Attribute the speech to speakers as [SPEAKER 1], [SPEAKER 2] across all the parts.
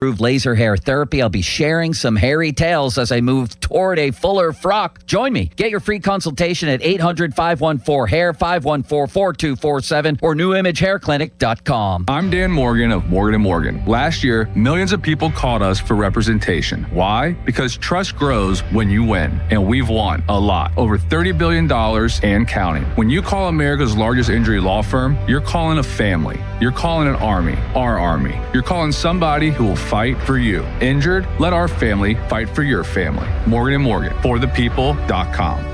[SPEAKER 1] laser hair therapy. I'll be sharing some hairy tales as I move toward a fuller frock. Join me. Get your free consultation at 800-514-HAIR, 514-4247, or newimagehairclinic.com.
[SPEAKER 2] I'm Dan Morgan of Morgan & Morgan. Last year, millions of people called us for representation. Why? Because trust grows when you win, and we've won a lot. Over $30 billion and counting. When you call America's largest injury law firm, you're calling a family. You're calling an army, our army. You're calling somebody who will fight for you. Injured? Let our family fight for your family. Morgan & Morgan, forthepeople.com.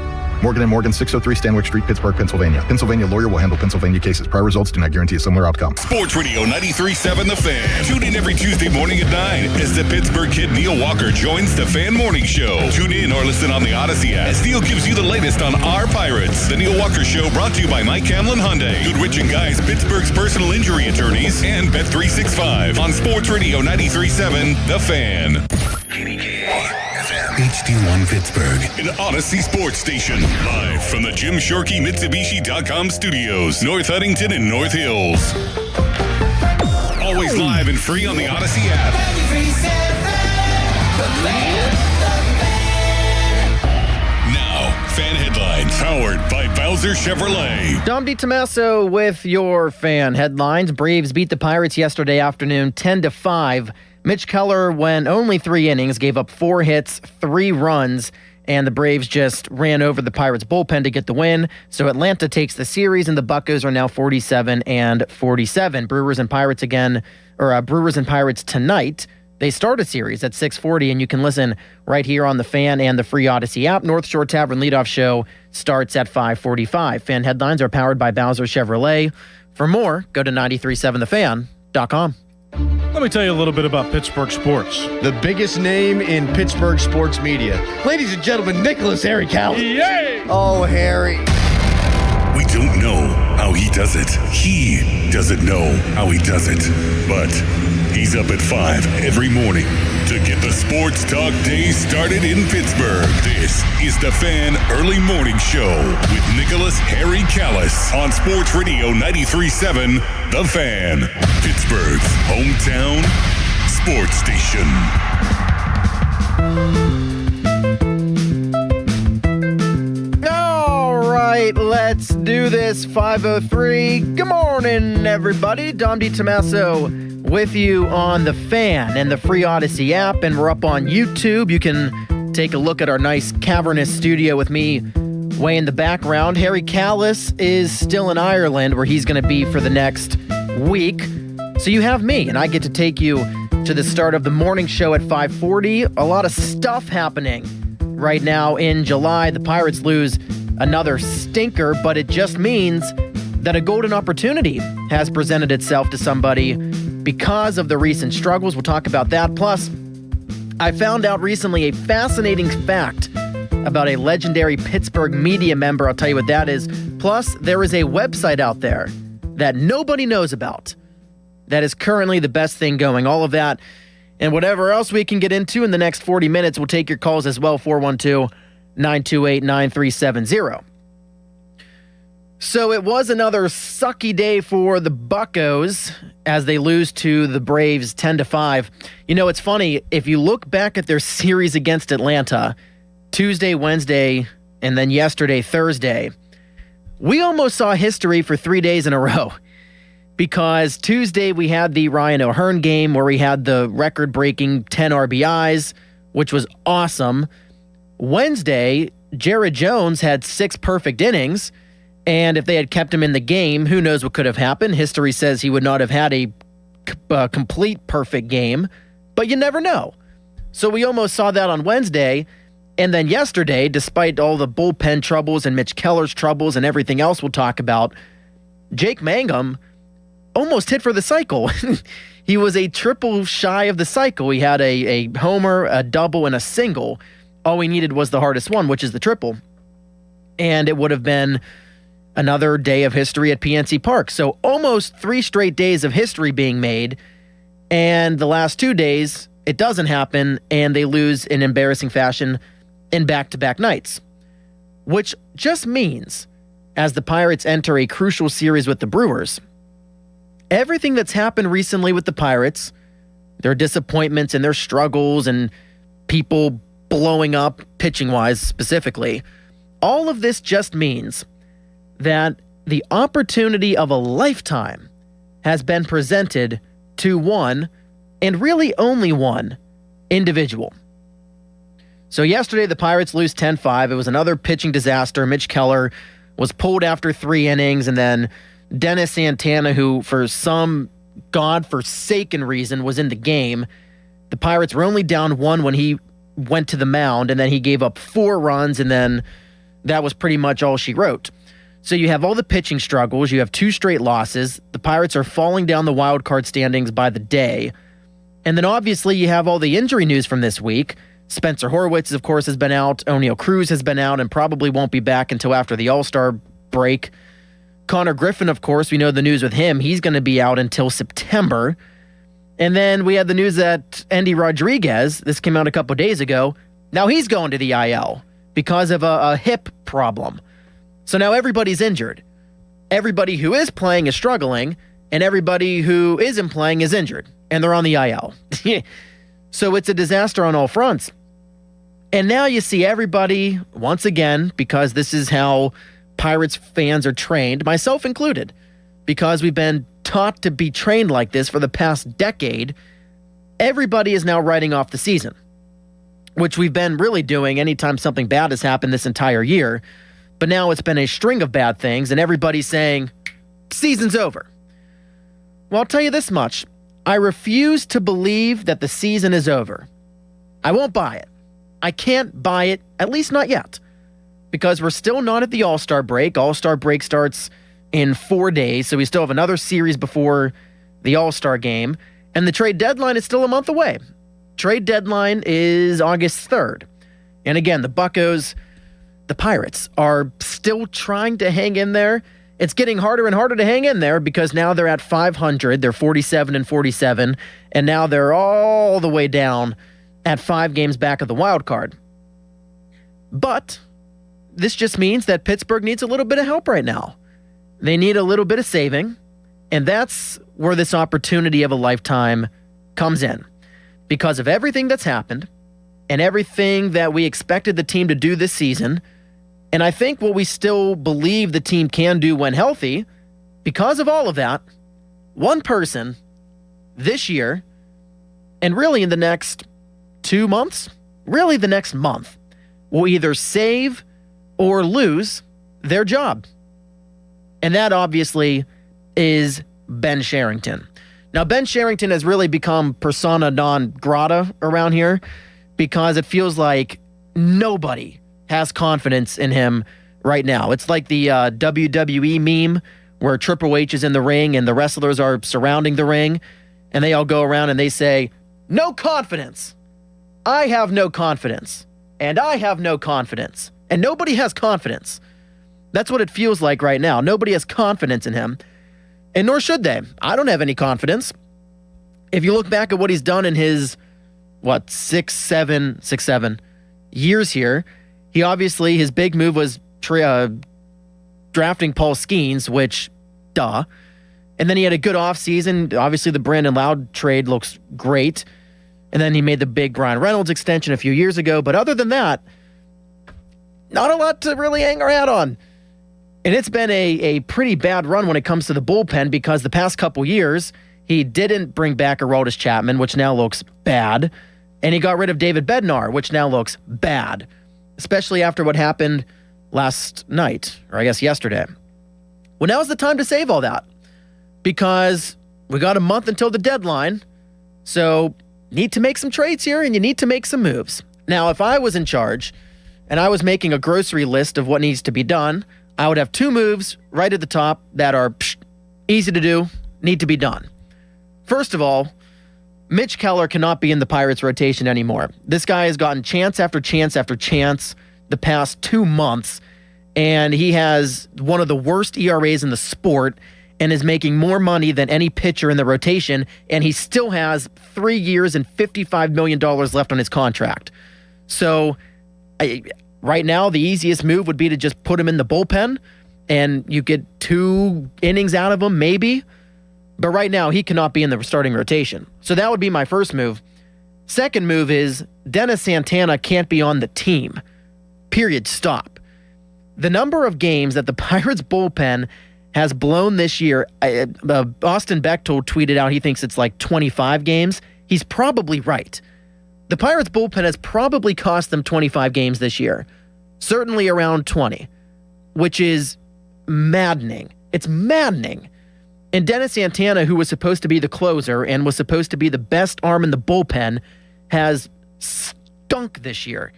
[SPEAKER 3] Morgan & Morgan, 603 Stanwyck Street, Pittsburgh, Pennsylvania. Pennsylvania lawyer will handle Pennsylvania cases. Prior results do not guarantee a similar outcome.
[SPEAKER 4] Sports Radio 93.7 The Fan. Tune in every Tuesday morning at 9 as the Pittsburgh kid Neil Walker joins the Fan Morning Show. Tune in or listen on the Odyssey app as Neil gives you the latest on our Pirates. The Neil Walker Show brought to you by Mike Camlin Hyundai, Goodrich & Guys, Pittsburgh's personal injury attorneys, and Bet365 on Sports Radio 93.7 The Fan. HD1 Pittsburgh, an Odyssey sports station. Live from the Jim Shorkey Mitsubishi.com studios, North Huntington and North Hills. Always live and free on the Odyssey app. Now, fan headlines powered by Bowser Chevrolet.
[SPEAKER 5] Dom DiTomaso with your fan headlines. Braves beat the Pirates yesterday afternoon 10-5. Mitch Keller went only 3 innings, gave up 4 hits, 3 runs, and the Braves just ran over the Pirates bullpen to get the win. So Atlanta takes the series, and the Buccos are now 47-47. Brewers and Pirates tonight. They start a series at 6:40, and you can listen right here on the Fan and the free Odyssey app. North Shore Tavern leadoff show starts at 5:45. Fan headlines are powered by Bowser Chevrolet. For more, go to 937thefan.com.
[SPEAKER 6] Let me tell you a little bit about Pittsburgh sports.
[SPEAKER 7] The biggest name in Pittsburgh sports media. Ladies and gentlemen, Nicholas Harry Callis.
[SPEAKER 6] Yay!
[SPEAKER 7] Oh, Harry.
[SPEAKER 4] We don't know how he does it. He doesn't know how he does it. But he's up at 5 every morning to get the sports talk day started in Pittsburgh. This is the Fan Early Morning Show with Nicholas Harry Callis on Sports Radio 93.7 The Fan, Pittsburgh's hometown sports station.
[SPEAKER 5] All right, let's do this. 5:03. Good morning, everybody. Dom DiTomaso with you on the Fan and the free Odyssey app, and we're up on YouTube. You can take a look at our nice cavernous studio with me way in the background. Harry Callis is still in Ireland, where he's going to be for the next week. So you have me, and I get to take you to the start of the morning show at 5:40. A lot of stuff happening right now in July. The Pirates lose another stinker, but it just means that a golden opportunity has presented itself to somebody because of the recent struggles. We'll talk about that. Plus, I found out recently a fascinating fact about a legendary Pittsburgh media member. I'll tell you what that is. Plus, there is a website out there that nobody knows about that is currently the best thing going. All of that and whatever else we can get into in the next 40 minutes. We'll take your calls as well, 412-928-9370. So it was another sucky day for the Buccos as they lose to the Braves 10-5. You know, it's funny. If you look back at their series against Atlanta, Tuesday, Wednesday, and then yesterday, Thursday, we almost saw history for 3 days in a row. Because Tuesday we had the Ryan O'Hearn game where we had the record-breaking 10 RBIs, which was awesome. Wednesday, Jared Jones had 6 perfect innings. And if they had kept him in the game, who knows what could have happened. History says he would not have had a complete perfect game, but you never know. So we almost saw that on Wednesday. And then yesterday, despite all the bullpen troubles and Mitch Keller's troubles and everything else we'll talk about, Jake Mangum almost hit for the cycle. He was a triple shy of the cycle. He had a homer, a double, and a single. All we needed was the hardest one, which is the triple. And it would have been another day of history at PNC Park. So almost 3 straight days of history being made. And the last 2 days, it doesn't happen, and they lose in embarrassing fashion in back-to-back nights. Which just means, as the Pirates enter a crucial series with the Brewers, everything that's happened recently with the Pirates their disappointments and their struggles and people blowing up pitching-wise specifically. All of this just means that the opportunity of a lifetime has been presented to one, and really only one, individual. So yesterday, the Pirates lose 10-5. It was another pitching disaster. Mitch Keller was pulled after 3 innings, and then Dennis Santana, who for some godforsaken reason was in the game. The Pirates were only down 1 when he went to the mound, and then he gave up 4 runs, and then that was pretty much all she wrote. So you have all the pitching struggles. You have 2 straight losses. The Pirates are falling down the wild card standings by the day. And then obviously you have all the injury news from this week. Spencer Horwitz, of course, has been out. O'Neal Cruz has been out and probably won't be back until after the All-Star break. Connor Griffin, of course, we know the news with him. He's going to be out until September. And then we had the news that Andy Rodriguez, this came out a couple days ago, now he's going to the IL because of a hip problem. So now everybody's injured. Everybody who is playing is struggling, and everybody who isn't playing is injured, and they're on the IL. So it's a disaster on all fronts. And now you see everybody, once again, because this is how Pirates fans are trained, myself included, because we've been taught to be trained like this for the past decade, everybody is now writing off the season, which we've been really doing anytime something bad has happened this entire year. But now it's been a string of bad things, and everybody's saying, season's over. Well, I'll tell you this much. I refuse to believe that the season is over. I won't buy it. I can't buy it, at least not yet, because we're still not at the All-Star break. All-Star break starts in 4 days, so we still have another series before the All-Star game, and the trade deadline is still a month away. Trade deadline is August 3rd. And again, the Pirates are still trying to hang in there. It's getting harder and harder to hang in there because now they're at 500. They're 47-47, and now they're all the way down at 5 games back of the wild card. But this just means that Pittsburgh needs a little bit of help right now. They need a little bit of saving, and that's where this opportunity of a lifetime comes in. Because of everything that's happened and everything that we expected the team to do this season, and I think what we still believe the team can do when healthy, because of all of that, one person this year, and really in the next 2 months, really the next month, will either save or lose their job. And that obviously is Ben Sherrington. Now, Ben Sherrington has really become persona non grata around here because it feels like nobody has confidence in him right now. It's like the WWE meme where Triple H is in the ring and the wrestlers are surrounding the ring, and they all go around and they say, "No confidence. I have no confidence. And I have no confidence." And nobody has confidence. That's what it feels like right now. Nobody has confidence in him, and nor should they. I don't have any confidence. If you look back at what he's done in his, 6-7 years here, he obviously, his big move was drafting Paul Skeens, which, duh. And then he had a good offseason. Obviously, the Brandon Loud trade looks great. And then he made the big Brian Reynolds extension a few years ago. But other than that, not a lot to really hang our hat on. And it's been a pretty bad run when it comes to the bullpen because the past couple years, he didn't bring back Aroldis Chapman, which now looks bad. And he got rid of David Bednar, which now looks bad, especially after what happened last night, or I guess yesterday. Well, now's the time to save all that because we got a month until the deadline. So need to make some trades here and you need to make some moves. Now, if I was in charge and I was making a grocery list of what needs to be done, I would have 2 moves right at the top that are easy to do, need to be done. First of all, Mitch Keller cannot be in the Pirates rotation anymore. This guy has gotten chance after chance after chance the past 2 months, and he has one of the worst ERAs in the sport and is making more money than any pitcher in the rotation, and he still has 3 years and $55 million left on his contract. So right now, the easiest move would be to just put him in the bullpen, and you get 2 innings out of him, maybe. But right now, he cannot be in the starting rotation. So that would be my first move. Second move is Dennis Santana can't be on the team. Period. Stop. The number of games that the Pirates bullpen has blown this year, Austin Bechtold tweeted out he thinks it's like 25 games. He's probably right. The Pirates bullpen has probably cost them 25 games this year. Certainly around 20, which is maddening. It's maddening. And Dennis Santana, who was supposed to be the closer and was supposed to be the best arm in the bullpen, has stunk this year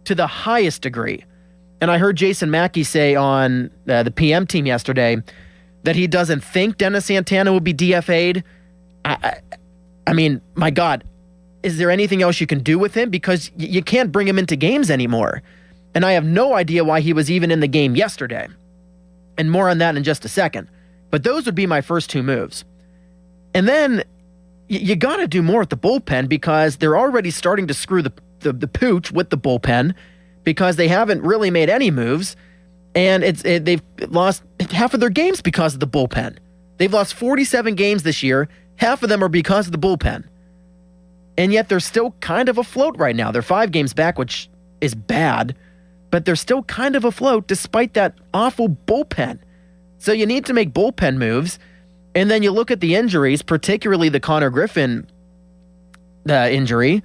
[SPEAKER 5] to the highest degree. And I heard Jason Mackey say on the PM team yesterday that he doesn't think Dennis Santana will be DFA'd. I mean, my God, is there anything else you can do with him? Because you can't bring him into games anymore. And I have no idea why he was even in the game yesterday. And more on that in just a second. But those would be my first two moves. And then you got to do more at the bullpen because they're already starting to screw the pooch with the bullpen because they haven't really made any moves. And they've lost half of their games because of the bullpen. They've lost 47 games this year. Half of them are because of the bullpen. And yet they're still kind of afloat right now. They're 5 games back, which is bad. But they're still kind of afloat despite that awful bullpen. So you need to make bullpen moves. And then you look at the injuries, particularly the Connor Griffin injury.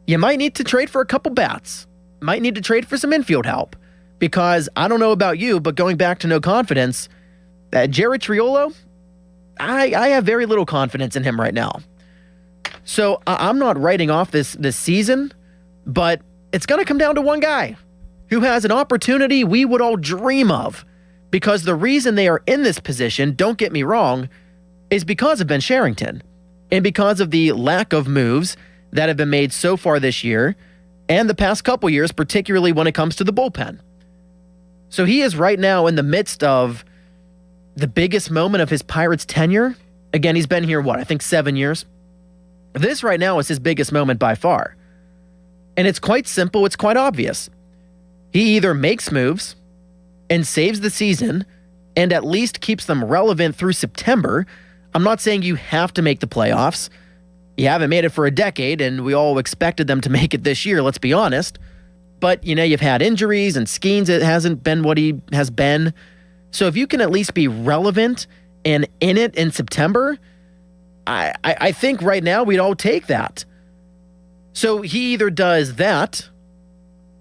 [SPEAKER 5] You might need to trade for a couple bats. Might need to trade for some infield help. Because I don't know about you, but going back to no confidence, Jared Triolo, I have very little confidence in him right now. So I'm not writing off this season, but it's going to come down to one guy who has an opportunity we would all dream of. Because the reason they are in this position, don't get me wrong, is because of Ben Cherington and because of the lack of moves that have been made so far this year and the past couple years, particularly when it comes to the bullpen. So he is right now in the midst of the biggest moment of his Pirates tenure. Again, he's been here, I think 7 years. This right now is his biggest moment by far. And it's quite simple. It's quite obvious. He either makes moves and saves the season and at least keeps them relevant through September. I'm not saying you have to make the playoffs. You haven't made it for a decade, and we all expected them to make it this year, let's be honest. But, you've had injuries, and Skeens, it hasn't been what he has been. So if you can at least be relevant and in it in September, I think right now we'd all take that. So he either does that,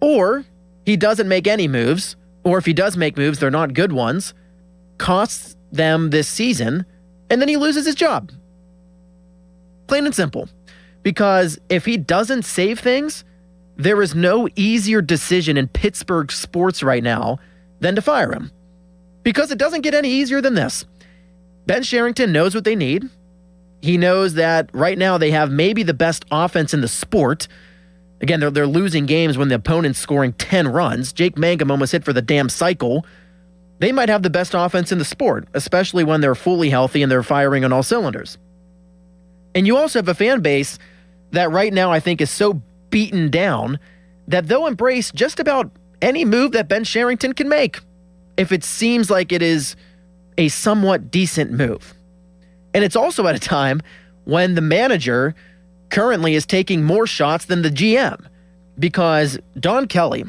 [SPEAKER 5] or he doesn't make any moves, or if he does make moves, they're not good ones, costs them this season, and then he loses his job. Plain and simple. Because if he doesn't save things, there is no easier decision in Pittsburgh sports right now than to fire him. Because it doesn't get any easier than this. Ben Cherington knows what they need. He knows that right now they have maybe the best offense in the sport. Again, they're losing games when the opponent's scoring 10 runs. Jake Mangum almost hit for the damn cycle. They might have the best offense in the sport, especially when they're fully healthy and they're firing on all cylinders. And you also have a fan base that right now I think is so beaten down that they'll embrace just about any move that Ben Cherington can make if it seems like it is a somewhat decent move. And it's also at a time when the manager currently is taking more shots than the GM because Don Kelly,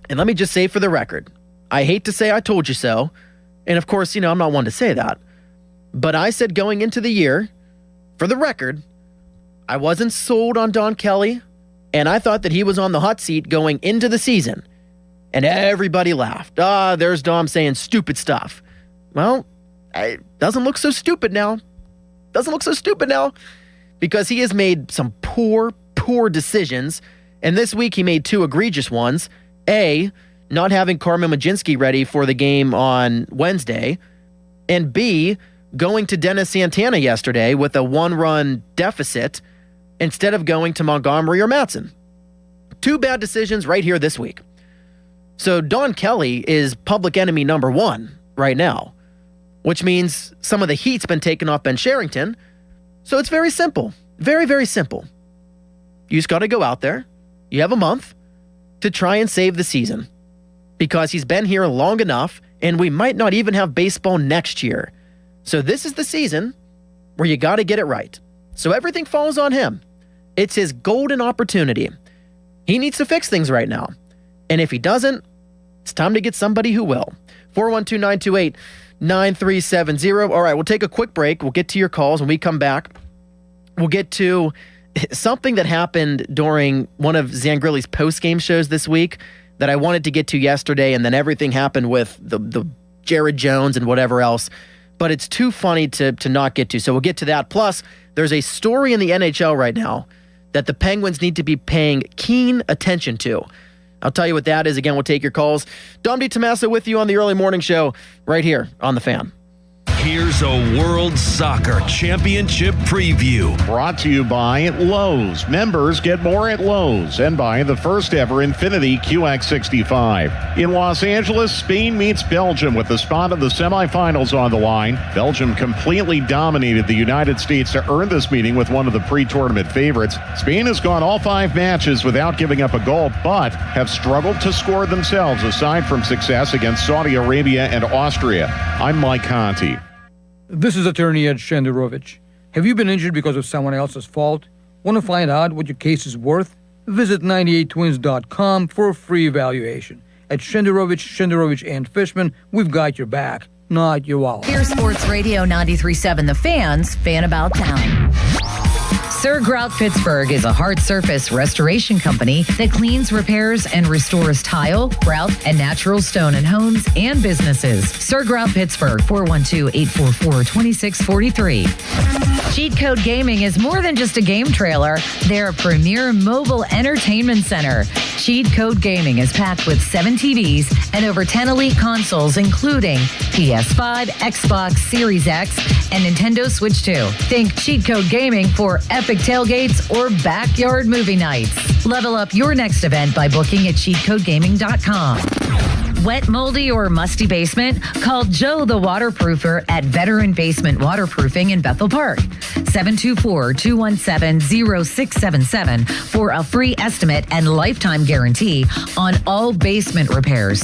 [SPEAKER 5] and let me just say for the record, I hate to say I told you so, and of course, I'm not one to say that, but I said going into the year, for the record, I wasn't sold on Don Kelly, and I thought that he was on the hot seat going into the season, and everybody laughed. There's Dom saying stupid stuff. Well, it doesn't look so stupid now. Because he has made some poor decisions. And this week he made 2 egregious ones. A, not having Carmen Majinski ready for the game on Wednesday. And B, going to Dennis Santana yesterday with a 1-run deficit instead of going to Montgomery or Matson. 2 bad decisions right here this week. So Don Kelly is public enemy number 1 right now, which means some of the heat's been taken off Ben Cherington. So it's very simple. Very, very simple. You just got to go out there. You have a month to try and save the season because he's been here long enough and we might not even have baseball next year. So this is the season where you got to get it right. So everything falls on him. It's his golden opportunity. He needs to fix things right now. And if he doesn't, it's time to get somebody who will. 412-928-9370. All right, we'll take a quick break. We'll get to your calls. When we come back, we'll get to something that happened during one of Zangrilli's post-game shows this week that I wanted to get to yesterday, and then everything happened with the Jared Jones and whatever else. But it's too funny to not get to, so we'll get to that. Plus, there's a story in the NHL right now that the Penguins need to be paying keen attention to. I'll tell you what that is. Again, we'll take your calls. Dom DiTommaso with you on the early morning show right here on The Fan.
[SPEAKER 8] Here's a World Soccer Championship preview.
[SPEAKER 9] Brought to you by Lowe's. Members get more at Lowe's, and by the first ever Infiniti QX65. In Los Angeles, Spain meets Belgium with the spot of the semifinals on the line. Belgium completely dominated the United States to earn this meeting with one of the pre-tournament favorites. Spain has gone all 5 matches without giving up a goal, but have struggled to score themselves aside from success against Saudi Arabia and Austria. I'm Mike Conti.
[SPEAKER 10] This is attorney Ed Shenderovich. Have you been injured because of someone else's fault? Want to find out what your case is worth? Visit 98twins.com for a free evaluation. At Shenderovich and Fishman, we've got your back, not your wallet.
[SPEAKER 11] Here's Sports Radio 93.7 The Fan's Fan About Town. Sir Grout Pittsburgh is a hard surface restoration company that cleans, repairs, and restores tile, grout, and natural stone in homes and businesses. Sir Grout Pittsburgh, 412-844-2643. Cheat Code Gaming is more than just a game trailer. They're a premier mobile entertainment center. Cheat Code Gaming is packed with 7 TVs and over 10 elite consoles, including PS5, Xbox Series X, and Nintendo Switch 2. Think Cheat Code Gaming for epic tailgates or backyard movie nights. Level up your next event by booking at cheatcodegaming.com. Wet, moldy, or musty basement? Call Joe the Waterproofer at Veteran Basement Waterproofing in Bethel Park. 724-217-0677 for a free estimate and lifetime guarantee on all basement repairs.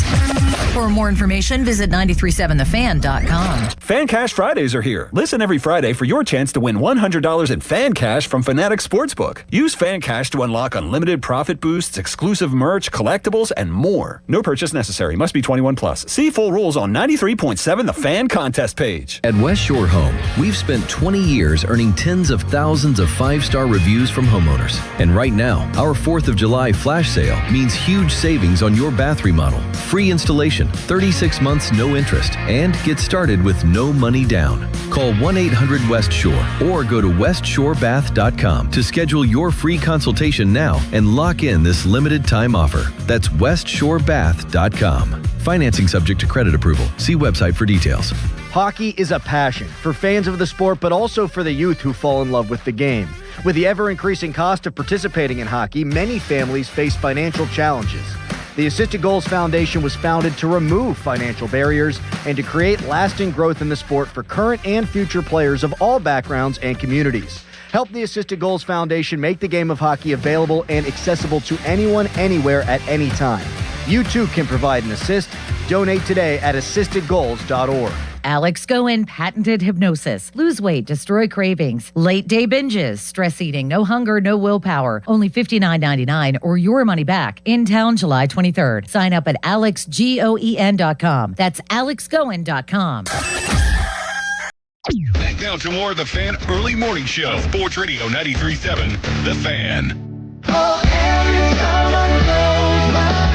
[SPEAKER 11] For more information, visit 937thefan.com.
[SPEAKER 12] Fan Cash Fridays are here. Listen every Friday for your chance to win $100 in fan cash from Fanatic Sportsbook. Use Fan Cash to unlock unlimited profit boosts, exclusive merch, collectibles, and more. No purchase necessary. Must be 21 plus. See full rules on 93.7 The Fan contest page.
[SPEAKER 13] At West Shore Home, we've spent 20 years earning tens of thousands of 5-star reviews from homeowners. And right now, our 4th of July flash sale means huge savings on your bath remodel. Free installation, 36 months no interest, and get started with no money down. Call 1-800-WEST-SHORE or go to westshorebath.com to schedule your free consultation now and lock in this limited time offer. That's westshorebath.com. Financing subject to credit approval. See website for details.
[SPEAKER 14] Hockey is a passion for fans of the sport, but also for the youth who fall in love with the game. With the ever-increasing cost of participating in hockey, many families face financial challenges. The Assisted Goals Foundation was founded to remove financial barriers and to create lasting growth in the sport for current and future players of all backgrounds and communities. Help the Assisted Goals Foundation make the game of hockey available and accessible to anyone, anywhere, at any time. You too can provide an assist. Donate today at assistedgoals.org.
[SPEAKER 11] Alex Goen patented hypnosis. Lose weight, destroy cravings, late day binges, stress eating, no hunger, no willpower. Only $59.99 or your money back. In town July 23rd. Sign up at alexgoen.com. That's alexgoen.com.
[SPEAKER 4] Back now to more of the Fan Early Morning Show. Sports Radio 93.7 The Fan.
[SPEAKER 15] Oh, every time I close my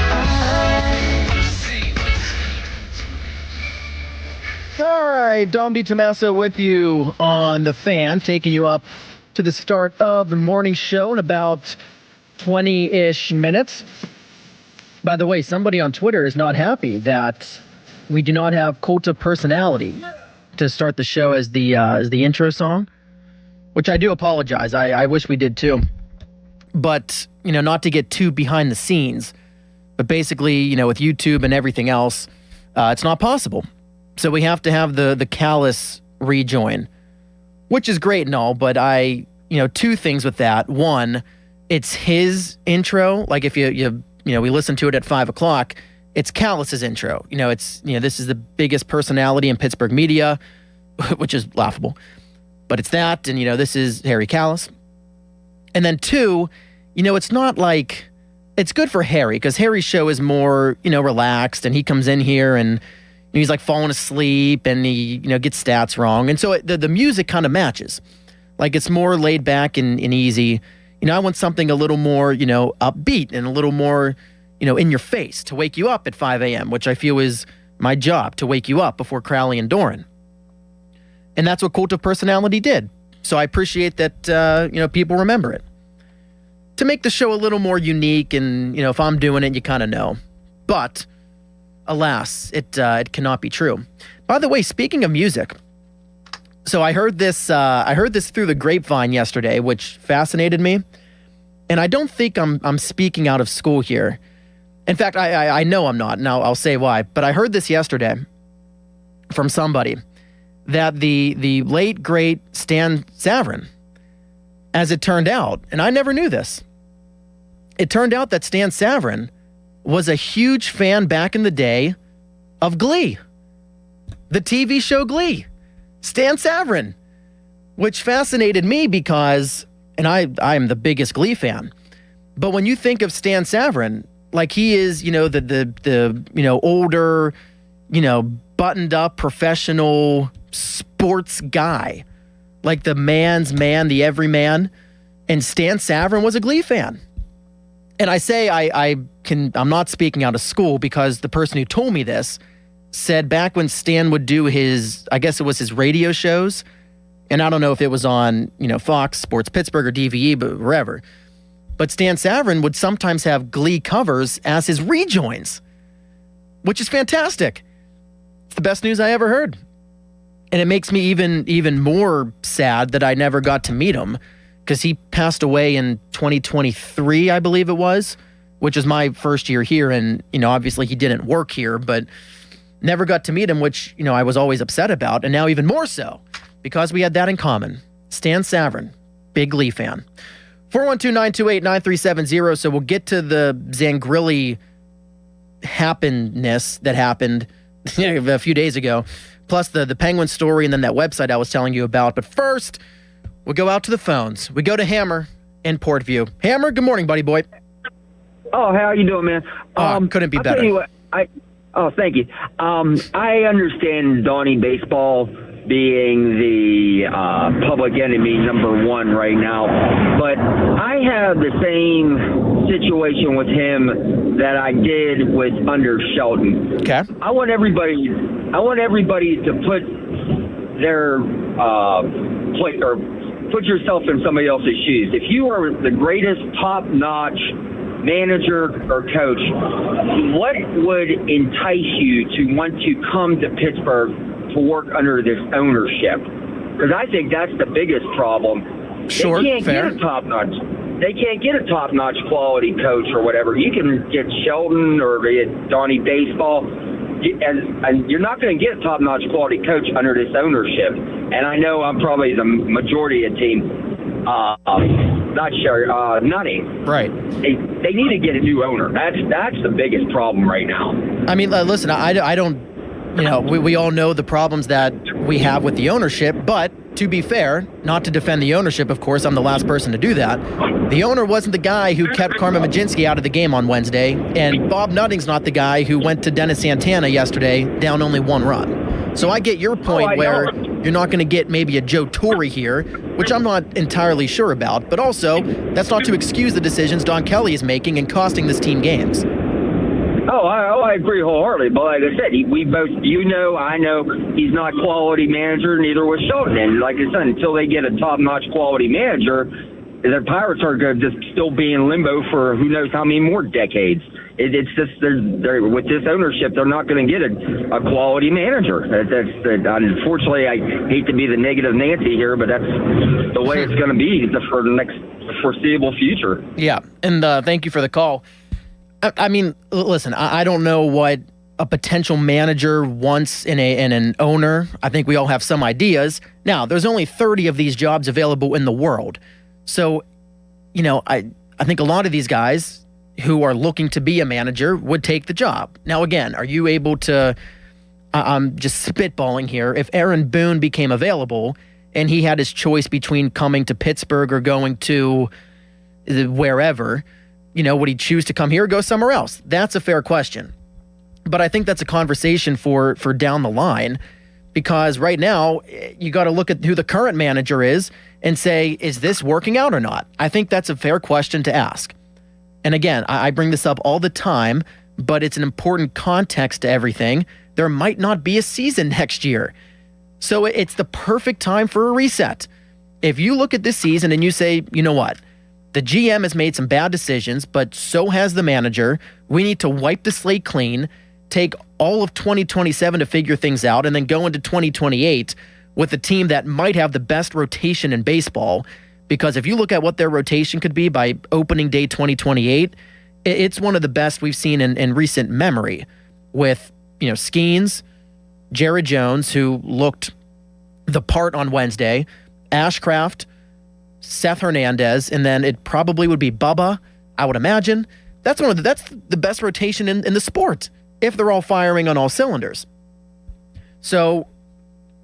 [SPEAKER 5] All right, Dom DiTommaso with you on The Fan, taking you up to the start of the morning show in about 20-ish minutes. By the way, somebody on Twitter is not happy that we do not have Cult of Personality to start the show as the intro song, which I do apologize. I wish we did too. But, not to get too behind the scenes, but basically, with YouTube and everything else, it's not possible. So we have to have the Callus rejoin, which is great and all, but two things with that. One, it's his intro. Like if we listen to it at 5 o'clock, it's Callus's intro. This is the biggest personality in Pittsburgh media, which is laughable. But it's that, and, this is Harry Callis. And then 2, it's not like, it's good for Harry, because Harry's show is more, relaxed, and he comes in here and he's like falling asleep, and he, gets stats wrong. And so the music kind of matches. Like, it's more laid back and easy. I want something a little more, upbeat and a little more, in your face to wake you up at 5 a.m., which I feel is my job, to wake you up before Crowley and Doran. And that's what Cult of Personality did. So I appreciate that, people remember it. To make the show a little more unique, and, if I'm doing it, you kind of know. But, alas, it cannot be true. By the way, speaking of music, so I heard this through the grapevine yesterday, which fascinated me. And I don't think I'm speaking out of school here. In fact, I know I'm not, and I'll say why. But I heard this yesterday from somebody, that the late, great Stan Savran, as it turned out, and I never knew this, it turned out that Stan Savran was a huge fan back in the day of Glee, the TV show Glee. Stan Savran, which fascinated me because, and I'm the biggest Glee fan, but when you think of Stan Savran, like, he is, the older, buttoned up professional sports guy, like the man's man, the everyman. And Stan Savran was a Glee fan. And I say I'm not speaking out of school, because the person who told me this said back when Stan would do his, I guess it was his radio shows, and I don't know if it was on, Fox Sports Pittsburgh or DVE, but wherever. But Stan Savran would sometimes have Glee covers as his rejoins, which is fantastic. It's the best news I ever heard. And it makes me even more sad that I never got to meet him, because he passed away in 2023, I believe it was, which is my first year here. And, obviously he didn't work here, but never got to meet him, which, I was always upset about. And now even more so, because we had that in common. Stan Savran, big Glee fan. 412-928-9370. So we'll get to the Zangrilli happenness that happened a few days ago, plus the Penguin story, and then that website I was telling you about. But first, we'll go out to the phones. We go to Hammer in Portview. Hammer, good morning, buddy boy.
[SPEAKER 16] Oh, how you doing, man?
[SPEAKER 5] Couldn't be
[SPEAKER 16] I'll
[SPEAKER 5] better.
[SPEAKER 16] tell you what, thank you. I understand Donnie Baseball being the public enemy number one right now, but I have the same situation with him that I did with under Shelton.
[SPEAKER 5] Okay.
[SPEAKER 16] I want everybody to put their plate, or put yourself in somebody else's shoes. If you are the greatest top-notch manager or coach, what would entice you to want to come to Pittsburgh to work under this ownership? Because I think that's the biggest problem.
[SPEAKER 5] Sure,
[SPEAKER 16] they can't
[SPEAKER 5] fair.
[SPEAKER 16] get a top-notch. They can't get a top-notch quality coach or whatever. You can get Sheldon or get Donnie Baseball, and you're not going to get a top-notch quality coach under this ownership. And I know I'm probably the majority of the team. Not sure, Nutty.
[SPEAKER 5] Right.
[SPEAKER 16] They need to get a new owner. That's the biggest problem right now.
[SPEAKER 5] I mean, listen, I don't, we all know the problems that we have with the ownership, but to be fair, not to defend the ownership, of course, I'm the last person to do that. The owner wasn't the guy who kept Carmen Majinski out of the game on Wednesday, and Bob Nutting's not the guy who went to Dennis Santana yesterday down only 1 run. So I get your point where you're not going to get maybe a Joe Torre here, which I'm not entirely sure about, but also that's not to excuse the decisions Don Kelly is making and costing this team games.
[SPEAKER 16] I agree wholeheartedly. But like I said, we both, I know he's not quality manager, neither was Shelton. And like I said, until they get a top-notch quality manager, the Pirates are going to just still be in limbo for who knows how many more decades. It's just they're with this ownership, they're not going to get a quality manager. Unfortunately, I hate to be the negative Nancy here, but that's the way it's going to be for the next foreseeable future.
[SPEAKER 5] Yeah, and thank you for the call. I mean, listen, I don't know what a potential manager wants in an owner. I think we all have some ideas. Now, there's only 30 of these jobs available in the world. So, I think a lot of these guys who are looking to be a manager would take the job. Now, again, are you able to, I'm just spitballing here, if Aaron Boone became available and he had his choice between coming to Pittsburgh or going to wherever, would he choose to come here or go somewhere else? That's a fair question. But I think that's a conversation for down the line, because right now you got to look at who the current manager is and say, is this working out or not? I think that's a fair question to ask. And again, I bring this up all the time, but it's an important context to everything. There might not be a season next year. So it's the perfect time for a reset. If you look at this season and you say, you know what? The GM has made some bad decisions, but so has the manager. We need to wipe the slate clean, take all of 2027 to figure things out, and then go into 2028 with a team that might have the best rotation in baseball. Because if you look at what their rotation could be by opening day 2028, it's one of the best we've seen in recent memory, with Skeens, Jared Jones, who looked the part on Wednesday, Ashcraft, Seth Hernandez, and then it probably would be Bubba, I would imagine. That's the best rotation in the sport, if they're all firing on all cylinders. So,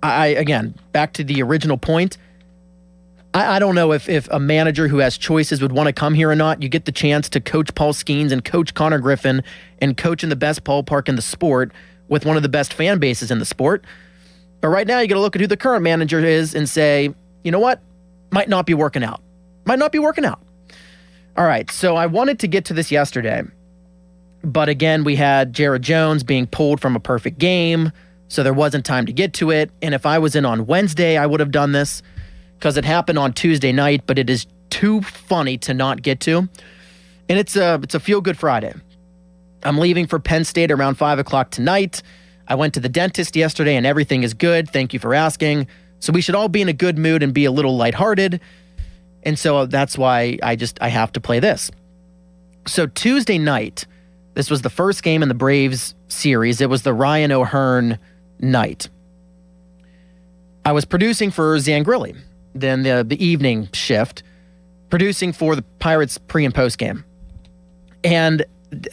[SPEAKER 5] again, back to the original point, I don't know if a manager who has choices would want to come here or not. You get the chance to coach Paul Skeens and coach Connor Griffin and coach in the best ballpark in the sport with one of the best fan bases in the sport. But right now, you got to look at who the current manager is and say, you know what? Might not be working out. Might not be working out. All right, so I wanted to get to this yesterday. But again, we had Jared Jones being pulled from a perfect game, so there wasn't time to get to it. And if I was in on Wednesday, I would have done this, because it happened on Tuesday night, but it is too funny to not get to. And it's a feel-good Friday. I'm leaving for Penn State around 5 o'clock tonight. I went to the dentist yesterday, and everything is good. Thank you for asking. So we should all be in a good mood and be a little lighthearted. And so that's why I have to play this. So Tuesday night, this was the first game in the Braves series. It was the Ryan O'Hearn night. I was producing for Zangrilli, then the evening shift, producing for the Pirates pre- and post-game. And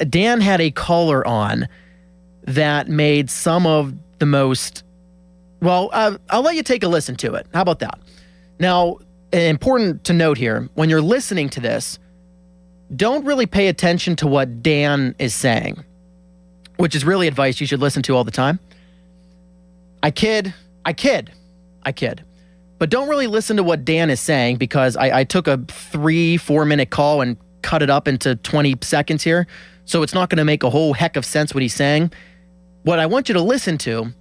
[SPEAKER 5] Dan had a caller on that made some of the most... Well, I'll let you take a listen to it. How about that? Now, important to note here, when you're listening to this, don't really pay attention to what Dan is saying, which is really advice you should listen to all the time. I kid. But don't really listen to what Dan is saying, because I took a 3-4 minute call and cut it up into 20 seconds here. So it's not going to make a whole heck of sense what he's saying. What I want you to listen to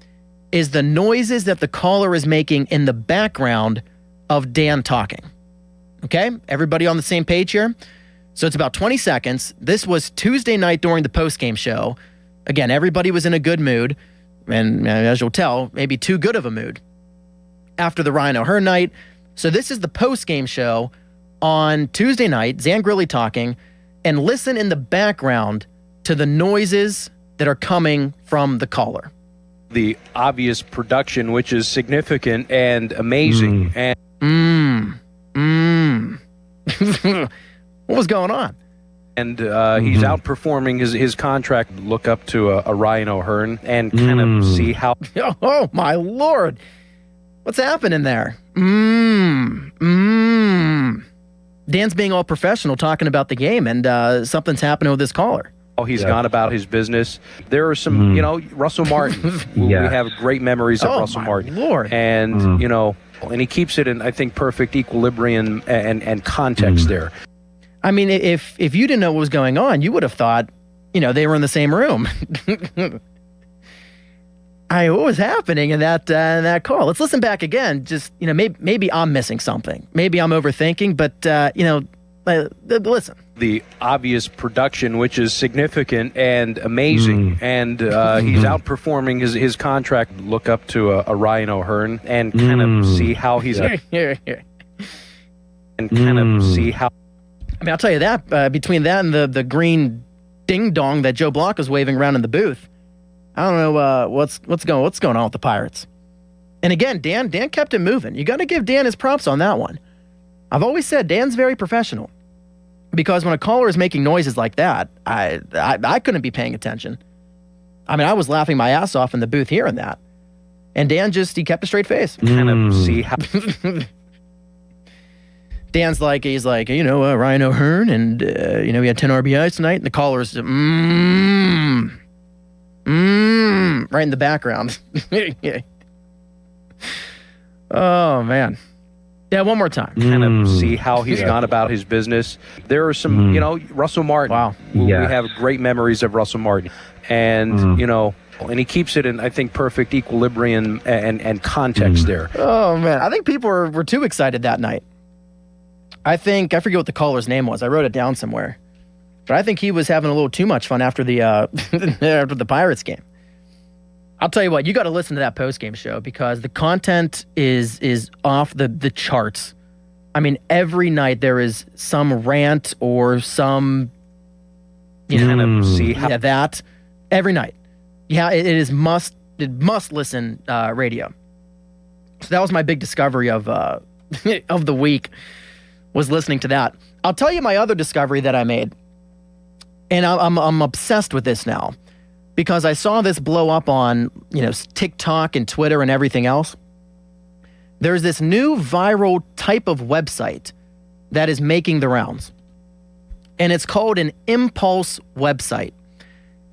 [SPEAKER 5] is the noises that the caller is making in the background of Dan talking. Okay? Everybody on the same page here? So it's about 20 seconds. This was Tuesday night during the post-game show. Again, everybody was in a good mood. And as you'll tell, maybe too good of a mood after the Ryan O'Hearn night. So this is the post-game show on Tuesday night, Zangrilli talking, and listen in the background to the noises that are coming from the caller.
[SPEAKER 17] The obvious production, which is significant and amazing.
[SPEAKER 5] What was going on?
[SPEAKER 17] And he's outperforming his contract. Look up to a Ryan O'Hearn and kind of see how...
[SPEAKER 5] Oh, my Lord. What's happening there? Dan's being all professional talking about the game, and something's happening with this caller.
[SPEAKER 17] He's gone about his business. There are some, Russell Martin. We have great memories of Russell Martin.
[SPEAKER 5] Lord.
[SPEAKER 17] And, and he keeps it in, I think, perfect equilibrium and context there.
[SPEAKER 5] I mean, if you didn't know what was going on, you would have thought, they were in the same room. What was happening in that call? Let's listen back again. Just, maybe I'm missing something. Maybe I'm overthinking, but, listen.
[SPEAKER 17] The obvious production, which is significant and amazing. And he's outperforming his contract. Look up to a Ryan O'Hearn and kind of see how he's...
[SPEAKER 5] And kind of see how... I mean, I'll tell you that, between that and the green ding-dong that Joe Block was waving around in the booth, I don't know what's going on with the Pirates. And again, Dan kept it moving. You got to give Dan his props on that one. I've always said Dan's very professional, because when a caller is making noises like that, I couldn't be paying attention. I mean, I was laughing my ass off in the booth hearing that. And Dan he kept a straight face.
[SPEAKER 17] Kind of see how.
[SPEAKER 5] Dan's he's like, Ryan O'Hearn, and, he had 10 RBIs tonight. And the caller's, right in the background. Oh, man. Yeah, one more time.
[SPEAKER 17] Kind of see how he's gone about his business. There are some, Russell Martin.
[SPEAKER 5] Wow.
[SPEAKER 17] We have great memories of Russell Martin. And, and he keeps it in, I think, perfect equilibrium and context there.
[SPEAKER 5] Oh, man. I think people were too excited that night. I forget what the caller's name was. I wrote it down somewhere. But I think he was having a little too much fun after the after the Pirates game. I'll tell you what, you got to listen to that post-game show because the content is off the charts. I mean, every night there is some rant or some,
[SPEAKER 17] kind of see how
[SPEAKER 5] that every night. Yeah, it must listen radio. So that was my big discovery of of the week, was listening to that. I'll tell you my other discovery that I made, and I'm obsessed with this now. Because I saw this blow up on, TikTok and Twitter and everything else. There's this new viral type of website that is making the rounds. And it's called an impulse website.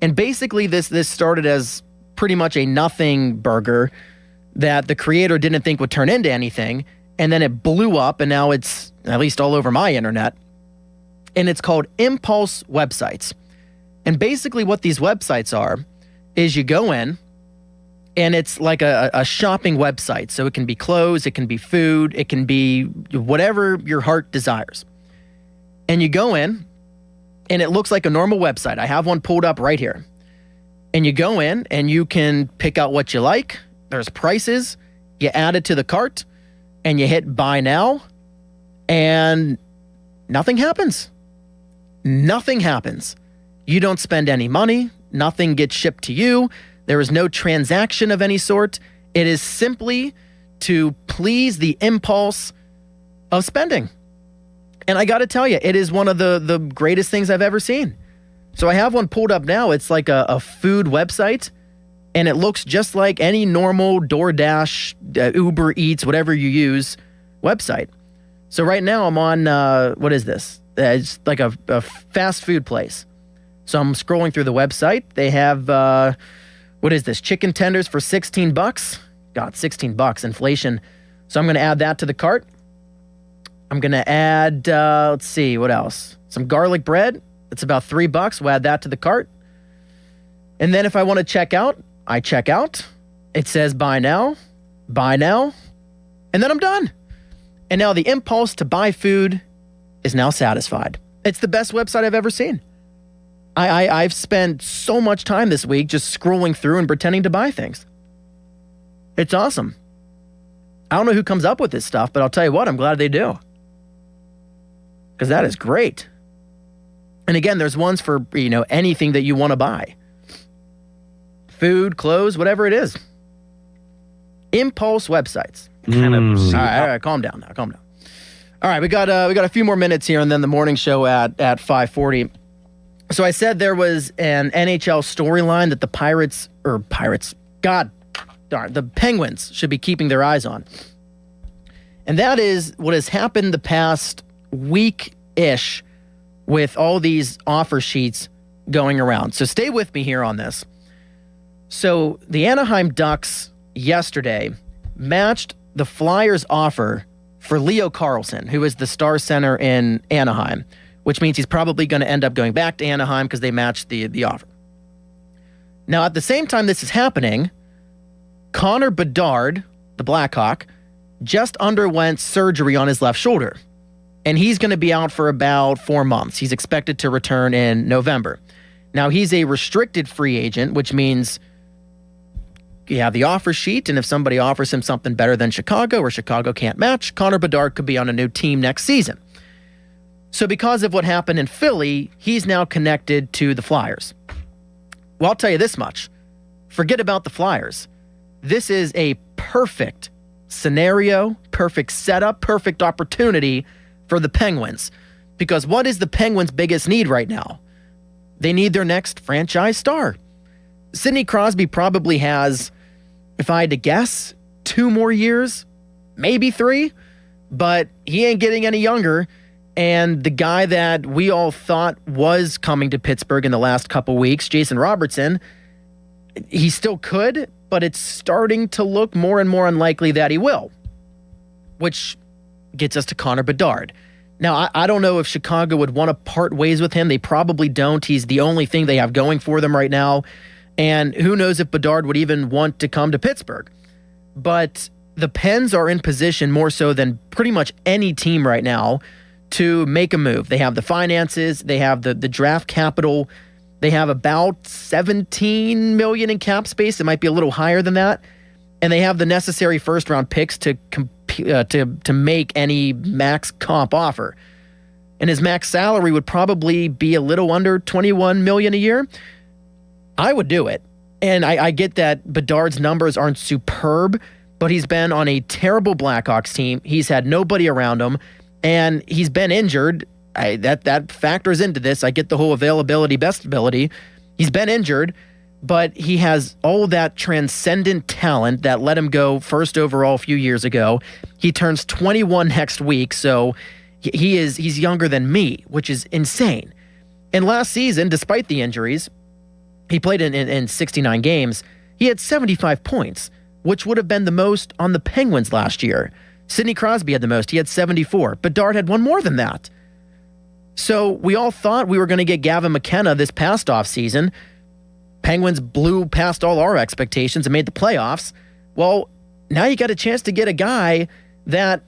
[SPEAKER 5] And basically this started as pretty much a nothing burger that the creator didn't think would turn into anything. And then it blew up, and now it's at least all over my internet. And it's called impulse websites. And basically what these websites are is you go in, and it's like a shopping website. So it can be clothes, it can be food, it can be whatever your heart desires. And you go in, and it looks like a normal website. I have one pulled up right here. And you go in, and you can pick out what you like. There's prices. You add it to the cart, and you hit buy now, and nothing happens. Nothing happens. You don't spend any money. Nothing gets shipped to you. There is no transaction of any sort. It is simply to please the impulse of spending. And I got to tell you, it is one of the greatest things I've ever seen. So I have one pulled up now. It's like a food website, and it looks just like any normal DoorDash, Uber Eats, whatever you use website. So right now I'm on, what is this? It's like a fast food place. So I'm scrolling through the website. They have, what is this? Chicken tenders for $16. God, $16, inflation. So I'm going to add that to the cart. I'm going to add, let's see, what else? Some garlic bread. It's about $3. We'll add that to the cart. And then if I want to check out, I check out. It says buy now, and then I'm done. And now the impulse to buy food is now satisfied. It's the best website I've ever seen. I've spent so much time this week just scrolling through and pretending to buy things. It's awesome. I don't know who comes up with this stuff, but I'll tell you what, I'm glad they do. Because that is great. And again, there's ones for, anything that you want to buy. Food, clothes, whatever it is. Impulse websites.
[SPEAKER 17] Kind of see
[SPEAKER 5] all right, calm down now, calm down. All right, we got a few more minutes here, and then the morning show at 5:40. So I said there was an NHL storyline that the the Penguins should be keeping their eyes on. And that is what has happened the past week-ish with all these offer sheets going around. So stay with me here on this. So the Anaheim Ducks yesterday matched the Flyers' offer for Leo Carlsson, who is the star center in Anaheim, which means he's probably going to end up going back to Anaheim because they matched the offer. Now, at the same time this is happening, Connor Bedard, the Blackhawk, just underwent surgery on his left shoulder, and he's going to be out for about 4 months. He's expected to return in November. Now, he's a restricted free agent, which means you have the offer sheet, and if somebody offers him something better than Chicago or Chicago can't match, Connor Bedard could be on a new team next season. So because of what happened in Philly, he's now connected to the Flyers. Well, I'll tell you this much. Forget about the Flyers. This is a perfect scenario, perfect setup, perfect opportunity for the Penguins. Because what is the Penguins' biggest need right now? They need their next franchise star. Sidney Crosby probably has if I had to guess, 2 more years, maybe 3, but he ain't getting any younger. And the guy that we all thought was coming to Pittsburgh in the last couple weeks, Jason Robertson, he still could, but it's starting to look more and more unlikely that he will, which gets us to Connor Bedard. Now, I don't know if Chicago would want to part ways with him. They probably don't. He's the only thing they have going for them right now. And who knows if Bedard would even want to come to Pittsburgh. But the Pens are in position more so than pretty much any team right now to make a move. They have the finances. They have the draft capital. They have about $17 million in cap space. It might be a little higher than that. And they have the necessary first-round picks to make any max comp offer. And his max salary would probably be a little under $21 million a year. I would do it. And I get that Bedard's numbers aren't superb, but he's been on a terrible Blackhawks team. He's had nobody around him, and he's been injured. That factors into this. I get the whole availability, best ability. He's been injured, but he has all that transcendent talent that let him go first overall a few years ago. He turns 21 next week, so he's younger than me, which is insane. And last season, despite the injuries, he played in 69 games. He had 75 points, which would have been the most on the Penguins last year. Sidney Crosby had the most. He had 74. Bedard had one more than that. So we all thought we were going to get Gavin McKenna this past offseason. Penguins blew past all our expectations and made the playoffs. Well, now you got a chance to get a guy that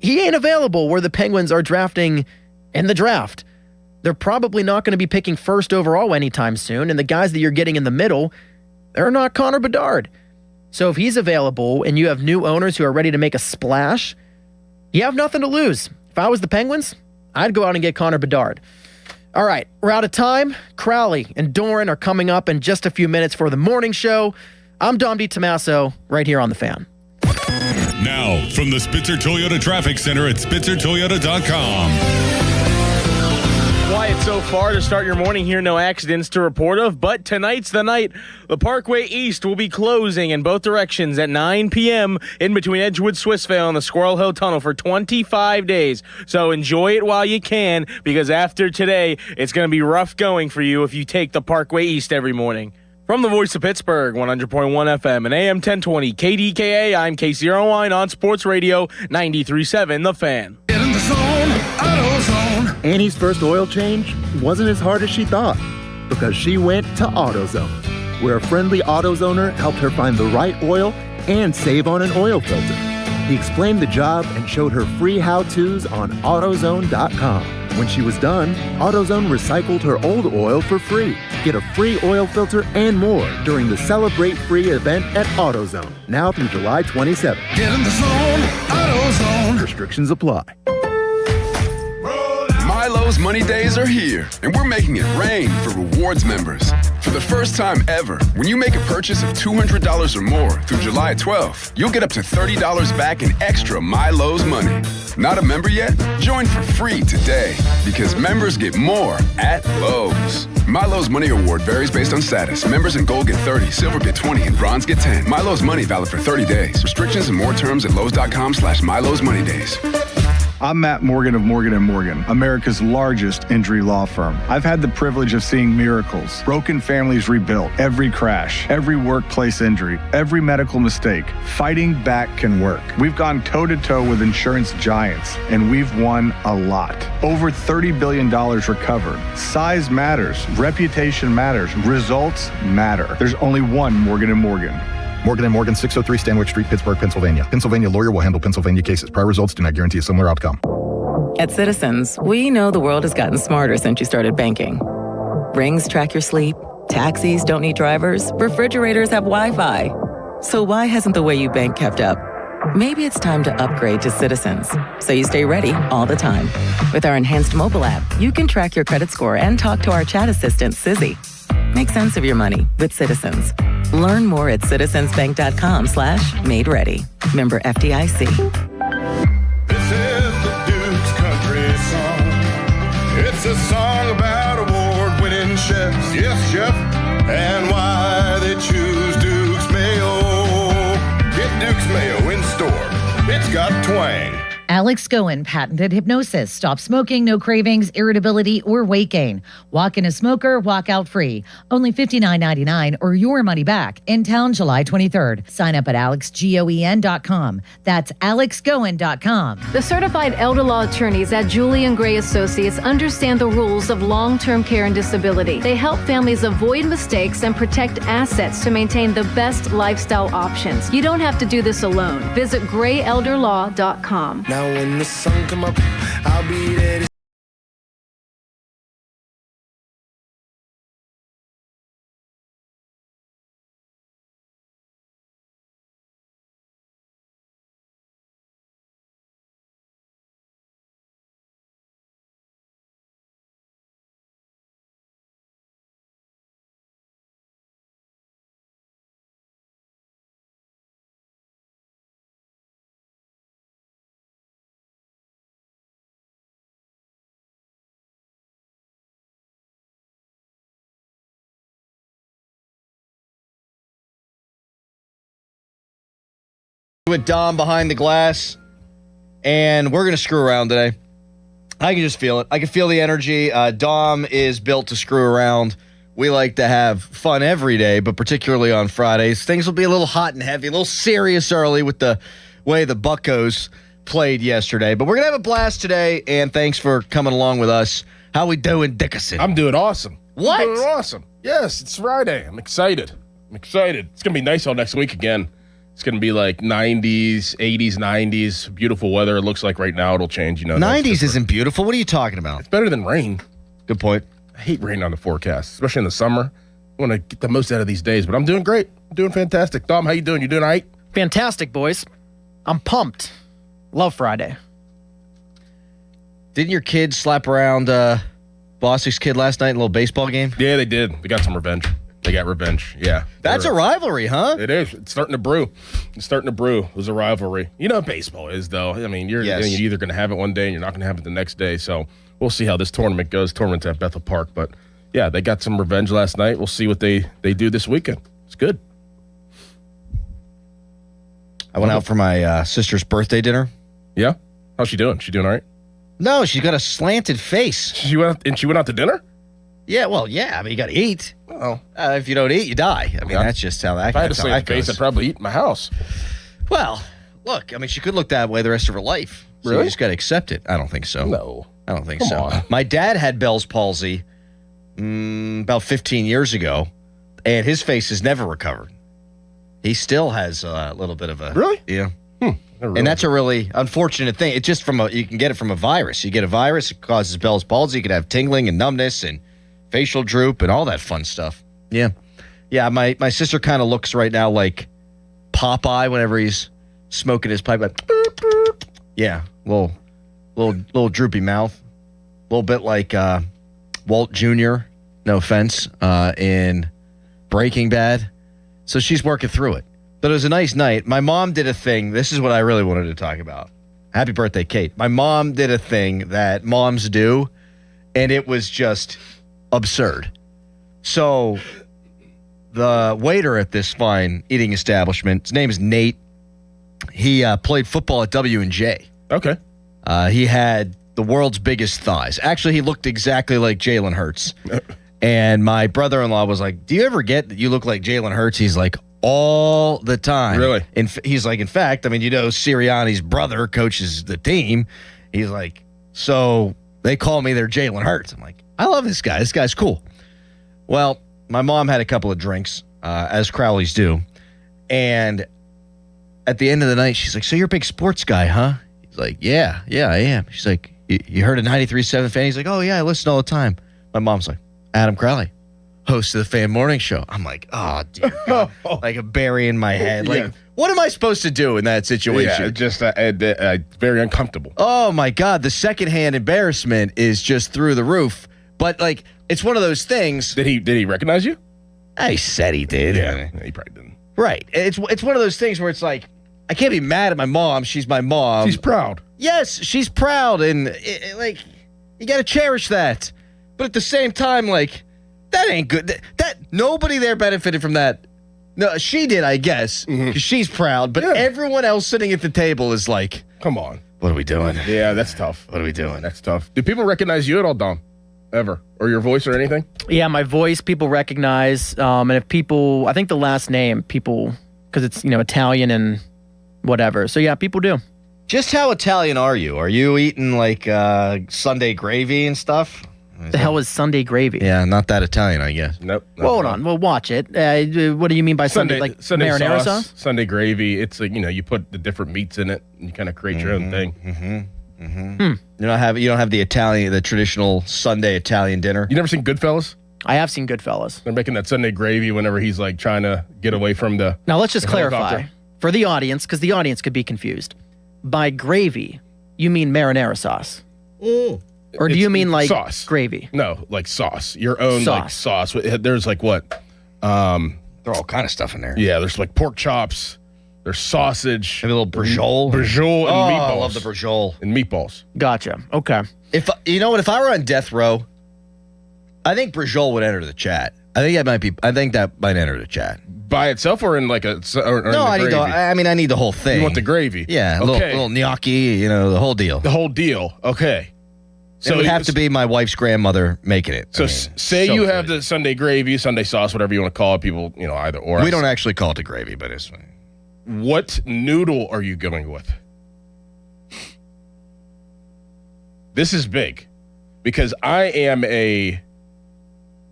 [SPEAKER 5] he ain't available where the Penguins are drafting in the draft. They're probably not going to be picking first overall anytime soon, and the guys that you're getting in the middle, they're not Connor Bedard. So if he's available and you have new owners who are ready to make a splash, you have nothing to lose. If I was the Penguins, I'd go out and get Connor Bedard. All right, we're out of time. Crowley and Doran are coming up in just a few minutes for the morning show. I'm Dom DiTommaso, right here on The Fan.
[SPEAKER 4] Now, from the Spitzer Toyota Traffic Center at SpitzerToyota.com.
[SPEAKER 18] Quiet so far to start your morning here. No accidents to report of, but tonight's the night. The Parkway East will be closing in both directions at 9 p.m. in between Edgewood, Swissvale, and the Squirrel Hill Tunnel for 25 days. So enjoy it while you can, because after today, it's going to be rough going for you if you take the Parkway East every morning. From the voice of Pittsburgh, 100.1 FM and AM 1020 KDKA, I'm Casey Irwine on Sports Radio 93.7 The Fan.
[SPEAKER 15] Get in the zone, AutoZone.
[SPEAKER 19] Annie's first oil change wasn't as hard as she thought because she went to AutoZone, where a friendly AutoZoner helped her find the right oil and save on an oil filter. He explained the job and showed her free how-tos on AutoZone.com. When she was done, AutoZone recycled her old oil for free. Get a free oil filter and more during the Celebrate Free event at AutoZone, now through July 27th.
[SPEAKER 15] Get in the zone, AutoZone.
[SPEAKER 19] Restrictions apply.
[SPEAKER 20] Milo's Money Days are here, and we're making it rain for rewards members. For the first time ever, when you make a purchase of $200 or more through July 12th, you'll get up to $30 back in extra Milo's money. Not a member yet? Join for free today, because members get more at Lowe's. Milo's Money Award varies based on status. Members in Gold get 30, Silver get 20, and Bronze get 10. Milo's Money valid for 30 days. Restrictions and more terms at Lowe's.com/Milo's Money Days.
[SPEAKER 21] I'm Matt Morgan of Morgan & Morgan, America's largest injury law firm. I've had the privilege of seeing miracles, broken families rebuilt, every crash, every workplace injury, every medical mistake. Fighting back can work. We've gone toe-to-toe with insurance giants, and we've won a lot. Over $30 billion recovered. Size matters. Reputation matters. Results matter. There's only one Morgan & Morgan.
[SPEAKER 3] Morgan & Morgan, 603 Stanwyck Street, Pittsburgh, Pennsylvania. Pennsylvania lawyer will handle Pennsylvania cases. Prior results do not guarantee a similar outcome.
[SPEAKER 22] At Citizens, we know the world has gotten smarter since you started banking. Rings track your sleep, taxis don't need drivers, refrigerators have Wi-Fi. So why hasn't the way you bank kept up? Maybe it's time to upgrade to Citizens, so you stay ready all the time. With our enhanced mobile app, you can track your credit score and talk to our chat assistant, Sizzy. Make sense of your money with Citizens. Learn more at citizensbank.com/made-ready. Member FDIC.
[SPEAKER 15] This is the Duke's country song. It's a song about award-winning chefs. Yes, chef. And why they choose Duke's mayo. got twang.
[SPEAKER 11] Alex Goen patented hypnosis. Stop smoking, no cravings, irritability, or weight gain. Walk in a smoker, walk out free. Only $59.99 or your money back. In town July 23rd. Sign up at alexgoen.com. That's alexgoen.com.
[SPEAKER 1] The certified elder law attorneys at Julian Gray Associates understand the rules of long-term care and disability. They help families avoid mistakes and protect assets to maintain the best lifestyle options. You don't have to do this alone. Visit grayelderlaw.com.
[SPEAKER 2] Now when the sun come up, I'll be there to
[SPEAKER 7] with Dom behind the glass, and we're going to screw around today. I can just feel it. I can feel the energy. Dom is built to screw around. We like to have fun every day, but particularly on Fridays. Things will be a little hot and heavy, a little serious early with the way the Buccos played yesterday. But we're going to have a blast today, and thanks for coming along with us. How we doing, Dickerson?
[SPEAKER 23] I'm doing awesome.
[SPEAKER 7] What?
[SPEAKER 23] I'm doing awesome. Yes, it's Friday. I'm excited. It's going to be nice all next week again. It's going to be like 90s, 80s, 90s. Beautiful weather. It looks like right now it'll change.
[SPEAKER 7] 90s isn't beautiful. What are you talking about?
[SPEAKER 23] It's better than rain.
[SPEAKER 7] Good point.
[SPEAKER 23] I hate rain on the forecast, especially in the summer. I want to get the most out of these days, but I'm doing great. I'm doing fantastic. Dom, how you doing? You doing all right?
[SPEAKER 5] Fantastic, boys. I'm pumped. Love Friday.
[SPEAKER 7] Didn't your kids slap around Bossick's kid last night in a little baseball game?
[SPEAKER 23] Yeah, they did. They got some revenge. They got revenge, yeah.
[SPEAKER 7] That's a rivalry, huh?
[SPEAKER 23] It is. It's starting to brew. It was a rivalry. You know what baseball is, though. I mean, you're either going to have it one day and you're not going to have it the next day. So we'll see how this tournament goes. Tournament's at Bethel Park. But, yeah, they got some revenge last night. We'll see what they do this weekend. It's good.
[SPEAKER 7] I went out for my sister's birthday dinner.
[SPEAKER 23] Yeah? How's she doing? She doing all right?
[SPEAKER 7] No, she's got a slanted face.
[SPEAKER 23] She went out to dinner?
[SPEAKER 7] Yeah, well, yeah. I mean, you got to eat.
[SPEAKER 23] Oh.
[SPEAKER 7] If you don't eat, you die. I mean, that's just how that goes.
[SPEAKER 23] If I had a slanted face, I'd probably eat in my house.
[SPEAKER 7] Well, look, I mean, she could look that way the rest of her life. So
[SPEAKER 23] Really?
[SPEAKER 7] You just got to accept it. I don't think so.
[SPEAKER 23] No.
[SPEAKER 7] I don't think
[SPEAKER 23] Come
[SPEAKER 7] so.
[SPEAKER 23] on.
[SPEAKER 7] My dad had Bell's palsy about 15 years ago, and his face has never recovered. He still has a little bit of a...
[SPEAKER 23] Really?
[SPEAKER 7] Yeah.
[SPEAKER 23] Really?
[SPEAKER 7] And that's a really unfortunate thing. It's just you can get it from a virus. You get a virus, it causes Bell's palsy. You could have tingling and numbness and facial droop and all that fun stuff. Yeah. Yeah, my sister kind of looks right now like Popeye whenever he's smoking his pipe. Like, boop, boop. Yeah, little droopy mouth. A little bit like Walt Jr., no offense, in Breaking Bad. So she's working through it. But it was a nice night. My mom did a thing. This is what I really wanted to talk about. Happy birthday, Kate. My mom did a thing that moms do, and it was just absurd. So the waiter at this fine eating establishment, his name is Nate. He played football at W&J.
[SPEAKER 23] Okay.
[SPEAKER 7] He had the world's biggest thighs. Actually, he looked exactly like Jalen Hurts. And my brother-in-law was like, do you ever get that you look like Jalen Hurts? He's like, all the time.
[SPEAKER 23] Really?
[SPEAKER 7] He's like, in fact, I mean, Sirianni's brother coaches the team. He's like, so they call me their Jalen Hurts. I'm like, I love this guy. This guy's cool. Well, my mom had a couple of drinks, as Crowleys do. And at the end of the night, she's like, so you're a big sports guy, huh? He's like, yeah, I am. She's like, you heard of 93.7 Fan? He's like, oh, yeah, I listen all the time. My mom's like, Adam Crowley, host of the Fan Morning Show. I'm like, oh, dear God. Like a berry in my head. Like, what am I supposed to do in that situation?
[SPEAKER 23] Yeah, just very uncomfortable.
[SPEAKER 7] Oh, my God. The secondhand embarrassment is just through the roof. But, like, it's one of those things.
[SPEAKER 23] Did he recognize you?
[SPEAKER 7] I said he did.
[SPEAKER 23] Yeah, he probably didn't.
[SPEAKER 7] Right. It's one of those things where it's like, I can't be mad at my mom. She's my mom.
[SPEAKER 23] She's proud.
[SPEAKER 7] Yes, she's proud. And, like, you got to cherish that. But at the same time, like, that ain't good. That nobody there benefited from that. No, she did, I guess, because she's proud. But everyone else sitting at the table is like,
[SPEAKER 23] Come on.
[SPEAKER 7] What are we doing?
[SPEAKER 23] Yeah, that's tough.
[SPEAKER 7] What are we doing?
[SPEAKER 23] That's tough. Do people recognize you at all, Dom? Ever? Or your voice or anything?
[SPEAKER 5] Yeah, my voice people recognize. And if people, I think the last name, people, because it's, Italian and whatever. So yeah, people do.
[SPEAKER 7] Just how Italian are you? Are you eating like Sunday gravy and stuff?
[SPEAKER 5] The hell is Sunday gravy?
[SPEAKER 7] Yeah, not that Italian, I guess.
[SPEAKER 23] Nope.
[SPEAKER 5] Well, hold on. Well, watch it. What do you mean by Sunday? Like
[SPEAKER 23] Sunday
[SPEAKER 5] marinara sauce?
[SPEAKER 23] Sunday gravy. It's like, you put the different meats in it and you kind of create your own thing.
[SPEAKER 7] You don't have the traditional Sunday Italian dinner.
[SPEAKER 23] You never seen Goodfellas?
[SPEAKER 5] I have seen Goodfellas.
[SPEAKER 23] They're making that Sunday gravy whenever he's like trying to get away from the.
[SPEAKER 5] Now let's just clarify
[SPEAKER 23] helicopter.
[SPEAKER 5] for the audience, because the audience could be confused. By gravy, you mean marinara sauce? Or do you mean like
[SPEAKER 23] sauce
[SPEAKER 5] gravy?
[SPEAKER 23] No, like sauce. Your own like sauce. There's like what?
[SPEAKER 7] There are all kind of stuff in there.
[SPEAKER 23] Yeah, there's like pork chops. There's sausage.
[SPEAKER 7] And a little brajol.
[SPEAKER 23] Brajol and meatballs.
[SPEAKER 7] I love the brajol.
[SPEAKER 23] And meatballs.
[SPEAKER 5] Gotcha. Okay.
[SPEAKER 7] If you know what, if I were on death row, I think brajol would enter the chat. I think that might enter the chat.
[SPEAKER 23] By itself or in like a or
[SPEAKER 7] no, I need I need the whole thing.
[SPEAKER 23] You want the gravy?
[SPEAKER 7] Yeah, a little gnocchi, the whole deal.
[SPEAKER 23] The whole deal. Okay.
[SPEAKER 7] So it would have to be my wife's grandmother making it.
[SPEAKER 23] So say you have the Sunday gravy, Sunday sauce, whatever you want to call it. People, either or.
[SPEAKER 7] We don't actually call it the gravy, but it's fine.
[SPEAKER 23] What noodle are you going with? This is big because I am a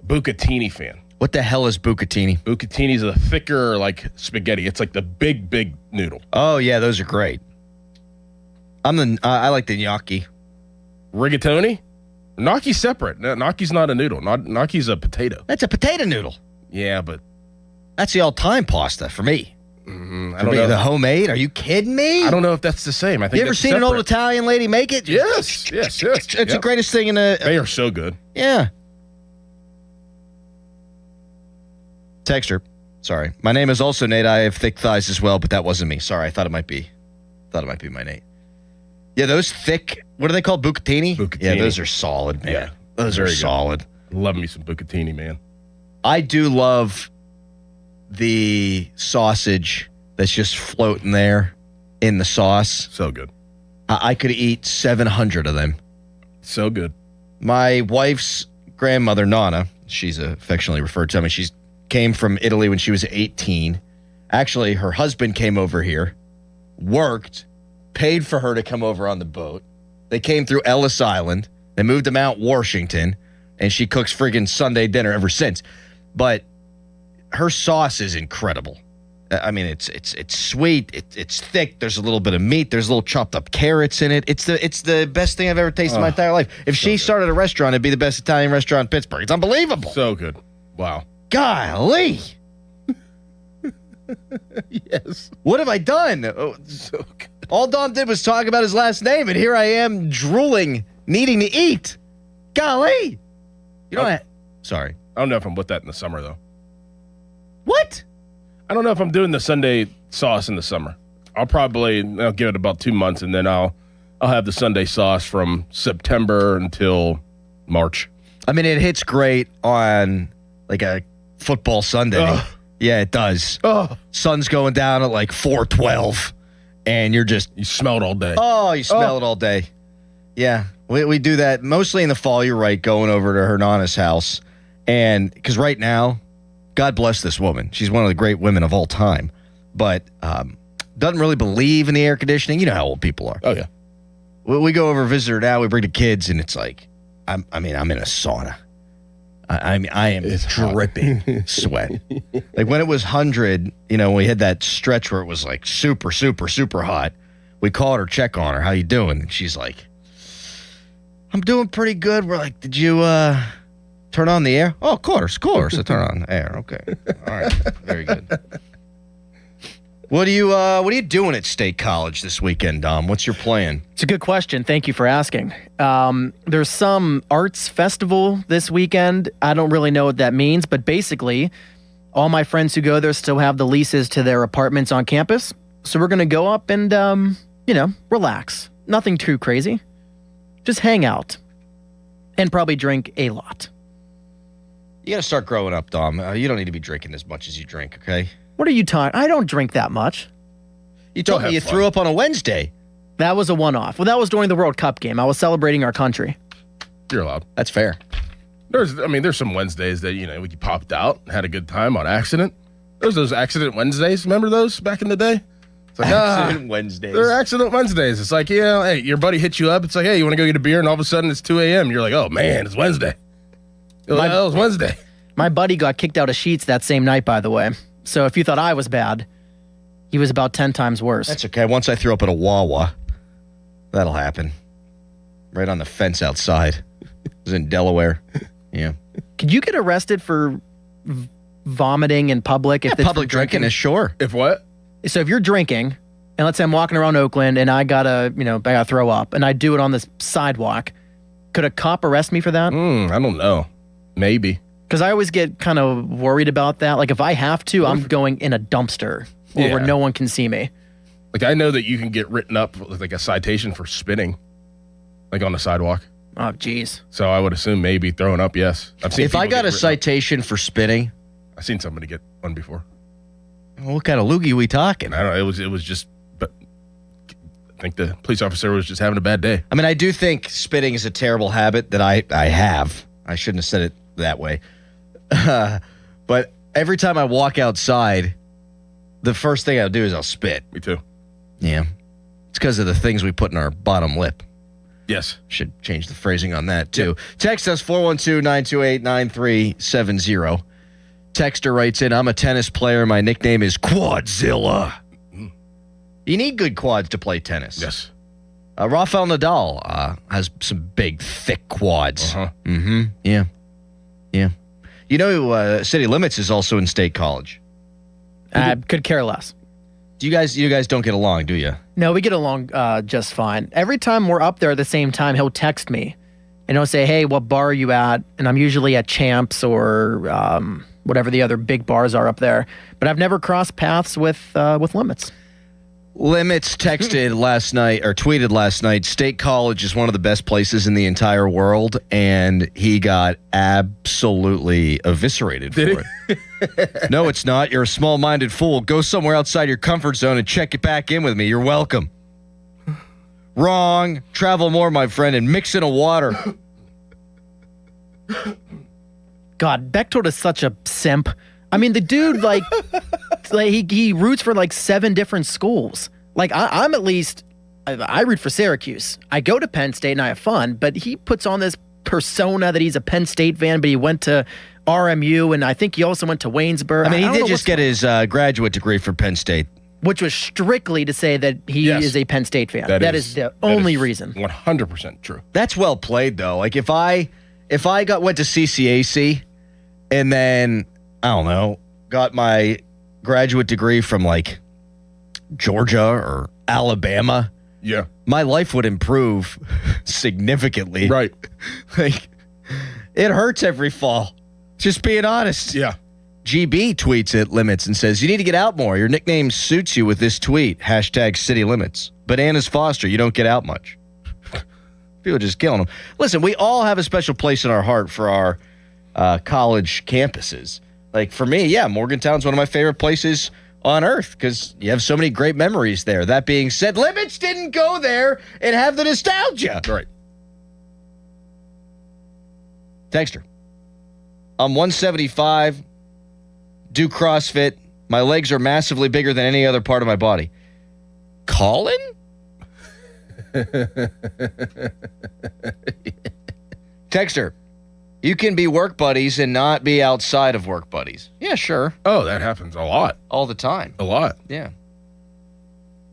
[SPEAKER 23] bucatini fan.
[SPEAKER 7] What the hell is bucatini?
[SPEAKER 23] Bucatini is a thicker like spaghetti. It's like the big noodle.
[SPEAKER 7] Oh yeah, those are great. I like the gnocchi.
[SPEAKER 23] Rigatoni? Gnocchi's separate. Gnocchi's not a noodle. Gnocchi's a potato.
[SPEAKER 7] That's a potato noodle.
[SPEAKER 23] Yeah, but
[SPEAKER 7] that's the all-time pasta for me.
[SPEAKER 23] I don't know.
[SPEAKER 7] The homemade? Are you kidding me?
[SPEAKER 23] I don't know if that's the same. I think
[SPEAKER 7] you ever seen an old Italian lady make it?
[SPEAKER 23] Yes.
[SPEAKER 7] It's the greatest thing in the.
[SPEAKER 23] They are so good.
[SPEAKER 7] Yeah. Texture. Sorry. My name is also Nate. I have thick thighs as well, but that wasn't me. Sorry. I thought it might be my Nate. Yeah, those thick, what are they called? Bucatini? Yeah, those are solid, man.
[SPEAKER 23] Yeah,
[SPEAKER 7] those are solid.
[SPEAKER 23] Love me some bucatini, man.
[SPEAKER 7] I do love the sausage that's just floating there in the sauce.
[SPEAKER 23] So good.
[SPEAKER 7] I could eat 700 of them.
[SPEAKER 23] So good.
[SPEAKER 7] My wife's grandmother, Nana, she's affectionately referred to. She came from Italy when she was 18. Actually, her husband came over here, worked, paid for her to come over on the boat. They came through Ellis Island. They moved to Mount Washington, and she cooks friggin' Sunday dinner ever since. But her sauce is incredible. I mean, it's sweet. It's thick. There's a little bit of meat. There's little chopped up carrots in it. It's the best thing I've ever tasted in my entire life. If she started a restaurant, it'd be the best Italian restaurant in Pittsburgh. It's unbelievable.
[SPEAKER 23] So good. Wow.
[SPEAKER 7] Golly.
[SPEAKER 23] Yes.
[SPEAKER 7] What have I done?
[SPEAKER 23] So good.
[SPEAKER 7] All Dom did was talk about his last name, and here I am drooling, needing to eat. Golly. Sorry.
[SPEAKER 23] I don't know if I'm with that in the summer, though.
[SPEAKER 7] What?
[SPEAKER 23] I don't know if I'm doing the Sunday sauce in the summer. I'll give it about 2 months, and then I'll have the Sunday sauce from September until March.
[SPEAKER 7] I mean, it hits great on like a football Sunday.
[SPEAKER 23] Ugh.
[SPEAKER 7] Yeah, it does.
[SPEAKER 23] Oh.
[SPEAKER 7] Sun's going down at like 4:12, and you
[SPEAKER 23] smell it all day.
[SPEAKER 7] Oh, you smell it all day. Yeah, we do that mostly in the fall. You're right, going over to her Nana's house, and because right now, God bless this woman. She's one of the great women of all time, but doesn't really believe in the air conditioning. You know how old people are.
[SPEAKER 23] Oh yeah.
[SPEAKER 7] We go over and visit her now. We bring the kids, and it's like, I'm in a sauna. I am dripping sweat. Like when it was 100, we had that stretch where it was like super, super, super hot. We called her, check on her. How you doing? And she's like, I'm doing pretty good. We're like, did you turn on the air? Oh, of course. I turn on the air. Okay. All right. Very good. What are you doing at State College this weekend, Dom? What's your plan?
[SPEAKER 5] It's a good question. Thank you for asking. There's some arts festival this weekend. I don't really know what that means, but basically, all my friends who go there still have the leases to their apartments on campus. So we're going to go up and, relax. Nothing too crazy. Just hang out and probably drink a lot.
[SPEAKER 7] You got to start growing up, Dom. You don't need to be drinking as much as you drink, okay?
[SPEAKER 5] What are you talking? I don't drink that much.
[SPEAKER 7] You told me you threw up on a Wednesday.
[SPEAKER 5] That was a one-off. Well, that was during the World Cup game. I was celebrating our country.
[SPEAKER 23] You're allowed.
[SPEAKER 7] That's fair.
[SPEAKER 23] There's some Wednesdays that, we popped out, had a good time on accident. There's those accident Wednesdays. Remember those back in the day? It's like,
[SPEAKER 7] accident Wednesdays.
[SPEAKER 23] They're accident Wednesdays. It's like, hey, your buddy hits you up. It's like, hey, you want to go get a beer? And all of a sudden it's 2 a.m. You're like, oh, man, it's Wednesday. It's Wednesday.
[SPEAKER 5] My buddy got kicked out of Sheetz that same night, by the way. So if you thought I was bad, he was about 10 times worse.
[SPEAKER 7] That's okay. Once I threw up at a Wawa, that'll happen. Right on the fence outside. It was in Delaware. Yeah.
[SPEAKER 5] Could you get arrested for vomiting in public? If it's
[SPEAKER 7] public drinking is sure.
[SPEAKER 23] If what?
[SPEAKER 5] So if you're drinking, and let's say I'm walking around Oakland and I gotta throw up, and I do it on this sidewalk, could a cop arrest me for that?
[SPEAKER 23] I don't know. Maybe.
[SPEAKER 5] Because I always get kind of worried about that. Like if I have to, I'm going in a dumpster where no one can see me.
[SPEAKER 23] Like I know that you can get written up with like a citation for spitting, like on the sidewalk.
[SPEAKER 5] Oh, geez.
[SPEAKER 23] So I would assume maybe throwing up, yes.
[SPEAKER 7] If I got a citation for spitting,
[SPEAKER 23] I've seen somebody get one before.
[SPEAKER 7] What kind of loogie we talking?
[SPEAKER 23] I don't know. It was just, but I think the police officer was just having a bad day.
[SPEAKER 7] I mean, I do think spitting is a terrible habit that I have. I shouldn't have said it that way. But every time I walk outside, the first thing I'll do is I'll spit.
[SPEAKER 23] Me too.
[SPEAKER 7] Yeah. It's because of the things we put in our bottom lip.
[SPEAKER 23] Yes.
[SPEAKER 7] Should change the phrasing on that, too. Yep. Text us 412-928-9370. Texter writes in, I'm a tennis player. My nickname is Quadzilla. You need good quads to play tennis.
[SPEAKER 23] Yes.
[SPEAKER 7] Rafael Nadal has some big, thick quads.
[SPEAKER 23] Uh-huh.
[SPEAKER 7] Mm-hmm. Yeah. Yeah. You know, City Limits is also in State College.
[SPEAKER 5] I could care less.
[SPEAKER 7] You guys don't get along, do you?
[SPEAKER 5] No, we get along just fine. Every time we're up there at the same time, he'll text me and he'll say, hey, what bar are you at? And I'm usually at Champs or whatever the other big bars are up there. But I've never crossed paths with Limits.
[SPEAKER 7] Limits texted last night or tweeted last night, State College is one of the best places in the entire world, and he got absolutely eviscerated for it. No, it's not. You're a small-minded fool. Go somewhere outside your comfort zone and check it back in with me. You're welcome. Wrong. Travel more, my friend, and mix in a water.
[SPEAKER 5] God, Bechtold is such a simp. I mean, the dude, he roots for 7 different schools. I'm at least, I root for Syracuse. I go to Penn State and I have fun, but he puts on this persona that he's a Penn State fan, but he went to RMU, and I think he also went to Waynesburg.
[SPEAKER 7] I mean, he did just get his graduate degree from Penn State.
[SPEAKER 5] Which was strictly to say that he is a Penn State fan. That is the only reason.
[SPEAKER 23] 100% true.
[SPEAKER 7] That's well played, though. Like, if I went to CCAC and then, I don't know, got my graduate degree from, Georgia or Alabama,
[SPEAKER 23] yeah,
[SPEAKER 7] my life would improve significantly.
[SPEAKER 23] Right.
[SPEAKER 7] It hurts every fall. Just being honest.
[SPEAKER 23] Yeah.
[SPEAKER 7] GB tweets at Limits and says, you need to get out more. Your nickname suits you with this tweet. #City Limits. Bananas Foster, you don't get out much. People are just killing them. Listen, we all have a special place in our heart for our college campuses. For me, yeah, Morgantown's one of my favorite places on earth because you have so many great memories there. That being said, Limits didn't go there and have the nostalgia.
[SPEAKER 23] Right.
[SPEAKER 7] Texter. I'm 175, do CrossFit. My legs are massively bigger than any other part of my body. Colin? Texter. You can be work buddies and not be outside of work buddies. Yeah, sure.
[SPEAKER 23] Oh, that happens a lot.
[SPEAKER 7] All the time.
[SPEAKER 23] A lot.
[SPEAKER 7] Yeah.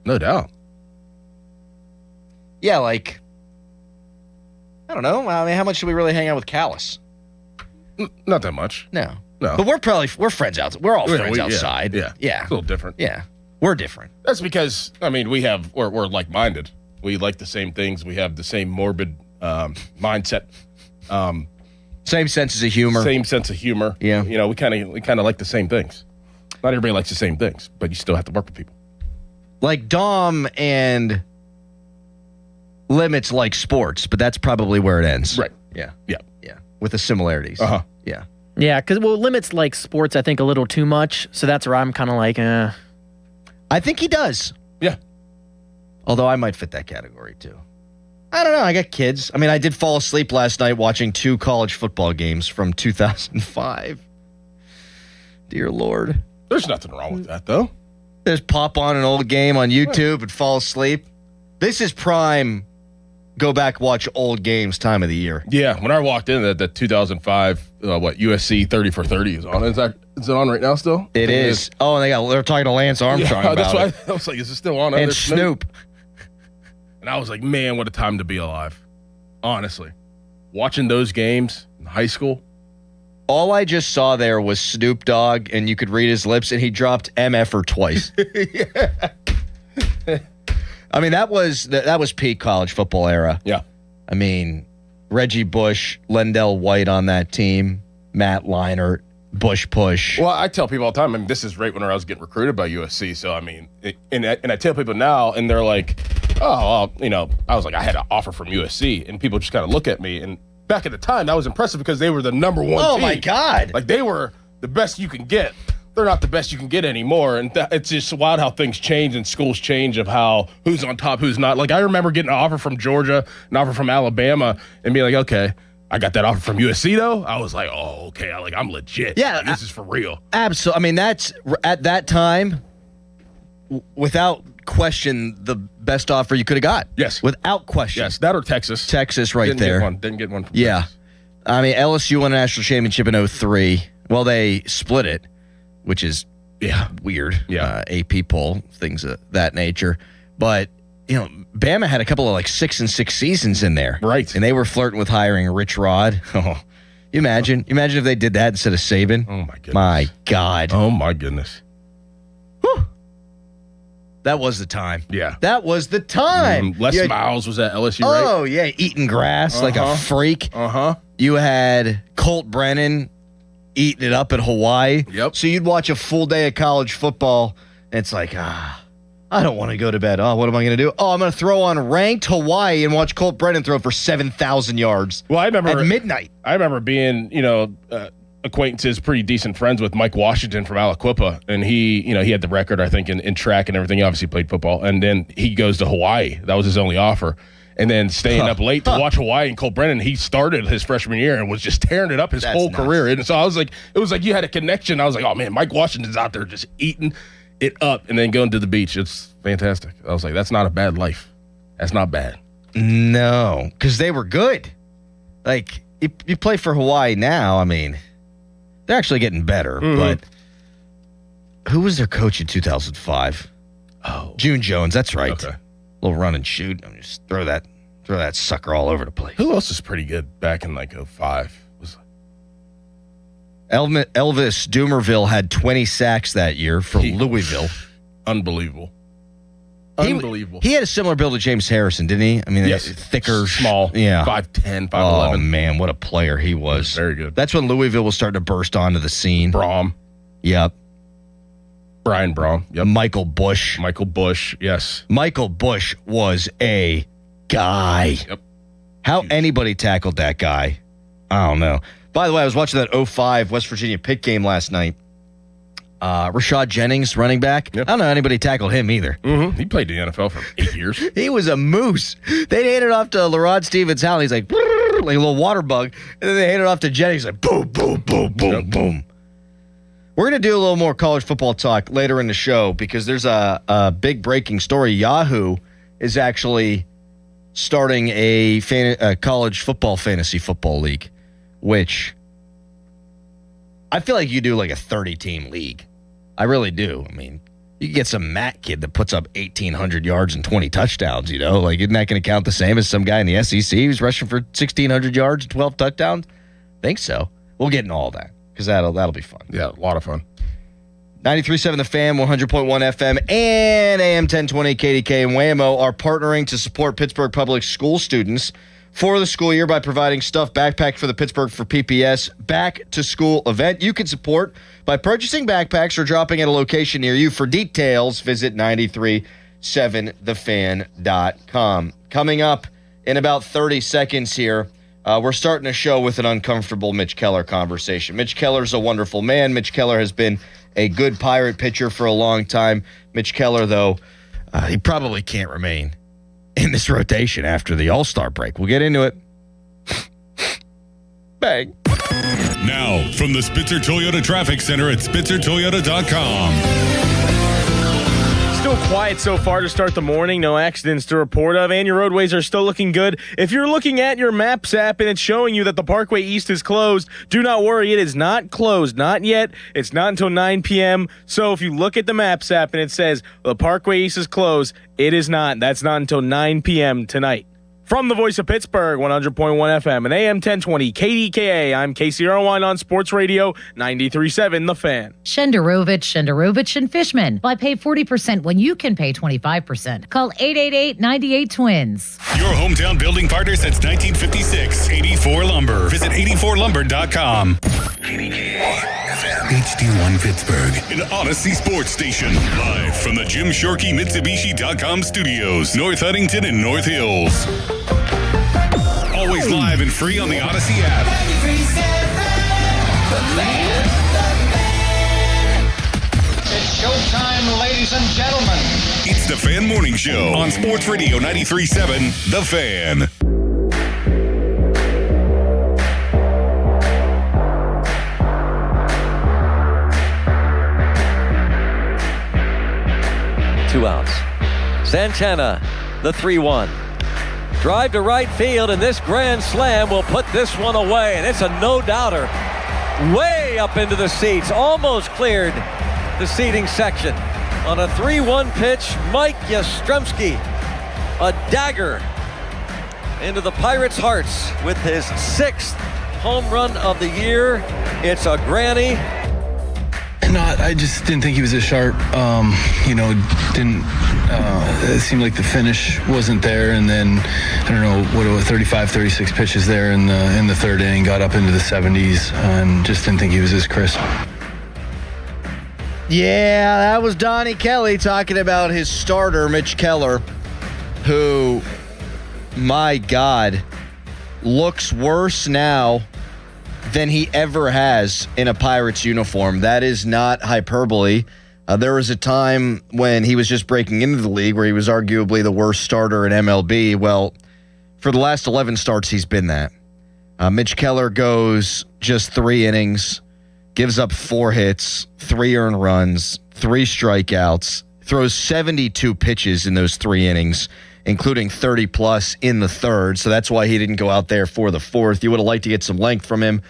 [SPEAKER 23] No doubt.
[SPEAKER 7] Yeah, I don't know. I mean, how much should we really hang out with Callus?
[SPEAKER 23] Not that much.
[SPEAKER 7] No.
[SPEAKER 23] No.
[SPEAKER 7] But we're friends outside. We're all friends outside.
[SPEAKER 23] Yeah.
[SPEAKER 7] Yeah.
[SPEAKER 23] It's a little different.
[SPEAKER 7] Yeah. We're different.
[SPEAKER 23] That's because, we're like-minded. We like the same things. We have the same morbid mindset.
[SPEAKER 7] Same sense of humor.
[SPEAKER 23] Same sense of humor.
[SPEAKER 7] Yeah.
[SPEAKER 23] We kind of like the same things. Not everybody likes the same things, but you still have to work with people.
[SPEAKER 7] Like Dom and Limits like sports, but that's probably where it ends.
[SPEAKER 23] Right.
[SPEAKER 7] Yeah.
[SPEAKER 23] Yeah.
[SPEAKER 7] Yeah. With the similarities.
[SPEAKER 23] Uh-huh.
[SPEAKER 7] Yeah.
[SPEAKER 5] Yeah, because, Limits like sports, I think, a little too much. So that's where I'm kind of
[SPEAKER 7] I think he does.
[SPEAKER 23] Yeah.
[SPEAKER 7] Although I might fit that category too. I don't know. I got kids. I mean, I did fall asleep last night watching 2 college football games from 2005. Dear Lord.
[SPEAKER 23] There's nothing wrong with that, though.
[SPEAKER 7] Just pop on an old game on YouTube and fall asleep. This is prime go back, watch old games time of the year.
[SPEAKER 23] Yeah, when I walked in, that 2005, USC 30 for 30 is on. Is it on right now still?
[SPEAKER 7] It is. Oh, and they're talking to Lance Armstrong about
[SPEAKER 23] that's why
[SPEAKER 7] it.
[SPEAKER 23] I was like, is it still on?
[SPEAKER 7] And Snoop.
[SPEAKER 23] And I was like, man, what a time to be alive. Honestly. Watching those games in high school.
[SPEAKER 7] All I just saw there was Snoop Dogg, and you could read his lips, and he dropped MF'er twice. I mean, that was peak college football era.
[SPEAKER 23] Yeah.
[SPEAKER 7] I mean, Reggie Bush, Lendell White on that team, Matt Leinart, Bush Push.
[SPEAKER 23] Well, I tell people all the time, I mean, this is right when I was getting recruited by USC. So, I mean, and I tell people now, and they're like, oh, well, I was like, I had an offer from USC, and people just kind of look at me. And back at the time, that was impressive because they were the number one team.
[SPEAKER 7] My God.
[SPEAKER 23] Like, they were the best you can get. They're not the best you can get anymore. And it's just wild how things change and schools change of how who's on top, who's not. Like, I remember getting an offer from Georgia, an offer from Alabama, and being like, okay, I got that offer from USC, though. I was like, oh, okay, I'm legit.
[SPEAKER 7] Yeah.
[SPEAKER 23] Like, this is for real.
[SPEAKER 7] Absolutely. I mean, that's, at that time, without question, the best offer you could have got.
[SPEAKER 23] Yes.
[SPEAKER 7] Without question.
[SPEAKER 23] Yes, that or Texas.
[SPEAKER 7] Texas right there.
[SPEAKER 23] Didn't get one from
[SPEAKER 7] Yeah.
[SPEAKER 23] Texas.
[SPEAKER 7] I mean, LSU won a national championship in 2003. Well, they split it, which is weird.
[SPEAKER 23] Yeah.
[SPEAKER 7] AP poll, things of that nature. But, Bama had a couple of 6-6 seasons in there.
[SPEAKER 23] Right.
[SPEAKER 7] And they were flirting with hiring Rich Rod. Oh, you imagine if they did that instead of Saban.
[SPEAKER 23] Oh, my goodness.
[SPEAKER 7] My God.
[SPEAKER 23] Oh, my goodness.
[SPEAKER 7] Whew. That was the time.
[SPEAKER 23] Yeah.
[SPEAKER 7] That was the time.
[SPEAKER 23] Les Miles was at LSU, right?
[SPEAKER 7] Oh, yeah. Eating grass like a freak.
[SPEAKER 23] Uh-huh.
[SPEAKER 7] You had Colt Brennan eating it up in Hawaii.
[SPEAKER 23] Yep.
[SPEAKER 7] So you'd watch a full day of college football, and it's like, I don't want to go to bed. Oh, what am I going to do? Oh, I'm going to throw on ranked Hawaii and watch Colt Brennan throw for 7,000 yards.
[SPEAKER 23] Well, I remember
[SPEAKER 7] at midnight.
[SPEAKER 23] I remember being, acquaintances, pretty decent friends with Mike Washington from Aliquippa, and he had the record, I think, in track and everything. He obviously played football, and then he goes to Hawaii. That was his only offer. And then staying up late to watch Hawaii and Colt Brennan, he started his freshman year and was just tearing it up his whole career. And so it was like you had a connection. I was like, oh man, Mike Washington's out there just eating it up and then going to the beach. It's fantastic. I was like, that's not a bad life. That's not bad.
[SPEAKER 7] No, because they were good. Like, you play for Hawaii now, I mean, they're actually getting better. But who was their coach in 2005?
[SPEAKER 23] Oh.
[SPEAKER 7] June Jones, that's right.
[SPEAKER 23] Okay.
[SPEAKER 7] Little run and shoot. I'm just throw that sucker all over the place.
[SPEAKER 23] Who else is pretty good back in 2005?
[SPEAKER 7] Elvis Dumerville had 20 sacks that year for Louisville.
[SPEAKER 23] Unbelievable.
[SPEAKER 7] He had a similar build to James Harrison, didn't he? I mean,
[SPEAKER 23] yes.
[SPEAKER 7] Thicker.
[SPEAKER 23] Small.
[SPEAKER 7] Yeah.
[SPEAKER 23] 5'10", 5'11".
[SPEAKER 7] Oh, man, what a player he was.
[SPEAKER 23] Very good.
[SPEAKER 7] That's when Louisville was starting to burst onto the scene.
[SPEAKER 23] Braum.
[SPEAKER 7] Yep.
[SPEAKER 23] Brian Braum. Yep.
[SPEAKER 7] Michael Bush.
[SPEAKER 23] Yes.
[SPEAKER 7] Michael Bush was a guy.
[SPEAKER 23] Yep.
[SPEAKER 7] How anybody tackled that guy, I don't know. By the way, I was watching that 2005 West Virginia Pitt game last night. Rashad Jennings, running back. Yep. I don't know anybody tackled him either.
[SPEAKER 23] Mm-hmm. He played in the NFL for 8 years.
[SPEAKER 7] He was a moose. They handed it off to LaRod Stevens-Howell. He's like a little water bug. And then they handed it off to Jennings, like boom, boom, boom, boom, boom. We're going to do a little more college football talk later in the show because there's a big breaking story. Yahoo is actually starting a college football fantasy football league, which I feel like you do like a 30-team league. I really do. I mean, you can get some Matt kid that puts up 1,800 yards and 20 touchdowns, Like, isn't that going to count the same as some guy in the SEC who's rushing for 1,600 yards and 12 touchdowns? Think so. We'll get into all that. Because that'll be fun.
[SPEAKER 23] Yeah, a lot of fun.
[SPEAKER 7] 93.7 The Fan, 100.1 FM, and AM 1020 KDK and Waymo are partnering to support Pittsburgh Public School students for the school year by providing stuffed backpacks for the Pittsburgh for PPS back-to-school event. You can support by purchasing backpacks or dropping at a location near you. For details, visit 937thefan.com. Coming up in about 30 seconds here, we're starting a show with an uncomfortable Mitch Keller conversation. Mitch Keller's a wonderful man. Mitch Keller has been a good Pirate pitcher for a long time. Mitch Keller, though, He probably can't remain in this rotation after the All-Star break. We'll get into it. Bang.
[SPEAKER 4] Now, from the Spitzer Toyota Traffic Center at SpitzerToyota.com.
[SPEAKER 18] Still quiet so far to start the morning. No accidents to report of, and your roadways are still looking good. If you're looking at your Maps app and it's showing you that the Parkway East is closed, do not worry. It is not closed. Not yet. It's not until 9 p.m. So if you look at the Maps app and it says the Parkway East is closed, it is not. That's not until 9 p.m. tonight. From the voice of Pittsburgh, 100.1 FM and AM 1020 KDKA, I'm Casey Irwine on Sports Radio 93.7 The Fan.
[SPEAKER 11] Shenderovich, and Fishman. Why pay 40% when you can pay 25%? Call 888-98-TWINS.
[SPEAKER 4] Your hometown building partner since 1956. 84 Lumber. Visit 84lumber.com. HD1 Pittsburgh, an Odyssey sports station. Live from the Jim Shorkey Mitsubishi.com studios, North Huntington and North Hills. Always live and free on the Odyssey app.
[SPEAKER 6] It's showtime, ladies and gentlemen.
[SPEAKER 4] It's the Fan Morning Show on Sports Radio 93.7, The Fan.
[SPEAKER 8] Two outs. Santana, the 3-1. Drive to right field, and this grand slam will put this one away, and it's a no-doubter. Way up into the seats, almost cleared the seating section. On a 3-1 pitch, Mike Yastrzemski, a dagger into the Pirates' hearts with his 6th home run of the year. It's a granny.
[SPEAKER 9] I just didn't think he was as sharp. It seemed like the finish wasn't there, and then I don't know what it was, 35, 36 pitches there in the third inning, got up into the 70s, and just didn't think he was as crisp.
[SPEAKER 7] Yeah, that was Donnie Kelly talking about his starter, Mitch Keller, who, my God, looks worse now than he ever has in a Pirates uniform. That is not hyperbole. There was a time when he was just breaking into the league where he was arguably the worst starter in MLB. Well, for the last 11 starts, he's been that. Mitch Keller goes just 3 innings, gives up 4 hits, 3 earned runs, 3 strikeouts, throws 72 pitches in those 3 innings, including 30-plus in the third. So that's why he didn't go out there for the 4th. You would have liked to get some length from him,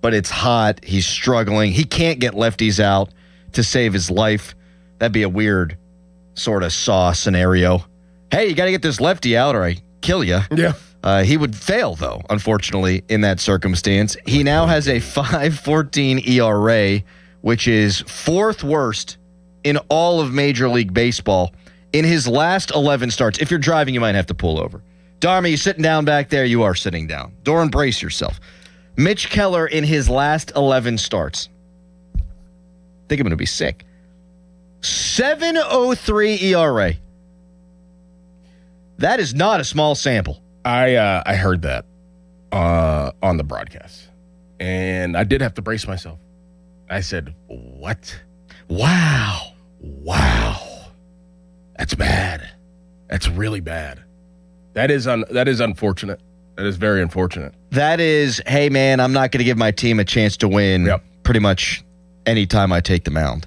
[SPEAKER 7] but it's hot. He's struggling. He can't get lefties out to save his life. That'd be a weird sort of Saw scenario. Hey, you got to get this lefty out or I kill you.
[SPEAKER 23] Yeah.
[SPEAKER 7] He would fail, though, unfortunately, in that circumstance. He now has a 5.14 ERA, which is 4th worst in all of Major League Baseball. In his last 11 starts, if you're driving, you might have to pull over. Dharma, you sitting down back there? You are sitting down. Doran, brace yourself. Mitch Keller in his last 11 starts. I think I'm going to be sick. 7.03 ERA. That is not a small sample.
[SPEAKER 23] I heard that on the broadcast, and I did have to brace myself. I said, "What? Wow. That's bad. That's really bad. That is unfortunate. That is very unfortunate.
[SPEAKER 7] That is, hey, man, I'm not going to give my team a chance to win pretty much anytime I take the mound."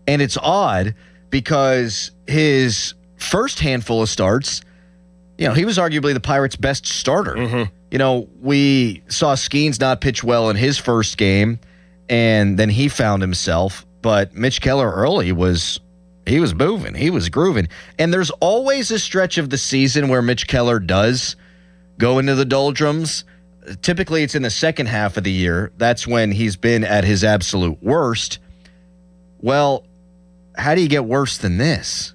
[SPEAKER 7] And it's odd because his first handful of starts, he was arguably the Pirates' best starter. Mm-hmm. We saw Skeens not pitch well in his first game, and then he found himself. But Mitch Keller early he was moving. He was grooving. And there's always a stretch of the season where Mitch Keller does go into the doldrums. Typically, it's in the second half of the year. That's when he's been at his absolute worst. Well, how do you get worse than this?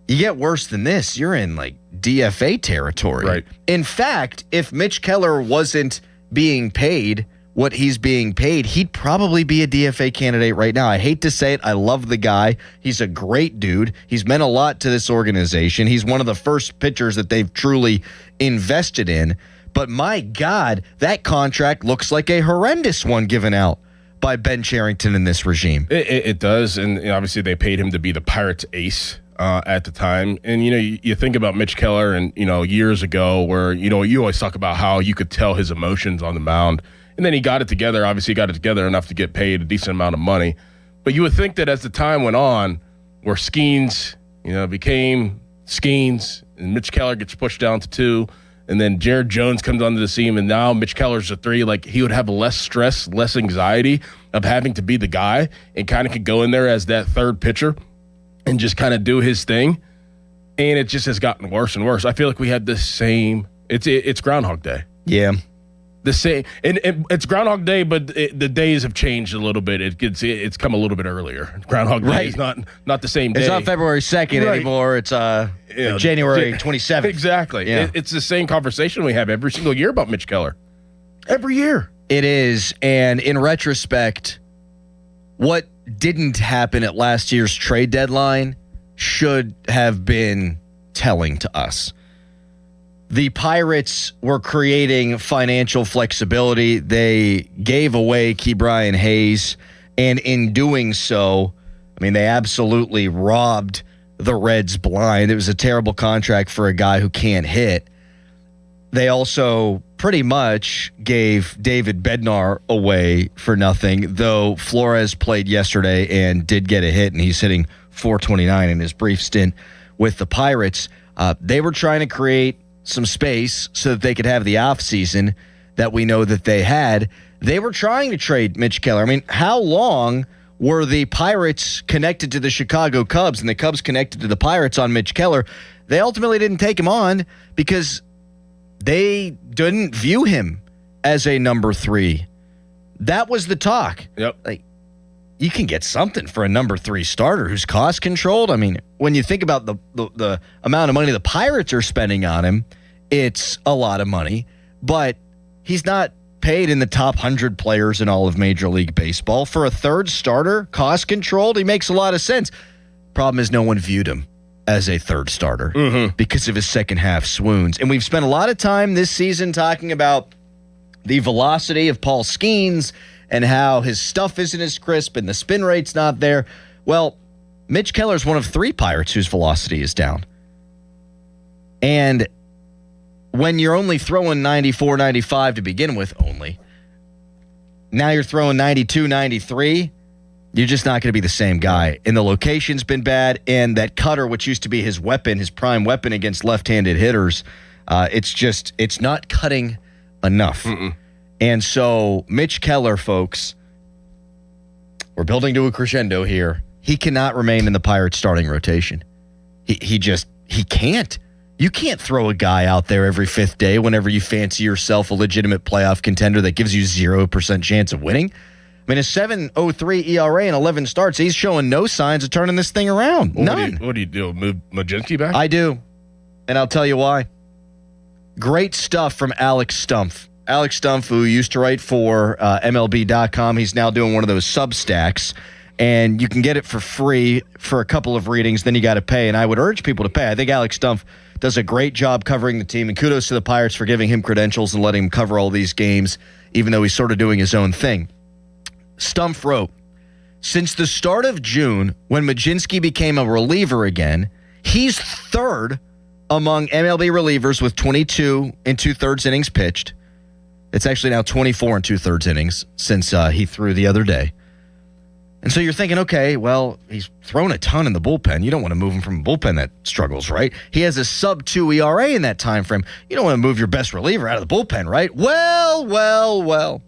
[SPEAKER 7] You get worse than this, you're in like DFA territory.
[SPEAKER 23] Right.
[SPEAKER 7] In fact, if Mitch Keller wasn't being paid what he's being paid, he'd probably be a DFA candidate right now. I hate to say it. I love the guy. He's a great dude. He's meant a lot to this organization. He's one of the first pitchers that they've truly invested in. But my God, that contract looks like a horrendous one given out by Ben Cherington in this regime.
[SPEAKER 23] It does, and obviously they paid him to be the Pirates' ace. at the time. And, you think about Mitch Keller and, years ago where, you always talk about how you could tell his emotions on the mound. And then he got it together. Obviously, he got it together enough to get paid a decent amount of money. But you would think that as the time went on, where Skeens, became Skeens, and Mitch Keller gets pushed down to 2, and then Jared Jones comes onto the scene, and now Mitch Keller's a 3, like he would have less stress, less anxiety of having to be the guy and kind of could go in there as that third pitcher and just kind of do his thing. And it just has gotten worse and worse. I feel like we had the same, it's Groundhog Day.
[SPEAKER 7] Yeah.
[SPEAKER 23] The same, and it's Groundhog Day, but the days have changed a little bit. It's come a little bit earlier. Groundhog Day is not the same day.
[SPEAKER 7] It's not February 2nd anymore. It's January 27th.
[SPEAKER 23] Exactly.
[SPEAKER 7] Yeah.
[SPEAKER 23] It's the same conversation we have every single year about Mitch Keller. Every year.
[SPEAKER 7] It is, and in retrospect, what didn't happen at last year's trade deadline should have been telling to us. The Pirates were creating financial flexibility. They gave away Ke'Bryan Hayes, and in doing so, they absolutely robbed the Reds blind. It was a terrible contract for a guy who can't hit. They also pretty much gave David Bednar away for nothing, though Flores played yesterday and did get a hit, and he's hitting .429 in his brief stint with the Pirates. They were trying to create some space so that they could have the offseason that we know that they had. They were trying to trade Mitch Keller. How long were the Pirates connected to the Chicago Cubs and the Cubs connected to the Pirates on Mitch Keller? They ultimately didn't take him on because they didn't view him as a number 3. That was the talk.
[SPEAKER 23] Yep.
[SPEAKER 7] You can get something for a number 3 starter who's cost controlled. When you think about the amount of money the Pirates are spending on him, it's a lot of money, but he's not paid in the top 100 players in all of Major League Baseball. For a third starter, cost controlled, he makes a lot of sense. Problem is no one viewed him as a third starter because of his second half swoons. And we've spent a lot of time this season talking about the velocity of Paul Skeens and how his stuff isn't as crisp and the spin rate's not there. Well, Mitch Keller's one of 3 Pirates whose velocity is down. And when you're only throwing 94, 95 to begin with now you're throwing 92, 93, you're just not going to be the same guy. And the location's been bad, and that cutter, which used to be his weapon, his prime weapon against left-handed hitters, it's not cutting enough. And so Mitch Keller, folks, we're building to a crescendo here. He cannot remain in the Pirates starting rotation. He can't. You can't throw a guy out there every 5th day whenever you fancy yourself a legitimate playoff contender that gives you 0% chance of winning. A 7.03 ERA and 11 starts. He's showing no signs of turning this thing around. None.
[SPEAKER 23] What do you do? Move Majinski back?
[SPEAKER 7] I do. And I'll tell you why. Great stuff from Alex Stumpf. Alex Stumpf, who used to write for MLB.com, he's now doing one of those Substacks. And you can get it for free for a couple of readings, then you got to pay. And I would urge people to pay. I think Alex Stumpf does a great job covering the team, and kudos to the Pirates for giving him credentials and letting him cover all these games, even though he's sort of doing his own thing. Stumpf wrote, since the start of June, when Majinski became a reliever again, he's 3rd among MLB relievers with 22 and 2/3 innings pitched. It's actually now 24 and 2/3 innings since he threw the other day. And so you're thinking, okay, well, he's thrown a ton in the bullpen. You don't want to move him from a bullpen that struggles, right? He has a sub-2 ERA in that time frame. You don't want to move your best reliever out of the bullpen, right? Well.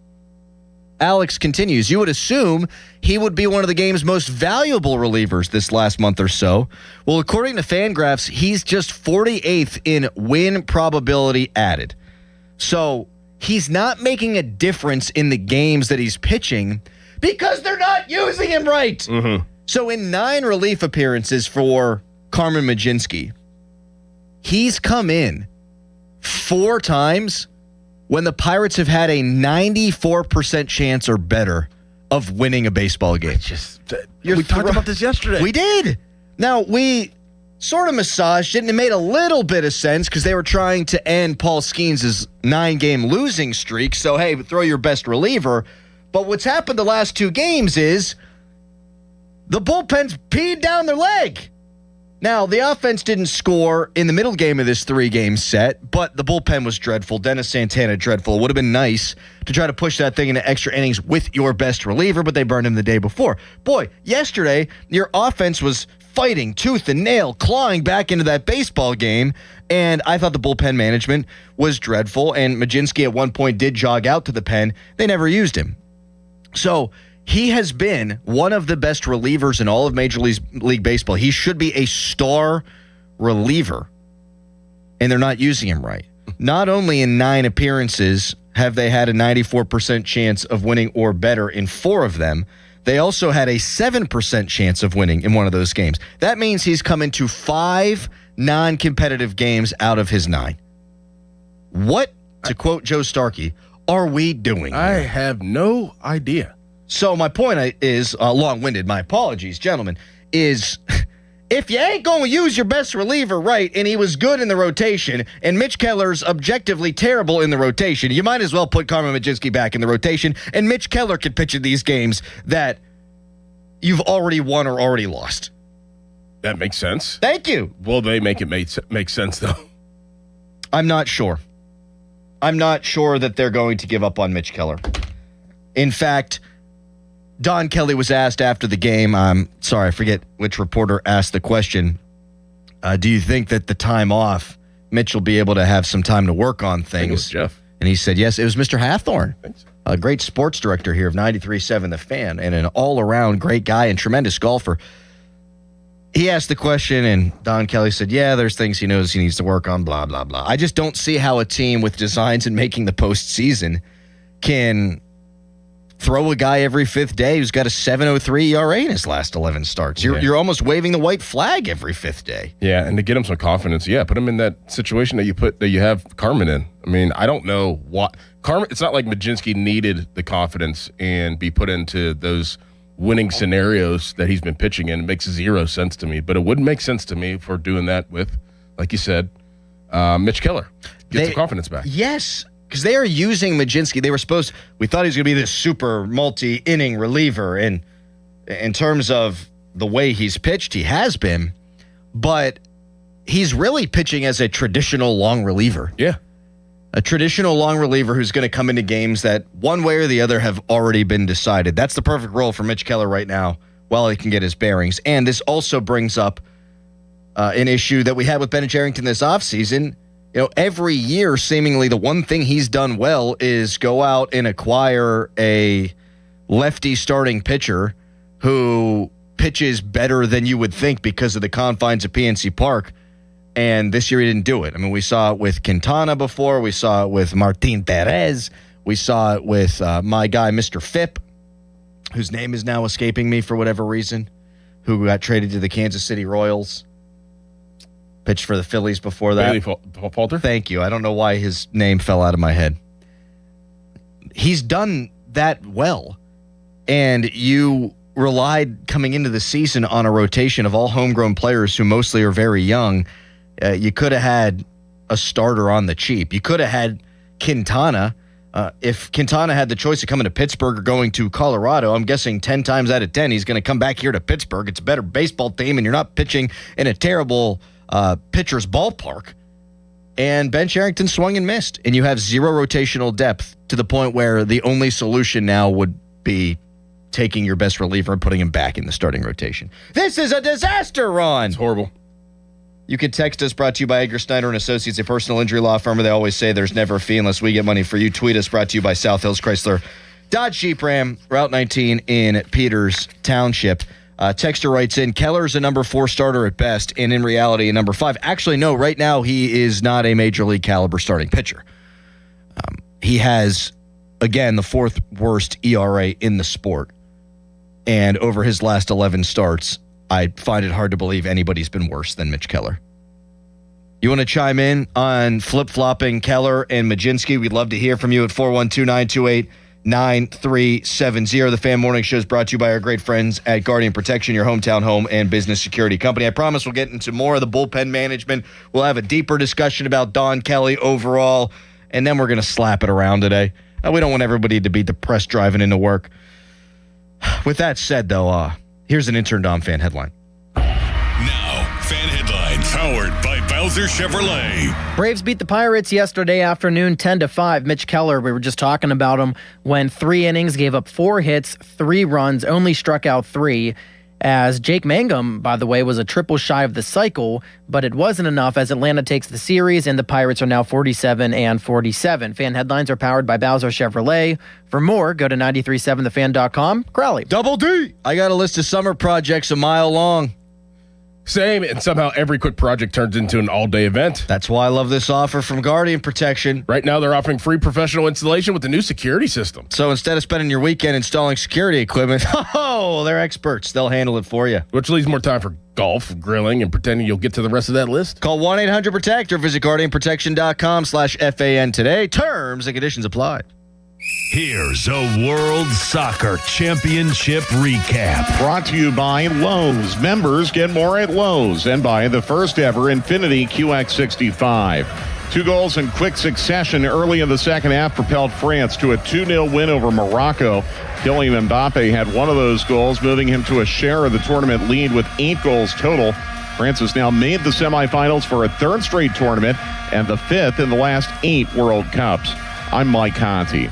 [SPEAKER 7] Alex continues, you would assume he would be one of the game's most valuable relievers this last month or so. Well, according to Fangraphs, he's just 48th in win probability added. So he's not making a difference in the games that he's pitching because they're not using him right. So in 9 relief appearances for Carmen Majinski, he's come in 4 times when the Pirates have had a 94% chance or better of winning a baseball game.
[SPEAKER 23] We talked about this yesterday.
[SPEAKER 7] We did. Now, we sort of massaged it, and it made a little bit of sense because they were trying to end Paul Skeens' 9-game losing streak. So, hey, throw your best reliever. But what's happened the last 2 games is the bullpen's peed down their leg. Now, the offense didn't score in the middle game of this 3-game set, but the bullpen was dreadful. Dennis Santana, dreadful. It would have been nice to try to push that thing into extra innings with your best reliever, but they burned him the day before. Boy, yesterday, your offense was fighting tooth and nail, clawing back into that baseball game, and I thought the bullpen management was dreadful, and Majinski at one point did jog out to the pen. They never used him. So he has been one of the best relievers in all of Major League Baseball. He should be a star reliever, and they're not using him right. Not only in 9 appearances have they had a 94% chance of winning or better in 4 of them, they also had a 7% chance of winning in one of those games. That means he's come into 5 non-competitive games out of his 9. What, to quote Joe Starkey, are we doing here?
[SPEAKER 23] I have no idea.
[SPEAKER 7] So my point is, long-winded, my apologies, gentlemen, is if you ain't going to use your best reliever right, and he was good in the rotation, and Mitch Keller's objectively terrible in the rotation, you might as well put Carmen Majinski back in the rotation, and Mitch Keller could pitch in these games that you've already won or already lost.
[SPEAKER 23] That makes sense.
[SPEAKER 7] Thank you.
[SPEAKER 23] Will they make it make sense, though?
[SPEAKER 7] I'm not sure. I'm not sure that they're going to give up on Mitch Keller. In fact, Don Kelly was asked after the game, sorry, I forget which reporter asked the question, do you think that the time off, Mitch will be able to have some time to work on things? I think it was
[SPEAKER 23] Jeff.
[SPEAKER 7] And he said, yes, it was Mr. Hathorn,
[SPEAKER 23] so.
[SPEAKER 7] A great sports director here of 93.7 The Fan, and an all-around great guy and tremendous golfer. He asked the question, and Don Kelly said, yeah, there's things he knows he needs to work on, blah, blah, blah. I just don't see how a team with designs in making the postseason can throw a guy every 5th day who's got a 7.03 ERA in his last 11 starts. You're almost waving the white flag every 5th day.
[SPEAKER 23] Yeah, and to get him some confidence, put him in that situation that you have Carmen in. I mean, I don't know what Carmen. It's not like Majinski needed the confidence and be put into those winning scenarios that he's been pitching in. It makes 0 sense to me, but it wouldn't make sense to me for doing that with, like you said, Mitch Keller. Get some confidence back.
[SPEAKER 7] Yes. Because they are using Majinski. We thought he was going to be this super multi-inning reliever. And in terms of the way he's pitched, he has been. But he's really pitching as a traditional long reliever.
[SPEAKER 23] Yeah.
[SPEAKER 7] A traditional long reliever who's going to come into games that one way or the other have already been decided. That's the perfect role for Mitch Keller right now while he can get his bearings. And this also brings up an issue that we had with Bennett Arrington this offseason. You know, every year, seemingly the one thing he's done well is go out and acquire a lefty starting pitcher who pitches better than you would think because of the confines of PNC Park. And this year he didn't do it. I mean, we saw it with Quintana before. We saw it with Martin Perez. We saw it with my guy, Mr. Phipp, whose name is now escaping me for whatever reason, who got traded to the Kansas City Royals. Pitched for the Phillies before that.
[SPEAKER 23] Bailey Falter?
[SPEAKER 7] Thank you. I don't know why his name fell out of my head. He's done that well. And you relied coming into the season on a rotation of all homegrown players who mostly are very young. You could have had a starter on the cheap. You could have had Quintana. If Quintana had the choice of coming to Pittsburgh or going to Colorado, I'm guessing 10 times out of 10 he's going to come back here to Pittsburgh. It's a better baseball team, and you're not pitching in a terrible pitcher's ballpark. And Ben Arrington swung and missed, and you have 0 rotational depth to the point where the only solution now would be taking your best reliever and putting him back in the starting rotation. This is a disaster, Ron.
[SPEAKER 23] It's horrible.
[SPEAKER 7] You can text us, brought to you by Edgar Snyder and Associates, a personal injury law firm where they always say there's never a fee unless we get money for you. Tweet us, brought to you by South Hills Chrysler Dodge Jeep Ram, Route 19 in Peters Township. Texter writes in, Keller's a number 4 starter at best, and in reality, a number 5. Actually, no, right now he is not a major league caliber starting pitcher. He has, again, the 4th worst ERA in the sport. And over his last 11 starts, I find it hard to believe anybody's been worse than Mitch Keller. You want to chime in on flip-flopping Keller and Majinski? We'd love to hear from you at 412-928-9370. The Fan Morning Show is brought to you by our great friends at Guardian Protection, your hometown home and business security company. I promise we'll get into more of the bullpen management. We'll have a deeper discussion about Don Kelly overall, and then we're going to slap it around today. We don't want everybody to be depressed driving into work. With that said, though, here's an Intern Dom fan headline.
[SPEAKER 4] Now, fan Powered by Bowser Chevrolet.
[SPEAKER 5] Braves beat the Pirates yesterday afternoon 10-5. Mitch Keller, we were just talking about him, went 3 innings, gave up 4 hits, 3 runs, only struck out 3. As Jake Mangum, by the way, was a triple shy of the cycle, but it wasn't enough as Atlanta takes the series and the Pirates are now 47-47. Fan headlines are powered by Bowser Chevrolet. For more, go to 937thefan.com. Crowley.
[SPEAKER 7] Double D. I got a list of summer projects a mile long.
[SPEAKER 23] Same, and somehow every quick project turns into an all-day event.
[SPEAKER 7] That's why I love this offer from Guardian Protection.
[SPEAKER 23] Right now, they're offering free professional installation with the new security system.
[SPEAKER 7] So instead of spending your weekend installing security equipment, they're experts. They'll handle it for you.
[SPEAKER 23] Which leaves more time for golf, grilling, and pretending you'll get to the rest of that list.
[SPEAKER 7] Call 1-800-PROTECT or visit guardianprotection.com/FAN today. Terms and conditions apply.
[SPEAKER 10] Here's a World Soccer Championship recap.
[SPEAKER 12] Brought to you by Lowe's. Members get more at Lowe's, and by the first ever Infiniti QX65. 2 goals in quick succession early in the second half propelled France to a 2-0 win over Morocco. Kylian Mbappe had one of those goals, moving him to a share of the tournament lead with 8 goals total. France has now made the semifinals for a 3rd straight tournament and the 5th in the last 8 World Cups. I'm Mike Conti.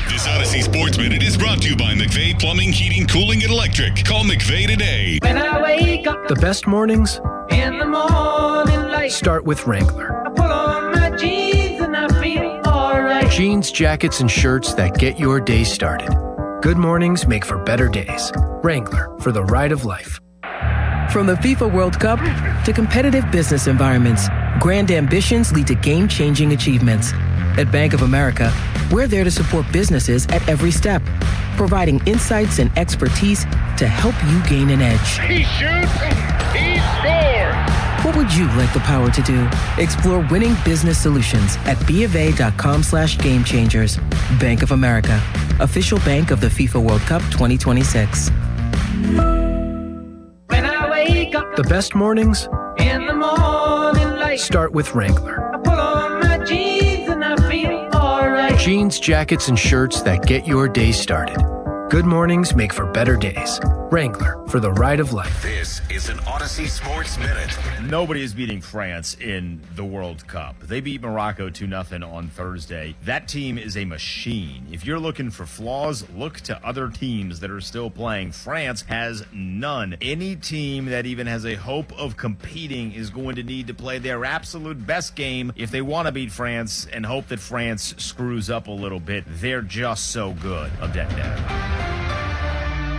[SPEAKER 4] This Odyssey Sports Minute is brought to you by McVeigh Plumbing, Heating, Cooling, and Electric. Call McVeigh today.
[SPEAKER 13] When I wake up,
[SPEAKER 24] the best mornings
[SPEAKER 13] in the morning light,
[SPEAKER 24] start with Wrangler.
[SPEAKER 13] I put on my jeans and I feel alright.
[SPEAKER 24] Jeans, jackets, and shirts that get your day started. Good mornings make for better days. Wrangler, for the ride of life.
[SPEAKER 25] From the FIFA World Cup to competitive business environments, grand ambitions lead to game-changing achievements. At Bank of America, we're there to support businesses at every step, providing insights and expertise to help you gain an edge.
[SPEAKER 15] He shoots, he scores!
[SPEAKER 25] What would you like the power to do? Explore winning business solutions at BofA.com/gamechangers. Bank of America, official bank of the FIFA World Cup 2026.
[SPEAKER 13] When I wake up,
[SPEAKER 24] the best mornings
[SPEAKER 13] in the morning light,
[SPEAKER 24] start with Wrangler.
[SPEAKER 13] I put on my jeans and I feel alright.
[SPEAKER 24] Jeans, jackets, and shirts that get your day started. Good mornings make for better days. Wrangler, for the ride of life.
[SPEAKER 10] This is an Odyssey Sports Minute.
[SPEAKER 26] Nobody is beating France in the World Cup. They beat Morocco 2-0 on Thursday. That team is a machine. If you're looking for flaws, look to other teams that are still playing. France has none. Any team that even has a hope of competing is going to need to play their absolute best game if they want to beat France and hope that France screws up a little bit. They're just so good. I'm dead.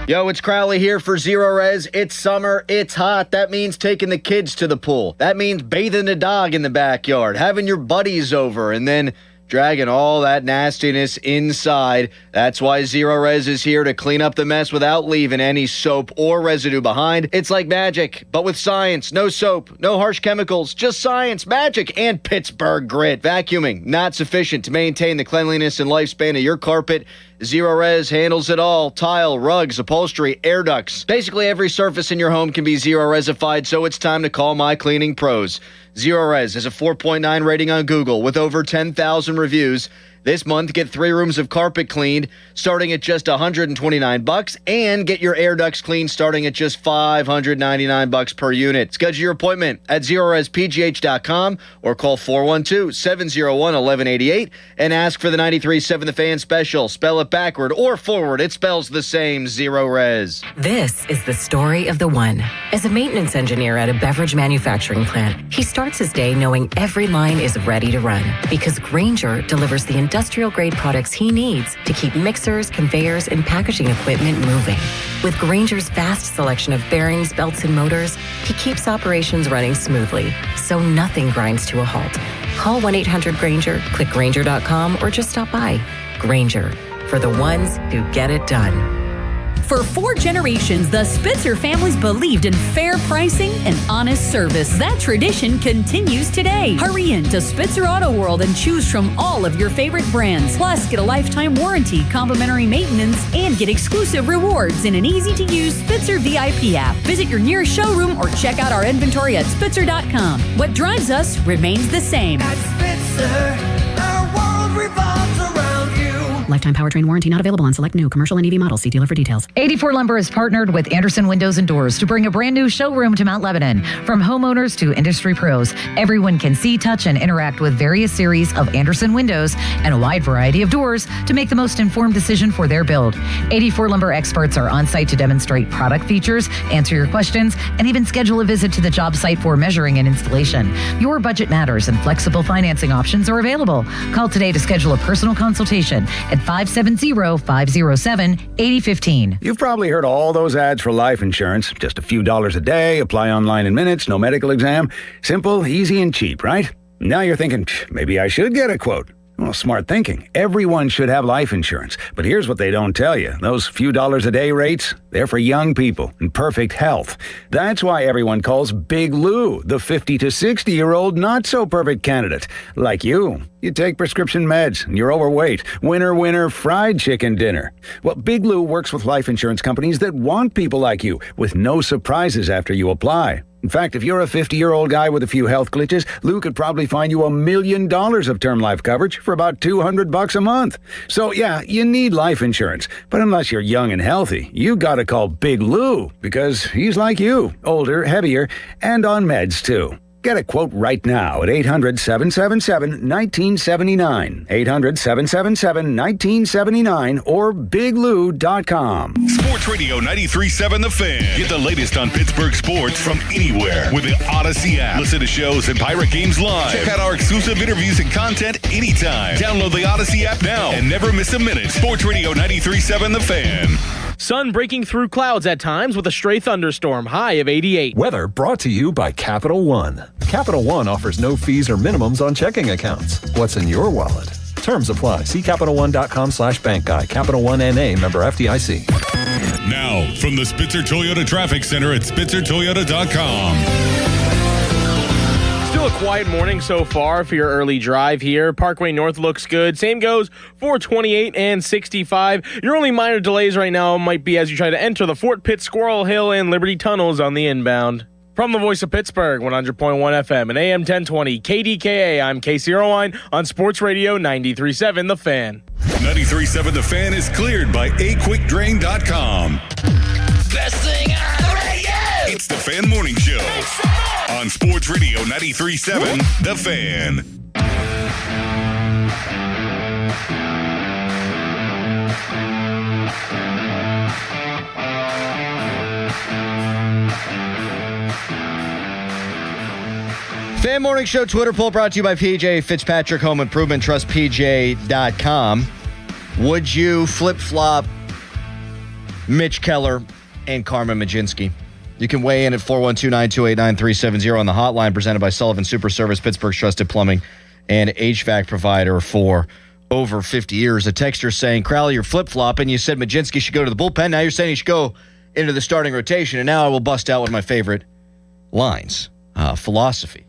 [SPEAKER 7] Yo, it's Crowley here for Zero Res. It's summer, it's hot. That means taking the kids to the pool. That means bathing the dog in the backyard, having your buddies over, and then dragging all that nastiness inside. That's why Zero Res is here to clean up the mess without leaving any soap or residue behind. It's like magic, but with science. No soap, no harsh chemicals, just science, magic, and Pittsburgh grit. Vacuuming, not sufficient to maintain the cleanliness and lifespan of your carpet. Zero Res handles it all. Tile, rugs, upholstery, air ducts. Basically every surface in your home can be Zero Resified, so it's time to call my cleaning pros. Zero Res has a 4.9 rating on Google with over 10,000 reviews. This month, get 3 rooms of carpet cleaned starting at just $129 and get your air ducts cleaned starting at just $599 per unit. Schedule your appointment at ZeroResPGH.com or call 412-701-1188 and ask for the 93.7 The Fan special. Spell it backward or forward. It spells the same, Zero Res.
[SPEAKER 22] This is the story of the one. As a maintenance engineer at a beverage manufacturing plant, he starts his day knowing every line is ready to run because Grainger delivers the industrial-grade products he needs to keep mixers, conveyors, and packaging equipment moving. With Grainger's vast selection of bearings, belts, and motors, he keeps operations running smoothly, so nothing grinds to a halt. Call 1-800-GRAINGER, click Grainger.com, or just stop by. Grainger, for the ones who get it done.
[SPEAKER 27] For 4 generations, the Spitzer families believed in fair pricing and honest service. That tradition continues today. Hurry in to Spitzer Auto World and choose from all of your favorite brands. Plus, get a lifetime warranty, complimentary maintenance, and get exclusive rewards in an easy-to-use Spitzer VIP app. Visit your nearest showroom or check out our inventory at Spitzer.com. What drives us remains the same.
[SPEAKER 13] At Spitzer, our world revolves around you.
[SPEAKER 27] Lifetime powertrain warranty not available on select new commercial and EV models. See dealer for details.
[SPEAKER 11] 84 Lumber is partnered with Anderson Windows and Doors to bring a brand new showroom to Mount Lebanon. From homeowners to industry pros, everyone can see, touch, and interact with various series of Anderson windows and a wide variety of doors to make the most informed decision for their build. 84 Lumber experts are on site to demonstrate product features, answer your questions, and even schedule a visit to the job site for measuring and installation. Your budget matters and flexible financing options are available. Call today to schedule a personal consultation at 570-507-8015.
[SPEAKER 3] You've probably heard all those ads for life insurance. Just a few dollars a day, apply online in minutes, no medical exam. Simple, easy, and cheap, right? Now you're thinking, maybe I should get a quote. Well, smart thinking. Everyone should have life insurance. But here's what they don't tell you. Those few dollars a day rates, they're for young people in perfect health. That's why everyone calls Big Lou the 50 to 60-year-old not-so-perfect candidate. Like you. You take prescription meds, and you're overweight. Winner, winner, fried chicken dinner. Well, Big Lou works with life insurance companies that want people like you, with no surprises after you apply. In fact, if you're a 50-year-old guy with a few health glitches, Lou could probably find you $1 million of term life coverage for about $200 a month. So yeah, you need life insurance. But unless you're young and healthy, you gotta call Big Lou, because he's like you, older, heavier, and on meds too. Get a quote right now at 800-777-1979, 800-777-1979, or biglou.com.
[SPEAKER 4] Sports Radio 93.7 The Fan. Get the latest on Pittsburgh sports from anywhere with the Odyssey app. Listen to shows and Pirate Games live. Check out our exclusive interviews and content anytime. Download the Odyssey app now and never miss a minute. Sports Radio 93.7 The Fan.
[SPEAKER 18] Sun breaking through clouds at times with a stray thunderstorm, high of 88.
[SPEAKER 14] Weather brought to you by Capital One. Capital One offers no fees or minimums on checking accounts. What's in your wallet? Terms apply. See CapitalOne.com/bank guide. Capital One NA, member FDIC.
[SPEAKER 4] Now, from the Spitzer Toyota Traffic Center at SpitzerToyota.com.
[SPEAKER 18] Still a quiet morning so far for your early drive here. Parkway North looks good. Same goes for 28 and 65. Your only minor delays right now might be as you try to enter the Fort Pitt, Squirrel Hill, and Liberty tunnels on the inbound. From the voice of Pittsburgh, 100.1 FM and AM 1020 KDKA, I'm Casey Irwine on Sports Radio 93.7 The Fan.
[SPEAKER 4] 93.7 The Fan is cleared by aquickdrain.com.
[SPEAKER 13] Best thing on the radio!
[SPEAKER 4] It's the Fan Morning Show on Sports Radio 93.7 The Fan.
[SPEAKER 7] Fan Morning Show Twitter poll brought to you by PJ Fitzpatrick Home Improvement. Trust PJ.com. Would you flip-flop Mitch Keller and Carmen Majinski? You can weigh in at 412-928-9370 on the hotline, presented by Sullivan Super Service, Pittsburgh's trusted plumbing and HVAC provider for over 50 years. A texter saying, Crowley, you're flip-flopping. You said Majinski should go to the bullpen. Now you're saying he should go into the starting rotation. And now I will bust out one of my favorite lines, philosophy.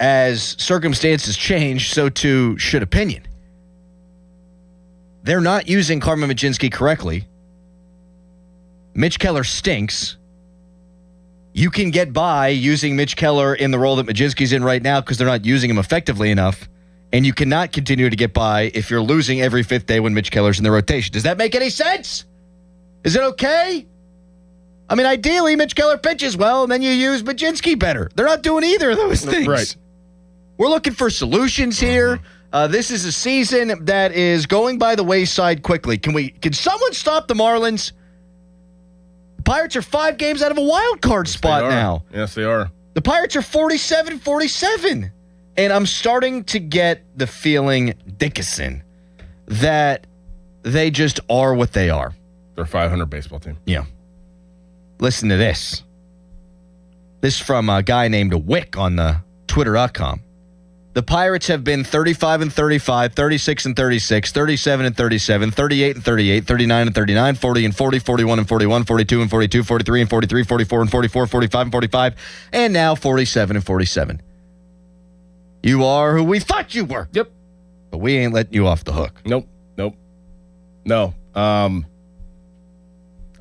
[SPEAKER 7] As circumstances change, so too should opinion. They're not using Carmen Majinski correctly. Mitch Keller stinks. You can get by using Mitch Keller in the role that Majinski's in right now because they're not using him effectively enough. And you cannot continue to get by if you're losing every fifth day when Mitch Keller's in the rotation. Does that make any sense? Is it okay? I mean, ideally, Mitch Keller pitches well, and then you use Majinski better. They're not doing either of those things.
[SPEAKER 23] Right.
[SPEAKER 7] We're looking for solutions here. This is a season that is going by the wayside quickly. Can someone stop the Marlins? The Pirates are 5 games out of a wild card spot now.
[SPEAKER 23] Yes, they are.
[SPEAKER 7] The Pirates are 47-47. And I'm starting to get the feeling, Dickinson, that they just are what they are.
[SPEAKER 23] They're a 500 baseball team.
[SPEAKER 7] Yeah. Listen to this. This from a guy named Wick on the Twitter.com. The Pirates have been 35-35, 36-36, 37-37, 38-38, 39-39, 40-40, 41-41, 42-42, 43-43, 44-44, 45-45, and now 47-47. You are who we thought you were.
[SPEAKER 23] Yep.
[SPEAKER 7] But we ain't letting you off the hook.
[SPEAKER 23] Nope. No. I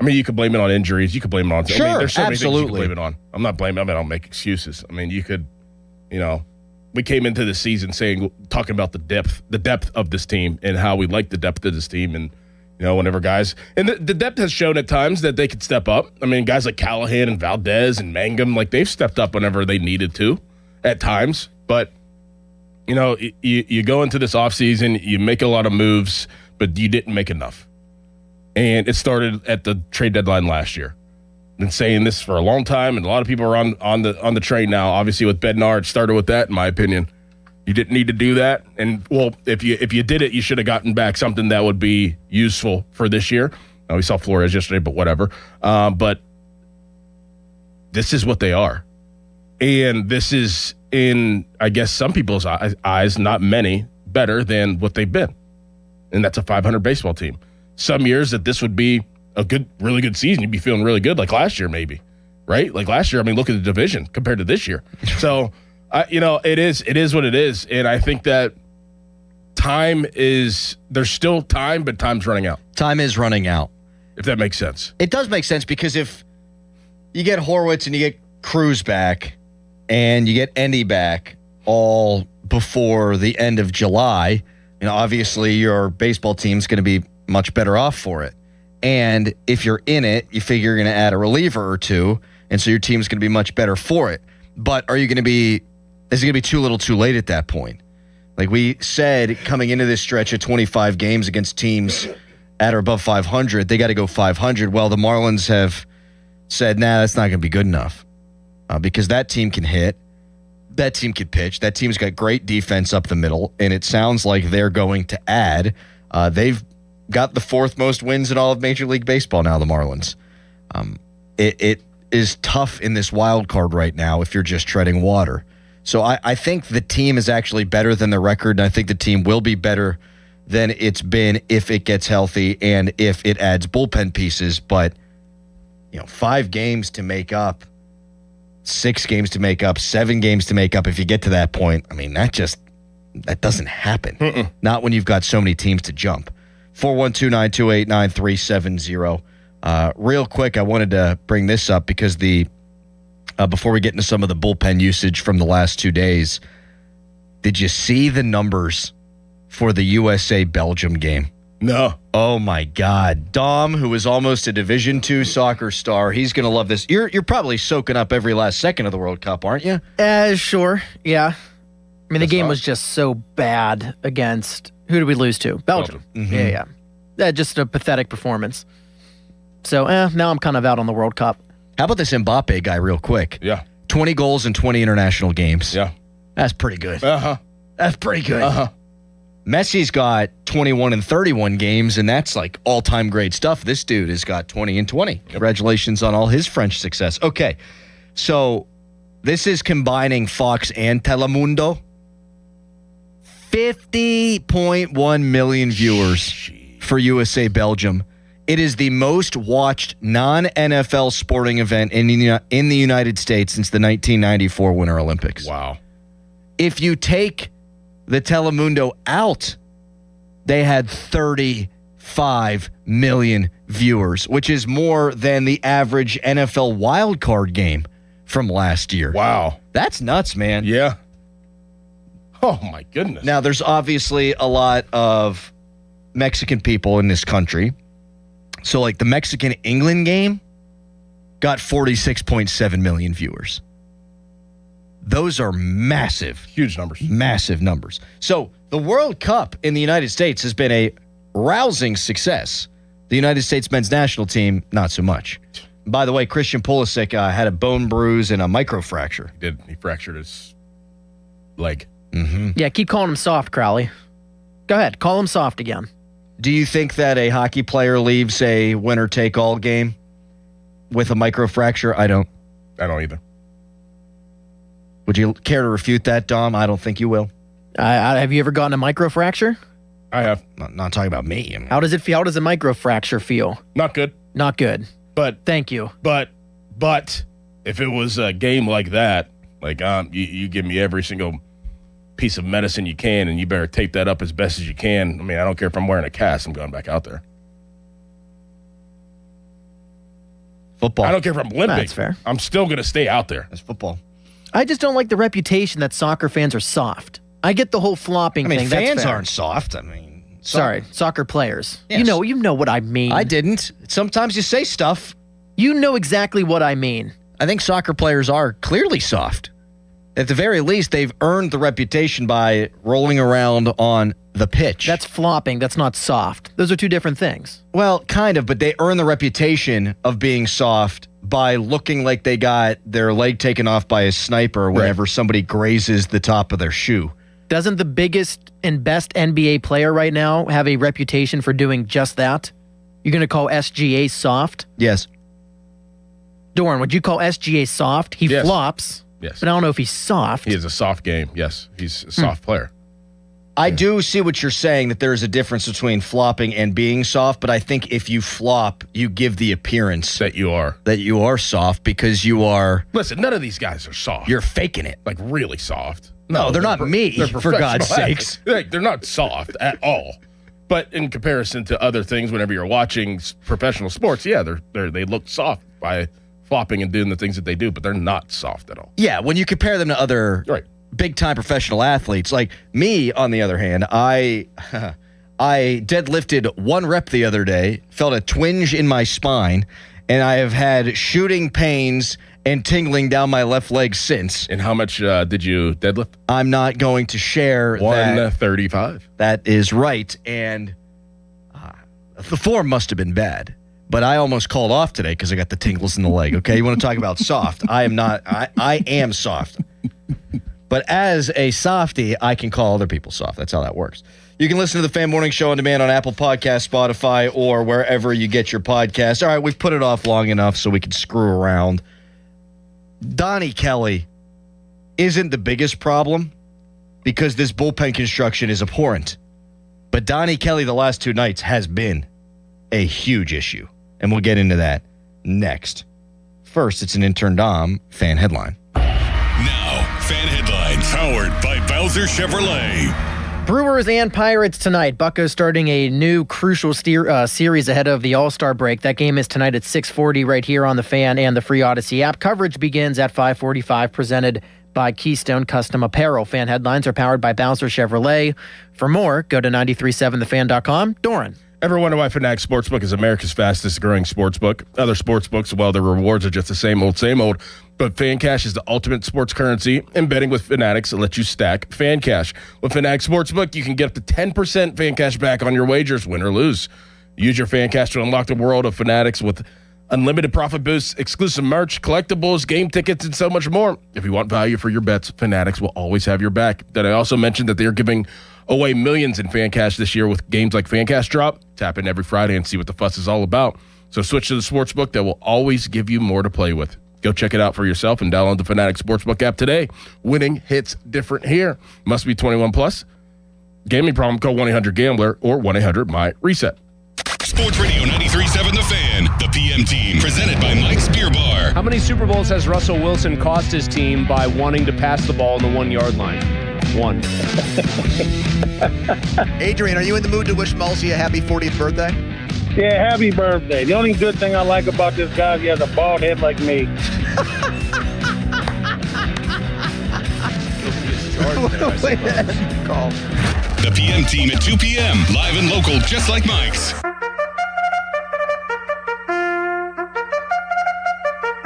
[SPEAKER 23] mean, you could blame it on injuries. You could blame it on...
[SPEAKER 7] Sure,
[SPEAKER 23] there's so many things you
[SPEAKER 7] absolutely.
[SPEAKER 23] could blame it on. I'm not blaming... I don't make excuses. I mean, you could, we came into the season talking about the depth of this team and how we like the depth of this team. And, whenever guys, and the depth has shown at times that they could step up. I mean, guys like Callahan and Valdez and Mangum, like they've stepped up whenever they needed to at times. But, you go into this offseason, you make a lot of moves, but you didn't make enough. And it started at the trade deadline last year. Been saying this for a long time, and a lot of people are on the train now. Obviously, with Bednar, it started with that, in my opinion. You didn't need to do that, and well, if you did it, you should have gotten back something that would be useful for this year. We saw Flores yesterday, but whatever. But this is what they are, and this is, in I guess some people's eyes, not many, better than what they've been, and that's a 500 baseball team. Some years that this would be a really good season, you'd be feeling really good, like last year maybe, right? Like last year, I mean, look at the division compared to this year. So, it is what it is, and I think that there's still time, but time's running out.
[SPEAKER 7] Time is running out.
[SPEAKER 23] If that makes sense.
[SPEAKER 7] It does make sense, because if you get Horwitz and you get Cruz back and you get Endy back all before the end of July, obviously your baseball team's going to be much better off for it. And if you're in it, you figure you're going to add a reliever or two, and so your team's going to be much better for it. But is it going to be too little too late at that point? Like we said, coming into this stretch of 25 games against teams at or above 500, they got to go 500. Well, the Marlins have said, nah, that's not going to be good enough, because that team can hit, that team can pitch, that team's got great defense up the middle, and it sounds like they're going to add. They've got the fourth most wins in all of Major League Baseball now, the Marlins. It is tough in this wild card right now if you're just treading water. So I think the team is actually better than the record, and I think the team will be better than it's been if it gets healthy and if it adds bullpen pieces. But, 5 games to make up, 6 games to make up, 7 games to make up, if you get to that point, I mean, that doesn't happen. Not when you've got so many teams to jump. 412-928-9370. Real quick, I wanted to bring this up because before we get into some of the bullpen usage from the last 2 days, did you see the numbers for the USA-Belgium game?
[SPEAKER 23] No.
[SPEAKER 7] Oh, my God. Dom, who is almost a Division II soccer star, he's going to love this. You're probably soaking up every last second of the World Cup, aren't you?
[SPEAKER 5] Sure, yeah. I mean, the game was just so bad against... Who did we lose to? Belgium.
[SPEAKER 7] Mm-hmm.
[SPEAKER 5] Yeah. Just a pathetic performance. So, now I'm kind of out on the World Cup.
[SPEAKER 7] How about this Mbappe guy real quick?
[SPEAKER 23] Yeah.
[SPEAKER 7] 20 goals in 20 international games.
[SPEAKER 23] Yeah.
[SPEAKER 7] That's pretty good.
[SPEAKER 23] Uh-huh.
[SPEAKER 7] That's pretty good.
[SPEAKER 23] Uh-huh.
[SPEAKER 7] Messi's got 21 in 31 games, and that's like all-time great stuff. This dude has got 20 in 20. Yep. Congratulations on all his French success. Okay, so this is combining Fox and Telemundo. 50.1 million viewers for USA Belgium. It is the most watched non-NFL sporting event in the United States since the 1994 Winter Olympics.
[SPEAKER 23] Wow.
[SPEAKER 7] If you take the Telemundo out, they had 35 million viewers, which is more than the average NFL wildcard game from last year.
[SPEAKER 23] Wow.
[SPEAKER 7] That's nuts, man.
[SPEAKER 23] Yeah. Oh, my goodness.
[SPEAKER 7] Now, there's obviously a lot of Mexican people in this country. So, like, the Mexican-England game got 46.7 million viewers. Those are massive.
[SPEAKER 23] Huge numbers.
[SPEAKER 7] Massive numbers. So, the World Cup in the United States has been a rousing success. The United States men's national team, not so much. By the way, Christian Pulisic had a bone bruise and a microfracture.
[SPEAKER 23] He did. He fractured his leg.
[SPEAKER 7] Mm-hmm.
[SPEAKER 5] Yeah, keep calling him soft, Crowley. Go ahead, call him soft again.
[SPEAKER 7] Do you think that a hockey player leaves a winner-take-all game with a microfracture? I don't.
[SPEAKER 23] I don't either.
[SPEAKER 7] Would you care to refute that, Dom? I don't think you will.
[SPEAKER 5] Have you ever gotten a microfracture?
[SPEAKER 23] I have.
[SPEAKER 7] Not talking about me. I mean,
[SPEAKER 5] how does it feel? How does a microfracture feel?
[SPEAKER 23] Not good.
[SPEAKER 5] Not good.
[SPEAKER 23] But
[SPEAKER 5] thank you.
[SPEAKER 23] But if it was a game like that, like you give me every single piece of medicine you can, and you better tape that up as best as you can. I mean, I don't care if I'm wearing a cast. I'm going back out there.
[SPEAKER 7] Football.
[SPEAKER 23] I don't care if I'm limping.
[SPEAKER 5] That's fair.
[SPEAKER 23] I'm still going to stay out there.
[SPEAKER 7] That's football.
[SPEAKER 5] I just don't like the reputation that soccer fans are soft. I get the whole flopping thing.
[SPEAKER 7] Fans
[SPEAKER 5] that's fair.
[SPEAKER 7] aren't soft.
[SPEAKER 5] Sorry, soccer players.
[SPEAKER 7] Yes.
[SPEAKER 5] You know what I mean.
[SPEAKER 7] I didn't. Sometimes you say stuff.
[SPEAKER 5] You know exactly what I mean.
[SPEAKER 7] I think soccer players are clearly soft. At the very least, they've earned the reputation by rolling around on the pitch.
[SPEAKER 5] That's flopping. That's not soft. Those are two different things.
[SPEAKER 7] Well, kind of, but they earn the reputation of being soft by looking like they got their leg taken off by a sniper whenever somebody grazes the top of their shoe.
[SPEAKER 5] Doesn't the biggest and best NBA player right now have a reputation for doing just that? You're going to call SGA soft?
[SPEAKER 7] Yes.
[SPEAKER 5] Doran, would you call SGA soft? He flops.
[SPEAKER 23] Yes.
[SPEAKER 5] But I don't know if he's soft.
[SPEAKER 23] He has a soft game. Yes. He's a soft player.
[SPEAKER 7] I do see what you're saying, that there's a difference between flopping and being soft, but I think if you flop, you give the appearance
[SPEAKER 23] that you
[SPEAKER 7] are soft because you are.
[SPEAKER 23] Listen, none of these guys are soft.
[SPEAKER 7] You're faking it.
[SPEAKER 23] Like really soft.
[SPEAKER 7] No, they're not me,
[SPEAKER 23] they're
[SPEAKER 7] for God's sakes.
[SPEAKER 23] They're not soft at all. But in comparison to other things, whenever you're watching professional sports, yeah, they look soft by flopping and doing the things that they do, but they're not soft at all.
[SPEAKER 7] Yeah, when you compare them to other big-time professional athletes, like me, on the other hand, I deadlifted 1 rep the other day, felt a twinge in my spine, and I have had shooting pains and tingling down my left leg since.
[SPEAKER 23] And how much did you deadlift?
[SPEAKER 7] I'm not going to share
[SPEAKER 23] 135.
[SPEAKER 7] That is right, and the form must have been bad. But I almost called off today because I got the tingles in the leg, okay? You want to talk about soft. I am not. I am soft. But as a softie, I can call other people soft. That's how that works. You can listen to the Fan Morning Show on demand on Apple Podcasts, Spotify, or wherever you get your podcasts. All right, we've put it off long enough so we can screw around. Donnie Kelly isn't the biggest problem because this bullpen construction is abhorrent. But Donnie Kelly the last 2 nights has been a huge issue. And we'll get into that next. First, it's an intern Dom fan headline.
[SPEAKER 4] Now, fan headlines powered by Bowser Chevrolet.
[SPEAKER 5] Brewers and Pirates tonight. Buccos starting a new crucial series ahead of the All-Star break. That game is tonight at 6:40 right here on the Fan and the Free Odyssey app. Coverage begins at 5:45, presented by Keystone Custom Apparel. Fan headlines are powered by Bowser Chevrolet. For more, go to 937thefan.com. Doran.
[SPEAKER 23] Ever wonder why Fanatics Sportsbook is America's fastest growing sportsbook? Other sportsbooks, well, their rewards are just the same old, but FanCash is the ultimate sports currency, and betting with Fanatics lets you stack FanCash. With Fanatics Sportsbook, you can get up to 10% FanCash back on your wagers, win or lose. Use your FanCash to unlock the world of Fanatics with unlimited profit boosts, exclusive merch, collectibles, game tickets, and so much more. If you want value for your bets, Fanatics will always have your back. Then I also mentioned that they're giving away millions in fan cash this year with games like Fan Cash Drop. Tap in every Friday and see what the fuss is all about. So switch to the sportsbook that will always give you more to play with. Go check it out for yourself and download the Fanatics Sportsbook app today. Winning hits different here. Must be 21 plus. Gambling problem, call 1-800-GAMBLER or 1-800-MY-RESET.
[SPEAKER 4] Sports Radio 93.7 The Fan, the PM team, presented by Mike's Beer Bar.
[SPEAKER 18] How many Super Bowls has Russell Wilson cost his team by wanting to pass the ball on the 1 yard line? 1.
[SPEAKER 1] Adrian, are you in the mood to wish Mulsey a happy 40th birthday?
[SPEAKER 2] Yeah, happy birthday. The only good thing I like about this guy is he has a bald head like me.
[SPEAKER 1] Call.
[SPEAKER 4] The PM team at 2 p.m. Live and local, just like Mike's.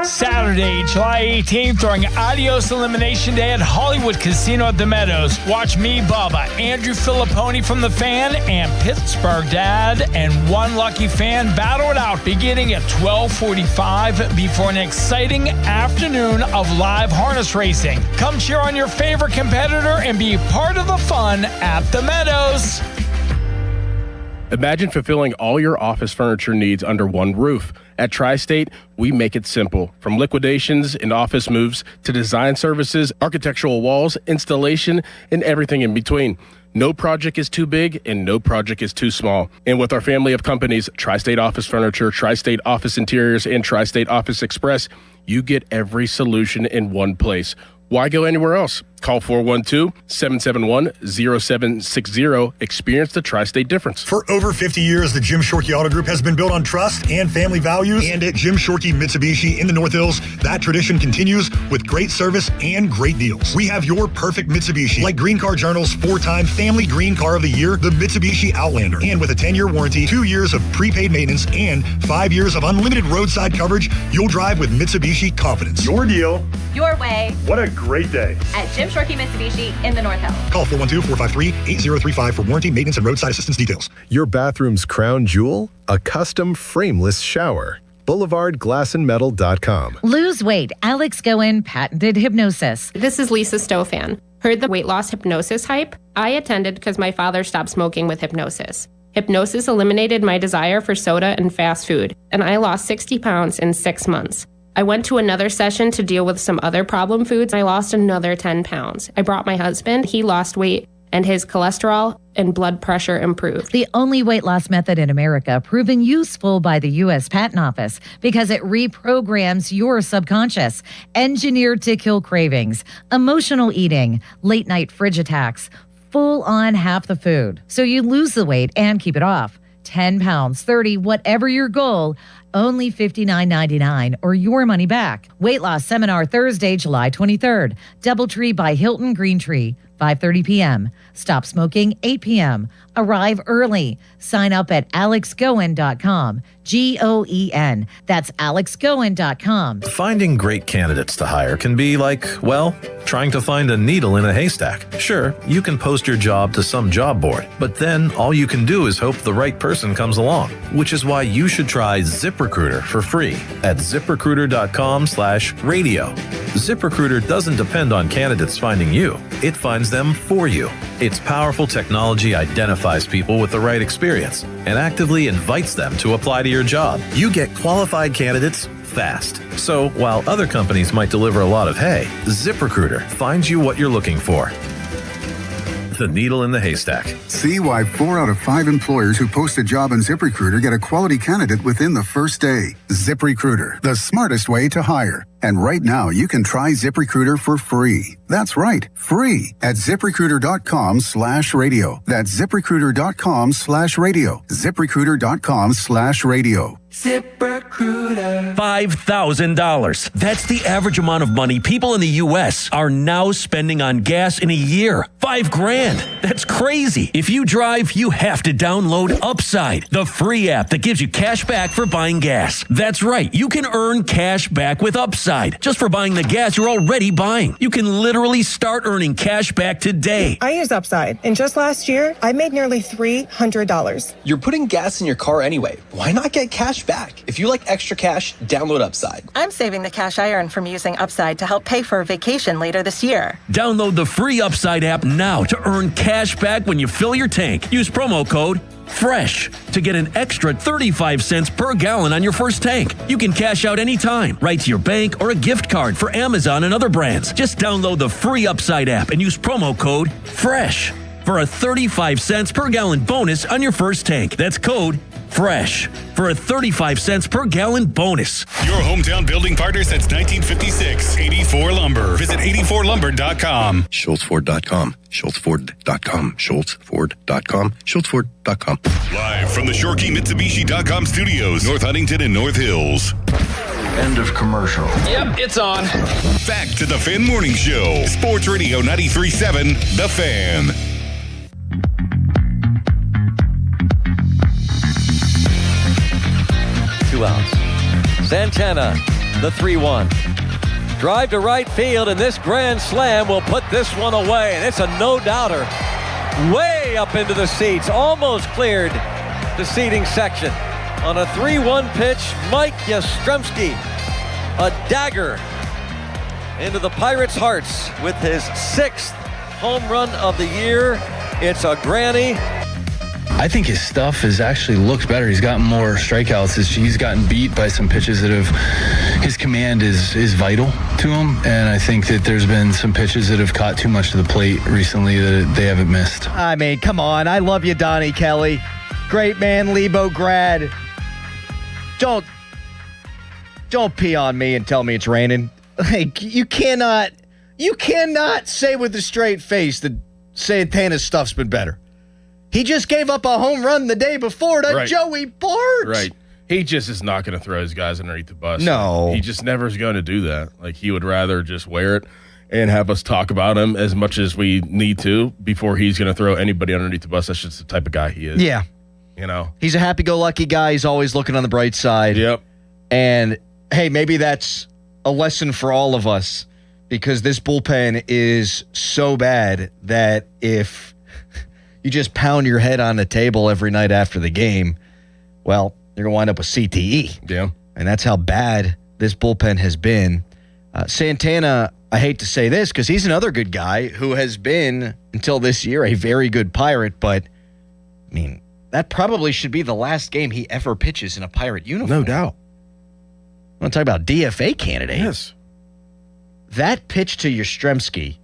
[SPEAKER 16] Saturday, July 18th, during Adios Elimination Day at Hollywood Casino at the Meadows. Watch me, Bubba, Andrew Filipponi from The Fan, and Pittsburgh Dad, and one lucky fan battle it out beginning at 12:45 before an exciting afternoon of live harness racing. Come cheer on your favorite competitor and be part of the fun at the Meadows.
[SPEAKER 23] Imagine fulfilling all your office furniture needs under one roof. At Tri-State, we make it simple. From liquidations and office moves to design services, architectural walls, installation, and everything in between. No project is too big and no project is too small. And with our family of companies, Tri-State Office Furniture, Tri-State Office Interiors, and Tri-State Office Express, you get every solution in one place. Why go anywhere else? Call 412-771-0760. Experience the Tri-State difference.
[SPEAKER 6] For over 50 years, the Jim Shorkey Auto Group has been built on trust and family values. And at Jim Shorkey Mitsubishi in the North Hills, that tradition continues with great service and great deals. We have your perfect Mitsubishi, like Green Car Journal's 4-time Family Green Car of the Year, the Mitsubishi Outlander. And with a 10-year warranty, 2 years of prepaid maintenance, and 5 years of unlimited roadside coverage, you'll drive with Mitsubishi confidence.
[SPEAKER 8] Your deal.
[SPEAKER 9] Your way.
[SPEAKER 8] What a great day.
[SPEAKER 9] At Jim Shorkey Mitsubishi in the North Hills.
[SPEAKER 6] Call 412-453-8035 for warranty, maintenance, and roadside assistance details.
[SPEAKER 17] Your bathroom's crown jewel? A custom frameless shower. BoulevardGlassandMetal.com.
[SPEAKER 11] Lose weight. Alex Goen patented hypnosis.
[SPEAKER 19] This is Lisa Stofan. Heard the weight loss hypnosis hype? I attended because my father stopped smoking with hypnosis. Hypnosis eliminated my desire for soda and fast food, and I lost 60 pounds in 6 months. I went to another session to deal with some other problem foods. I lost another 10 pounds. I brought my husband. He lost weight, and his cholesterol and blood pressure improved.
[SPEAKER 11] The only weight loss method in America proven useful by the U.S. Patent Office because it reprograms your subconscious. Engineered to kill cravings, emotional eating, late night fridge attacks, full on half the food. So you lose the weight and keep it off. 10 pounds, 30, whatever your goal, only $59.99 or your money back. Weight loss seminar Thursday, July 23rd. Doubletree by Hilton Green Tree, 5:30 p.m. Stop smoking, 8 p.m. Arrive early. Sign up at alexgoen.com. Goen. That's alexgoen.com.
[SPEAKER 20] Finding great candidates to hire can be like, well, trying to find a needle in a haystack. Sure, you can post your job to some job board, but then all you can do is hope the right person comes along, which is why you should try ZipRecruiter for free at ZipRecruiter.com/radio. ZipRecruiter doesn't depend on candidates finding you. It finds them for you. Its powerful technology identifies people with the right experience and actively invites them to apply to your job. You get qualified candidates fast. So while other companies might deliver a lot of hay, ZipRecruiter finds you what you're looking for. The needle in the haystack.
[SPEAKER 21] See why 4 out of 5 employers who post a job on ZipRecruiter get a quality candidate within the first day. ZipRecruiter, the smartest way to hire. And right now, you can try ZipRecruiter for free. That's right, free at ZipRecruiter.com/radio. That's ZipRecruiter.com/radio. ZipRecruiter.com/radio.
[SPEAKER 28] ZipRecruiter. $5,000. That's the average amount of money people in the U.S. are now spending on gas in a year. $5,000. That's crazy. If you drive, you have to download Upside, the free app that gives you cash back for buying gas. That's right. You can earn cash back with Upside just for buying the gas you're already buying. You can literally start earning cash back today.
[SPEAKER 29] I use Upside, and just last year, I made nearly $300.
[SPEAKER 30] You're putting gas in your car anyway. Why not get cash back? If you like extra cash, download Upside.
[SPEAKER 29] I'm saving the cash I earn from using Upside to help pay for a vacation later this year.
[SPEAKER 28] Download the free Upside app now to earn cash back when you fill your tank. Use promo code FRESH to get an extra 35 cents per gallon on your first tank. You can cash out anytime, right to your bank or a gift card for Amazon and other brands. Just download the free Upside app and use promo code FRESH for a 35 cents per gallon bonus on your first tank. That's code FRESH for a 35 cents per gallon bonus.
[SPEAKER 4] Your hometown building partner since 1956. 84 Lumber. Visit 84lumber.com.
[SPEAKER 31] SchultzFord.com. SchultzFord.com. SchultzFord.com. SchultzFord.com.
[SPEAKER 4] Live from the ShorkeyMitsubishi.com studios, North Huntington and North Hills.
[SPEAKER 31] End of commercial.
[SPEAKER 18] Yep, it's on.
[SPEAKER 4] Back to the Fan Morning Show. Sports Radio 93.7, The Fan.
[SPEAKER 32] Outs. Santana, the 3-1. Drive to right field, and this grand slam will put this one away. And it's a no-doubter. Way up into the seats. Almost cleared the seating section. On a 3-1 pitch, Mike Yastrzemski, a dagger into the Pirates' hearts with his 6th home run of the year. It's a granny.
[SPEAKER 33] I think his stuff has actually looked better. He's gotten more strikeouts. He's gotten beat by some pitches that have, his command is vital to him. And I think that there's been some pitches that have caught too much to the plate recently that they haven't missed.
[SPEAKER 5] I mean, come on. I love you, Donnie Kelly. Great man, Lebo grad. Don't pee on me and tell me it's raining. Like, you cannot
[SPEAKER 1] You cannot say with a straight face that Santana's stuff's been better. He just gave up a home run the day before to Joey Bart.
[SPEAKER 23] Right. He just is not going to throw his guys underneath the bus.
[SPEAKER 1] No.
[SPEAKER 23] He just never is going to do that. Like, he would rather just wear it and have us talk about him as much as we need to before he's going to throw anybody underneath the bus. That's just the type of guy he is.
[SPEAKER 1] Yeah.
[SPEAKER 23] You know?
[SPEAKER 1] He's a happy-go-lucky guy. He's always looking on the bright side.
[SPEAKER 23] Yep.
[SPEAKER 1] And, hey, maybe that's a lesson for all of us because this bullpen is so bad that if you just pound your head on the table every night after the game, well, you're going to wind up with CTE.
[SPEAKER 23] Yeah.
[SPEAKER 1] And that's how bad this bullpen has been. Santana, I hate to say this because he's another good guy who has been, until this year, a very good Pirate. But, I mean, that probably should be the last game he ever pitches in a Pirate uniform.
[SPEAKER 23] No doubt.
[SPEAKER 1] I want to talk about DFA candidate.
[SPEAKER 23] Yes.
[SPEAKER 1] That pitch to Yastrzemski,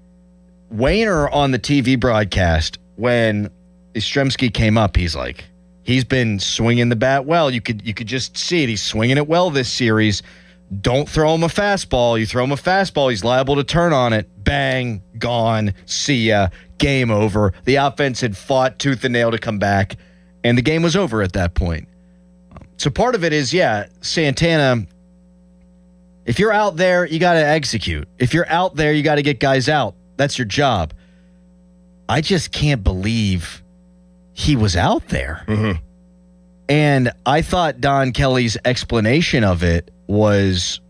[SPEAKER 1] Wayner on the TV broadcast, when Yastrzemski came up, he's like, he's been swinging the bat well. You could just see it. He's swinging it well this series. Don't throw him a fastball. You throw him a fastball, he's liable to turn on it. Bang, gone, see ya, game over. The offense had fought tooth and nail to come back, and the game was over at that point. So part of it is, Santana, if you're out there, you got to execute. If you're out there, you got to get guys out. That's your job. I just can't believe he was out there.
[SPEAKER 23] Mm-hmm.
[SPEAKER 1] And I thought Don Kelly's explanation of it was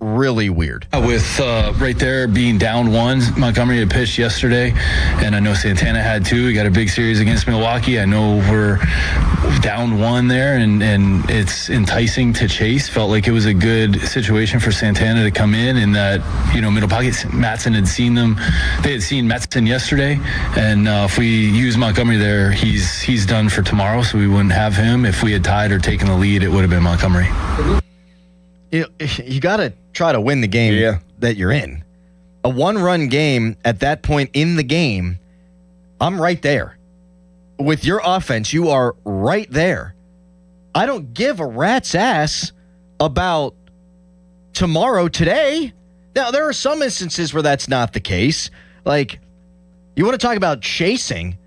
[SPEAKER 1] really weird.
[SPEAKER 33] With right there being down one, Montgomery had pitched yesterday, and I know Santana had too. We got a big series against Milwaukee. I know we're down one there, and it's enticing to chase. Felt like it was a good situation for Santana to come in that, middle pocket. Mattson had seen them. They had seen Mattson yesterday, and if we use Montgomery there, he's done for tomorrow, so we wouldn't have him. If we had tied or taken the lead, it would have been Montgomery.
[SPEAKER 1] You got to try to win the game that you're in. A one-run game at that point in the game, I'm right there. With your offense, you are right there. I don't give a rat's ass about tomorrow, today. Now, there are some instances where that's not the case. Like, you want to talk about chasing.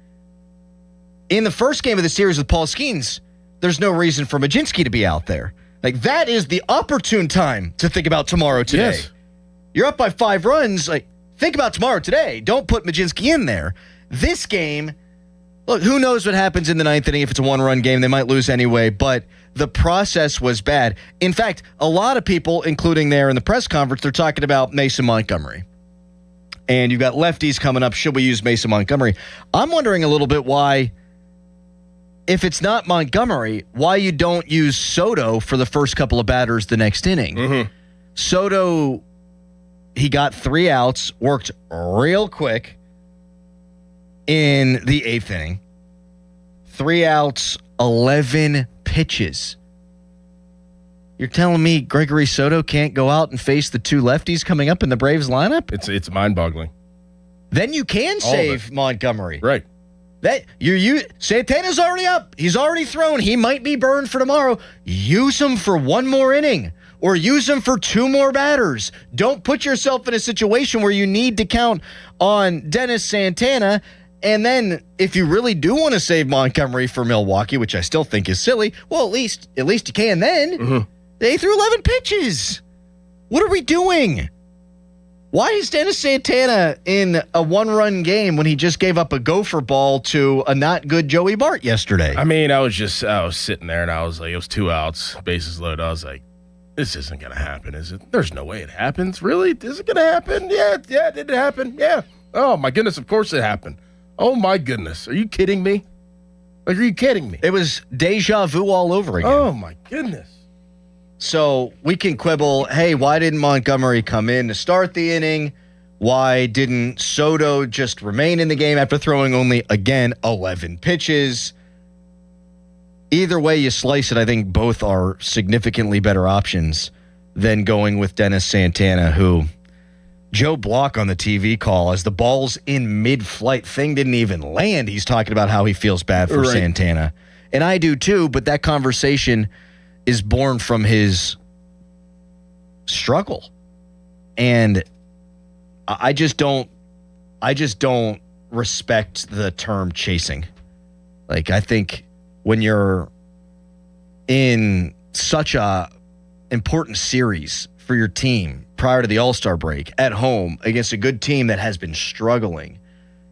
[SPEAKER 1] In the first game of the series with Paul Skeens, there's no reason for Majinski to be out there. Like, that is the opportune time to think about tomorrow today.
[SPEAKER 23] Yes.
[SPEAKER 1] You're up by 5 runs. Like, think about tomorrow today. Don't put Majinski in there. This game, look, who knows what happens in the 9th inning. If it's a one-run game, they might lose anyway, but the process was bad. In fact, a lot of people, including there in the press conference, they're talking about Mason Montgomery. And you've got lefties coming up. Should we use Mason Montgomery? I'm wondering a little bit why, if it's not Montgomery, why you don't use Soto for the first couple of batters the next inning.
[SPEAKER 23] Mm-hmm.
[SPEAKER 1] Soto, he got 3 outs, worked real quick in the 8th inning. 3 outs, 11 pitches. You're telling me Gregory Soto can't go out and face the 2 lefties coming up in the Braves lineup?
[SPEAKER 23] It's mind-boggling.
[SPEAKER 1] Then you can save Montgomery.
[SPEAKER 23] Right.
[SPEAKER 1] That Santana's already up. He's already thrown. He might be burned for tomorrow. Use him for 1 more inning or use him for 2 more batters. Don't put yourself in a situation where you need to count on Dennis Santana. And then if you really do want to save Montgomery for Milwaukee, which I still think is silly, well, at least you can then.
[SPEAKER 23] Mm-hmm.
[SPEAKER 1] They threw 11 pitches. What are we doing? Why is Dennis Santana in a 1-run game when he just gave up a gopher ball to a not good Joey Bart yesterday?
[SPEAKER 23] I mean, I was sitting there and I was like, it was 2 outs, bases loaded. I was like, this isn't going to happen, is it? There's no way it happens. Really? Is it going to happen? Yeah, did it happen? Yeah. Oh, my goodness, of course it happened. Oh, my goodness. Are you kidding me? Like, are you kidding me?
[SPEAKER 1] It was deja vu all over again.
[SPEAKER 23] Oh, my goodness.
[SPEAKER 1] So we can quibble, hey, why didn't Montgomery come in to start the inning? Why didn't Soto just remain in the game after throwing only, again, 11 pitches? Either way you slice it, I think both are significantly better options than going with Dennis Santana, who Joe Block on the TV call, as the ball's in mid-flight, thing didn't even land. He's talking about how he feels bad for Santana. And I do too, but that conversation is born from his struggle. And I just don't respect the term chasing. Like, I think when you're in such a important series for your team prior to the All-Star break at home against a good team that has been struggling,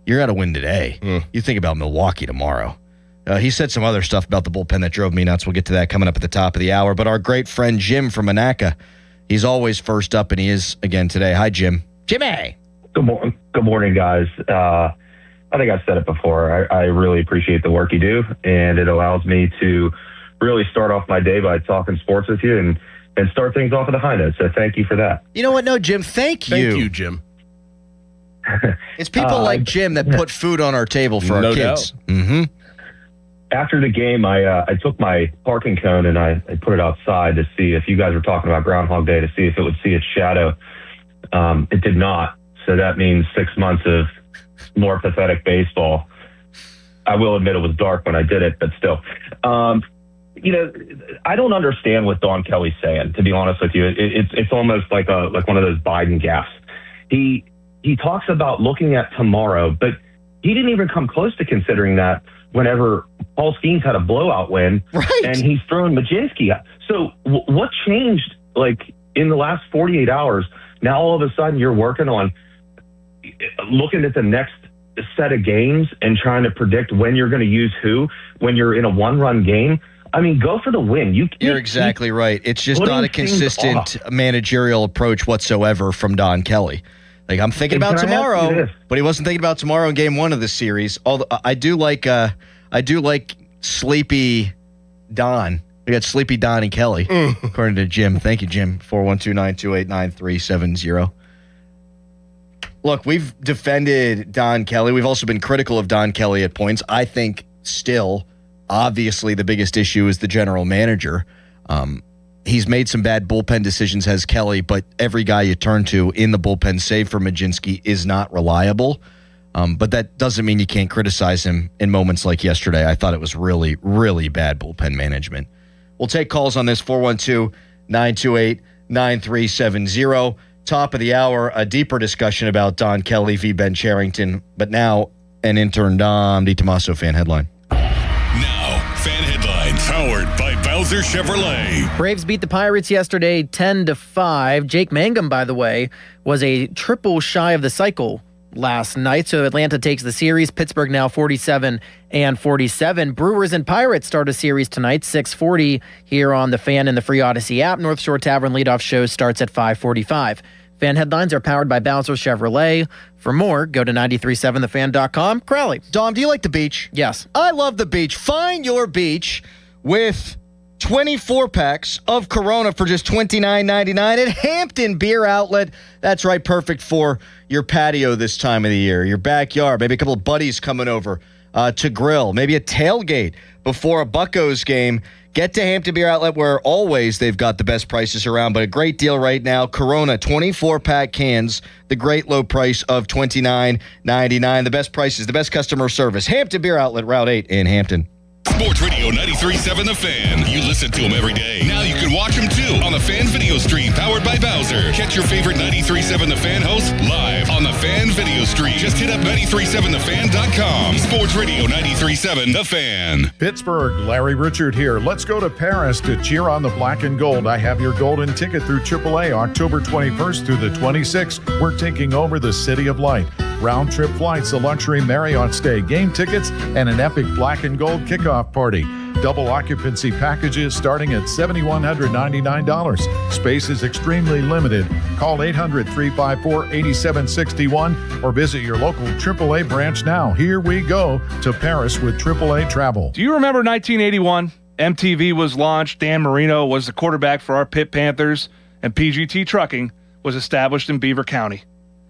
[SPEAKER 1] you're going to win today. You think about Milwaukee tomorrow. He said some other stuff about the bullpen that drove me nuts. We'll get to that coming up at the top of the hour. But our great friend Jim from Monaca, he's always first up, and he is again today. Hi, Jim. Jimmy.
[SPEAKER 3] Good morning, guys. I think I've said it before. I really appreciate the work you do, and it allows me to really start off my day by talking sports with you and start things off at a high note. So thank you for that.
[SPEAKER 1] You know what? No, Jim, thank you.
[SPEAKER 23] Thank you, Jim.
[SPEAKER 1] It's people like Jim that put food on our table for our kids. Mm-hmm.
[SPEAKER 3] After the game, I took my parking cone and I put it outside to see if you guys were talking about Groundhog Day, to see if it would see its shadow. It did not. So that means 6 months of more pathetic baseball. I will admit it was dark when I did it, but still. I don't understand what Don Kelly's saying, to be honest with you. It's almost like one of those Biden gaffes. He talks about looking at tomorrow, but he didn't even come close to considering that whenever Paul Skeens had a blowout win, and he's throwing Majinski. So what changed, in the last 48 hours? Now all of a sudden you're working on looking at the next set of games and trying to predict when you're going to use who when you're in a one-run game. I mean, go for the win.
[SPEAKER 1] You're exactly right. It's just not a consistent managerial approach whatsoever from Don Kelly. I'm thinking about tomorrow, but he wasn't thinking about tomorrow in game one of this series. Although I do like Sleepy Don. We got Sleepy Don and Kelly, according to Jim. Thank you, Jim. 412-928-9370. Look, we've defended Don Kelly. We've also been critical of Don Kelly at points. I think still, obviously, the biggest issue is the general manager. He's made some bad bullpen decisions, has Kelly, but every guy you turn to in the bullpen, save for Majinski, is not reliable. But that doesn't mean you can't criticize him in moments like yesterday. I thought it was really, really bad bullpen management. We'll take calls on this, 412-928-9370. Top of the hour, a deeper discussion about Don Kelly v. Ben Cherington, but now an intern Dom DiTomaso fan headline.
[SPEAKER 4] Now, fan headlines powered by Bowser Chevrolet.
[SPEAKER 5] Braves beat the Pirates yesterday 10-5. Jake Mangum, by the way, was a triple shy of the cycle last night, so Atlanta takes the series. Pittsburgh now 47-47. Brewers and Pirates start a series tonight, 6:40 here on the Fan and the Free Odyssey app. North Shore Tavern leadoff show starts at 5:45. Fan headlines are powered by Bowser Chevrolet. For more, go to 937thefan.com. Crowley.
[SPEAKER 1] Dom, do you like the beach?
[SPEAKER 5] Yes.
[SPEAKER 1] I love the beach. Find your beach with 24 packs of Corona for just $29.99 at Hampton Beer Outlet. That's right, perfect for your patio this time of the year, your backyard, maybe a couple of buddies coming over to grill, maybe a tailgate before a Buccos game. Get to Hampton Beer Outlet, where always they've got the best prices around, but a great deal right now. Corona 24-pack cans, the great low price of $29.99. The best prices, the best customer service. Hampton Beer Outlet, Route 8 in Hampton.
[SPEAKER 4] Sports Radio 93.7 The Fan. You listen to them every day. Now you can watch them too on the Fan Video Stream powered by Bowser. Catch your favorite 93.7 The Fan hosts live on the Fan Video Stream. Just hit up 937thefan.com. Sports Radio 93.7 The Fan.
[SPEAKER 7] Pittsburgh, Larry Richard here. Let's go to Paris to cheer on the black and gold. I have your golden ticket through AAA October 21st through the 26th. We're taking over the City of Light. Round trip flights, a luxury Marriott stay, game tickets, and an epic black and gold kickoff party. Double occupancy packages starting at $7,199. Space is extremely limited. Call 800-354-8761 or visit your local AAA branch now. Here we go to Paris with AAA Travel.
[SPEAKER 8] Do you remember 1981? MTV was launched. Dan Marino was the quarterback for our Pitt Panthers, and PGT Trucking was established in Beaver County.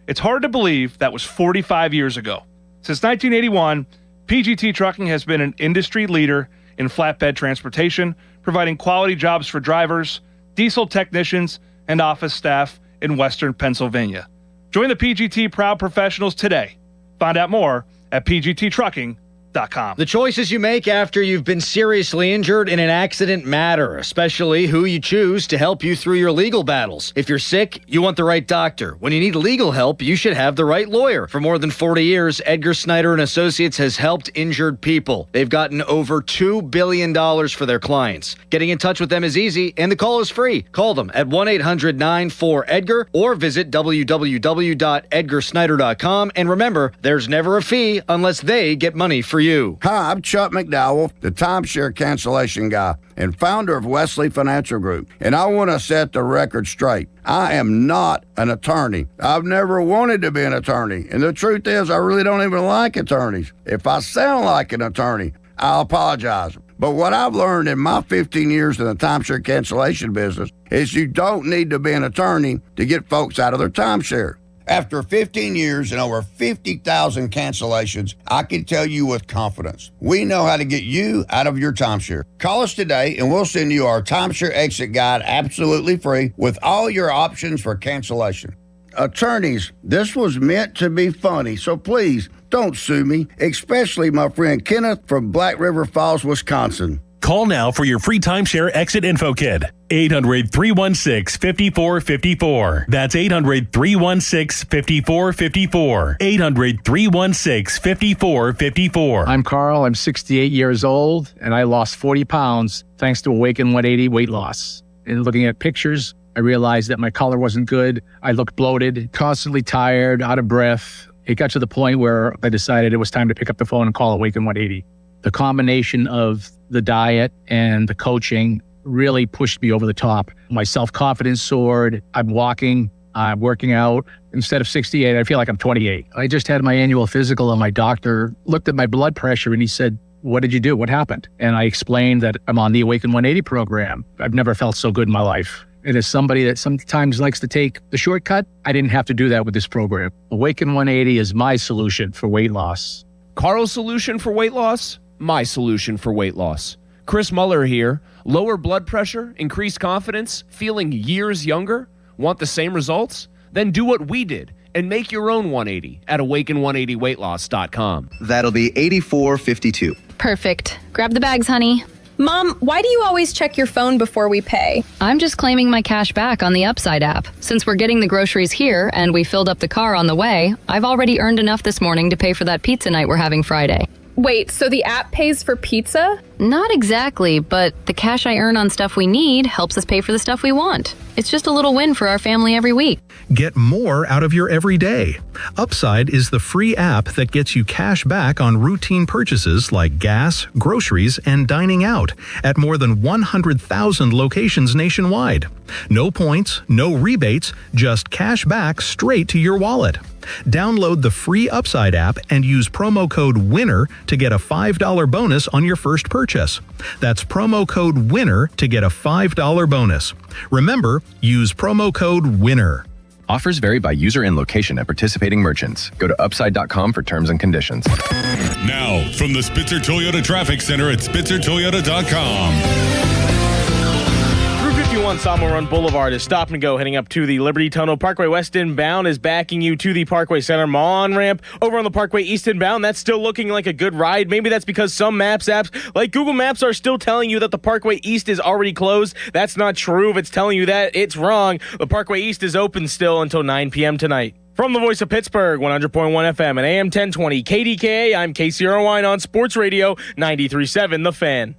[SPEAKER 8] It's hard to believe that was 45 years ago. Since 1981, PGT Trucking has been an industry leader in flatbed transportation, providing quality jobs for drivers, diesel technicians, and office staff in Western Pennsylvania. Join the PGT Proud Professionals today. Find out more at pgttrucking.com.
[SPEAKER 1] The choices you make after you've been seriously injured in an accident matter, especially who you choose to help you through your legal battles. If you're sick, you want the right doctor. When you need legal help, you should have the right lawyer. For more than 40 years, Edgar Snyder and Associates has helped injured people. They've gotten over $2 billion for their clients. Getting in touch with them is easy, and the call is free. Call them at 1-800-94-EDGAR or visit www.edgarsnyder.com. And remember, there's never a fee unless they get money for you.
[SPEAKER 2] Hi, I'm Chuck McDowell, the timeshare cancellation guy and founder of Wesley Financial Group. And I want to set the record straight. I am not an attorney. I've never wanted to be an attorney. And the truth is, I really don't even like attorneys. If I sound like an attorney, I'll apologize. But what I've learned in my 15 years in the timeshare cancellation business is you don't need to be an attorney to get folks out of their timeshare. After 15 years and over 50,000 cancellations, I can tell you with confidence, we know how to get you out of your timeshare. Call us today and we'll send you our timeshare exit guide absolutely free with all your options for cancellation. Attorneys, this was meant to be funny, so please don't sue me, especially my friend Kenneth from Black River Falls, Wisconsin.
[SPEAKER 9] Call now for your free timeshare exit info kit. 800-316-5454. That's 800-316-5454. 800-316-5454.
[SPEAKER 10] I'm Carl. I'm 68 years old, and I lost 40 pounds thanks to Awaken 180 weight loss. And looking at pictures, I realized that my color wasn't good. I looked bloated, constantly tired, out of breath. It got to the point where I decided it was time to pick up the phone and call Awaken 180. The combination of the diet and the coaching really pushed me over the top. My self-confidence soared. I'm walking, I'm working out. Instead of 68, I feel like I'm 28. I just had my annual physical and my doctor looked at my blood pressure and he said, "What did you do? What happened?" And I explained that I'm on the Awaken 180 program. I've never felt so good in my life. And as somebody that sometimes likes to take the shortcut, I didn't have to do that with this program. Awaken 180 is my solution for weight loss.
[SPEAKER 12] Carl's solution for weight loss? My solution for weight loss. Chris Muller here. Lower blood pressure, increased confidence, feeling years younger? Want the same results? Then do what we did and make your own 180 at awaken180weightloss.com.
[SPEAKER 13] That'll be $84.52.
[SPEAKER 14] Perfect. Grab the bags, honey.
[SPEAKER 15] Mom, why do you always check your phone before we pay?
[SPEAKER 14] I'm just claiming my cash back on the Upside app. Since we're getting the groceries here and we filled up the car on the way, I've already earned enough this morning to pay for that pizza night we're having Friday.
[SPEAKER 15] Wait, so the app pays for pizza?
[SPEAKER 14] Not exactly, but the cash I earn on stuff we need helps us pay for the stuff we want. It's just a little win for our family every week.
[SPEAKER 16] Get more out of your everyday. Upside is the free app that gets you cash back on routine purchases like gas, groceries, and dining out at more than 100,000 locations nationwide. No points, no rebates, just cash back straight to your wallet. Download the free Upside app and use promo code WINNER to get a $5 bonus on your first purchase. That's promo code WINNER to get a $5 bonus. Remember, use promo code WINNER.
[SPEAKER 22] Offers vary by user and location at participating merchants. Go to upside.com for terms and conditions.
[SPEAKER 4] Now, from the Spitzer Toyota Traffic Center at spitzertoyota.com.
[SPEAKER 18] Route 51 Sawmill Run Boulevard is stop and go heading up to the Liberty Tunnel. Parkway West inbound is backing you to the Parkway Center on-ramp. Over on the Parkway East inbound, that's still looking like a good ride. Maybe that's because some Maps apps, like Google Maps, are still telling you that the Parkway East is already closed. That's not true. If it's telling you that, it's wrong. The Parkway East is open still until 9 p.m. tonight. From the voice of Pittsburgh, 100.1 FM and AM 1020 KDKA, I'm Casey Irwine on Sports Radio 93.7 The Fan.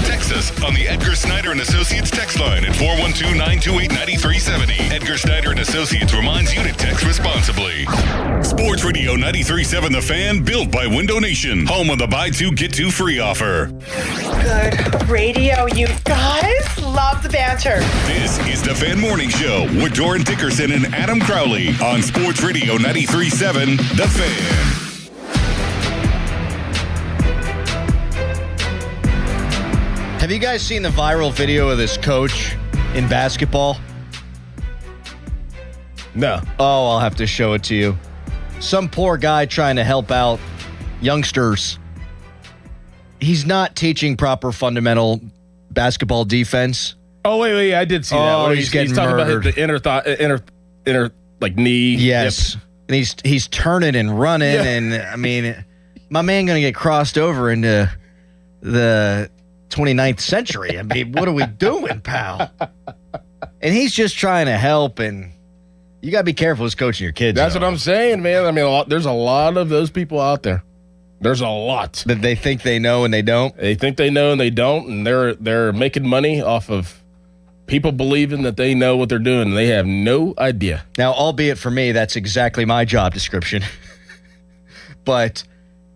[SPEAKER 4] Text us on the Edgar Snyder and Associates text line at 412-928-9370. Edgar Snyder and Associates reminds you to text responsibly. Sports Radio 93.7 The Fan, built by Window Nation, home of the buy two get two free offer.
[SPEAKER 24] Good radio, you guys. Love the banter.
[SPEAKER 4] This is the Fan Morning Show with Doran Dickerson and Adam Crowley on Sports Radio 93.7 The Fan.
[SPEAKER 1] Have you guys seen the viral video of this coach in basketball?
[SPEAKER 23] No.
[SPEAKER 1] Oh, I'll have to show it to you. Some poor guy trying to help out youngsters. He's not teaching proper fundamental basketball defense.
[SPEAKER 23] Oh, wait, I did see that.
[SPEAKER 1] Oh, he's getting
[SPEAKER 23] talking
[SPEAKER 1] murdered.
[SPEAKER 23] about the inner like knee.
[SPEAKER 1] Yes.
[SPEAKER 23] Yep.
[SPEAKER 1] And he's turning and running,
[SPEAKER 23] Yeah.
[SPEAKER 1] and I mean, my man going to get crossed over into the 29th century? I mean, what are we doing, pal? And he's just trying to help, and you got to be careful who's coaching your kids.
[SPEAKER 23] That's what I'm saying, man. I mean, there's a lot of those people out there. There's a lot.
[SPEAKER 1] That they think they know and they don't?
[SPEAKER 23] They think they know and they don't, and they're making money off of people believing that they know what they're doing, and they have no idea.
[SPEAKER 1] Now, albeit for me, that's exactly my job description. But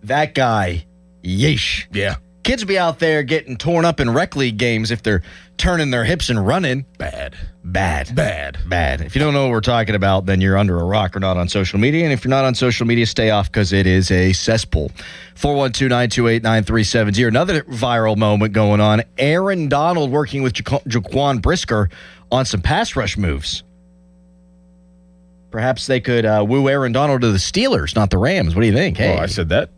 [SPEAKER 1] that guy, yeesh.
[SPEAKER 23] Yeah.
[SPEAKER 1] Kids be out there getting torn up in rec league games if they're turning their hips and running.
[SPEAKER 23] Bad.
[SPEAKER 1] If you don't know what we're talking about, then you're under a rock or not on social media. And if you're not on social media, stay off because it is a cesspool. 412-928-9370. Another viral moment going on. Aaron Donald working with Jaquan Brisker on some pass rush moves. Perhaps they could woo Aaron Donald to the Steelers, not the Rams. What do you think? Hey,
[SPEAKER 23] I said that.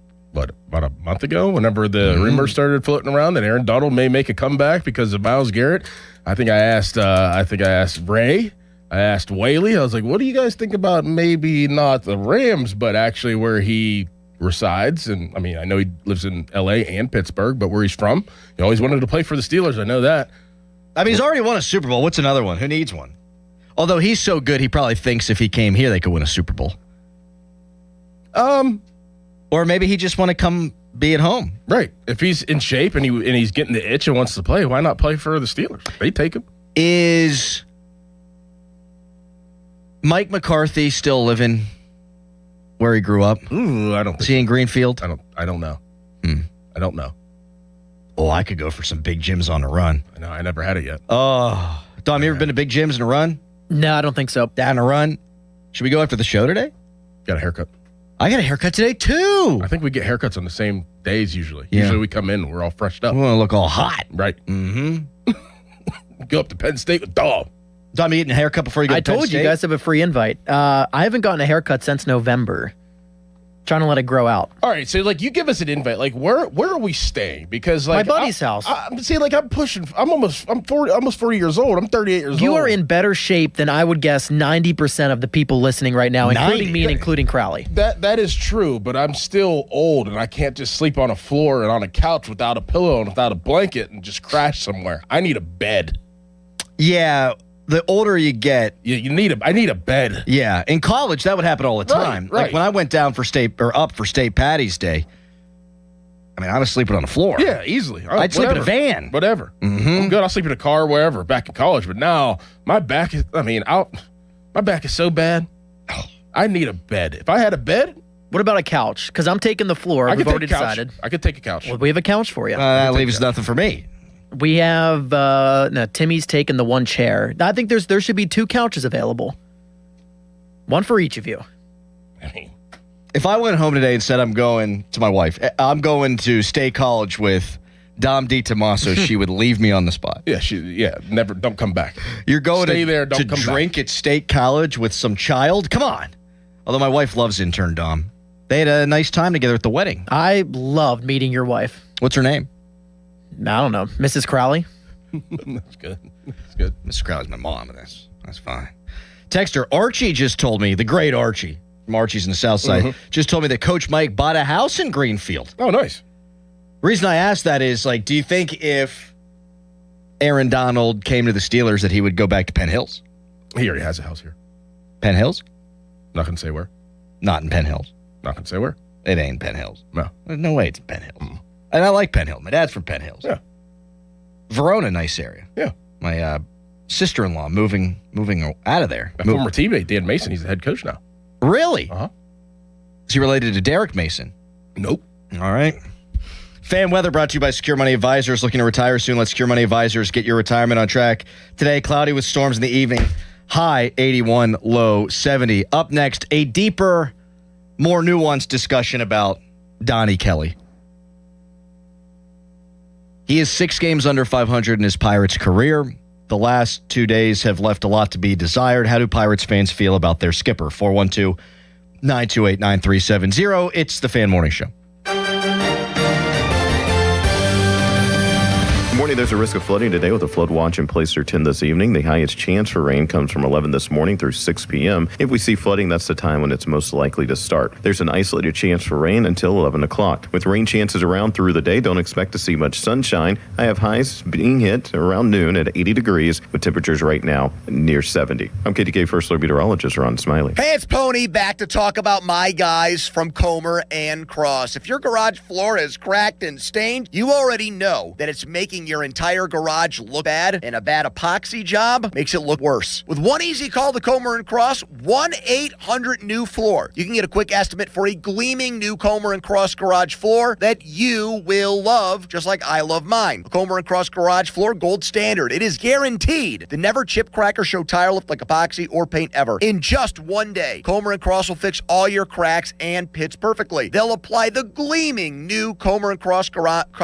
[SPEAKER 23] About a month ago, whenever the rumors started floating around that Aaron Donald may make a comeback because of Myles Garrett. I think I asked Ray, I asked Whaley, I was like, what do you guys think about maybe not the Rams, but actually where he resides? And I mean, I know he lives in LA and Pittsburgh, but where he's from, he always wanted to play for the Steelers. I know that.
[SPEAKER 1] I mean, he's already won a Super Bowl. What's another one? Who needs one? Although he's so good, he probably thinks if he came here, they could win a Super Bowl. Or maybe he just want to come be at home.
[SPEAKER 23] Right. If he's in shape and he's getting the itch and wants to play, why not play for the Steelers? They take him.
[SPEAKER 1] Is Mike McCarthy still living where he grew up?
[SPEAKER 23] Ooh, I don't think
[SPEAKER 1] Is he in Greenfield?
[SPEAKER 23] I don't know. I don't know.
[SPEAKER 1] Oh, I could go for some big gyms on a run.
[SPEAKER 23] I know. I never had it yet.
[SPEAKER 1] Oh, Dom, you ever been to big gyms and a run?
[SPEAKER 5] No, I don't think so.
[SPEAKER 1] Down a run? Should we go after the show today?
[SPEAKER 23] Got a haircut.
[SPEAKER 1] I got a haircut today, too.
[SPEAKER 23] I think we get haircuts on the same days usually.
[SPEAKER 1] Yeah.
[SPEAKER 23] Usually we come in and we're all freshed up.
[SPEAKER 1] We want to look all hot.
[SPEAKER 23] Right.
[SPEAKER 1] Mm-hmm.
[SPEAKER 23] Go up to Penn State with Dom.
[SPEAKER 1] Dom, you getting a haircut before you go to Penn
[SPEAKER 5] I told
[SPEAKER 1] State?
[SPEAKER 5] you guys have a free invite. I haven't gotten a haircut since November. Trying to let it grow out.
[SPEAKER 23] All right, so like you give us an invite. Like where are we staying? Because like
[SPEAKER 5] my buddy's house.
[SPEAKER 23] I'm 40 years old. I'm 38 years old.
[SPEAKER 5] You are in better shape than I would guess 90% of the people listening right now, including me and including Crowley.
[SPEAKER 23] That is true, but I'm still old and I can't just sleep on a floor and on a couch without a pillow and without a blanket and just crash somewhere. I need a bed.
[SPEAKER 1] Yeah. The older you get,
[SPEAKER 23] I need a bed.
[SPEAKER 1] Yeah, in college that would happen all the time.
[SPEAKER 23] Right.
[SPEAKER 1] Like when I went down for up for state Patty's Day, I mean I was sleeping on the floor.
[SPEAKER 23] Yeah, easily.
[SPEAKER 1] I'd sleep in a van.
[SPEAKER 23] Whatever.
[SPEAKER 1] Mm-hmm.
[SPEAKER 23] I'm good. I'll sleep in a car, wherever. Back in college, but now my back is. My back is so bad. I need a bed. If I had a bed,
[SPEAKER 5] what about a couch? Because I'm taking the floor. We've already decided.
[SPEAKER 23] I could take a couch.
[SPEAKER 5] Well, we have a couch for you.
[SPEAKER 1] That leaves nothing for me.
[SPEAKER 5] We have Timmy's taken the one chair. I think there should be 2 couches available. One for each of you.
[SPEAKER 23] I mean,
[SPEAKER 1] if I went home today and said I'm going to my wife, I'm going to State College with Dom DiTomaso, she would leave me on the spot.
[SPEAKER 23] Yeah, never. Don't come back.
[SPEAKER 1] You're going
[SPEAKER 23] Stay there. Don't
[SPEAKER 1] to
[SPEAKER 23] come
[SPEAKER 1] drink at State College with some child? Come on. Although my wife loves intern Dom. They had a nice time together at the wedding.
[SPEAKER 5] I loved meeting your wife.
[SPEAKER 1] What's her name?
[SPEAKER 5] I don't know. Mrs. Crowley?
[SPEAKER 23] That's good. That's good.
[SPEAKER 1] Mrs. Crowley's my mom. That's fine. Texter, Archie just told me, the great Archie, from Archie's in the South Side, just told me that Coach Mike bought a house in Greenfield.
[SPEAKER 23] Oh, nice.
[SPEAKER 1] The reason I asked that is, like, do you think if Aaron Donald came to the Steelers that he would go back to Penn Hills?
[SPEAKER 23] He already has a house here.
[SPEAKER 1] Penn Hills?
[SPEAKER 23] Not going to say where.
[SPEAKER 1] Not in Penn Hills.
[SPEAKER 23] Not going to say where.
[SPEAKER 1] It ain't Penn Hills.
[SPEAKER 23] No.
[SPEAKER 1] There's no way it's Penn Hills. And I like Penn Hills. My dad's from Penn Hills.
[SPEAKER 23] Yeah.
[SPEAKER 1] Verona, nice area.
[SPEAKER 23] Yeah.
[SPEAKER 1] My sister-in-law moving out of there.
[SPEAKER 23] My former teammate, Dan Mason, he's the head coach now.
[SPEAKER 1] Really?
[SPEAKER 23] Uh-huh.
[SPEAKER 1] Is he related to Derek Mason?
[SPEAKER 23] Nope.
[SPEAKER 1] All right. Fan weather brought to you by Secure Money Advisors. Looking to retire soon? Let Secure Money Advisors get your retirement on track. Today, cloudy with storms in the evening. High 81, low 70. Up next, a deeper, more nuanced discussion about Donnie Kelly. He is 6 games under 500 in his Pirates career. The last 2 days have left a lot to be desired. How do Pirates fans feel about their skipper? 412-928-9370. It's the Fan Morning Show.
[SPEAKER 6] morning, there's a risk of flooding today with a flood watch in place through 10 this evening. The highest chance for rain comes from 11 this morning through 6 p.m. If we see flooding, that's the time when it's most likely to start. There's an isolated chance for rain until 11 o'clock. With rain chances around through the day, don't expect to see much sunshine. I have highs being hit around noon at 80 degrees with temperatures right now near 70. I'm KDK First Alert Meteorologist Ron Smiley.
[SPEAKER 11] Hey, it's Pony back to talk about my guys from Comer and Cross. If your garage floor is cracked and stained, you already know that it's making your entire garage look bad, and a bad epoxy job makes it look worse. With one easy call to Comer and Cross, 1-800-NEW-FLOOR. You can get a quick estimate for a gleaming new Comer and Cross garage floor that you will love, just like I love mine. A Comer and Cross garage floor, gold standard. It is guaranteed to never chip, crack, or show tire lift like epoxy or paint ever. In just one day, Comer and Cross will fix all your cracks and pits perfectly. They'll apply the gleaming new Comer and Cross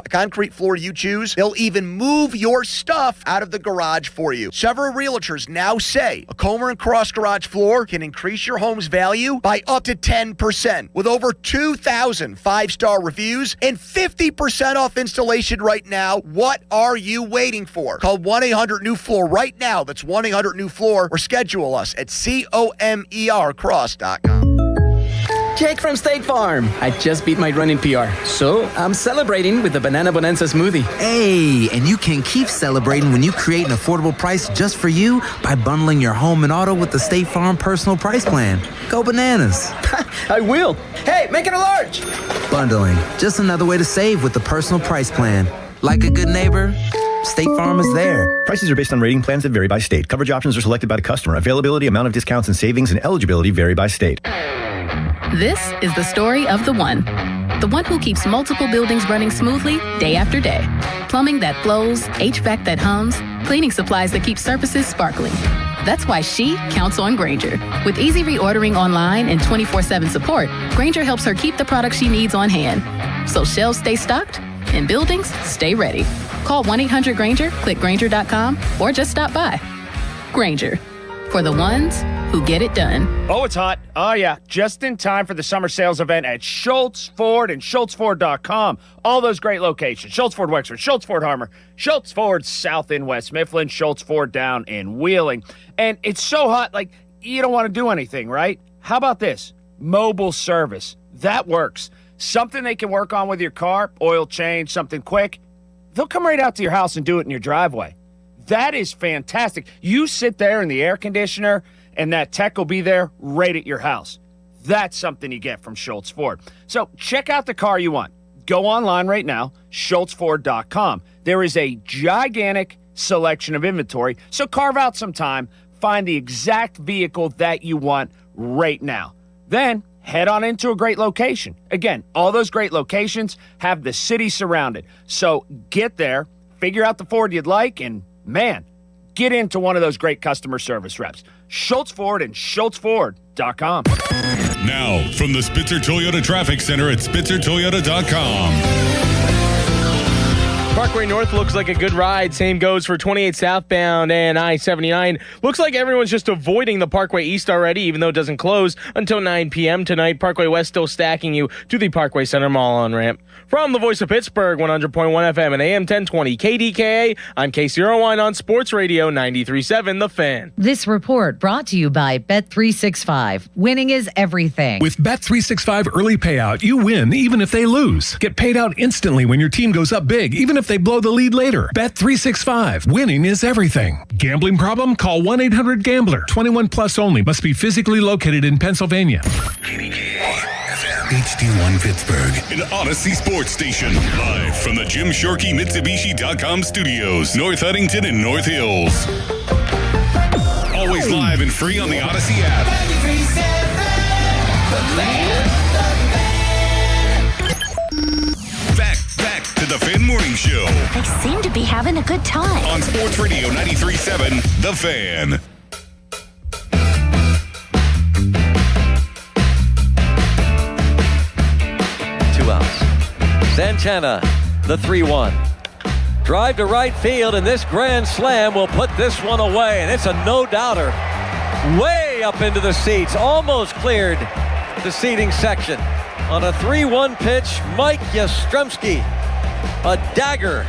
[SPEAKER 11] concrete floor you choose. They'll even move your stuff out of the garage for you. Several realtors now say a Comer and Cross garage floor can increase your home's value by up to 10%. With over 2,000 five-star reviews and 50% off installation right now, what are you waiting for? Call 1-800-NEW-FLOOR right now. That's 1-800-NEW-FLOOR, or schedule us at COMERcross.com.
[SPEAKER 17] Jake from State Farm. I just beat my running PR, so I'm celebrating with the Banana Bonanza smoothie.
[SPEAKER 19] Hey, and you can keep celebrating when you create an affordable price just for you by bundling your home and auto with the State Farm Personal Price Plan. Go bananas.
[SPEAKER 17] I will. Hey, make it a large.
[SPEAKER 19] Bundling, just another way to save with the Personal Price Plan. Like a good neighbor, State Farm is there.
[SPEAKER 20] Prices are based on rating plans that vary by state. Coverage options are selected by the customer. Availability, amount of discounts and savings, and eligibility vary by state.
[SPEAKER 21] This is the story of the one who keeps multiple buildings running smoothly day after day. Plumbing that flows, HVAC that hums, cleaning supplies that keep surfaces sparkling. That's why she counts on Grainger. With easy reordering online and 24/7 support, Grainger helps her keep the products she needs on hand. So shelves stay stocked and buildings stay ready. Call 1-800-GRAINGER, click Grainger.com, or just stop by. Grainger, for the ones who get it done.
[SPEAKER 25] Oh, it's hot. Oh, yeah. Just in time for the summer sales event at Schultz Ford and SchultzFord.com. All those great locations. Schultz Ford Wexford, Schultz Ford Harmer, Schultz Ford South in West Mifflin, Schultz Ford down in Wheeling. And it's so hot, like, you don't want to do anything, right? How about this? Mobile service. That works. Something they can work on with your car, oil change, something quick. They'll come right out to your house and do it in your driveway. That is fantastic. You sit there in the air conditioner, and that tech will be there right at your house. That's something you get from Schultz Ford. So check out the car you want. Go online right now, SchultzFord.com. There is a gigantic selection of inventory, so carve out some time, find the exact vehicle that you want right now. Then head on into a great location. Again, all those great locations have the city surrounded. So get there, figure out the Ford you'd like, and man, get into one of those great customer service reps. Schultz Ford and SchultzFord.com.
[SPEAKER 4] Now, from the Spitzer Toyota Traffic Center at SpitzerToyota.com.
[SPEAKER 18] Parkway North looks like a good ride. Same goes for 28 southbound and I-79. Looks like everyone's just avoiding the Parkway East already, even though it doesn't close until 9 p.m. tonight. Parkway West still stacking you to the Parkway Center Mall on-ramp. From the voice of Pittsburgh, 100.1 FM and AM 1020 KDKA, I'm Casey Irwine on Sports Radio 93.7 The Fan.
[SPEAKER 26] This report brought to you by Bet365. Winning is everything.
[SPEAKER 9] With Bet365 early payout, you win even if they lose. Get paid out instantly when your team goes up big, even if they blow the lead later. Bet365. Winning is everything. Gambling problem? Call 1-800-GAMBLER. 21 plus only. Must be physically located in Pennsylvania.
[SPEAKER 4] HD1 Pittsburgh, an Odyssey sports station. Live from the Jim Shorkey Mitsubishi.com studios, North Huntington and North Hills. Always live and free on the Odyssey app. Back to the Fan Morning Show.
[SPEAKER 27] They seem to be having a good time.
[SPEAKER 4] On Sports Radio 93.7, The Fan.
[SPEAKER 32] Santana, the 3-1. Drive to right field, and this grand slam will put this one away. And it's a no-doubter. Way up into the seats. Almost cleared the seating section. On a 3-1 pitch, Mike Yastrzemski. A dagger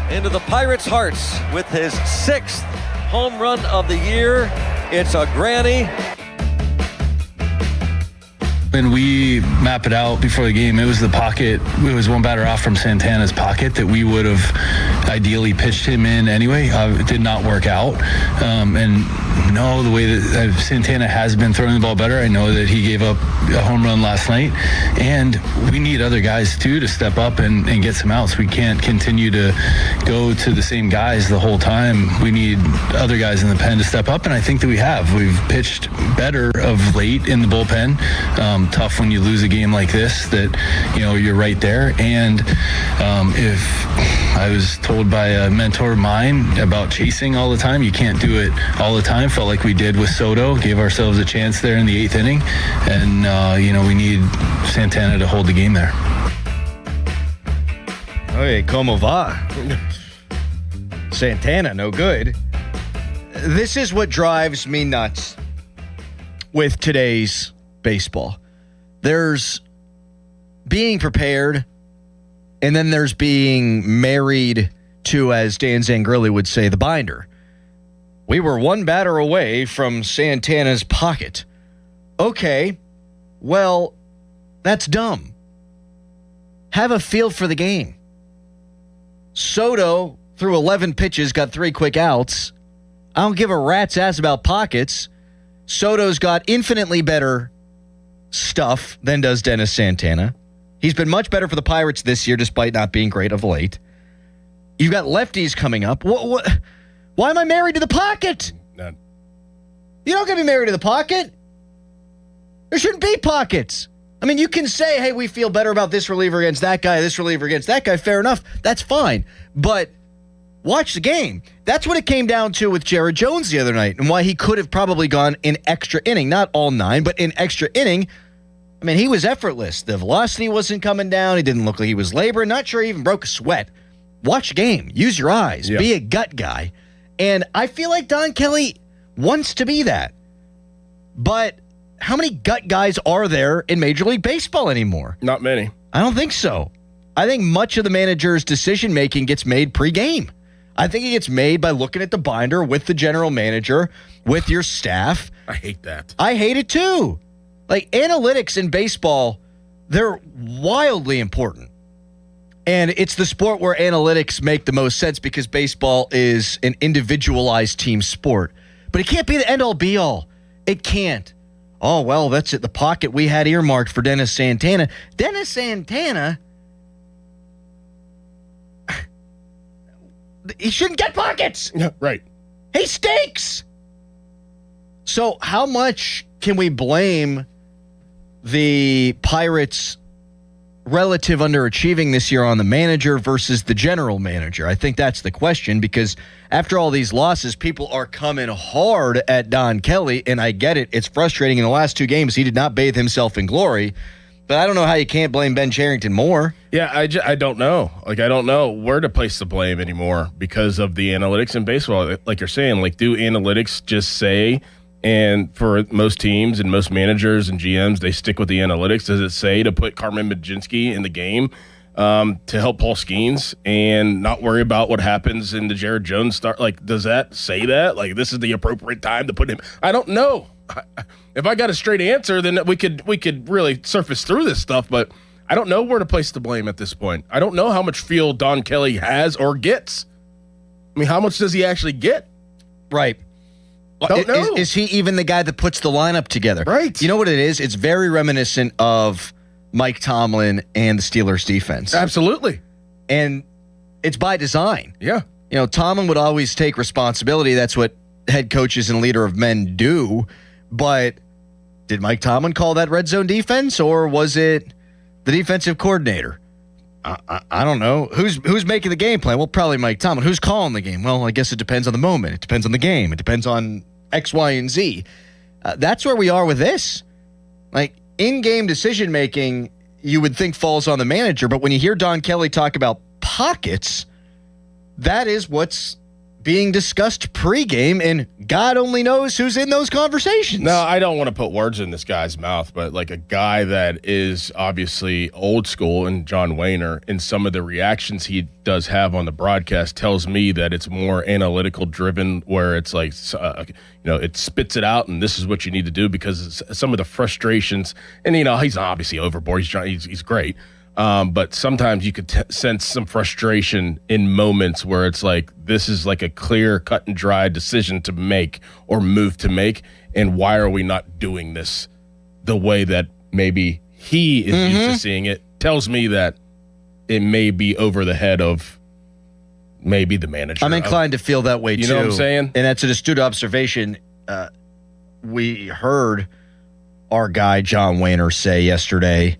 [SPEAKER 32] into the Pirates' hearts with his 6th home run of the year. It's a granny.
[SPEAKER 2] When we map it out before the game, it was the pocket. It was one batter off from Santana's pocket that we would have ideally pitched him in anyway. It did not work out. And no, the way that Santana has been throwing the ball better, I know that he gave up a home run last night. And we need other guys, too, to step up and get some outs. We can't continue to go to the same guys the whole time. We need other guys in the pen to step up, and I think that we have. We've pitched better of late in the bullpen. Tough when you lose a game like this that, you're right there. And if I was told by a mentor of mine about chasing all the time, you can't do it all the time. Felt like we did with Soto, gave ourselves a chance there in the 8th inning. And, we need Santana to hold the game there.
[SPEAKER 1] Oye, como va? Santana, no good. This is what drives me nuts with today's baseball. There's being prepared, and then there's being married to, as Dan Zangrilli would say, the binder. We were one batter away from Santana's pocket. Okay, well, that's dumb. Have a feel for the game. Soto, threw 11 pitches, got 3 quick outs. I don't give a rat's ass about pockets. Soto's got infinitely better stuff than does Dennis Santana. He's been much better for the Pirates this year, despite not being great of late. You've got lefties coming up. Why am I married to the pocket?
[SPEAKER 23] None.
[SPEAKER 1] You don't get to be married to the pocket. There shouldn't be pockets. I mean, you can say, hey, we feel better about this reliever against that guy, this reliever against that guy. Fair enough. That's fine. But watch the game. That's what it came down to with Jared Jones the other night, and why he could have probably gone in extra inning. Not all 9, but in extra inning. I mean, he was effortless. The velocity wasn't coming down. He didn't look like he was laboring. Not sure he even broke a sweat. Watch the game. Use your eyes.
[SPEAKER 23] Yeah.
[SPEAKER 1] Be a gut guy. And I feel like Don Kelly wants to be that. But how many gut guys are there in Major League Baseball anymore?
[SPEAKER 23] Not many.
[SPEAKER 1] I don't think so. I think much of the manager's decision-making gets made pre-game. I think it gets made by looking at the binder with the general manager, with your staff.
[SPEAKER 23] I hate that.
[SPEAKER 1] I hate it too. Like, analytics in baseball, they're wildly important. And it's the sport where analytics make the most sense because baseball is an individualized team sport. But it can't be the end-all be-all. It can't. Oh, well, that's it. The pocket we had earmarked for Dennis Santana. Dennis Santana, he shouldn't get pockets.
[SPEAKER 23] Yeah, right.
[SPEAKER 1] He stinks. So how much can we blame the Pirates' relative underachieving this year on the manager versus the general manager? I think that's the question, because after all these losses, people are coming hard at Don Kelly, and I get it. It's frustrating. In the last 2 games, he did not bathe himself in glory, but I don't know how you can't blame Ben Cherington more.
[SPEAKER 23] Yeah, I don't know. Like, I don't know where to place the blame anymore because of the analytics in baseball. Like you're saying, like, do analytics just say, and for most teams and most managers and GMs, they stick with the analytics. Does it say to put Carmen Majinski in the game to help Paul Skeens and not worry about what happens in the Jared Jones start? Like, does that say that? Like, this is the appropriate time to put him? I don't know. If I got a straight answer, then we could really surface through this stuff, but I don't know where to place the blame at this point. I don't know how much feel Don Kelly has or gets. I mean, how much does he actually get?
[SPEAKER 1] Right.
[SPEAKER 23] Don't know.
[SPEAKER 1] Is he even the guy that puts the lineup together?
[SPEAKER 23] Right.
[SPEAKER 1] You know what it is? It's very reminiscent of Mike Tomlin and the Steelers defense.
[SPEAKER 23] Absolutely.
[SPEAKER 1] And it's by design.
[SPEAKER 23] Yeah.
[SPEAKER 1] You know, Tomlin would always take responsibility. That's what head coaches and leader of men do. But did Mike Tomlin call that red zone defense, or was it the defensive coordinator? I don't know. Who's making the game plan? Well, probably Mike Tomlin. Who's calling the game? Well, I guess it depends on the moment. It depends on the game. It depends on X, Y, and Z. That's where we are with this. Like, in-game decision-making, you would think falls on the manager, but when you hear Don Kelly talk about pockets, that is what's being discussed pregame, and God only knows who's in those conversations.
[SPEAKER 23] No, I don't want to put words in this guy's mouth, but like a guy that is obviously old school, and John Wehner, and some of the reactions he does have on the broadcast tells me that it's more analytical driven, where it's like, it spits it out, and this is what you need to do, because some of the frustrations, and he's obviously overboard. He's great. But sometimes you could sense some frustration in moments where it's like, this is like a clear, cut and dry decision to make or move to make. And why are we not doing this the way that maybe he is used to seeing it? Tells me that it may be over the head of maybe the manager.
[SPEAKER 1] I'm inclined to feel that way, too.
[SPEAKER 23] You know what I'm saying?
[SPEAKER 1] And that's an astute observation. We heard our guy, John Wehner, say yesterday,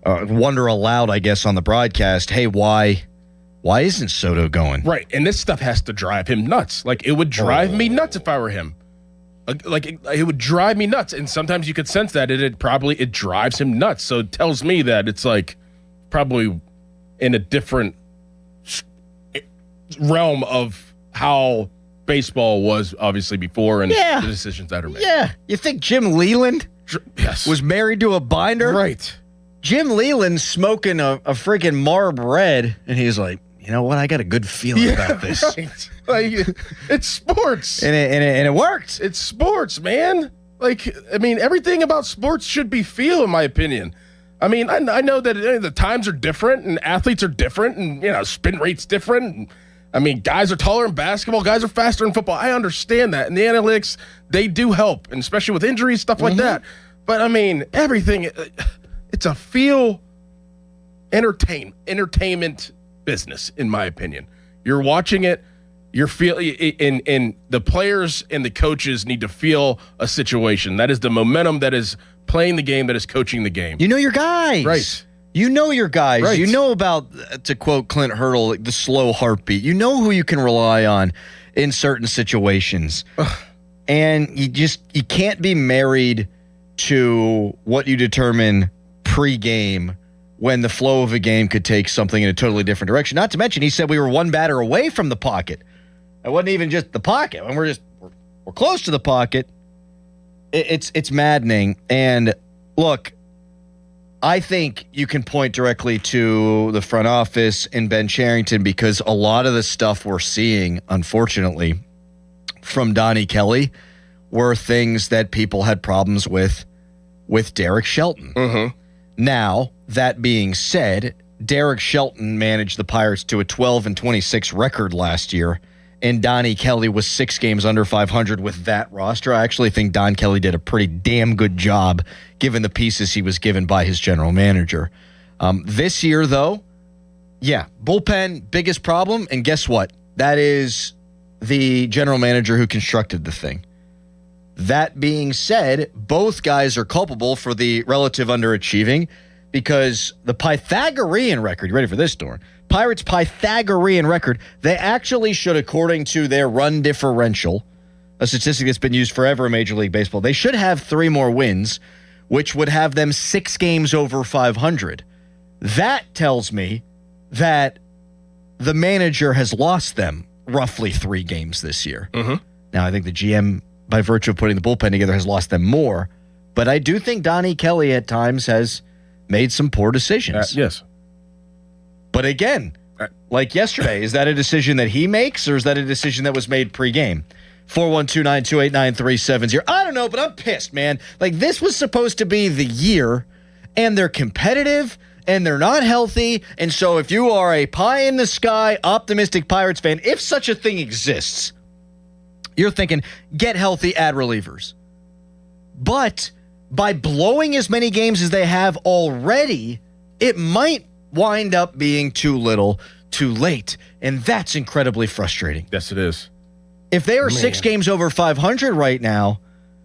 [SPEAKER 1] wonder aloud, I guess, on the broadcast, hey, why isn't Soto going?
[SPEAKER 23] Right, and this stuff has to drive him nuts. Like, it would drive me nuts if I were him. It would drive me nuts, and sometimes you could sense that it drives him nuts. So it tells me that it's like probably in a different realm of how baseball was obviously before, and the decisions that are made.
[SPEAKER 1] Yeah, you think Jim Leland was married to a binder?
[SPEAKER 23] Right.
[SPEAKER 1] Jim Leland's smoking a freaking Marb Red, and he's like, you know what? I got a good feeling about this.
[SPEAKER 23] Right. Like, it's sports.
[SPEAKER 1] And it worked.
[SPEAKER 23] It's sports, man. Like, I mean, everything about sports should be feel, in my opinion. I mean, I know that the times are different, and athletes are different, and, spin rate's different. And, I mean, guys are taller in basketball. Guys are faster in football. I understand that. And the analytics, they do help, and especially with injuries, stuff like that. But, I mean, everything... It's a entertainment business, in my opinion. You're watching it, you're feeling, and the players and the coaches need to feel a situation. That is the momentum that is playing the game, that is coaching the game.
[SPEAKER 1] You know your guys.
[SPEAKER 23] Right.
[SPEAKER 1] You know your guys.
[SPEAKER 23] Right.
[SPEAKER 1] You know about, to quote Clint Hurdle, the slow heartbeat. You know who you can rely on in certain situations. And you can't be married to what you determine pre-game when the flow of a game could take something in a totally different direction. Not to mention, he said we were one batter away from the pocket. It wasn't even just the pocket. When we're close to the pocket. It's maddening. And look, I think you can point directly to the front office and Ben Cherington, because a lot of the stuff we're seeing, unfortunately, from Donnie Kelly were things that people had problems with Derek Shelton. Now, that being said, Derek Shelton managed the Pirates to a 12-26 record last year, and Donnie Kelly was 6 games under 500 with that roster. I actually think Don Kelly did a pretty damn good job given the pieces he was given by his general manager. This year, though, bullpen, biggest problem, and guess what? That is the general manager who constructed the thing. That being said, both guys are culpable for the relative underachieving, because the Pythagorean record, you ready for this, Dorn? Pirates' Pythagorean record, they actually should, according to their run differential, a statistic that's been used forever in Major League Baseball, they should have 3 more wins, which would have them 6 games over 500. That tells me that the manager has lost them roughly 3 games this year. Now, I think the GM, by virtue of putting the bullpen together, has lost them more. But I do think Donnie Kelly at times has made some poor decisions.
[SPEAKER 23] Yes.
[SPEAKER 1] But again, like yesterday, is that a decision that he makes, or is that a decision that was made pregame? 412-928-9370. I don't know, but I'm pissed, man. Like, this was supposed to be the year, and they're competitive, and they're not healthy. And so if you are a pie-in-the-sky, optimistic Pirates fan, if such a thing exists, you're thinking, get healthy, add relievers. But by blowing as many games as they have already, it might wind up being too little, too late. And that's incredibly frustrating.
[SPEAKER 23] Yes, it is.
[SPEAKER 1] If they are 6 games over 500 right now,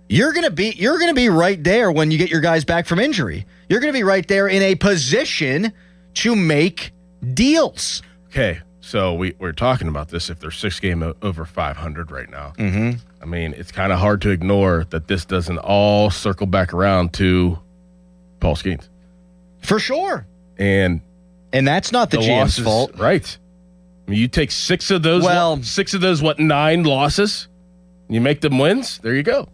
[SPEAKER 1] you're gonna be right there when you get your guys back from injury. You're gonna be right there in a position to make deals.
[SPEAKER 23] Okay. So we're talking about this if they're 6 games over 500 right now. I mean, it's kind of hard to ignore that this doesn't all circle back around to Paul Skeens.
[SPEAKER 1] For sure.
[SPEAKER 23] And
[SPEAKER 1] that's not the GM's fault.
[SPEAKER 23] Right. I You take 6 of those, 9 losses? You make them wins? There you go.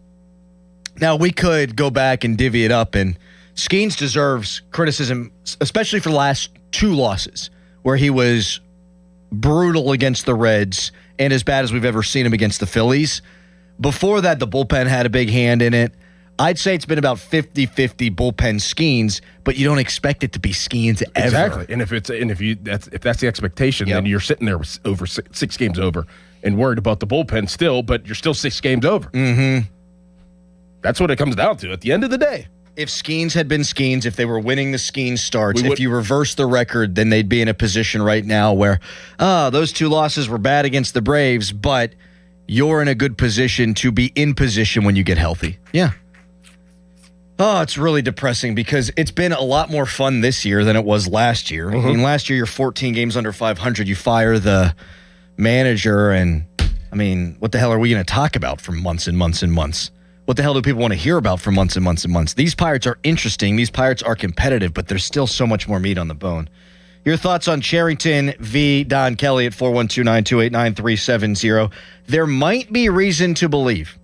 [SPEAKER 1] Now, we could go back and divvy it up, and Skeens deserves criticism, especially for the last 2 losses, where he was brutal against the Reds and as bad as we've ever seen him against the Phillies. Before that, the bullpen had a big hand in it. I'd say it's been about 50-50 bullpen Skeens, but you don't expect it to be Skeens ever.
[SPEAKER 23] Exactly. And if that's the expectation, then you're sitting there with over 6 games over and worried about the bullpen still, but you're still 6 games over.
[SPEAKER 1] Mm-hmm.
[SPEAKER 23] That's what it comes down to at the end of the day.
[SPEAKER 1] If Skeens had been Skeens, if they were winning the Skeens starts, if you reverse the record, then they'd be in a position right now where, those 2 losses were bad against the Braves, but you're in a good position to be in position when you get healthy. Yeah. Oh, it's really depressing because it's been a lot more fun this year than it was last year. I mean, last year you're 14 games under 500. You fire the manager, and I mean, what the hell are we going to talk about for months and months and months? What the hell do people want to hear about for months and months and months? These Pirates are interesting. These Pirates are competitive, but there's still so much more meat on the bone. Your thoughts on Cherington v. Don Kelly at 412-928-9370. There might be reason to believe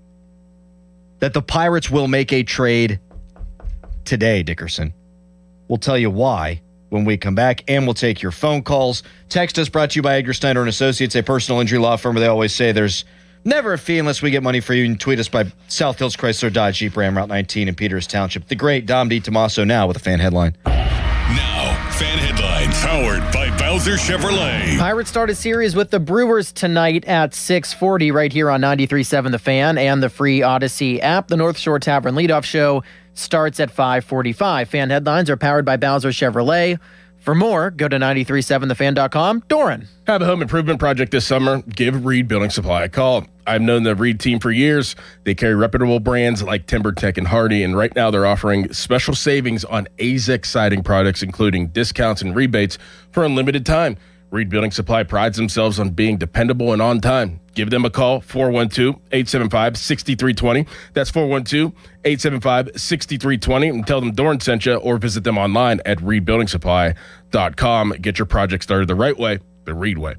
[SPEAKER 1] that the Pirates will make a trade today, Dickerson. We'll tell you why when we come back, and we'll take your phone calls. Text us, brought to you by Edgar Steiner and Associates, a personal injury law firm where they always say there's never a fee unless we get money for you. And tweet us by South Hills Chrysler Dodge Jeep Ram Route 19 in Peters Township. The great Dom DiTomaso now with a fan headline.
[SPEAKER 4] Now, fan headlines powered by Bowser Chevrolet.
[SPEAKER 5] Pirates start a series with the Brewers tonight at 6:40 right here on 93.7 The Fan and the free Odyssey app. The North Shore Tavern leadoff show starts at 5:45. Fan headlines are powered by Bowser Chevrolet. For more, go to 937thefan.com. Doran.
[SPEAKER 23] Have a home improvement project this summer? Give Reed Building Supply a call. I've known the Reed team for years. They carry reputable brands like TimberTech and Hardy, and right now they're offering special savings on AZEK siding products, including discounts and rebates for unlimited time. Reed Building Supply prides themselves on being dependable and on time. Give them a call, 412-875-6320. That's 412-875-6320. And tell them Doran sent you, or visit them online at reedbuildingsupply.com. Get your project started the right way, the Reed way.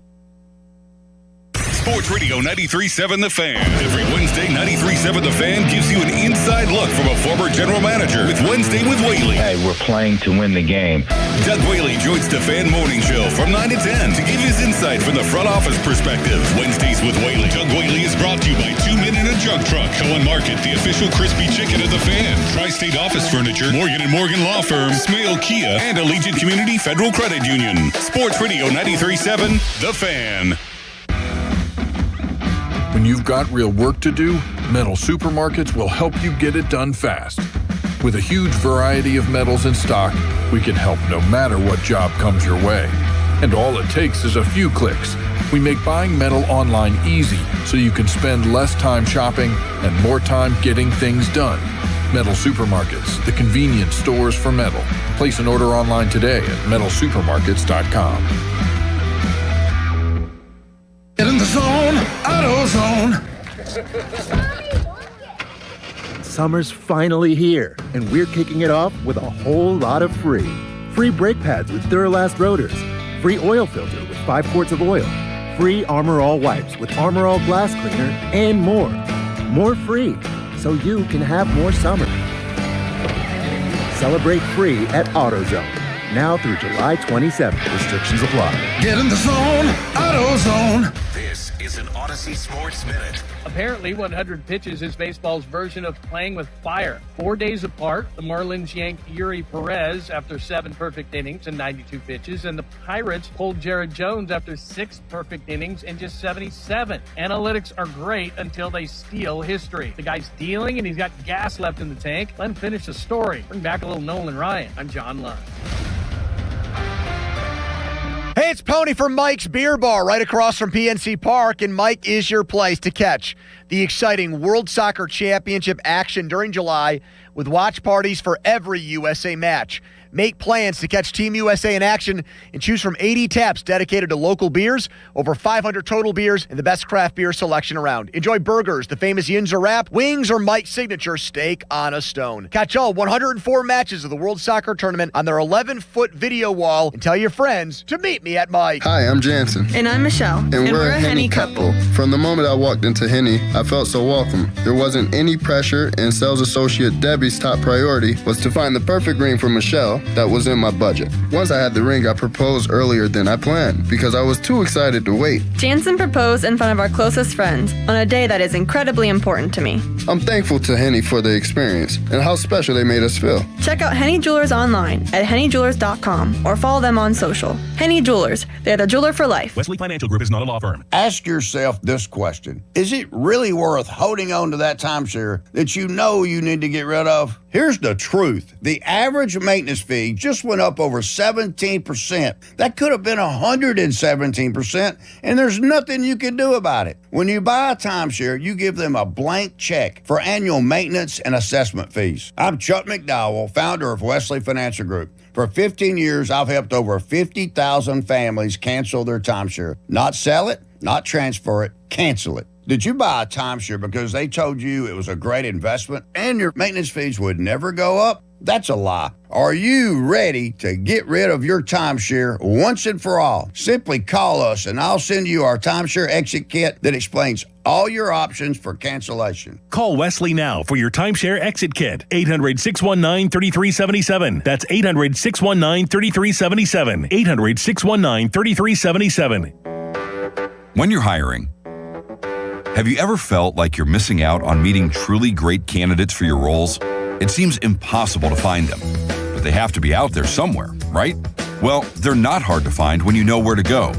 [SPEAKER 4] Sports Radio 93.7 The Fan. Every Wednesday, 93.7 The Fan gives you an inside look from a former general manager with Wednesday with Whaley.
[SPEAKER 3] Hey, we're playing to win the game.
[SPEAKER 4] Doug Whaley joins the Fan Morning Show from 9 to 10 to give his insight from the front office perspective. Wednesdays with Whaley. Doug Whaley is brought to you by 2 Men in a Jug Truck. Cohen Market, the official crispy chicken of The Fan. Tri-State Office Furniture, Morgan & Morgan Law Firm, Smale Kia, and Allegiant Community Federal Credit Union. Sports Radio 93.7 The Fan.
[SPEAKER 7] When you've got real work to do, Metal Supermarkets will help you get it done fast. With a huge variety of metals in stock, we can help no matter what job comes your way. And all it takes is a few clicks. We make buying metal online easy so you can spend less time shopping and more time getting things done. Metal Supermarkets, the convenience stores for metal. Place an order online today at metalsupermarkets.com.
[SPEAKER 8] Get in the zone, AutoZone.
[SPEAKER 10] Summer's finally here, and we're kicking it off with a whole lot of free. Free brake pads with Duralast rotors. Free oil filter with 5 quarts of oil. Free Armor All wipes with Armor All glass cleaner, and more. More free, so you can have more summer. Celebrate free at AutoZone. Now through July 27th. Restrictions apply.
[SPEAKER 8] Get in the zone, AutoZone.
[SPEAKER 4] This is an Odyssey Sports Minute.
[SPEAKER 12] Apparently, 100 pitches is baseball's version of playing with fire. 4 days apart, the Marlins yanked Yuri Perez after 7 perfect innings and 92 pitches, and the Pirates pulled Jared Jones after 6 perfect innings and just 77. Analytics are great until they steal history. The guy's dealing, and he's got gas left in the tank. Let him finish the story. Bring back a little Nolan Ryan. I'm John Lund.
[SPEAKER 11] Hey, it's Pony from Mike's Beer Bar right across from PNC Park, and Mike is your place to catch the exciting World Soccer Championship action during July with watch parties for every USA match. Make plans to catch Team USA in action and choose from 80 taps dedicated to local beers, over 500 total beers, and the best craft beer selection around. Enjoy burgers, the famous Yinzer wrap, wings, or Mike's signature steak on a stone. Catch all 104 matches of the World Soccer Tournament on their 11-foot video wall and tell your friends to meet me at Mike.
[SPEAKER 6] Hi, I'm Jansen.
[SPEAKER 13] And I'm Michelle.
[SPEAKER 6] And we're a Henny couple. From the moment I walked into Henny, I felt so welcome. There wasn't any pressure, and sales associate Debbie's top priority was to find the perfect ring for Michelle that was in my budget. Once I had the ring, I proposed earlier than I planned because I was too excited to wait.
[SPEAKER 13] Jansen proposed in front of our closest friends on a day that is incredibly important to me.
[SPEAKER 6] I'm thankful to Henny for the experience and how special they made us feel.
[SPEAKER 13] Check out Henny Jewelers online at hennyjewelers.com or follow them on social. Henny Jewelers, they're the jeweler for life.
[SPEAKER 14] Wesley Financial Group is not a law firm.
[SPEAKER 15] Ask yourself this question. Is it really worth holding on to that timeshare that you know you need to get rid of? Here's the truth. The average maintenance fee just went up over 17%. That could have been 117%, and there's nothing you can do about it. When you buy a timeshare, you give them a blank check for annual maintenance and assessment fees. I'm Chuck McDowell, founder of Wesley Financial Group. For 15 years, I've helped over 50,000 families cancel their timeshare. Not sell it, not transfer it, cancel it. Did you buy a timeshare because they told you it was a great investment and your maintenance fees would never go up? That's a lie. Are you ready to get rid of your timeshare once and for all? Simply call us and I'll send you our timeshare exit kit that explains all your options for cancellation.
[SPEAKER 14] Call Wesley now for your timeshare exit kit. 800-619-3377. That's 800-619-3377. 800-619-3377.
[SPEAKER 16] When you're hiring, have you ever felt like you're missing out on meeting truly great candidates for your roles? It seems impossible to find them, but they have to be out there somewhere, right? Well, they're not hard to find when you know where to go,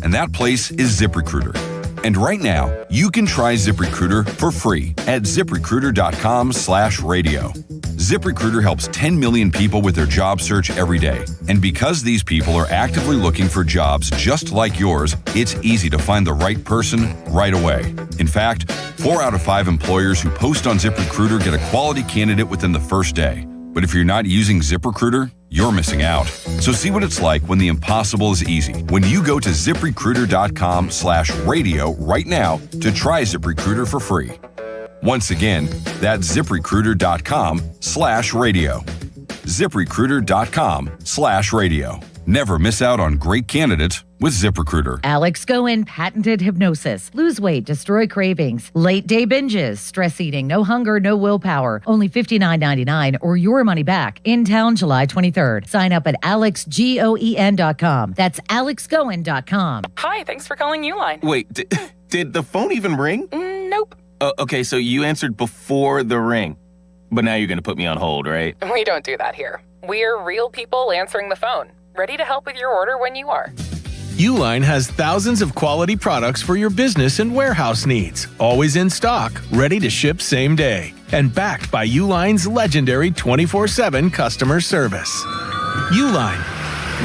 [SPEAKER 16] and that place is ZipRecruiter. And right now, you can try ZipRecruiter for free at ZipRecruiter.com/radio. ZipRecruiter helps 10 million people with their job search every day. And because these people are actively looking for jobs just like yours, it's easy to find the right person right away. In fact, 4 out of 5 employers who post on ZipRecruiter get a quality candidate within the first day. But if you're not using ZipRecruiter, you're missing out. So see what it's like when the impossible is easy. When you go to ZipRecruiter.com/radio right now to try ZipRecruiter for free. Once again, that's ZipRecruiter.com/radio. ZipRecruiter.com/radio. Never miss out on great candidates with ZipRecruiter.
[SPEAKER 26] Alex Goen, patented hypnosis. Lose weight, destroy cravings. Late day binges, stress eating, no hunger, no willpower. Only $59.99 or your money back. In town July 23rd. Sign up at alexgoen.com. That's alexgoen.com.
[SPEAKER 17] Hi, thanks for calling Uline.
[SPEAKER 22] Wait, did the phone even ring?
[SPEAKER 17] Nope.
[SPEAKER 22] Okay, so you answered before the ring. But now you're going to put me on hold, right?
[SPEAKER 17] We don't do that here. We're real people answering the phone. Ready to help with your order when you are.
[SPEAKER 24] Uline has thousands of quality products for your business and warehouse needs. Always in stock, ready to ship same day. And backed by Uline's legendary 24/7 customer service. Uline.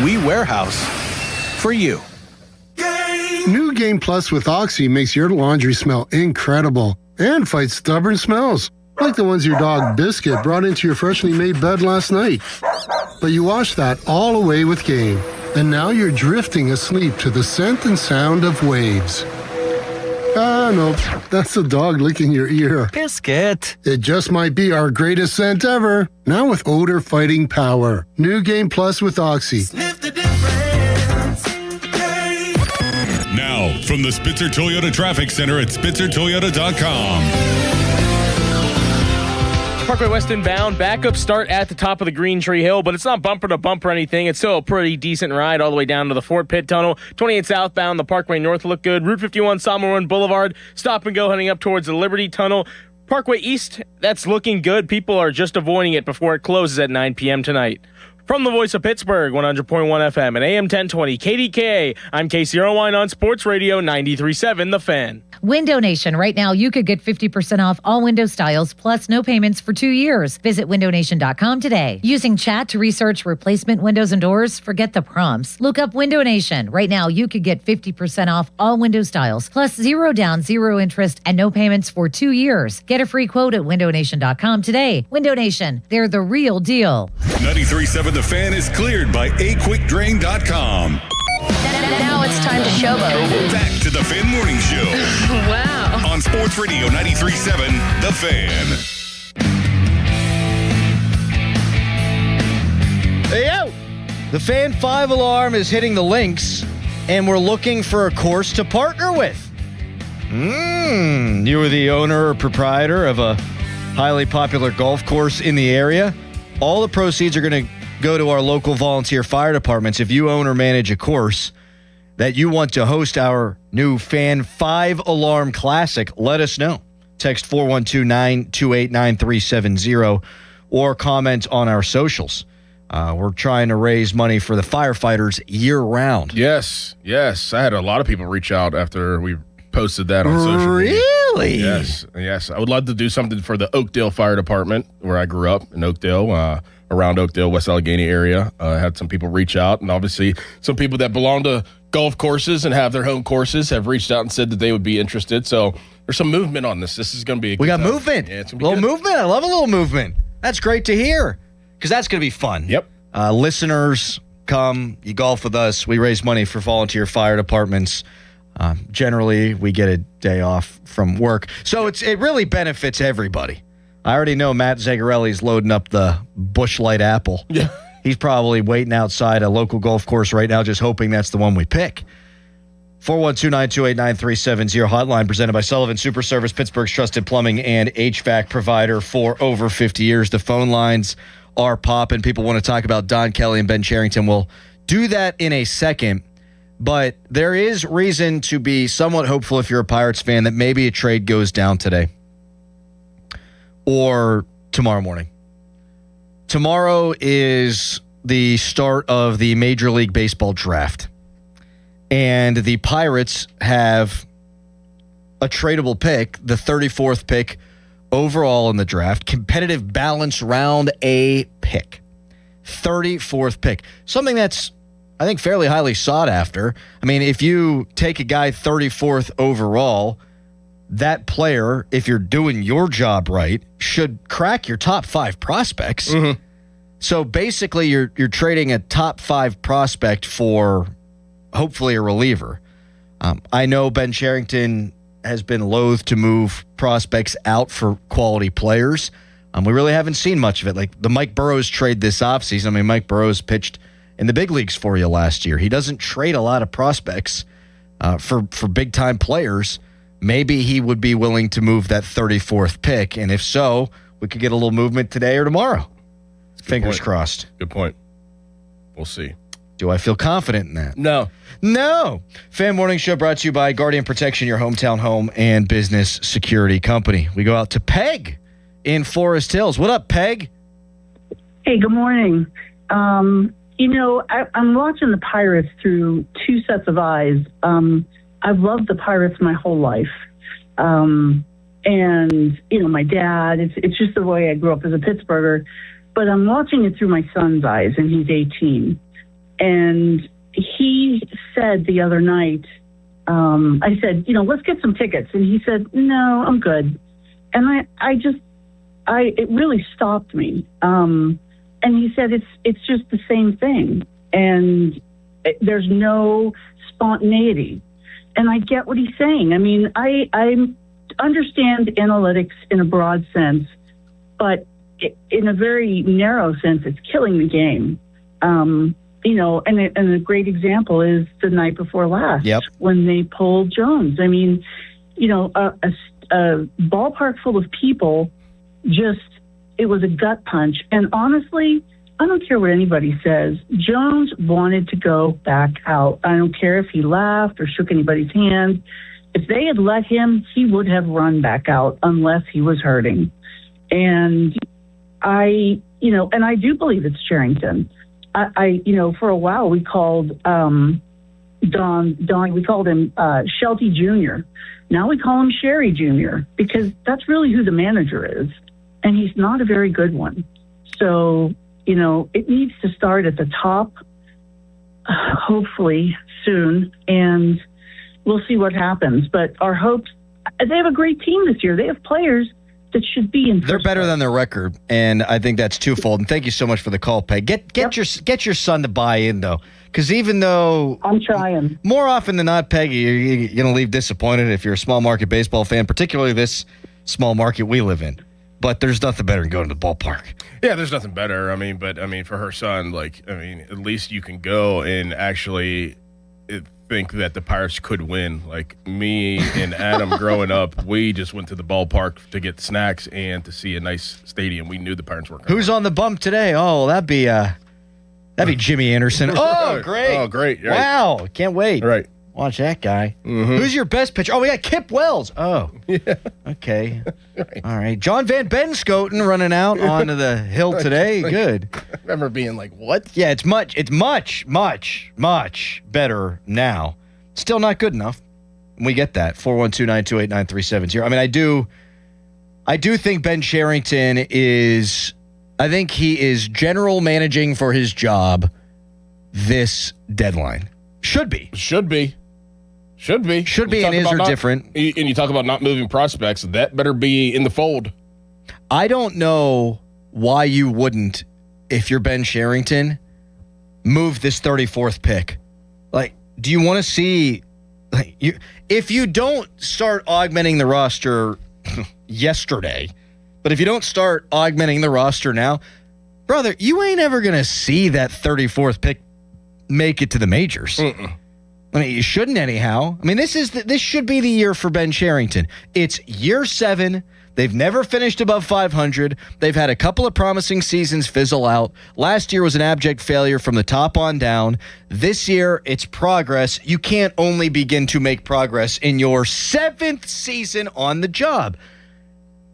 [SPEAKER 24] We warehouse for you.
[SPEAKER 28] New Game Plus with Oxy makes your laundry smell incredible and fights stubborn smells, like the ones your dog Biscuit brought into your freshly made bed last night. But you washed that all away with Game, and now you're drifting asleep to the scent and sound of waves. Ah, no, that's the dog licking your ear.
[SPEAKER 24] Biscuit.
[SPEAKER 28] It just might be our greatest scent ever, now with odor-fighting power. New Game Plus with Oxy.
[SPEAKER 4] Now, from the Spitzer Toyota Traffic Center at SpitzerToyota.com.
[SPEAKER 18] Parkway West inbound, backup start at the top of the Green Tree Hill, but it's not bumper to bumper or anything. It's still a pretty decent ride all the way down to the Fort Pitt Tunnel. 28 southbound, the Parkway North look good. Route 51, Salmon Boulevard, stop and go heading up towards the Liberty Tunnel. Parkway East, that's looking good. People are just avoiding it before it closes at 9 p.m. tonight. From the voice of Pittsburgh, 100.1 FM and AM 1020 KDKA, I'm Casey Irwine on Sports Radio 93.7 The Fan.
[SPEAKER 26] Window Nation. Right now, you could get 50% off all window styles, plus no payments for 2 years. Visit windownation.com today. Using chat to research replacement windows and doors? Forget the prompts. Look up Window Nation. Right now, you could get 50% off all window styles, plus 0 down, 0 interest, and no payments for 2 years. Get a free quote at windownation.com today. Window Nation. They're the real deal.
[SPEAKER 4] 93.7 The Fan is cleared by aquickdrain.com.
[SPEAKER 1] Now it's time to showboat.
[SPEAKER 4] Back to the Fan Morning Show.
[SPEAKER 1] Wow.
[SPEAKER 4] On Sports Radio 93.7 The Fan.
[SPEAKER 2] Hey, yo! The Fan 5 alarm is hitting the links, and we're looking for a course to partner with. You are the owner or proprietor of a highly popular golf course in the area. All the proceeds are going to go to our local volunteer fire departments. If you own or manage a course that you want to host our new Fan 5 Alarm Classic, let us know. Text 412-928-9370 or comment on our socials. We're trying to raise money for the firefighters year-round.
[SPEAKER 23] Yes. I had a lot of people reach out after we posted that on social media.
[SPEAKER 2] Really?
[SPEAKER 23] Yes. I would love to do something for the Oakdale Fire Department, where I grew up in Oakdale, around Oakdale, West Allegheny area. I had some people reach out, and obviously some people that belong to golf courses and have their home courses have reached out and said that they would be interested. So there's some movement on this. This is going to be a good time.
[SPEAKER 2] Movement.
[SPEAKER 23] Yeah, it's
[SPEAKER 2] a little movement. I love a little movement. That's great to hear, because that's going to be fun.
[SPEAKER 23] Yep.
[SPEAKER 2] Listeners, come, you golf with us. We raise money for volunteer fire departments. Generally, we get a day off from work. So it really benefits everybody. I already know Matt Zagarelli's loading up the Busch Light Apple.
[SPEAKER 23] Yeah.
[SPEAKER 2] He's probably waiting outside a local golf course right now, just hoping that's the one we pick. 412-928-9370 hotline presented by Sullivan Super Service, Pittsburgh's trusted plumbing and HVAC provider for over 50 years. The phone lines are popping. People want to talk about Don Kelly and Ben Cherington. We'll do that in a second. But there is reason to be somewhat hopeful if you're a Pirates fan that maybe a trade goes down today or tomorrow morning. Tomorrow is the start of the Major League Baseball draft. And the Pirates have a tradable pick, the 34th pick overall in the draft, competitive balance round A pick. 34th pick. Something that's, I think, fairly highly sought after. I mean, if you take a guy 34th overall, that player, if you're doing your job right, should crack your top 5 prospects.
[SPEAKER 23] Mm-hmm.
[SPEAKER 2] So basically, you're trading a top 5 prospect for hopefully a reliever. I know Ben Cherington has been loath to move prospects out for quality players. We really haven't seen much of it. Like the Mike Burrows trade this offseason. I mean, Mike Burrows pitched in the big leagues for you last year. He doesn't trade a lot of prospects for big-time players. Maybe he would be willing to move that 34th pick, and if so, we could get a little movement today or tomorrow. Fingers crossed.
[SPEAKER 23] Good point. We'll see.
[SPEAKER 2] Do I feel confident in that?
[SPEAKER 23] No.
[SPEAKER 2] Fan Morning Show brought to you by Guardian Protection, your hometown home and business security company. We go out to Peg in Forest Hills. What up, Peg?
[SPEAKER 9] Hey, good morning. I'm watching the Pirates through 2 sets of eyes. I've loved the Pirates my whole life. And, my dad, it's just the way I grew up as a Pittsburgher. But I'm watching it through my son's eyes, and he's 18. And he said the other night, I said, let's get some tickets. And he said, no, I'm good. And it really stopped me. And he said, it's just the same thing. And there's no spontaneity. And I get what he's saying. I mean, I understand analytics in a broad sense, but in a very narrow sense, it's killing the game. And a great example is the night before last when they pulled Jones. I mean, a ballpark full of people, it was a gut punch. And honestly, I don't care what anybody says. Jones wanted to go back out. I don't care if he laughed or shook anybody's hand. If they had let him, he would have run back out unless he was hurting. And I do believe it's Cherington. For a while we called Don, we called him Shelty Jr. Now we call him Sherry Jr. because that's really who the manager is. And he's not a very good one. So, it needs to start at the top, hopefully soon, and we'll see what happens. But our hopes, they have a great team this year. They have players that should be in.
[SPEAKER 2] They're better than their record, and I think that's twofold. And thank you so much for the call, Peg. Get your son to buy in though, because even though
[SPEAKER 9] I'm trying,
[SPEAKER 2] more often than not, Peggy, you're going to leave disappointed if you're a small market baseball fan, particularly this small market we live in. But there's nothing better than going to the ballpark.
[SPEAKER 23] Yeah, there's nothing better. But for her son, at least you can go and actually think that the Pirates could win. Like me and Adam growing up, we just went to the ballpark to get snacks and to see a nice stadium. We knew the Pirates were coming.
[SPEAKER 2] Who's on the bump today? Oh, that'd be Jimmy Anderson. Oh, great.
[SPEAKER 23] Oh, great. Right.
[SPEAKER 2] Wow, can't wait.
[SPEAKER 23] Right.
[SPEAKER 2] Watch that guy.
[SPEAKER 23] Mm-hmm.
[SPEAKER 2] Who's your best pitcher? Oh, we got Kip Wells. Oh,
[SPEAKER 23] yeah.
[SPEAKER 2] Okay. Right. All right. John Van Benscoten running out onto the hill today. Good.
[SPEAKER 23] I remember being like, what?
[SPEAKER 2] Yeah, it's much better now. Still not good enough. We get that. 412-928-9370. I do think Ben Cherington he is general managing for his job this deadline. Should be. And is or different.
[SPEAKER 23] And you talk about not moving prospects. That better be in the fold.
[SPEAKER 2] I don't know why you wouldn't, if you're Ben Cherington, move this 34th pick. Like, do you want to see... if you don't start augmenting the roster yesterday, but if you don't start augmenting the roster now, brother, you ain't ever going to see that 34th pick make it to the majors.
[SPEAKER 23] Mm-mm.
[SPEAKER 2] You shouldn't anyhow. This should be the year for Ben Cherington. It's year 7. They've never finished above 500. They've had a couple of promising seasons fizzle out. Last year was an abject failure from the top on down. This year, it's progress. You can't only begin to make progress in your 7th season on the job.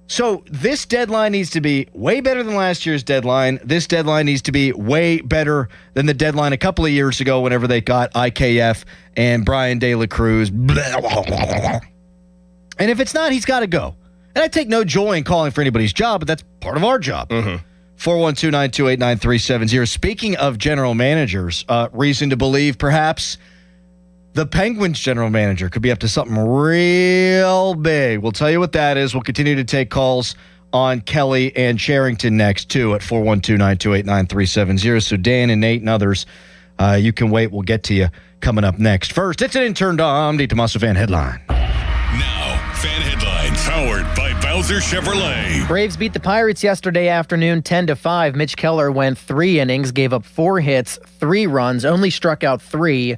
[SPEAKER 2] So this deadline needs to be way better than last year's deadline. This deadline needs to be way better than the deadline a couple of years ago whenever they got IKF and Brian De La Cruz. And if it's not, he's got to go. And I take no joy in calling for anybody's job, but that's part of our job. 412-928-9370. Speaking of general managers, reason to believe perhaps the Penguins general manager could be up to something real big. We'll tell you what that is. We'll continue to take calls on Kelly and Cherington next, too, at 412-928-9370. So Dan and Nate and others, you can wait. We'll get to you coming up next. First, it's an intern Dom, the Tommaso Fan Headline.
[SPEAKER 4] Now, Fan Headlines, powered by Bowser Chevrolet.
[SPEAKER 3] Braves beat the Pirates yesterday afternoon 10-5. Mitch Keller went 3 innings, gave up 4 hits, 3 runs, only struck out 3.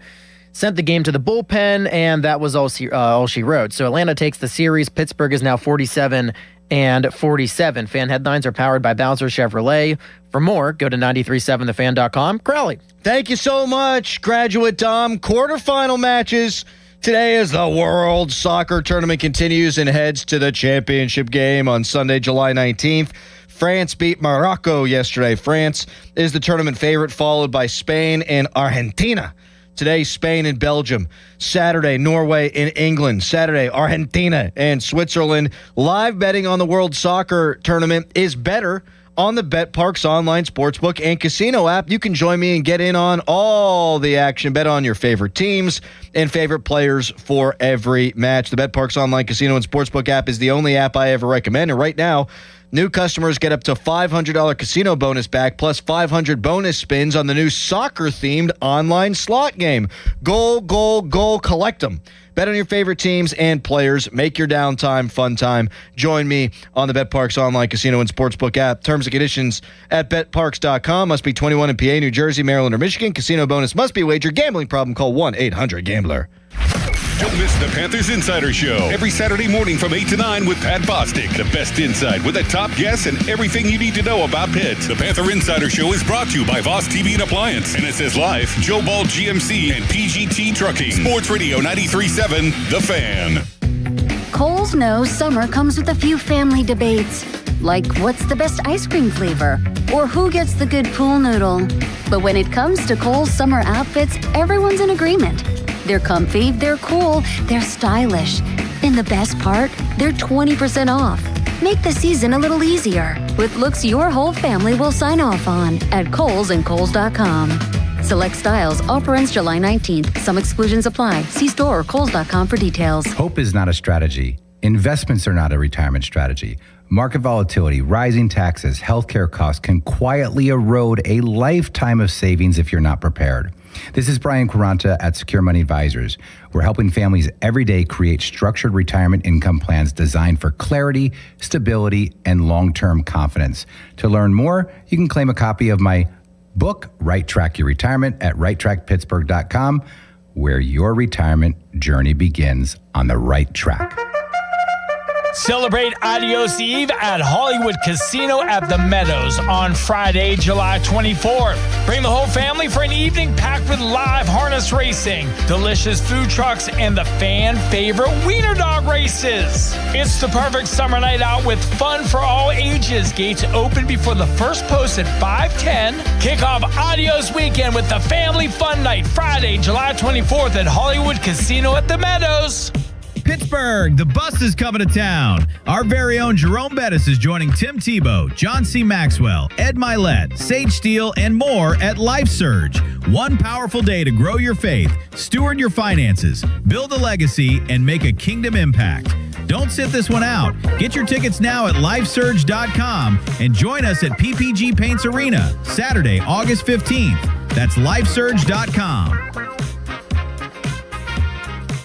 [SPEAKER 3] Sent the game to the bullpen, and that was all she wrote. So Atlanta takes the series. Pittsburgh is now 47-47. Fan Headlines are powered by Bowser Chevrolet. For more, go to 937thefan.com. Crowley.
[SPEAKER 2] Thank you so much, Graduate Dom. Quarterfinal matches. Today as the World Soccer Tournament continues and heads to the championship game on Sunday, July 19th. France beat Morocco yesterday. France is the tournament favorite, followed by Spain and Argentina. Today, Spain and Belgium. Saturday, Norway and England. Saturday, Argentina and Switzerland. Live betting on the World Soccer Tournament is better on the BetParx online sportsbook and casino app. You can join me and get in on all the action. Bet on your favorite teams and favorite players for every match. The BetParx online casino and sportsbook app is the only app I ever recommend. And right now, new customers get up to $500 casino bonus back plus 500 bonus spins on the new soccer-themed online slot game. Goal, goal, goal, collect them. Bet on your favorite teams and players. Make your downtime fun time. Join me on the BetParx online casino and sportsbook app. Terms and conditions at betparx.com. Must be 21 in PA, New Jersey, Maryland, or Michigan. Casino bonus must be wagered. Gambling problem? Call 1-800-GAMBLER.
[SPEAKER 4] Don't miss the Panthers Insider Show every Saturday morning from 8 to 9 with Pat Bostic. The best insight with the top guests and everything you need to know about Pitt. The Panther Insider Show is brought to you by Voss TV and Appliance. And it says live, Joe Ball GMC and PGT Trucking. Sports Radio 93.7, The Fan.
[SPEAKER 5] Kohl's knows summer comes with a few family debates. Like, what's the best ice cream flavor? Or who gets the good pool noodle? But when it comes to Kohl's summer outfits, everyone's in agreement. They're comfy, they're cool, they're stylish. And the best part, they're 20% off. Make the season a little easier with looks your whole family will sign off on at Kohl's and Kohls.com. Select styles. Offer ends July 19th. Some exclusions apply. See store or Kohls.com for details.
[SPEAKER 7] Hope is not a strategy. Investments are not a retirement strategy. Market volatility, rising taxes, healthcare costs can quietly erode a lifetime of savings if you're not prepared. This is Brian Quaranta at Secure Money Advisors. We're helping families every day create structured retirement income plans designed for clarity, stability, and long-term confidence. To learn more, you can claim a copy of my book, Right Track Your Retirement, at righttrackpittsburgh.com, where your retirement journey begins on the right track.
[SPEAKER 8] Celebrate Adios Eve at Hollywood Casino at the Meadows on Friday, July 24th. Bring the whole family for an evening packed with live harness racing, delicious food trucks, and the fan favorite wiener dog races. It's the perfect summer night out with fun for all ages. Gates open before the first post at 5:10. Kick off Adios weekend with the family fun night Friday, July 24th at Hollywood Casino at the Meadows.
[SPEAKER 10] Pittsburgh, the bus is coming to town. Our very own Jerome Bettis is joining Tim Tebow, John C. Maxwell, Ed Milet, Sage Steele, and more at Life Surge. One powerful day to grow your faith, steward your finances, build a legacy, and make a kingdom impact. Don't sit this one out. Get your tickets now at lifesurge.com and join us at PPG Paints Arena, Saturday, August 15th. That's lifesurge.com.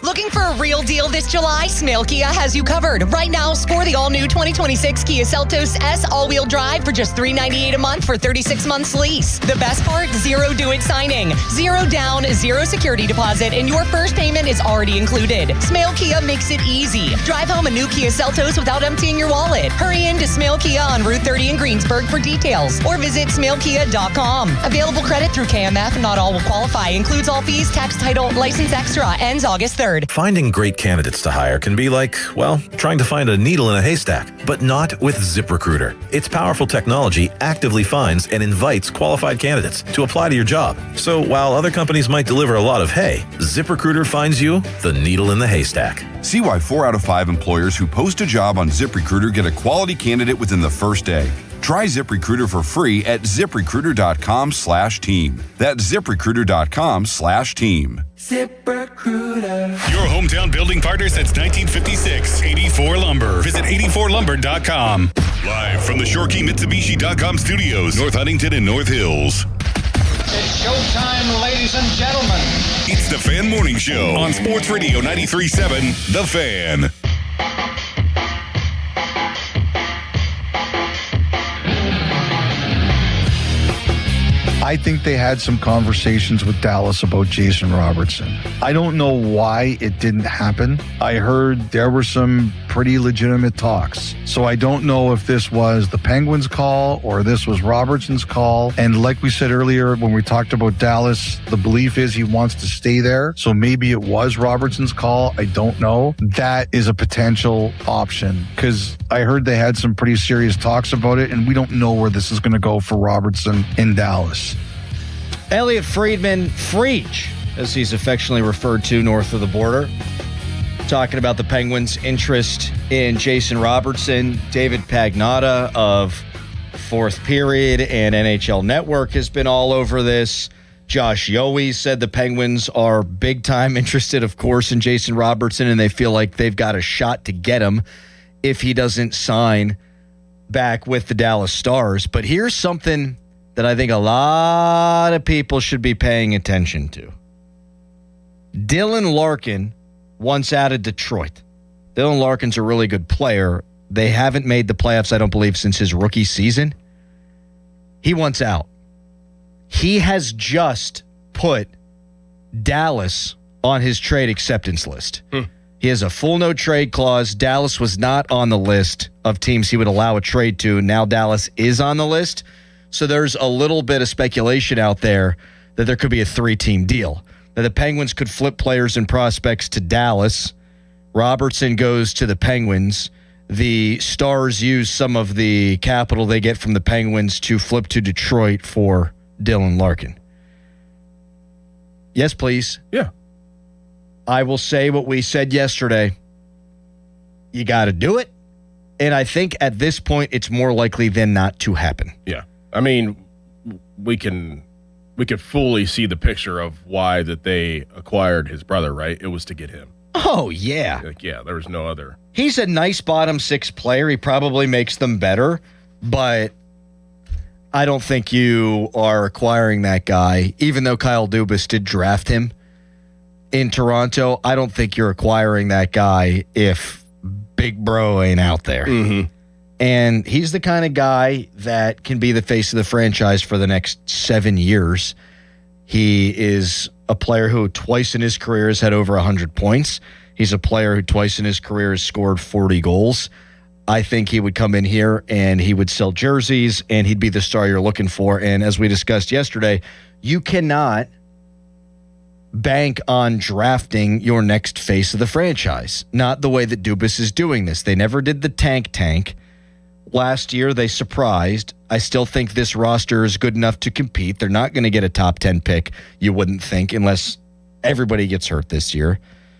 [SPEAKER 19] Looking for a real deal this July? Smale Kia has you covered. Right now, score the all-new 2026 Kia Seltos S all-wheel drive for just $398 a month for 36 months lease. The best part? Zero do-it signing. Zero down, zero security deposit, and your first payment is already included. Smale Kia makes it easy. Drive home a new Kia Seltos without emptying your wallet. Hurry in to Smale Kia on Route 30 in Greensburg for details, or visit smalekia.com. Available credit through KMF. Not all will qualify. Includes all fees, tax, title, license extra. Ends August 3rd.
[SPEAKER 20] Finding great candidates to hire can be like, well, trying to find a needle in a haystack, but not with ZipRecruiter. Its powerful technology actively finds and invites qualified candidates to apply to your job. So while other companies might deliver a lot of hay, ZipRecruiter finds you the needle in the haystack.
[SPEAKER 16] See why 4 out of 5 employers who post a job on ZipRecruiter get a quality candidate within the first day. Try ZipRecruiter for free at ZipRecruiter.com/team. That's ZipRecruiter.com/team.
[SPEAKER 4] ZipRecruiter. Your hometown building partner since 1956. 84 Lumber. Visit 84lumber.com. Live from the ShoreKeyMitsubishi.com studios, North Huntington and North Hills.
[SPEAKER 21] It's showtime, ladies and gentlemen.
[SPEAKER 4] It's the Fan Morning Show on Sports Radio 93.7, The Fan.
[SPEAKER 25] I think they had some conversations with Dallas about Jason Robertson. I don't know why it didn't happen. I heard there were some pretty legitimate talks. So I don't know if this was the Penguins' call or this was Robertson's call. And like we said earlier, when we talked about Dallas, the belief is he wants to stay there. So maybe it was Robertson's call. I don't know. That is a potential option because I heard they had some pretty serious talks about it, and we don't know where this is going to go for Robertson in Dallas.
[SPEAKER 2] Elliot Friedman, Freach, as he's affectionately referred to north of the border, talking about the Penguins' interest in Jason Robertson. David Pagnotta of Fourth Period and NHL Network has been all over this. Josh Yohe said the Penguins are big-time interested, of course, in Jason Robertson, and they feel like they've got a shot to get him if he doesn't sign back with the Dallas Stars. But here's something that I think a lot of people should be paying attention to. Dylan Larkin wants out of Detroit. Dylan Larkin's a really good player. They haven't made the playoffs, I don't believe, since his rookie season. He wants out. He has just put Dallas on his trade acceptance list. He has a full no trade clause. Dallas was not on the list of teams he would allow a trade to. Now Dallas is on the list. So there's a little bit of speculation out there that there could be a 3-team deal. That the Penguins could flip players and prospects to Dallas. Robertson goes to the Penguins. The Stars use some of the capital they get from the Penguins to flip to Detroit for Dylan Larkin. Yes, please.
[SPEAKER 23] Yeah.
[SPEAKER 2] I will say what we said yesterday. You got to do it. And I think at this point, it's more likely than not to happen.
[SPEAKER 23] Yeah. I mean, we could fully see the picture of why that they acquired his brother, right? It was to get him.
[SPEAKER 2] Oh, yeah.
[SPEAKER 23] There was no other.
[SPEAKER 2] He's a nice bottom six player. He probably makes them better, but I don't think you are acquiring that guy. Even though Kyle Dubas did draft him in Toronto, I don't think you're acquiring that guy if Big Bro ain't out there.
[SPEAKER 23] Mm-hmm.
[SPEAKER 2] And he's the kind of guy that can be the face of the franchise for the next 7 years. He is a player who twice in his career has had over 100 points. He's a player who twice in his career has scored 40 goals. I think he would come in here and he would sell jerseys and he'd be the star you're looking for. And as we discussed yesterday, you cannot bank on drafting your next face of the franchise. Not the way that Dubas is doing this. They never did the tank. Last year, they surprised. I still think this roster is good enough to compete. They're not going to get a top 10 pick, you wouldn't think, unless everybody gets hurt this year.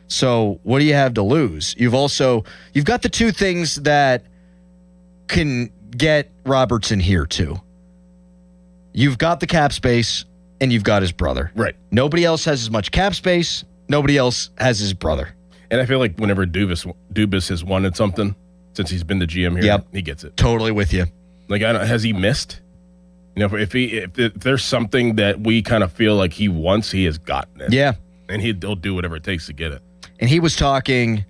[SPEAKER 2] So what do you have to lose? You've got the two things that can get Robertson here too. You've got the cap space and you've got his brother.
[SPEAKER 23] Right.
[SPEAKER 2] Nobody else has as much cap space. Nobody else has his brother.
[SPEAKER 23] And I feel like whenever Dubas has wanted something since he's been the GM here, he gets it.
[SPEAKER 2] Totally with you.
[SPEAKER 23] Like, has he missed? You know, if there's something that we kind of feel like he wants, he has gotten it.
[SPEAKER 2] Yeah.
[SPEAKER 23] And he'll do whatever it takes to get it.
[SPEAKER 2] And he was talking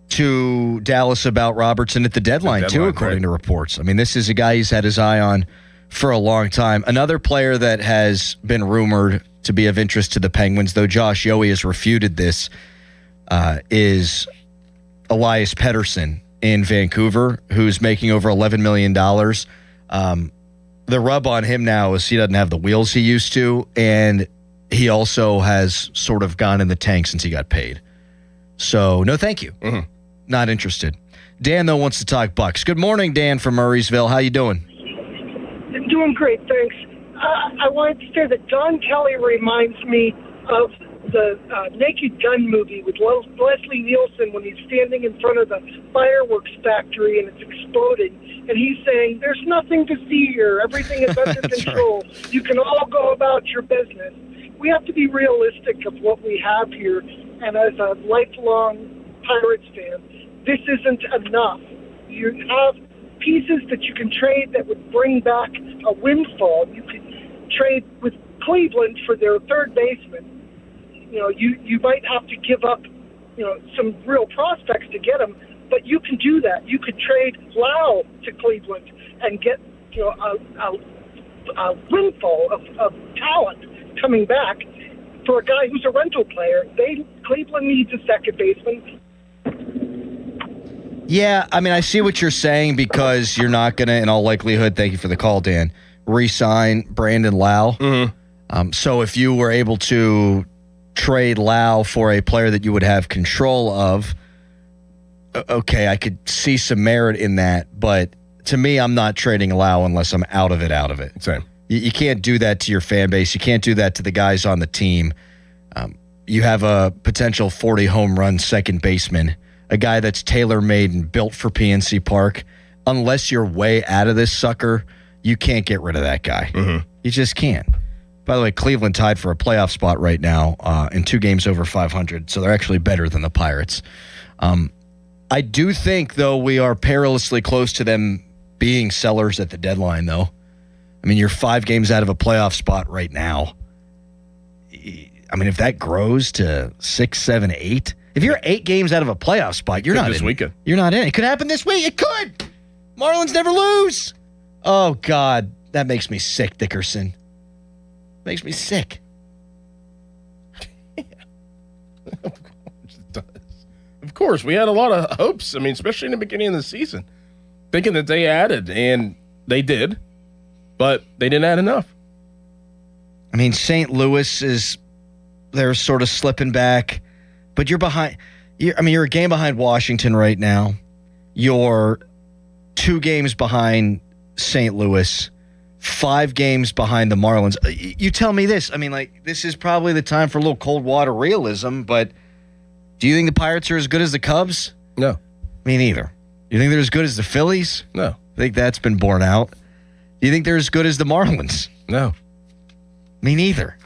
[SPEAKER 2] to Dallas about Robertson at the deadline too, according to reports. I mean, this is a guy he's had his eye on for a long time. Another player that has been rumored to be of interest to the Penguins, though Josh Yohe has refuted this, is Elias Pettersson in Vancouver, who's making over $11 million. The rub on him now is he doesn't have the wheels he used to, and he also has sort of gone in the tank since he got paid. So, no thank you.
[SPEAKER 23] Mm-hmm.
[SPEAKER 2] Not interested. Dan, though, wants to talk Bucks. Good morning, Dan from Murraysville. How you doing?
[SPEAKER 6] Doing great, thanks. I wanted to say that Don Kelly reminds me of the Naked Gun movie with Leslie Nielsen when he's standing in front of the fireworks factory and it's exploding. And he's saying, there's nothing to see here. Everything is under control. Right. You can all go about your business. We have to be realistic of what we have here. And as a lifelong Pirates fan, this isn't enough. You have pieces that you can trade that would bring back a windfall. You could trade with Cleveland for their third baseman. You know, you might have to give up, some real prospects to get them, but you can do that. You could trade Lau to Cleveland and get, a windfall of talent coming back for a guy who's a rental player. Cleveland needs a second baseman.
[SPEAKER 2] Yeah, I mean, I see what you're saying because you're not going to, in all likelihood, thank you for the call, Dan, re-sign Brandon Lau.
[SPEAKER 23] Mm-hmm.
[SPEAKER 2] So if you were able to trade Lau for a player that you would have control of, okay, I could see some merit in that. But to me, I'm not trading Lau unless I'm out of it.
[SPEAKER 23] Same.
[SPEAKER 2] You can't do that to your fan base. You can't do that to the guys on the team. You have a potential 40 home run second baseman, a guy that's tailor-made and built for PNC Park. Unless you're way out of this sucker, you can't get rid of that guy.
[SPEAKER 23] Mm-hmm.
[SPEAKER 2] You just can't. By the way, Cleveland tied for a playoff spot right now in 2 games over 500, so they're actually better than the Pirates. I do think, though, we are perilously close to them being sellers at the deadline, though. I mean, you're 5 games out of a playoff spot right now. I mean, if that grows to 6, 7, 8, if you're 8 games out of a playoff spot, you're not
[SPEAKER 23] this weekend.
[SPEAKER 2] You're not in. It could happen this week. It could. Marlins never lose. Oh God, that makes me sick, Dickerson. Makes me sick.
[SPEAKER 23] Of course, we had a lot of hopes. I mean, especially in the beginning of the season, thinking that they added, and they did, but they didn't add enough.
[SPEAKER 2] I mean, St. Louis they're sort of slipping back, but you're behind. You're a game behind Washington right now. You're 2 games behind St. Louis, 5 games behind the Marlins. You tell me this. I mean, like, this is probably the time for a little cold water realism, but do you think the Pirates are as good as the Cubs?
[SPEAKER 23] No.
[SPEAKER 2] Me neither. You think they're as good as the Phillies?
[SPEAKER 23] No.
[SPEAKER 2] I think that's been borne out. Do you think they're as good as the Marlins?
[SPEAKER 23] No.
[SPEAKER 2] Me neither.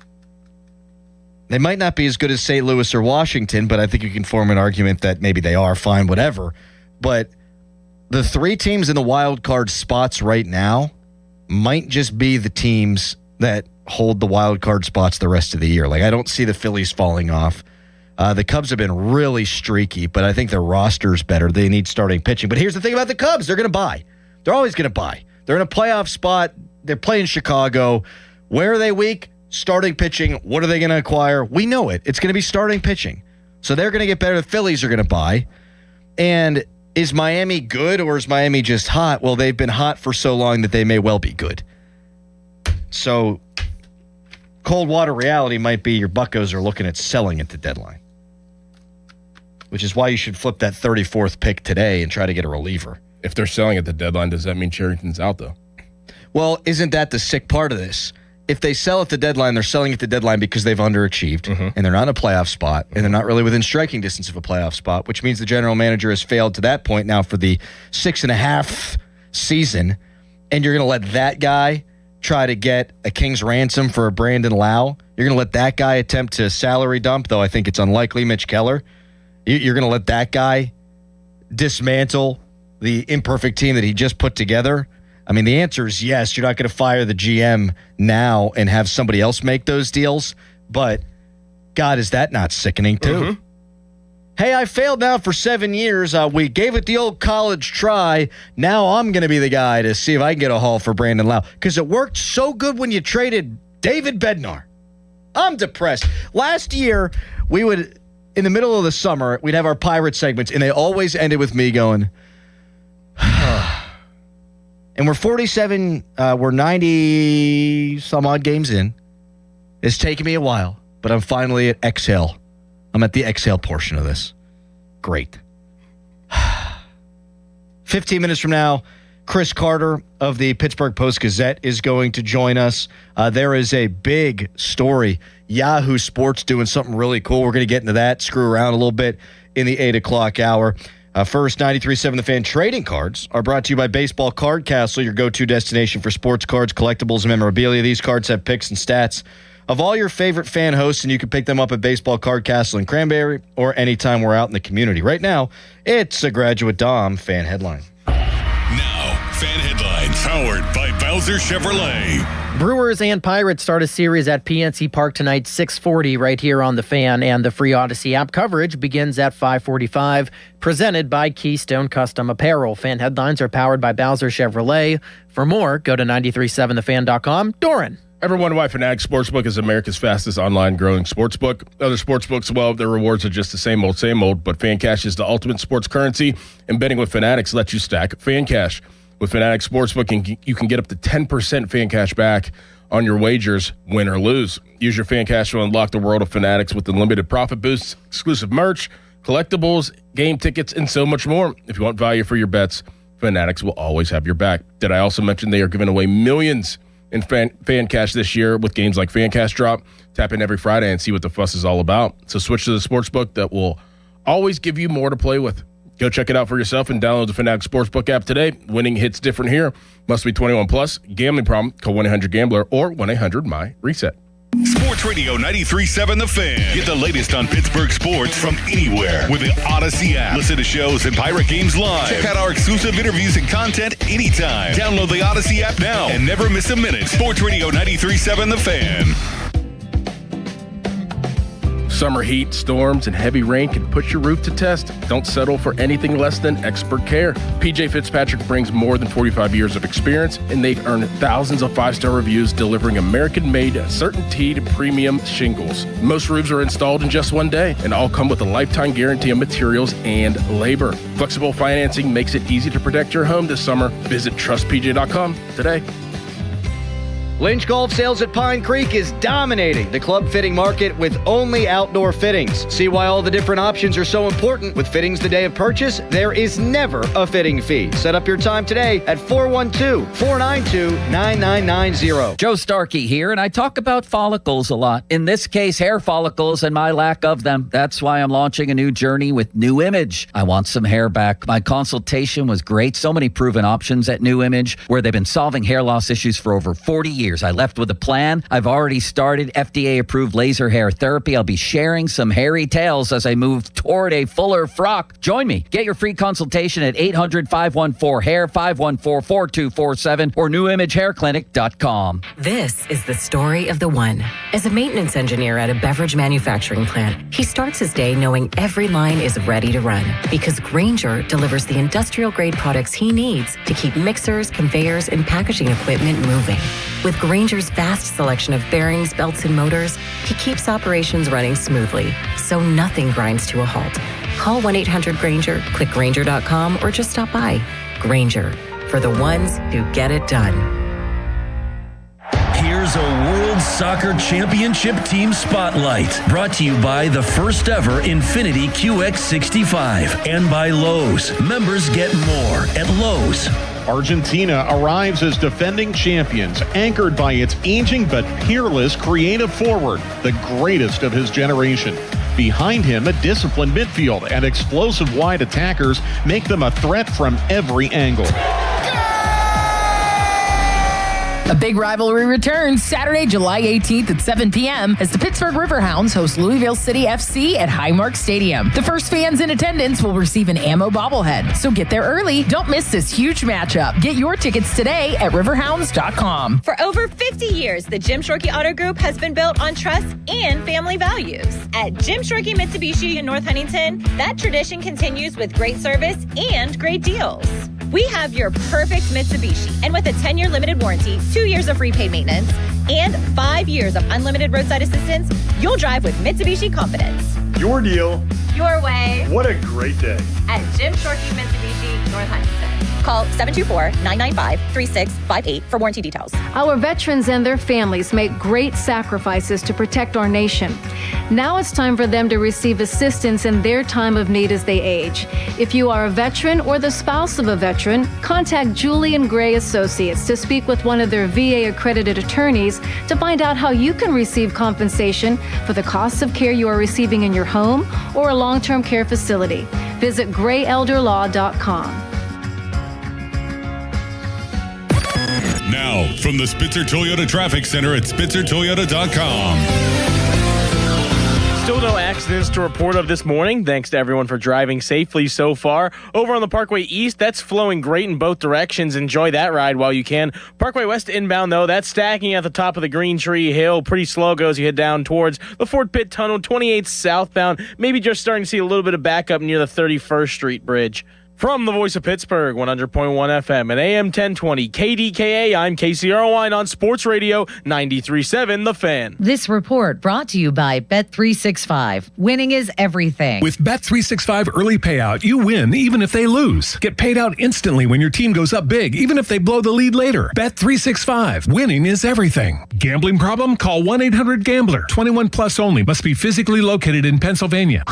[SPEAKER 2] They might not be as good as St. Louis or Washington, but I think you can form an argument that maybe they are, fine, whatever. But the 3 teams in the wild card spots right now might just be the teams that hold the wild card spots the rest of the year. Like, I don't see the Phillies falling off. The Cubs have been really streaky, but I think their roster's better. They need starting pitching. But here's the thing about the Cubs. They're going to buy. They're always going to buy. They're in a playoff spot. They're playing Chicago. Where are they weak? Starting pitching. What are they going to acquire? We know it. It's going to be starting pitching. So they're going to get better. The Phillies are going to buy. And is Miami good or is Miami just hot? Well, they've been hot for so long that they may well be good. So cold water reality might be your Buccos are looking at selling at the deadline, which is why you should flip that 34th pick today and try to get a reliever.
[SPEAKER 23] If they're selling at the deadline, does that mean Cherington's out, though?
[SPEAKER 2] Well, isn't that the sick part of this? If they sell at the deadline, they're selling at the deadline because they've underachieved, and they're not in a playoff spot, and they're not really within striking distance of a playoff spot, which means the general manager has failed to that point now for the 6.5 season, and you're going to let that guy try to get a king's ransom for a Brandon Lau. You're going to let that guy attempt to salary dump, though I think it's unlikely, Mitch Keller. You're going to let that guy dismantle the imperfect team that he just put together. I mean, the answer is yes. You're not going to fire the GM now and have somebody else make those deals. But, God, is that not sickening, too? Hey, I failed now for 7 years. We gave it the old college try. Now I'm going to be the guy to see if I can get a haul for Brandon Lau. Because it worked so good when you traded David Bednar. I'm depressed. Last year, we would, in the middle of the summer, we'd have our Pirate segments, and they always ended with me going, and we're 90 some odd games in. It's taken me a while, but I'm finally at exhale. I'm at the exhale portion of this. Great. 15 minutes from now, Chris Carter of the Pittsburgh Post-Gazette is going to join us. There is a big story. Yahoo Sports doing something really cool. We're going to get into that, screw around a little bit in the 8 o'clock hour. First, 93.7 The Fan trading cards are brought to you by Baseball Card Castle, your go-to destination for sports cards, collectibles, and memorabilia. These cards have picks and stats of all your favorite fan hosts, and you can pick them up at Baseball Card Castle in Cranberry or anytime we're out in the community. Right now, it's a Graduate Dom fan headline.
[SPEAKER 4] Now, fan headlines powered by Bowser Chevrolet.
[SPEAKER 3] Brewers and Pirates start a series at PNC Park tonight, 6:40 right here on The Fan, and the free Odyssey app coverage begins at 5:45, presented by Keystone Custom Apparel. Fan headlines are powered by Bowser Chevrolet. For more, go to 937thefan.com. Doran.
[SPEAKER 23] Ever wonder why Fanatics Sportsbook is America's fastest online growing sportsbook? Other sportsbooks, well, their rewards are just the same old, but Fan Cash is the ultimate sports currency, and betting with Fanatics lets you stack Fan Cash. With Fanatics Sportsbook, you can get up to 10% Fan Cash back on your wagers, win or lose. Use your Fan Cash to unlock the world of Fanatics with unlimited profit boosts, exclusive merch, collectibles, game tickets, and so much more. If you want value for your bets, Fanatics will always have your back. Did I also mention they are giving away millions in fan Cash this year with games like Fan Cash Drop? Tap in every Friday and see what the fuss is all about. So switch to the sportsbook that will always give you more to play with. Go check it out for yourself and download the Fanatics Sportsbook app today. Winning hits different here. Must be 21 plus. Gambling problem? Call 1-800-GAMBLER or 1-800-MY-RESET.
[SPEAKER 4] Sports Radio 93.7 The Fan. Get the latest on Pittsburgh sports from anywhere with the Odyssey app. Listen to shows and Pirate games live. Check out our exclusive interviews and content anytime. Download the Odyssey app now and never miss a minute. Sports Radio 93.7 The Fan.
[SPEAKER 23] Summer heat, storms, and heavy rain can put your roof to test. Don't settle for anything less than expert care. PJ Fitzpatrick brings more than 45 years of experience, and they've earned thousands of 5-star reviews delivering American-made, certainteed premium shingles. Most roofs are installed in just one day, and all come with a lifetime guarantee on materials and labor. Flexible financing makes it easy to protect your home this summer. Visit trustpj.com today.
[SPEAKER 2] Lynch Golf Sales at Pine Creek is dominating the club fitting market with only outdoor fittings. See why all the different options are so important. With fittings the day of purchase, there is never a fitting fee. Set up your time today at 412-492-9990.
[SPEAKER 11] Joe Starkey here, and I talk about follicles a lot. In this case, hair follicles and my lack of them. That's why I'm launching a new journey with New Image. I want some hair back. My consultation was great. So many proven options at New Image, where they've been solving hair loss issues for over 40 years. years. I left with a plan. I've already started FDA-approved laser hair therapy. I'll be sharing some hairy tales as I move toward a fuller frock. Join me. Get your free consultation at 800-514-HAIR, 514-4247, or newimagehairclinic.com.
[SPEAKER 12] This is the story of the one. As a maintenance engineer at a beverage manufacturing plant, he starts his day knowing every line is ready to run because Grainger delivers the industrial-grade products he needs to keep mixers, conveyors, and packaging equipment moving. With Grainger's vast selection of bearings, belts, and motors, he keeps operations running smoothly, so nothing grinds to a halt. Call 1-800-GRAINGER, click Grainger.com, or just stop by. Grainger, for the ones who get it done.
[SPEAKER 13] Here's a World Soccer Championship Team Spotlight, brought to you by the first ever Infiniti QX65 and by Lowe's. Members get more at Lowe's.
[SPEAKER 14] Argentina arrives as defending champions, anchored by its aging but peerless creative forward, the greatest of his generation. Behind him, a disciplined midfield and explosive wide attackers make them a threat from every angle.
[SPEAKER 15] A big rivalry returns Saturday, July 18th at 7 p.m. as the Pittsburgh Riverhounds host Louisville City FC at Highmark Stadium. The first fans in attendance will receive an ammo bobblehead, so get there early. Don't miss this huge matchup. Get your tickets today at riverhounds.com.
[SPEAKER 17] For over 50 years, the Jim Shorkey Auto Group has been built on trust and family values. At Jim Shorkey Mitsubishi in North Huntington, that tradition continues with great service and great deals. We have your perfect Mitsubishi, and with a 10-year limited warranty, 2 years of free paid maintenance, and 5 years of unlimited roadside assistance, you'll drive with Mitsubishi confidence.
[SPEAKER 22] Your deal.
[SPEAKER 17] Your way.
[SPEAKER 22] What a great day.
[SPEAKER 17] At Jim Shorkey Mitsubishi, North Huntington. Call 724-995-3658 for warranty details.
[SPEAKER 24] Our veterans and their families make great sacrifices to protect our nation. Now it's time for them to receive assistance in their time of need as they age. If you are a veteran or the spouse of a veteran, contact Julie and Gray Associates to speak with one of their VA-accredited attorneys to find out how you can receive compensation for the costs of care you are receiving in your home or a long-term care facility. Visit grayelderlaw.com.
[SPEAKER 4] Now, from the Spitzer Toyota Traffic Center at spitzertoyota.com.
[SPEAKER 18] Still no accidents to report of this morning. Thanks to everyone for driving safely so far. Over on the Parkway East, that's flowing great in both directions. Enjoy that ride while you can. Parkway West inbound, though, that's stacking at the top of the Green Tree Hill. Pretty slow goes you head down towards the Fort Pitt Tunnel, 28 southbound. Maybe just starting to see a little bit of backup near the 31st Street Bridge. From the voice of Pittsburgh, 100.1 FM and AM 1020 KDKA, I'm Casey Irwine on Sports Radio 93.7 The Fan.
[SPEAKER 26] This report brought to you by Bet365. Winning is everything.
[SPEAKER 27] With Bet365 early payout, you win even if they lose. Get paid out instantly when your team goes up big, even if they blow the lead later. Bet365. Winning is everything. Gambling problem? Call 1-800-GAMBLER. 21 plus only. Must be physically located in Pennsylvania.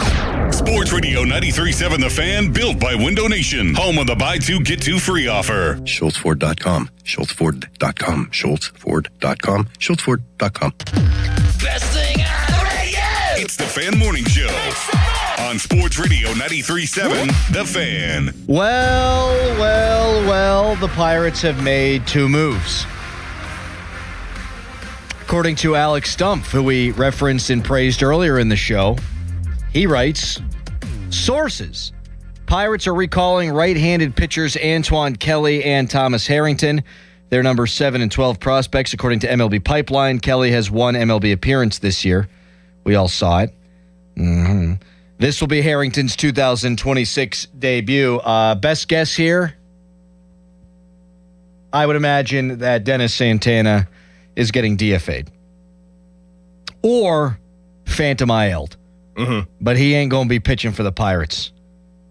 [SPEAKER 4] Sports Radio 93.7 The Fan, built by Window Nation, home of the buy two, get two free offer.
[SPEAKER 29] SchultzFord.com, SchultzFord.com, SchultzFord.com, SchultzFord.com.
[SPEAKER 4] Best thing on the radio! It's the Fan Morning Show on Sports Radio 93.7 The Fan.
[SPEAKER 2] Well, the Pirates have made two moves. According to Alex Stumpf, who we referenced and praised earlier in the show, he writes, sources. Pirates are recalling right-handed pitchers Antoine Kelly and Thomas Harrington. They're number 7 and 12 prospects, according to MLB Pipeline. Kelly has one MLB appearance this year. We all saw it. This will be Harrington's 2026 debut. Best guess here? I would imagine that Dennis Santana is getting DFA'd. Or Phantom IL'd. But he ain't going to be pitching for the Pirates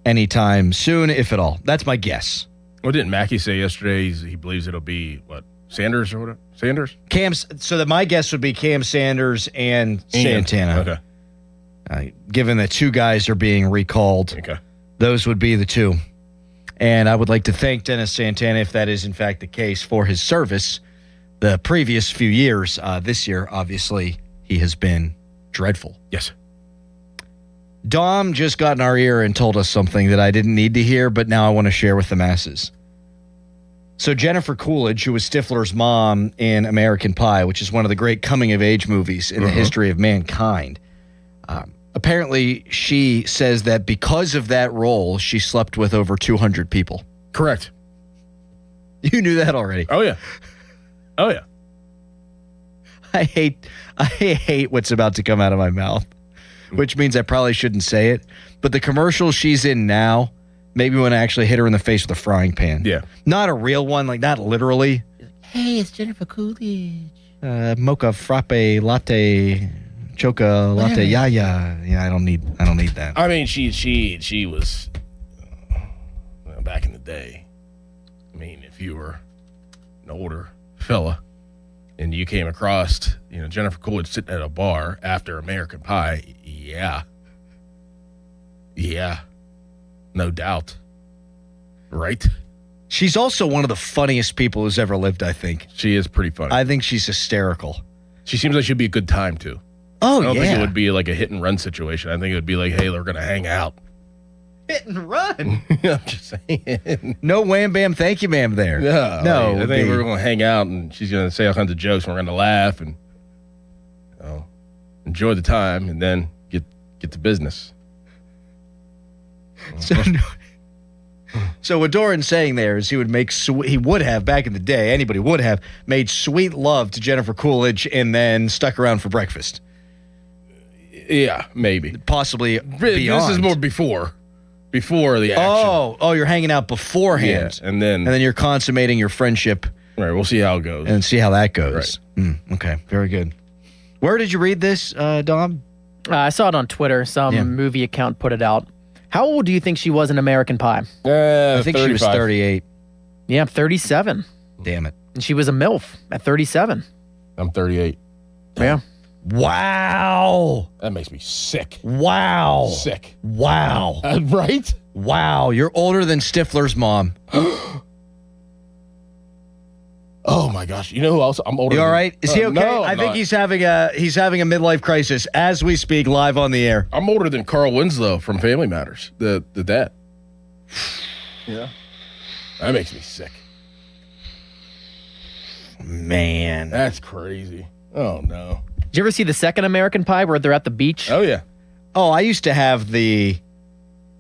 [SPEAKER 2] anytime soon, if at all. That's my guess.
[SPEAKER 23] What didn't Mackey say yesterday? He believes it'll be, what, Sanders or whatever? Sanders?
[SPEAKER 2] So that my guess would be Cam Sanders and Santana.
[SPEAKER 23] Okay.
[SPEAKER 2] Given that two guys are being recalled, those would be the two. And I would like to thank Dennis Santana, if that is in fact the case, for his service the previous few years. This year, obviously, he has been dreadful.
[SPEAKER 23] Yes.
[SPEAKER 2] Dom just got in our ear and told us something that I didn't need to hear, but now I want to share with the masses. So Jennifer Coolidge, who was Stifler's mom in American Pie, which is one of the great coming-of-age movies in the history of mankind, apparently she says that because of that role, she slept with over 200 people.
[SPEAKER 23] Correct.
[SPEAKER 2] You knew that already.
[SPEAKER 23] Oh, yeah. Oh, yeah.
[SPEAKER 2] I hate what's about to come out of my mouth, which means I probably shouldn't say it. But the commercial she's in now, maybe when I actually hit her in the face with a frying pan.
[SPEAKER 23] Yeah.
[SPEAKER 2] Not a real one, like not literally.
[SPEAKER 1] Hey, it's Jennifer Coolidge.
[SPEAKER 2] Mocha frappe latte, choca latte, yeah. I don't need that.
[SPEAKER 23] I mean, she was back in the day. I mean, if you were an older fella and you came across, Jennifer Coolidge sitting at a bar after American Pie, yeah, no doubt, right?
[SPEAKER 2] She's also one of the funniest people who's ever lived, I think.
[SPEAKER 23] She is pretty funny.
[SPEAKER 2] I think she's hysterical.
[SPEAKER 23] She seems like she'd be a good time, too.
[SPEAKER 2] Oh,
[SPEAKER 23] I don't think it would be like a hit and run situation. I think it would be like, hey, we're going to hang out.
[SPEAKER 2] Hit and run.
[SPEAKER 23] I'm just saying.
[SPEAKER 2] No wham, bam, thank you, ma'am there.
[SPEAKER 23] No. I think we're going to hang out and she's going to say all kinds of jokes and we're going to laugh and enjoy the time and then get to business.
[SPEAKER 2] So what Doran's saying there is he would have back in the day, anybody would have made sweet love to Jennifer Coolidge and then stuck around for breakfast.
[SPEAKER 23] Yeah, maybe.
[SPEAKER 2] Possibly beyond.
[SPEAKER 23] This is more before the action.
[SPEAKER 2] Oh, you're hanging out beforehand.
[SPEAKER 23] Yeah, and then
[SPEAKER 2] you're consummating your friendship.
[SPEAKER 23] Right, we'll see how it goes.
[SPEAKER 2] And see how that goes. Right. Okay, very good. Where did you read this, Dom?
[SPEAKER 3] I saw it on Twitter. Some movie account put it out. How old do you think she was in American Pie?
[SPEAKER 2] I think 35. She was 38.
[SPEAKER 3] Yeah, 37.
[SPEAKER 2] Damn it.
[SPEAKER 3] And she was a MILF at 37.
[SPEAKER 23] I'm 38.
[SPEAKER 3] Yeah.
[SPEAKER 2] Wow.
[SPEAKER 23] That makes me sick.
[SPEAKER 2] Wow.
[SPEAKER 23] Sick.
[SPEAKER 2] Wow.
[SPEAKER 23] Right?
[SPEAKER 2] Wow. You're older than Stifler's mom.
[SPEAKER 23] Oh my gosh! You know who else? I'm older.
[SPEAKER 2] You all right? Is he okay?
[SPEAKER 23] No,
[SPEAKER 2] I think he's having a midlife crisis as we speak, live on the air.
[SPEAKER 23] I'm older than Carl Winslow from Family Matters, the dad. Yeah, that makes me sick.
[SPEAKER 2] Man,
[SPEAKER 23] that's crazy. Oh no!
[SPEAKER 3] Did you ever see the second American Pie where they're at the beach?
[SPEAKER 23] Oh yeah.
[SPEAKER 2] Oh, I used to have the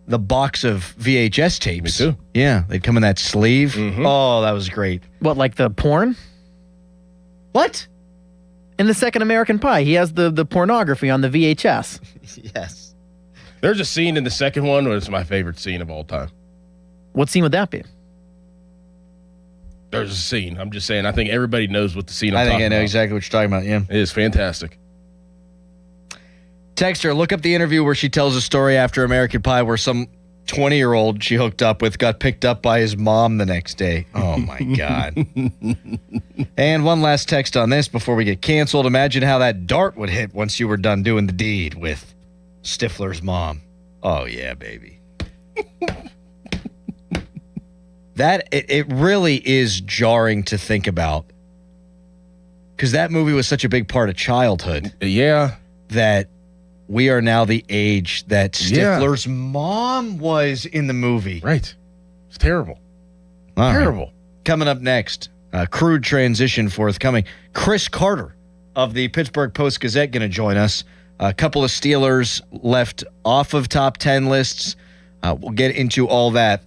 [SPEAKER 2] box of VHS tapes.
[SPEAKER 23] Me too.
[SPEAKER 2] Yeah, they'd come in that sleeve. Mm-hmm. Oh, that was great.
[SPEAKER 3] What, like the porn?
[SPEAKER 2] What?
[SPEAKER 3] In the second American Pie, he has the pornography on the VHS.
[SPEAKER 2] Yes.
[SPEAKER 23] There's a scene in the second one where it's my favorite scene of all time.
[SPEAKER 3] What scene would that be?
[SPEAKER 23] There's a scene. I'm just saying, I think everybody knows what the scene I'm talking about.
[SPEAKER 2] I know exactly what you're talking about, yeah.
[SPEAKER 23] It is fantastic.
[SPEAKER 2] Text her, look up the interview where she tells a story after American Pie where some 20-year-old she hooked up with got picked up by his mom the next day. Oh, my God. And one last text on this before we get canceled. Imagine how that dart would hit once you were done doing the deed with Stifler's mom. Oh, yeah, baby. It really is jarring to think about because that movie was such a big part of childhood.
[SPEAKER 23] Yeah.
[SPEAKER 2] That we are now the age that Stifler's mom was in the movie.
[SPEAKER 23] Right. It's terrible.
[SPEAKER 2] Terrible. Right. Coming up next, crude transition forthcoming. Chris Carter of the Pittsburgh Post-Gazette going to join us. A couple of Steelers left off of top 10 lists. We'll get into all that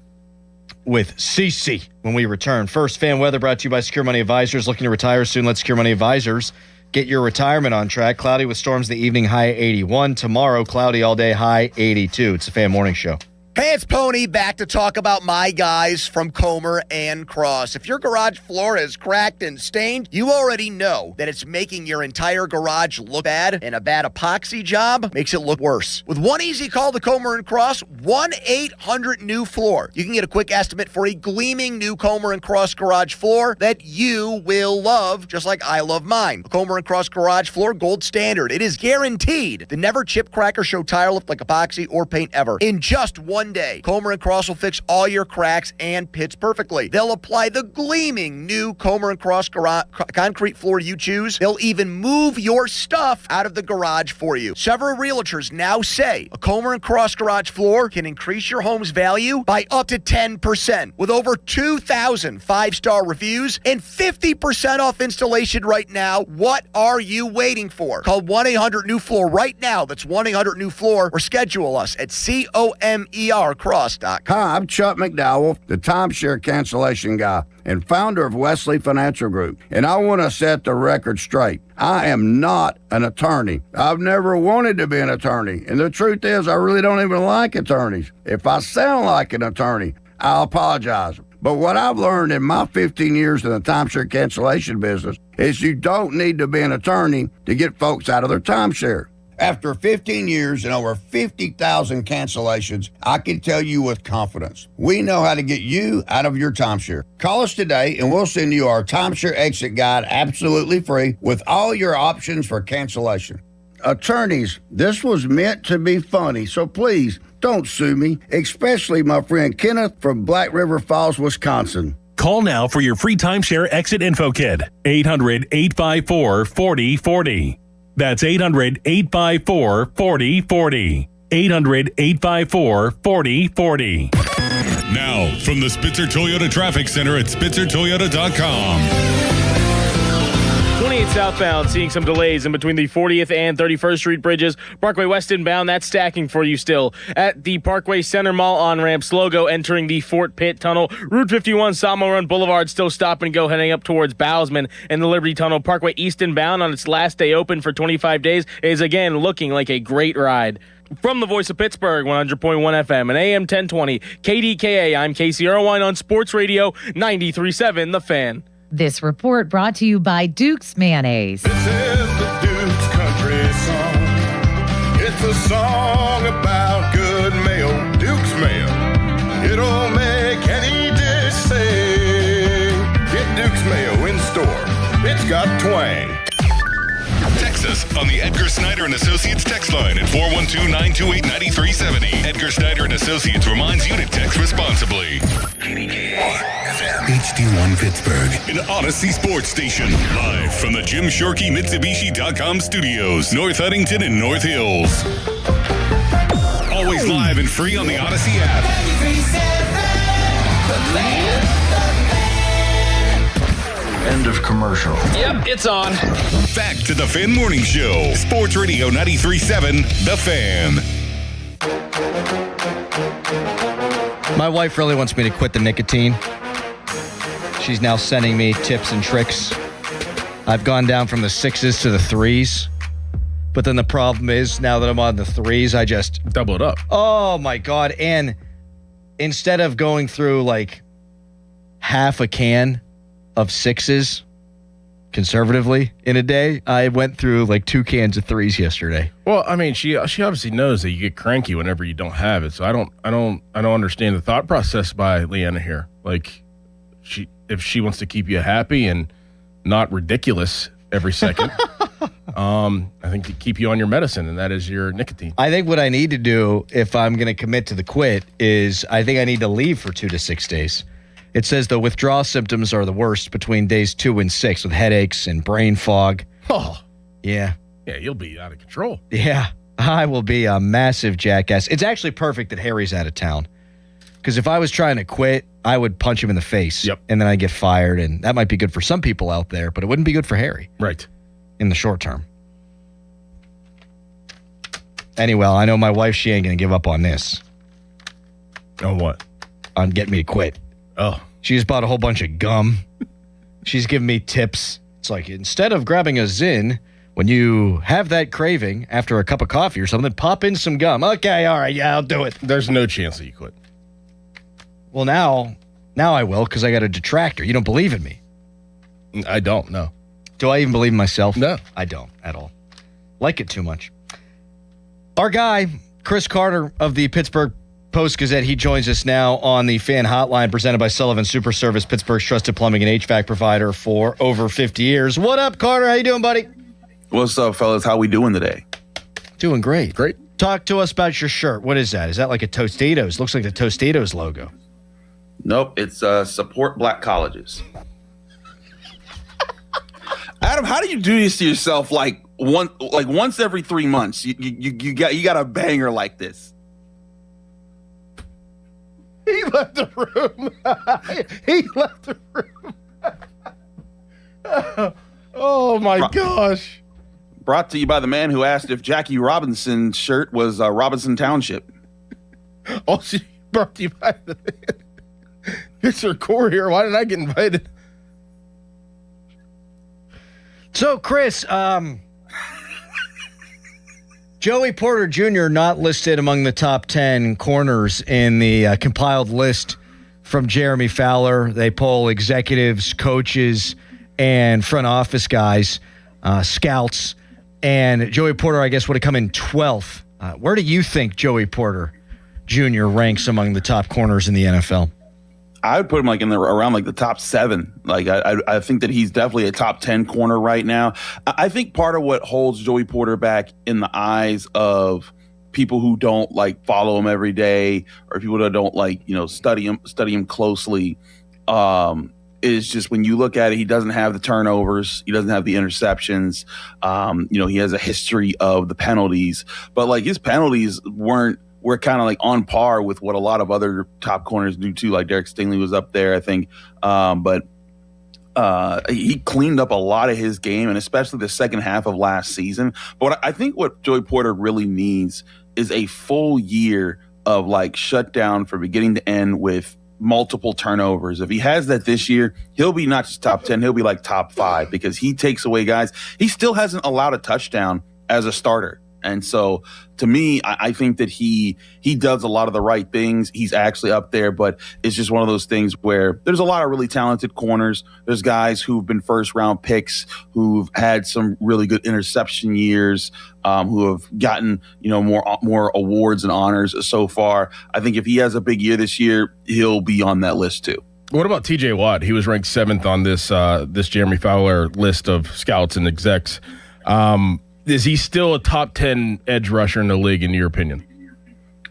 [SPEAKER 2] with CC when we return. First, fan weather brought to you by Secure Money Advisors. Looking to retire soon? Let Secure Money Advisors get your retirement on track. Cloudy with storms in the evening, high 81. Tomorrow, cloudy all day, high 82. It's a Fan Morning Show.
[SPEAKER 5] Hey, it's Pony back to talk about my guys from Comer and Cross. If your garage floor is cracked and stained, you already know that it's making your entire garage look bad, and a bad epoxy job makes it look worse. With one easy call to Comer and Cross, 1-800-NEW-FLOOR. You can get a quick estimate for a gleaming new Comer and Cross garage floor that you will love, just like I love mine. A Comer and Cross garage floor, gold standard. It is guaranteed to never chip, crack, or show tire lift like epoxy or paint ever. In just 1 one day. Comer and Cross will fix all your cracks and pits perfectly. They'll apply the gleaming new Comer and Cross concrete floor you choose. They'll even move your stuff out of the garage for you. Several realtors now say a Comer and Cross garage floor can increase your home's value by up to 10%. With over 2,000 5-star reviews and 50% off installation right now, what are you waiting for? Call 1-800-NEW-FLOOR right now. That's 1-800-NEW-FLOOR or schedule us at COMERcross.com.
[SPEAKER 7] Hi, I'm Chuck McDowell, the timeshare cancellation guy and founder of Wesley Financial Group. And I want to set the record straight. I am not an attorney. I've never wanted to be an attorney. And the truth is, I really don't even like attorneys. If I sound like an attorney, I'll apologize. But what I've learned in my 15 years in the timeshare cancellation business is you don't need to be an attorney to get folks out of their timeshare. After 15 years and over 50,000 cancellations, I can tell you with confidence, we know how to get you out of your timeshare. Call us today and we'll send you our timeshare exit guide absolutely free with all your options for cancellation. Attorneys, this was meant to be funny, so please don't sue me, especially my friend Kenneth from Black River Falls, Wisconsin.
[SPEAKER 27] Call now for your free timeshare exit info kit. 800-854-4040. That's 800-854-4040. 800-854-4040.
[SPEAKER 4] Now, from the Spitzer Toyota Traffic Center at SpitzerToyota.com.
[SPEAKER 18] 28 southbound, seeing some delays in between the 40th and 31st Street bridges. Parkway West inbound, that's stacking for you still. At the Parkway Center Mall on-ramp, Slogo entering the Fort Pitt Tunnel. Route 51, Samo Run Boulevard, still stop and go heading up towards Bousman and the Liberty Tunnel. Parkway East inbound on its last day open for 25 days is again looking like a great ride. From the voice of Pittsburgh, 100.1 FM and AM 1020, KDKA, I'm Casey Irwine on Sports Radio 93.7 The Fan.
[SPEAKER 26] This report brought to you by Duke's Mayonnaise.
[SPEAKER 4] This is the Duke's Country Song. It's a song about good mayo, Duke's Mayo. It'll make any dish sing. Get Duke's Mayo in store. It's got twang.
[SPEAKER 8] Text us on the Edgar Snyder and Associates text line at 412-928-9370. Edgar Snyder and Associates reminds you to text responsibly. HD1 Pittsburgh, an Odyssey sports station. Live from the Jim Shorkey Mitsubishi.com studios, North Huntington and North Hills. Always live and free on the Odyssey app.
[SPEAKER 25] End of commercial.
[SPEAKER 13] Yep, it's on.
[SPEAKER 8] Back to the Fan Morning Show. Sports Radio 93.7, The Fan.
[SPEAKER 2] My wife really wants me to quit the nicotine. She's now sending me tips and tricks. I've gone down from the 6s to the 3s. But then the problem is, now that I'm on the 3s, I just
[SPEAKER 23] double it up.
[SPEAKER 2] Oh, my God. And instead of going through like half a can of 6s conservatively in a day, I went through like 2 cans of 3s yesterday.
[SPEAKER 23] Well, I mean, she obviously knows that you get cranky whenever you don't have it. So I don't understand the thought process by Leanna here. Like, if she wants to keep you happy and not ridiculous every second, I think to keep you on your medicine, and that is your nicotine.
[SPEAKER 2] I think what I need to do if I'm going to commit to the quit is I think I need to leave for 2 to 6 days. It says the withdrawal symptoms are the worst between days 2 and 6 with headaches and brain fog.
[SPEAKER 23] Oh.
[SPEAKER 2] Yeah.
[SPEAKER 23] Yeah, you'll be out of control.
[SPEAKER 2] Yeah, I will be a massive jackass. It's actually perfect that Harry's out of town. Because if I was trying to quit, I would punch him in the face.
[SPEAKER 23] Yep.
[SPEAKER 2] And then I'd get fired. And that might be good for some people out there, but it wouldn't be good for Harry.
[SPEAKER 23] Right.
[SPEAKER 2] In the short term. Anyway, I know my wife, she ain't going to give up on this.
[SPEAKER 23] On what?
[SPEAKER 2] On getting me to quit.
[SPEAKER 23] Oh.
[SPEAKER 2] She just bought a whole bunch of gum. She's giving me tips. It's like, instead of grabbing a Zyn, when you have that craving after a cup of coffee or something, pop in some gum. Okay, all right, yeah, I'll do it.
[SPEAKER 23] There's no chance that you quit.
[SPEAKER 2] Well, now I will, because I got a detractor. You don't believe in me.
[SPEAKER 23] I don't, no.
[SPEAKER 2] Do I even believe in myself?
[SPEAKER 23] No.
[SPEAKER 2] I don't at all. Like it too much. Our guy, Chris Carter of the Pittsburgh Post-Gazette, he joins us now on the Fan Hotline presented by Sullivan Super Service, Pittsburgh's trusted plumbing and HVAC provider for over 50 years. What up, Carter? How you doing, buddy?
[SPEAKER 9] What's up, fellas? How we doing today?
[SPEAKER 2] Doing great.
[SPEAKER 23] Great.
[SPEAKER 2] Talk to us about your shirt. What is that? Is that like a Tostitos? Looks like the Tostitos logo.
[SPEAKER 6] Nope, it's support black colleges. Adam, how do you do this to yourself? Like once every 3 months, you got a banger like this.
[SPEAKER 23] He left the room. He left the room. Oh my gosh!
[SPEAKER 6] Brought to you by the man who asked if Jackie Robinson's shirt was Robinson Township.
[SPEAKER 23] Oh, she brought to you by the man. It's her core here. Why didn't I get invited?
[SPEAKER 2] So, Chris, Joey Porter Jr. not listed among the top 10 corners in the compiled list from Jeremy Fowler. They poll executives, coaches, and front office guys, scouts. And Joey Porter, I guess, would have come in 12th. Where do you think Joey Porter Jr. ranks among the top corners in the NFL?
[SPEAKER 6] I would put him around the top 7. I think that he's definitely a top 10 corner right now. I think part of what holds Joey Porter back in the eyes of people who don't follow him every day, or people that don't study him closely, is just when you look at it, he doesn't have the turnovers, he doesn't have the interceptions. He has a history of the penalties, but his penalties were kind of on par with what a lot of other top corners do too. Like Derek Stingley was up there, I think. But he cleaned up a lot of his game, and especially the second half of last season. But I think what Joey Porter really needs is a full year of shutdown from beginning to end with multiple turnovers. If he has that this year, he'll be not just top 10, he'll be top 5, because he takes away guys. He still hasn't allowed a touchdown as a starter. And so to me, I think that he does a lot of the right things. He's actually up there, but it's just one of those things where there's a lot of really talented corners. There's guys who've been first round picks, who've had some really good interception years, who have gotten, more awards and honors so far. I think if he has a big year this year, he'll be on that list too.
[SPEAKER 23] What about TJ Watt? He was ranked 7th on this Jeremy Fowler list of scouts and execs. Is he still a top 10 edge rusher in the league, in your opinion?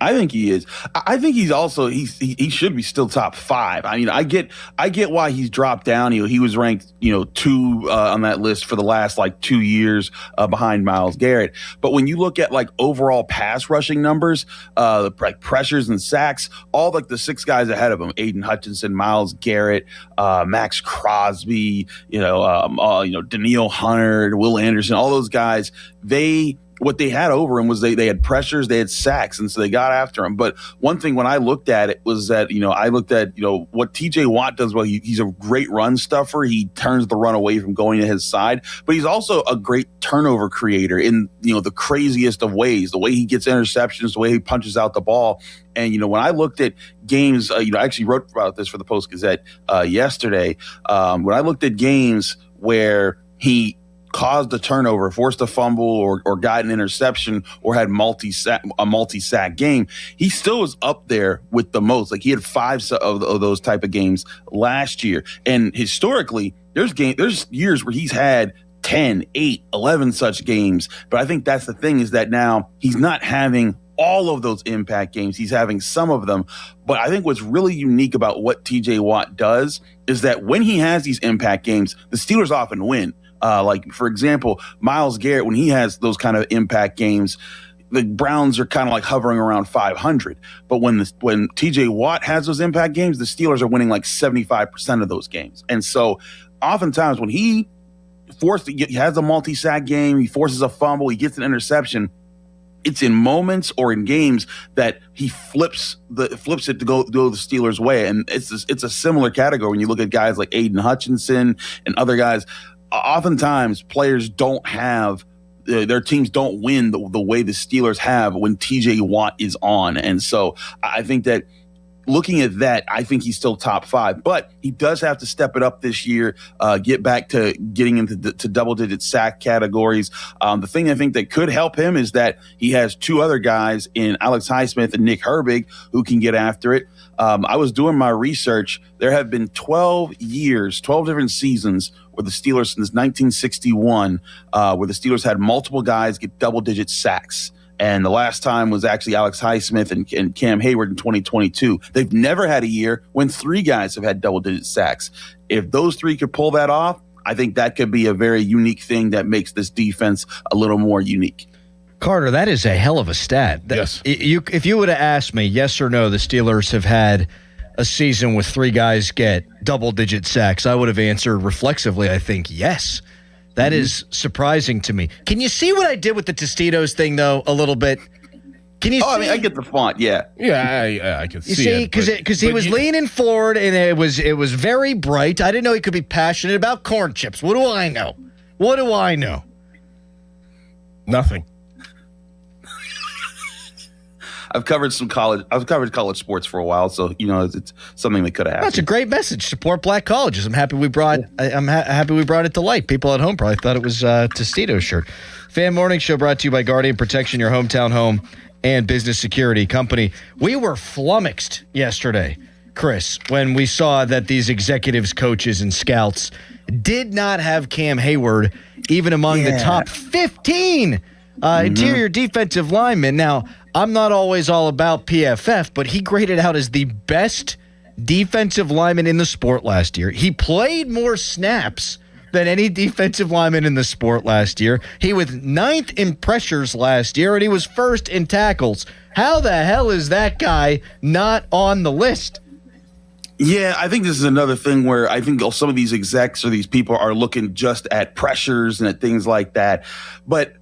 [SPEAKER 6] I think he is. I think he's also he should be still top 5. I mean, I get why he's dropped down. He was ranked 2 on that list for the last 2 years behind Myles Garrett. But when you look at overall pass rushing numbers, pressures and sacks, all the 6 guys ahead of him, Aiden Hutchinson, Myles Garrett, Max Crosby, Danielle Hunter, Will Anderson, all those guys, what they had over him was they had pressures, they had sacks, and so they got after him. But one thing when I looked at it was that, I looked at, what TJ Watt does well. He's a great run stuffer. He turns the run away from going to his side, but he's also a great turnover creator in, the craziest of ways, the way he gets interceptions, the way he punches out the ball. And, when I looked at games, I actually wrote about this for the Post-Gazette yesterday. When I looked at games where he caused a turnover, forced a fumble, or got an interception, or had a multi-sack game, he still was up there with the most. He had 5 of those type of games last year. And historically, there's years where he's had 10, 8, 11 such games. But I think that's the thing, is that now he's not having all of those impact games. He's having some of them. But I think what's really unique about what TJ Watt does is that when he has these impact games, the Steelers often win. For example, Myles Garrett, when he has those kind of impact games, the Browns are kind of hovering around 500. But when TJ Watt has those impact games, the Steelers are winning 75% of those games. And so oftentimes when he has a multi-sack game, he forces a fumble, he gets an interception, it's in moments or in games that he flips it to go the Steelers' way. And it's a similar category when you look at guys like Aiden Hutchinson and other guys. Oftentimes, players don't have their teams don't win the way the Steelers have when TJ Watt is on. And so I think that looking at that, I think he's still top 5, but he does have to step it up this year, get back to getting into to double-digit sack categories. The thing I think that could help him is that he has 2 other guys in Alex Highsmith and Nick Herbig who can get after it. I was doing my research. There have been 12 different seasons where the Steelers, since 1961, where the Steelers had multiple guys get double-digit sacks. And the last time was actually Alex Highsmith and Cam Hayward in 2022. They've never had a year when 3 guys have had double-digit sacks. If those 3 could pull that off, I think that could be a very unique thing that makes this defense a little more unique.
[SPEAKER 2] Carter, that is a hell of a stat.
[SPEAKER 23] Yes.
[SPEAKER 2] If you would have asked me, yes or no, the Steelers have had a season with 3 guys get double-digit sacks, I would have answered reflexively, I think, yes. That is surprising to me. Can you see what I did with the Tostitos thing, though, a little bit? Can you see?
[SPEAKER 6] I mean, I get the font, yeah.
[SPEAKER 23] Yeah, I can see it.
[SPEAKER 2] You see, because he was leaning forward, and it was very bright. I didn't know he could be passionate about corn chips. What do I know? What do I know?
[SPEAKER 23] Nothing.
[SPEAKER 6] I've covered college sports for a while, so it's something that could have happened.
[SPEAKER 2] That's a great message. Support black colleges. I'm happy we brought it to light. People at home probably thought it was a Tostitos shirt. Fan Morning Show brought to you by Guardian Protection, your hometown home and business security company. We were flummoxed yesterday, Chris, when we saw that these executives, coaches, and scouts did not have Cam Hayward even among the top 15 interior defensive linemen. Now, I'm not always all about PFF, but he graded out as the best defensive lineman in the sport last year. He played more snaps than any defensive lineman in the sport last year. He was 9th in pressures last year, and he was 1st in tackles. How the hell is that guy not on the list?
[SPEAKER 6] Yeah, I think this is another thing where I think some of these execs or these people are looking just at pressures and at things like that. But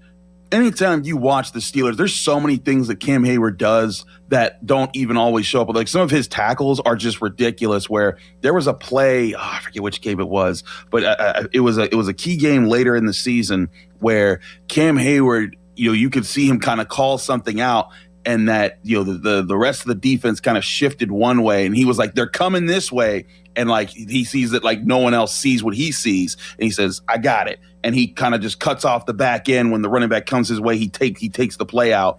[SPEAKER 6] anytime you watch the Steelers, there's so many things that Cam Hayward does that don't even always show up. Like some of his tackles are just ridiculous. Where there was a play, I forget which game it was, but it was a key game later in the season where Cam Hayward, you could see him kind of call something out, and that the rest of the defense kind of shifted one way, and he was like, "They're coming this way," and like he sees that like no one else sees what he sees, and he says, "I got it." And he kind of just cuts off the back end when the running back comes his way. He takes the play out.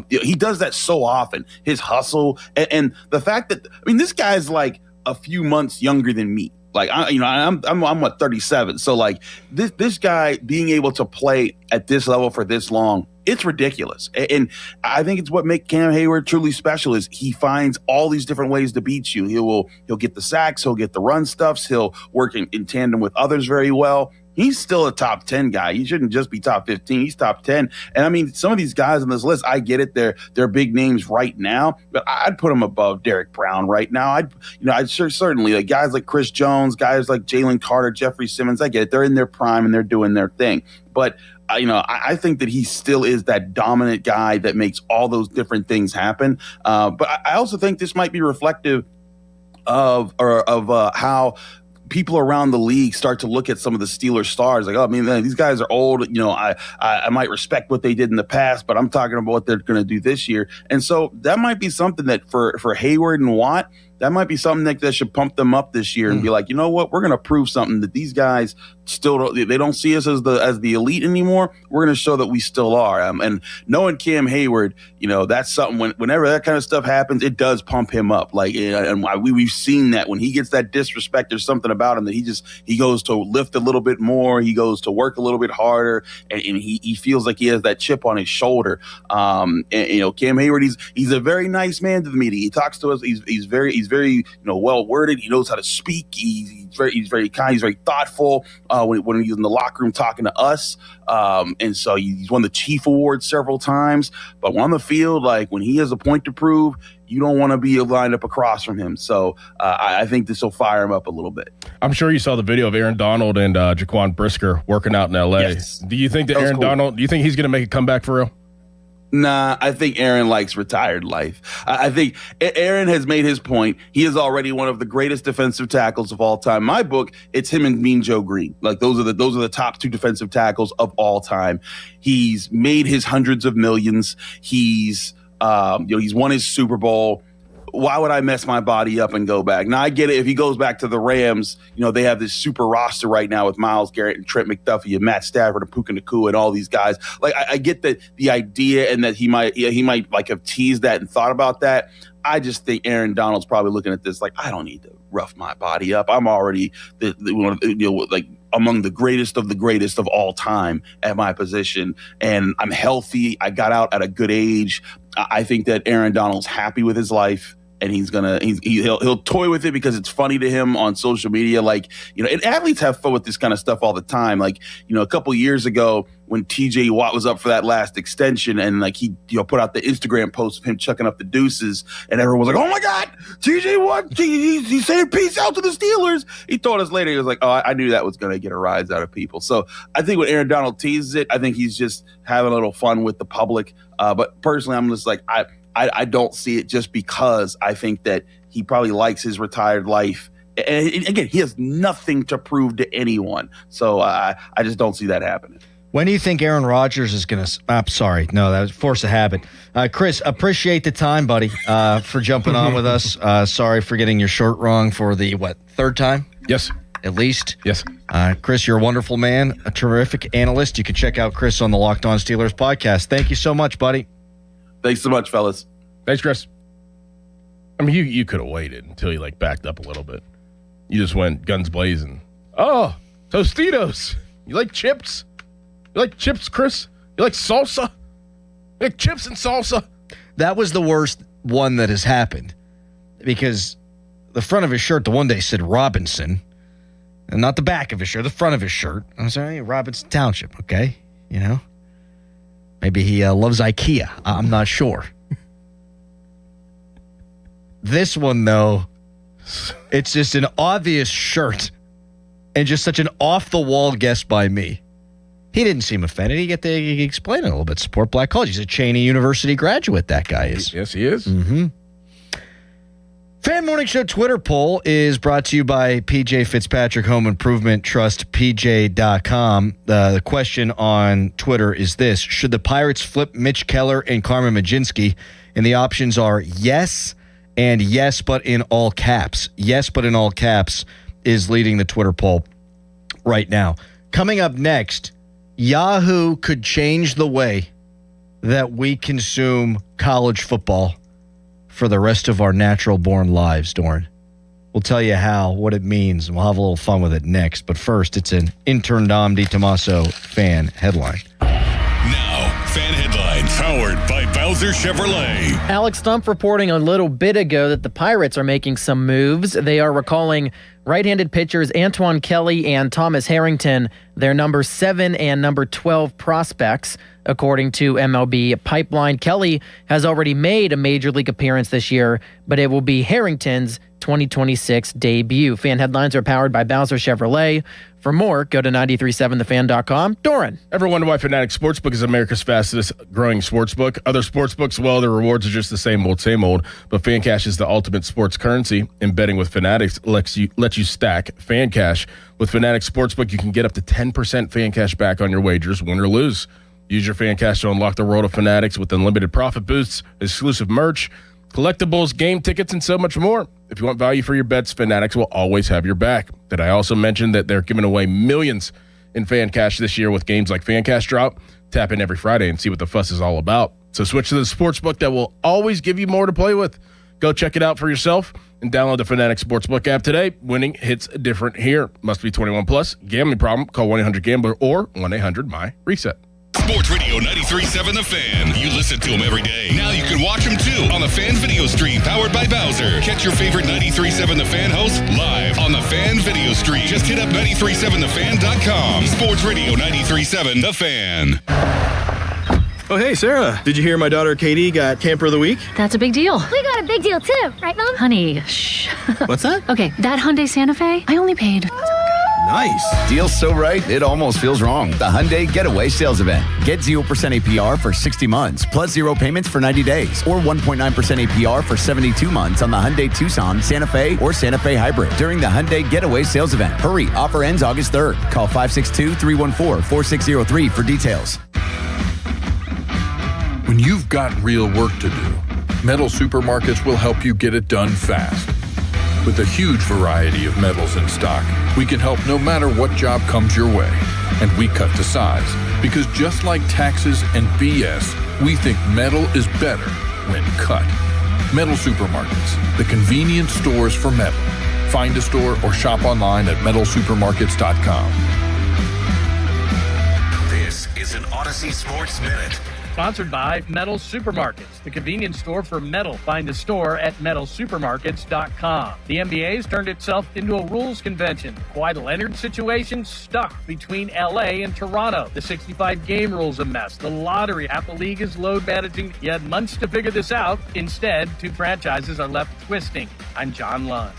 [SPEAKER 6] He does that so often. His hustle and the fact that this guy's like a few months younger than me. Like I'm 37. So like this guy being able to play at this level for this long, it's ridiculous. And I think it's what makes Cam Hayward truly special is he finds all these different ways to beat you. He'll get the sacks, he'll get the run stuffs, he'll work in tandem with others very well. He's still a top 10 guy. He shouldn't just be top 15. He's top 10. And some of these guys on this list, I get it. They're big names right now, but I'd put them above Derek Brown right now. I'd certainly like guys like Chris Jones, guys like Jalen Carter, Jeffrey Simmons. I get it. They're in their prime and they're doing their thing. But I think that he still is that dominant guy that makes all those different things happen. But I also think this might be reflective of how people around the league start to look at some of the Steelers stars like, oh, these guys are old. I might respect what they did in the past, but I'm talking about what they're going to do this year. And so that might be something that for Hayward and Watt, that might be something that should pump them up this year and be like, you know what, we're going to prove something that these guys still they don't see us as the elite anymore. We're going to show that we still are. And knowing Cam Hayward, that's something whenever that kind of stuff happens, it does pump him up. Like, and we've seen that when he gets that disrespect, there's something about him that he goes to lift a little bit more. He goes to work a little bit harder, and he feels like he has that chip on his shoulder. Cam Hayward, he's a very nice man to the media. He talks to us. He's very well worded. He knows how to speak. He's very kind. He's very thoughtful when he's in the locker room talking to us. And so he's won the Chief Award several times. But on the field, like when he has a point to prove, you don't want to be lined up across from him. So I think this will fire him up a little bit.
[SPEAKER 23] I'm sure you saw the video of Aaron Donald and Jaquan Brisker working out in L.A.
[SPEAKER 6] Yes.
[SPEAKER 23] Do you think that Aaron Donald? Do you think he's going to make a comeback for real?
[SPEAKER 6] Nah, I think Aaron likes retired life. I think Aaron has made his point. He is already one of the greatest defensive tackles of all time. My book, it's him and Mean Joe Green. Like those are the top 2 defensive tackles of all time. He's made his hundreds of millions. He's won his Super Bowl. Why would I mess my body up and go back? Now, I get it. If he goes back to the Rams, they have this super roster right now with Myles Garrett and Trent McDuffie and Matt Stafford and Puka Nacua and all these guys. Like, I get that the idea and that he might like have teased that and thought about that. I just think Aaron Donald's probably looking at this like, I don't need to rough my body up. I'm already among the greatest of all time at my position. And I'm healthy. I got out at a good age. I think that Aaron Donald's happy with his life. And he'll toy with it because it's funny to him on social media. Like, and athletes have fun with this kind of stuff all the time. Like, a couple years ago when TJ Watt was up for that last extension and like he, put out the Instagram post of him chucking up the deuces and everyone was like, oh my God, TJ Watt, he's saying peace out to the Steelers. He told us later, he was like, oh, I knew that was going to get a rise out of people. So I think when Aaron Donald teases it, I think he's just having a little fun with the public. But personally, I'm just like, I don't see it just because I think that he probably likes his retired life. And again, he has nothing to prove to anyone. So I just don't see that happening.
[SPEAKER 2] When do you think Aaron Rodgers is going to – I'm sorry. No, that was force of habit. Chris, appreciate the time, buddy, for jumping on with us. Sorry for getting your shirt wrong for the, third time?
[SPEAKER 23] Yes.
[SPEAKER 2] At least?
[SPEAKER 23] Yes.
[SPEAKER 2] Chris, you're a wonderful man, a terrific analyst. You can check out Chris on the Locked On Steelers podcast. Thank you so much, buddy.
[SPEAKER 6] Thanks so much, fellas.
[SPEAKER 23] Thanks, Chris. I mean, you could have waited until you backed up a little bit. You just went guns blazing. Oh, Tostitos. You like chips? You like chips, Chris? You like salsa? You like chips and salsa?
[SPEAKER 2] That was the worst one that has happened because the front of his shirt the one day said Robinson, and not the back of his shirt, the front of his shirt. I'm sorry, Robinson Township, okay? Maybe he loves IKEA. I'm not sure. This one, though, it's just an obvious shirt and just such an off-the-wall guess by me. He didn't seem offended. He explain it a little bit. Support black college. He's a Cheney University graduate, that guy is.
[SPEAKER 23] Yes, he is.
[SPEAKER 2] Mm-hmm. Fan Morning Show Twitter poll is brought to you by PJ Fitzpatrick Home Improvement Trust, PJ.com. The question on Twitter is this: should the Pirates flip Mitch Keller and Carmen Majinski? And the options are yes and yes, but in all caps. Yes, but in all caps is leading the Twitter poll right now. Coming up next, Yahoo could change the way that we consume college football for the rest of our natural-born lives, Doran. We'll tell you how, what it means, and we'll have a little fun with it next. But first, it's an Intern Dom DiTomaso fan headline.
[SPEAKER 8] Now, fan headlines powered by Bowser Chevrolet.
[SPEAKER 3] Alex Stumpf reporting a little bit ago that the Pirates are making some moves. They are recalling right-handed pitchers Antoine Kelly and Thomas Harrington, their number 7 and number 12 prospects. According to MLB Pipeline, Kelly has already made a major league appearance this year, but it will be Harrington's 2026 debut. Fan headlines are powered by Bowser Chevrolet. For more, go to 937thefan.com. Doran.
[SPEAKER 23] Ever wonder why Fanatic Sportsbook is America's fastest growing sportsbook? Other sportsbooks, well, their rewards are just the same old, but Fan Cash is the ultimate sports currency. And betting with Fanatics lets you stack Fan Cash. With Fanatic Sportsbook, you can get up to 10% Fan Cash back on your wagers, win or lose. Use your Fan Cash to unlock the world of Fanatics with unlimited profit boosts, exclusive merch, collectibles, game tickets, and so much more. If you want value for your bets, Fanatics will always have your back. Did I also mention that they're giving away millions in Fan Cash this year with games like Fan Cash Drop? Tap in every Friday and see what the fuss is all about. So switch to the sportsbook that will always give you more to play with. Go check it out for yourself and download the Fanatic Sportsbook app today. Winning hits different here. Must be 21 plus. Gambling problem? Call 1-800-GAMBLER or 1-800-MY-RESET.
[SPEAKER 8] Sports Radio 93.7 The Fan. You listen to them every day. Now you can watch them too on the Fan Video Stream powered by Bowser. Catch your favorite 93.7 The Fan hosts live on the Fan Video Stream. Just hit up 937thefan.com. Sports Radio 93.7 The Fan.
[SPEAKER 9] Oh, hey, Sarah. Did you hear my daughter Katie got Camper of the Week?
[SPEAKER 10] That's a big deal. We got a big deal too, right, Mom? Honey, shh.
[SPEAKER 9] What's that?
[SPEAKER 10] Okay, that Hyundai Santa Fe, I only paid...
[SPEAKER 9] Nice.
[SPEAKER 11] Deal's so right, it almost feels wrong. The Hyundai Getaway Sales Event. Get 0% APR for 60 months, plus 0 payments for 90 days, or 1.9% APR for 72 months on the Hyundai Tucson, Santa Fe, or Santa Fe Hybrid during the Hyundai Getaway Sales Event. Hurry, offer ends August 3rd. Call 562-314-4603 for details.
[SPEAKER 16] When you've got real work to do, Metal Supermarkets will help you get it done fast. With a huge variety of metals in stock, we can help no matter what job comes your way. And we cut to size, because just like taxes and BS, we think metal is better when cut. Metal Supermarkets, the convenient stores for metal. Find a store or shop online at metalsupermarkets.com.
[SPEAKER 8] Odyssey Sports Minute.
[SPEAKER 12] Sponsored by Metal Supermarkets, the convenience store for metal. Find a store at metalsupermarkets.com. The NBA's turned itself into a rules convention. Kawhi Leonard situation stuck between LA and Toronto. The 65-game rule's a mess. The lottery half the league is load managing. You had months to figure this out. Instead, two franchises are left twisting. I'm John Lund.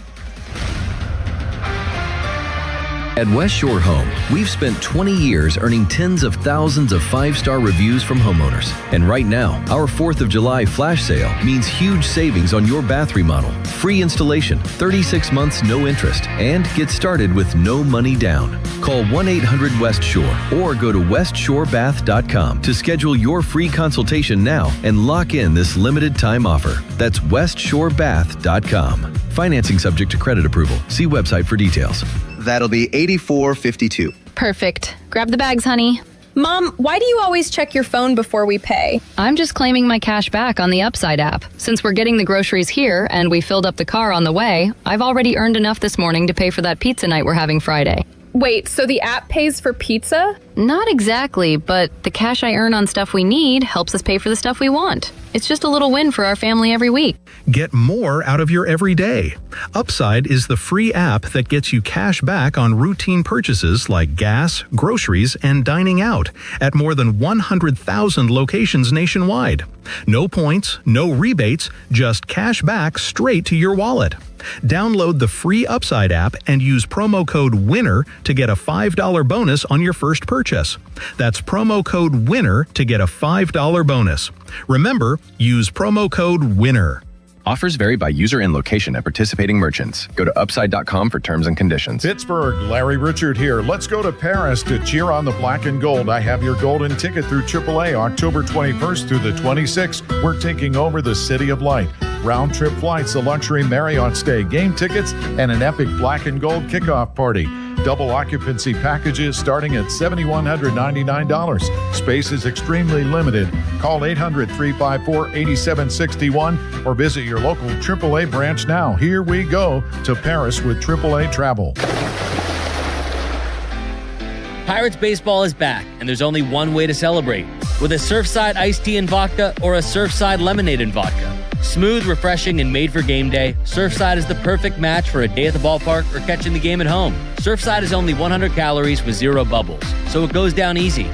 [SPEAKER 14] At West Shore Home, we've spent 20 years earning tens of thousands of 5-star reviews from homeowners. And right now, our 4th of July flash sale means huge savings on your bath remodel. Free installation, 36 months no interest, and get started with no money down. Call 1-800-WEST-SHORE or go to westshorebath.com to schedule your free consultation now and lock in this limited time offer. That's westshorebath.com. Financing subject to credit approval. See website for details.
[SPEAKER 15] That'll be $84.52.
[SPEAKER 17] Perfect. Grab the bags, honey.
[SPEAKER 19] Mom, why do you always check your phone before we pay?
[SPEAKER 17] I'm just claiming my cash back on the Upside app. Since we're getting the groceries here and we filled up the car on the way, I've already earned enough this morning to pay for that pizza night we're having Friday.
[SPEAKER 19] Wait, so the app pays for pizza?
[SPEAKER 17] Not exactly, but the cash I earn on stuff we need helps us pay for the stuff we want. It's just a little win for our family every week.
[SPEAKER 27] Get more out of your everyday. Upside is the free app that gets you cash back on routine purchases like gas, groceries, and dining out at more than 100,000 locations nationwide. No points, no rebates, just cash back straight to your wallet. Download the free Upside app and use promo code WINNER to get a $5 bonus on your first purchase. That's promo code WINNER to get a $5 bonus. Remember, use promo code WINNER.
[SPEAKER 20] Offers vary by user and location at participating merchants. Go to upside.com for terms and conditions.
[SPEAKER 21] Pittsburgh, Larry Richard here. Let's go to Paris to cheer on the black and gold. I have your golden ticket through AAA October 21st through the 26th. We're taking over the City of Light. Round trip flights, a luxury Marriott stay, game tickets, and an epic black and gold kickoff party. Double occupancy packages starting at $7,199. Space is extremely limited. Call 800-354-8761 or visit your local AAA branch now. Here we go to Paris with AAA Travel.
[SPEAKER 22] Pirates baseball is back, and there's only one way to celebrate. With a Surfside iced tea and vodka or a Surfside lemonade and vodka. Smooth, refreshing, and made for game day, Surfside is the perfect match for a day at the ballpark or catching the game at home. Surfside is only 100 calories with 0 bubbles, so it goes down easy.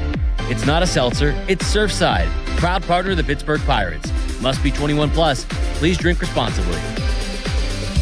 [SPEAKER 22] It's not a seltzer, it's Surfside. Proud partner of the Pittsburgh Pirates. Must be 21 plus. Please drink responsibly.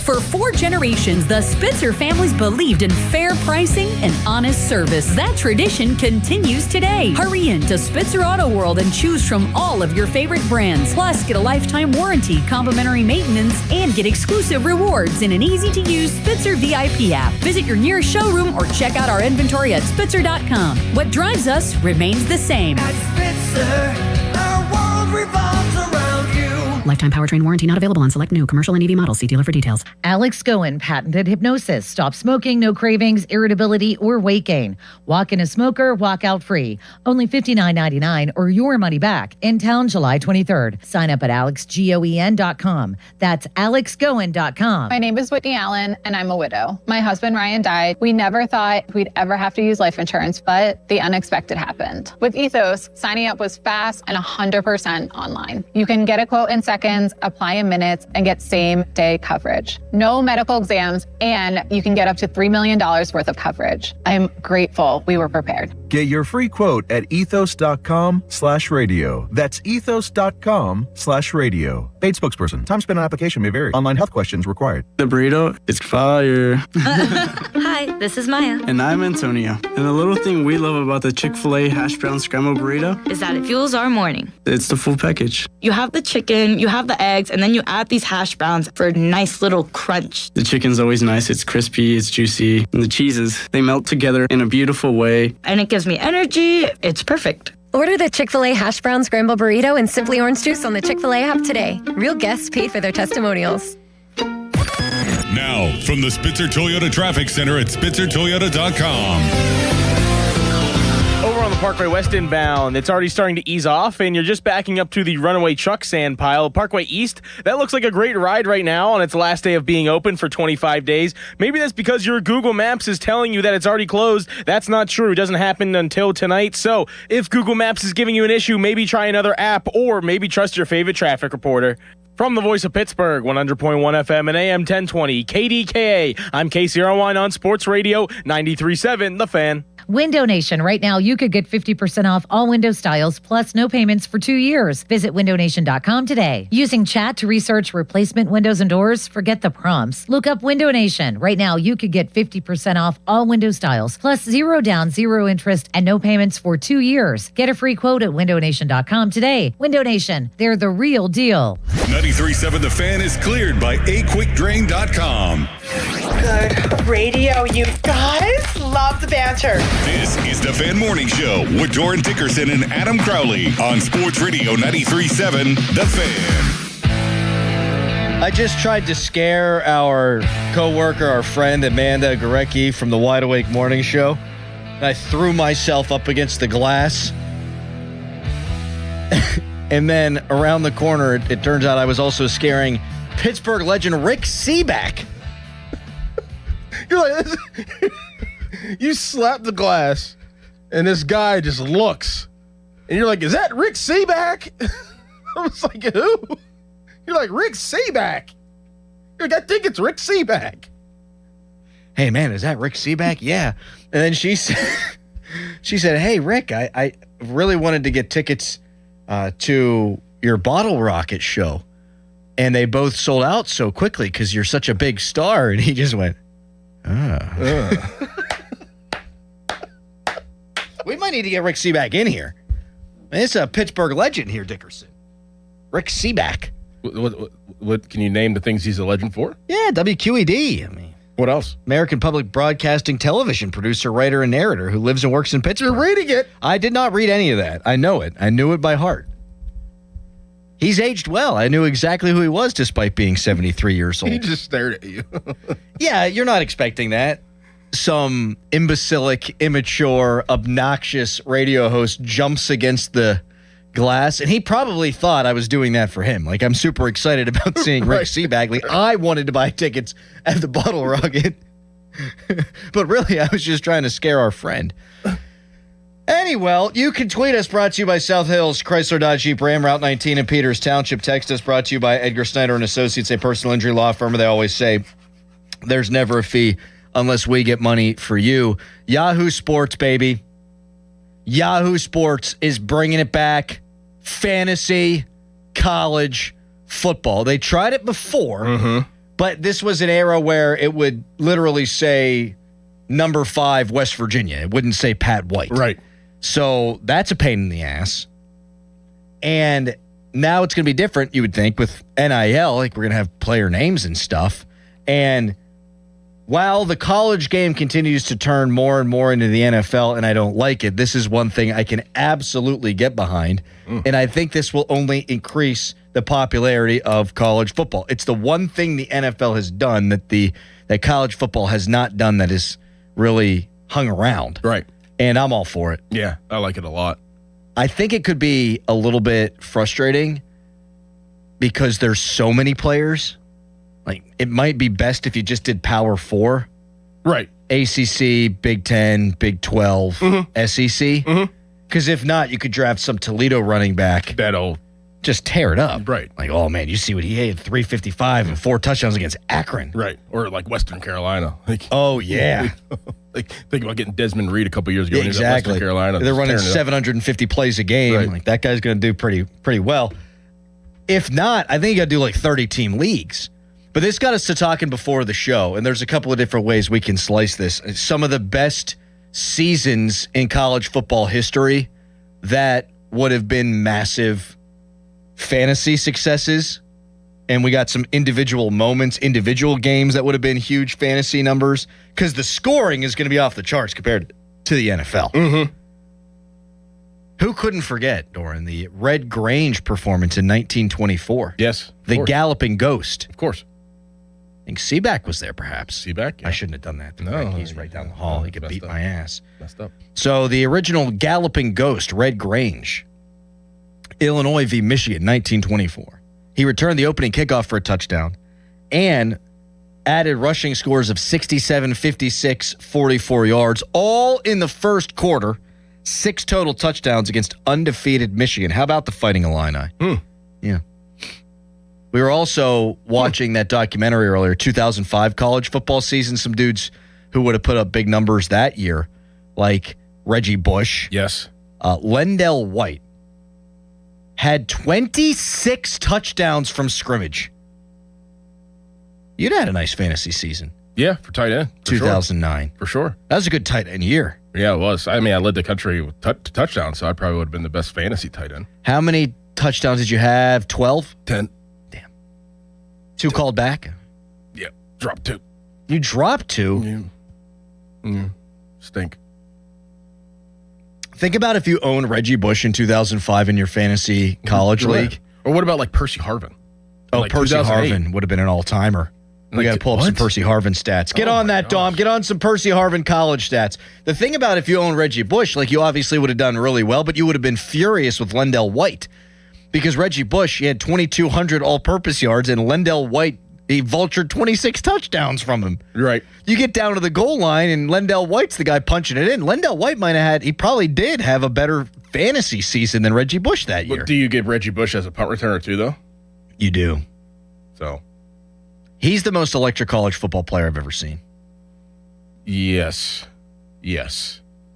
[SPEAKER 28] For 4 generations, the Spitzer families believed in fair pricing and honest service. That tradition continues today. Hurry in to Spitzer Auto World and choose from all of your favorite brands. Plus, get a lifetime warranty, complimentary maintenance, and get exclusive rewards in an easy-to-use Spitzer VIP app. Visit your nearest showroom or check out our inventory at Spitzer.com. What drives us remains the same.
[SPEAKER 30] At Spitzer, our world revolves around you.
[SPEAKER 28] Lifetime powertrain warranty not available on select new commercial and EV models. See dealer for details.
[SPEAKER 26] Alex Goen patented hypnosis. Stop smoking, no cravings, irritability, or weight gain. Walk in a smoker, walk out free. Only $59.99 or your money back. In town July 23rd. Sign up at alexgoen.com. That's alexgoen.com.
[SPEAKER 31] My name is Whitney Allen, and I'm a widow. My husband, Ryan, died. We never thought we'd ever have to use life insurance, but the unexpected happened. With Ethos, signing up was fast and 100% online. You can get a quote in seconds, apply in minutes, and get same-day coverage. No medical exams, and you can get up to $3 million worth of coverage. I'm grateful we were prepared.
[SPEAKER 32] Get your free quote at ethos.com/radio. That's ethos.com/radio. Paid spokesperson. Time spent on application may vary. Online health questions required.
[SPEAKER 33] The burrito is fire.
[SPEAKER 34] Hi, this is Maya.
[SPEAKER 33] And I'm Antonio. And the little thing we love about the Chick-fil-A hash brown scrambled burrito
[SPEAKER 34] is that it fuels our morning.
[SPEAKER 33] It's the full package.
[SPEAKER 34] You have the chicken, you have the eggs, and then you add these hash browns for a nice little crunch.
[SPEAKER 33] The chicken's always nice. It's crispy, it's juicy. And the cheeses, they melt together in a beautiful way.
[SPEAKER 34] And it gives me energy. It's perfect.
[SPEAKER 19] Order the Chick-fil-A hash brown scramble burrito and Simply Orange Juice on the Chick-fil-A app today. Real guests paid for their testimonials.
[SPEAKER 8] Now, from the Spitzer Toyota Traffic Center at spitzertoyota.com.
[SPEAKER 18] Over on the Parkway West inbound. It's already starting to ease off, and you're just backing up to the runaway truck sand pile. Parkway East, that looks like a great ride right now on its last day of being open for 25 days. Maybe that's because your Google Maps is telling you that it's already closed. That's not true. It doesn't happen until tonight. So if Google Maps is giving you an issue, maybe try another app, or maybe trust your favorite traffic reporter. From the voice of Pittsburgh, 100.1 FM and AM 1020, KDKA, I'm Casey Irwine on Sports Radio 93.7, The Fan.
[SPEAKER 26] Window Nation. Right now, you could get 50% off all window styles, plus no payments for 2 years. Visit windownation.com today. Using chat to research replacement windows and doors? Forget the prompts. Look up Window Nation. Right now, you could get 50% off all window styles, plus 0 down, 0 interest, and no payments for 2 years. Get a free quote at windownation.com today. Window Nation. They're the real deal.
[SPEAKER 8] 93.7 The Fan is cleared by aquickdrain.com.
[SPEAKER 1] Good radio, you guys. Love the banter.
[SPEAKER 8] This is The Fan Morning Show with Doran Dickerson and Adam Crowley on Sports Radio 93.7 The Fan.
[SPEAKER 2] I just tried to scare our coworker, our friend Amanda Gorecki from the Wide Awake Morning Show. And I threw myself up against the glass. And then around the corner, it turns out I was also scaring Pittsburgh legend Rick Seaback.
[SPEAKER 3] You're like, you slap the glass, and this guy just looks. And you're like, is that Rick Seaback? I was like, who? You're like, Rick Seaback. You're like, I think it's Rick Seaback.
[SPEAKER 2] Hey, man, is that Rick Seaback? Yeah. And then she said, hey, Rick, I really wanted to get tickets to your Bottle Rocket show. And they both sold out so quickly because you're such a big star. And he just went, We might need to get Rick Seaback in here. It's a Pittsburgh legend here, Dickerson. Rick Seaback.
[SPEAKER 3] What can you name the things he's a legend for?
[SPEAKER 2] Yeah, WQED. I mean,
[SPEAKER 3] what else?
[SPEAKER 2] American Public Broadcasting television producer, writer, and narrator who lives and works in Pittsburgh.
[SPEAKER 3] You're reading it.
[SPEAKER 2] I did not read any of that. I know it. I knew it by heart. He's aged well. I knew exactly who he was despite being 73 years old.
[SPEAKER 3] He just stared at you.
[SPEAKER 2] Yeah, you're not expecting that. Some imbecilic, immature, obnoxious radio host jumps against the glass, and he probably thought I was doing that for him. Like, I'm super excited about seeing Rick Seaback. Like, I wanted to buy tickets at the Bottle Rocket, but really, I was just trying to scare our friend. Anyway, you can tweet us, brought to you by South Hills, Chrysler Dodge Jeep Ram, Route 19 in Peters Township. Text us, brought to you by Edgar Snyder and Associates, a personal injury law firm. They always say there's never a fee unless we get money for you. Yahoo Sports, baby. Yahoo Sports is bringing it back. Fantasy, college, football. They tried it before, but this was an era where it would literally say number 5 West Virginia. It wouldn't say Pat White.
[SPEAKER 3] Right.
[SPEAKER 2] So that's a pain in the ass. And now it's going to be different, you would think, with NIL. Like, we're going to have player names and stuff. And while the college game continues to turn more and more into the NFL, and I don't like it, this is one thing I can absolutely get behind. And I think this will only increase the popularity of college football. It's the one thing the NFL has done that college football has not done, that is really hung around.
[SPEAKER 3] Right.
[SPEAKER 2] And I'm all for it.
[SPEAKER 3] Yeah, I like it a lot.
[SPEAKER 2] I think it could be a little bit frustrating because there's so many players. Like, it might be best if you just did Power 4.
[SPEAKER 3] Right.
[SPEAKER 2] ACC, Big 10, Big 12, SEC. Because if not, you could draft some Toledo running back.
[SPEAKER 3] That'll
[SPEAKER 2] just tear it up.
[SPEAKER 3] Right.
[SPEAKER 2] Like, oh, man, you see what he had, 355 and 4 touchdowns against Akron.
[SPEAKER 3] Right. Or like Western Carolina. Like,
[SPEAKER 2] oh, yeah.
[SPEAKER 3] Like, think about getting Desmond Reed a couple years ago. When he was at
[SPEAKER 2] Exactly.
[SPEAKER 3] Western Carolina.
[SPEAKER 2] They're running 750 plays a game.
[SPEAKER 3] Right.
[SPEAKER 2] Like, that guy's going to do pretty well. If not, I think you got to do like 30-team leagues. But this got us to talking before the show, and there's a couple of different ways we can slice this. Some of the best seasons in college football history that would have been massive fantasy successes, and we got some individual moments, individual games that would have been huge fantasy numbers, because the scoring is going to be off the charts compared to the NFL. Who couldn't forget, Doran, the Red Grange performance in 1924?
[SPEAKER 3] Yes.
[SPEAKER 2] The Galloping Ghost.
[SPEAKER 3] Of course.
[SPEAKER 2] think Seaback was there, perhaps.
[SPEAKER 3] Seaback? Yeah.
[SPEAKER 2] I shouldn't have done that.
[SPEAKER 3] No,
[SPEAKER 2] He's right down the hall. He could beat my ass.
[SPEAKER 3] Messed up.
[SPEAKER 2] So the original Galloping Ghost, Red Grange, Illinois v. Michigan, 1924. He returned the opening kickoff for a touchdown and added rushing scores of 67, 56, 44 yards, all in the first quarter. 6 total touchdowns against undefeated Michigan. How about the Fighting Illini? Yeah. We were also watching that documentary earlier, 2005 college football season. Some dudes who would have put up big numbers that year, like Reggie Bush.
[SPEAKER 3] Yes.
[SPEAKER 2] Lendell White had 26 touchdowns from scrimmage. You'd had a nice fantasy season.
[SPEAKER 3] Yeah, for tight end.
[SPEAKER 2] 2009.
[SPEAKER 3] For sure.
[SPEAKER 2] That was a good tight end year.
[SPEAKER 3] Yeah, it was. I mean, I led the country with touchdowns, so I probably would have been the best fantasy tight end.
[SPEAKER 2] How many touchdowns did you have? 12?
[SPEAKER 3] 10.
[SPEAKER 2] Damn. 2 called back?
[SPEAKER 3] Yeah, dropped 2.
[SPEAKER 2] You dropped 2?
[SPEAKER 3] Yeah. Stink.
[SPEAKER 2] Think about if you owned Reggie Bush in 2005 in your fantasy college league.
[SPEAKER 3] Or what about like Percy Harvin?
[SPEAKER 2] Oh,
[SPEAKER 3] like
[SPEAKER 2] Percy Harvin would have been an all-timer. We got to pull up some Percy Harvin stats. Get on that, Dom. Get on some Percy Harvin college stats. The thing about if you own Reggie Bush, like you obviously would have done really well, but you would have been furious with Lendell White because Reggie Bush, he had 2,200 all-purpose yards, and Lendell White, he vultured 26 touchdowns from him.
[SPEAKER 3] Right.
[SPEAKER 2] You get down to the goal line, and Lendell White's the guy punching it in. Lendell White might have had, he probably did have a better fantasy season than Reggie Bush that year.
[SPEAKER 3] But do you give Reggie Bush as a punt returner too, though?
[SPEAKER 2] You do.
[SPEAKER 3] So.
[SPEAKER 2] He's the most electric college football player I've ever seen.
[SPEAKER 3] Yes. I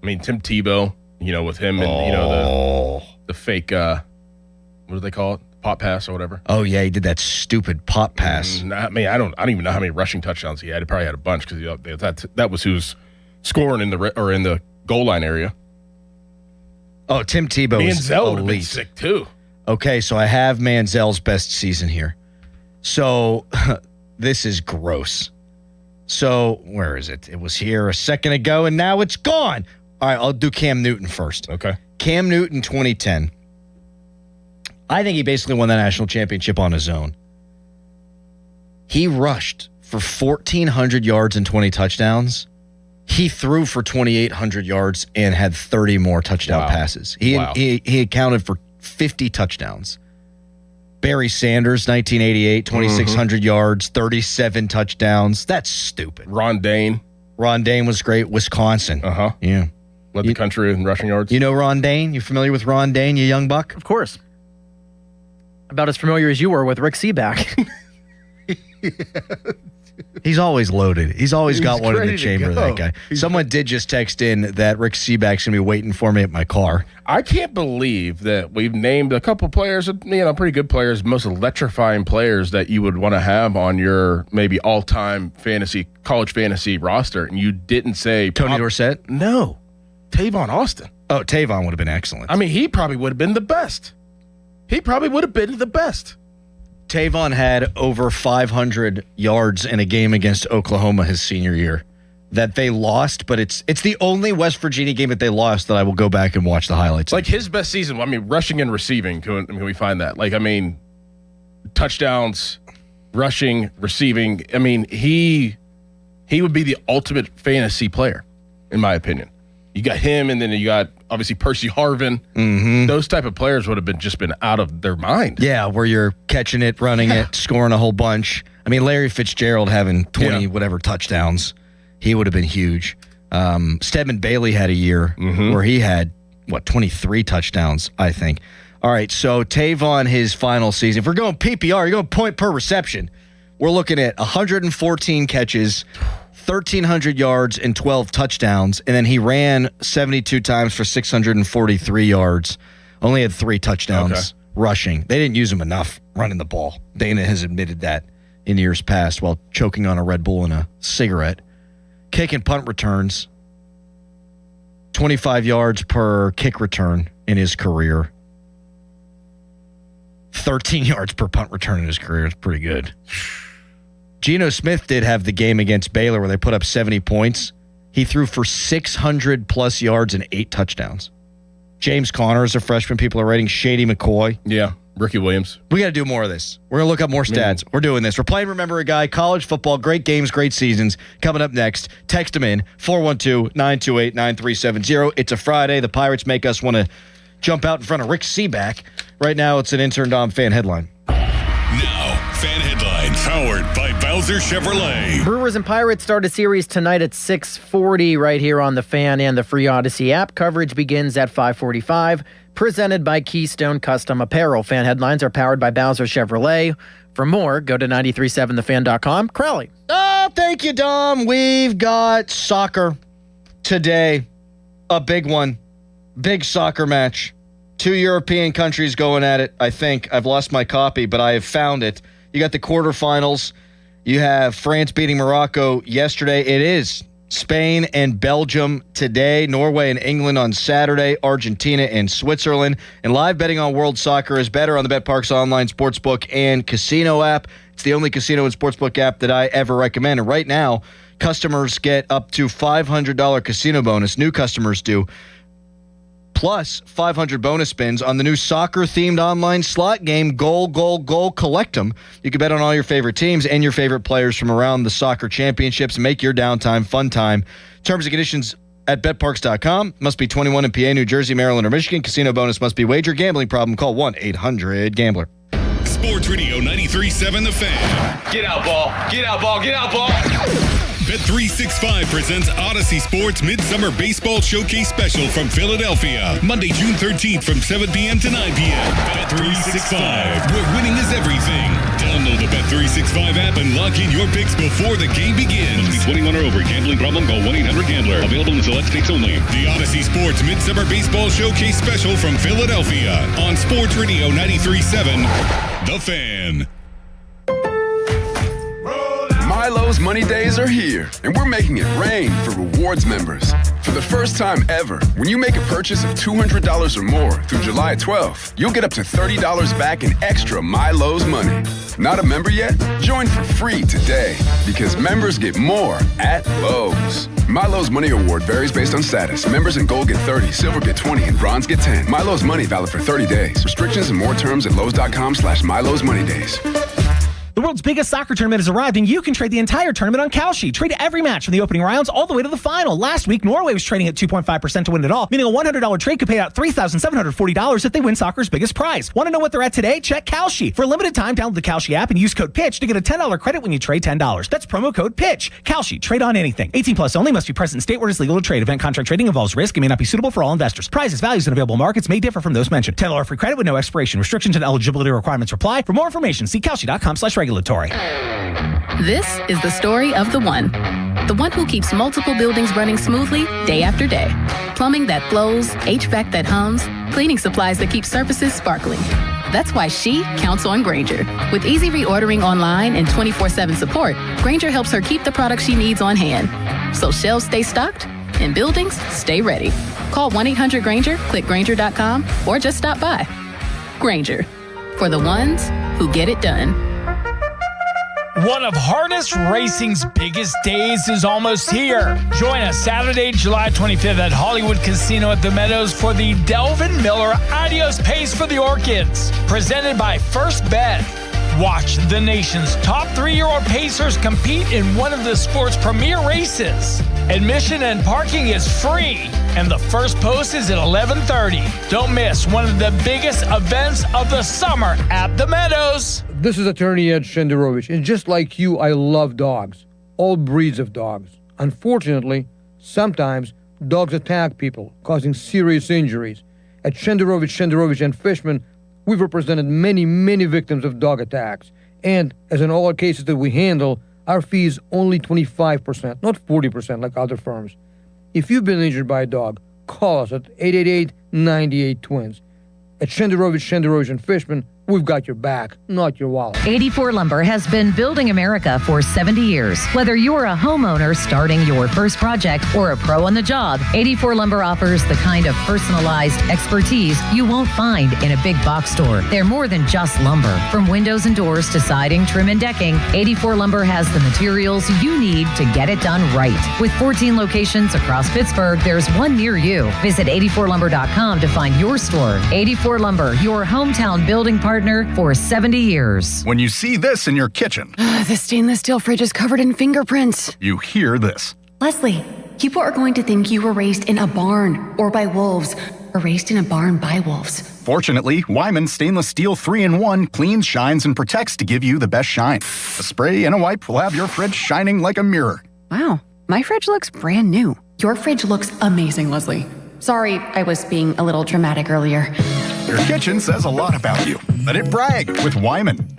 [SPEAKER 3] mean, Tim Tebow, with him and, the fake, what do they call it? Pop pass or whatever.
[SPEAKER 2] Oh, yeah, he did that stupid pop pass.
[SPEAKER 3] I mean, I don't even know how many rushing touchdowns he had. He probably had a bunch because that was who's scoring in the goal line area.
[SPEAKER 2] Oh, Tim Tebow was
[SPEAKER 3] Manziel would have been
[SPEAKER 2] elite.
[SPEAKER 3] sick, too.
[SPEAKER 2] Okay, so I have Manziel's best season here. So... This is gross. So, where is it? It was here a second ago, and now it's gone. All right, I'll do Cam Newton first.
[SPEAKER 3] Okay.
[SPEAKER 2] Cam Newton, 2010. I think he basically won the national championship on his own. He rushed for 1,400 yards and 20 touchdowns. He threw for 2,800 yards and had 30 more touchdown passes. He accounted for 50 touchdowns. Barry Sanders, 1988, 2,600 yards, 37 touchdowns. That's stupid.
[SPEAKER 3] Ron Dane
[SPEAKER 2] was great. Wisconsin.
[SPEAKER 3] Uh-huh.
[SPEAKER 2] Yeah.
[SPEAKER 3] Led the country in rushing yards.
[SPEAKER 2] You know Ron Dane? You familiar with Ron Dane, you young buck?
[SPEAKER 4] Of course. About as familiar as you were with Rick Seaback.
[SPEAKER 2] He's always loaded. He's always got one in the
[SPEAKER 3] ready to
[SPEAKER 2] chamber,
[SPEAKER 3] go.
[SPEAKER 2] that guy. Someone did just text in that Rick Seaback's going to be waiting for me at my car.
[SPEAKER 3] I can't believe that we've named a couple players, pretty good players, most electrifying players that you would want to have on your maybe all-time college fantasy roster, and you didn't say...
[SPEAKER 2] Tony Dorsett?
[SPEAKER 3] No. Tavon Austin.
[SPEAKER 2] Oh, Tavon would have been excellent.
[SPEAKER 3] I mean, he probably would have been the best.
[SPEAKER 2] Tavon had over 500 yards in a game against Oklahoma his senior year that they lost, but it's the only West Virginia game that they lost that I will go back and watch the highlights.
[SPEAKER 3] Like his best season, rushing and receiving, can we find that? Touchdowns, rushing, receiving. I mean, he would be the ultimate fantasy player, in my opinion. You got him, and then you got obviously Percy Harvin.
[SPEAKER 2] Mm-hmm.
[SPEAKER 3] Those type of players would have just been out of their mind.
[SPEAKER 2] Yeah, where you're catching it, running it, scoring a whole bunch. I mean, Larry Fitzgerald having 20 whatever touchdowns, he would have been huge. Stedman Bailey had a year where he had 23 touchdowns, I think. All right, so Tavon, his final season. If we're going PPR, you're going point per reception. We're looking at 114 catches, 1,300 yards, and 12 touchdowns. And then he ran 72 times for 643 yards. Only had 3 touchdowns rushing. They didn't use him enough running the ball. Dana has admitted that in years past while choking on a Red Bull and a cigarette. Kick and punt returns, 25 yards per kick return in his career. 13 yards per punt return in his career. It's pretty good. Geno Smith did have the game against Baylor where they put up 70 points. He threw for 600-plus yards and 8 touchdowns. James Conner is a freshman. People are writing Shady McCoy.
[SPEAKER 3] Yeah. Ricky Williams.
[SPEAKER 2] We got to do more of this. We're going to look up more stats. We're doing this. We're playing Remember a Guy, college football, great games, great seasons. Coming up next, text them in, 412-928-9370. It's a Friday. The Pirates make us want to jump out in front of Rick Seaback. Right now, it's an Intern Dom fan headline.
[SPEAKER 8] Now, fan headlines powered by Bowser Chevrolet.
[SPEAKER 4] Brewers and Pirates start a series tonight at 6:40 right here on the Fan and the Free Odyssey app. Coverage begins at 5:45. Presented by Keystone Custom Apparel. Fan headlines are powered by Bowser Chevrolet. For more, go to 937thefan.com. Crowley.
[SPEAKER 2] Oh, thank you, Dom. We've got soccer today. A big one. Big soccer match. 2 European countries going at it, I think. I've lost my copy, but I have found it. You got the quarterfinals. You have France beating Morocco yesterday. It is Spain and Belgium today, Norway and England on Saturday, Argentina and Switzerland. And live betting on World Soccer is better on the BetParks online sportsbook and casino app. It's the only casino and sportsbook app that I ever recommend. And right now, customers get up to $500 casino bonus. New customers do. Plus 500 bonus spins on the new soccer-themed online slot game, Goal, Goal, Goal, Collect 'em. You can bet on all your favorite teams and your favorite players from around the soccer championships and make your downtime fun time. Terms and conditions at betparks.com. Must be 21 in PA, New Jersey, Maryland, or Michigan. Casino bonus must be wager. Gambling problem, call 1-800-GAMBLER.
[SPEAKER 8] Sports Radio 93.7 The Fan.
[SPEAKER 5] Get out, ball. Get out, ball. Get out, ball.
[SPEAKER 8] Bet365 presents Odyssey Sports Midsummer Baseball Showcase Special from Philadelphia. Monday, June 13th from 7 p.m. to 9 p.m. Bet365, where winning is everything. Download the Bet365 app and lock in your picks before the game begins.
[SPEAKER 6] Must be 21 or over. Gambling problem? Call 1-800-GAMBLER. Available in select states only.
[SPEAKER 8] The Odyssey Sports Midsummer Baseball Showcase Special from Philadelphia on Sports Radio 93.7 The Fan.
[SPEAKER 7] Milo's Money Days are here, and we're making it rain for rewards members. For the first time ever, when you make a purchase of $200 or more through July 12th, you'll get up to $30 back in extra Milo's money. Not a member yet? Join for free today, because members get more at Lowe's. Milo's Money Award varies based on status. Members in Gold get 30, Silver get 20, and Bronze get 10. Milo's Money valid for 30 days. Restrictions and more terms at Lowe's.com/Milo's Money Days.
[SPEAKER 9] The world's biggest soccer tournament has arrived, and you can trade the entire tournament on Kalshi. Trade every match from the opening rounds all the way to the final. Last week, Norway was trading at 2.5% to win it all, meaning a $100 trade could pay out $3,740 if they win soccer's biggest prize. Want to know what they're at today? Check Kalshi. For a limited time, download the Kalshi app and use code PITCH to get a $10 credit when you trade $10. That's promo code PITCH. Kalshi. Trade on anything. 18 plus only. Must be present in state where it's legal to trade. Event contract trading involves risk and may not be suitable for all investors. Prizes, values, and available markets may differ from those mentioned. $10 free credit with no expiration. Restrictions and eligibility requirements apply. For more information, see Kalshi.com/regulatory.
[SPEAKER 28] This is the story of the one who keeps multiple buildings running smoothly day after day. Plumbing that flows, HVAC that hums, cleaning supplies that keep surfaces sparkling. That's why she counts on Grainger. With easy reordering online and 24/7 support, Grainger helps her keep the products she needs on hand. So shelves stay stocked and buildings stay ready. Call 1-800-GRAINGER, click Grainger.com, or just stop by. Grainger, for the ones who get it done.
[SPEAKER 10] One of harness racing's biggest days is almost here. Join us Saturday, July 25th at Hollywood Casino at the Meadows for the Delvin Miller Adios Pace for the Orchids, presented by First Bet. Watch the nation's top 3-year-old pacers compete in one of the sport's premier races. Admission and parking is free, and the first post is at 11:30. Don't miss one of the biggest events of the summer at the Meadows.
[SPEAKER 11] This is attorney Ed Shenderovich, and just like you, I love dogs. All breeds of dogs. Unfortunately, sometimes dogs attack people, causing serious injuries. At Shenderovich and Fishman, we've represented many victims of dog attacks. And as in all our cases that we handle, our fee is only 25%, not 40% like other firms. If you've been injured by a dog, call us at 888-98-TWINS. At Shenderovich and Fishman, we've got your back, not your wallet.
[SPEAKER 26] 84 Lumber has been building America for 70 years. Whether you're a homeowner starting your first project or a pro on the job, 84 Lumber offers the kind of personalized expertise you won't find in a big box store. They're more than just lumber. From windows and doors to siding, trim, and decking, 84 Lumber has the materials you need to get it done right. With 14 locations across Pittsburgh, there's one near you. Visit 84lumber.com to find your store. 84 Lumber, your hometown building partner partner for 70 years.
[SPEAKER 12] When you see this in your kitchen,
[SPEAKER 13] The stainless steel fridge is covered in fingerprints.
[SPEAKER 12] you hear this.
[SPEAKER 13] Leslie, people are going to think you were raised in a barn or by wolves or raised in a barn by wolves.
[SPEAKER 12] Fortunately, Wyman Stainless Steel 3-in-1 cleans, shines, and protects to give you the best shine. A spray and a wipe will have your fridge shining like a mirror.
[SPEAKER 13] Wow, my fridge looks brand new. Your fridge looks amazing, Leslie. Sorry, I was being a little dramatic earlier.
[SPEAKER 12] Your kitchen says a lot about you. Let it brag with Wyman.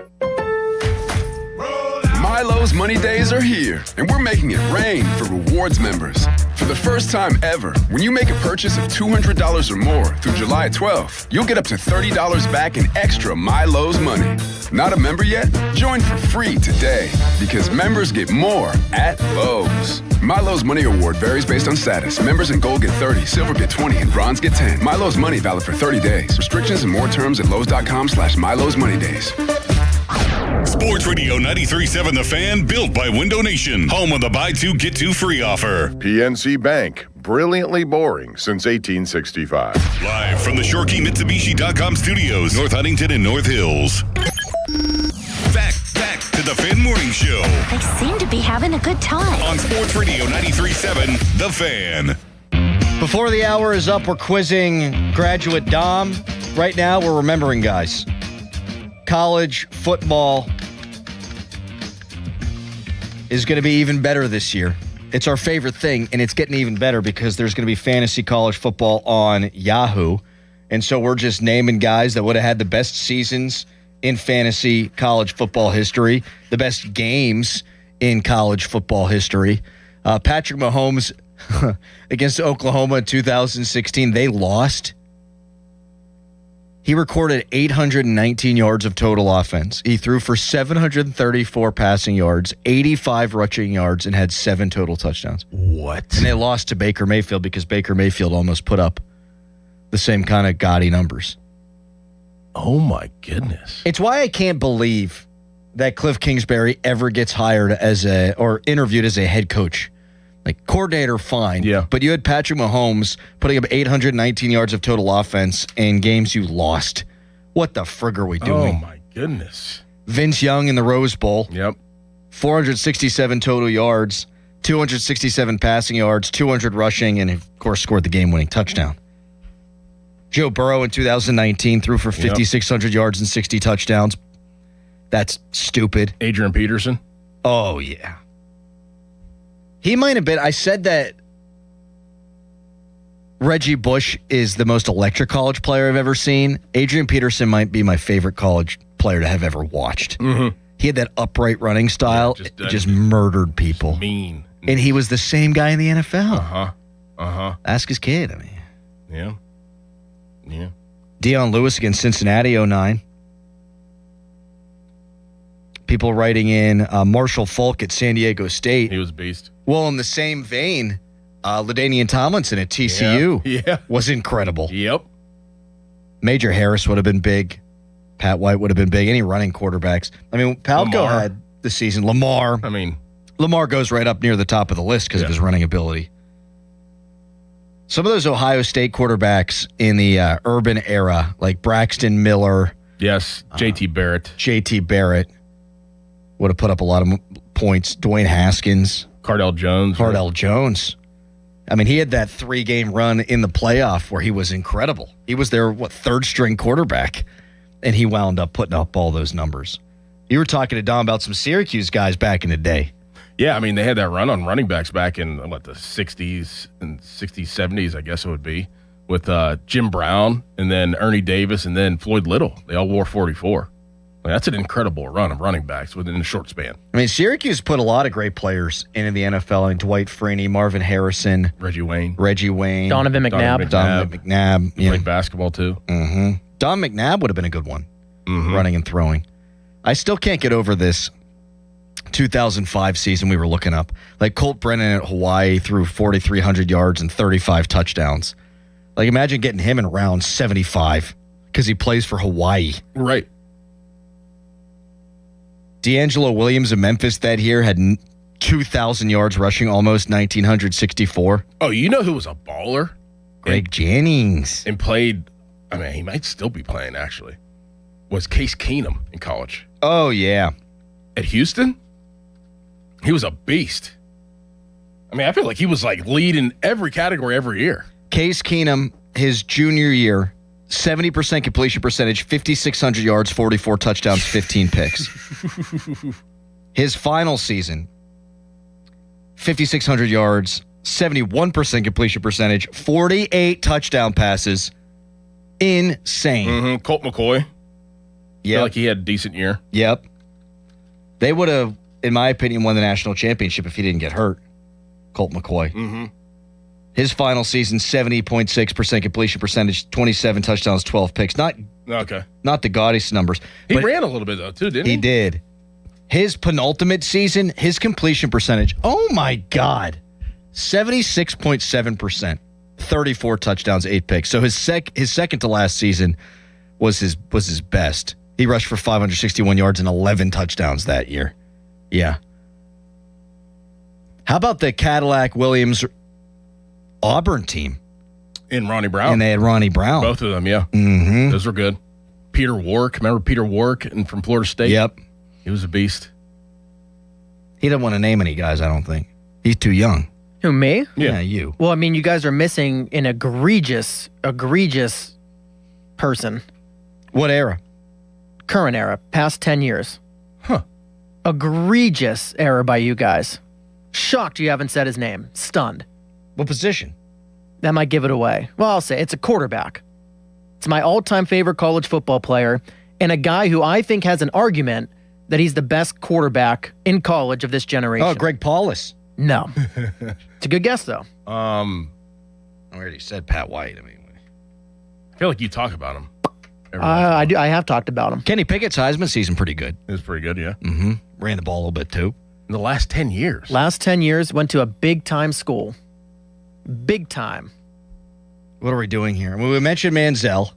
[SPEAKER 7] Milo's Money Days are here, and we're making it rain for rewards members. For the first time ever, when you make a purchase of $200 or more through July 12th, you'll get up to $30 back in extra Milo's money. Not a member yet? Join for free today, because members get more at Lowe's. Milo's Money Award varies based on status. Members in Gold get 30, Silver get 20, and Bronze get 10. Milo's Money valid for 30 days. Restrictions and more terms at Lowe's.com/Milo's Money Days.
[SPEAKER 8] Sports Radio 93.7 The Fan, built by Window Nation. Home of the buy two, get two free offer.
[SPEAKER 14] PNC Bank, brilliantly boring since 1865.
[SPEAKER 8] Live from the ShorkeyMitsubishi.com studios, North Huntington and North Hills. Back to the Fan Morning Show.
[SPEAKER 15] They seem to be having a good time.
[SPEAKER 8] On Sports Radio 93.7 The Fan.
[SPEAKER 2] Before the hour is up, we're quizzing graduate Dom. Right now, we're remembering guys. College football is going to be even better this year. It's our favorite thing, and it's getting even better because there's going to be fantasy college football on Yahoo. And so we're just naming guys that would have had the best seasons in fantasy college football history, the best games in college football history. Patrick Mahomes against Oklahoma in 2016, they lost. He recorded 819 yards of total offense. He threw for 734 passing yards, 85 rushing yards, and had 7 total touchdowns.
[SPEAKER 3] What?
[SPEAKER 2] And they lost to Baker Mayfield because Baker Mayfield almost put up the same kind of gaudy numbers.
[SPEAKER 3] Oh, my goodness.
[SPEAKER 2] It's why I can't believe that Cliff Kingsbury ever gets hired or interviewed as a head coach. Like, coordinator, fine.
[SPEAKER 3] Yeah.
[SPEAKER 2] But you had Patrick Mahomes putting up 819 yards of total offense in games you lost. What the frig are we doing?
[SPEAKER 3] Oh, my goodness.
[SPEAKER 2] Vince Young in the Rose Bowl.
[SPEAKER 3] Yep.
[SPEAKER 2] 467 total yards, 267 passing yards, 200 rushing, and, of course, scored the game-winning touchdown. Joe Burrow in 2019 threw for 5,600 yards and 60 touchdowns. That's stupid.
[SPEAKER 3] Adrian Peterson.
[SPEAKER 2] Oh, yeah. He might have been. I said that Reggie Bush is the most electric college player I've ever seen. Adrian Peterson might be my favorite college player to have ever watched.
[SPEAKER 3] Mm-hmm.
[SPEAKER 2] He had that upright running style. Yeah, just murdered people.
[SPEAKER 3] Mean.
[SPEAKER 2] And he was the same guy in the NFL.
[SPEAKER 3] Uh-huh. Uh-huh.
[SPEAKER 2] Ask his kid. I mean.
[SPEAKER 3] Yeah. Yeah.
[SPEAKER 2] Deion Lewis against Cincinnati, 2009. People writing in Marshall Falk at San Diego State.
[SPEAKER 3] He was a beast.
[SPEAKER 2] Well, in the same vein, LaDainian Tomlinson at TCU was incredible.
[SPEAKER 3] Yep.
[SPEAKER 2] Major Harris would have been big. Pat White would have been big. Any running quarterbacks. I mean, Palco had the season. Lamar.
[SPEAKER 3] I mean,
[SPEAKER 2] Lamar goes right up near the top of the list because of his running ability. Some of those Ohio State quarterbacks in the urban era, like Braxton Miller.
[SPEAKER 3] Yes, JT Barrett.
[SPEAKER 2] JT Barrett would have put up a lot of points. Dwayne Haskins.
[SPEAKER 3] Cardell Jones.
[SPEAKER 2] I mean, he had that 3-game run in the playoff where he was incredible. He was their, third-string quarterback, and he wound up putting up all those numbers. You were talking to Don about some Syracuse guys back in the day.
[SPEAKER 3] Yeah, I mean, they had that run on running backs back in, the 60s and 60s, 70s, I guess it would be, with Jim Brown and then Ernie Davis and then Floyd Little. They all wore 44. I mean, that's an incredible run of running backs within a short span.
[SPEAKER 2] I mean, Syracuse put a lot of great players into the NFL. I mean, Dwight Freeney, Marvin Harrison.
[SPEAKER 3] Reggie Wayne.
[SPEAKER 2] Donovan McNabb.
[SPEAKER 3] He played basketball, too.
[SPEAKER 2] Mm-hmm. Don McNabb would have been a good one, running and throwing. I still can't get over this 2005 season we were looking up. Like, Colt Brennan at Hawaii threw 4,300 yards and 35 touchdowns. Like, imagine getting him in round 75 because he plays for Hawaii.
[SPEAKER 3] Right.
[SPEAKER 2] D'Angelo Williams of Memphis that year had 2,000 yards rushing, almost 1,964.
[SPEAKER 3] Oh, you know who was a baller?
[SPEAKER 2] Greg Jennings.
[SPEAKER 3] And played, I mean, he might still be playing, actually. was Case Keenum in college.
[SPEAKER 2] Oh, yeah.
[SPEAKER 3] At Houston, he was a beast. I mean, I feel like he was like leading every category every year.
[SPEAKER 2] Case Keenum, his junior year, 70% completion percentage, 5,600 yards, 44 touchdowns, 15 picks. His final season, 5,600 yards, 71% completion percentage, 48 touchdown passes. Insane.
[SPEAKER 3] Mm-hmm. Colt McCoy.
[SPEAKER 2] Yeah,
[SPEAKER 3] like he had a decent year.
[SPEAKER 2] Yep. They would have, in my opinion, won the national championship if he didn't get hurt. Colt McCoy.
[SPEAKER 3] Mm-hmm.
[SPEAKER 2] His final season, 70.6% completion percentage, 27 touchdowns, 12 picks. Not the gaudiest numbers.
[SPEAKER 3] He ran a little bit, though, too, didn't he?
[SPEAKER 2] He did. His penultimate season, his completion percentage, oh my God, 76.7%, 34 touchdowns, 8 picks. So his second to last season was his best. He rushed for 561 yards and 11 touchdowns that year. Yeah. How about the Cadillac Williams Auburn team?
[SPEAKER 3] In Ronnie Brown.
[SPEAKER 2] And they had Ronnie Brown.
[SPEAKER 3] Both of them, yeah.
[SPEAKER 2] Mm-hmm.
[SPEAKER 3] Those were good. Peter Wark. Remember Peter Wark and from Florida State?
[SPEAKER 2] Yep.
[SPEAKER 3] He was a beast.
[SPEAKER 2] He didn't want to name any guys, I don't think. He's too young.
[SPEAKER 4] Who, me?
[SPEAKER 2] Yeah, you.
[SPEAKER 4] Well, I mean, you guys are missing an egregious person.
[SPEAKER 2] What era?
[SPEAKER 4] Current era. Past 10 years.
[SPEAKER 3] Huh.
[SPEAKER 4] Egregious error by you guys. Shocked you haven't said his name. Stunned.
[SPEAKER 2] What position?
[SPEAKER 4] That might give it away. Well, I'll say it's a quarterback. It's my all-time favorite college football player and a guy who I think has an argument that he's the best quarterback in college of this generation.
[SPEAKER 2] Oh, Greg Paulus.
[SPEAKER 4] No. It's a good guess, though.
[SPEAKER 2] I already said Pat White. I mean,
[SPEAKER 3] I feel like you talk about him.
[SPEAKER 4] I do. I have talked about him.
[SPEAKER 2] Kenny Pickett's Heisman season pretty good.
[SPEAKER 3] It was pretty good, yeah.
[SPEAKER 2] Mm-hmm. Ran the ball a little bit, too.
[SPEAKER 3] In the last 10 years.
[SPEAKER 4] Last 10 years, went to a big-time school. Big time.
[SPEAKER 2] What are we doing here? Well, we mentioned Manziel.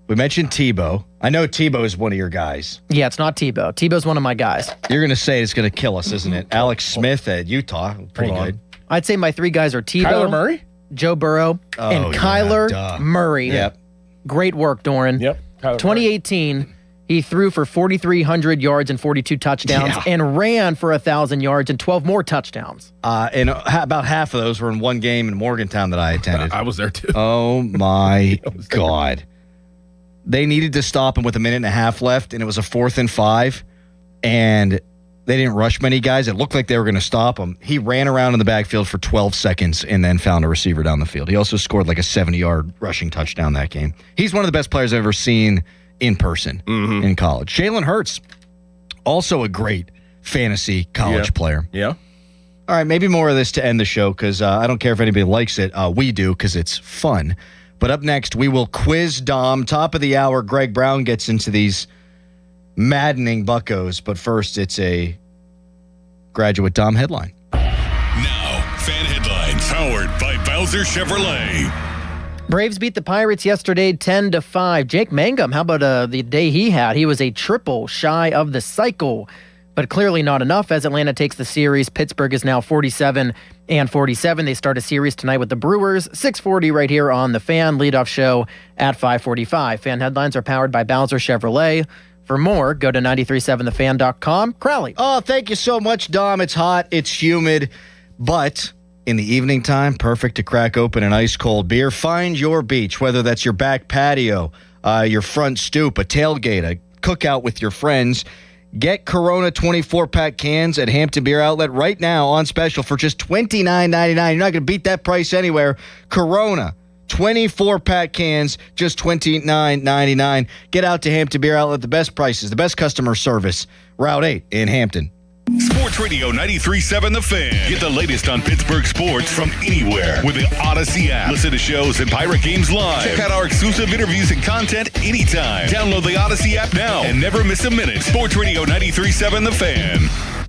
[SPEAKER 2] We mentioned Tebow. I know Tebow is one of your guys.
[SPEAKER 4] Yeah, it's not Tebow. Tebow's one of my guys.
[SPEAKER 2] You're going to say it's going to kill us, isn't it? Alex Smith at Utah. Pretty good.
[SPEAKER 4] I'd say my three guys are Tebow,
[SPEAKER 3] Kyler Murray,
[SPEAKER 4] Joe Burrow, and Kyler Murray.
[SPEAKER 2] Yep.
[SPEAKER 4] Great work, Doran.
[SPEAKER 3] Yep.
[SPEAKER 4] 2018, he threw for 4,300 yards and 42 touchdowns and ran for 1,000 yards and 12 more touchdowns.
[SPEAKER 2] And about half of those were in one game in Morgantown that I attended.
[SPEAKER 3] I was there, too.
[SPEAKER 2] Oh, my God. They needed to stop him with a minute and a half left, and it was a 4th and 5, and they didn't rush many guys. It looked like they were going to stop him. He ran around in the backfield for 12 seconds and then found a receiver down the field. He also scored like a 70-yard rushing touchdown that game. He's one of the best players I've ever seen in person in college. Jalen Hurts, also a great fantasy college player.
[SPEAKER 3] Yeah.
[SPEAKER 2] All right, maybe more of this to end the show because I don't care if anybody likes it. We do because it's fun. But up next, we will quiz Dom. Top of the hour, Greg Brown gets into these maddening buccos. But first, it's a Graduate Dom headline.
[SPEAKER 8] Now, fan headlines powered by Bowser Chevrolet.
[SPEAKER 4] Braves beat the Pirates yesterday 10-5. Jake Mangum, how about the day he had? He was a triple shy of the cycle, but clearly not enough as Atlanta takes the series. Pittsburgh is now 47-47. They start a series tonight with the Brewers, 6:40 right here on The Fan. Leadoff show at 5:45. Fan headlines are powered by Bowser Chevrolet. For more, go to 937thefan.com. Crowley.
[SPEAKER 2] Oh, thank you so much, Dom. It's hot, it's humid, but in the evening time, perfect to crack open an ice-cold beer. Find your beach, whether that's your back patio, your front stoop, a tailgate, a cookout with your friends. Get Corona 24-pack cans at Hampton Beer Outlet right now on special for just $29.99. You're not going to beat that price anywhere. Corona 24-pack cans, just $29.99. Get out to Hampton Beer Outlet. The best prices, the best customer service. Route 8 in Hampton.
[SPEAKER 8] Sports Radio 93.7 The Fan. Get the latest on Pittsburgh sports from anywhere with the Odyssey app. Listen to shows and Pirate Games live. Check out our exclusive interviews and content anytime. Download the Odyssey app now and never miss a minute. Sports Radio 93.7 The Fan.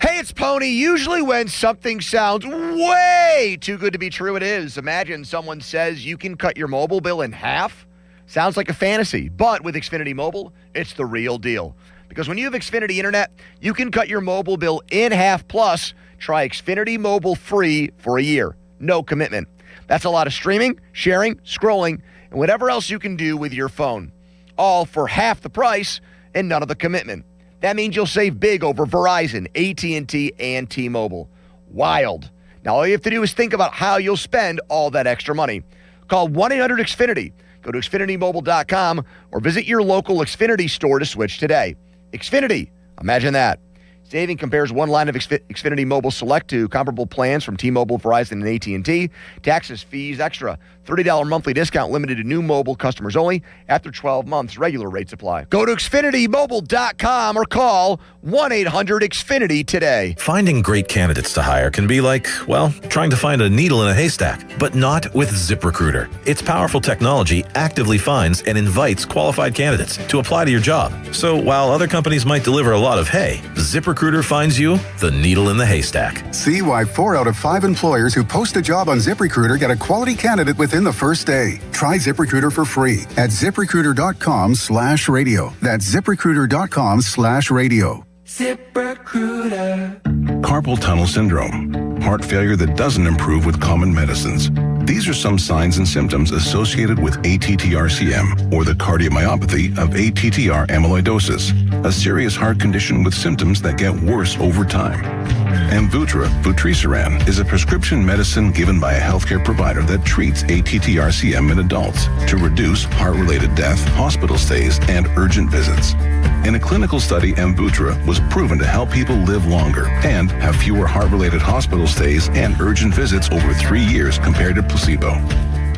[SPEAKER 16] Hey, it's Pony. Usually when something sounds way too good to be true, it is. Imagine someone says you can cut your mobile bill in half. Sounds like a fantasy, but with Xfinity Mobile, it's the real deal. Because when you have Xfinity Internet, you can cut your mobile bill in half. Plus, try Xfinity Mobile free for a year. No commitment. That's a lot of streaming, sharing, scrolling, and whatever else you can do with your phone. all for half the price and none of the commitment. That means you'll save big over Verizon, AT&T, and T-Mobile. Wild. Now, all you have to do is think about how you'll spend all that extra money. Call 1-800-XFINITY. Go to XFinityMobile.com or visit your local Xfinity store to switch today. Xfinity. Imagine that. Saving compares one line of Xfinity Mobile Select to comparable plans from T-Mobile, Verizon, and AT&T. Taxes, fees, extra. $30 monthly discount limited to new mobile customers only. After 12 months, regular rates apply. Go to XfinityMobile.com or call 1-800-XFINITY today.
[SPEAKER 17] Finding great candidates to hire can be like, well, trying to find a needle in a haystack, but not with ZipRecruiter. Its powerful technology actively finds and invites qualified candidates to apply to your job. So while other companies might deliver a lot of hay, ZipRecruiter finds you the needle in the haystack.
[SPEAKER 20] See why 4 out of 5 employers who post a job on ZipRecruiter get a quality candidate within the first day. Try ZipRecruiter for free at ZipRecruiter.com/radio. That's ZipRecruiter.com/radio.
[SPEAKER 21] ZipRecruiter. Carpal tunnel syndrome. Heart failure that doesn't improve with common medicines. These are some signs and symptoms associated with ATTR-CM, or the cardiomyopathy of ATTR amyloidosis, a serious heart condition with symptoms that get worse over time. Amvuttra, vutrisiran, is a prescription medicine given by a healthcare provider that treats ATTR-CM in adults to reduce heart-related death, hospital stays, and urgent visits. In a clinical study, Amvuttra was proven to help people live longer and have fewer heart-related hospital stays and urgent visits over 3 years compared to placebo.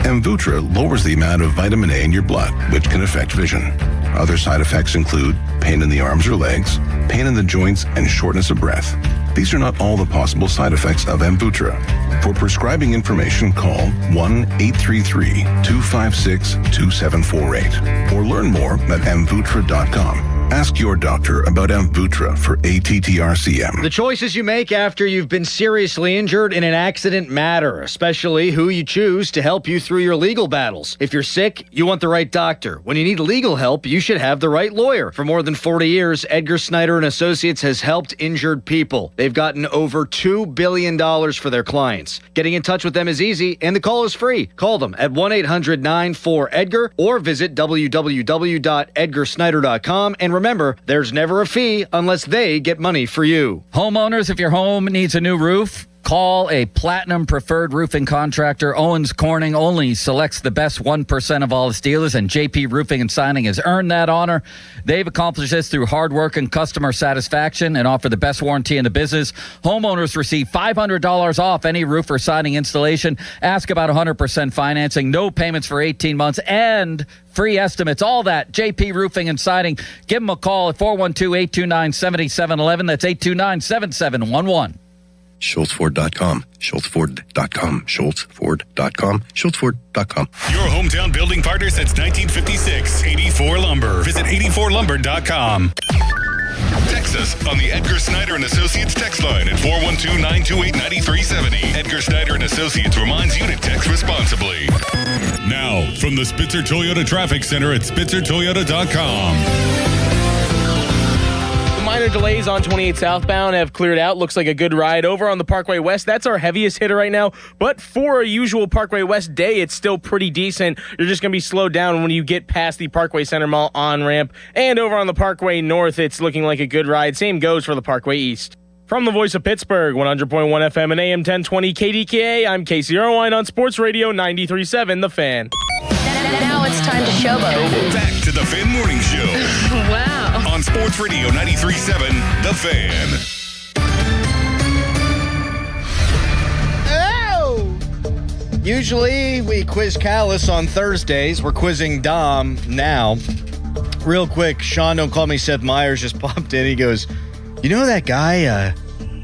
[SPEAKER 21] Amvuttra lowers the amount of vitamin A in your blood, which can affect vision. Other side effects include pain in the arms or legs, pain in the joints, and shortness of breath. These are not all the possible side effects of Amvuttra. For prescribing information, call 1-833-256-2748 or learn more at amvuttra.com. Ask your doctor about Amvuttra for ATTR-CM.
[SPEAKER 2] The choices you make after you've been seriously injured in an accident matter, especially who you choose to help you through your legal battles. If you're sick, you want the right doctor. When you need legal help, you should have the right lawyer. For more than 40 years, Edgar Snyder and Associates has helped injured people. They've gotten over $2 billion for their clients. Getting in touch with them is easy, and the call is free. Call them at 1-800-94-EDGAR or visit www.edgarsnyder.com. And remember, there's never a fee unless they get money for you.
[SPEAKER 22] Homeowners, if your home needs a new roof, call a Platinum Preferred Roofing Contractor. Owens Corning only selects the best 1% of all its dealers, and JP Roofing and Signing has earned that honor. They've accomplished this through hard work and customer satisfaction and offer the best warranty in the business. Homeowners receive $500 off any roof or siding installation. Ask about 100% financing, no payments for 18 months, and free estimates. All that, JP Roofing and Siding. Give them a call at 412-829-7711. That's 829-7711.
[SPEAKER 23] SchultzFord.com, SchultzFord.com, SchultzFord.com, SchultzFord.com.
[SPEAKER 8] Your hometown building partner since 1956. 84 Lumber. Visit 84lumber.com. Text us on the Edgar Snyder and Associates text line at 412-928-9370. Edgar Snyder and Associates reminds you to text responsibly. Now, from the Spitzer Toyota Traffic Center at SpitzerToyota.com.
[SPEAKER 18] Minor delays on 28 southbound have cleared out. Looks like a good ride. Over on the Parkway West, that's our heaviest hitter right now. But for a usual Parkway West day, it's still pretty decent. You're just going to be slowed down when you get past the Parkway Center Mall on-ramp. And over on the Parkway North, it's looking like a good ride. Same goes for the Parkway East. From the voice of Pittsburgh, 100.1 FM and AM 1020 KDKA, I'm Casey Irwine on Sports Radio 93.7 The Fan.
[SPEAKER 15] Now it's time to showboat.
[SPEAKER 8] Back to the Fan Morning Show.
[SPEAKER 15] Wow.
[SPEAKER 8] On Sports Radio 93.7 The Fan.
[SPEAKER 2] Oh! Usually we quiz Callis on Thursdays. We're quizzing Dom now. Real quick, Sean, don't call me Seth Meyers, just popped in. He goes, you know that guy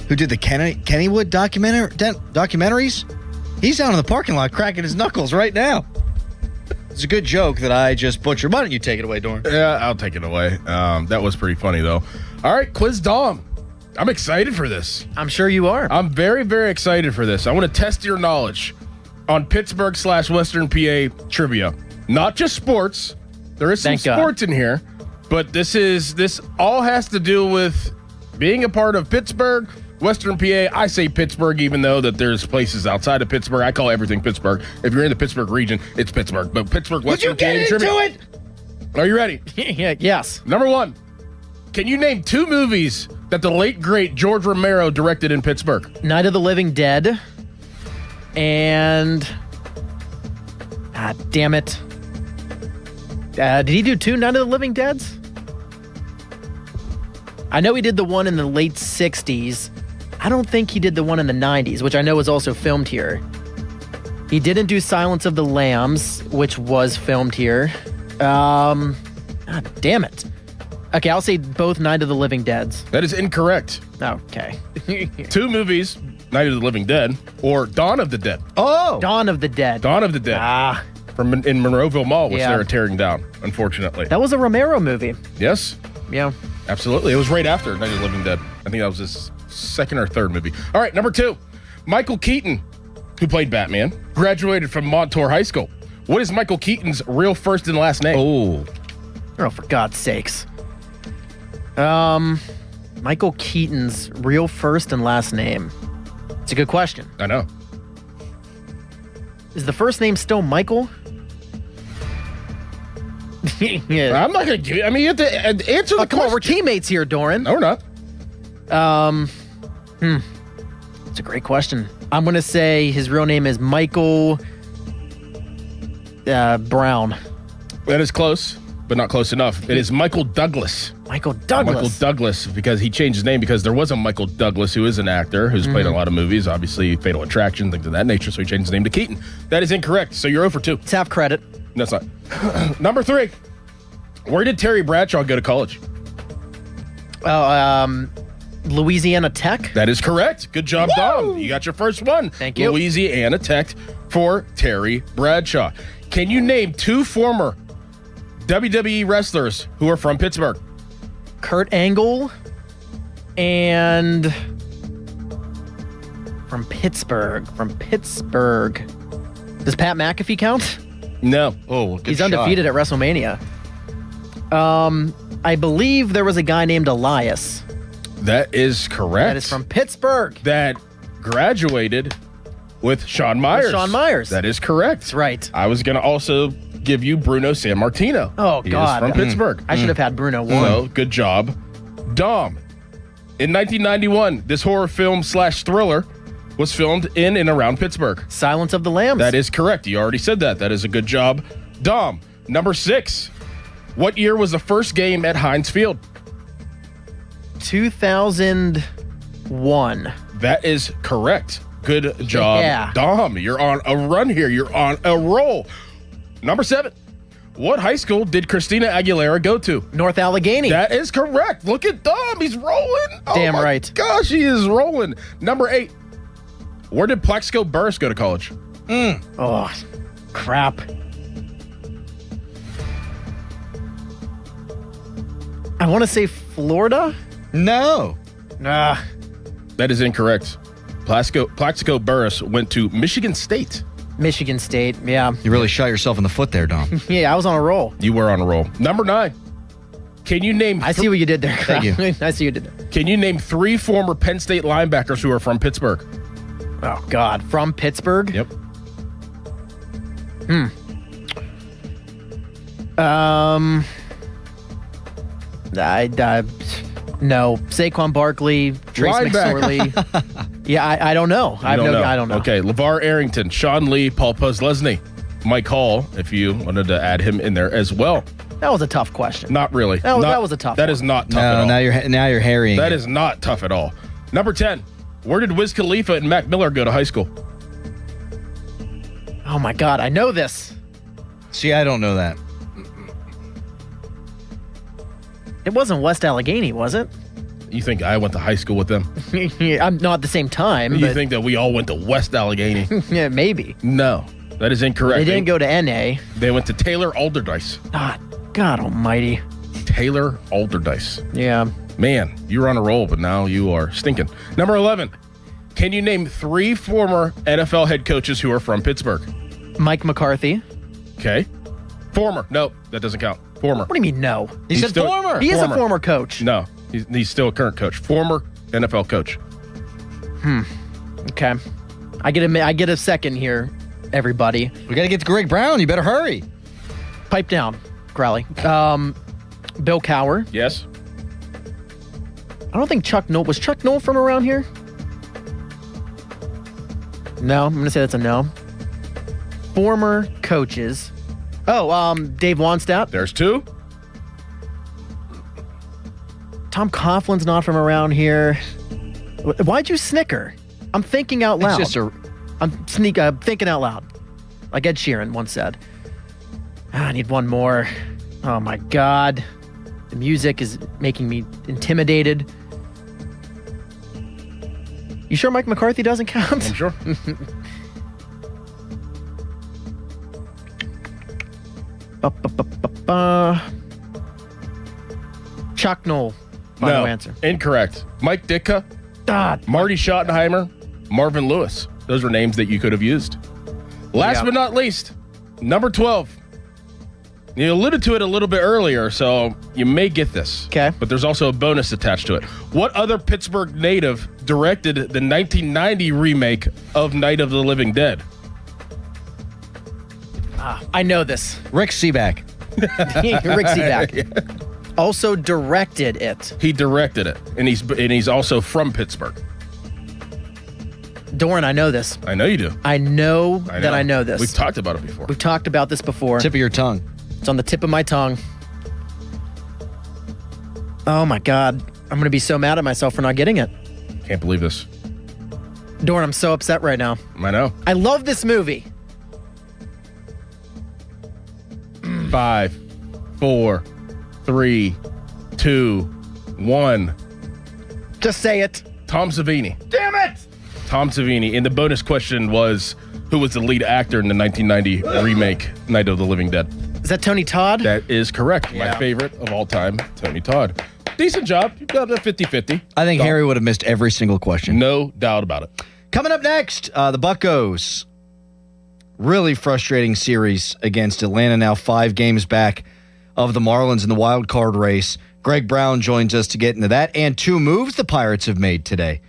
[SPEAKER 2] who did the Kennywood documentaries? He's down in the parking lot cracking his knuckles right now. It's a good joke that I just butchered. Why don't you take it away, Dorn?
[SPEAKER 3] Yeah, I'll take it away. That was pretty funny, though. All right, Quiz Dom. I'm excited for this.
[SPEAKER 4] I'm sure you are.
[SPEAKER 3] I'm very, very excited for this. I want to test your knowledge on Pittsburgh/Western PA trivia. Not just sports. There is some sports in here, but this all has to do with being a part of Pittsburgh, Western PA. I say Pittsburgh, even though that there's places outside of Pittsburgh. I call everything Pittsburgh. If you're in the Pittsburgh region, it's Pittsburgh. But Pittsburgh, Western PA trivia.
[SPEAKER 2] Would you get into it?
[SPEAKER 3] Are you ready?
[SPEAKER 4] Yes.
[SPEAKER 3] Number 1. Can you name 2 movies that the late, great George Romero directed in Pittsburgh?
[SPEAKER 4] Night of the Living Dead and... damn it. Did he do 2 Night of the Living Deads? I know he did the one in the late 60s. I don't think he did the one in the 90s, which I know was also filmed here. He didn't do Silence of the Lambs, which was filmed here. God damn it. Okay, I'll say both Night of the Living Deads.
[SPEAKER 3] That is incorrect.
[SPEAKER 4] Okay.
[SPEAKER 3] 2 movies, Night of the Living Dead or Dawn of the Dead.
[SPEAKER 4] Oh! Dawn of the Dead.
[SPEAKER 3] Dawn of the Dead. In Monroeville Mall, which
[SPEAKER 4] Yeah.
[SPEAKER 3] they were tearing down, unfortunately.
[SPEAKER 4] That was a Romero movie.
[SPEAKER 3] Yes?
[SPEAKER 4] Yeah.
[SPEAKER 3] Absolutely. It was right after Night of the Living Dead. I think that was his second or third movie. All right, number 2. Michael Keaton, who played Batman, graduated from Montour High School. What is Michael Keaton's real first and last name?
[SPEAKER 4] Oh, for God's sakes. Michael Keaton's real first and last name. It's a good question.
[SPEAKER 3] I know.
[SPEAKER 4] Is the first name still Michael? Yeah.
[SPEAKER 3] I'm not going to give you... I mean, you have to answer the
[SPEAKER 4] Come on, we're teammates here, Doran.
[SPEAKER 3] No, we're not.
[SPEAKER 4] It's a great question. I'm going to say his real name is Michael Brown.
[SPEAKER 3] That is close, but not close enough. It is Michael Douglas.
[SPEAKER 4] Michael Douglas.
[SPEAKER 3] Michael Douglas, because he changed his name because there was a Michael Douglas who is an actor who's played in a lot of movies, obviously Fatal Attraction, things of that nature, so he changed his name to Keaton. That is incorrect, so you're 0 for 2.
[SPEAKER 4] It's half credit.
[SPEAKER 3] That's not. Number 3. Where did Terry Bradshaw go to college?
[SPEAKER 4] Louisiana Tech?
[SPEAKER 3] That is correct. Good job, Dom. You got your first one.
[SPEAKER 4] Thank you.
[SPEAKER 3] Louisiana Tech for Terry Bradshaw. Can you name 2 former WWE wrestlers who are from Pittsburgh?
[SPEAKER 4] Kurt Angle and from Pittsburgh. Does Pat McAfee count?
[SPEAKER 3] No.
[SPEAKER 2] Oh, good
[SPEAKER 4] He's
[SPEAKER 2] shot.
[SPEAKER 4] undefeated at WrestleMania. I believe there was a guy named Elias.
[SPEAKER 3] That is correct.
[SPEAKER 4] That is from Pittsburgh.
[SPEAKER 3] That graduated with Shawn Myers.
[SPEAKER 4] Shawn Myers.
[SPEAKER 3] That is correct.
[SPEAKER 4] That's right.
[SPEAKER 3] I was going to also give you Bruno Sammartino.
[SPEAKER 4] Oh,
[SPEAKER 3] He
[SPEAKER 4] God.
[SPEAKER 3] is from Pittsburgh.
[SPEAKER 4] I should have had Bruno one.
[SPEAKER 3] So, good job. Dom. In 1991, this horror film / thriller was filmed in and around Pittsburgh.
[SPEAKER 4] Silence of the Lambs.
[SPEAKER 3] That is correct. You already said that. That is a good job. Dom. Number 6. What year was the first game at Heinz Field?
[SPEAKER 4] 2001.
[SPEAKER 3] That is correct. Good job,
[SPEAKER 4] Yeah.
[SPEAKER 3] Dom. You're on a run here. You're on a roll. Number 7. What high school did Christina Aguilera go to?
[SPEAKER 4] North Allegheny.
[SPEAKER 3] That is correct. Look at Dom. He's rolling.
[SPEAKER 4] Damn
[SPEAKER 3] oh my
[SPEAKER 4] right.
[SPEAKER 3] Gosh, he is rolling. Number 8. Where did Plaxico Burress go to college?
[SPEAKER 4] Oh, crap. I want to say Florida?
[SPEAKER 2] No.
[SPEAKER 4] Nah.
[SPEAKER 3] That is incorrect. Plaxico Burress went to Michigan State.
[SPEAKER 4] Michigan State, yeah.
[SPEAKER 2] You really shot yourself in the foot there, Dom.
[SPEAKER 4] Yeah, I was on a roll.
[SPEAKER 3] You were on a roll. Number 9. Can you name...
[SPEAKER 4] I see what you did there.
[SPEAKER 2] Thank you.
[SPEAKER 4] I see what you did there.
[SPEAKER 3] Can you name 3 former Penn State linebackers who are from Pittsburgh?
[SPEAKER 4] Oh, God. From Pittsburgh?
[SPEAKER 3] Yep.
[SPEAKER 4] No. Saquon Barkley, Trace
[SPEAKER 3] Linebacker.
[SPEAKER 4] McSorley. Yeah, I don't know. I don't know.
[SPEAKER 3] Okay, LeVar Arrington, Sean Lee, Paul Postlesny, Mike Hall, if you wanted to add him in there as well.
[SPEAKER 4] That was a tough question.
[SPEAKER 3] Not really.
[SPEAKER 4] That was a tough
[SPEAKER 3] That
[SPEAKER 4] one.
[SPEAKER 3] is not tough at all.
[SPEAKER 2] now you're harrying.
[SPEAKER 3] That is not tough at all. Number 10. Where did Wiz Khalifa and Mac Miller go to high school?
[SPEAKER 4] Oh, my God. I know this.
[SPEAKER 2] See, I don't know that.
[SPEAKER 4] It wasn't West Allegheny, was it?
[SPEAKER 3] You think I went to high school with them?
[SPEAKER 4] I'm not at the same time.
[SPEAKER 3] You
[SPEAKER 4] but
[SPEAKER 3] think that we all went to West Allegheny?
[SPEAKER 4] yeah, maybe.
[SPEAKER 3] No, that is incorrect.
[SPEAKER 4] They didn't go to NA.
[SPEAKER 3] They went to Taylor Alderdice.
[SPEAKER 4] Ah, God almighty.
[SPEAKER 3] Taylor Alderdice.
[SPEAKER 4] Yeah.
[SPEAKER 3] Man, you're on a roll, but now you are stinking. Number 11. Can you name 3 former NFL head coaches who are from Pittsburgh?
[SPEAKER 4] Mike McCarthy.
[SPEAKER 3] Okay. Former. No, that doesn't count. Former.
[SPEAKER 4] What do you mean, no?
[SPEAKER 2] He said former.
[SPEAKER 4] He is a former coach.
[SPEAKER 3] No, he's still a current coach. Former NFL coach.
[SPEAKER 4] Okay. I get a second here, everybody.
[SPEAKER 2] We got to get to Greg Brown. You better hurry.
[SPEAKER 4] Pipe down. Crowley. Bill Cower.
[SPEAKER 3] Yes.
[SPEAKER 4] I don't think Chuck Noll. Was Chuck Noll from around here? No, I'm going to say that's a no. Former coaches. Oh, Dave Wannstedt.
[SPEAKER 3] There's 2.
[SPEAKER 4] Tom Coughlin's not from around here. Why'd you snicker? I'm thinking out loud.
[SPEAKER 2] It's just
[SPEAKER 4] I'm thinking out loud. Like Ed Sheeran once said. I need one more. Oh my God. The music is making me intimidated. You sure Mike McCarthy doesn't count?
[SPEAKER 3] I'm sure.
[SPEAKER 4] Chuck Noll. Final answer.
[SPEAKER 3] Incorrect. Mike Ditka, Marty Schottenheimer, Marvin Lewis. Those were names that you could have used. Last but not least, number 12. You alluded to it a little bit earlier, so you may get this.
[SPEAKER 4] Okay.
[SPEAKER 3] But there's also a bonus attached to it. What other Pittsburgh native directed the 1990 remake of Night of the Living Dead?
[SPEAKER 4] I know this.
[SPEAKER 2] Rick Seaback.
[SPEAKER 4] Rick Seaback. Also directed it.
[SPEAKER 3] He directed it, and he's also from Pittsburgh.
[SPEAKER 4] Doran, I know this.
[SPEAKER 3] I know you do.
[SPEAKER 4] I know that I know this.
[SPEAKER 3] We've talked about it before.
[SPEAKER 4] We've talked about this before.
[SPEAKER 2] Tip of your tongue.
[SPEAKER 4] It's on the tip of my tongue. Oh my God. I'm going to be so mad at myself for not getting it.
[SPEAKER 3] Can't believe this.
[SPEAKER 4] Doran, I'm so upset right now.
[SPEAKER 3] I know.
[SPEAKER 4] I love this movie.
[SPEAKER 3] 5, 4, 3, 2, 1.
[SPEAKER 4] Just say it.
[SPEAKER 3] Tom Savini.
[SPEAKER 4] Damn it!
[SPEAKER 3] Tom Savini. And the bonus question was, who was the lead actor in the 1990 remake, Night of the Living Dead?
[SPEAKER 4] Is that Tony Todd?
[SPEAKER 3] That is correct.
[SPEAKER 4] Yeah.
[SPEAKER 3] My favorite of all time, Tony Todd. Decent job. You got a 50-50.
[SPEAKER 2] I think Harry would have missed every single question.
[SPEAKER 3] No doubt about it.
[SPEAKER 2] Coming up next, the Buccos. Really frustrating series against Atlanta, now 5 games back of the Marlins in the wild card race. Greg Brown joins us to get into that and 2 moves the Pirates have made today.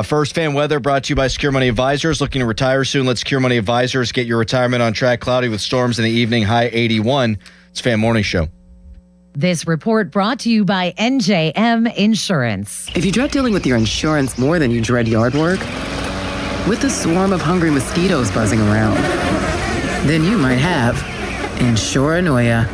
[SPEAKER 2] First, fan weather brought to you by Secure Money Advisors. Looking to retire soon? Let Secure Money Advisors get your retirement on track. Cloudy with storms in the evening, high 81. It's Fan Morning Show.
[SPEAKER 26] This report brought to you by NJM Insurance.
[SPEAKER 1] If you dread dealing with your insurance more than you dread yard work, with a swarm of hungry mosquitoes buzzing around, then you might have Insuranoia.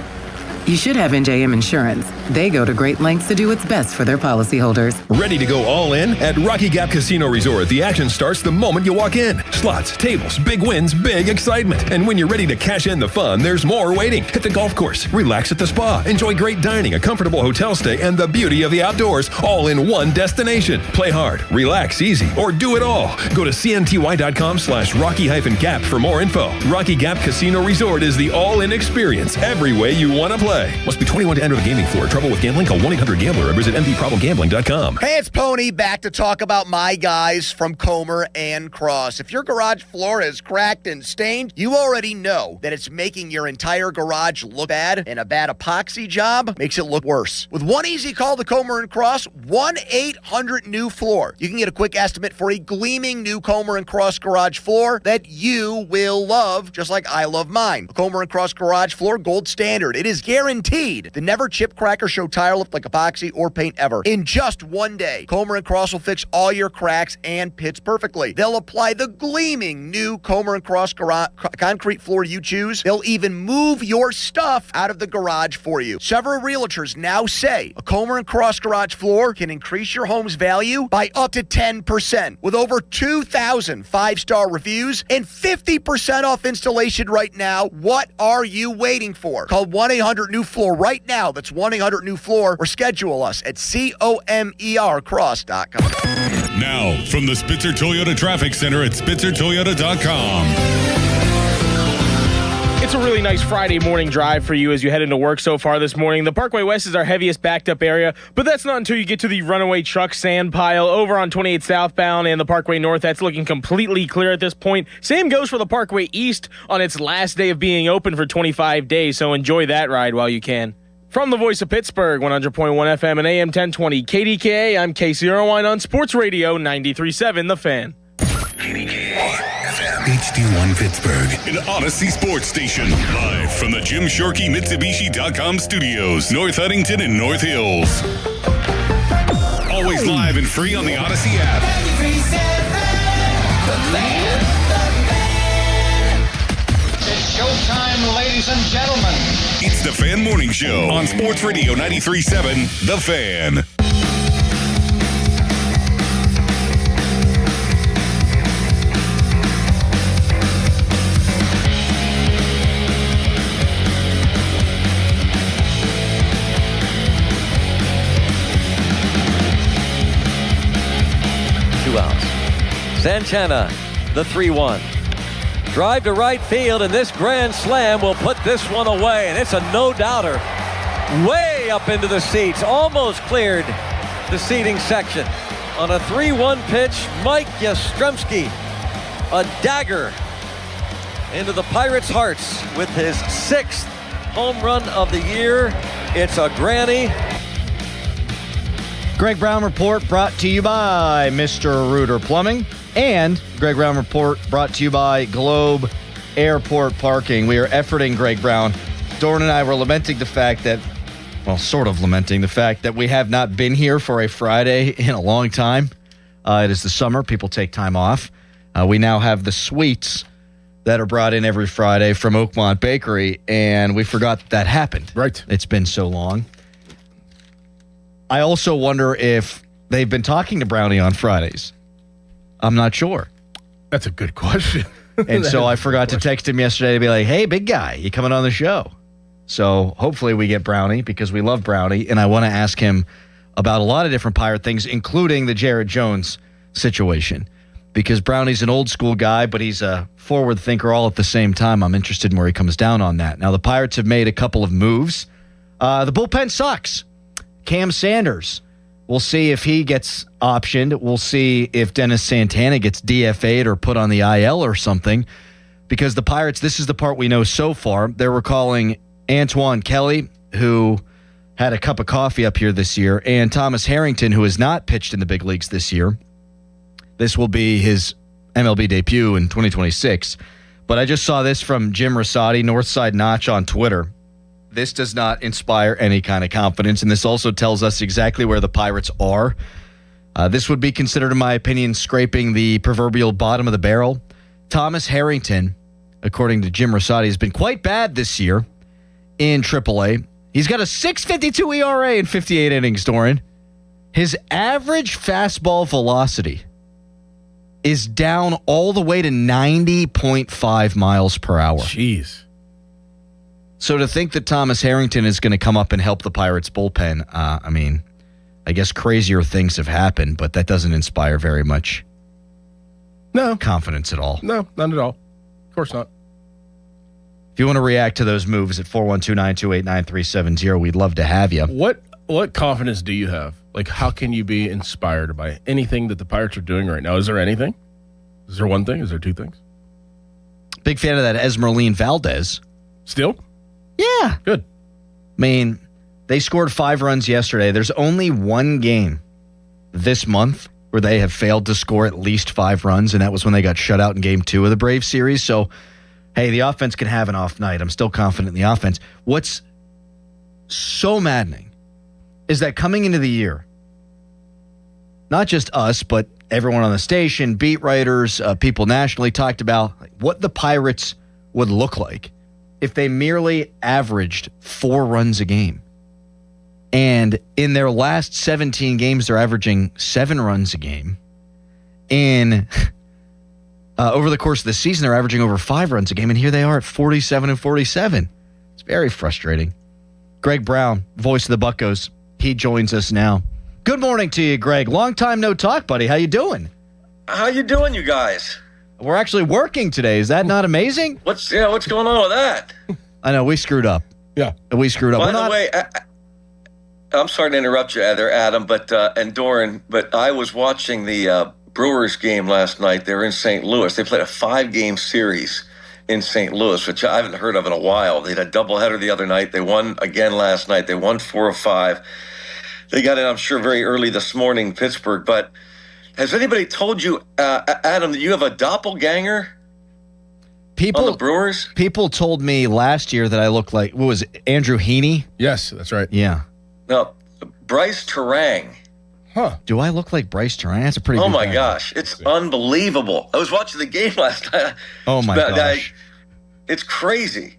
[SPEAKER 1] You should have NJM Insurance. They go to great lengths to do what's best for their policyholders.
[SPEAKER 5] Ready to go all in? At Rocky Gap Casino Resort, the action starts the moment you walk in. Slots, tables, big wins, big excitement. And when you're ready to cash in the fun, there's more waiting. Hit the golf course, relax at the spa, enjoy great dining, a comfortable hotel stay, and the beauty of the outdoors, all in one destination. Play hard, relax easy, or do it all. Go to cnty.com/Rocky-Gap for more info. Rocky Gap Casino Resort is the all-in experience every way you want to play. Must be 21 to enter the gaming floor. Trouble with gambling? Call 1-800-GAMBLER or visit mdproblemgambling.com.
[SPEAKER 16] Hey, it's Pony back to talk about my guys from Comer and Cross. If your garage floor is cracked and stained, you already know that it's making your entire garage look bad, and a bad epoxy job makes it look worse. With one easy call to Comer and Cross, 1-800-NEW-FLOOR. You can get a quick estimate for a gleaming new Comer and Cross garage floor that you will love, just like I love mine. A Comer and Cross garage floor, gold standard. It is guaranteed to never chip, crack, or show tire lift like epoxy or paint ever. In just one day, Comer and Cross will fix all your cracks and pits perfectly. They'll apply the gleaming new Comer and Cross concrete floor you choose. They'll even move your stuff out of the garage for you. Several realtors now say a Comer and Cross garage floor can increase your home's value by up to 10%. With over 2,000 5-star reviews and 50% off installation right now, what are you waiting for? Call 1-800-NEW-FLOOR right now. That's 1-800-NEW-FLOOR or schedule us at COMERcross.com.
[SPEAKER 8] Now, from the Spitzer Toyota Traffic Center at SpitzerToyota.com.
[SPEAKER 18] It's a really nice Friday morning drive for you as you head into work so far this morning. The Parkway West is our heaviest backed up area, but that's not until you get to the runaway truck sand pile over on 28 southbound and the Parkway North. That's looking completely clear at this point. Same goes for the Parkway East on its last day of being open for 25 days, so enjoy that ride while you can. From the voice of Pittsburgh, 100.1 FM and AM 1020 KDKA, I'm Casey Irwine on Sports Radio 93.7 The Fan.
[SPEAKER 21] KDKA FM HD
[SPEAKER 8] 91 Pittsburgh, an Odyssey sports station. Live from the Jim Shorkey Mitsubishi.com studios, North Huntington and North Hills. Always live and free on the Odyssey app.
[SPEAKER 6] It's showtime, ladies and gentlemen.
[SPEAKER 8] It's the Fan Morning Show on Sports Radio 93.7, The Fan.
[SPEAKER 9] Santana, the 3-1. Drive to right field, and this grand slam will put this one away, and it's a no-doubter. Way up into the seats, almost cleared the seating section. On a 3-1 pitch, Mike Yastrzemski, a dagger into the Pirates' hearts with his 6th home run of the year. It's a granny.
[SPEAKER 2] Greg Brown Report brought to you by Mr. Reuter Plumbing. And Greg Brown Report brought to you by Globe Airport Parking. We are efforting Greg Brown. Doran and I were lamenting the fact that, well, sort of lamenting the fact that we have not been here for a Friday in a long time. It is the summer. People take time off. We now have the sweets that are brought in every Friday from Oakmont Bakery, and we forgot that happened.
[SPEAKER 3] Right.
[SPEAKER 2] It's been so long. I also wonder if they've been talking to Brownie on Fridays. I'm not sure.
[SPEAKER 3] That's a good question.
[SPEAKER 2] And so I forgot to text him yesterday to be like, hey, big guy, you coming on the show? So hopefully we get Brownie because we love Brownie. And I want to ask him about a lot of different Pirate things, including the Jared Jones situation. Because Brownie's an old school guy, but he's a forward thinker all at the same time. I'm interested in where he comes down on that. Now, the Pirates have made a couple of moves. The bullpen sucks. Cam Sanders. We'll see if he gets optioned. We'll see if Dennis Santana gets DFA'd or put on the IL or something. Because the Pirates, this is the part we know so far. They're recalling Antoine Kelly, who had a cup of coffee up here this year, and Thomas Harrington, who has not pitched in the big leagues this year. This will be his MLB debut in 2026. But I just saw this from Jim Rosati, Northside Notch on Twitter. This does not inspire any kind of confidence, and this also tells us exactly where the Pirates are. This would be considered, in my opinion, scraping the proverbial bottom of the barrel. Thomas Harrington, according to Jim Rosati, has been quite bad this year in AAA. He's got a 6.52 ERA in 58 innings, Doran. His average fastball velocity is down all the way to 90.5 miles per hour.
[SPEAKER 3] Jeez.
[SPEAKER 2] So to think that Thomas Harrington is going to come up and help the Pirates bullpen, I mean, I guess crazier things have happened, but that doesn't inspire very much confidence at all.
[SPEAKER 3] No, not at all. Of course not.
[SPEAKER 2] If you want to react to those moves at 412-928-9370, we'd love to have you.
[SPEAKER 3] What confidence do you have? Like, how can you be inspired by anything that the Pirates are doing right now? Is there anything? Is there one thing? Is there two things?
[SPEAKER 2] Big fan of that Esmeralyn Valdez.
[SPEAKER 3] Still?
[SPEAKER 2] Yeah.
[SPEAKER 3] Good.
[SPEAKER 2] I mean, they scored 5 runs yesterday. There's only one game this month where they have failed to score at least 5 runs, and that was when they got shut out in Game 2 of the Braves series. So, hey, the offense can have an off night. I'm still confident in the offense. What's so maddening is that coming into the year, not just us, but everyone on the station, beat writers, people nationally talked about what the Pirates would look like if they merely averaged 4 runs a game. And in their last 17 games, they're averaging 7 runs a game. And over the course of the season, they're averaging over 5 runs a game. And here they are at 47 and 47. It's very frustrating. Greg Brown, voice of the Buccos, he joins us now. Good morning to you, Greg. Long time no talk, buddy. How you doing?
[SPEAKER 10] How you doing, you guys?
[SPEAKER 2] We're actually working today. Is that not amazing?
[SPEAKER 10] What's going on with that?
[SPEAKER 2] I know, we screwed up.
[SPEAKER 3] Yeah.
[SPEAKER 2] We screwed up.
[SPEAKER 10] By the way, I'm sorry to interrupt you there, Adam, and Doran, but I was watching the Brewers game last night. They were in St. Louis. They played a 5-game series in St. Louis, which I haven't heard of in a while. They had a doubleheader the other night. They won again last night. They won 4 of 5. They got in, I'm sure, very early this morning in Pittsburgh. But has anybody told you, Adam, that you have a doppelganger?
[SPEAKER 2] People,
[SPEAKER 10] on the Brewers?
[SPEAKER 2] People told me last year that I looked like, what was it, Andrew Heaney?
[SPEAKER 3] Yes, that's right.
[SPEAKER 2] Yeah.
[SPEAKER 10] No, Bryce Terang.
[SPEAKER 3] Huh.
[SPEAKER 2] Do I look like Bryce Terang? That's a pretty
[SPEAKER 10] Oh,
[SPEAKER 2] good
[SPEAKER 10] my
[SPEAKER 2] guy.
[SPEAKER 10] gosh. It's unbelievable. I was watching the game last night.
[SPEAKER 2] Oh, my gosh.
[SPEAKER 10] It's crazy.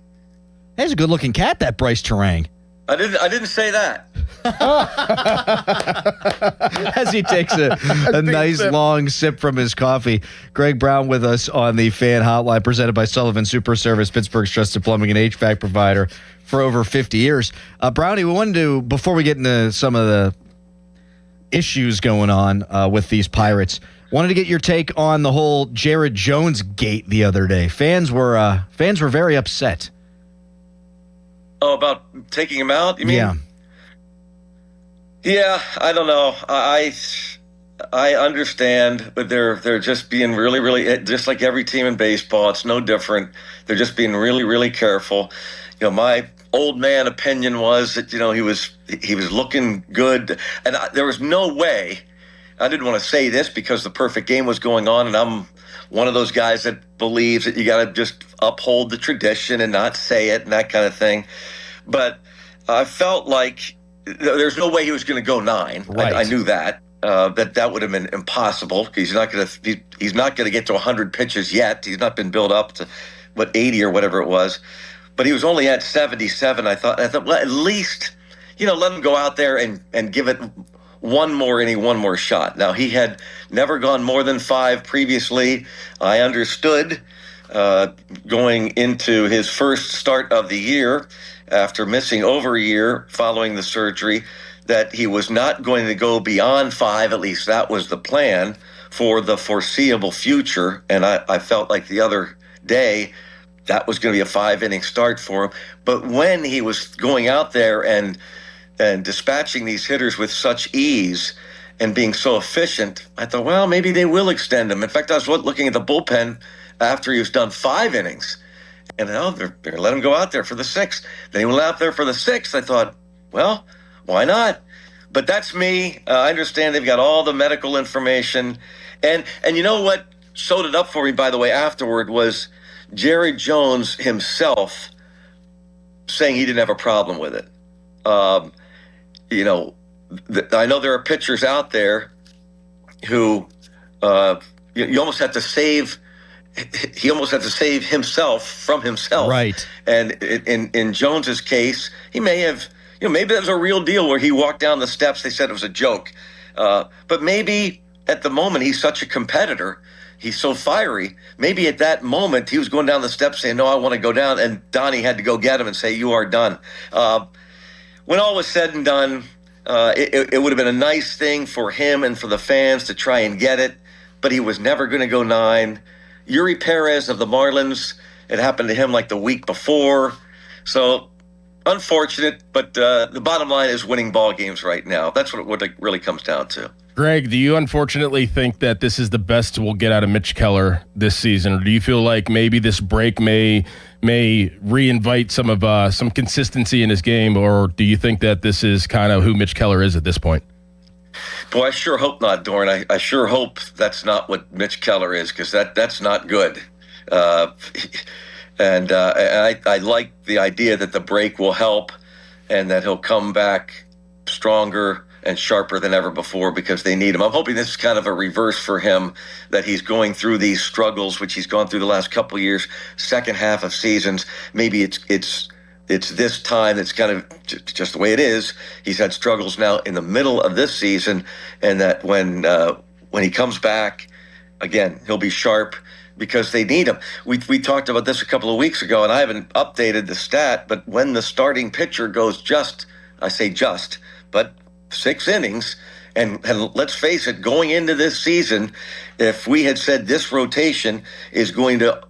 [SPEAKER 2] That's a good-looking cat, that Bryce Terang.
[SPEAKER 10] I didn't say that.
[SPEAKER 2] As he takes a nice long sip from his coffee. Greg Brown with us on the Fan Hotline, presented by Sullivan Super Service, Pittsburgh's trusted plumbing and HVAC provider for over 50 years. Brownie, we wanted to, before we get into some of the issues going on with these Pirates, wanted to get your take on the whole Jared Jones gate the other day. Fans were very upset.
[SPEAKER 10] Oh, about taking him out, you mean?
[SPEAKER 2] Yeah.
[SPEAKER 10] Yeah, I don't know. I understand, but they're just being really, just like every team in baseball. It's no different. They're just being really careful. You know, my old man opinion was that, you know, he was looking good, and there was no way. I didn't want to say this because the perfect game was going on, and I'm one of those guys that believes that you got to just uphold the tradition and not say it and that kind of thing. But I felt like there's no way he was going to go 9.
[SPEAKER 2] Right.
[SPEAKER 10] I knew that. That would have been impossible because he's not going to get to 100 pitches yet. He's not been built up to 80 or whatever it was. But he was only at 77. I thought well, at least, you know, let him go out there and give it one more shot. Now, he had never gone more than 5 previously. I understood going into his first start of the year after missing over a year following the surgery that he was not going to go beyond 5. At least that was the plan for the foreseeable future. And I felt like the other day that was going to be a 5-inning start for him. But when he was going out there and dispatching these hitters with such ease and being so efficient, I thought, well, maybe they will extend him. In fact, I was looking at the bullpen after he was done 5 innings. And they're going to let him go out there for the 6th. Then he went out there for the 6th. I thought, well, why not? But that's me. I understand they've got all the medical information. And you know what showed it up for me, by the way, afterward was Jared Jones himself saying he didn't have a problem with it. You know, I know there are pitchers out there who you almost have to save. He almost had to save himself from himself.
[SPEAKER 2] Right.
[SPEAKER 10] And in Jones's case, he may have, you know, maybe that was a real deal where he walked down the steps. They said it was a joke. But maybe at the moment, he's such a competitor. He's so fiery. Maybe at that moment, he was going down the steps saying, no, I want to go down. And Donnie had to go get him and say, you are done. When all was said and done, it would have been a nice thing for him and for the fans to try and get it. But he was never going to go 9. Yuri Perez of the Marlins, it happened to him like the week before. So unfortunate, but the bottom line is winning ball games right now. That's what it really comes down to.
[SPEAKER 3] Greg, do you unfortunately think that this is the best we'll get out of Mitch Keller this season, or do you feel like maybe this break may reinvite some consistency in his game, or do you think that this is kind of who Mitch Keller is at this point?
[SPEAKER 10] Boy, I sure hope not, Doran. I sure hope that's not what Mitch Keller is, because that's not good. And I like the idea that the break will help and that he'll come back stronger and sharper than ever before because they need him. I'm hoping this is kind of a reverse for him, that he's going through these struggles, which he's gone through the last couple of years, second half of seasons. Maybe it's this time that's kind of just the way it is. He's had struggles now in the middle of this season, and that when he comes back, again, he'll be sharp because they need him. We talked about this a couple of weeks ago, and I haven't updated the stat, but when the starting pitcher goes but 6 innings, and let's face it, going into this season, if we had said this rotation is going to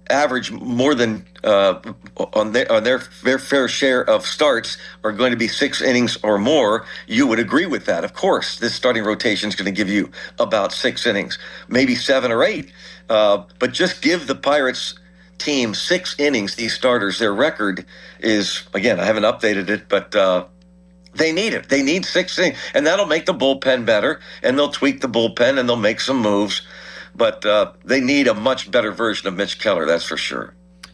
[SPEAKER 10] average more than on their fair share of starts are going to be 6 innings or more, you would agree with that. Of course, this starting rotation is going to give you about 6 innings, maybe 7 or 8. But just give the Pirates team 6 innings, these starters. Their record is, again, I haven't updated it, but they need it. They need 6 innings, and that'll make the bullpen better, and they'll tweak the bullpen, and they'll make some moves. But they need a much better version of Mitch Keller, that's for sure.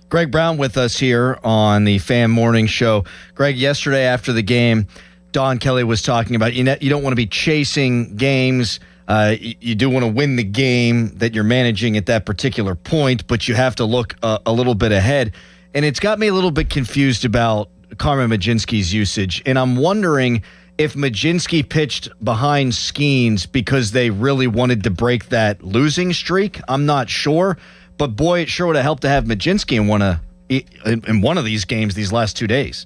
[SPEAKER 2] Greg Brown with us here on the Fan Morning Show. Greg, yesterday after the game, Don Kelly was talking about you don't want to be chasing games. You do want to win the game that you're managing at that particular point, but you have to look a little bit ahead. And it's got me a little bit confused about Carmen Majinski's usage. And I'm wondering if Majinski pitched behind Skeens because they really wanted to break that losing streak. I'm not sure. But boy, it sure would have helped to have Majinski in one of these games these last 2 days.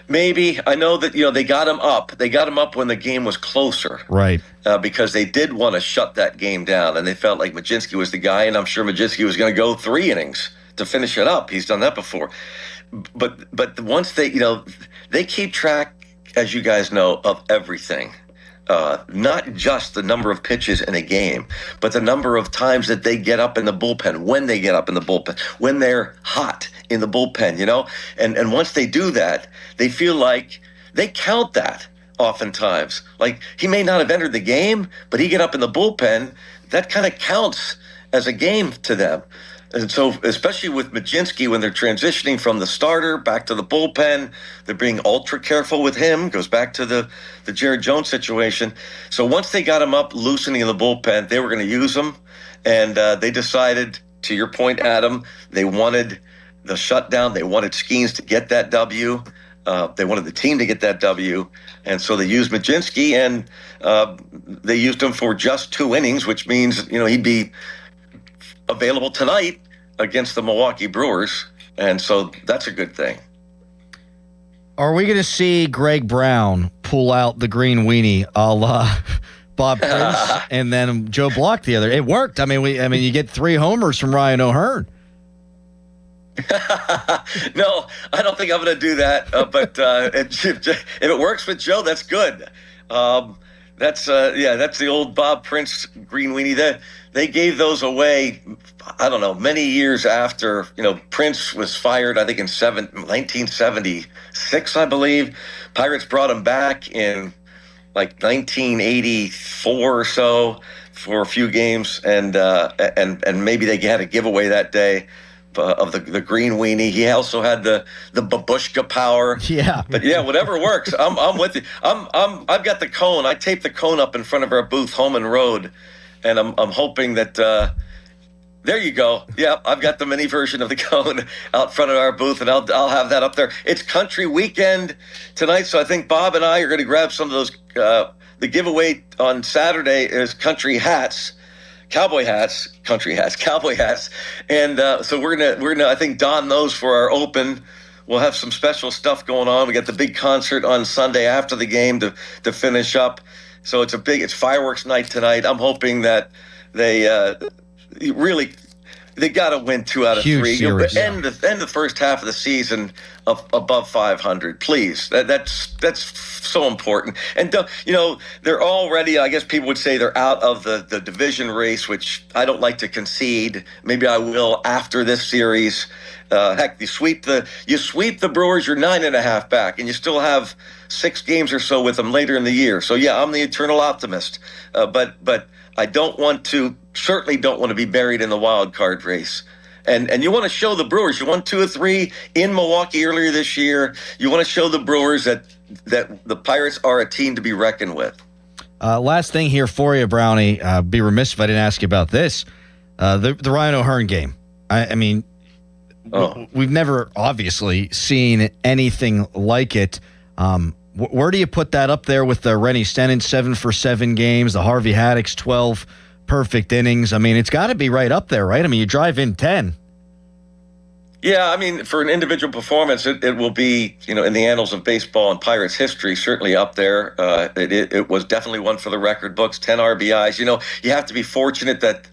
[SPEAKER 10] Maybe. I know that, they got him up. They got him up when the game was closer.
[SPEAKER 2] Right.
[SPEAKER 10] Because they did want to shut that game down, and they felt like Majinski was the guy, and I'm sure Majinski was going to go 3 innings to finish it up. He's done that before. But once they keep track, as you guys know, of everything. Not just the number of pitches in a game, but the number of times that they get up in the bullpen, when they get up in the bullpen, when they're hot in the bullpen, And once they do that, they feel like they count that oftentimes. Like, he may not have entered the game, but he get up in the bullpen, that kind of counts as a game to them. And so, especially with Majinski, when they're transitioning from the starter back to the bullpen, they're being ultra careful with him. Goes back to the Jared Jones situation. So once they got him up, loosening in the bullpen, they were going to use him. And they decided, to your point, Adam, they wanted the shutdown. They wanted Skeens to get that W. They wanted the team to get that W. And so they used Majinski, and they used him for just 2 innings, which means, he'd be available tonight against the Milwaukee Brewers, and so that's a good thing.
[SPEAKER 2] Are we going to see Greg Brown pull out the green weenie a la Bob Prince and then Joe Block the other? It worked. I mean, you get 3 homers from Ryan O'Hearn.
[SPEAKER 10] No, I don't think I'm going to do that. But if it works with Joe, that's good. That's the old Bob Prince green weenie. They gave those away, I don't know, many years after, Prince was fired, I think in 1976, I believe. Pirates brought him back in like 1984 or so for a few games, and maybe they had a giveaway that day of the green weenie. He also had the babushka power.
[SPEAKER 2] Yeah.
[SPEAKER 10] But yeah, whatever works. I'm with you. I've got the cone. I taped the cone up in front of our booth, Holman Road, and I'm hoping that there you go. Yeah, I've got the mini version of the cone out front of our booth, and I'll have that up there. It's country weekend tonight, so I think Bob and I are going to grab some of those. The giveaway on Saturday is country hats. Cowboy hats, country hats, cowboy hats, and so we're gonna I think don those for our open. We'll have some special stuff going on. We got the big concert on Sunday after the game to finish up. So it's fireworks night tonight. I'm hoping that they got to win 2 out of 3.
[SPEAKER 2] Series,
[SPEAKER 10] end the first half of the season above 500, please. That's so important. And they're already, I guess people would say, they're out of the division race, which I don't like to concede. Maybe I will after this series. Heck, you sweep the Brewers, you're 9.5 back, and you still have 6 games or so with them later in the year. So yeah, I'm the eternal optimist. But I certainly don't want to be buried in the wild card race. And you want to show the Brewers, you won 2 of 3 in Milwaukee earlier this year. You want to show the Brewers that the Pirates are a team to be reckoned with.
[SPEAKER 2] Last thing here for you, Brownie. Be remiss if I didn't ask you about this. The Ryan O'Hearn game. I mean, we've never obviously seen anything like it. Where do you put that up there with the Rennie Stennon 7 for 7 games, the Harvey Haddix 12 perfect innings? I mean, it's got to be right up there, right? I mean, you drive in 10.
[SPEAKER 10] Yeah, I mean, for an individual performance, it will be, in the annals of baseball and Pirates history, certainly up there. It was definitely one for the record books, 10 RBIs. You have to be fortunate that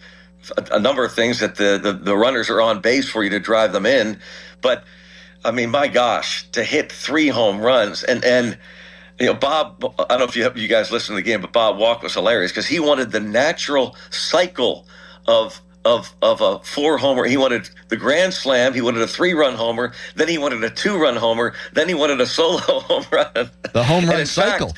[SPEAKER 10] a number of things that the runners are on base for you to drive them in. But, I mean, my gosh, to hit 3 home runs and Bob, I don't know if you guys listened to the game, but Bob Walk was hilarious because he wanted the natural cycle of a 4-homer. He wanted the grand slam. He wanted a 3-run homer. Then he wanted a 2-run homer. Then he wanted a solo home run.
[SPEAKER 2] The home run cycle.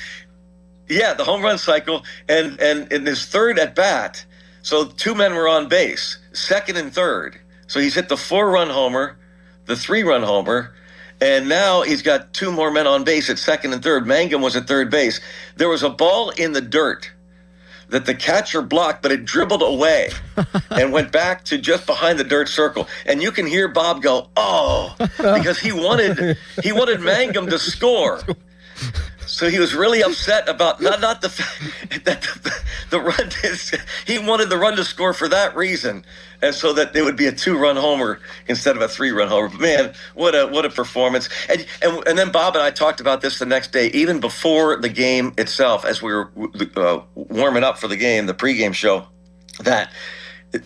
[SPEAKER 10] Yeah, the home run cycle. And in his third at bat, so 2 men were on base, second and third. So he's hit the 4-run homer, the 3-run homer, and now he's got 2 more men on base at second and third. Mangum was at third base. There was a ball in the dirt that the catcher blocked, but it dribbled away and went back to just behind the dirt circle. And you can hear Bob go, "Oh," because he wanted Mangum to score. So he was really upset about not the fact that the run. He wanted the run to score for that reason, and so that it would be a 2-run homer instead of a 3-run homer. But man, what a performance! And then Bob and I talked about this the next day, even before the game itself, as we were warming up for the game, the pregame show, that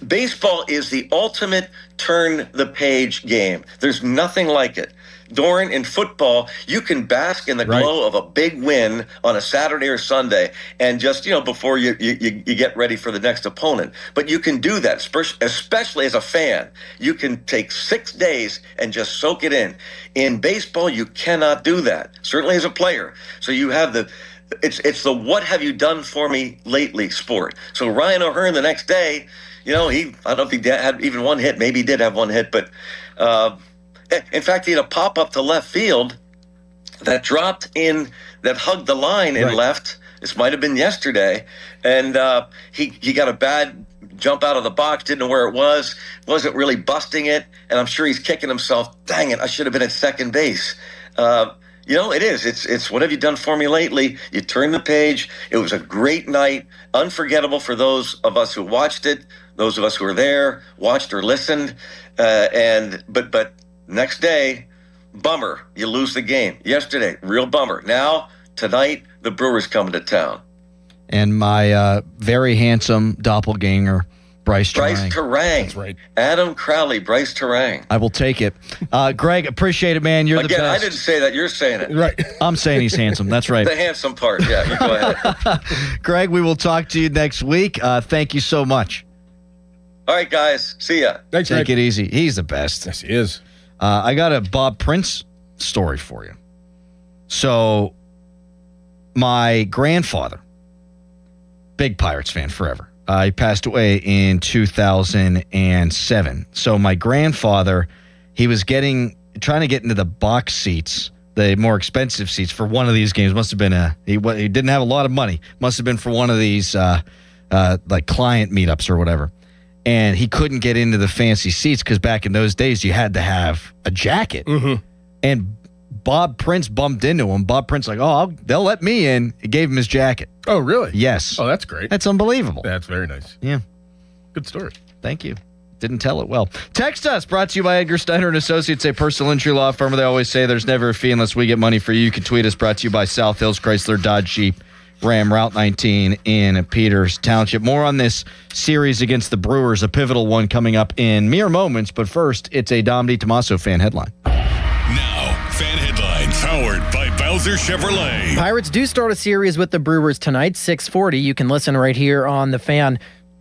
[SPEAKER 10] baseball is the ultimate turn the page game. There's nothing like it. Doran, in football, you can bask in the glow of a big win on a Saturday or Sunday and just, before you get ready for the next opponent. But you can do that, especially as a fan. You can take 6 days and just soak it in. In baseball, you cannot do that, certainly as a player. So you have it's the what have you done for me lately sport. So Ryan O'Hearn the next day, I don't know if he had even one hit. Maybe he did have one hit, but in fact, he had a pop-up to left field that dropped in, that hugged the line in left. This might have been yesterday. And he got a bad jump out of the box, didn't know where it was, wasn't really busting it. And I'm sure he's kicking himself, dang it, I should have been at second base. It is. It's what have you done for me lately? You turn the page. It was a great night, unforgettable for those of us who watched it, those of us who were there, watched or listened. But next day, bummer, you lose the game. Yesterday, real bummer. Now, tonight, the Brewers coming to town.
[SPEAKER 2] And my very handsome doppelganger, Bryce Terang.
[SPEAKER 10] That's right. Adam Crowley, Bryce Terang.
[SPEAKER 2] I will take it. Greg, appreciate it, man. You're the best.
[SPEAKER 10] I didn't say that. You're saying it.
[SPEAKER 3] Right.
[SPEAKER 2] I'm saying he's handsome. That's right.
[SPEAKER 10] The handsome part. Yeah, you go ahead.
[SPEAKER 2] Greg, we will talk to you next week. Thank you so much.
[SPEAKER 10] All right, guys. See ya.
[SPEAKER 3] Thanks,
[SPEAKER 2] Take
[SPEAKER 3] Greg.
[SPEAKER 2] it easy. He's the best.
[SPEAKER 3] Yes, he is.
[SPEAKER 2] I got a Bob Prince story for you. So, my grandfather, big Pirates fan forever. He passed away in 2007. So, my grandfather, he was trying to get into the box seats, the more expensive seats for one of these games. Must have been he didn't have a lot of money. Must have been for one of these like client meetups or whatever. And he couldn't get into the fancy seats because back in those days, you had to have a jacket.
[SPEAKER 3] Mm-hmm.
[SPEAKER 2] And Bob Prince bumped into him. Bob Prince they'll let me in. He gave him his jacket.
[SPEAKER 3] Oh, really?
[SPEAKER 2] Yes.
[SPEAKER 3] Oh, that's great.
[SPEAKER 2] That's unbelievable.
[SPEAKER 3] That's very nice.
[SPEAKER 2] Yeah.
[SPEAKER 3] Good story.
[SPEAKER 2] Thank you. Didn't tell it well. Text us, brought to you by Edgar Steiner and Associates, a personal injury law firm. They always say there's never a fee unless we get money for you. You can tweet us, brought to you by South Hills Chrysler Dodge Jeep Ram, Route 19 in Peters Township. More on this series against the Brewers, a pivotal one coming up in mere moments. But first, it's a Dom DiTomaso fan headline.
[SPEAKER 8] Now, fan headlines powered by Bowser Chevrolet.
[SPEAKER 4] Pirates do start a series with the Brewers tonight, 6:40. You can listen right here on the Fan.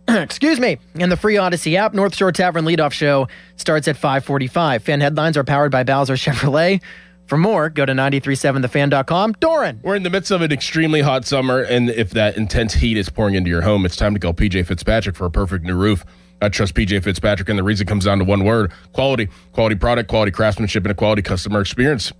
[SPEAKER 4] Excuse me. In the free Odyssey app, North Shore Tavern leadoff show starts at 5:45. Fan headlines are powered by Bowser Chevrolet. For more, go to 937thefan.com. Doran.
[SPEAKER 3] We're in the midst of an extremely hot summer, and if that intense heat is pouring into your home, it's time to call PJ Fitzpatrick for a perfect new roof. I trust PJ Fitzpatrick, and the reason comes down to one word: quality. Quality product, quality craftsmanship, and a quality customer experience.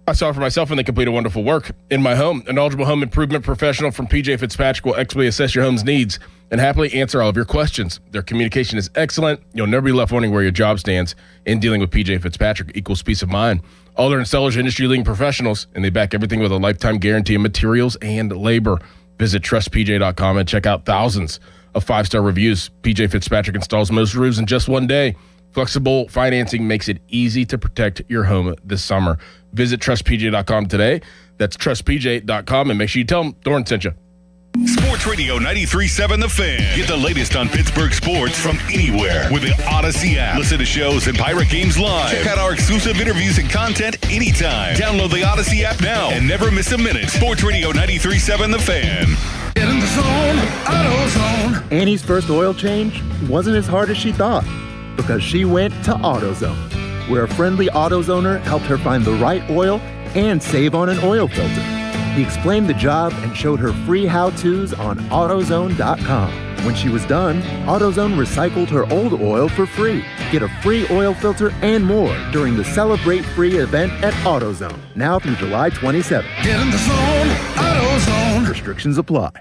[SPEAKER 3] I saw it for myself, and they complete a wonderful work in my home. A knowledgeable home improvement professional from PJ Fitzpatrick will expertly assess your home's needs and happily answer all of your questions. Their communication is excellent. You'll never be left wondering where your job stands. In dealing with PJ Fitzpatrick equals peace of mind. All their installers are industry-leading professionals, and they back everything with a lifetime guarantee of materials and labor. Visit trustpj.com and check out thousands of 5-star reviews. PJ Fitzpatrick installs most roofs in just one day. Flexible financing makes it easy to protect your home this summer. Visit trustpj.com today. That's trustpj.com, and make sure you tell them Doran sent you.
[SPEAKER 8] Sports Radio 93.7 The Fan. Get the latest on Pittsburgh sports from anywhere with the Odyssey app. Listen to shows and Pirate games live. Check out our exclusive interviews and content anytime. Download the Odyssey app now and never miss a minute. Sports Radio 93.7 The Fan.
[SPEAKER 11] Get in the zone, AutoZone. Annie's first oil change wasn't as hard as she thought because she went to AutoZone, where a friendly AutoZoner helped her find the right oil and save on an oil filter. He explained the job and showed her free how-tos on AutoZone.com. When she was done, AutoZone recycled her old oil for free. Get a free oil filter and more during the Celebrate Free event at AutoZone, now through July 27th.
[SPEAKER 7] Get in the zone, AutoZone.
[SPEAKER 11] Restrictions apply.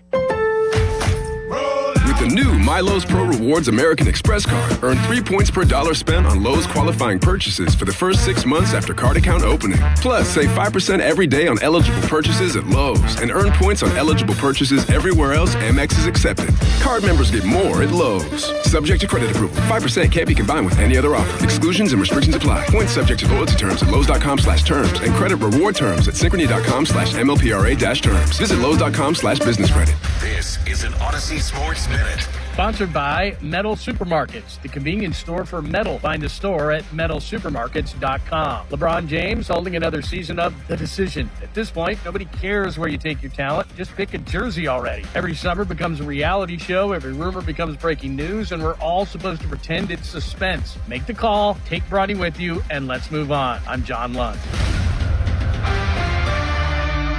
[SPEAKER 12] With the new My Lowe's Pro Rewards American Express card, earn 3 points per dollar spent on Lowe's qualifying purchases for the first 6 months after card account opening. Plus, save 5% every day on eligible purchases at Lowe's and earn points on eligible purchases everywhere else Amex is accepted. Card members get more at Lowe's. Subject to credit approval. 5% can't be combined with any other offer. Exclusions and restrictions apply. Points subject to loyalty terms at Lowe's.com/terms and credit reward terms at Synchrony.com/MLPRA-terms. Visit Lowe's.com/business credit.
[SPEAKER 8] This is an Odyssey Sports Minute.
[SPEAKER 13] Sponsored by Metal Supermarkets, the convenience store for metal. Find a store at metalsupermarkets.com. LeBron James holding another season of The Decision. At this point, nobody cares where you take your talent. Just pick a jersey already. Every summer becomes a reality show. Every rumor becomes breaking news, and we're all supposed to pretend it's suspense. Make the call, take Brodie with you, and let's move on. I'm John Lund.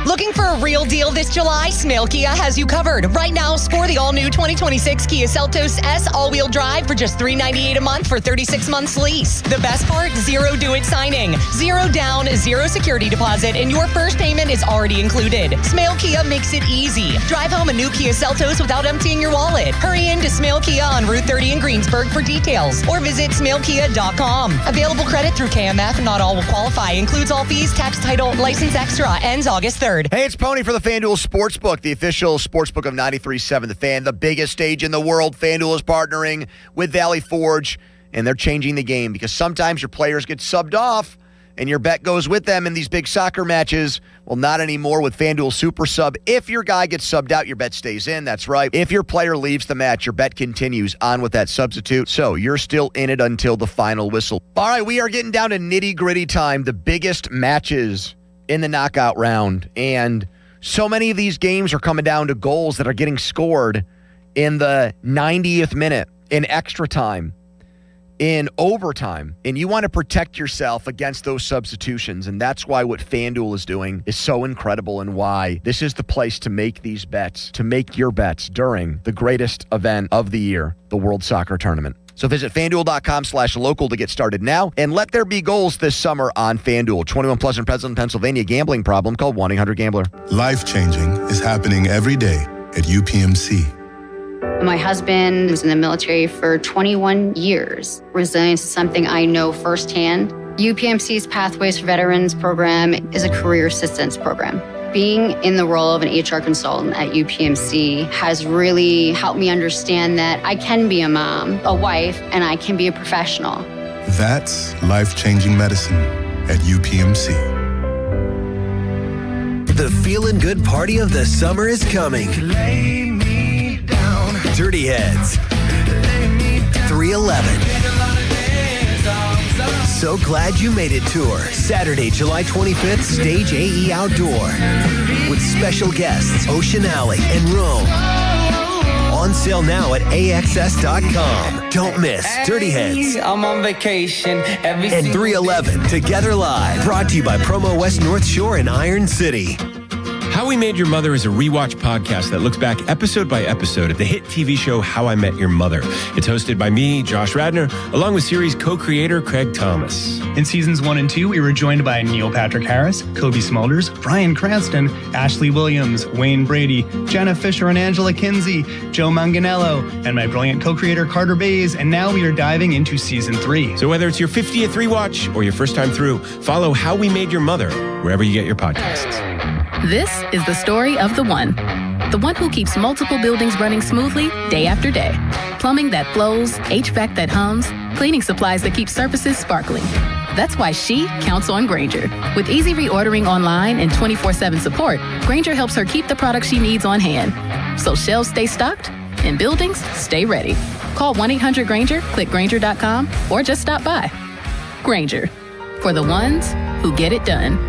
[SPEAKER 19] Looking for a real deal this July? Smale Kia has you covered. Right now, score the all-new 2026 Kia Seltos S all-wheel drive for just $398 a month for 36 months lease. The best part? Zero do-it signing. Zero down, zero security deposit, and your first payment is already included. Smale Kia makes it easy. Drive home a new Kia Seltos without emptying your wallet. Hurry in to Smale Kia on Route 30 in Greensburg for details, or visit smalekia.com. Available credit through KMF. Not all will qualify. Includes all fees, tax, title, license extra. Ends August 3rd.
[SPEAKER 16] Hey, it's Pony for the FanDuel Sportsbook, the official sportsbook of 93.7 The Fan, the biggest stage in the world. FanDuel is partnering with Valley Forge, and they're changing the game because sometimes your players get subbed off and your bet goes with them in these big soccer matches. Well, not anymore with FanDuel Super Sub. If your guy gets subbed out, your bet stays in. That's right. If your player leaves the match, your bet continues on with that substitute. So you're still in it until the final whistle. All right, we are getting down to nitty-gritty time, the biggest matches in the knockout round. And so many of these games are coming down to goals that are getting scored in the 90th minute, in extra time, in overtime. And you want to protect yourself against those substitutions. And that's why what FanDuel is doing is so incredible, and why this is the place to make these bets, to make your bets during the greatest event of the year, the World Soccer Tournament. So visit FanDuel.com/local to get started now, and let there be goals this summer on FanDuel. 21 plus in Pleasanton, Pennsylvania. Gambling problem? Call 1-800-GAMBLER.
[SPEAKER 24] Life-changing is happening every day at UPMC.
[SPEAKER 25] My husband was in the military for 21 years. Resilience is something I know firsthand. UPMC's Pathways for Veterans program is a career assistance program. Being in the role of an HR consultant at UPMC has really helped me understand that I can be a mom, a wife, and I can be a professional.
[SPEAKER 24] That's life-changing medicine at UPMC.
[SPEAKER 27] The feeling good party of the summer is coming.
[SPEAKER 7] Lay me down.
[SPEAKER 27] Dirty Heads. 311. So Glad You Made It tour. Saturday, July 25th, Stage AE Outdoor. With special guests, Ocean Alley and Rome. On sale now at AXS.com. Don't miss Dirty Heads.
[SPEAKER 28] I'm on vacation.
[SPEAKER 27] And 311 Together Live. Brought to you by Promo West North Shore and Iron City.
[SPEAKER 29] How We Made Your Mother is a rewatch podcast that looks back episode by episode at the hit TV show How I Met Your Mother. It's hosted by me, Josh Radnor, along with series co-creator Craig Thomas.
[SPEAKER 30] In seasons 1 and 2, we were joined by Neil Patrick Harris, Kobe Smulders, Bryan Cranston, Ashley Williams, Wayne Brady, Jenna Fisher and Angela Kinsey, Joe Manganiello, and my brilliant co-creator Carter Bays, and now we are diving into season 3.
[SPEAKER 29] So whether it's your 50th rewatch or your first time through, follow How We Made Your Mother wherever you get your podcasts.
[SPEAKER 31] This is the story of the one who keeps multiple buildings running smoothly day after day. Plumbing that flows, HVAC that hums, cleaning supplies that keep surfaces sparkling. That's why she counts on Grainger. With easy reordering online and 24/7 support, Grainger helps her keep the products she needs on hand. So shelves stay stocked and buildings stay ready. Call 1-800-GRAINGER, click Grainger.com, or just stop by. Grainger, for the ones who get it done.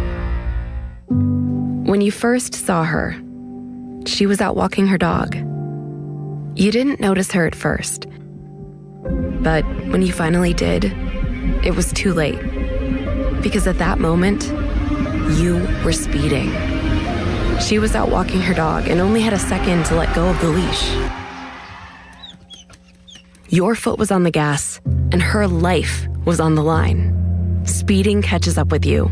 [SPEAKER 32] When you first saw her, she was out walking her dog. You didn't notice her at first. But when you finally did, it was too late. Because at that moment, you were speeding. She was out walking her dog and only had a second to let go of the leash. Your foot was on the gas, and her life was on the line. Speeding catches up with you.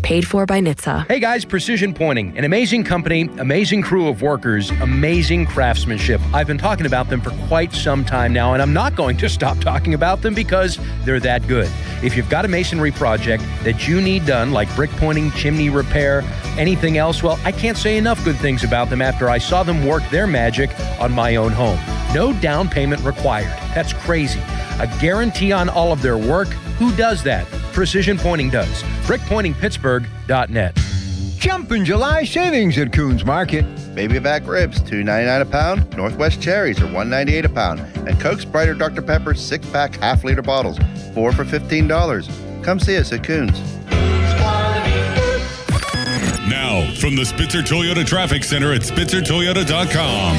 [SPEAKER 32] Paid for by NHTSA.
[SPEAKER 1] Hey guys, Precision Pointing. An amazing company, amazing crew of workers, amazing craftsmanship. I've been talking about them for quite some time now, and I'm not going to stop talking about them because they're that good. If you've got a masonry project that you need done, like brick pointing, chimney repair, anything else, well, I can't say enough good things about them after I saw them work their magic on my own home. No down payment required. That's crazy. A guarantee on all of their work. Who does that? Precision Pointing does. BrickPointingPittsburgh.net.
[SPEAKER 5] Jumpin' July savings at Coons Market.
[SPEAKER 14] Baby back ribs, $2.99 a pound. Northwest cherries are $1.98 a pound. And Coke Sprite or Dr. Pepper 6-pack half-liter bottles, 4 for $15. Come see us at Coons.
[SPEAKER 8] Now, from the Spitzer Toyota Traffic Center at SpitzerToyota.com.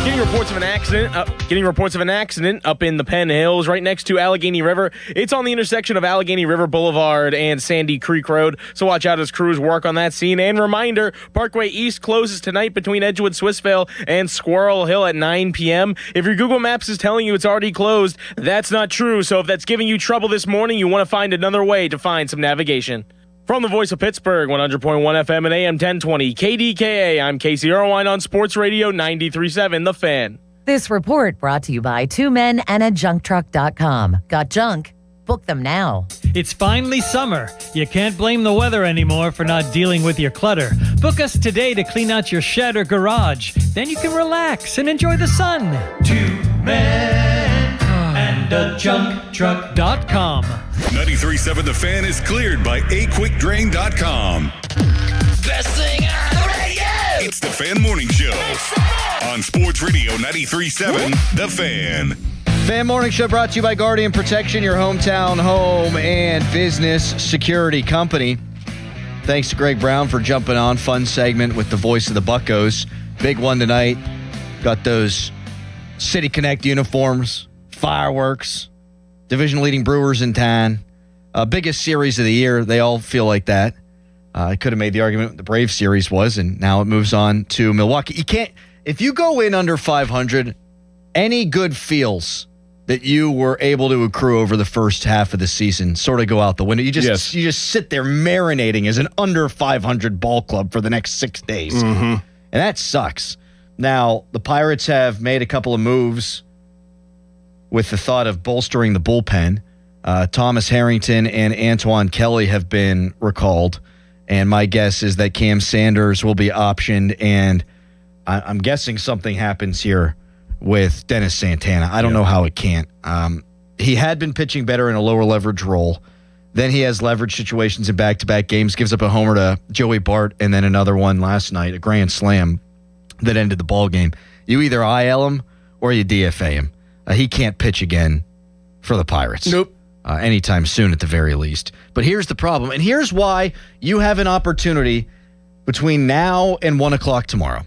[SPEAKER 3] Getting reports of an accident up in the Penn Hills right next to Allegheny River. It's on the intersection of Allegheny River Boulevard and Sandy Creek Road, so watch out as crews work on that scene. And reminder, Parkway East closes tonight between Edgewood, Swissvale, and Squirrel Hill at 9 p.m. If your Google Maps is telling you it's already closed, that's not true. So if that's giving you trouble this morning, you want to find another way to find some navigation. From the voice of Pittsburgh, 100.1 FM and AM 1020, KDKA, I'm Casey Irwine on Sports Radio 93.7, The Fan.
[SPEAKER 15] This report brought to you by 2 Men and a JunkTruck.com. Got junk? Book them now.
[SPEAKER 17] It's finally summer. You can't blame the weather anymore for not dealing with your clutter. Book us today to clean out your shed or garage. Then you can relax and enjoy the sun. 2 Men and a JunkTruck.com.
[SPEAKER 8] 93.7 The Fan is cleared by aquickdrain.com.
[SPEAKER 7] Best thing on the radio!
[SPEAKER 8] It's the Fan Morning Show on Sports Radio 93.7 The Fan.
[SPEAKER 2] Fan Morning Show brought to you by Guardian Protection, your hometown home and business security company. Thanks to Greg Brown for jumping on. Fun segment with the voice of the Buccos. Big one tonight. Got those City Connect uniforms, fireworks, division-leading Brewers in town. Biggest series of the year. They all feel like that. I could have made the argument the Braves series was, and now it moves on to Milwaukee. You can't, if you go in under 500, any good feels that you were able to accrue over the first half of the season sort of go out the window. You just sit there marinating as an under 500 ball club for the next 6 days.
[SPEAKER 3] Mm-hmm.
[SPEAKER 2] And that sucks. Now, the Pirates have made a couple of moves with the thought of bolstering the bullpen. Thomas Harrington and Antoine Kelly have been recalled, and my guess is that Cam Sanders will be optioned, and I'm guessing something happens here with Dennis Santana. I don't know how it can't. He had been pitching better in a lower leverage role. Then he has leverage situations in back-to-back games, gives up a homer to Joey Bart, and then another one last night, a grand slam that ended the ball game. You either IL him or you DFA him. He can't pitch again for the Pirates.
[SPEAKER 3] Nope.
[SPEAKER 2] Anytime soon at the very least. But here's the problem, and here's why you have an opportunity between now and 1 o'clock tomorrow.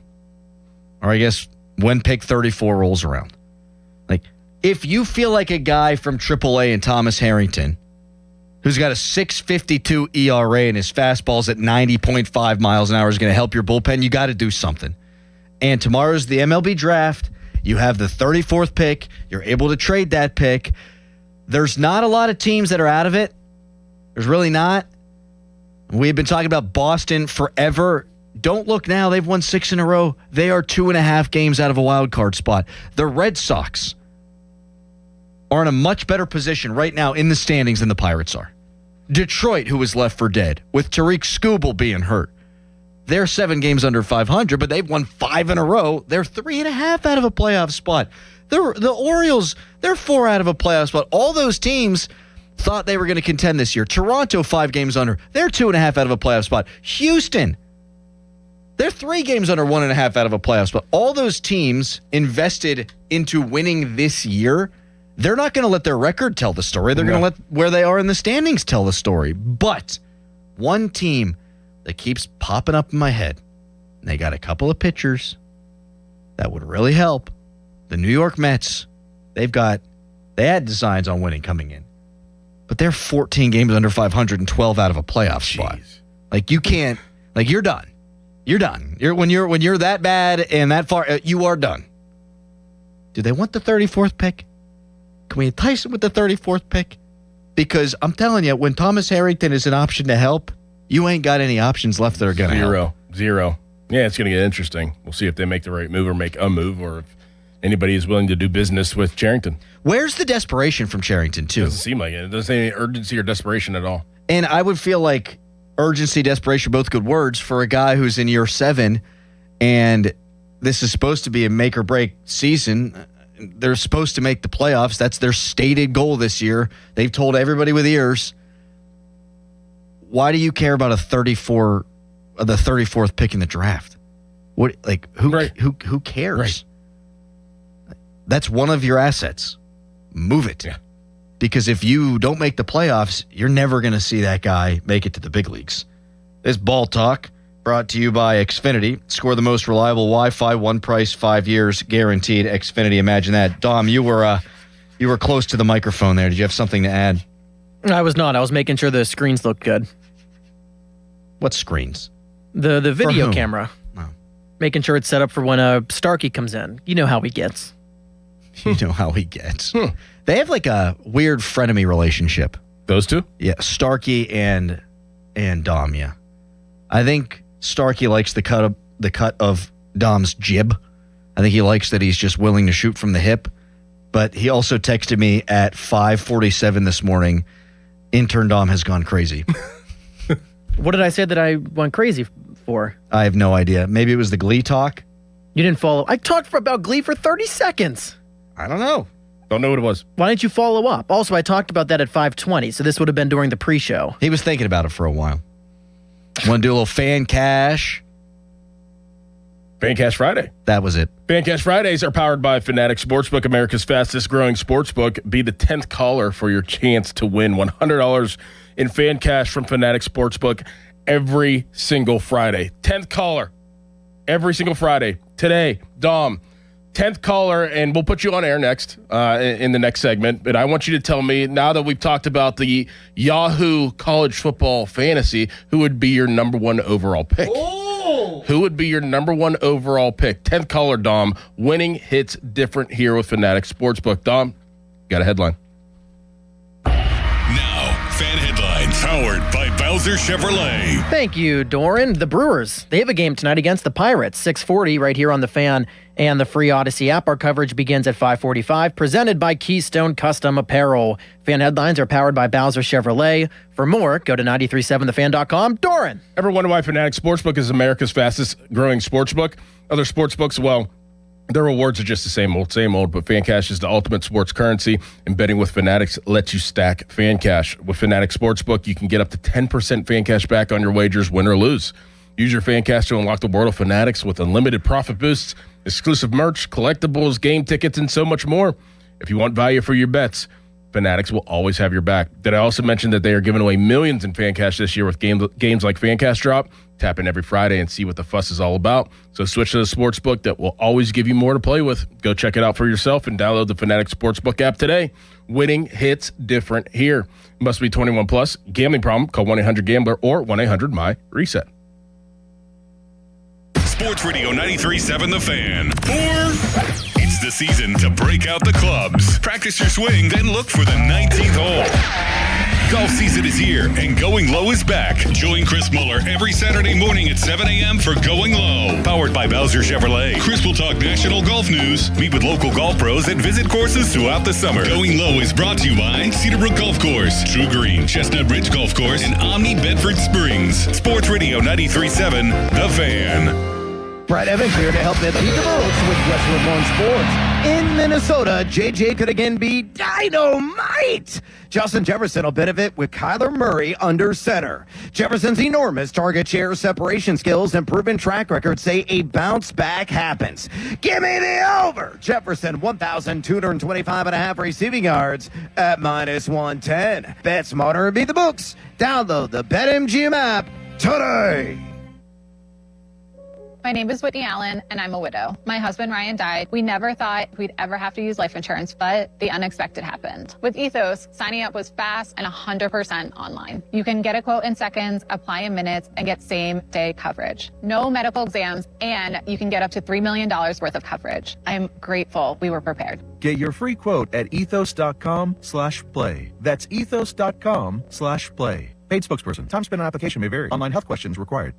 [SPEAKER 2] Or I guess when pick 34 rolls around. Like, if you feel like a guy from AAA and Thomas Harrington, who's got a 6.52 ERA and his fastball's at 90.5 miles an hour is going to help your bullpen, you got to do something. And tomorrow's the MLB draft. You have the 34th pick. You're able to trade that pick. There's not a lot of teams that are out of it. There's really not. We've been talking about Boston forever. Don't look now. They've won 6 in a row. They are 2.5 games out of a wild card spot. The Red Sox are in a much better position right now in the standings than the Pirates are. Detroit, who was left for dead, with Tariq Skubal being hurt. They're 7 games under 500, but they've won 5 in a row. They're 3.5 out of a playoff spot. The Orioles, they're 4 out of a playoff spot. All those teams thought they were going to contend this year. Toronto, 5 games under. They're 2.5 out of a playoff spot. Houston, they're 3 games under 1.5 out of a playoff spot. All those teams invested into winning this year. They're not going to let their record tell the story. They're going to let where they are in the standings tell the story. But one team that keeps popping up in my head, and they got a couple of pitchers that would really help. The New York Mets, they had designs on winning coming in, but they're 14 games under 500 and 12 out of a playoff spot. Like, you can't, like, you're done. You're done. When you're that bad and that far, you are done. Do they want the 34th pick? Can we entice them with the 34th pick? Because I'm telling you, when Thomas Harrington is an option to help, you ain't got any options left that are going to help.
[SPEAKER 3] Zero. Yeah, it's going to get interesting. We'll see if they make the right move or make a move, or if anybody is willing to do business with Charrington.
[SPEAKER 2] Where's the desperation from Charrington, too?
[SPEAKER 3] Doesn't seem like it. It doesn't say any urgency or desperation at all.
[SPEAKER 2] And I would feel like urgency, desperation, both good words for a guy who's in year 7, and this is supposed to be a make or break season. They're supposed to make the playoffs. That's their stated goal this year. They've told everybody with ears. Why do you care about the 34th pick in the draft? What, like, who cares?
[SPEAKER 3] Right.
[SPEAKER 2] That's one of your assets. Move it.
[SPEAKER 3] Yeah.
[SPEAKER 2] Because if you don't make the playoffs, you're never going to see that guy make it to the big leagues. This Ball Talk brought to you by Xfinity. Score the most reliable Wi-Fi, one price, 5 years guaranteed. Xfinity, imagine that. Dom, you were close to the microphone there. Did you have something to add?
[SPEAKER 4] I was not. I was making sure the screens looked good.
[SPEAKER 2] What screens?
[SPEAKER 4] The video camera.
[SPEAKER 2] Oh.
[SPEAKER 4] Making sure it's set up for when Starkey comes in. You know how he gets.
[SPEAKER 2] You know how he gets. They have like a weird frenemy relationship.
[SPEAKER 3] Those two?
[SPEAKER 2] Yeah, Starkey and Dom, yeah. I think Starkey likes the cut of Dom's jib. I think he likes that he's just willing to shoot from the hip. But he also texted me at 5:47 this morning, intern Dom has gone crazy.
[SPEAKER 4] What did I say that I went crazy for?
[SPEAKER 2] I have no idea. Maybe it was the Glee talk.
[SPEAKER 4] You didn't follow. I talked about Glee for 30 seconds.
[SPEAKER 2] I don't know.
[SPEAKER 3] Don't know what it was.
[SPEAKER 4] Why didn't you follow up? Also, I talked about that at 5:20, so this would have been during the pre-show.
[SPEAKER 2] He was thinking about it for a while. Want to do a little fan cash?
[SPEAKER 3] Fan Cash Friday.
[SPEAKER 2] That was it.
[SPEAKER 3] Fan Cash Fridays are powered by Fanatics Sportsbook, America's fastest growing sportsbook. Be the 10th caller for your chance to win $100 in fan cash from Fanatics Sportsbook every single Friday. 10th caller every single Friday. Today, Dom, 10th caller, and we'll put you on air next in the next segment. But I want you to tell me, now that we've talked about the Yahoo college football fantasy, who would be your number one overall pick? Who would be your number one overall pick? 10th caller, Dom. Winning hits different here with Fanatics Sportsbook. Dom, got a headline.
[SPEAKER 8] Now, fan headlines powered by Bowser Chevrolet.
[SPEAKER 4] Thank you, Doran. The Brewers, they have a game tonight against the Pirates, 6:40 right here on the Fan and the free Odyssey app. Our coverage begins at 5:45, presented by Keystone Custom Apparel. Fan headlines are powered by Bowser Chevrolet. For more, go to 937thefan.com. Doran.
[SPEAKER 3] Ever wonder why Fanatics Sportsbook is America's fastest growing sportsbook? Other sportsbooks, well, their rewards are just the same old, but Fan Cash is the ultimate sports currency, and betting with Fanatics lets you stack Fan Cash. With Fanatics Sportsbook, you can get up to 10% Fan Cash back on your wagers, win or lose. Use your Fan Cash to unlock the world of Fanatics with unlimited profit boosts, exclusive merch, collectibles, game tickets, and so much more. If you want value for your bets, Fanatics will always have your back. Did I also mention that they are giving away millions in Fan Cash this year with games like Fan Cash Drop? Tap in every Friday and see what the fuss is all about. So switch to the sportsbook that will always give you more to play with. Go check it out for yourself and download the Fanatics Sportsbook app today. Winning hits different here. Must be 21 plus. Gambling problem? Call 1-800-GAMBLER or 1-800-MY-RESET.
[SPEAKER 8] Sports Radio 93.7 The Fan. It's the season to break out the clubs. Practice your swing, then look for the 19th hole. Golf season is here, and Going Low is back. Join Chris Muller every Saturday morning at 7 a.m. for Going Low. Powered by Bowser Chevrolet. Chris will talk national golf news, meet with local golf pros, and visit courses throughout the summer. Going Low is brought to you by Cedarbrook Golf Course, True Green, Chestnut Ridge Golf Course, and Omni Bedford Springs. Sports Radio 93.7 The Fan.
[SPEAKER 6] Brad Evans here to help them beat the Bulls with Westwood Lawn Sports. In Minnesota, JJ could again be dynamite. Justin Jefferson will benefit with Kyler Murray under center. Jefferson's enormous target share separation skills and proven track record say a bounce back happens. Give me the over. Jefferson, 1,225.5 receiving yards at -110. Bet smarter and beat the books. Download the BetMGM app today.
[SPEAKER 9] My name is Whitney Allen, and I'm a widow. My husband, Ryan, died. We never thought we'd ever have to use life insurance, but the unexpected happened. With Ethos, signing up was fast and 100% online. You can get a quote in seconds, apply in minutes, and get same-day coverage. No medical exams, and you can get up to $3 million worth of coverage. I'm grateful we were prepared.
[SPEAKER 10] Get your free quote at ethos.com/play. That's ethos.com/play. Paid spokesperson. Time spent on application may vary. Online health questions required.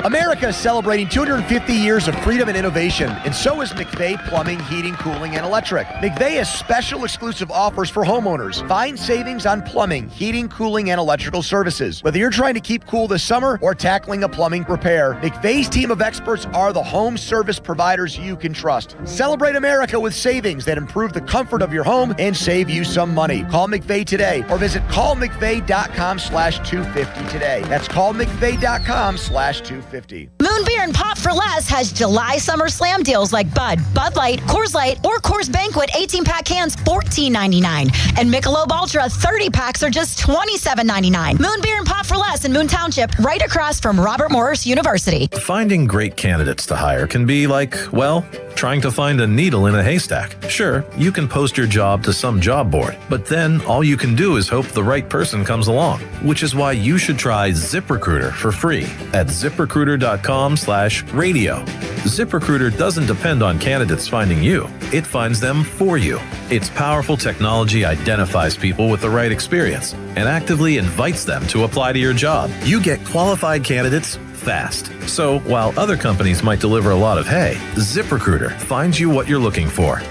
[SPEAKER 16] America is celebrating 250 years of freedom and innovation, and so is McVeigh Plumbing, Heating, Cooling, and Electric. McVeigh has special exclusive offers for homeowners. Find savings on plumbing, heating, cooling, and electrical services. Whether you're trying to keep cool this summer or tackling a plumbing repair, McVeigh's team of experts are the home service providers you can trust. Celebrate America with savings that improve the comfort of your home and save you some money. Call McVeigh today or visit callmcveigh.com/250 today. That's callmcveigh.com/250.
[SPEAKER 11] Moon Beer and Pop for Less has July Summer Slam deals like Bud Light, Coors Light, or Coors Banquet 18-pack cans $14.99. And Michelob Ultra 30 packs are just $27.99. Moon Beer and Pop for Less in Moon Township, right across from Robert Morris University.
[SPEAKER 12] Finding great candidates to hire can be like, well, trying to find a needle in a haystack. Sure, you can post your job to some job board, but then all you can do is hope the right person comes along, which is why you should try ZipRecruiter for free at ZipRecruiter.com/radio. ZipRecruiter doesn't depend on candidates finding you. It finds them for you. Its powerful technology identifies people with the right experience and actively invites them to apply to your job. You get qualified candidates fast. So while other companies might deliver a lot of hay, ZipRecruiter finds you what you're looking for.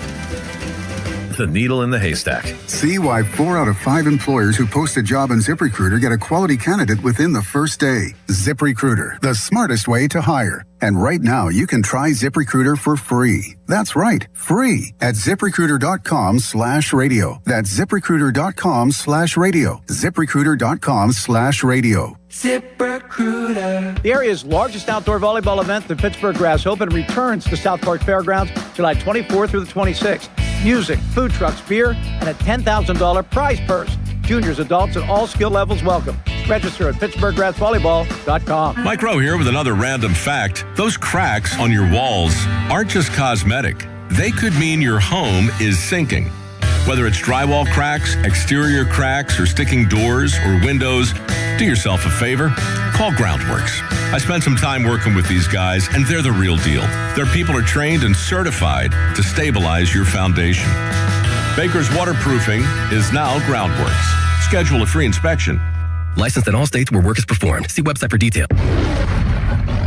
[SPEAKER 12] The needle in the haystack.
[SPEAKER 13] See why 4 out of 5 employers who post a job on ZipRecruiter get a quality candidate within the first day. ZipRecruiter, the smartest way to hire. And right now, you can try ZipRecruiter for free. That's right, free at ZipRecruiter.com/radio. That's ZipRecruiter.com/radio. ZipRecruiter.com/radio.
[SPEAKER 18] ZipRecruiter. The area's largest outdoor volleyball event, the Pittsburgh Grass Open, returns to South Park Fairgrounds July 24th through the 26th. Music, food trucks, beer, and a $10,000 prize purse. Juniors, adults, and all skill levels welcome. Register at PittsburghGrassVolleyball.com.
[SPEAKER 8] Mike Rowe here with another random fact. Those cracks on your walls aren't just cosmetic. They could mean your home is sinking. Whether it's drywall cracks, exterior cracks, or sticking doors or windows, do yourself a favor. Call Groundworks. I spent some time working with these guys, and they're the real deal. Their people are trained and certified to stabilize your foundation. Baker's Waterproofing is now Groundworks. Schedule a free inspection.
[SPEAKER 20] Licensed in all states where work is performed. See website for detail.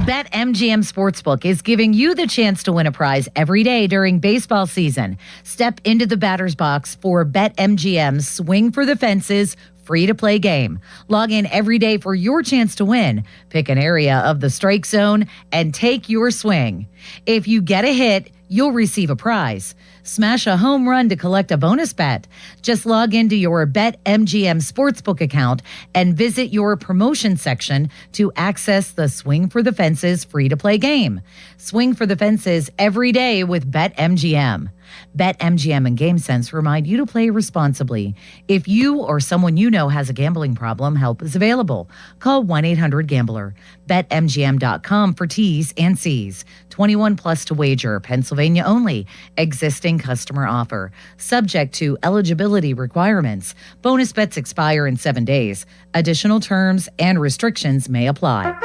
[SPEAKER 15] BetMGM Sportsbook is giving you the chance to win a prize every day during baseball season. Step into the batter's box for BetMGM's Swing for the Fences free-to-play game. Log in every day for your chance to win. Pick an area of the strike zone and take your swing. If you get a hit, you'll receive a prize. Smash a home run to collect a bonus bet. Just log into your BetMGM Sportsbook account and visit your promotion section to access the Swing for the Fences free-to-play game. Swing for the Fences every day with BetMGM. BetMGM and GameSense remind you to play responsibly. If you or someone you know has a gambling problem, help is available. Call 1-800-GAMBLER. BetMGM.com for T's and C's. 21 plus to wager. Pennsylvania only. Existing customer offer. Subject to eligibility requirements. Bonus bets expire in 7 days. Additional terms and restrictions may apply.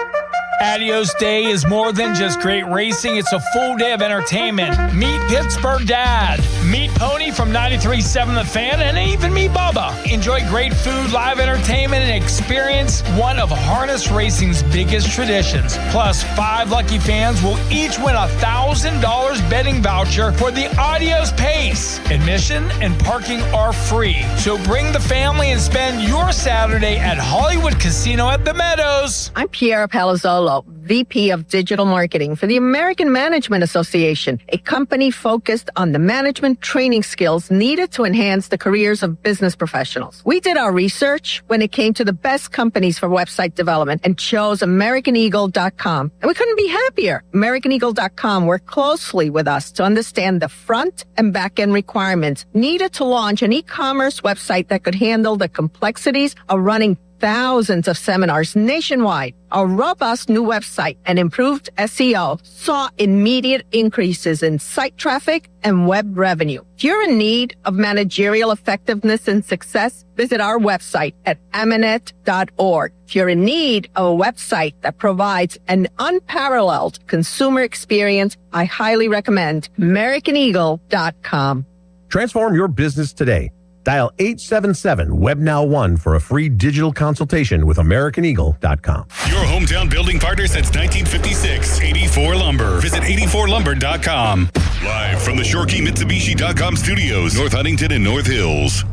[SPEAKER 21] Adios Day is more than just great racing. It's a full day of entertainment. Meet Pittsburgh Dad. Meet Pony from 93.7 The Fan, and even meet Bubba. Enjoy great food, live entertainment, and experience one of harness racing's biggest traditions. Plus, 5 lucky fans will each win a $1,000 betting voucher for the Adios Pace. Admission and parking are free. So bring the family and spend your Saturday at Hollywood Casino at the Meadows.
[SPEAKER 22] I'm Piera Palazzolo, VP of Digital Marketing for the American Management Association, a company focused on the management training skills needed to enhance the careers of business professionals. We did our research when it came to the best companies for website development and chose AmericanEagle.com. And we couldn't be happier. AmericanEagle.com worked closely with us to understand the front and back end requirements needed to launch an e-commerce website that could handle the complexities of running thousands of seminars nationwide. Our robust new website and improved SEO saw immediate increases in site traffic and web revenue. If you're in need of managerial effectiveness and success, visit our website at amanet.org. If you're in need of a website that provides an unparalleled consumer experience, I highly recommend AmericanEagle.com.
[SPEAKER 1] Transform your business today. Dial 877-WebNow1 for a free digital consultation with AmericanEagle.com.
[SPEAKER 8] Your hometown building partner since 1956, 84 Lumber. Visit 84lumber.com. Live from the Mitsubishi.com studios, North Huntington and North Hills.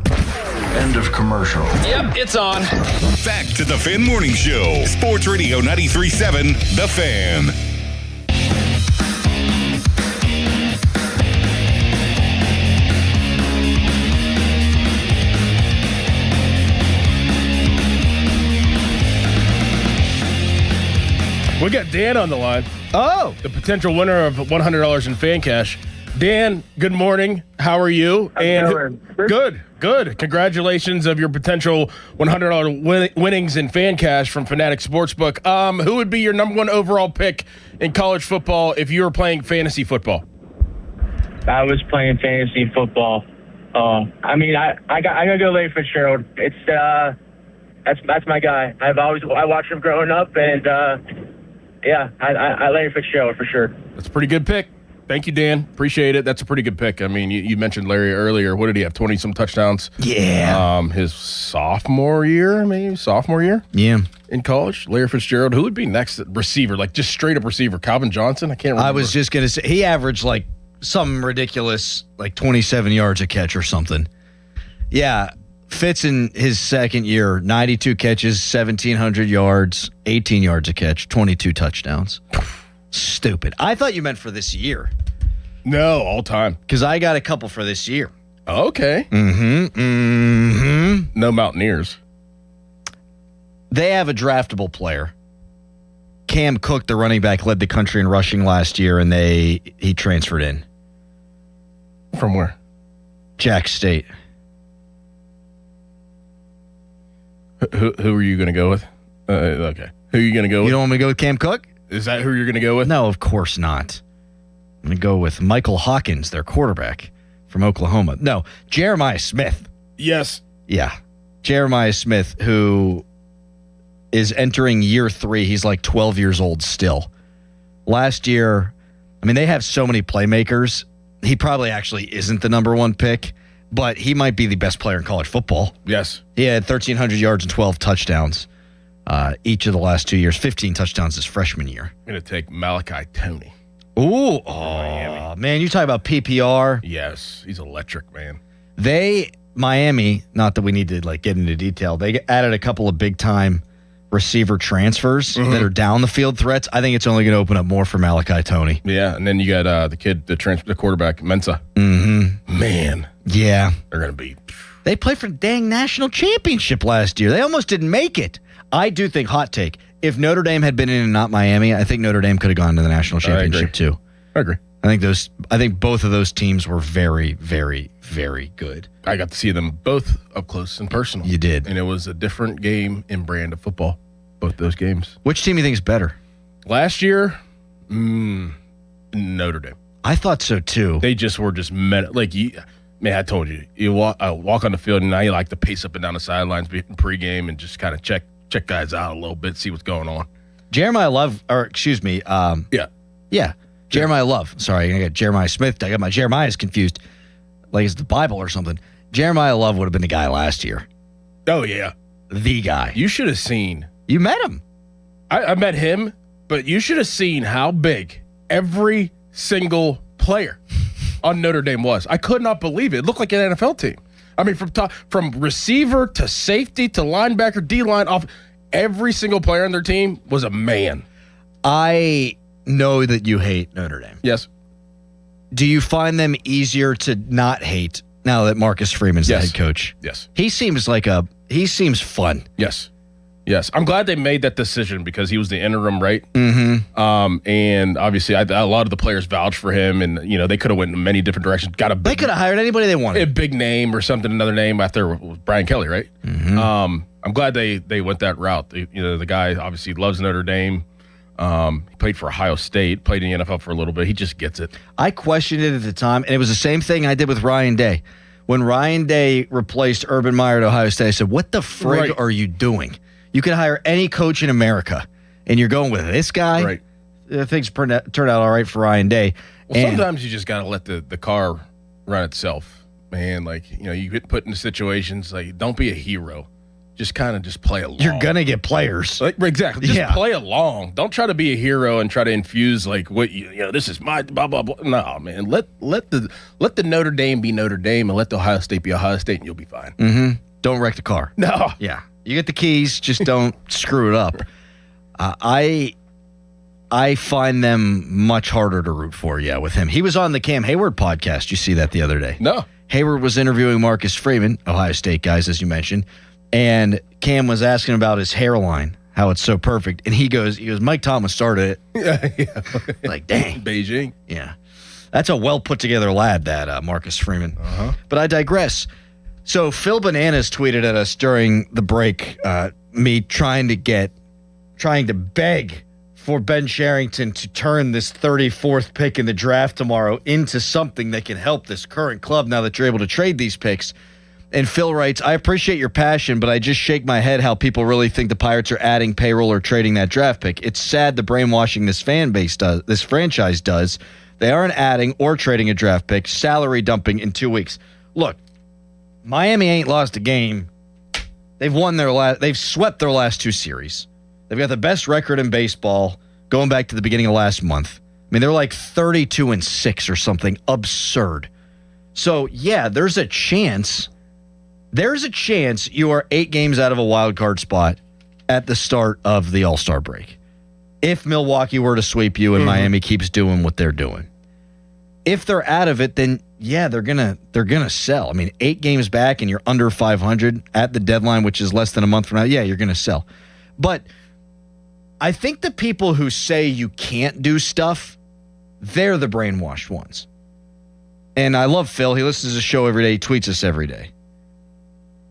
[SPEAKER 19] End of commercial.
[SPEAKER 21] Yep, it's on.
[SPEAKER 8] Back to the Fan Morning Show. Sports Radio 93.7, The Fan.
[SPEAKER 3] We got Dan on the line.
[SPEAKER 2] Oh.
[SPEAKER 3] The potential winner of $100 in fan cash. Dan, good morning. How are you? Good. Congratulations of your potential $100 winnings in fan cash from Fanatic Sportsbook. Who would be your number one overall pick in college football if you were playing fantasy football?
[SPEAKER 23] I was playing fantasy football. I gotta go Larry Fitzgerald. It's that's my guy. I watched him growing up, and I Larry Fitzgerald for sure.
[SPEAKER 3] That's a pretty good pick. Thank you, Dan. Appreciate it. That's a pretty good pick. I mean, you mentioned Larry earlier. What did he have? 20-some touchdowns?
[SPEAKER 2] Yeah.
[SPEAKER 3] His sophomore year.
[SPEAKER 2] Yeah.
[SPEAKER 3] In college. Larry Fitzgerald. Who would be next receiver? Like just straight up receiver. Calvin Johnson? I can't remember.
[SPEAKER 2] I was just going to say, he averaged like some ridiculous, like 27 yards a catch or something. Yeah. Fitz in his second year, 92 catches, 1,700 yards, 18 yards a catch, 22 touchdowns. Stupid. I thought you meant for this year.
[SPEAKER 3] No, all time.
[SPEAKER 2] Because I got a couple for this year.
[SPEAKER 3] Okay. No Mountaineers.
[SPEAKER 2] They have a draftable player. Cam Cook, the running back, led the country in rushing last year, and he transferred in.
[SPEAKER 3] From where?
[SPEAKER 2] Jack State.
[SPEAKER 3] Who are you going to go with? Okay. Who are you going to go with?
[SPEAKER 2] You don't want me to go with Cam Cook?
[SPEAKER 3] Is that who you're going to go with?
[SPEAKER 2] No, of course not. I'm going to go with Michael Hawkins, their quarterback from Oklahoma. No, Jeremiah Smith.
[SPEAKER 3] Yes.
[SPEAKER 2] Yeah. Jeremiah Smith, who is entering year 3. He's like 12 years old still. Last year, I mean, they have so many playmakers. He probably actually isn't the number one pick, but he might be the best player in college football.
[SPEAKER 3] Yes.
[SPEAKER 2] He had 1,300 yards and 12 touchdowns each of the last 2 years, 15 touchdowns his freshman year.
[SPEAKER 3] I'm going to take Malachi Toney.
[SPEAKER 2] Ooh, man, you talk about PPR.
[SPEAKER 3] Yes, he's electric, man.
[SPEAKER 2] Miami, not that we need to get into detail, they added a couple of big-time receiver transfers that are down the field threats. I think it's only going to open up more for Malachi Toney.
[SPEAKER 3] Yeah, and then you got the quarterback, Mensa.
[SPEAKER 2] Mm-hmm.
[SPEAKER 3] Man.
[SPEAKER 2] Yeah.
[SPEAKER 3] They're going to be.
[SPEAKER 2] They played for the dang national championship last year. They almost didn't make it. I do think, hot take, if Notre Dame had been in and not Miami, I think Notre Dame could have gone to the national championship too.
[SPEAKER 3] I agree.
[SPEAKER 2] I think both of those teams were very, very, very good.
[SPEAKER 3] I got to see them both up close and personal.
[SPEAKER 2] You did.
[SPEAKER 3] And it was a different game and brand of football, both those games.
[SPEAKER 2] Which team do you think is better?
[SPEAKER 3] Last year, Notre Dame.
[SPEAKER 2] I thought so too.
[SPEAKER 3] They just were man, I told you, you walk on the field and now you like to pace up and down the sidelines pregame and just kind of check guys out a little bit, see what's going on.
[SPEAKER 2] Jeremiah Love, Jeremiah Love. Sorry, I got Jeremiah Smith. I got my Jeremiah's confused. Like it's the Bible or something. Jeremiah Love would have been the guy last year.
[SPEAKER 3] Oh, yeah.
[SPEAKER 2] The guy.
[SPEAKER 3] You should have seen.
[SPEAKER 2] You met him.
[SPEAKER 3] I met him, but you should have seen how big every single player on Notre Dame was. I could not believe it. It looked like an NFL team. I mean, from receiver to safety to linebacker, D-line, off, every single player on their team was a man.
[SPEAKER 2] I know that you hate Notre Dame.
[SPEAKER 3] Yes.
[SPEAKER 2] Do you find them easier to not hate now that Marcus Freeman's the head coach?
[SPEAKER 3] Yes.
[SPEAKER 2] He seems fun.
[SPEAKER 3] Yes. I'm glad they made that decision because he was the interim, right?
[SPEAKER 2] Mm-hmm.
[SPEAKER 3] And obviously, a lot of the players vouched for him, and they could have went in many different directions.
[SPEAKER 2] They could have hired anybody they wanted.
[SPEAKER 3] A big name or something, another name after Brian Kelly, right?
[SPEAKER 2] Mm-hmm.
[SPEAKER 3] I'm glad they went that route. The guy obviously loves Notre Dame. He played for Ohio State, played in the NFL for a little bit. He just gets it.
[SPEAKER 2] I questioned it at the time, and it was the same thing I did with Ryan Day. When Ryan Day replaced Urban Meyer at Ohio State, I said, what the frig are you doing? You could hire any coach in America, and you're going with this guy?
[SPEAKER 3] Right.
[SPEAKER 2] Things turned out all right for Ryan Day.
[SPEAKER 3] Well, sometimes you just got to let the car run itself, man. Like, you get put into situations, like, don't be a hero. Just kind of just play along.
[SPEAKER 2] You're going to get players.
[SPEAKER 3] Exactly. Just play along. Don't try to be a hero and try to infuse, like, what this is my blah, blah, blah. No, man. Let the Notre Dame be Notre Dame and let the Ohio State be Ohio State, and you'll be fine.
[SPEAKER 2] Mm-hmm. Don't wreck the car.
[SPEAKER 3] No.
[SPEAKER 2] Yeah. You get the keys, just don't screw it up. I find them much harder to root for, with him. He was on the Cam Hayward podcast. You see that the other day?
[SPEAKER 3] No.
[SPEAKER 2] Hayward was interviewing Marcus Freeman, Ohio State guys, as you mentioned, and Cam was asking about his hairline, how it's so perfect, and he goes, Mike Thomas started it.
[SPEAKER 3] Yeah.
[SPEAKER 2] Like, dang.
[SPEAKER 3] Beijing.
[SPEAKER 2] Yeah. That's a well put together lad, that Marcus Freeman.
[SPEAKER 3] Uh-huh.
[SPEAKER 2] But I digress. So Phil Bananas tweeted at us during the break, me trying to beg for Ben Sherrington to turn this 34th pick in the draft tomorrow into something that can help this current club now that you're able to trade these picks. And Phil writes, I appreciate your passion, but I just shake my head how people really think the Pirates are adding payroll or trading that draft pick. It's sad the brainwashing this fan base does, this franchise does. They aren't adding or trading a draft pick, salary dumping in 2 weeks. Look, Miami ain't lost a game. They've swept their last 2 series. They've got the best record in baseball going back to the beginning of last month. I mean, they're like 32-6 or something absurd. So, yeah, there's a chance you are 8 games out of a wild card spot at the start of the All-Star break. If Milwaukee were to sweep you and Miami keeps doing what they're doing. If they're out of it, then yeah, they're gonna sell. I mean, 8 games back and you're under 500 at the deadline, which is less than a month from now. Yeah, you're gonna sell. But I think the people who say you can't do stuff, they're the brainwashed ones. And I love Phil. He listens to the show every day. He tweets us every day.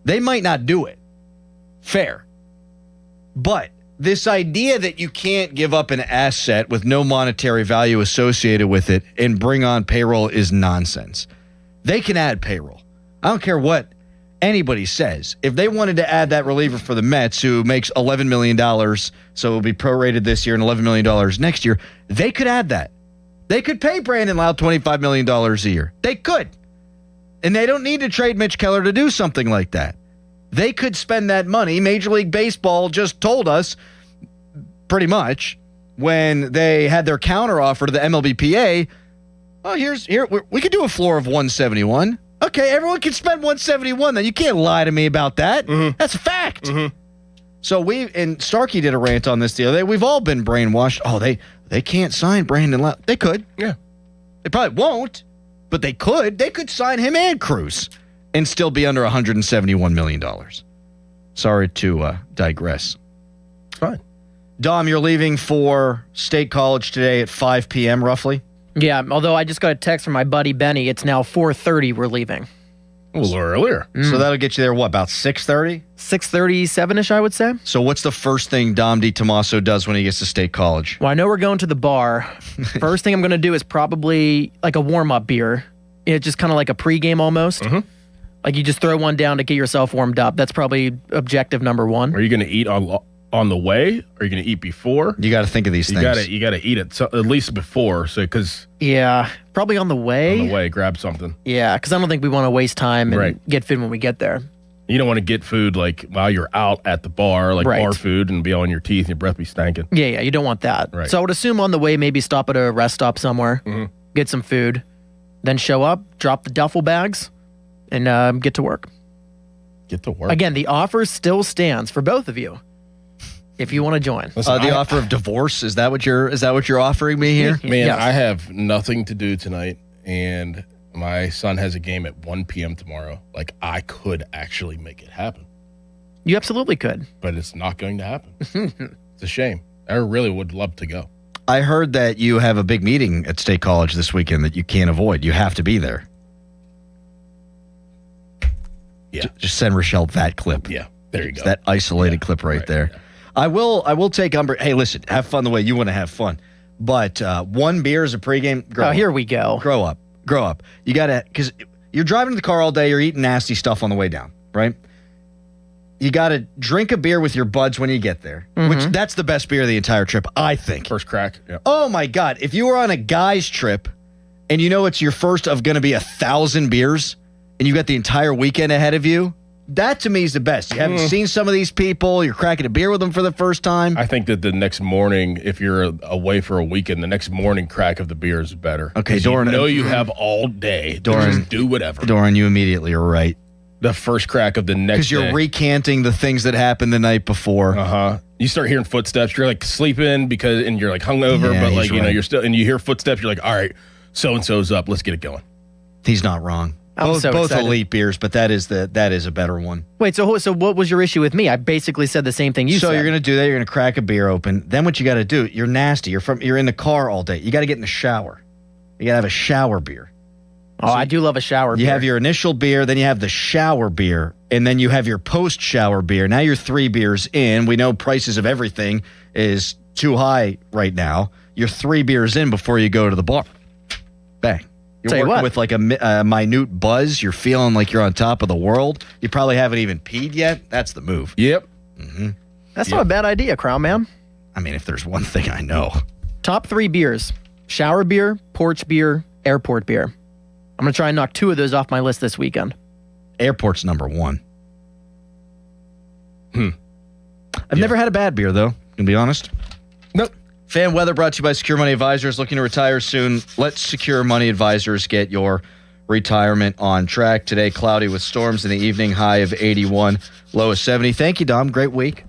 [SPEAKER 2] They might not do it. Fair. But this idea that you can't give up an asset with no monetary value associated with it and bring on payroll is nonsense. They can add payroll. I don't care what anybody says. If they wanted to add that reliever for the Mets who makes $11 million, so it'll be prorated this year and $11 million next year, they could add that. They could pay Brandon Lau $25 million a year. They could. And they don't need to trade Mitch Keller to do something like that. They could spend that money. Major League Baseball just told us pretty much when they had their counteroffer to the MLBPA, we could do a floor of 171. Okay, everyone can spend 171 then. You can't lie to me about that. Mm-hmm. That's a fact. Mm-hmm. So and Starkey did a rant on this the other day. We've all been brainwashed. Oh, they can't sign Brandon Lau. They could.
[SPEAKER 3] Yeah.
[SPEAKER 2] They probably won't, but they could. They could sign him and Cruz and still be under $171 million. Sorry to digress.
[SPEAKER 3] It's fine.
[SPEAKER 2] Dom, you're leaving for State College today at 5 p.m. roughly?
[SPEAKER 4] Yeah, although I just got a text from my buddy Benny. It's now 4:30 we're leaving.
[SPEAKER 3] A little earlier.
[SPEAKER 2] So that'll get you there, what, about 6:30?
[SPEAKER 4] 6:37-ish, I would say.
[SPEAKER 2] So what's the first thing Dom DiTomaso does when he gets to State College?
[SPEAKER 4] Well, I know we're going to the bar. First thing I'm going to do is probably like a warm-up beer. It's just kind of like a pregame almost. Mm-hmm. Like you just throw one down to get yourself warmed up. That's probably objective number one.
[SPEAKER 3] Are you going to eat on the way? Or are you going to eat before?
[SPEAKER 2] You got to think of these things.
[SPEAKER 3] You got to eat it at least before. So because
[SPEAKER 4] probably on the way.
[SPEAKER 3] On the way, grab something.
[SPEAKER 4] Yeah, because I don't think we want to waste time and get food when we get there.
[SPEAKER 3] You don't want to get food like while you're out at the bar, like bar food, and be on your teeth and your breath be stanking.
[SPEAKER 4] Yeah, you don't want that.
[SPEAKER 3] Right.
[SPEAKER 4] So I would assume on the way, maybe stop at a rest stop somewhere, get some food, then show up, drop the duffel bags, and get to work.
[SPEAKER 3] Get to work.
[SPEAKER 4] Again, the offer still stands for both of you. If you want to join.
[SPEAKER 2] Listen, the offer of divorce, is that what you're offering me here?
[SPEAKER 3] Man, yes. I have nothing to do tonight, and my son has a game at 1 p.m. tomorrow. Like, I could actually make it happen.
[SPEAKER 4] You absolutely could.
[SPEAKER 3] But it's not going to happen. It's a shame. I really would love to go.
[SPEAKER 2] I heard that you have a big meeting at State College this weekend that you can't avoid. You have to be there.
[SPEAKER 3] Yeah.
[SPEAKER 2] Just send Rochelle that clip.
[SPEAKER 3] Yeah. There you go.
[SPEAKER 2] That isolated clip right there. Yeah. I will take umbrage. Hey, listen, have fun the way you want to have fun. But one beer is a pregame.
[SPEAKER 4] Here we go.
[SPEAKER 2] Grow up. You got to, because you're driving the car all day, you're eating nasty stuff on the way down, right? You got to drink a beer with your buds when you get there, which that's the best beer of the entire trip, I think.
[SPEAKER 3] First crack. Yeah.
[SPEAKER 2] Oh, my God. If you were on a guy's trip and you know it's your first of going to be 1,000 beers and you got the entire weekend ahead of you, that to me is the best. You haven't seen some of these people. You're cracking a beer with them for the first time.
[SPEAKER 3] I think that the next morning, if you're away for a weekend, the next morning crack of the beer is better.
[SPEAKER 2] Okay, Doran.
[SPEAKER 3] You know you have all day to just do whatever.
[SPEAKER 2] Doran, you immediately are right.
[SPEAKER 3] The first crack of the next day.
[SPEAKER 2] Because you're recanting the things that happened the night before.
[SPEAKER 3] You start hearing footsteps. You're like sleeping and you're like hungover, but like, you know, you're still, and you hear footsteps. You're like, all right, so-and-so's up. Let's get it going.
[SPEAKER 2] He's not wrong. Both elite beers, but that is a better one.
[SPEAKER 4] Wait, so what was your issue with me? I basically said the same thing you said.
[SPEAKER 2] So you're going to do that. You're going to crack a beer open. Then what you got to do, you're nasty. You're in the car all day. You got to get in the shower. You got to have a shower beer.
[SPEAKER 4] Oh, I do love a shower beer.
[SPEAKER 2] You have your initial beer, then you have the shower beer, and then you have your post-shower beer. Now you're 3 beers in. We know prices of everything is too high right now. You're 3 beers in before you go to the bar. Bang. You're working with like a minute buzz. You're feeling like you're on top of the world. You probably haven't even peed yet. That's the move.
[SPEAKER 3] Yep.
[SPEAKER 4] That's not a bad idea, Crown Man.
[SPEAKER 2] I mean, if there's one thing I know.
[SPEAKER 4] Top 3 beers. Shower beer, porch beer, airport beer. I'm going to try and knock 2 of those off my list this weekend.
[SPEAKER 2] Airport's number 1. I've never had a bad beer, though, to be honest.
[SPEAKER 3] Nope.
[SPEAKER 2] Fan weather brought to you by Secure Money Advisors. Looking to retire soon? Let Secure Money Advisors get your retirement on track. Today, cloudy with storms in the evening, high of 81, low of 70. Thank you, Dom. Great week.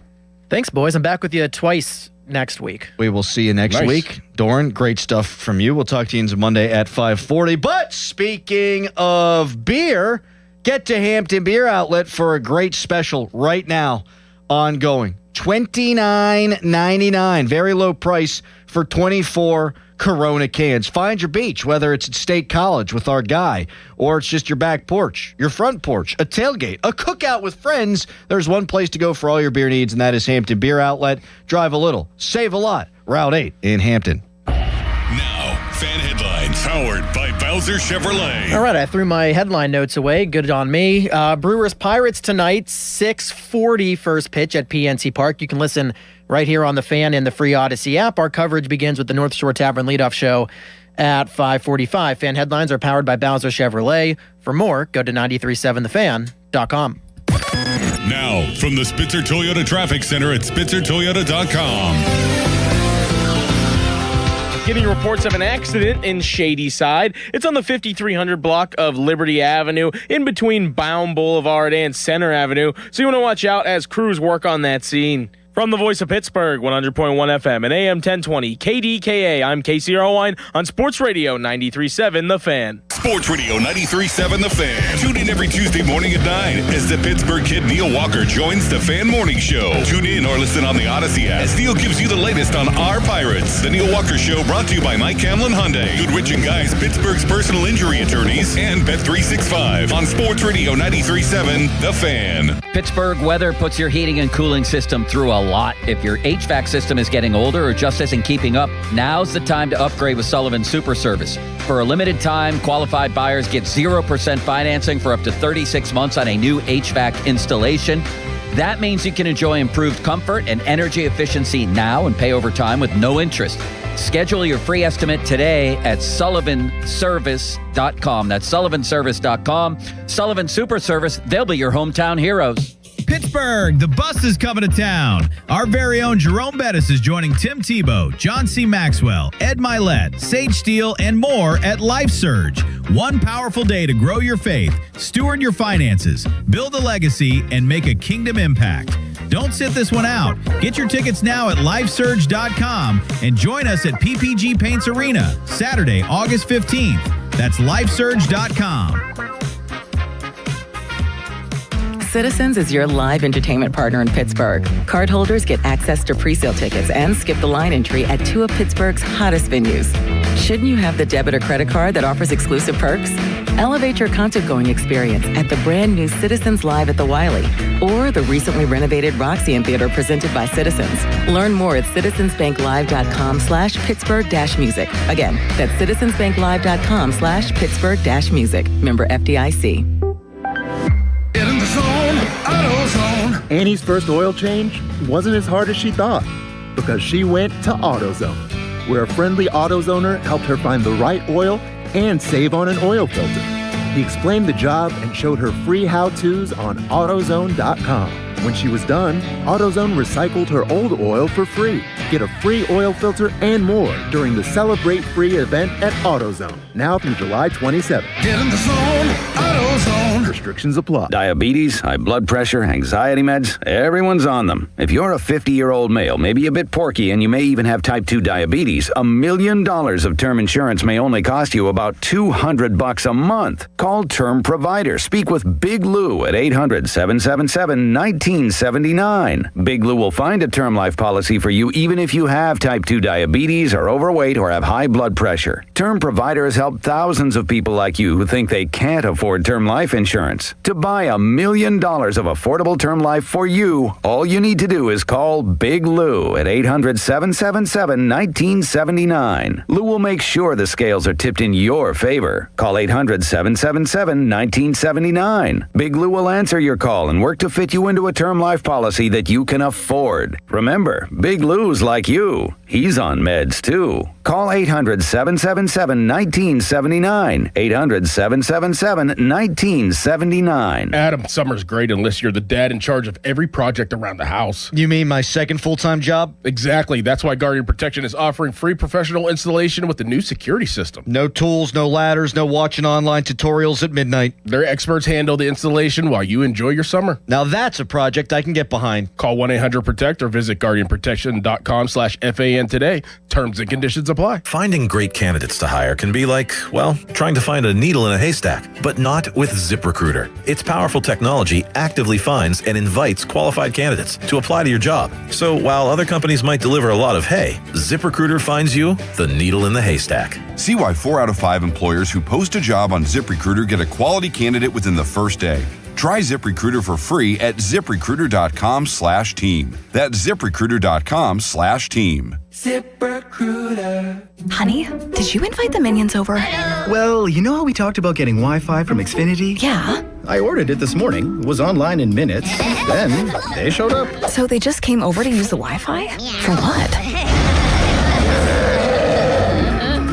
[SPEAKER 4] Thanks, boys. I'm back with you twice next week.
[SPEAKER 2] We will see you next week. Doran, great stuff from you. We'll talk to you on Monday at 5:40. But speaking of beer, get to Hampton Beer Outlet for a great special right now, ongoing. $29.99. Very low price for 24 Corona cans. Find your beach, whether it's at State College with our guy, or it's just your back porch, your front porch, a tailgate, a cookout with friends. There's one place to go for all your beer needs, and that is Hampton Beer Outlet. Drive a little, save a lot. Route 8 in Hampton.
[SPEAKER 8] Now, fan headlines powered by Bowser Chevrolet.
[SPEAKER 4] All right, I threw my headline notes away. Good on me. Brewers Pirates tonight, 6:40 first pitch at PNC Park. You can listen right here on the Fan and the free Odyssey app. Our coverage begins with the North Shore Tavern leadoff show at 5:45. Fan headlines are powered by Bowser Chevrolet. For more, go to 937thefan.com.
[SPEAKER 8] Now, from the Spitzer Toyota Traffic Center at spitzertoyota.com.
[SPEAKER 5] Getting reports of an accident in Shadyside. It's on the 5300 block of Liberty Avenue, in between Baum Boulevard and Center Avenue. So you want to watch out as crews work on that scene. From the voice of Pittsburgh, 100.1 FM and AM 1020, KDKA, I'm Casey Irwine on Sports Radio 93.7 The Fan.
[SPEAKER 8] Sports Radio 93.7 The Fan. Tune in every Tuesday morning at 9 as the Pittsburgh kid Neil Walker joins the Fan Morning Show. Tune in or listen on the Odyssey app as Neil gives you the latest on our Pirates. The Neil Walker Show brought to you by Mike Camlin Hyundai, Goodrich & Guys, Pittsburgh's personal injury attorneys, and Bet365 on Sports Radio 93.7 The Fan.
[SPEAKER 14] Pittsburgh weather puts your heating and cooling system through a lot. If your HVAC system is getting older or just isn't keeping up, now's the time to upgrade with Sullivan Super Service. For a limited time, qualified buyers get 0% financing for up to 36 months on a new HVAC installation. That means you can enjoy improved comfort and energy efficiency now and pay over time with no interest. Schedule your free estimate today at sullivanservice.com. That's sullivanservice.com. Sullivan Super Service, they'll be your hometown heroes.
[SPEAKER 17] Pittsburgh, the bus is coming to town. Our very own Jerome Bettis is joining Tim Tebow, John C. Maxwell, Ed Milet, Sage Steele, and more at Life Surge. One powerful day to grow your faith, steward your finances, build a legacy, and make a kingdom impact. Don't sit this one out. Get your tickets now at lifesurge.com and join us at PPG Paints Arena, Saturday, August 15th. That's lifesurge.com.
[SPEAKER 24] Citizens is your live entertainment partner in Pittsburgh. Cardholders get access to presale tickets and skip the line entry at 2 of Pittsburgh's hottest venues. Shouldn't you have the debit or credit card that offers exclusive perks? Elevate your concert-going experience at the brand new Citizens Live at the Wiley or the recently renovated Roxy Theater presented by Citizens. Learn more at citizensbanklive.com/Pittsburgh-music. Again, that's citizensbanklive.com/Pittsburgh-music. Member FDIC.
[SPEAKER 6] Get in the zone, AutoZone. Annie's first oil change wasn't as hard as she thought because she went to AutoZone, where a friendly AutoZoner helped her find the right oil and save on an oil filter. He explained the job and showed her free how-tos on AutoZone.com. When she was done, AutoZone recycled her old oil for free. Get a free oil filter and more during the Celebrate Free event at AutoZone, now through July 27th. Get in the zone, AutoZone. Restrictions apply.
[SPEAKER 7] Diabetes, high blood pressure, anxiety meds, everyone's on them. If you're a 50-year-old male, maybe a bit porky, and you may even have type 2 diabetes, $1 million of term insurance may only cost you about $200 a month. Call Term Provider. Speak with Big Lou at 800-777-1979. Big Lou will find a term life policy for you even if you have type 2 diabetes, are overweight, or have high blood pressure. Term Provider has helped thousands of people like you who think they can't afford term life insurance. To buy $1 million of affordable term life for you, all you need to do is call Big Lou at 800-777-1979. Lou will make sure the scales are tipped in your favor. Call 800-777-1979. Big Lou will answer your call and work to fit you into a term life policy that you can afford. Remember, Big Lou's like you. He's on meds too. Call 800-777-1979. 800-777-1979.
[SPEAKER 3] Adam, summer's great unless you're the dad in charge of every project around the house.
[SPEAKER 2] You mean my second full-time job?
[SPEAKER 3] Exactly. That's why Guardian Protection is offering free professional installation with the new security system.
[SPEAKER 2] No tools, no ladders, no watching online tutorials at midnight.
[SPEAKER 3] Their experts handle the installation while you enjoy your summer.
[SPEAKER 2] Now that's a project I can get behind.
[SPEAKER 3] Call 1-800-PROTECT or visit guardianprotection.com/FAN today. Terms and conditions apply.
[SPEAKER 12] Finding great candidates to hire can be like, well, trying to find a needle in a haystack, but not with ZipRecruiter. Its powerful technology actively finds and invites qualified candidates to apply to your job. So while other companies might deliver a lot of hay, ZipRecruiter finds you the needle in the haystack.
[SPEAKER 9] See why 4 out of 5 employers who post a job on ZipRecruiter get a quality candidate within the first day. Try ZipRecruiter for free at ZipRecruiter.com/team. That's ZipRecruiter.com/team.
[SPEAKER 10] ZipRecruiter. Honey, did you invite the minions over?
[SPEAKER 25] Well, you know how we talked about getting Wi-Fi from Xfinity?
[SPEAKER 10] Yeah.
[SPEAKER 25] I ordered it this morning, was online in minutes, then they showed up.
[SPEAKER 10] So they just came over to use the Wi-Fi? For what?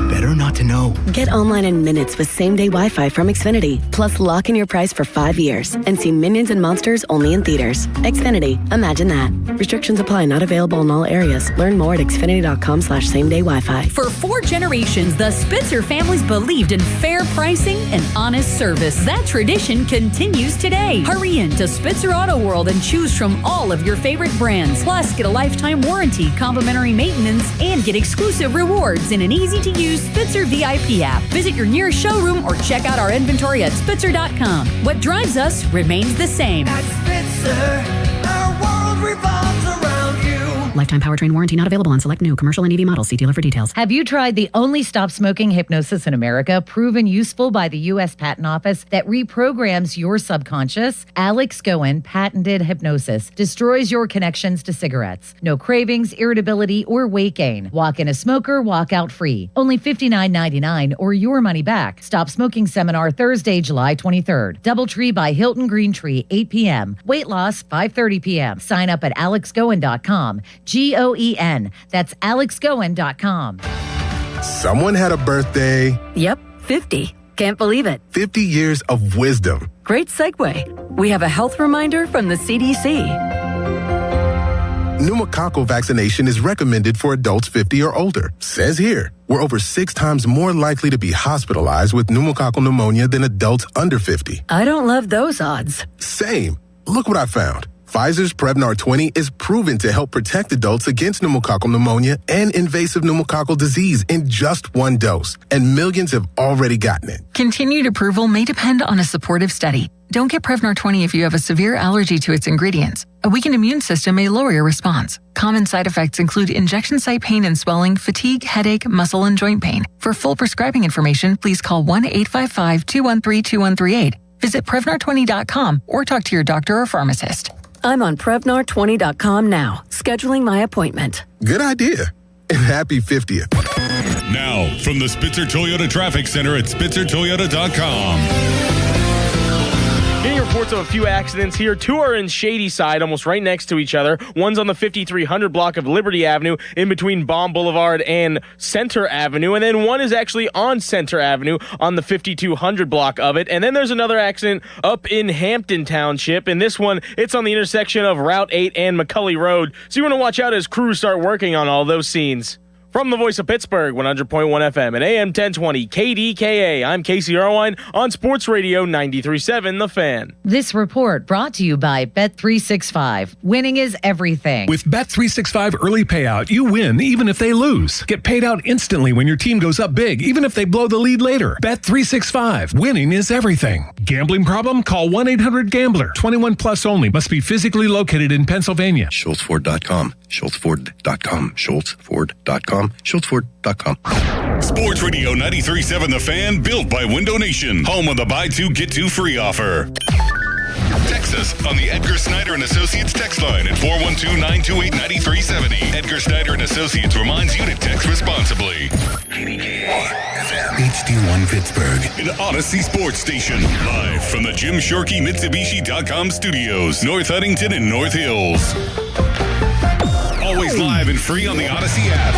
[SPEAKER 25] Better not to know.
[SPEAKER 26] Get online in minutes with same-day Wi-Fi from Xfinity. Plus, lock in your price for 5 years and see Minions and Monsters only in theaters. Xfinity. Imagine that. Restrictions apply. Not available in all areas. Learn more at xfinity.com/same-day Wi-Fi.
[SPEAKER 27] For 4 generations, the Spitzer families believed in fair pricing and honest service. That tradition continues today. Hurry in to Spitzer Auto World and choose from all of your favorite brands. Plus, get a lifetime warranty, complimentary maintenance, and get exclusive rewards in an easy-to-use Spitzer VIP app. Visit your nearest showroom or check out our inventory at Spitzer.com. What drives us remains the same.
[SPEAKER 10] At Spitzer, our world revolves around you.
[SPEAKER 27] Lifetime powertrain warranty not available on select new commercial and EV models. See dealer for details.
[SPEAKER 15] Have you tried the only stop smoking hypnosis in America, proven useful by the U.S. Patent Office that reprograms your subconscious? Alex Goen patented hypnosis destroys your connections to cigarettes. No cravings, irritability, or weight gain. Walk in a smoker, walk out free. Only $59.99 or your money back. Stop smoking seminar Thursday, July 23rd. Doubletree by Hilton Green Tree, 8 p.m. Weight loss, 5:30 p.m. Sign up at alexgoen.com. GOEN. That's alexgoen.com.
[SPEAKER 28] Someone had a birthday.
[SPEAKER 24] Yep, 50. Can't believe it.
[SPEAKER 28] 50 years of wisdom.
[SPEAKER 24] Great segue. We have a health reminder from the CDC.
[SPEAKER 28] Pneumococcal vaccination is recommended for adults 50 or older. Says here, we're over 6 times more likely to be hospitalized with pneumococcal pneumonia than adults under 50.
[SPEAKER 24] I don't love those odds.
[SPEAKER 28] Same. Look what I found. Pfizer's Prevnar 20 is proven to help protect adults against pneumococcal pneumonia and invasive pneumococcal disease in just one dose, and millions have already gotten it.
[SPEAKER 1] Continued approval may depend on a supportive study. Don't get Prevnar 20 if you have a severe allergy to its ingredients. A weakened immune system may lower your response. Common side effects include injection site pain and swelling, fatigue, headache, muscle, and joint pain. For full prescribing information, please call 1-855-213-2138. Visit Prevnar20.com or talk to your doctor or pharmacist.
[SPEAKER 24] I'm on Prevnar20.com now, scheduling my appointment.
[SPEAKER 28] Good idea. And happy 50th.
[SPEAKER 8] Now, from the Spitzer Toyota Traffic Center at SpitzerToyota.com.
[SPEAKER 5] Getting reports of a few accidents here. 2 are in Shady Side, almost right next to each other. One's on the 5300 block of Liberty Avenue, in between Baum Boulevard and Center Avenue. And then one is actually on Center Avenue on the 5200 block of it. And then there's another accident up in Hampton Township. And this one, it's on the intersection of Route 8 and McCully Road. So you want to watch out as crews start working on all those scenes. From the voice of Pittsburgh, 100.1 FM and AM 1020 KDKA, I'm Casey Irwine on Sports Radio 93.7 The Fan.
[SPEAKER 15] This report brought to you by Bet365. Winning is everything.
[SPEAKER 11] With Bet365 early payout, you win even if they lose. Get paid out instantly when your team goes up big, even if they blow the lead later. Bet365. Winning is everything. Gambling problem? Call 1-800-GAMBLER. 21 plus only. Must be physically located in Pennsylvania.
[SPEAKER 13] SchultzFord.com. SchultzFord.com. SchultzFord.com. SchultzFord.com.
[SPEAKER 8] Sports Radio 93.7 The Fan, built by Window Nation, home of the buy two, get two free offer. Text us on the Edgar Snyder and Associates text line at 412-928-9370. Edgar Snyder and Associates reminds you to text responsibly. HD1 Pittsburgh, an Odyssey sports station, live from the Jim Shorkey Mitsubishi.com studios, North Huntington and North Hills. Always live and free on the Odyssey app.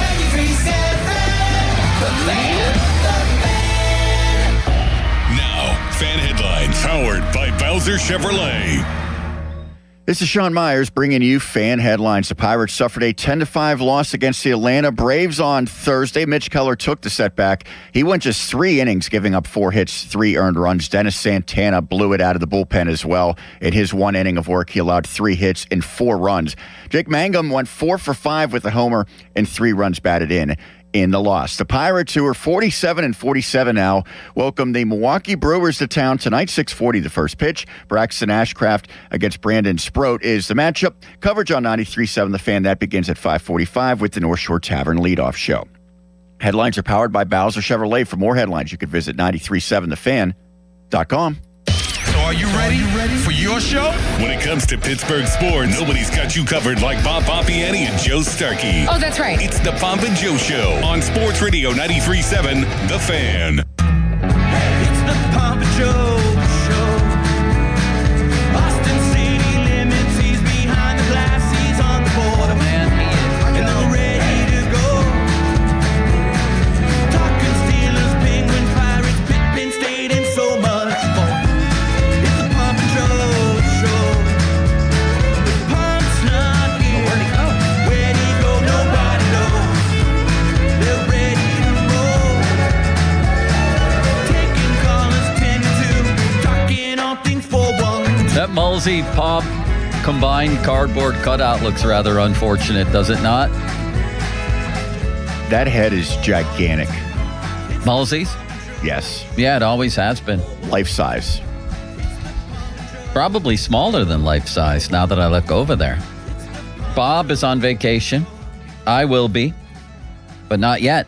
[SPEAKER 8] Now, fan headlines powered by Bowser Chevrolet.
[SPEAKER 16] This is Sean Myers bringing you fan headlines. The Pirates suffered a 10-5 loss against the Atlanta Braves on Thursday. Mitch Keller took the setback. He went just 3 innings, giving up 4 hits, 3 earned runs. Dennis Santana blew it out of the bullpen as well. In his 1 inning of work, he allowed 3 hits and 4 runs. Jake Mangum went 4 for 5 with a homer and 3 runs batted in the loss. The Pirates, who are 47-47 now, welcome the Milwaukee Brewers to town tonight, 6:40 the first pitch. Braxton Ashcraft against Brandon Sproat is the matchup. Coverage on 93.7 The Fan. That begins at 5:45 with the North Shore Tavern leadoff show. Headlines are powered by Bowser Chevrolet. For more headlines, you can visit 937thefan.com.
[SPEAKER 8] So are you ready for your show? When it comes to Pittsburgh sports, nobody's got you covered like Bob Pompiani and Joe Starkey.
[SPEAKER 18] Oh, that's right.
[SPEAKER 8] It's the Pomp and Joe Show on Sports Radio 93.7 The Fan.
[SPEAKER 19] It's the Pomp and Joe Show. Boston City limits, he's behind the glass, he's on the border, man, and they're ready to go. Talking Steelers, Penguins, Pirates, Pitt, Penn State, and so much more. It's the Pomp and Joe Show. The Pomp's not here. Where'd he go? Where'd he go? Nobody knows. They're ready to roll. Taking callers 10 to 2, talking all things for one.
[SPEAKER 14] That Mulsey Pop combined cardboard cutout looks rather unfortunate, does it not?
[SPEAKER 16] That head is gigantic.
[SPEAKER 14] Mulsey's?
[SPEAKER 16] Yes.
[SPEAKER 14] Yeah, it always has been.
[SPEAKER 16] Life size.
[SPEAKER 14] Probably smaller than life size now that I look over there. Bob is on vacation. I will be, but not yet.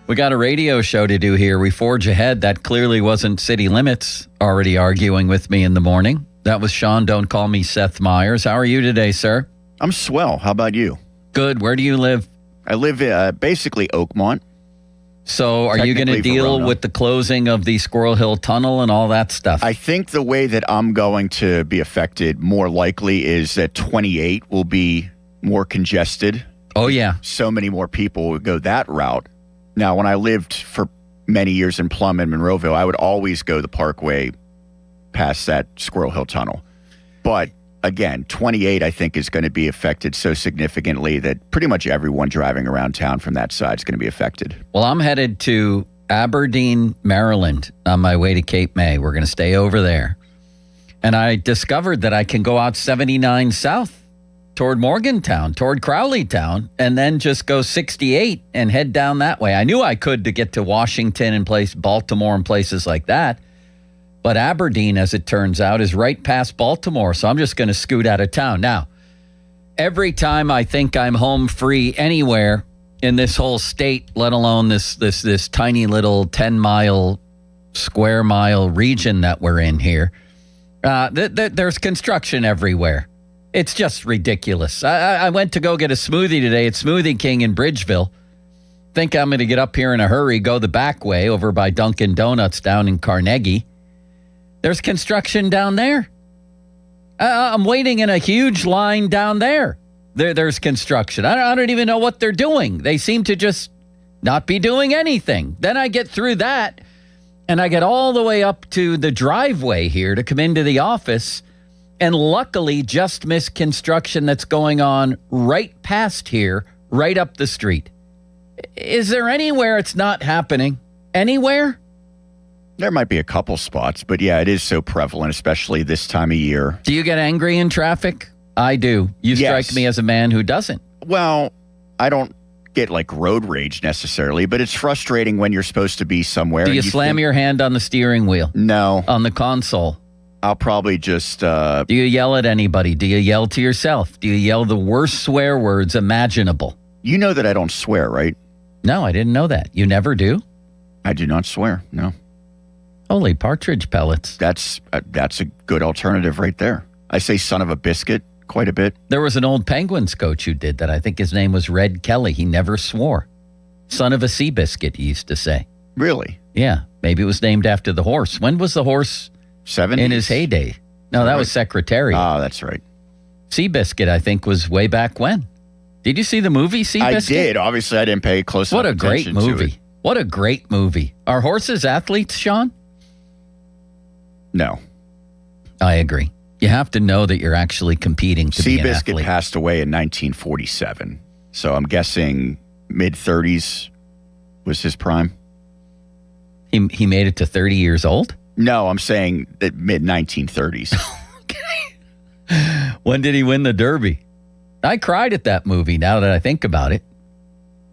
[SPEAKER 14] We got a radio show to do here. We forge ahead. That clearly wasn't City Limits already arguing with me in the morning. That was Sean, don't call me Seth Meyers. How are you today, sir?
[SPEAKER 16] I'm swell. How about you?
[SPEAKER 14] Good. Where do you live?
[SPEAKER 16] I live basically Oakmont.
[SPEAKER 14] So are you going to deal with the closing of the Squirrel Hill Tunnel and all that stuff?
[SPEAKER 16] I think the way that I'm going to be affected more likely is that 28 will be more congested.
[SPEAKER 14] Oh, yeah.
[SPEAKER 16] So many more people would go that route. Now, when I lived for many years in Plum and Monroeville, I would always go the Parkway past that Squirrel Hill Tunnel. But again, 28, I think, is going to be affected so significantly that pretty much everyone driving around town from that side is going to be affected.
[SPEAKER 14] Well, I'm headed to Aberdeen, Maryland on my way to Cape May. We're going to stay over there. And I discovered that I can go out 79 south toward Morgantown, toward Crowleytown, and then just go 68 and head down that way. I knew I could to get to Washington and Baltimore and places like that. But Aberdeen, as it turns out, is right past Baltimore. So I'm just going to scoot out of town. Now, every time I think I'm home free anywhere in this whole state, let alone this tiny little 10-mile, square mile region that we're in here, there's construction everywhere. It's just ridiculous. I went to go get a smoothie today at Smoothie King in Bridgeville. Think I'm going to get up here in a hurry, go the back way over by Dunkin' Donuts down in Carnegie. There's construction down there. I'm waiting in a huge line down there. There's construction. I don't even know what they're doing. They seem to just not be doing anything. Then I get through that, and I get all the way up to the driveway here to come into the office, and luckily just missed construction that's going on right past here, right up the street. Is there anywhere it's not happening? Anywhere?
[SPEAKER 16] There might be a couple spots, but yeah, it is so prevalent, especially this time of year.
[SPEAKER 14] Do you get angry in traffic? I do. You strike me as a man who doesn't.
[SPEAKER 16] Well, I don't get like road rage necessarily, but it's frustrating when you're supposed to be somewhere.
[SPEAKER 14] Do you slam your hand on the steering wheel?
[SPEAKER 16] No.
[SPEAKER 14] On the console?
[SPEAKER 16] I'll probably just...
[SPEAKER 14] Do you yell at anybody? Do you yell to yourself? Do you yell the worst swear words imaginable?
[SPEAKER 16] You know that I don't swear, right?
[SPEAKER 14] No, I didn't know that. You never do?
[SPEAKER 16] I do not swear, no.
[SPEAKER 14] Holy partridge pellets.
[SPEAKER 16] That's a good alternative right there. I say son of a biscuit quite a bit.
[SPEAKER 14] There was an old Penguins coach who did that. I think his name was Red Kelly. He never swore. Son of a sea biscuit, he used to say.
[SPEAKER 16] Really?
[SPEAKER 14] Yeah. Maybe it was named after the horse. When was the horse
[SPEAKER 16] 70s?
[SPEAKER 14] In his heyday? No, that was Secretariat.
[SPEAKER 16] Oh, that's right.
[SPEAKER 14] Seabiscuit, I think, was way back when. Did you see the movie Seabiscuit?
[SPEAKER 16] I did. Obviously, I didn't pay close enough attention to it.
[SPEAKER 14] What a great movie. What a great movie. Are horses athletes, Sean?
[SPEAKER 16] No.
[SPEAKER 14] I agree. You have to know that you're actually competing to be an athlete.
[SPEAKER 16] Seabiscuit passed away in 1947. So I'm guessing mid-30s was his prime.
[SPEAKER 14] He made it to 30 years old?
[SPEAKER 16] No, I'm saying that mid-1930s.
[SPEAKER 14] Okay. When did he win the Derby? I cried at that movie now that I think about it.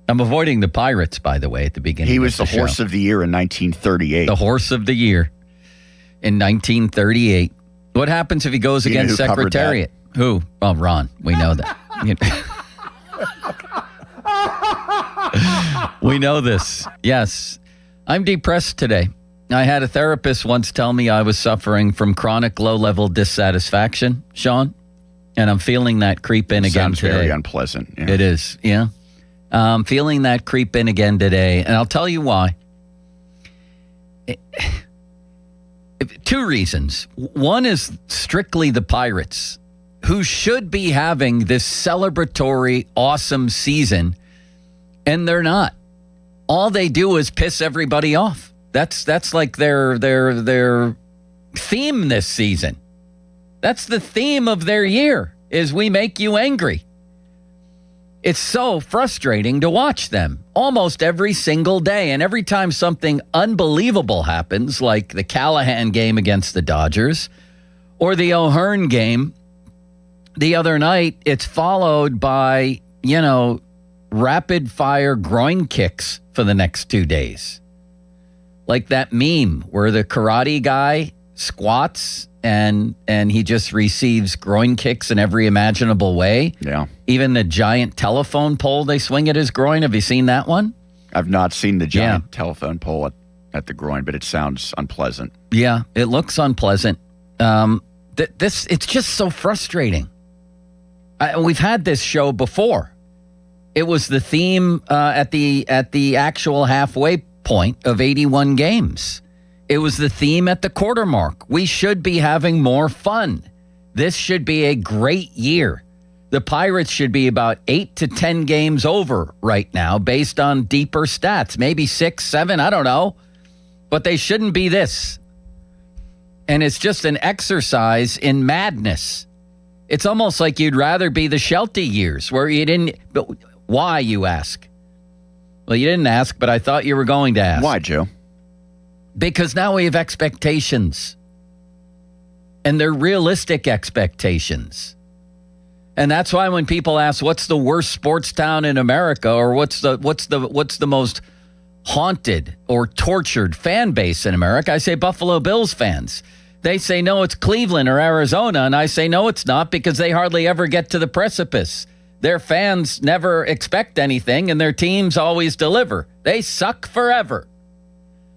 [SPEAKER 14] I'm avoiding the Pirates, by the way, at the beginning.
[SPEAKER 16] He was the horse of the year in 1938.
[SPEAKER 14] The horse of the year in 1938. What happens if he goes against Secretariat? Who? Oh, Ron. We know that. We know this. Yes. I'm depressed today. I had a therapist once tell me I was suffering from chronic low-level dissatisfaction, Sean, and I'm feeling that creep in again today.
[SPEAKER 16] Sounds very unpleasant. Yeah.
[SPEAKER 14] It is, yeah. I'm feeling that creep in again today, and I'll tell you why. Two reasons. One is strictly the Pirates, who should be having this celebratory, awesome season, and they're not. All they do is piss everybody off. That's like their theme this season. That's the theme of their year, is we make you angry. It's so frustrating to watch them almost every single day. And every time something unbelievable happens, like the Callahan game against the Dodgers or the O'Hearn game the other night, it's followed by, rapid fire groin kicks for the next 2 days. Like that meme where the karate guy squats and he just receives groin kicks in every imaginable way.
[SPEAKER 16] Yeah.
[SPEAKER 14] Even the giant telephone pole they swing at his groin. Have you seen that one?
[SPEAKER 16] I've not seen the giant telephone pole at the groin, but it sounds unpleasant.
[SPEAKER 14] Yeah, it looks unpleasant. It's just so frustrating. We've had this show before. It was the theme at the actual halfway point of 81 games. It was the theme at the quarter mark. We should be having more fun. This should be a great year. The Pirates should be about 8 to 10 games over right now based on deeper stats. Maybe 6, 7, I don't know. But they shouldn't be this. And it's just an exercise in madness. It's almost like you'd rather be the Sheltie years where you didn't... But why, you ask? Well, you didn't ask, but I thought you were going to ask.
[SPEAKER 16] Why, Joe?
[SPEAKER 14] Because now we have expectations. And they're realistic expectations. And that's why when people ask what's the worst sports town in America, or what's the most haunted or tortured fan base in America, I say Buffalo Bills fans. They say no, it's Cleveland or Arizona, and I say no, it's not, because they hardly ever get to the precipice. Their fans never expect anything, and their teams always deliver. They suck forever.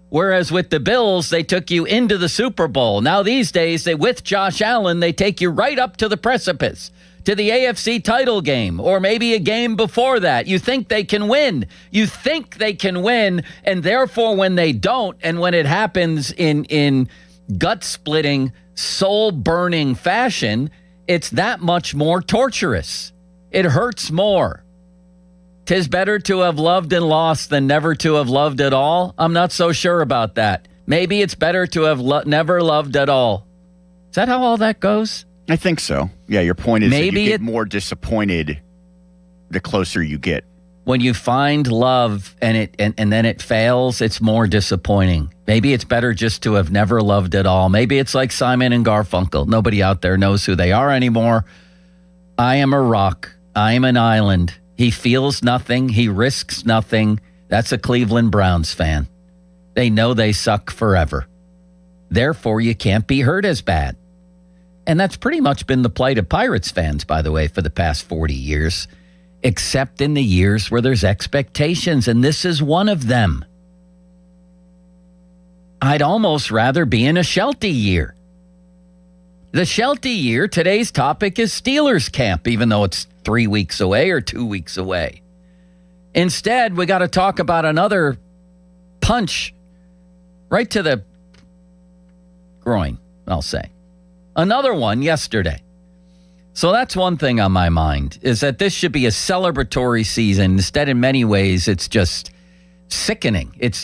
[SPEAKER 14] Whereas with the Bills, they took you into the Super Bowl. Now these days, with Josh Allen, they take you right up to the precipice, to the AFC title game, or maybe a game before that. You think they can win. You think they can win, and therefore when they don't, and when it happens in gut-splitting, soul-burning fashion, it's that much more torturous. It hurts more. 'Tis better to have loved and lost than never to have loved at all. I'm not so sure about that. Maybe it's better to have never loved at all. Is that how all that goes?
[SPEAKER 16] I think so. Yeah, your point is
[SPEAKER 14] Maybe
[SPEAKER 16] that you get more disappointed the closer you get.
[SPEAKER 14] When you find love and then it fails, it's more disappointing. Maybe it's better just to have never loved at all. Maybe it's like Simon and Garfunkel. Nobody out there knows who they are anymore. I am a rock. I am an island. He feels nothing. He risks nothing. That's a Cleveland Browns fan. They know they suck forever. Therefore, you can't be hurt as bad. And that's pretty much been the plight of Pirates fans, by the way, for the past 40 years, except in the years where there's expectations, and this is one of them. I'd almost rather be in a Shelty year. The Shelty year, today's topic is Steelers camp, even though it's 3 weeks away or 2 weeks away. Instead, we got to talk about another punch right to the groin, I'll say. Another one yesterday. So that's one thing on my mind, is that this should be a celebratory season. Instead, in many ways, it's just sickening. It's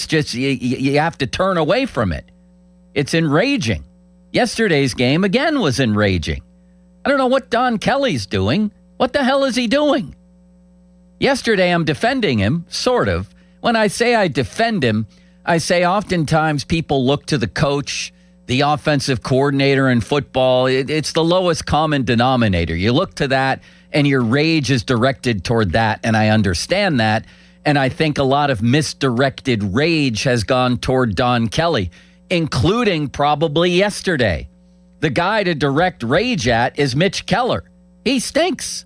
[SPEAKER 14] just, you have to turn away from it. It's enraging. Yesterday's game, again, was enraging. I don't know what Don Kelly's doing. What the hell is he doing? Yesterday, I'm defending him, sort of. When I say I defend him, I say oftentimes people look to the coach, the offensive coordinator in football. It's the lowest common denominator. You look to that, and your rage is directed toward that, and I understand that. And I think a lot of misdirected rage has gone toward Don Kelly, including probably yesterday. The guy to direct rage at is Mitch Keller. He stinks.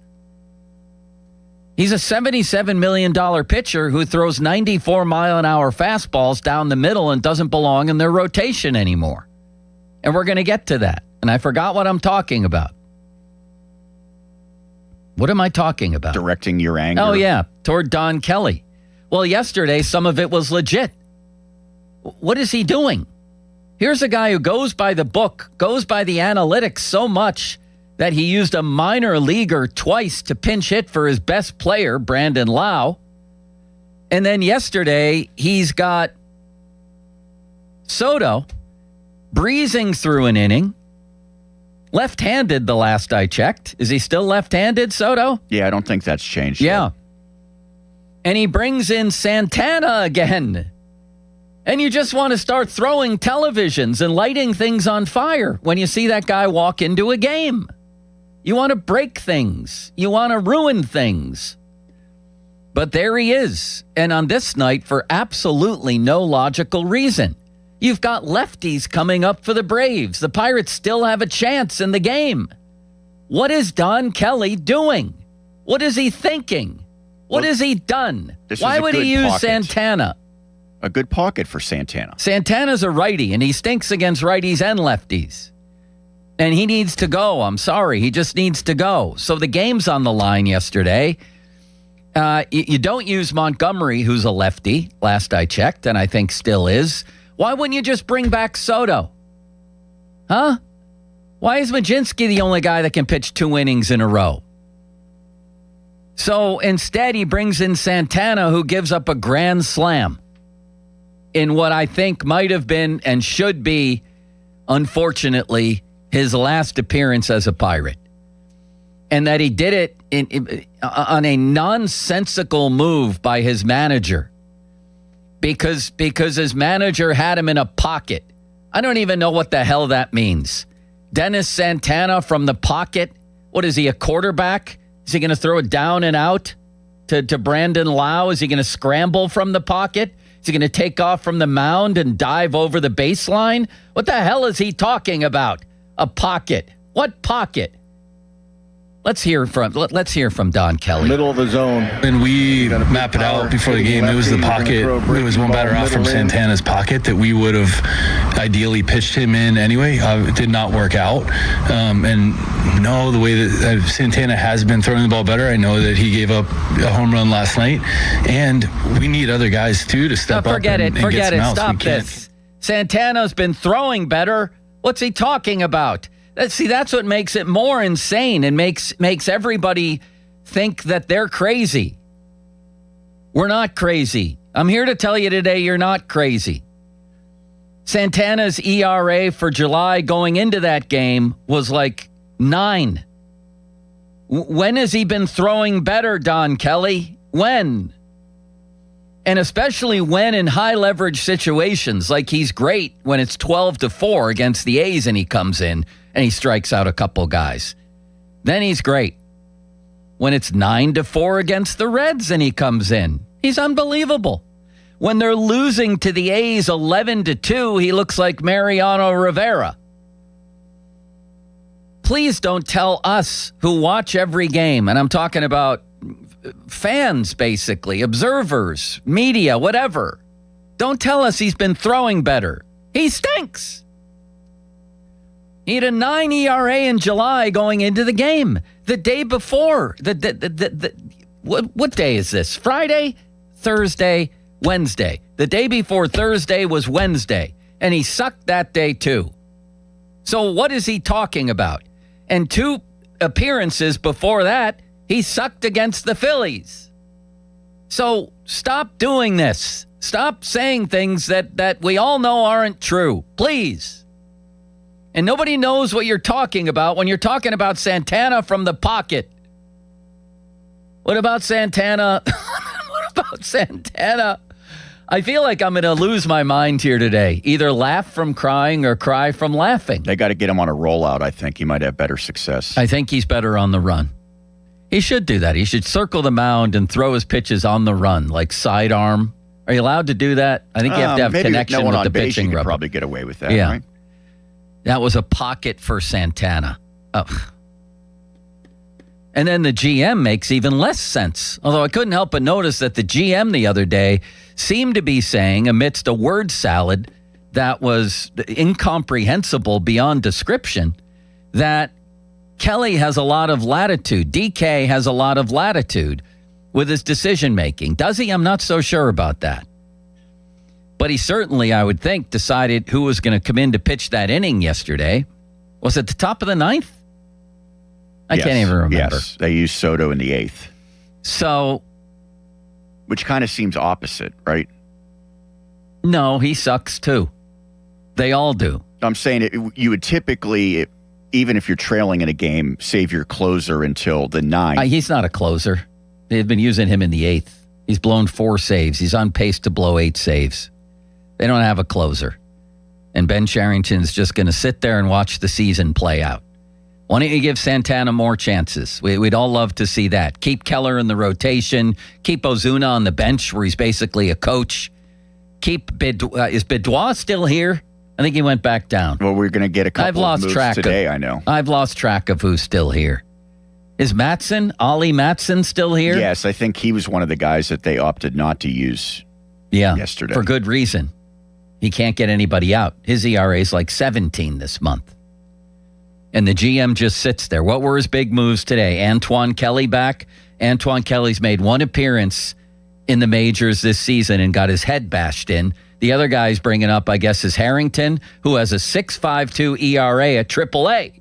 [SPEAKER 14] He's a $77 million pitcher who throws 94-mile-an-hour fastballs down the middle and doesn't belong in their rotation anymore. And we're going to get to that. And I forgot what I'm talking about. What am I talking about?
[SPEAKER 16] Directing your anger.
[SPEAKER 14] Oh, yeah, toward Don Kelly. Well, yesterday, some of it was legit. What is he doing? Here's a guy who goes by the book, goes by the analytics so much that he used a minor leaguer twice to pinch hit for his best player, Brandon Lau. And then yesterday, he's got Soto breezing through an inning. Left-handed the last I checked. Is he still left-handed, Soto?
[SPEAKER 16] Yeah, I don't think that's changed.
[SPEAKER 14] Yeah. And he brings in Santana again. And you just want to start throwing televisions and lighting things on fire when you see that guy walk into a game. You want to break things. You want to ruin things. But there he is. And on this night, for absolutely no logical reason. You've got lefties coming up for the Braves. The Pirates still have a chance in the game. What is Don Kelly doing? What is he thinking? What has he done? Why would he use Santana?
[SPEAKER 16] A good pocket for Santana.
[SPEAKER 14] Santana's a righty, and he stinks against righties and lefties. And he needs to go. I'm sorry. He just needs to go. So the game's on the line yesterday. You don't use Montgomery, who's a lefty, last I checked, and I think still is. Why wouldn't you just bring back Soto? Huh? Why is Majinski the only guy that can pitch 2 innings in a row? So instead, he brings in Santana, who gives up a grand slam in what I think might have been and should be, unfortunately, his last appearance as a Pirate. And that he did it on a nonsensical move by his manager. Because his manager had him in a pocket. I don't even know what the hell that means. Dennis Santana from the pocket. What is he, a quarterback? Is he going to throw it down and out to Brandon Lau? Is he going to scramble from the pocket? Is he going to take off from the mound and dive over the baseline? What the hell is he talking about? A pocket. What pocket? Let's hear from Don Kelly.
[SPEAKER 4] Middle of the zone.
[SPEAKER 6] And we map it out before the game. It was the pocket. It was one batter off from Santana's pocket that we would have ideally pitched him in anyway. It did not work out. And no, the way that Santana has been throwing the ball better, I know that he gave up a home run last night. And we need other guys, too, to step up and
[SPEAKER 14] Forget
[SPEAKER 6] get some
[SPEAKER 14] it.
[SPEAKER 6] outs.
[SPEAKER 14] Stop this. Santana's been throwing better. What's he talking about? That's what makes it more insane and makes everybody think that they're crazy. We're not crazy. I'm here to tell you today you're not crazy. Santana's ERA for July going into that game was like 9. When has he been throwing better, Don Kelly? When? And especially when in high leverage situations, like he's great when it's 12-4 against the A's and he comes in and he strikes out a couple guys. Then he's great. When it's 9-4 against the Reds and he comes in, he's unbelievable. When they're losing to the A's 11-2, he looks like Mariano Rivera. Please don't tell us who watch every game, and I'm talking about fans, basically, observers, media, whatever. Don't tell us he's been throwing better. He stinks. He had a 9 ERA in July going into the game. The day before, what day is this? Friday, Thursday, Wednesday. The day before Thursday was Wednesday, and he sucked that day too. So what is he talking about? And 2 appearances before that, he sucked against the Phillies. So stop doing this. Stop saying things that we all know aren't true. Please. And nobody knows what you're talking about when you're talking about Santana from the pocket. What about Santana? What about Santana? I feel like I'm going to lose my mind here today. Either laugh from crying or cry from laughing.
[SPEAKER 16] They got to get him on a rollout. I think he might have better success.
[SPEAKER 14] I think he's better on the run. He should do that. He should circle the mound and throw his pitches on the run, like sidearm. Are you allowed to do that? I think you have to have connection with the pitching rubber.
[SPEAKER 16] Probably get away with that,
[SPEAKER 14] yeah.
[SPEAKER 16] right?
[SPEAKER 14] That was a pocket for Santana. Oh. And then the GM makes even less sense. Although I couldn't help but notice that the GM the other day seemed to be saying, amidst a word salad that was incomprehensible beyond description, that Kelly has a lot of latitude. DK has a lot of latitude with his decision making. Does he? I'm not so sure about that. But he certainly, I would think, decided who was going to come in to pitch that inning yesterday. Was it the top of the 9th? I can't even remember.
[SPEAKER 16] Yes, they used Soto in the 8th.
[SPEAKER 14] So.
[SPEAKER 16] Which kind of seems opposite, right?
[SPEAKER 14] No, he sucks too. They all do.
[SPEAKER 16] I'm saying you would typically, even if you're trailing in a game, save your closer until the 9th.
[SPEAKER 14] He's not a closer. They've been using him in the 8th. He's blown 4 saves. He's on pace to blow 8 saves. They don't have a closer. And Ben Cherington's just going to sit there and watch the season play out. Why don't you give Santana more chances? We'd all love to see that. Keep Keller in the rotation. Keep Ozuna on the bench where he's basically a coach. Keep is Bedouin still here? I think he went back down.
[SPEAKER 16] Well, we're going to get a couple of moves today, I know.
[SPEAKER 14] I've lost track of who's still here. Is Ollie Matson still here?
[SPEAKER 16] Yes, I think he was one of the guys that they opted not to use yesterday.
[SPEAKER 14] For good reason. He can't get anybody out. His ERA is like 17 this month. And the GM just sits there. What were his big moves today? Antoine Kelly back. Antoine Kelly's made 1 appearance in the majors this season and got his head bashed in. The other guy's bringing up, I guess, is Harrington, who has a 6.52 ERA at AAA.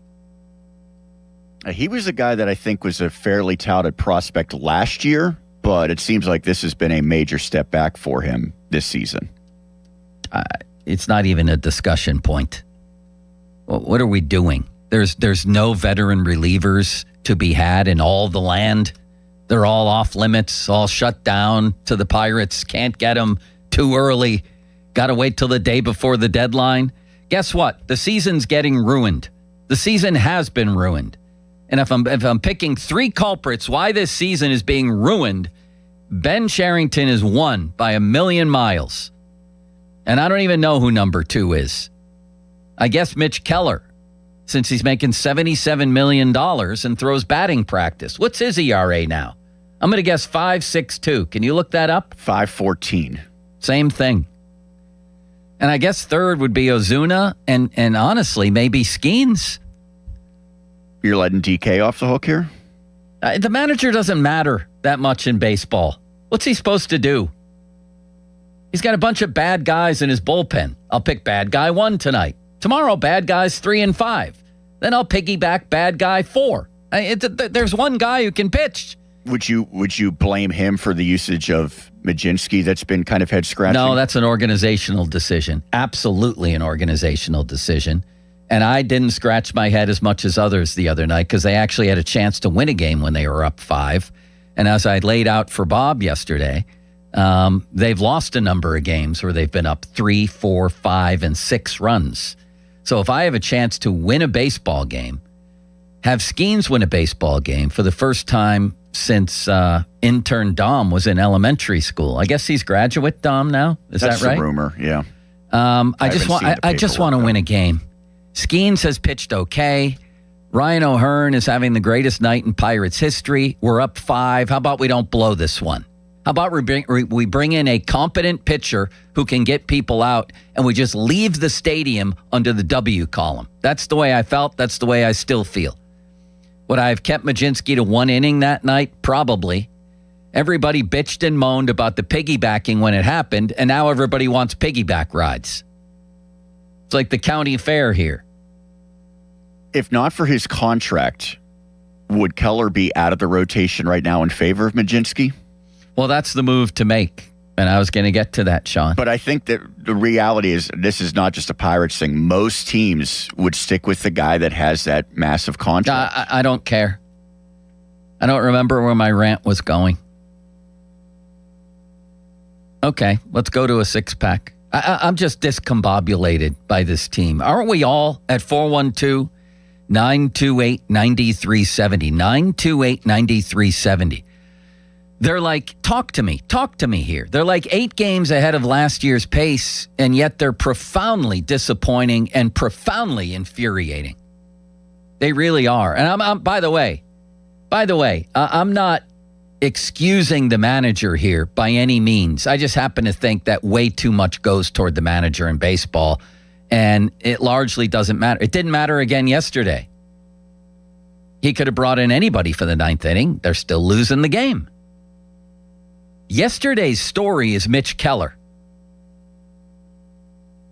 [SPEAKER 16] He was a guy that I think was a fairly touted prospect last year, but it seems like this has been a major step back for him this season.
[SPEAKER 14] It's not even a discussion point. What are we doing? There's no veteran relievers to be had in all the land. They're all off limits, all shut down to the Pirates. Can't get them too early. Got to wait till the day before the deadline. Guess what? The season's getting ruined. The season has been ruined. And if I'm picking 3 culprits why this season is being ruined, Ben Sherrington is 1 by 1,000,000 miles. And I don't even know who number 2 is. I guess Mitch Keller, since he's making $77 million and throws batting practice. What's his ERA now? I'm going to guess 5.62. Can you look that up?
[SPEAKER 16] 5.14.
[SPEAKER 14] Same thing. And I guess third would be Ozuna and honestly, maybe Skeens.
[SPEAKER 16] You're letting DK off the hook here?
[SPEAKER 14] The manager doesn't matter that much in baseball. What's he supposed to do? He's got a bunch of bad guys in his bullpen. I'll pick bad guy 1 tonight. Tomorrow, bad guys 3 and 5. Then I'll piggyback bad guy 4. There's one guy who can pitch.
[SPEAKER 16] Would you blame him for the usage of Majinski that's been kind of head scratching?
[SPEAKER 14] No, that's an organizational decision. Absolutely an organizational decision. And I didn't scratch my head as much as others the other night because they actually had a chance to win a game when they were up 5. And as I laid out for Bob yesterday, they've lost a number of games where they've been up 3, 4, 5, and 6 runs. So if I have a chance to win a baseball game, have Skeens win a baseball game for the first time since intern Dom was in elementary school. I guess he's graduate Dom now. Is
[SPEAKER 16] That's
[SPEAKER 14] that right?
[SPEAKER 16] the rumor, yeah.
[SPEAKER 14] I just want to win a game. Skeens has pitched okay. Ryan O'Hearn is having the greatest night in Pirates history. We're up 5. How about we don't blow this one? How about we bring in a competent pitcher who can get people out and we just leave the stadium under the W column? That's the way I felt. That's the way I still feel. Would I have kept Majinski to 1 inning that night? Probably. Everybody bitched and moaned about the piggybacking when it happened, and now everybody wants piggyback rides. It's like the county fair here.
[SPEAKER 16] If not for his contract, would Keller be out of the rotation right now in favor of Majinski?
[SPEAKER 14] Well, that's the move to make, and I was going to get to that, Sean.
[SPEAKER 16] But I think that the reality is this is not just a Pirates thing. Most teams would stick with the guy that has that massive contract.
[SPEAKER 14] I don't care. I don't remember where my rant was going. Okay, let's go to a 6-pack. I'm just discombobulated by this team. Aren't we all at 412-928-9370? 928-9370. They're like, talk to me here. They're like 8 games ahead of last year's pace, and yet they're profoundly disappointing and profoundly infuriating. They really are. And I'm by the way, I'm not excusing the manager here by any means. I just happen to think that way too much goes toward the manager in baseball, and it largely doesn't matter. It didn't matter again yesterday. He could have brought in anybody for the 9th inning. They're still losing the game. Yesterday's story is Mitch Keller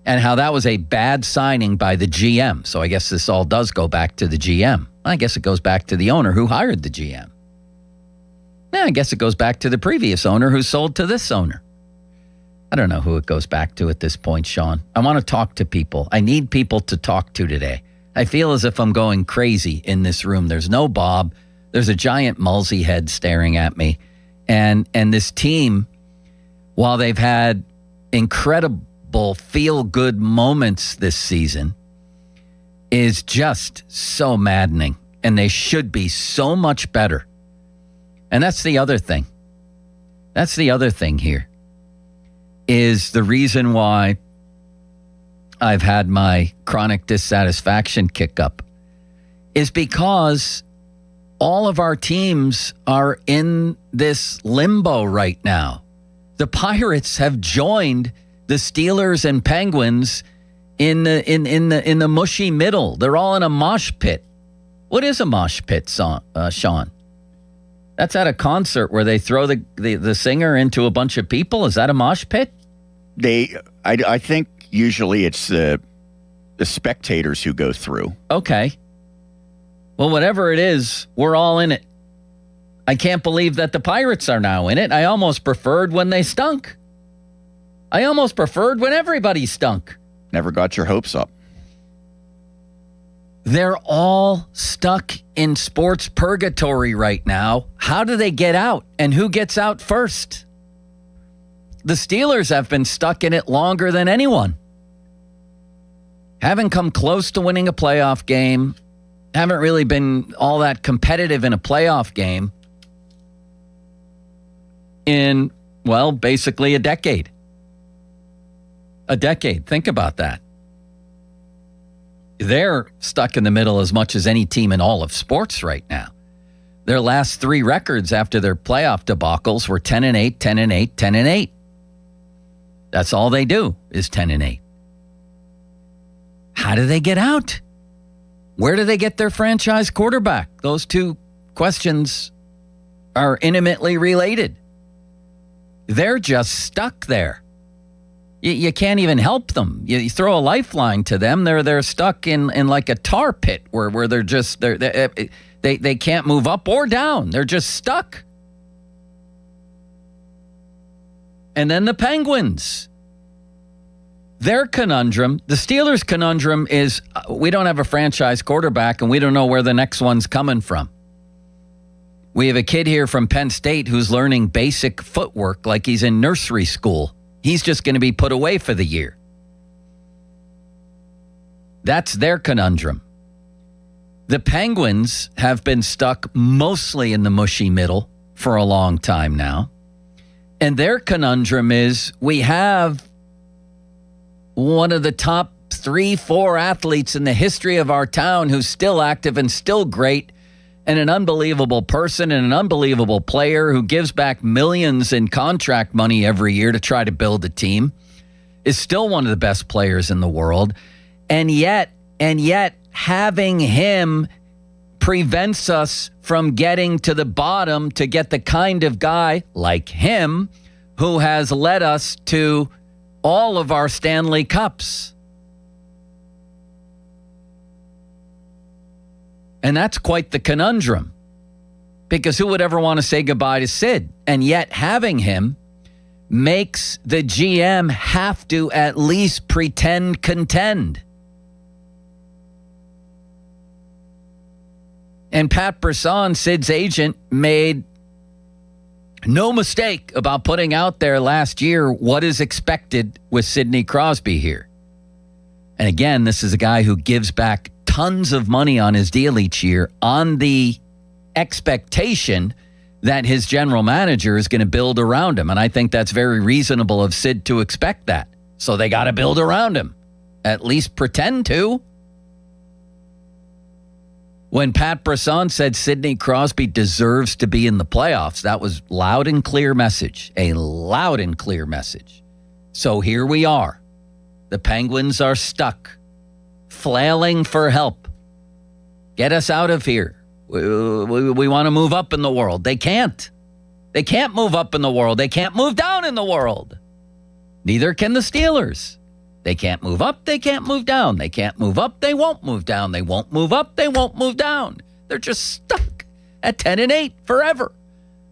[SPEAKER 14] and how that was a bad signing by the GM. So I guess this all does go back to the GM. I guess it goes back to the owner who hired the GM. Yeah, I guess it goes back to the previous owner who sold to this owner. I don't know who it goes back to at this point, Sean. I want to talk to people. I need people to talk to today. I feel as if I'm going crazy in this room. There's no Bob. There's a giant Mulsey head staring at me. And this team, while they've had incredible feel-good moments this season, is just so maddening. And they should be so much better. And that's the other thing. That's the other thing here, is the reason why I've had my chronic dissatisfaction kick up is because all of our teams are in this limbo right now. The Pirates have joined the Steelers and Penguins in the mushy middle. They're all in a mosh pit. What is a mosh pit, Sean? That's at a concert where they throw the singer into a bunch of people. Is that a mosh pit?
[SPEAKER 16] I think usually it's the spectators who go through.
[SPEAKER 14] Okay. Well, whatever it is, we're all in it. I can't believe that the Pirates are now in it. I almost preferred when they stunk. I almost preferred when everybody stunk.
[SPEAKER 16] Never got your hopes up.
[SPEAKER 14] They're all stuck in sports purgatory right now. How do they get out? And who gets out first? The Steelers have been stuck in it longer than anyone. Haven't come close to winning a playoff game. haven't really been all that competitive in a playoff game in, well, basically a decade. A decade. Think about that. They're stuck in the middle as much as any team in all of sports right now. Their last 3 records after their playoff debacles were 10-8, 10-8, 10-8. That's all they do is 10-8. How do they get out? Where do they get their franchise quarterback? Those two questions are intimately related. They're just stuck there. You can't even help them. You throw a lifeline to them, they're stuck in like a tar pit where they're just they can't move up or down. They're just stuck. And then the Penguins. Their conundrum, the Steelers' conundrum is we don't have a franchise quarterback and we don't know where the next one's coming from. We have a kid here from Penn State who's learning basic footwork like he's in nursery school. He's just going to be put away for the year. That's their conundrum. The Penguins have been stuck mostly in the mushy middle for a long time now. And their conundrum is we have one of the top 3-4 athletes in the history of our town who's still active and still great, and an unbelievable person and an unbelievable player who gives back millions in contract money every year to try to build a team, is still one of the best players in the world. And yet having him prevents us from getting to the bottom to get the kind of guy like him who has led us to all of our Stanley Cups. And that's quite the conundrum, because who would ever want to say goodbye to Sid? And yet having him makes the GM have to at least pretend contend. And Pat Brisson, Sid's agent, made no mistake about putting out there last year what is expected with Sidney Crosby here. And again, this is a guy who gives back tons of money on his deal each year on the expectation that his general manager is going to build around him. And I think that's very reasonable of Sid to expect that. So they got to build around him. At least pretend to. When Pat Brisson said Sidney Crosby deserves to be in the playoffs, that was loud and clear message. A loud and clear message. So here we are. The Penguins are stuck, flailing for help. Get us out of here. We want to move up in the world. They can't. They can't move up in the world. They can't move down in the world. Neither can the Steelers. They can't move up. They can't move down. They can't move up. They won't move down. They won't move up. They won't move down. They're just stuck at 10-8 forever.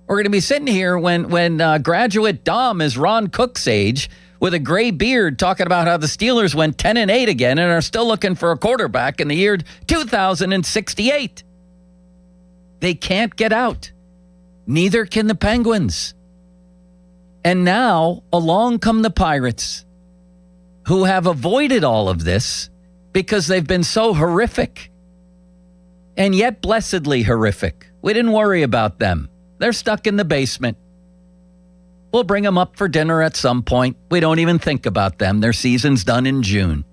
[SPEAKER 14] We're going to be sitting here when graduate Dom is Ron Cook's age with a gray beard talking about how the Steelers went 10-8 again and are still looking for a quarterback in the year 2068. They can't get out. Neither can the Penguins. And now along come the Pirates, who have avoided all of this because they've been so horrific. And yet blessedly horrific. We didn't worry about them. They're stuck in the basement. We'll bring them up for dinner at some point. We don't even think about them. Their season's done in June.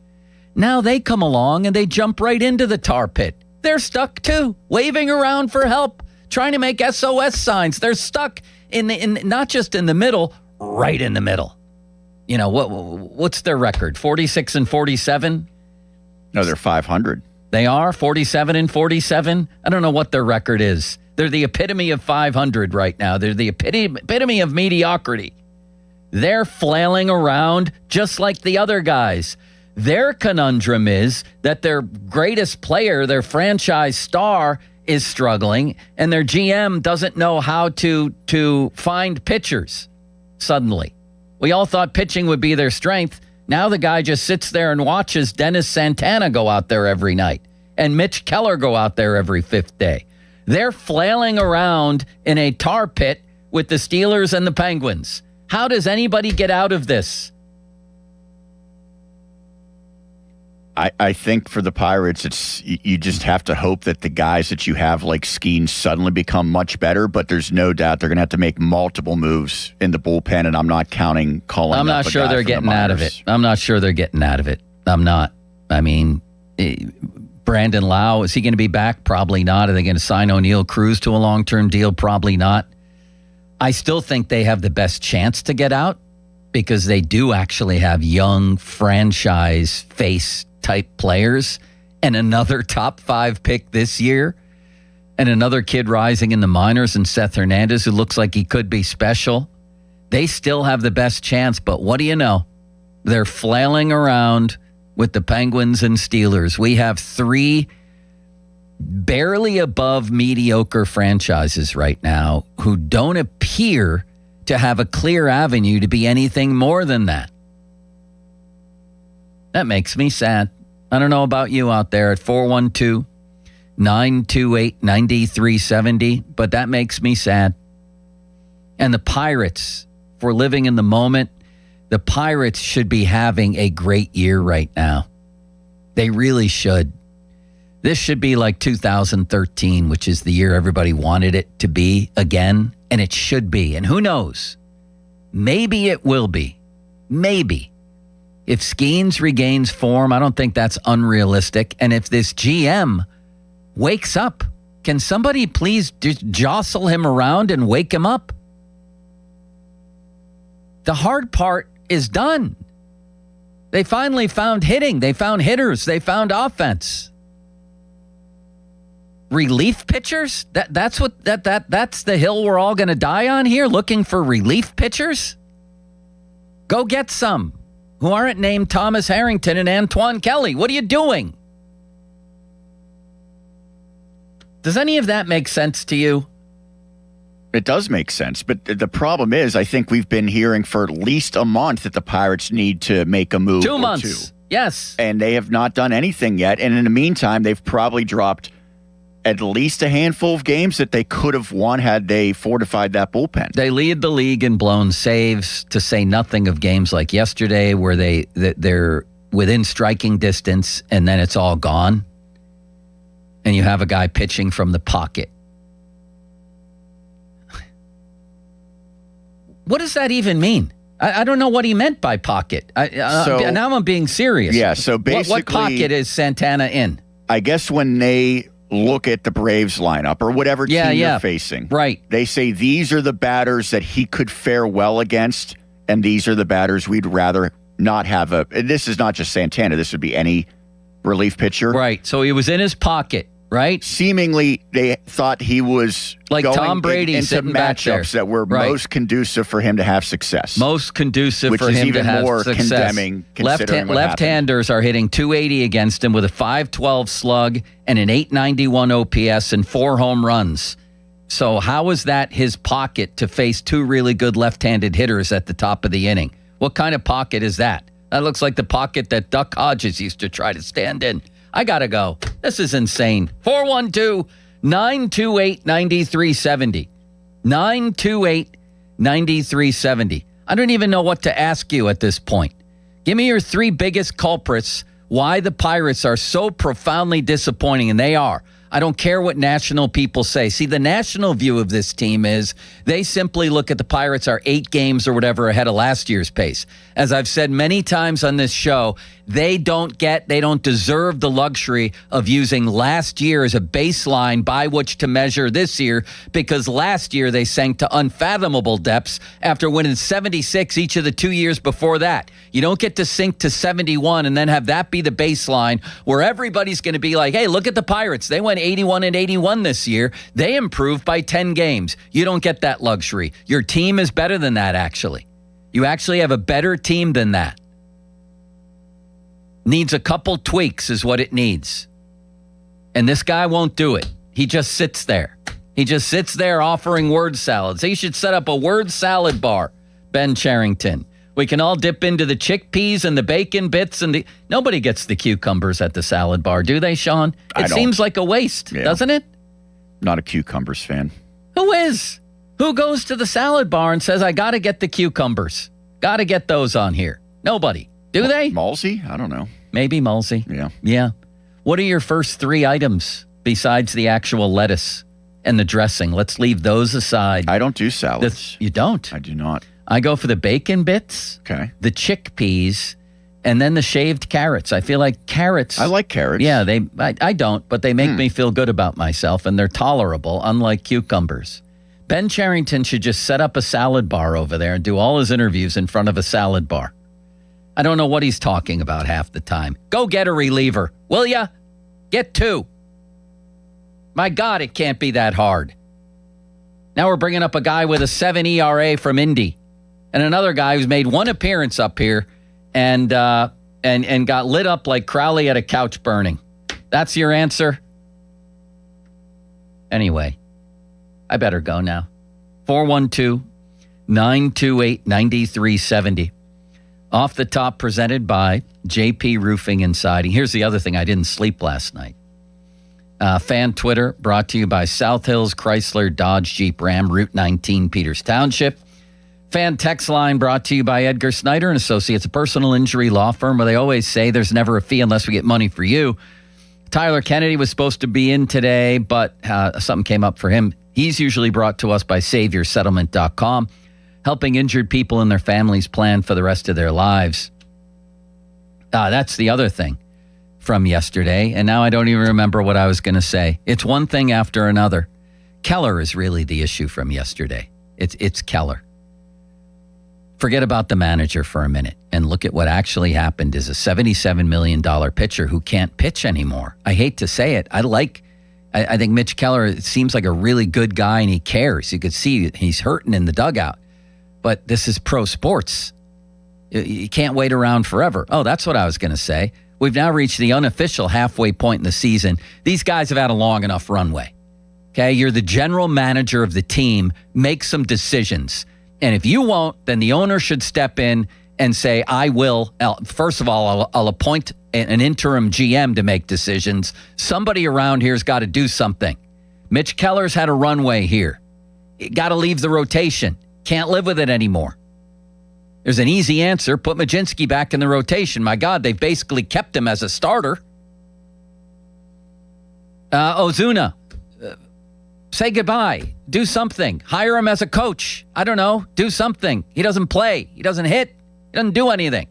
[SPEAKER 14] Now they come along and they jump right into the tar pit. They're stuck too, waving around for help, trying to make SOS signs. They're stuck in not just in the middle, right in the middle. You know, what's their record? 46-47?
[SPEAKER 16] No, they're 500.
[SPEAKER 14] They are 47-47. I don't know what their record is. They're the epitome of 500 right now. They're the epitome of mediocrity. They're flailing around just like the other guys. Their conundrum is that their greatest player, their franchise star, is struggling, and their GM doesn't know how to find pitchers suddenly. We all thought pitching would be their strength. Now the guy just sits there and watches Dennis Santana go out there every night and Mitch Keller go out there every fifth day. They're flailing around in a tar pit with the Steelers and the Penguins. How does anybody get out of this?
[SPEAKER 16] I think for the Pirates, you just have to hope that the guys that you have like Skeens suddenly become much better, but there's no doubt they're going to have to make multiple moves in the bullpen, and I'm not counting calling
[SPEAKER 14] I'm not sure they're getting out of it. I'm not sure they're getting out of it. I'm not. I mean, Brandon Lau, is he going to be back? Probably not. Are they going to sign O'Neill Cruz to a long-term deal? Probably not. I still think they have the best chance to get out because they do actually have young franchise face type players and another top 5 pick this year and another kid rising in the minors and Seth Hernandez who looks like he could be special. They still have the best chance, but what do you know? They're flailing around with the Penguins and Steelers. We have 3 barely above mediocre franchises right now who don't appear to have a clear avenue to be anything more than that. That makes me sad. I don't know about you out there at 412-928-9370, but that makes me sad. And the Pirates, if we're living in the moment, the Pirates should be having a great year right now. They really should. This should be like 2013, which is the year everybody wanted it to be again, and it should be. And who knows? Maybe it will be. Maybe. If Skeens regains form, I don't think that's unrealistic. And if this GM wakes up, can somebody please just jostle him around and wake him up? The hard part is done. They finally found hitting. They found hitters. They found offense. Relief pitchers? That's the hill we're all going to die on here, looking for relief pitchers? Go get some who aren't named Thomas Harrington and Antoine Kelly. What are you doing? Does any of that make sense to you?
[SPEAKER 16] It does make sense, but the problem is I think we've been hearing for at least a month that the Pirates need to make a move.
[SPEAKER 14] 2 months. Yes.
[SPEAKER 16] And they have not done anything yet. And in the meantime, they've probably dropped at least a handful of games that they could have won had they fortified that bullpen.
[SPEAKER 14] They lead the league in blown saves, to say nothing of games like yesterday where they're within striking distance and then it's all gone. And you have a guy pitching from the pocket. What does that even mean? I don't know what he meant by pocket. Now I'm being serious.
[SPEAKER 16] Yeah, so basically...
[SPEAKER 14] What pocket is Santana in?
[SPEAKER 16] I guess when they look at the Braves lineup or whatever team they're facing.
[SPEAKER 14] Right.
[SPEAKER 16] They say these are the batters that he could fare well against, and these are the batters we'd rather not have and this is not just Santana. This would be any relief pitcher.
[SPEAKER 14] Right. So he was in his pocket, right?
[SPEAKER 16] Seemingly, they thought he was
[SPEAKER 14] like
[SPEAKER 16] going
[SPEAKER 14] Tom Brady
[SPEAKER 16] into
[SPEAKER 14] sitting back there.
[SPEAKER 16] matchups that were most conducive for him to have success.
[SPEAKER 14] Most conducive for him to have success. Which is even more condemning considering what happened. Left-handers are hitting .280 against him with a .512 slug and an .891 OPS and 4 home runs. So how is that his pocket to face 2 really good left-handed hitters at the top of the inning? What kind of pocket is that? That looks like the pocket that Duck Hodges used to try to stand in. I gotta go. This is insane. 412-928-9370. 928-9370. I don't even know what to ask you at this point. Give me your 3 biggest culprits why the Pirates are so profoundly disappointing, and they are. I don't care what national people say. See, the national view of this team is they simply look at the Pirates are 8 games or whatever ahead of last year's pace. As I've said many times on this show, they don't deserve the luxury of using last year as a baseline by which to measure this year, because last year they sank to unfathomable depths after winning 76 each of the 2 years before that. You don't get to sink to 71 and then have that be the baseline where everybody's going to be like, hey, look at the Pirates. They went 81-81 this year. They improved by 10 games. You don't get that luxury. Your team is better than that, actually. You actually have a better team than that. Needs a couple tweaks is what it needs. And this guy won't do it. He just sits there. He just sits there offering word salads. He should set up a word salad bar, Ben Charrington. We can all dip into the chickpeas and the bacon bits and the... Nobody gets the cucumbers at the salad bar, do they, Sean? It seems like a waste, doesn't it?
[SPEAKER 16] Not a cucumbers fan.
[SPEAKER 14] Who is? Who goes to the salad bar and says, I got to get the cucumbers? Got to get those on here. Nobody. Do they?
[SPEAKER 16] Malsey? I don't know.
[SPEAKER 14] Maybe Mulsey.
[SPEAKER 16] Yeah.
[SPEAKER 14] Yeah. What are your first 3 items besides the actual lettuce and the dressing? Let's leave those aside.
[SPEAKER 16] I don't do salads.
[SPEAKER 14] You don't?
[SPEAKER 16] I do not.
[SPEAKER 14] I go for the bacon bits,
[SPEAKER 16] Okay.
[SPEAKER 14] the chickpeas, and then the shaved carrots. I feel like carrots.
[SPEAKER 16] I like carrots.
[SPEAKER 14] Yeah, I don't, but they make me feel good about myself, and they're tolerable, unlike cucumbers. Ben Cherington should just set up a salad bar over there and do all his interviews in front of a salad bar. I don't know what he's talking about half the time. Go get a reliever, will ya? Get 2. My God, it can't be that hard. Now we're bringing up a guy with a 7 ERA from Indy and another guy who's made 1 appearance up here and got lit up like Crowley at a couch burning. That's your answer? Anyway, I better go now. 412-928-9370. Off the Top presented by JP Roofing and Siding. Here's the other thing. I didn't sleep last night. Fan Twitter brought to you by South Hills Chrysler Dodge Jeep Ram, Route 19, Peters Township. Fan text line brought to you by Edgar Snyder and Associates, a personal injury law firm where they always say there's never a fee unless we get money for you. Tyler Kennedy was supposed to be in today, but something came up for him. He's usually brought to us by SaviorSettlement.com, helping injured people and their families plan for the rest of their lives. That's the other thing from yesterday, and now I don't even remember what I was going to say. It's one thing after another. Keller is really the issue from yesterday. It's Keller. Forget about the manager for a minute and look at what actually happened is a $77 million pitcher who can't pitch anymore. I hate to say it. I think Mitch Keller seems like a really good guy and he cares. You could see he's hurting in the dugout. But this is pro sports. You can't wait around forever. Oh, that's what I was going to say. We've now reached the unofficial halfway point in the season. These guys have had a long enough runway. Okay, you're the general manager of the team. Make some decisions. And if you won't, then the owner should step in and say, I will. First of all, I'll appoint an interim GM to make decisions. Somebody around here's got to do something. Mitch Keller's had a runway here. Got to leave the rotation. Can't live with it anymore. There's an easy answer. Put Majinski back in the rotation. My God, they've basically kept him as a starter. Ozuna, say goodbye. Do something. Hire him as a coach. I don't know. Do something. He doesn't play. He doesn't hit. He doesn't do anything.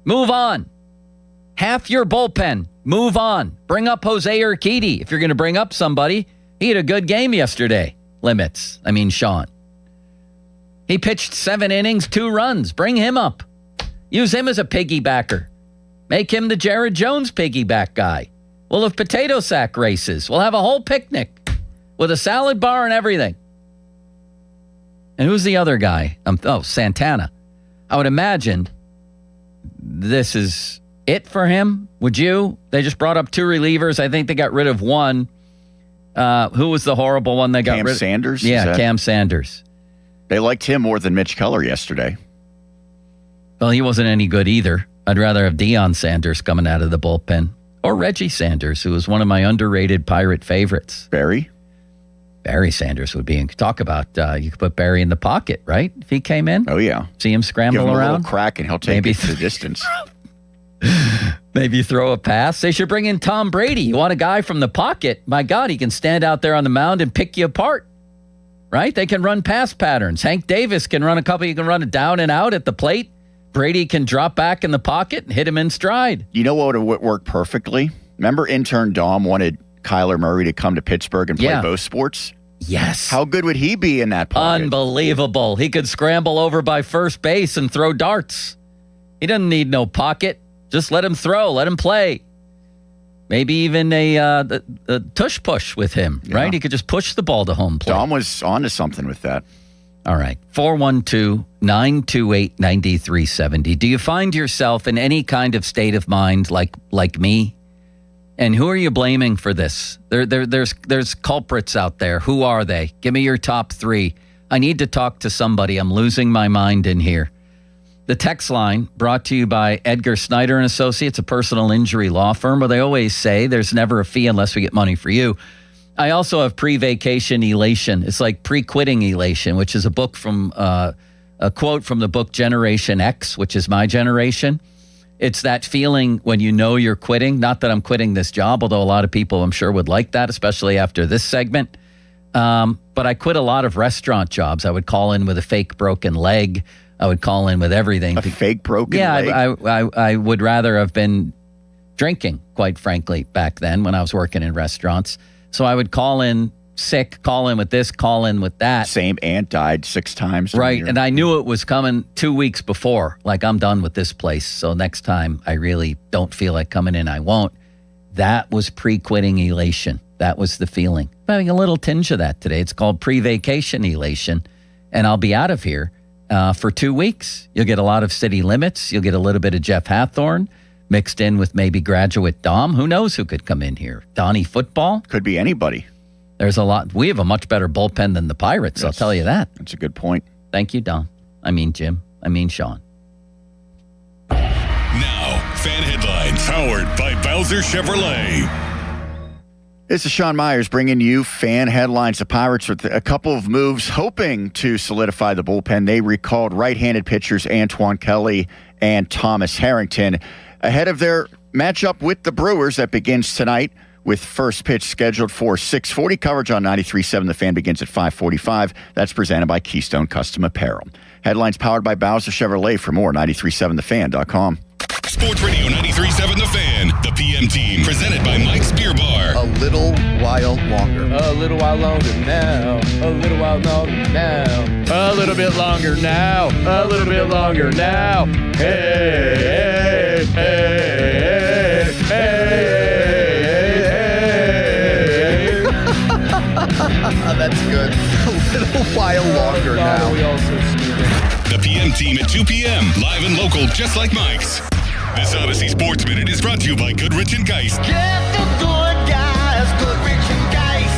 [SPEAKER 14] Move on. Half your bullpen. Move on. Bring up Jose Urquidy if you're going to bring up somebody. He had a good game yesterday. Sean. He pitched 7 innings, 2 runs. Bring him up. Use him as a piggybacker. Make him the Jared Jones piggyback guy. We'll have potato sack races. We'll have a whole picnic with a salad bar and everything. And who's the other guy? Santana. I would imagine this is it for him. Would you? They just brought up 2 relievers. I think they got rid of one. Who was the horrible one they got rid of?
[SPEAKER 16] Cam Sanders?
[SPEAKER 14] Yeah, Cam Sanders.
[SPEAKER 16] They liked him more than Mitch Keller yesterday.
[SPEAKER 14] Well, he wasn't any good either. I'd rather have Deion Sanders coming out of the bullpen. Or Reggie Sanders, who was one of my underrated Pirate favorites.
[SPEAKER 16] Barry
[SPEAKER 14] Sanders would be. Talk about, you could put Barry in the pocket, right? If he came in.
[SPEAKER 16] Oh, yeah.
[SPEAKER 14] See him scramble
[SPEAKER 16] Give him
[SPEAKER 14] around.
[SPEAKER 16] a little crack and he'll take it to the distance.
[SPEAKER 14] Maybe throw a pass. They should bring in Tom Brady. You want a guy from the pocket. My God, he can stand out there on the mound and pick you apart. Right? They can run pass patterns. Hank Davis can run a couple. You can run it down and out at the plate. Brady can drop back in the pocket and hit him in stride.
[SPEAKER 16] You know what would work perfectly? Remember intern Dom wanted Kyler Murray to come to Pittsburgh and play both sports?
[SPEAKER 14] Yes.
[SPEAKER 16] How good would he be in that pocket?
[SPEAKER 14] Unbelievable. He could scramble over by first base and throw darts. He doesn't need no pocket. Just let him throw. Let him play. Maybe even a tush push with him, right? He could just push the ball to home plate.
[SPEAKER 16] Dom was onto something with that.
[SPEAKER 14] All right. 412-928-9370. Do you find yourself in any kind of state of mind like me? And who are you blaming for this? There's culprits out there. Who are they? Give me your top 3. I need to talk to somebody. I'm losing my mind in here. The text line brought to you by Edgar Snyder and Associates, a personal injury law firm where they always say there's never a fee unless we get money for you. I also have pre-vacation elation. It's like pre-quitting elation, which is a book from a quote from the book Generation X, which is my generation. It's that feeling when you know you're quitting. Not that I'm quitting this job, although a lot of people I'm sure would like that, especially after this segment. But I quit a lot of restaurant jobs. I would call in with a fake broken leg. I would call in with everything.
[SPEAKER 16] A fake broken leg?
[SPEAKER 14] Yeah, I would rather have been drinking, quite frankly, back then when I was working in restaurants. So I would call in sick, call in with this, call in with that.
[SPEAKER 16] Same aunt died 6 times.
[SPEAKER 14] Right, and I knew it was coming 2 weeks before. Like, I'm done with this place, so next time I really don't feel like coming in, I won't. That was pre-quitting elation. That was the feeling. I'm having a little tinge of that today. It's called pre-vacation elation, and I'll be out of here for 2 weeks. You'll get a lot of City Limits. You'll get a little bit of Jeff Hathorn mixed in with maybe graduate Dom. Who knows who could come in here? Donnie Football?
[SPEAKER 16] Could be anybody.
[SPEAKER 14] There's a lot. We have a much better bullpen than the Pirates, I'll tell you that.
[SPEAKER 16] That's a good point.
[SPEAKER 14] Thank you, Dom. I mean, Jim. I mean, Sean.
[SPEAKER 8] Now, fan headlines powered by Bowser Chevrolet.
[SPEAKER 16] This is Sean Myers bringing you fan headlines. The Pirates with a couple of moves hoping to solidify the bullpen. They recalled right-handed pitchers Antoine Kelly and Thomas Harrington ahead of their matchup with the Brewers that begins tonight, with first pitch scheduled for 6:40. Coverage on 93.7 The Fan begins at 5:45. That's presented by Keystone Custom Apparel. Headlines powered by Bowser Chevrolet. For more, 93.7thefan.com.
[SPEAKER 8] Sports Radio 93.7 The Fan, the PM team, presented by Mike's Beer Bar.
[SPEAKER 25] A little while longer.
[SPEAKER 5] A little while longer now. A little while longer now. A little bit longer now. A little bit longer now. Hey, hey, hey, hey.
[SPEAKER 25] That's good. A little while longer now.
[SPEAKER 8] The PM team at 2 p.m. Live and local, just like Mike's. This Odyssey Sports Minute is brought to you by Goodrich & Geist.
[SPEAKER 19] Get the good guys, Goodrich & Geist.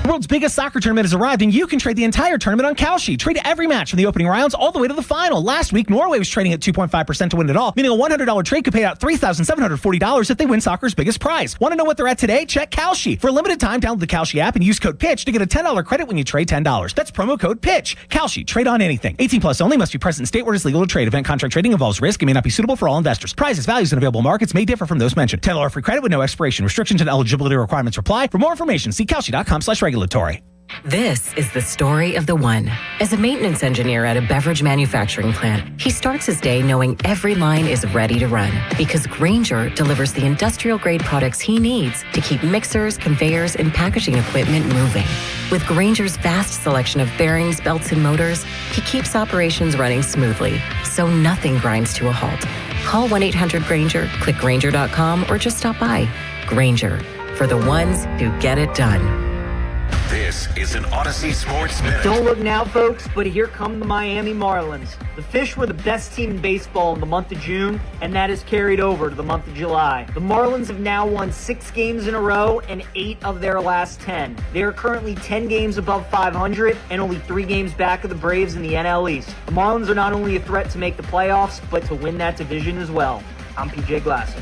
[SPEAKER 4] The world's biggest soccer tournament has arrived, and you can trade the entire tournament on Kalshi. Trade every match from the opening rounds all the way to the final. Last week, Norway was trading at 2.5% to win it all, meaning a $100 trade could pay out $3,740 if they win soccer's biggest prize. Want to know what they're at today? Check Kalshi. For a limited time, download the Kalshi app and use code PITCH to get a $10 credit when you trade $10. That's promo code PITCH. Kalshi. Trade on anything. 18 plus only. Must be present in state where it is legal to trade. Event contract trading involves risk and may not be suitable for all investors. Prizes, values, and available markets may differ from those mentioned. $10 free credit with no expiration. Restrictions and eligibility requirements apply. For more information, see Kalshi.com/regulatory.
[SPEAKER 24] This is the story of the one. As a maintenance engineer at a beverage manufacturing plant, he starts his day knowing every line is ready to run because Grainger delivers the industrial-grade products he needs to keep mixers, conveyors, and packaging equipment moving. With Grainger's vast selection of bearings, belts, and motors, he keeps operations running smoothly, so nothing grinds to a halt. Call 1-800-GRAINGER, click Grainger.com, or just stop by. Grainger, for the ones who get it done.
[SPEAKER 8] This is an Odyssey Sports Minute.
[SPEAKER 7] Don't look now, folks, but here come the Miami Marlins. The Fish were the best team in baseball in the month of June, and that has carried over to the month of July. The Marlins have now won 6 games in a row and 8 of their last 10. They are currently 10 games above 500 and only 3 games back of the Braves in the NL East. The Marlins are not only a threat to make the playoffs, but to win that division as well. I'm PJ Glasser.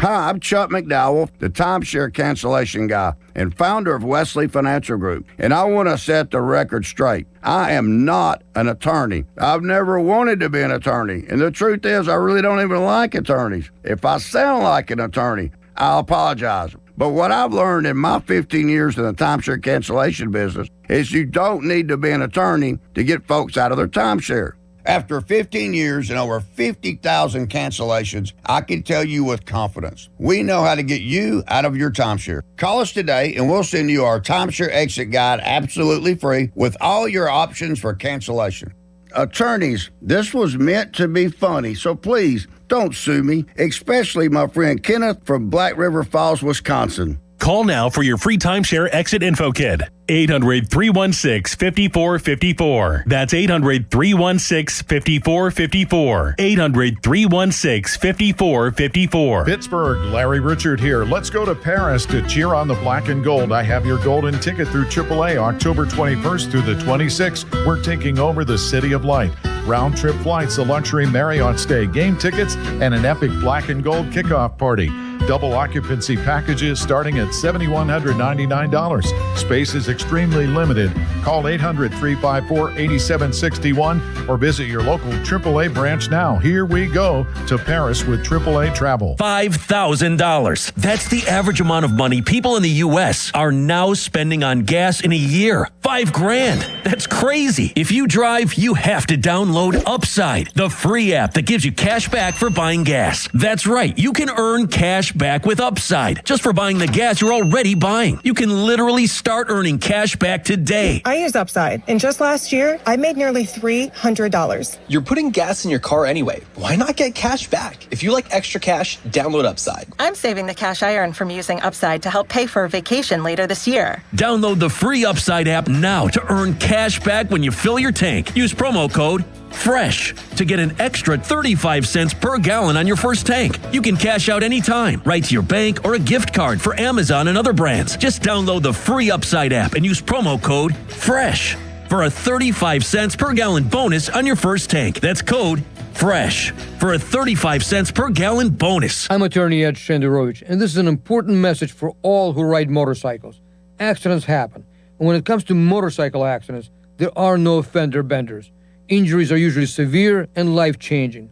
[SPEAKER 17] Hi, I'm Chuck McDowell, the timeshare cancellation guy and founder of Wesley Financial Group. And I want to set the record straight. I am not an attorney. I've never wanted to be an attorney. And the truth is, I really don't even like attorneys. If I sound like an attorney, I'll apologize. But what I've learned in my 15 years in the timeshare cancellation business is you don't need to be an attorney to get folks out of their timeshare. After 15 years and over 50,000 cancellations, I can tell you with confidence, we know how to get you out of your timeshare. Call us today and we'll send you our timeshare exit guide absolutely free with all your options for cancellation. Attorneys, this was meant to be funny, so please don't sue me, especially my friend Kenneth from Black River Falls, Wisconsin.
[SPEAKER 11] Call now for your free timeshare exit info kit. 800-316-5454. That's 800-316-5454. 800-316-5454.
[SPEAKER 18] Pittsburgh, Larry Richard here. Let's go to Paris to cheer on the black and gold. I have your golden ticket through AAA October 21st through the 26th. We're taking over the City of Light. Round trip flights, a luxury Marriott stay, game tickets, and an epic black and gold kickoff party. Double occupancy packages starting at $7,199. Space is extremely limited. Call 800-354-8761 or visit your local AAA branch now. Here we go to Paris with AAA Travel.
[SPEAKER 2] $5,000. That's the average amount of money people in the U.S. are now spending on gas in a year. $5,000. That's crazy. If you drive, you have to download Upside, the free app that gives you cash back for buying gas. That's right. You can earn cash back with Upside just for buying the gas you're already buying. You can literally start earning cash back today.
[SPEAKER 3] I use Upside, and just last year, I made nearly $300.
[SPEAKER 9] You're putting gas in your car anyway. Why not get cash back? If you like extra cash, download Upside.
[SPEAKER 3] I'm saving the cash I earn from using Upside to help pay for a vacation later this year.
[SPEAKER 2] Download the free Upside app now to earn cash back when you fill your tank. Use promo code FRESH to get an extra 35 cents per gallon on your first tank. You can cash out anytime, right to your bank or a gift card for Amazon and other brands. Just download the free Upside app and use promo code FRESH for a 35 cents per gallon bonus on your first tank. That's code FRESH for a 35 cents per gallon bonus.
[SPEAKER 12] I'm attorney Ed Shenderovich, and this is an important message for all who ride motorcycles. Accidents happen, and when it comes to motorcycle accidents, there are no fender benders. Injuries are usually severe and life-changing.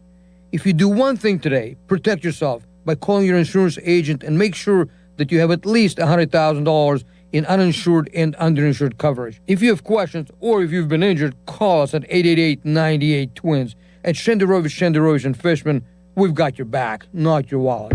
[SPEAKER 12] If you do one thing today, protect yourself by calling your insurance agent and make sure that you have at least $100,000 in uninsured and underinsured coverage. If you have questions or if you've been injured, call us at 888-98-TWINS. At Shenderovich and Fishman, we've got your back, not your wallet.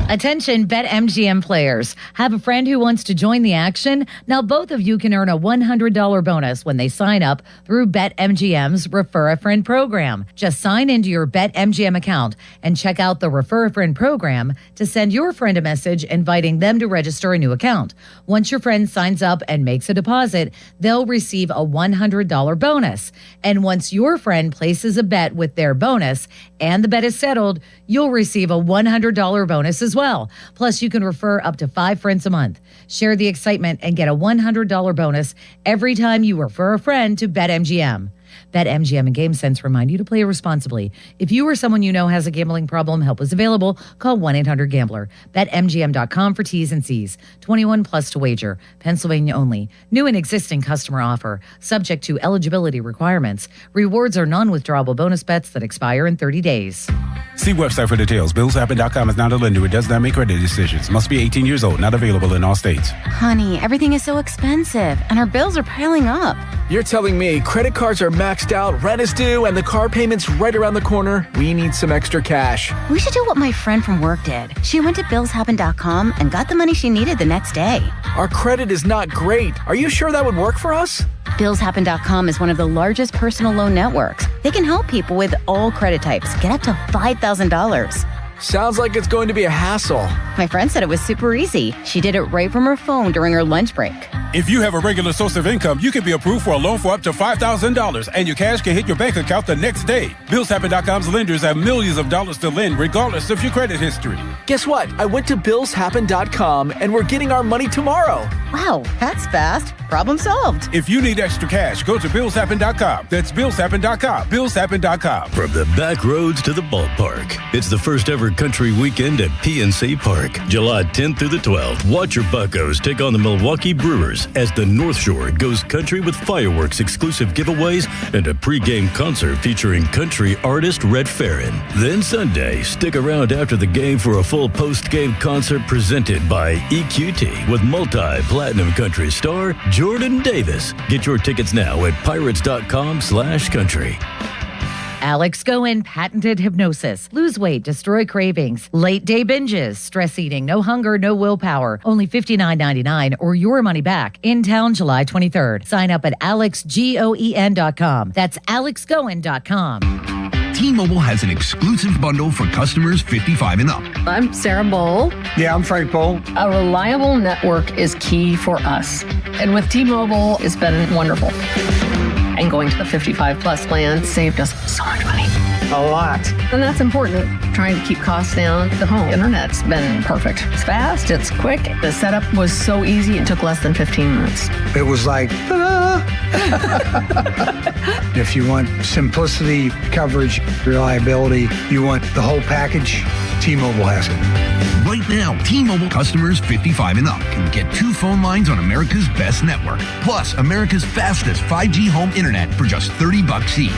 [SPEAKER 15] Attention BetMGM players. Have a friend who wants to join the action? Now both of you can earn a $100 bonus when they sign up through BetMGM's Refer a Friend program. Just sign into your BetMGM account and check out the Refer a Friend program to send your friend a message inviting them to register a new account. Once your friend signs up and makes a deposit, they'll receive a $100 bonus. And once your friend places a bet with their bonus and the bet is settled, you'll receive a $100 bonus as well. Plus, you can refer up to 5 friends a month. Share the excitement and get a $100 bonus every time you refer a friend to BetMGM. BetMGM and GameSense remind you to play responsibly. If you or someone you know has a gambling problem, help is available. Call 1-800-GAMBLER. BetMGM.com for T's and C's. 21 plus to wager. Pennsylvania only. New and existing customer offer. Subject to eligibility requirements. Rewards are non-withdrawable bonus bets that expire in 30 days.
[SPEAKER 20] See website for details. BillsHappen.com is not a lender. It does not make credit decisions. Must be 18 years old. Not available in all states.
[SPEAKER 21] Honey, everything is so expensive, and our bills are piling up.
[SPEAKER 22] You're telling me credit cards are maxed out, rent is due, and the car payment's right around the corner? We need some extra cash.
[SPEAKER 21] We should do what my friend from work did. She went to BillsHappen.com and got the money she needed the next day.
[SPEAKER 22] Our credit is not great. Are you sure that would work for us?
[SPEAKER 21] BillsHappen.com is one of the largest personal loan networks. They can help people with all credit types get up to $5,000.
[SPEAKER 22] Sounds like it's going to be a hassle.
[SPEAKER 21] My friend said it was super easy. She did it right from her phone during her lunch break.
[SPEAKER 20] If you have a regular source of income, you can be approved for a loan for up to $5,000, and your cash can hit your bank account the next day. BillsHappen.com's lenders have millions of dollars to lend, regardless of your credit history.
[SPEAKER 22] Guess what? I went to BillsHappen.com, and we're getting our money tomorrow.
[SPEAKER 21] Wow, that's fast. Problem solved.
[SPEAKER 20] If you need extra cash, go to BillsHappen.com. That's BillsHappen.com. BillsHappen.com.
[SPEAKER 23] From the back roads to the ballpark, it's the first ever country weekend at PNC Park, July 10th through the 12th. Watch your Buccos take on the Milwaukee Brewers as the North Shore goes country with fireworks, exclusive giveaways, and a pregame concert featuring country artist Red Farron. Then Sunday, stick around after the game for a full post-game concert presented by EQT with multi-platinum country star Jordan Davis. Get your tickets now at pirates.com/country.
[SPEAKER 15] Alex Goen, patented hypnosis. Lose weight, destroy cravings. Late day binges, stress eating, no hunger, no willpower. Only $59.99 or your money back. In town July 23rd. Sign up at alexgoen.com. That's alexgoen.com.
[SPEAKER 29] T-Mobile has an exclusive bundle for customers 55 and up.
[SPEAKER 30] I'm Sarah Bowl.
[SPEAKER 31] Yeah, I'm Frank Bowl.
[SPEAKER 30] A reliable network is key for us. And with T-Mobile, it's been wonderful. And going to the 55 plus plan saved us so much money.
[SPEAKER 31] A lot.
[SPEAKER 30] And that's important. Trying to keep costs down. The home internet's been perfect. It's fast, it's quick. The setup was so easy, it took less than 15 minutes.
[SPEAKER 31] It was like, ta-da! If you want simplicity, coverage, reliability, you want the whole package, T-Mobile has it.
[SPEAKER 29] Now, T-Mobile customers 55 and up can get 2 phone lines on America's best network, plus America's fastest 5G home internet for just $30 each.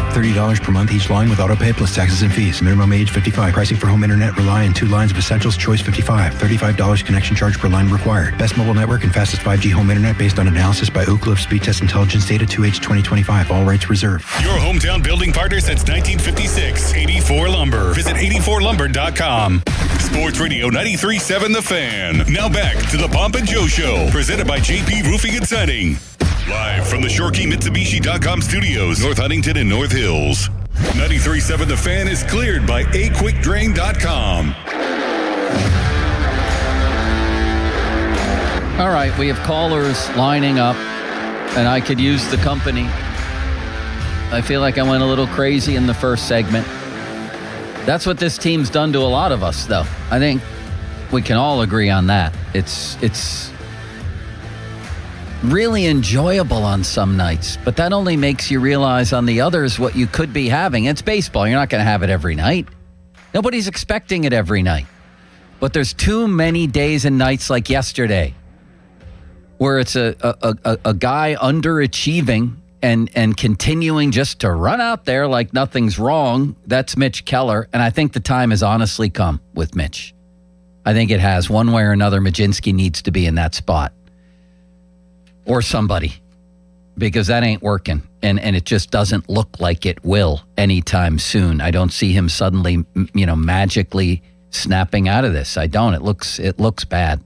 [SPEAKER 1] $30 per month each line with autopay plus taxes and fees. Minimum age 55. Pricing for home internet rely on 2 lines of Essentials Choice 55. $35 connection charge per line required. Best mobile network and fastest 5G home internet based on analysis by Oak Cliff Speed Test Intelligence Data 2H 2025. All rights reserved.
[SPEAKER 8] Your hometown building partner since 1956. 84 Lumber. Visit 84lumber.com. Sports Radio 93.7 The Fan. Now back to the Pomp and Joe Show. Presented by JP Roofing and Siding. Live from the ShoreKeyMitsubishi.com studios, North Huntington and North Hills. 93.7 The Fan is cleared by aquickdrain.com.
[SPEAKER 5] All right, we have callers lining up, and I could use the company. I feel like I went a little crazy in the first segment. That's what this team's done to a lot of us, though. I think we can all agree on that. It's really enjoyable on some nights, but that only makes you realize on the others what you could be having. It's baseball. You're not going to have it every night. Nobody's expecting it every night. But there's too many days and nights like yesterday where it's a guy underachieving and continuing just to run out there like nothing's wrong. That's Mitch Keller, and I think the time has honestly come with Mitch. I think it has. One way or another, Majinski needs to be in that spot. Or somebody, because that ain't working. And it just doesn't look like it will anytime soon. I don't see him suddenly, magically snapping out of this. I don't. It looks bad.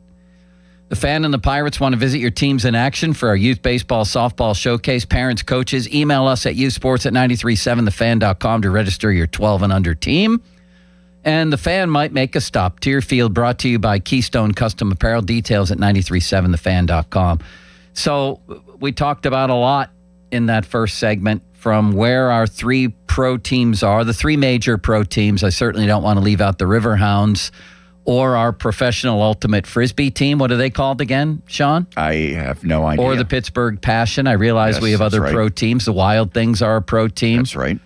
[SPEAKER 5] The Fan and the Pirates want to visit your teams in action for our youth baseball, softball showcase. Parents, coaches, email us at youthsports@937thefan.com to register your 12 and under team. And the Fan might make a stop to your field, brought to you by Keystone Custom Apparel. Details at 937thefan.com. So we talked about a lot in that first segment, from where our 3 pro teams are, the 3 major pro teams. I certainly don't want to leave out the Riverhounds or our professional ultimate Frisbee team. What are they called again, Sean?
[SPEAKER 6] I have no idea.
[SPEAKER 5] Or the Pittsburgh Passion. I realize we have other pro teams. The Wild Things are a pro team.
[SPEAKER 6] That's right.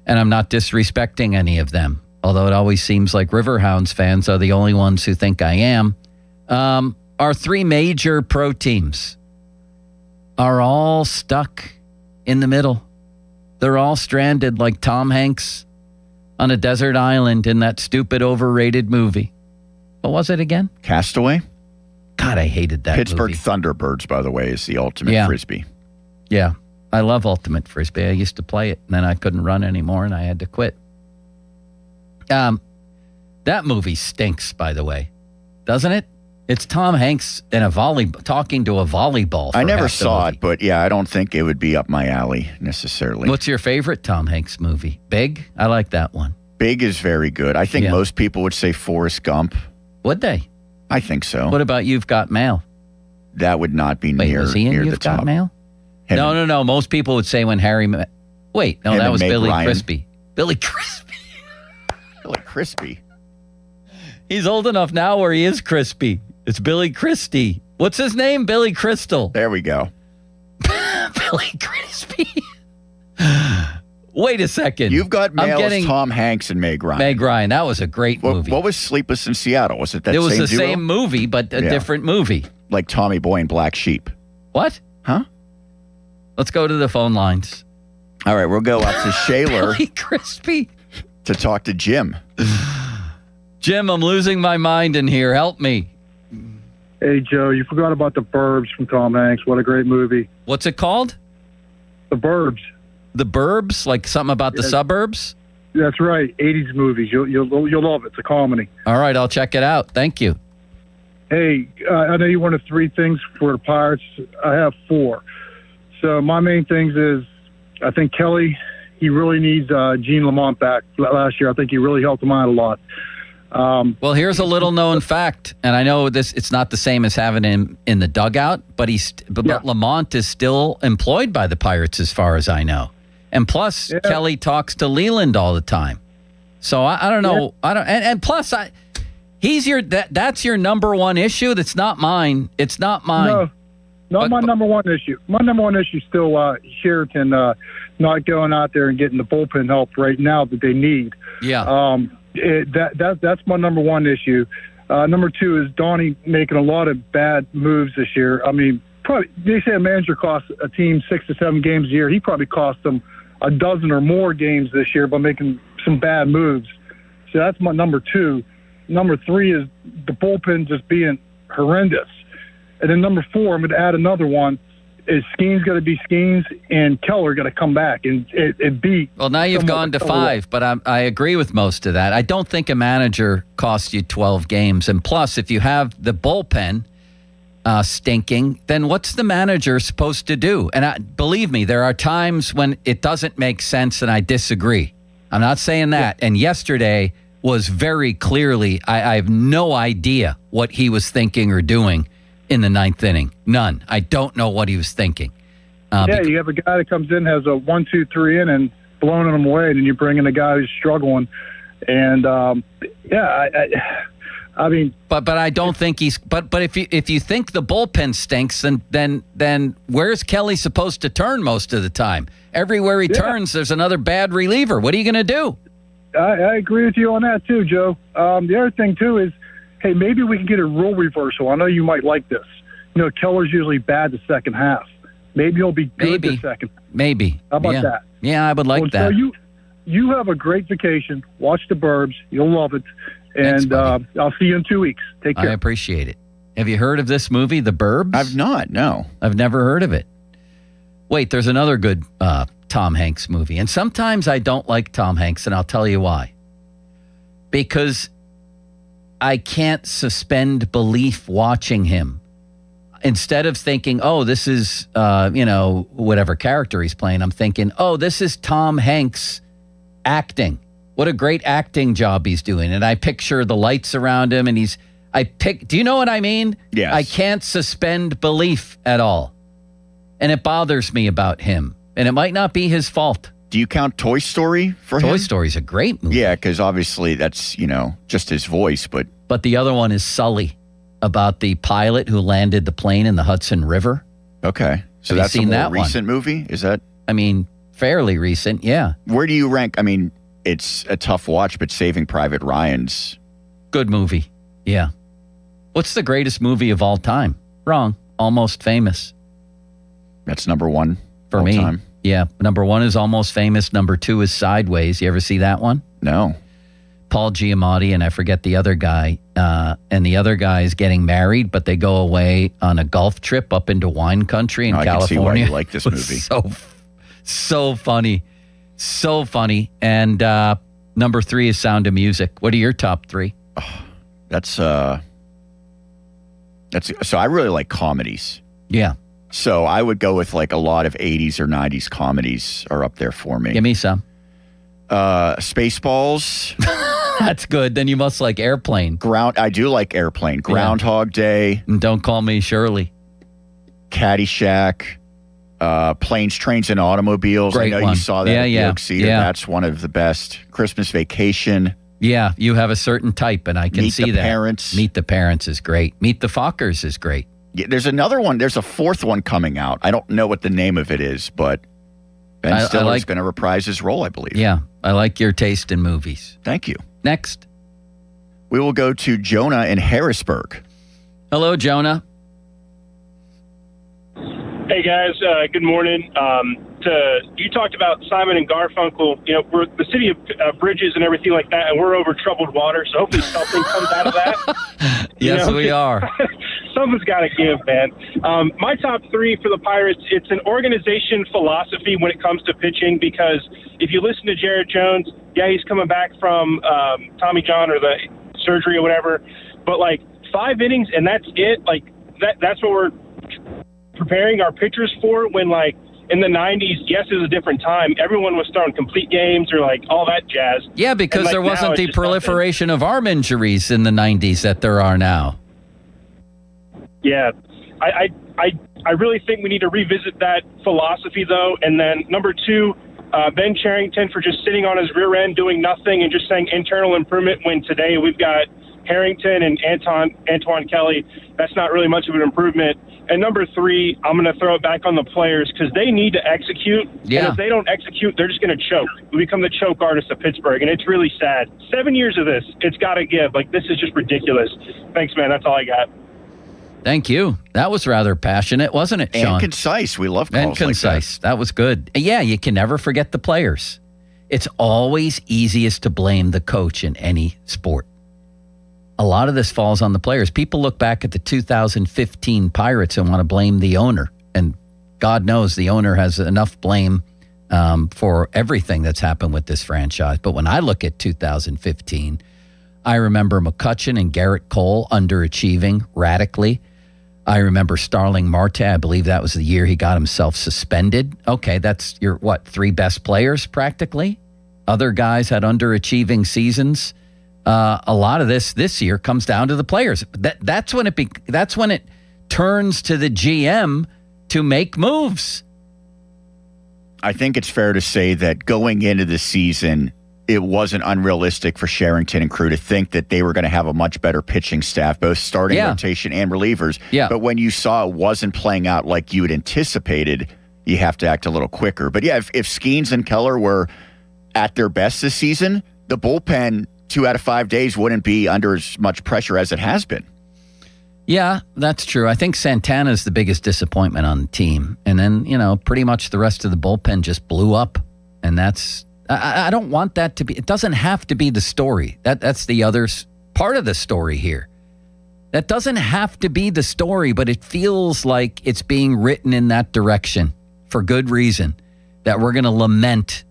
[SPEAKER 5] And I'm not disrespecting any of them, although it always seems like Riverhounds fans are the only ones who think I am. Our 3 major pro teams are all stuck in the middle. They're all stranded like Tom Hanks on a desert island in that stupid overrated movie. What was it again?
[SPEAKER 6] Castaway?
[SPEAKER 5] God, I hated that
[SPEAKER 6] Pittsburgh
[SPEAKER 5] movie.
[SPEAKER 6] Thunderbirds, by the way, is the ultimate Frisbee.
[SPEAKER 5] Yeah, I love ultimate Frisbee. I used to play it, and then I couldn't run anymore, and I had to quit. That movie stinks, by the way. Doesn't it? It's Tom Hanks in talking to a volleyball.
[SPEAKER 6] I never saw it, but yeah, I don't think it would be up my alley necessarily.
[SPEAKER 5] What's your favorite Tom Hanks movie? Big? I like that one.
[SPEAKER 6] Big is very good. I think most people would say Forrest Gump.
[SPEAKER 5] Would they?
[SPEAKER 6] I think so.
[SPEAKER 5] What about You've Got Mail?
[SPEAKER 6] That would not be near
[SPEAKER 5] was he in
[SPEAKER 6] near
[SPEAKER 5] You've
[SPEAKER 6] the top.
[SPEAKER 5] Got Mail? No. Most people would say when Harry... Wait, no, that was Billy Crispy. Billy Crispy.
[SPEAKER 6] Billy Crispy?
[SPEAKER 5] He's old enough now where he is crispy. It's Billy Christie. What's his name? Billy Crystal.
[SPEAKER 6] There we go.
[SPEAKER 5] Billy Crispy. Wait a second.
[SPEAKER 6] You've Got Mail is Tom Hanks and Meg Ryan.
[SPEAKER 5] Meg Ryan. That was a great movie.
[SPEAKER 6] What was Sleepless in Seattle? Was it that
[SPEAKER 5] It was
[SPEAKER 6] same
[SPEAKER 5] the
[SPEAKER 6] duo?
[SPEAKER 5] same movie, but a different movie.
[SPEAKER 6] Like Tommy Boy and Black Sheep.
[SPEAKER 5] What?
[SPEAKER 6] Huh?
[SPEAKER 5] Let's go to the phone lines.
[SPEAKER 6] All right, we'll go up to Shaler.
[SPEAKER 5] Billy Crispy.
[SPEAKER 6] To talk to Jim.
[SPEAKER 5] Jim, I'm losing my mind in here. Help me.
[SPEAKER 10] Hey, Joe, you forgot about The Burbs from Tom Hanks. What a great movie.
[SPEAKER 5] What's it called?
[SPEAKER 10] The Burbs.
[SPEAKER 5] The Burbs? Like something about the suburbs?
[SPEAKER 10] That's right. 80s movies. You'll love it. It's a comedy.
[SPEAKER 5] All right, I'll check it out. Thank you.
[SPEAKER 10] Hey, I know you wanted 3 things for the Pirates. I have 4. So my main things is I think Kelly, he really needs Gene Lamont back last year. I think he really helped him out a lot.
[SPEAKER 5] Well, here's a little known fact, and I know it's not the same as having him in the dugout, but Lamont is still employed by the Pirates as far as I know. And plus, Kelly talks to Leland all the time. So I don't know. And plus, that's your number one issue. That's not mine. It's not mine.
[SPEAKER 10] No, my number one issue. My number one issue is still Sheraton not going out there and getting the bullpen help right now that they need.
[SPEAKER 5] Yeah.
[SPEAKER 10] That's my number one issue. Number two is Donnie making a lot of bad moves this year. I mean, probably they say a manager costs a team 6 to 7 games a year. He probably cost them a dozen or more games this year by making some bad moves. So that's my number two. Number three is the bullpen just being horrendous. And then number four, I'm going to add another one, is Skeens got to be Skeens and Keller got to come back and beat.
[SPEAKER 5] Well, now you've gone to 5, but I agree with most of that. I don't think a manager costs you 12 games. And plus, if you have the bullpen stinking, then what's the manager supposed to do? And believe me, there are times when it doesn't make sense and I disagree. I'm not saying that. And yesterday was very clearly, I have no idea what he was thinking or doing in the 9th inning. None. I don't know what he was thinking.
[SPEAKER 10] You have a guy that comes in, has a 1, 2, 3 in and blowing him away, and then you bring in a guy who's struggling. And I mean,
[SPEAKER 5] but I don't think he's. But if you think the bullpen stinks, then where's Kelly supposed to turn most of the time? Everywhere he turns, there's another bad reliever. What are you going to do?
[SPEAKER 10] I agree with you on that too, Joe. The other thing too is, hey, maybe we can get a role reversal. I know you might like this. You know, Keller's usually bad the second half. Maybe he'll be good the second.
[SPEAKER 5] Maybe.
[SPEAKER 10] How about that?
[SPEAKER 5] Yeah, I would like that.
[SPEAKER 10] So you have a great vacation. Watch The Burbs. You'll love it. And I'll see you in 2 weeks. Take care.
[SPEAKER 5] I appreciate it. Have you heard of this movie, The Burbs?
[SPEAKER 6] I've not, no.
[SPEAKER 5] I've never heard of it. Wait, there's another good Tom Hanks movie. And sometimes I don't like Tom Hanks, and I'll tell you why. Because I can't suspend belief watching him. Instead of thinking, oh, this is, whatever character he's playing, I'm thinking, oh, this is Tom Hanks acting. What a great acting job he's doing. And I picture the lights around him and do you know what I mean?
[SPEAKER 6] Yes.
[SPEAKER 5] I can't suspend belief at all. And it bothers me about him. And it might not be his fault.
[SPEAKER 6] Do you count Toy Story for him?
[SPEAKER 5] Toy Story's a great movie.
[SPEAKER 6] Yeah, because obviously that's, just his voice.
[SPEAKER 5] But the other one is Sully, about the pilot who landed the plane in the Hudson River.
[SPEAKER 6] Okay. So that's a more recent movie? Is that?
[SPEAKER 5] I mean, fairly recent, yeah.
[SPEAKER 6] Where do you rank? I mean, it's a tough watch, but Saving Private Ryan's.
[SPEAKER 5] Good movie, yeah. What's the greatest movie of all time? Wrong. Almost Famous.
[SPEAKER 6] That's number one
[SPEAKER 5] for me.
[SPEAKER 6] Time.
[SPEAKER 5] Yeah. Number 1 is Almost Famous. Number 2 is Sideways. You ever see that one?
[SPEAKER 6] No.
[SPEAKER 5] Paul Giamatti and I forget the other guy. And the other guy is getting married, but they go away on a golf trip up into wine country in California.
[SPEAKER 6] I can see why you like this movie.
[SPEAKER 5] So funny. So funny. And number 3 is Sound of Music. What are your top 3?
[SPEAKER 6] So I really like comedies.
[SPEAKER 5] Yeah.
[SPEAKER 6] So I would go with like a lot of 80s or 90s comedies are up there for me.
[SPEAKER 5] Give me some.
[SPEAKER 6] Spaceballs.
[SPEAKER 5] That's good. Then you must like Airplane.
[SPEAKER 6] I do like Airplane. Groundhog Day.
[SPEAKER 5] And Don't Call Me Shirley.
[SPEAKER 6] Caddyshack. Planes, Trains, and Automobiles.
[SPEAKER 5] Great
[SPEAKER 6] I know
[SPEAKER 5] one.
[SPEAKER 6] you saw that at the Oak Theater.
[SPEAKER 5] Yeah.
[SPEAKER 6] That's one of the best. Christmas Vacation.
[SPEAKER 5] Yeah, you have a certain type, and I can see that.
[SPEAKER 6] Meet the Parents.
[SPEAKER 5] Meet the Parents is great. Meet the Fockers is great.
[SPEAKER 6] Yeah, there's another one. There's a 4th one coming out. I don't know what the name of it is, but Ben Stiller's going to reprise his role, I believe.
[SPEAKER 5] Yeah, I like your taste in movies.
[SPEAKER 6] Thank you.
[SPEAKER 5] Next.
[SPEAKER 6] We will go to Jonah in Harrisburg.
[SPEAKER 5] Hello, Jonah.
[SPEAKER 4] Hey, guys. Good morning. You talked about Simon and Garfunkel. We're the city of bridges and everything like that, and we're over troubled water, so hopefully something comes out of that.
[SPEAKER 5] Yes, we are.
[SPEAKER 4] Something's got to give, man. My top 3 for the Pirates, it's an organization philosophy when it comes to pitching, because if you listen to Jared Jones, yeah, he's coming back from Tommy John or the surgery or whatever, but like 5 innings and that's it. Like that's what we're preparing our pitchers for, when like in the 90s, yes, it was a different time. Everyone was throwing complete games or like all that jazz.
[SPEAKER 5] Yeah, because there wasn't the proliferation of arm injuries in the 90s that there are now.
[SPEAKER 4] Yeah, I really think we need to revisit that philosophy, though. And then number 2, Ben Cherington for just sitting on his rear end doing nothing and just saying internal improvement, when today we've got Harrington and Antoine Kelly. That's not really much of an improvement. And number 3, I'm going to throw it back on the players because they need to execute.
[SPEAKER 5] Yeah.
[SPEAKER 4] And if they don't execute, they're just going to choke. We become the choke artist of Pittsburgh, and it's really sad. 7 years of this, it's got to give. Like, this is just ridiculous. Thanks, man. That's all I got.
[SPEAKER 5] Thank you. That was rather passionate, wasn't it, Sean?
[SPEAKER 6] And concise. We love calls
[SPEAKER 5] and concise.
[SPEAKER 6] like that.
[SPEAKER 5] That was good. Yeah, you can never forget the players. It's always easiest to blame the coach in any sport. A lot of this falls on the players. People look back at the 2015 Pirates and want to blame the owner. And God knows the owner has enough blame for everything that's happened with this franchise. But when I look at 2015, I remember McCutchen and Garrett Cole underachieving radically. I remember Starling Marte. I believe that was the year he got himself suspended. Okay, that's your, 3 best players practically? Other guys had underachieving seasons. A lot of this year comes down to the players. That's when it turns to the GM to make moves.
[SPEAKER 6] I think it's fair to say that going into the season, it wasn't unrealistic for Cherington and crew to think that they were going to have a much better pitching staff, both starting rotation and relievers.
[SPEAKER 5] Yeah.
[SPEAKER 6] But when you saw it wasn't playing out like you had anticipated, you have to act a little quicker. But yeah, if Skeens and Keller were at their best this season, the bullpen 2 out of 5 days wouldn't be under as much pressure as it has been.
[SPEAKER 5] Yeah, that's true. I think Santana's the biggest disappointment on the team. And then, pretty much the rest of the bullpen just blew up. And that's, I don't want that to be, it doesn't have to be the story. That's the other part of the story here. That doesn't have to be the story, but it feels like it's being written in that direction for good reason, that we're going to lament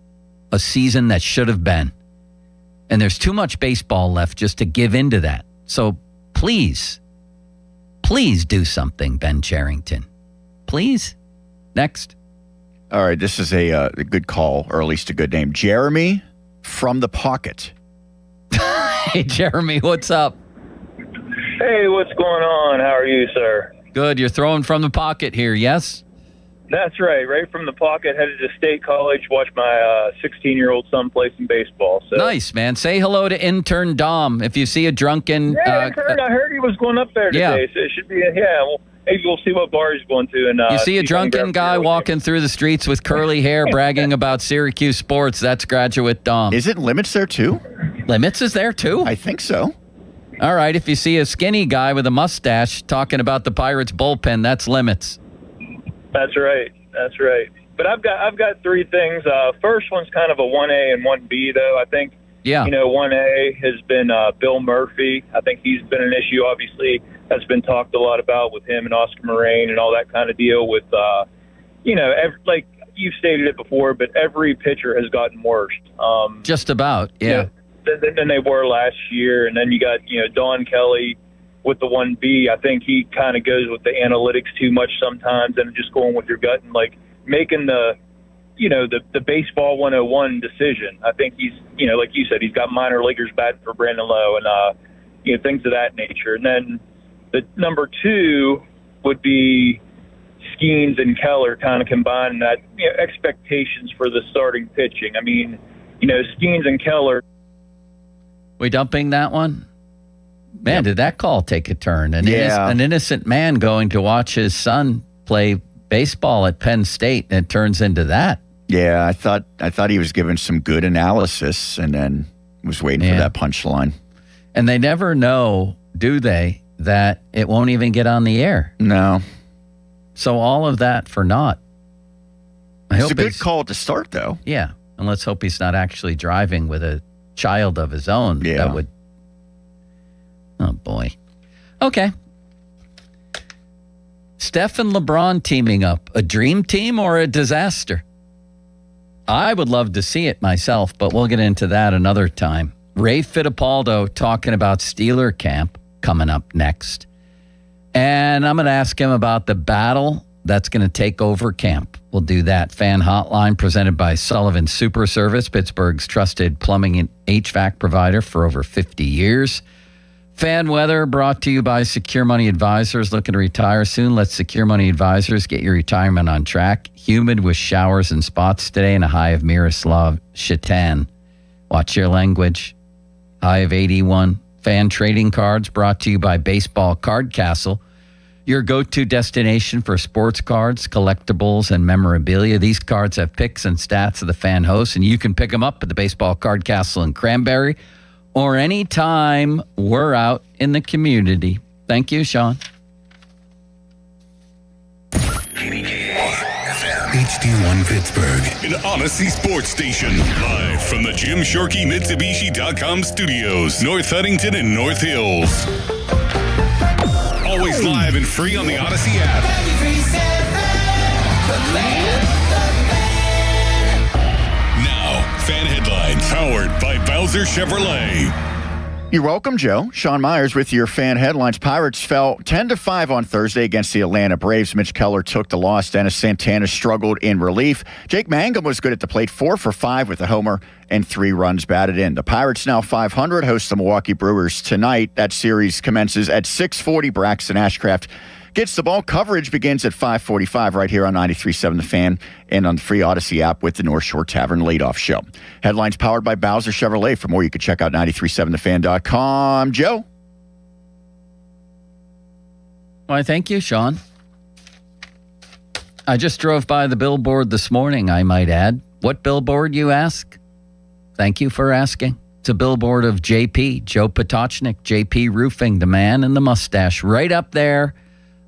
[SPEAKER 5] a season that should have been. And there's too much baseball left just to give into that. So please do something, Ben Cherington. Please. Next.
[SPEAKER 6] All right, this is a good call, or at least a good name. Jeremy from the Pocket.
[SPEAKER 5] Hey, Jeremy, what's up?
[SPEAKER 7] Hey, what's going on? How are you, sir?
[SPEAKER 5] Good. You're throwing from the pocket here, yes?
[SPEAKER 7] That's right. Right from the pocket, headed to State College, watched my 16-year-old son play some baseball. So.
[SPEAKER 5] Nice, man. Say hello to intern Dom. If you see a drunken...
[SPEAKER 7] Yeah, I heard he was going up there today, so it should be... well, maybe we'll see what bar he's going to. And
[SPEAKER 5] you see a drunken guy walking through the streets with curly hair bragging about Syracuse sports, that's graduate Dom.
[SPEAKER 6] Is it Limits there, too?
[SPEAKER 5] Limits is there, too?
[SPEAKER 6] I think so.
[SPEAKER 5] All right, if you see a skinny guy with a mustache talking about the Pirates bullpen, that's Limits.
[SPEAKER 7] That's right. That's right. But I've got 3 things. First one's kind of a 1A and 1B, though. I think, 1A has been Bill Murphy. I think he's been an issue, obviously. That's been talked a lot about with him and Oscar Moraine and all that kind of deal with, like you've stated it before, but every pitcher has gotten worse.
[SPEAKER 5] Just about, yeah.
[SPEAKER 7] Than they were last year. And then you got, Don Kelly with the 1B. I think he kind of goes with the analytics too much sometimes and just going with your gut and like making the baseball 101 decision. I think he's, like you said, he's got minor leaguers batting for Brandon Lowe and, things of that nature. And then the number 2 would be Skeens and Keller kind of combining that, expectations for the starting pitching. I mean, Skeens and Keller.
[SPEAKER 5] We dumping that one? Man, did that call take a turn? An innocent man going to watch his son play baseball at Penn State, and it turns into that.
[SPEAKER 6] Yeah, I thought he was giving some good analysis and then was waiting for that punchline.
[SPEAKER 5] And they never know, do they, that it won't even get on the air?
[SPEAKER 6] No.
[SPEAKER 5] So all of that for naught.
[SPEAKER 6] It's a good call to start, though.
[SPEAKER 5] Yeah, and let's hope he's not actually driving with a child of his own.
[SPEAKER 6] Yeah.
[SPEAKER 5] That would... Oh, boy. Okay. Steph and LeBron teaming up. A dream team or a disaster? I would love to see it myself, but we'll get into that another time. Ray Fittipaldo talking about Steeler camp coming up next. And I'm going to ask him about the battle that's going to take over camp. We'll do that. Fan Hotline presented by Sullivan Super Service, Pittsburgh's trusted plumbing and HVAC provider for over 50 years. Fan weather brought to you by Secure Money Advisors. Looking to retire soon? Let Secure Money Advisors get your retirement on track. Humid with showers and spots today and a high of Miroslav Shatan. Watch your language. High of 81. Fan trading cards brought to you by Baseball Card Castle. Your go-to destination for sports cards, collectibles, and memorabilia. These cards have pics and stats of the fan hosts, and you can pick them up at the Baseball Card Castle in Cranberry or anytime we're out in the community. Thank you, Sean.
[SPEAKER 8] HD1 Pittsburgh, an Odyssey sports station. Live from the Jim Shorkey Mitsubishi.com studios, North Huntington and North Hills. Always live and free on the Odyssey app. Now, fan headlines powered by Bowser Chevrolet.
[SPEAKER 6] You're welcome, Joe. Sean Myers with your fan headlines. Pirates fell 10-5 on Thursday against the Atlanta Braves. Mitch Keller took the loss. Dennis Santana struggled in relief. Jake Mangum was good at the plate, 4 for 5 with a homer and 3 runs batted in. The Pirates now 500 host the Milwaukee Brewers tonight. That series commences at 6:40. Braxton Ashcraft gets the ball. Coverage begins at 5:45 right here on 93.7 The Fan and on the free Odyssey app with the North Shore Tavern Leadoff Show. Headlines powered by Bowser Chevrolet. For more, you can check out 937thefan.com. Joe?
[SPEAKER 5] Why, thank you, Sean. I just drove by the billboard this morning, I might add. What billboard, you ask? Thank you for asking. It's a billboard of JP, Joe Potocznik, JP Roofing, the man in the mustache, right up there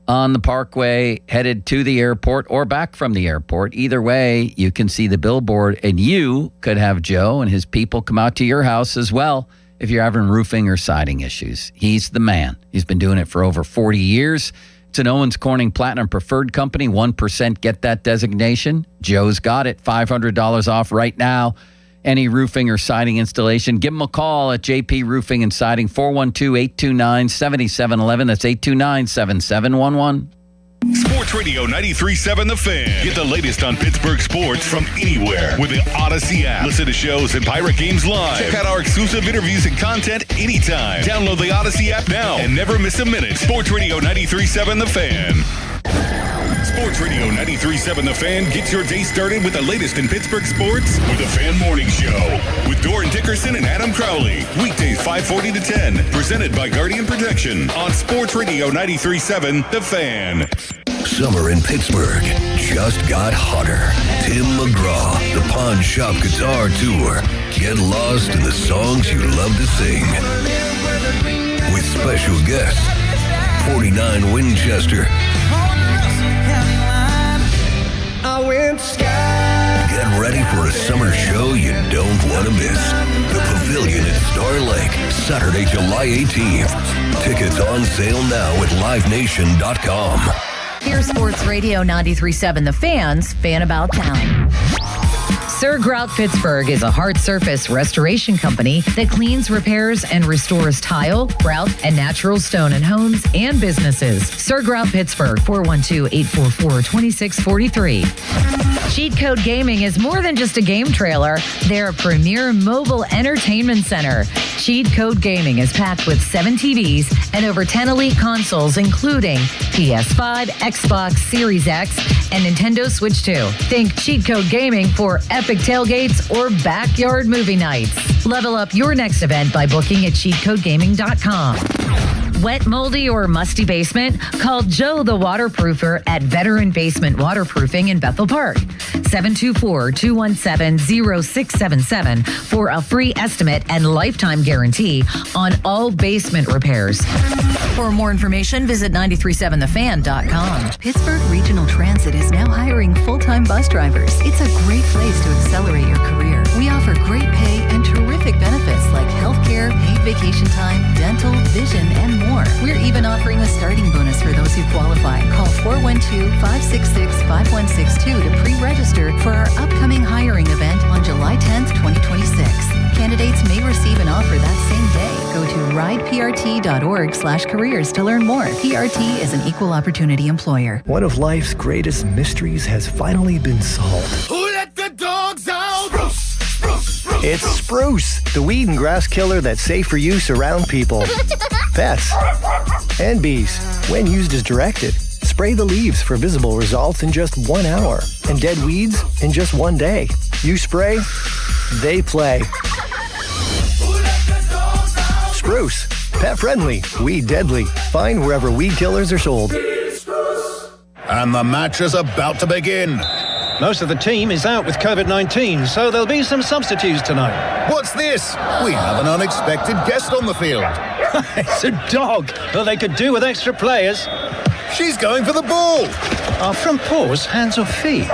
[SPEAKER 5] on the parkway, headed to the airport or back from the airport. Either way, you can see the billboard, and you could have Joe and his people come out to your house as well if you're having roofing or siding issues. He's the man. He's been doing it for over 40 years. It's an Owens Corning Platinum Preferred Company. 1% get that designation. Joe's got it. $500 off right now. Any roofing or siding installation, give them a call at JP Roofing and Siding, 412-829-7711. That's 829-7711.
[SPEAKER 8] Sports Radio 93.7 The Fan. Get the latest on Pittsburgh sports from anywhere with the Odyssey app. Listen to shows and Pirate games live. Check out our exclusive interviews and content anytime. Download the Odyssey app now and never miss a minute. Sports Radio 93.7 The Fan. Sports Radio 93.7 The Fan gets your day started with the latest in Pittsburgh sports with the Fan Morning Show with Doran Dickerson and Adam Crowley. Weekdays 5:40 to 10. Presented by Guardian Protection on Sports Radio 93.7 The Fan.
[SPEAKER 29] Summer in Pittsburgh just got hotter. Tim McGraw, the Pawn Shop Guitar Tour. Get lost in the songs you love to sing. With special guests, 49 Winchester. Get ready for a summer show you don't want to miss. The Pavilion at Star Lake, Saturday, July 18th. Tickets on sale now at livenation.com.
[SPEAKER 15] Here's Sports Radio 93.7 The Fan's Fan About Town. Sir Grout Pittsburgh is a hard surface restoration company that cleans, repairs, and restores tile, grout, and natural stone in homes and businesses. Sir Grout Pittsburgh, 412-844-2643. Cheat Code Gaming is more than just a game trailer. They're a premier mobile entertainment center. Cheat Code Gaming is packed with 7 TVs and over 10 elite consoles, including PS5, Xbox Series X, and Nintendo Switch 2. Think Cheat Code Gaming for epic tailgates or backyard movie nights. Level up your next event by booking at cheatcodegaming.com. Wet, moldy, or musty basement? Call Joe the Waterproofer at Veteran Basement Waterproofing in Bethel Park. 724-217-0677 for a free estimate and lifetime guarantee on all basement repairs. For more information, visit 937thefan.com.
[SPEAKER 11] Pittsburgh Regional Transit is now hiring full-time bus drivers. It's a great place to accelerate your career. We offer great pay and terrific benefits like healthcare, paid vacation time, dental, vision, and more. We're even offering a starting bonus for those who qualify. Call 412-566-5162 to pre-register for our upcoming hiring event on July 10th, 2026. Candidates may receive an offer that same day. Go to rideprt.org/careers to learn more. PRT is an equal opportunity employer.
[SPEAKER 13] One of life's greatest mysteries has finally been solved.
[SPEAKER 14] Who let the dogs out?
[SPEAKER 13] It's spruce, the weed and grass killer that's safe for use around people. pets. And bees, when used as directed. Spray the leaves for visible results in just 1 hour, and dead weeds in just 1 day. You spray, they play. Spruce, pet friendly, weed deadly. Find wherever weed killers are sold.
[SPEAKER 9] And the match is about to begin.
[SPEAKER 14] Most of the team is out with COVID-19, so there'll be some substitutes tonight.
[SPEAKER 9] What's this? We have an unexpected guest on the field.
[SPEAKER 14] It's a dog, but they could do with extra players.
[SPEAKER 9] She's going for the ball.
[SPEAKER 14] Are front paws hands or feet?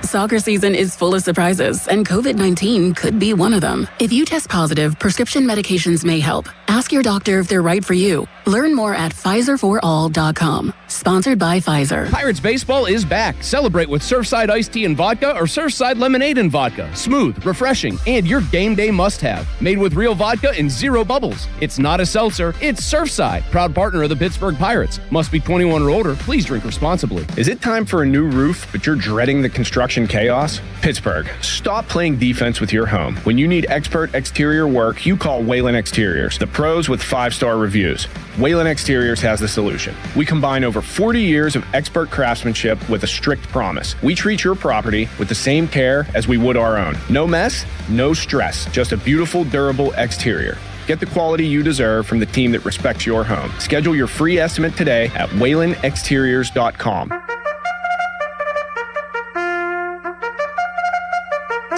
[SPEAKER 16] Soccer season is full of surprises, and COVID-19 could be one of them. If you test positive, prescription medications may help. Ask your doctor if they're right for you. Learn more at PfizerForAll.com. Sponsored by Pfizer.
[SPEAKER 17] Pirates baseball is back. Celebrate with Surfside iced tea and vodka or Surfside lemonade and vodka. Smooth, refreshing, and your game day must-have. Made with real vodka and zero bubbles. It's not a seltzer, it's Surfside. Proud partner of the Pittsburgh Pirates. Must be 21 or older. Please drink responsibly.
[SPEAKER 18] Is it time for a new roof, but you're dreading the construction chaos? Pittsburgh, stop playing defense with your home. When you need expert exterior work, you call Whalen Exteriors, the pros with 5-star reviews. Whalen Exteriors has the solution. We combine over 40 years of expert craftsmanship with a strict promise. We treat your property with the same care as we would our own. No mess, no stress, just a beautiful, durable exterior. Get the quality you deserve from the team that respects your home. Schedule your free estimate today at whalenexteriors.com.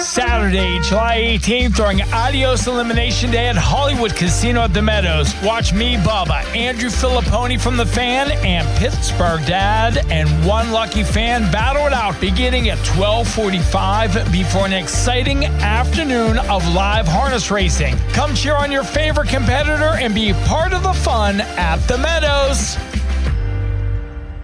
[SPEAKER 19] Saturday, July 18th, during Adios Elimination Day at Hollywood Casino at the Meadows. Watch me, Bubba, Andrew Filipponi from The Fan, and Pittsburgh Dad and one lucky fan battle it out beginning at 12:45 before an exciting afternoon of live harness racing. Come cheer on your favorite competitor and be part of the fun at the Meadows.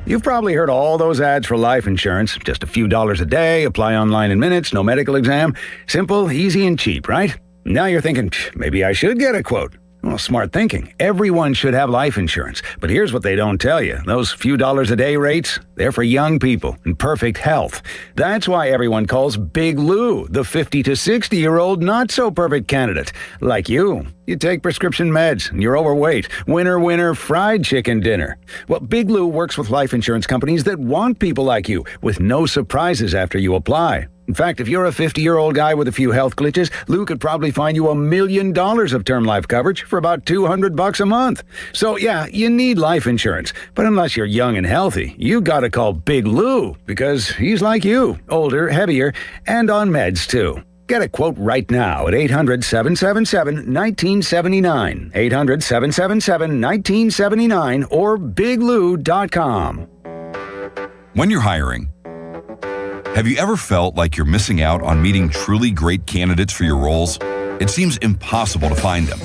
[SPEAKER 24] You've probably heard all those ads for life insurance. Just a few dollars a day, apply online in minutes, no medical exam. Simple, easy, and cheap, right? Now you're thinking, maybe I should get a quote. Well, smart thinking. Everyone should have life insurance. But here's what they don't tell you. Those few dollars a day rates, they're for young people in perfect health. That's why everyone calls Big Lou the 50 to 60-year-old not-so-perfect candidate. Like you. You take prescription meds, and you're overweight. Winner, winner, fried chicken dinner. Well, Big Lou works with life insurance companies that want people like you, with no surprises after you apply. In fact, if you're a 50-year-old guy with a few health glitches, Lou could probably find you $1 million of term life coverage for about $200 a month. So yeah, you need life insurance. But unless you're young and healthy, you gotta call Big Lou, because he's like you, older, heavier, and on meds too. Get a quote right now at 800-777-1979, 800-777-1979, or biglou.com.
[SPEAKER 25] When you're hiring, have you ever felt like you're missing out on meeting truly great candidates for your roles? It seems impossible to find them,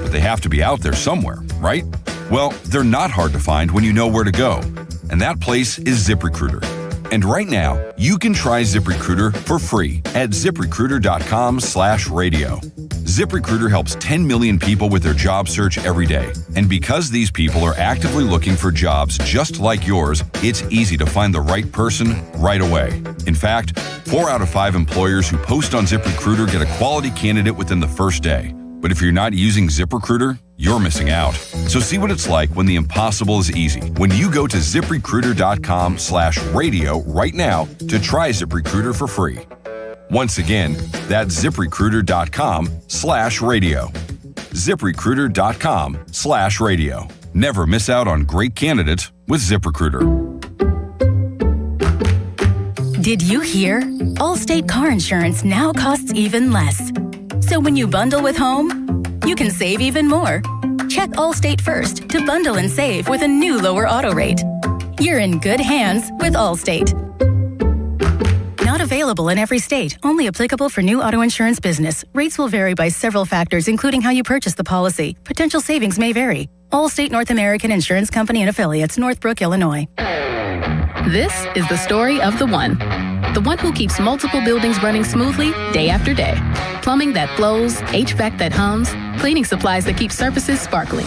[SPEAKER 25] but they have to be out there somewhere, right? Well, they're not hard to find when you know where to go, and that place is ZipRecruiter. And right now, you can try ZipRecruiter for free at ZipRecruiter.com/radio. ZipRecruiter helps 10 million people with their job search every day. And because these people are actively looking for jobs just like yours, it's easy to find the right person right away. In fact, 4 out of 5 employers who post on ZipRecruiter get a quality candidate within the first day. But if you're not using ZipRecruiter, you're missing out. So see what it's like when the impossible is easy. When you go to ZipRecruiter.com/radio right now to try ZipRecruiter for free. Once again, that's ZipRecruiter.com/radio. ZipRecruiter.com/radio. Never miss out on great candidates with ZipRecruiter.
[SPEAKER 26] Did you hear? Allstate car insurance now costs even less. So when you bundle with home, you can save even more. Check Allstate first to bundle and save with a new lower auto rate. You're in good hands with Allstate. Not available in every state. Only applicable for new auto insurance business. Rates will vary by several factors, including how you purchase the policy. Potential savings may vary. Allstate North American Insurance Company and Affiliates, Northbrook, Illinois.
[SPEAKER 30] This is the story of the one who keeps multiple buildings running smoothly day after day. Plumbing that flows, HVAC that hums, cleaning supplies that keep surfaces sparkling.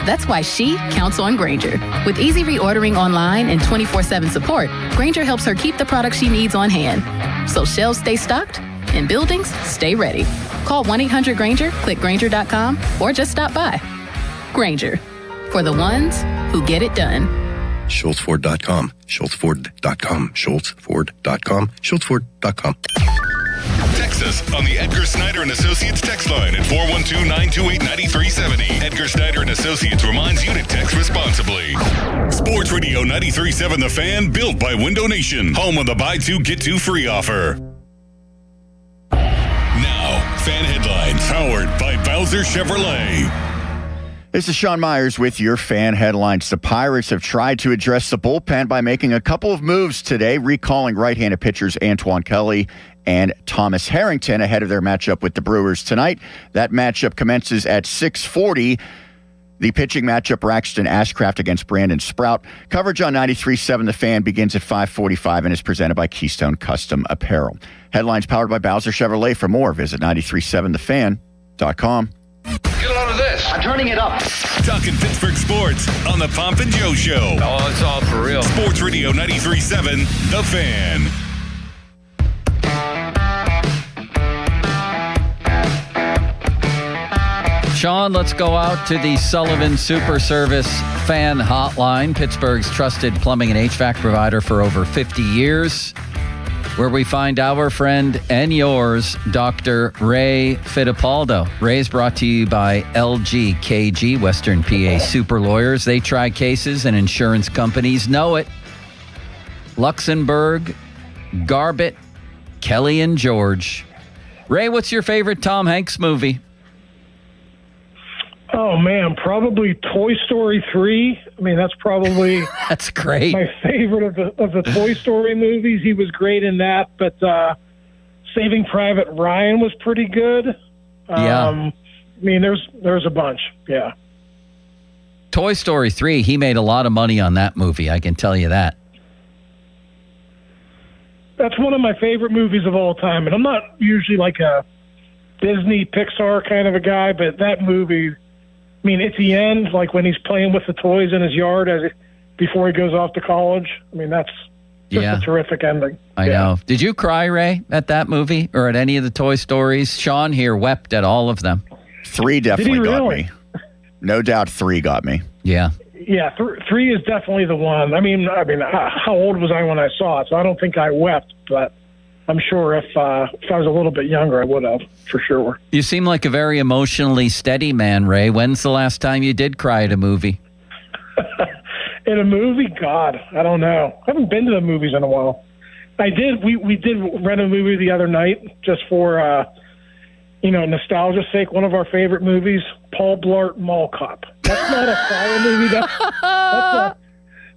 [SPEAKER 30] That's why she counts on Grainger. With easy reordering online and 24/7 support, Grainger helps her keep the products she needs on hand. So shelves stay stocked and buildings stay ready. Call 1-800-GRAINGER, click Grainger.com, or just stop by. Grainger, for the ones who get it done.
[SPEAKER 9] SchultzFord.com. SchultzFord.com. SchultzFord.com. SchultzFord.com.
[SPEAKER 8] Text us on the Edgar Snyder and Associates text line at 412-928-9370. Edgar Snyder and Associates reminds you to text responsibly. Sports Radio 93.7 The Fan, built by Window Nation, home of the buy two, get two free offer. Now, fan headlines powered by Bowser Chevrolet.
[SPEAKER 6] This is Sean Myers with your fan headlines. The Pirates have tried to address the bullpen by making a couple of moves today, recalling right-handed pitchers Antoine Kelly and Thomas Harrington ahead of their matchup with the Brewers tonight. That matchup commences at 6:40. The pitching matchup, Braxton Ashcraft against Brandon Sprout. Coverage on 93.7 The Fan begins at 5:45 and is presented by Keystone Custom Apparel. Headlines powered by Bowser Chevrolet. For more, visit 937thefan.com.
[SPEAKER 1] Get a load of this. I'm turning it up.
[SPEAKER 8] Talking Pittsburgh sports on the Pomp and Joe Show.
[SPEAKER 1] Oh, it's all for real.
[SPEAKER 8] Sports Radio 93.7 The Fan.
[SPEAKER 5] Sean, let's go out to the Sullivan Super Service fan hotline, Pittsburgh's trusted plumbing and HVAC provider for over 50 years, where we find our friend and yours, Dr. Ray Fittipaldo. Ray's brought to you by LGKG, Western PA Super Lawyers. They try cases and insurance companies know it. Luxembourg, Garbett, Kelly, and George. Ray, what's your favorite Tom Hanks movie?
[SPEAKER 2] Oh, man, probably Toy Story 3. I mean, that's probably
[SPEAKER 5] that's great.
[SPEAKER 2] My favorite of the Toy Story movies. He was great in that, but Saving Private Ryan was pretty good. I mean, there's a bunch, yeah.
[SPEAKER 5] Toy Story 3, he made a lot of money on that movie, I can tell you that.
[SPEAKER 2] That's one of my favorite movies of all time, and I'm not usually like a Disney, Pixar kind of a guy, but that movie... I mean, at the end, like when he's playing with the toys in his yard before he goes off to college. I mean, that's just a terrific ending.
[SPEAKER 5] I know. Did you cry, Ray, at that movie or at any of the Toy Stories? Sean here wept at all of them.
[SPEAKER 6] 3 definitely got me. No doubt 3 got me.
[SPEAKER 5] Yeah.
[SPEAKER 2] Yeah, 3 is definitely the one. I mean, how old was I when I saw it? So I don't think I wept, but I'm sure if I was a little bit younger, I would have, for sure.
[SPEAKER 5] You seem like a very emotionally steady man, Ray. When's the last time you did cry at a movie?
[SPEAKER 2] In a movie? God, I don't know. I haven't been to the movies in a while. I did. We did rent a movie the other night just for, nostalgia's sake. One of our favorite movies, Paul Blart Mall Cop. That's not a fire movie.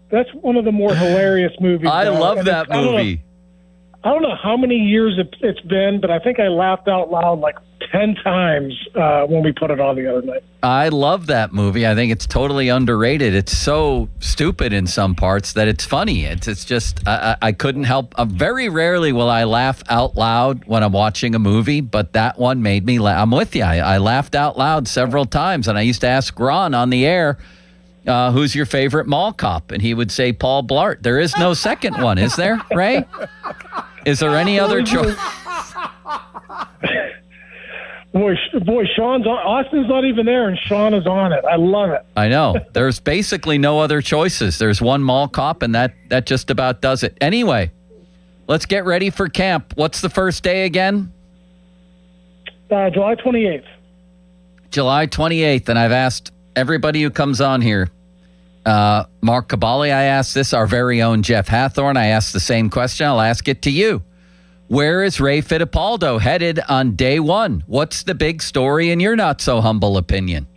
[SPEAKER 2] That's one of the more hilarious movies.
[SPEAKER 5] I love that movie.
[SPEAKER 2] I don't know how many years it's been, but I think I laughed out loud like 10 times when we put it on the other night.
[SPEAKER 5] I love that movie. I think it's totally underrated. It's so stupid in some parts that it's funny. It's just, I couldn't help. Very rarely will I laugh out loud when I'm watching a movie, but that one made me laugh. I'm with you. I laughed out loud several times, and I used to ask Ron on the air, who's your favorite mall cop? And he would say Paul Blart. There is no second one, is there, Ray? Is there any other choice?
[SPEAKER 2] Boy, Austin's not even there, and Sean is on it. I love it.
[SPEAKER 5] I know. There's basically no other choices. There's one mall cop, and that just about does it. Anyway, let's get ready for camp. What's the first day again?
[SPEAKER 2] July 28th.
[SPEAKER 5] July 28th, and I've asked everybody who comes on here. Mark Cabali, I asked this. Our very own Jeff Hathorn, I asked the same question. I'll ask it to you. Where is Ray Fittipaldo headed on day one? What's the big story in your not so humble opinion?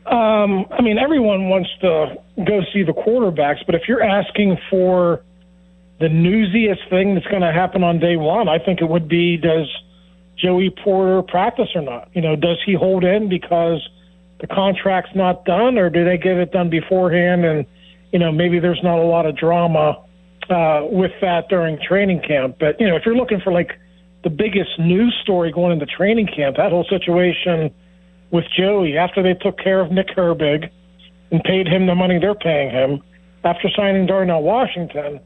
[SPEAKER 2] I mean, everyone wants to go see the quarterbacks, but if you're asking for the newsiest thing that's going to happen on day one, I think it would be, does Joey Porter practice or not? Does he hold in because the contract's not done, or do they get it done beforehand? And, maybe there's not a lot of drama with that during training camp. But, if you're looking for like the biggest news story going into training camp, that whole situation with Joey, after they took care of Nick Herbig and paid him the money they're paying him, after signing Darnell Washington,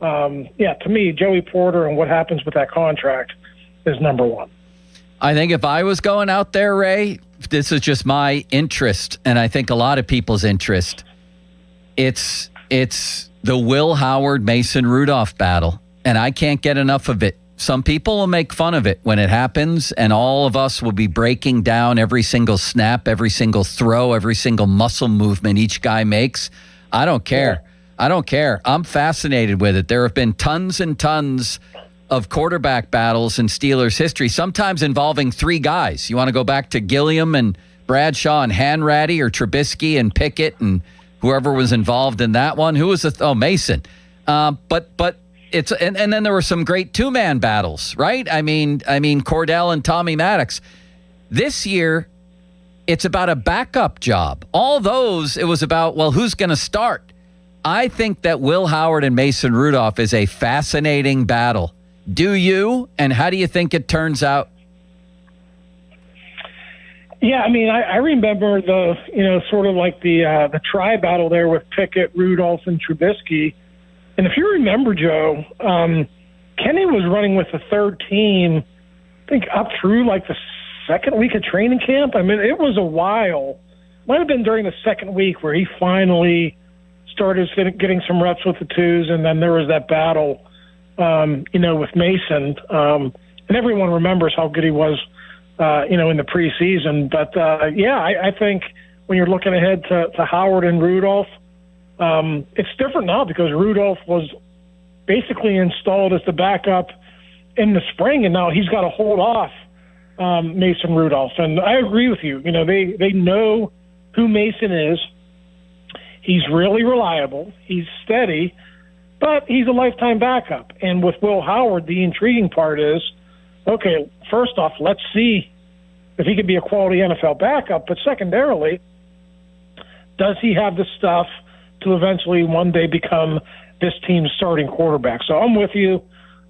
[SPEAKER 2] to me, Joey Porter and what happens with that contract is number one.
[SPEAKER 5] I think if I was going out there, Ray, this is just my interest, and I think a lot of people's interest. It's the Will Howard, Mason Rudolph battle, and I can't get enough of it. Some people will make fun of it when it happens, and all of us will be breaking down every single snap, every single throw, every single muscle movement each guy makes. I don't care. Yeah. I don't care. I'm fascinated with it. There have been tons and tons of quarterback battles in Steelers history, sometimes involving three guys. You want to go back to Gilliam and Bradshaw and Hanratty, or Trubisky and Pickett and whoever was involved in that one. Who was Mason. But it's and then there were some great two-man battles, right? I mean Cordell and Tommy Maddox. This year, it's about a backup job. All those, it was about, well, who's going to start? I think that Will Howard and Mason Rudolph is a fascinating battle. Do you? And how do you think it turns out?
[SPEAKER 2] Yeah, I mean, I remember sort of like the tri battle there with Pickett, Rudolph, and Trubisky. And if you remember, Joe, Kenny was running with the third team, I think up through like the second week of training camp. I mean, it was a while. Might have been during the second week where he finally started getting some reps with the twos, and then there was that battle, with Mason. And everyone remembers how good he was, in the preseason. But, I think when you're looking ahead to Howard and Rudolph, it's different now because Rudolph was basically installed as the backup in the spring, and now he's got to hold off Mason Rudolph. And I agree with you. They know who Mason is. He's really reliable. He's steady, but he's a lifetime backup. And with Will Howard, the intriguing part is, okay, first off, let's see if he could be a quality NFL backup. But secondarily, does he have the stuff to eventually one day become this team's starting quarterback? So I'm with you.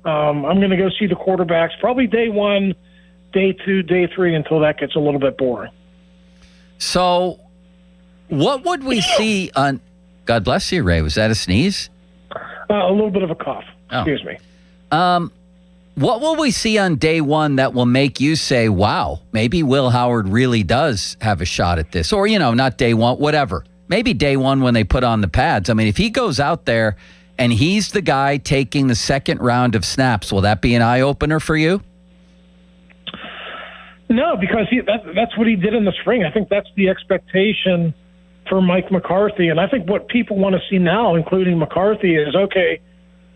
[SPEAKER 2] I'm going to go see the quarterbacks probably day one, day two, day three, until that gets a little bit boring.
[SPEAKER 5] So what would we see on... God bless you, Ray. Was that a sneeze?
[SPEAKER 2] A little bit of a cough. Excuse me.
[SPEAKER 5] What will we see on day one that will make you say, wow, maybe Will Howard really does have a shot at this? Or, not day one, whatever. Maybe day one when they put on the pads. I mean, if he goes out there and he's the guy taking the second round of snaps, will that be an eye-opener for you?
[SPEAKER 2] No, because that's what he did in the spring. I think that's the expectation for Mike McCarthy. And I think what people want to see now, including McCarthy, is, okay,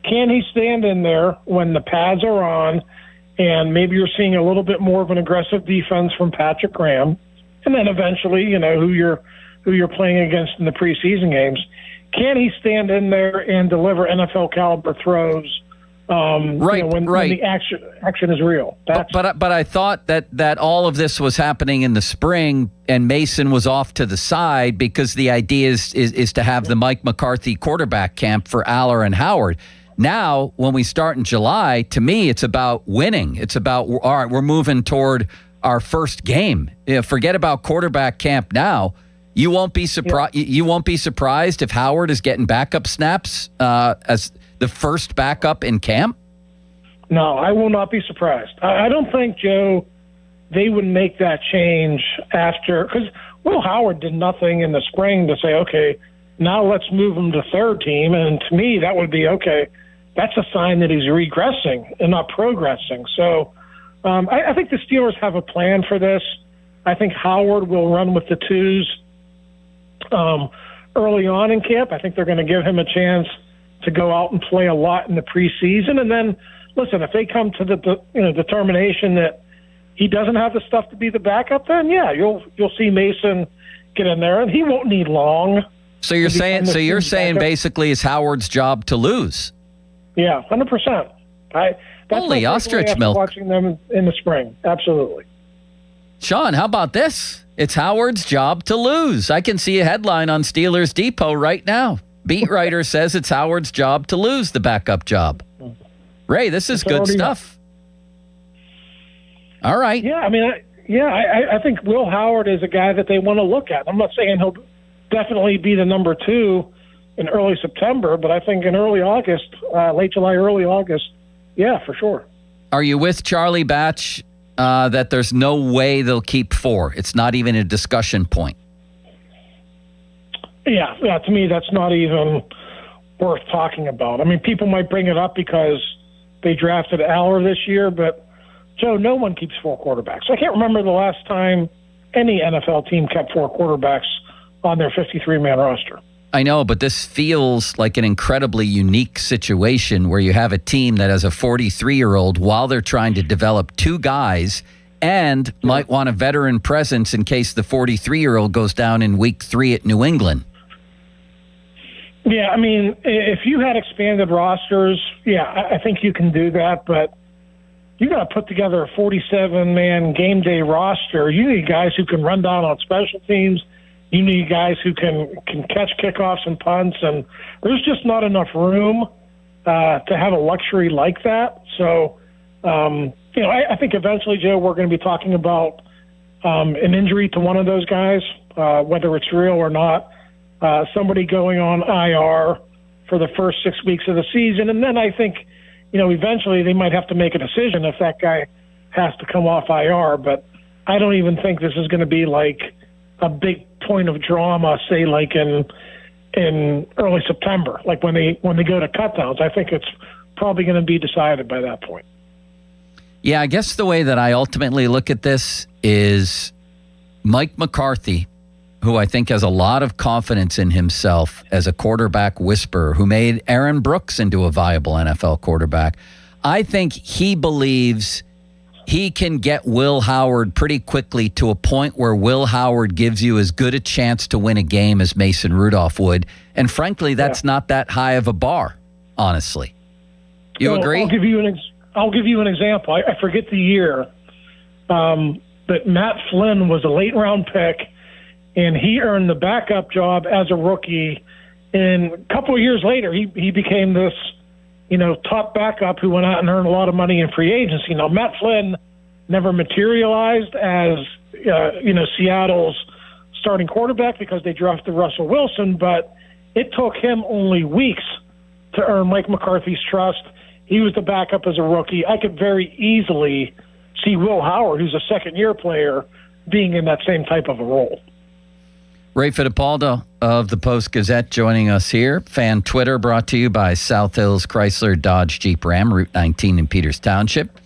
[SPEAKER 2] can he stand in there when the pads are on and maybe you're seeing a little bit more of an aggressive defense from Patrick Graham, and then eventually, who you're playing against in the preseason games, can he stand in there and deliver NFL caliber throws? When the action is real.
[SPEAKER 5] But I thought that all of this was happening in the spring, and Mason was off to the side because the idea is to have the Mike McCarthy quarterback camp for Aller and Howard. Now, when we start in July, to me, it's about winning. It's about, all right, we're moving toward our first game. Forget about quarterback camp now. You won't be surprised. Yeah. You won't be surprised if Howard is getting backup snaps as the first backup in camp.
[SPEAKER 2] No, I will not be surprised. I don't think, Joe, they would make that change after, because Will Howard did nothing in the spring to say, okay, now let's move him to third team. And to me, that would be, okay, that's a sign that he's regressing and not progressing. So I think the Steelers have a plan for this. I think Howard will run with the twos early on in camp. I think they're going to give him a chance to go out and play a lot in the preseason. And then, listen, if they come to the determination that he doesn't have the stuff to be the backup, then you'll see Mason get in there, and he won't need long.
[SPEAKER 5] So you're saying basically it's Howard's job to lose.
[SPEAKER 2] Yeah, 100%.
[SPEAKER 5] Holy ostrich milk!
[SPEAKER 2] Watching them in the spring, absolutely.
[SPEAKER 5] Sean, how about this? It's Howard's job to lose. I can see a headline on Steelers Depot right now. Beat writer says it's Howard's job to lose the backup job. Ray, this is good stuff. All right.
[SPEAKER 2] Yeah, I mean, I think Will Howard is a guy that they want to look at. I'm not saying he'll definitely be the number 2 in early September, but I think in early August, late July, early August, yeah, for sure.
[SPEAKER 5] Are you with Charlie Batch that there's no way they'll keep 4. It's not even a discussion point.
[SPEAKER 2] Yeah, to me, that's not even worth talking about. I mean, people might bring it up because they drafted Aller this year, but, Joe, no one keeps 4 quarterbacks. I can't remember the last time any NFL team kept 4 quarterbacks on their 53-man roster.
[SPEAKER 5] I know, but this feels like an incredibly unique situation where you have a team that has a 43-year-old while they're trying to develop 2 guys and might want a veteran presence in case the 43-year-old goes down in week 3 at New England.
[SPEAKER 2] Yeah, I mean, if you had expanded rosters, I think you can do that, but you got to put together a 47-man game day roster. You need guys who can run down on special teams. You need guys who can catch kickoffs and punts, and there's just not enough room to have a luxury like that. So, I think eventually, Joe, we're going to be talking about an injury to one of those guys, whether it's real or not. Somebody going on IR for the first 6 weeks of the season. And then I think, eventually they might have to make a decision if that guy has to come off IR. But I don't even think this is going to be like a big point of drama, say like in early September, like when they go to cutdowns. I think it's probably going to be decided by that point.
[SPEAKER 5] Yeah, I guess the way that I ultimately look at this is Mike McCarthy, who I think has a lot of confidence in himself as a quarterback whisperer, who made Aaron Brooks into a viable NFL quarterback. I think he believes he can get Will Howard pretty quickly to a point where Will Howard gives you as good a chance to win a game as Mason Rudolph would. And frankly, that's not that high of a bar, honestly. You agree?
[SPEAKER 2] I'll give you an example. I forget the year, but Matt Flynn was a late-round pick, and he earned the backup job as a rookie. And a couple of years later, he became this, top backup who went out and earned a lot of money in free agency. Now, Matt Flynn never materialized as, Seattle's starting quarterback because they drafted Russell Wilson, but it took him only weeks to earn Mike McCarthy's trust. He was the backup as a rookie. I could very easily see Will Howard, who's a second-year player, being in that same type of a role.
[SPEAKER 5] Ray Fittipaldo of the Post-Gazette joining us here. Fan Twitter brought to you by South Hills Chrysler Dodge Jeep Ram, Route 19 in Peters Township.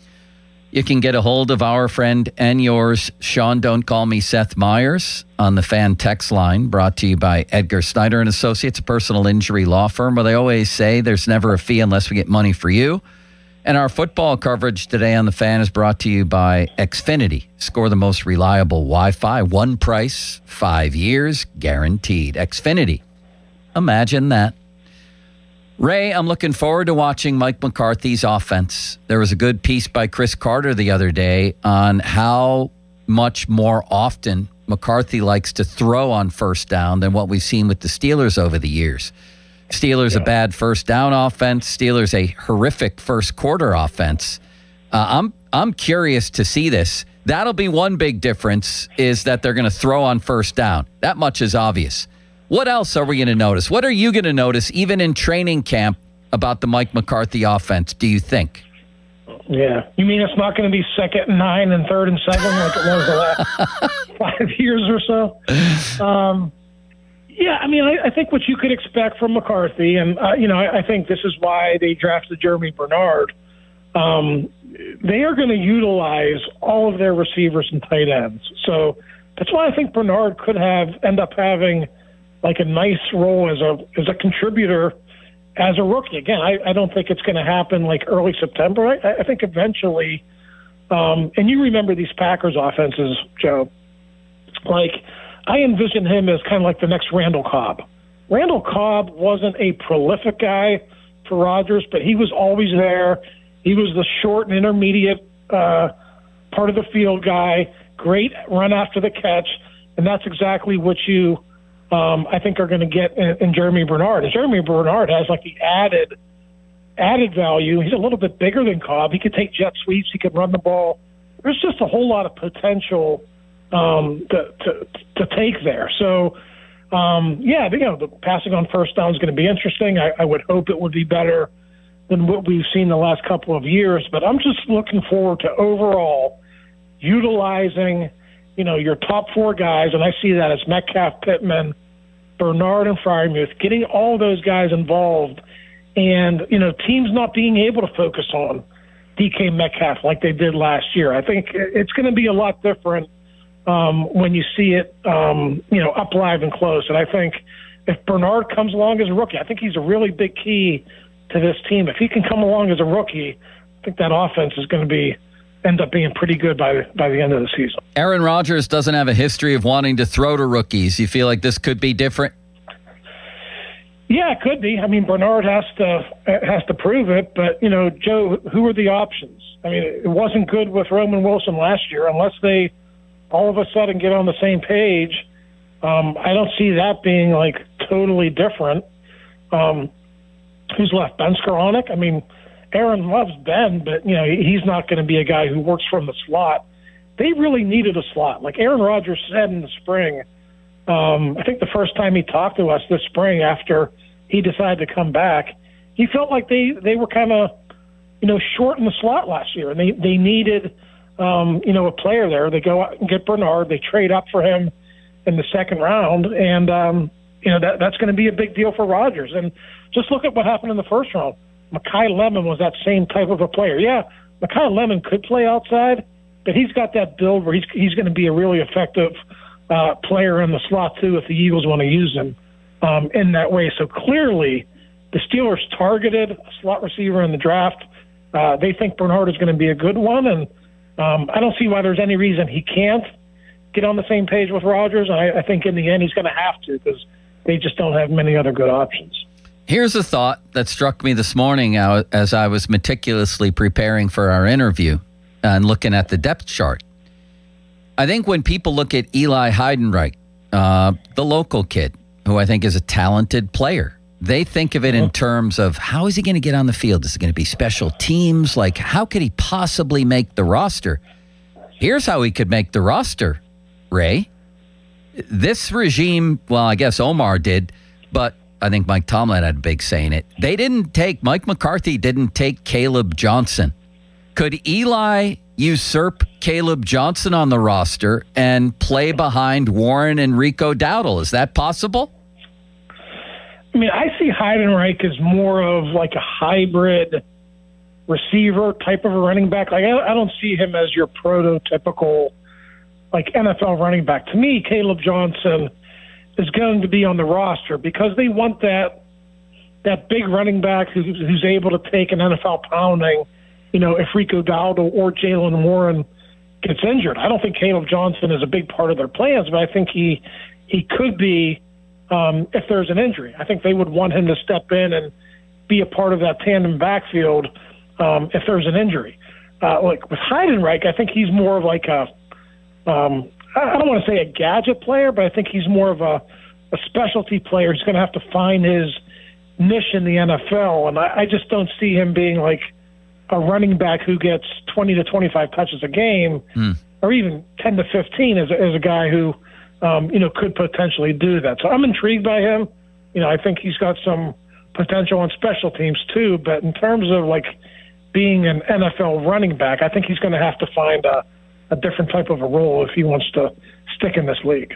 [SPEAKER 5] You can get a hold of our friend and yours, Sean Don't Call Me Seth Meyers, on the Fan text line, brought to you by Edgar Snyder & Associates, a personal injury law firm where they always say there's never a fee unless we get money for you. And our football coverage today on the Fan is brought to you by Xfinity. Score the most reliable Wi-Fi, one price, 5 years, guaranteed. Xfinity. Imagine that. Ray, I'm looking forward to watching Mike McCarthy's offense. There was a good piece by Chris Carter the other day on how much more often McCarthy likes to throw on first down than what we've seen with the Steelers over the years. Steelers a bad first down offense. Steelers a horrific first quarter offense. I'm curious to see this. That'll be one big difference, is that they're going to throw on first down. That much is obvious. What else are we going to notice? What are you going to notice, even in training camp, about the Mike McCarthy offense, do you think?
[SPEAKER 2] Yeah. You mean it's not going to be 2nd and 9 and 3rd and 7 like it was the last 5 years or so? Yeah, I mean, I think what you could expect from McCarthy, and, I think this is why they drafted Jeremy Bernard, they are going to utilize all of their receivers and tight ends. So that's why I think Bernard could end up having like a nice role as a contributor as a rookie. Again, I don't think it's going to happen like early September. I think eventually, and you remember these Packers offenses, Joe, like I envision him as kind of like the next Randall Cobb. Randall Cobb wasn't a prolific guy for Rodgers, but he was always there. He was the short and intermediate part of the field guy, great run after the catch, and that's exactly what you I think are going to get in Jeremy Bernard. And Jeremy Bernard has like the added value. He's a little bit bigger than Cobb. He could take jet sweeps. He could run the ball. There's just a whole lot of potential to take there. So, the passing on first down is going to be interesting. I would hope it would be better than what we've seen the last couple of years. But I'm just looking forward to overall utilizing, your top four guys, and I see that as Metcalf, Pittman, Bernard, and Freiermuth, getting all those guys involved, and, teams not being able to focus on DK Metcalf like they did last year. I think it's going to be a lot different when you see it, up live and close. And I think if Bernard comes along as a rookie, I think he's a really big key to this team. If he can come along as a rookie, I think that offense is going to end up being pretty good by the end of the season.
[SPEAKER 5] Aaron Rodgers doesn't have a history of wanting to throw to rookies. You feel like this could be different?
[SPEAKER 2] Yeah, it could be. I mean, Bernard has to prove it, but Joe, who are the options? I mean, it wasn't good with Roman Wilson last year. Unless they all of a sudden get on the same page, I don't see that being like totally different. Who's left? Ben Skoranek? I mean, Aaron loves Ben, but he's not going to be a guy who works from the slot. They really needed a slot. Like Aaron Rodgers said in the spring, I think the first time he talked to us this spring after he decided to come back, he felt like they were kind of, short in the slot last year, and they needed, a player there. They go out and get Bernard. They trade up for him in the second round, and that's going to be a big deal for Rodgers. And just look at what happened in the first round. Mekhi Lemon was that same type of a player. Yeah, Mekhi Lemon could play outside, but he's got that build where he's going to be a really effective player in the slot too if the Eagles want to use him in that way. So clearly, the Steelers targeted a slot receiver in the draft. They think Bernard is going to be a good one, and I don't see why there's any reason he can't get on the same page with Rodgers. I think in the end he's going to have to because they just don't have many other good options.
[SPEAKER 5] Here's a thought that struck me this morning as I was meticulously preparing for our interview and looking at the depth chart. I think when people look at Eli Heidenreich, the local kid, who I think is a talented player, they think of it in terms of how is he going to get on the field? Is it going to be special teams? Like, how could he possibly make the roster? Here's how he could make the roster, Ray. This regime, well, I guess Omar did, but I think Mike Tomlin had a big say in it. Mike McCarthy didn't take Caleb Johnson. Could Eli usurp Caleb Johnson on the roster and play behind Warren and Rico Dowdle? Is that possible?
[SPEAKER 2] I mean, I see Heidenreich as more of like a hybrid receiver type of a running back. Like, I don't see him as your prototypical like NFL running back. To me, Caleb Johnson is going to be on the roster because they want that big running back who's able to take an NFL pounding, if Rico Dowdle or Jalen Warren gets injured. I don't think Caleb Johnson is a big part of their plans, but I think he could be if there's an injury. I think they would want him to step in and be a part of that tandem backfield if there's an injury. Like with Heidenreich, I think he's more of like I don't want to say a gadget player, but I think he's more of a specialty player. He's going to have to find his niche in the NFL, and I just don't see him being like a running back who gets 20 to 25 touches a game, or even 10 to 15 as a guy who, could potentially do that. So I'm intrigued by him. I think he's got some potential on special teams too, but in terms of like being an NFL running back, I think he's going to have to find a different type of a role if he wants to stick in this league.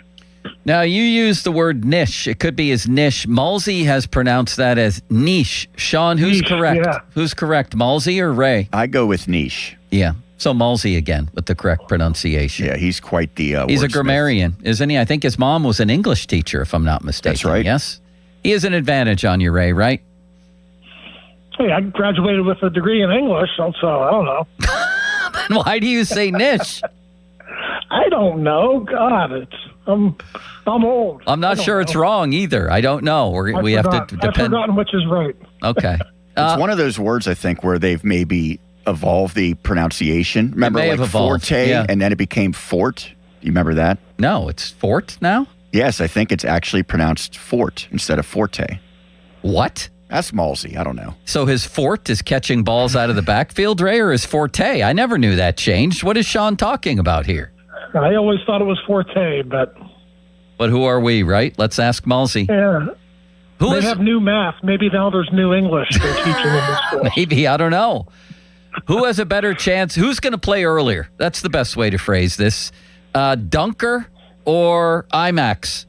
[SPEAKER 5] Now, you use the word niche. It could be his niche. Mulsey has pronounced that as niche. Sean, who's correct? Yeah. Who's correct, Mulsey or Ray?
[SPEAKER 6] I go with niche.
[SPEAKER 5] Yeah. So Mulsey again with the correct pronunciation.
[SPEAKER 6] Yeah, he's quite the
[SPEAKER 5] He's a grammarian, isn't he? I think his mom was an English teacher, if I'm not mistaken.
[SPEAKER 6] That's right.
[SPEAKER 5] Yes? He has an advantage on you, Ray, right?
[SPEAKER 2] Hey, I graduated with a degree in English, so I don't know.
[SPEAKER 5] Why do you say niche?
[SPEAKER 2] I don't know. God, I'm old.
[SPEAKER 5] I'm not sure it's wrong either. I don't know. We have to depend.
[SPEAKER 2] I've forgotten which is right.
[SPEAKER 5] Okay.
[SPEAKER 6] It's one of those words, I think, where they've maybe evolved the pronunciation. Remember, like forte, and then it became fort. Do you remember that?
[SPEAKER 5] No, it's fort now?
[SPEAKER 6] Yes, I think it's actually pronounced fort instead of forte.
[SPEAKER 5] What?
[SPEAKER 6] That's Mulsey. I don't know.
[SPEAKER 5] So his fort is catching balls out of the backfield, Ray, or his forte? I never knew that changed. What is Sean talking about here?
[SPEAKER 2] I always thought it was forte, but
[SPEAKER 5] who are we, right? Let's ask Mulsey.
[SPEAKER 2] Yeah. They have new math. Maybe now there's new English they're teaching in the school.
[SPEAKER 5] Maybe. I don't know. Who has a better chance? Who's going to play earlier? That's the best way to phrase this. Dunker or IMAX?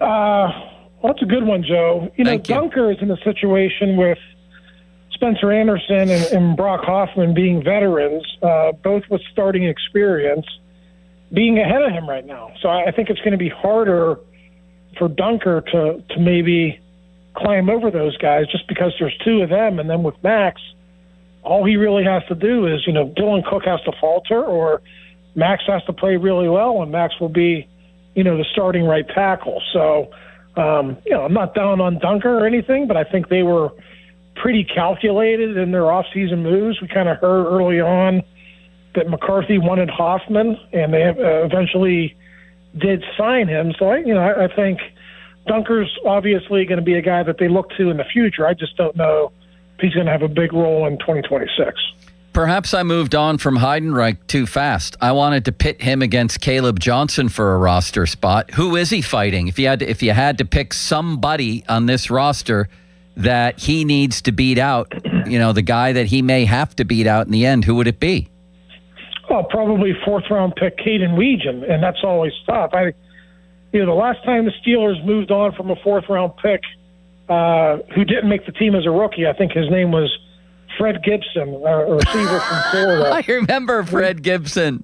[SPEAKER 2] That's a good one, Joe. Dunker is in a situation with Spencer Anderson and Brock Hoffman being veterans, both with starting experience, being ahead of him right now. So I think it's going to be harder for Dunker to maybe climb over those guys just because there's two of them. And then with Max, all he really has to do is, Dylan Cook has to falter or Max has to play really well and Max will be, the starting right tackle. So, I'm not down on Dunker or anything, but I think they were pretty calculated in their offseason moves. We kind of heard early on that McCarthy wanted Hoffman, and they eventually did sign him. So, I think Dunker's obviously going to be a guy that they look to in the future. I just don't know if he's going to have a big role in 2026.
[SPEAKER 5] Perhaps I moved on from Heidenreich too fast. I wanted to pit him against Caleb Johnson for a roster spot. Who is he fighting? If you had to pick somebody on this roster that he needs to beat out, the guy that he may have to beat out in the end, who would it be?
[SPEAKER 2] Oh, probably fourth-round pick Caden Weegan, and that's always tough. The last time the Steelers moved on from a fourth-round pick who didn't make the team as a rookie, I think his name was Fred Gibson, a receiver from Florida.
[SPEAKER 5] I remember Fred Gibson.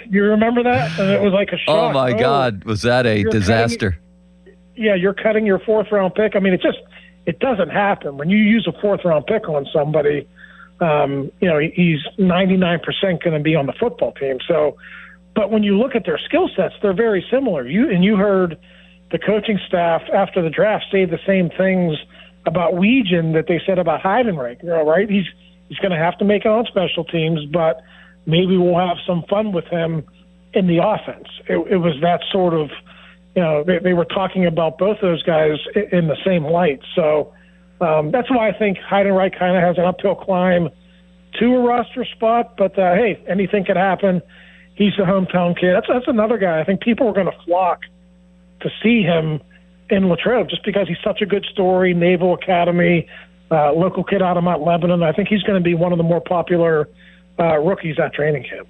[SPEAKER 2] You remember that? And it was like a shock.
[SPEAKER 5] Oh, my God. Was that a disaster?
[SPEAKER 2] You're cutting your fourth-round pick. I mean, it doesn't happen. When you use a fourth-round pick on somebody, he's 99% going to be on the football team. So, but when you look at their skill sets, they're very similar. You heard the coaching staff after the draft say the same things about Weegan that they said about Heidenreich, right? He's going to have to make it on special teams, but maybe we'll have some fun with him in the offense. It was that sort of, they were talking about both those guys in the same light. So that's why I think Heidenreich kind of has an uphill climb to a roster spot, but hey, anything could happen. He's the hometown kid. That's another guy. I think people are going to flock to see him in Latrobe just because he's such a good story. Naval Academy, local kid out of Mount Lebanon. I think he's going to be one of the more popular rookies at training camp.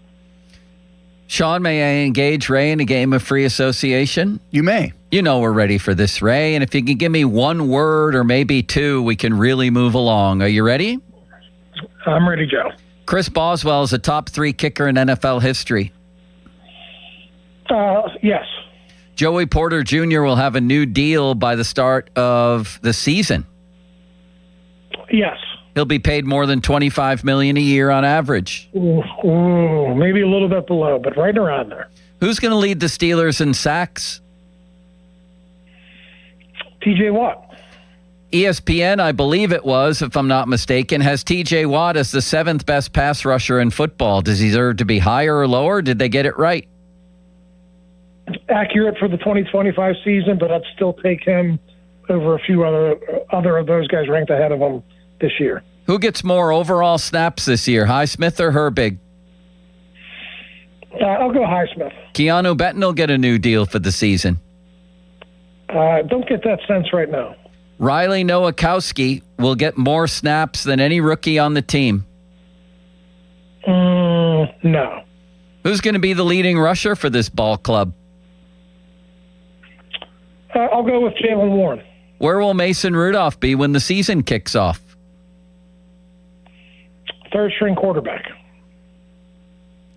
[SPEAKER 5] Sean, may I engage Ray in a game of free association?
[SPEAKER 6] You may.
[SPEAKER 5] We're ready for this, Ray. And if you can give me one word or maybe two, we can really move along. Are you ready?
[SPEAKER 2] I'm ready, Joe.
[SPEAKER 5] Chris Boswell is a top 3 kicker in NFL history.
[SPEAKER 2] Yes.
[SPEAKER 5] Joey Porter Jr. will have a new deal by the start of the season.
[SPEAKER 2] Yes.
[SPEAKER 5] He'll be paid more than $25 million a year on average.
[SPEAKER 2] Ooh, maybe a little bit below, but right around there.
[SPEAKER 5] Who's going to lead the Steelers in sacks?
[SPEAKER 2] TJ Watt.
[SPEAKER 5] ESPN, I believe it was, if I'm not mistaken, has TJ Watt as the 7th best pass rusher in football. Does he deserve to be higher or lower? Did they get it right?
[SPEAKER 2] Accurate for the 2025 season, but I'd still take him over a few other of those guys ranked ahead of him this year.
[SPEAKER 5] Who gets more overall snaps this year, Highsmith or Herbig?
[SPEAKER 2] I'll go Highsmith.
[SPEAKER 5] Keanu Benton will get a new deal for the season.
[SPEAKER 2] Don't get that sense right now.
[SPEAKER 5] Riley Nowakowski will get more snaps than any rookie on the team.
[SPEAKER 2] No.
[SPEAKER 5] Who's going to be the leading rusher for this ball club?
[SPEAKER 2] I'll go with Jalen Warren.
[SPEAKER 5] Where will Mason Rudolph be when the season kicks off?
[SPEAKER 2] Third-string quarterback.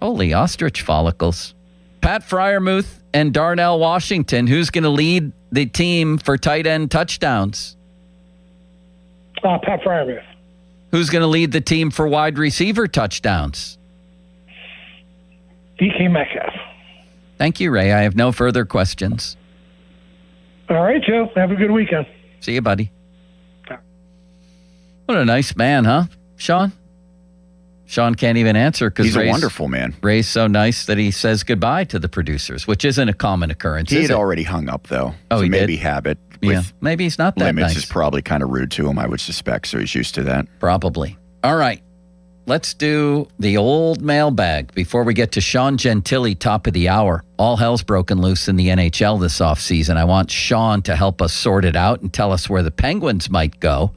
[SPEAKER 5] Holy ostrich follicles. Pat Freiermuth and Darnell Washington, who's going to lead the team for tight end touchdowns?
[SPEAKER 2] Pat Freiermuth.
[SPEAKER 5] Who's going to lead the team for wide receiver touchdowns?
[SPEAKER 2] DK Metcalf.
[SPEAKER 5] Thank you, Ray. I have no further questions.
[SPEAKER 2] All right, Joe. Have a good weekend.
[SPEAKER 5] See you, buddy. What a nice man, huh, Sean? Sean can't even answer because
[SPEAKER 6] he's a wonderful man.
[SPEAKER 5] Ray's so nice that he says goodbye to the producers, which isn't a common occurrence.
[SPEAKER 6] He had already hung up, though.
[SPEAKER 5] Oh,
[SPEAKER 6] so
[SPEAKER 5] he
[SPEAKER 6] maybe
[SPEAKER 5] did?
[SPEAKER 6] habit.
[SPEAKER 5] Yeah, maybe he's not that
[SPEAKER 6] limits
[SPEAKER 5] nice.
[SPEAKER 6] is probably kind of rude to him, I would suspect, so he's used to that.
[SPEAKER 5] Probably. All right. Let's do the old mailbag before we get to Sean Gentili, top of the hour. All hell's broken loose in the NHL this offseason. I want Sean to help us sort it out and tell us where the Penguins might go.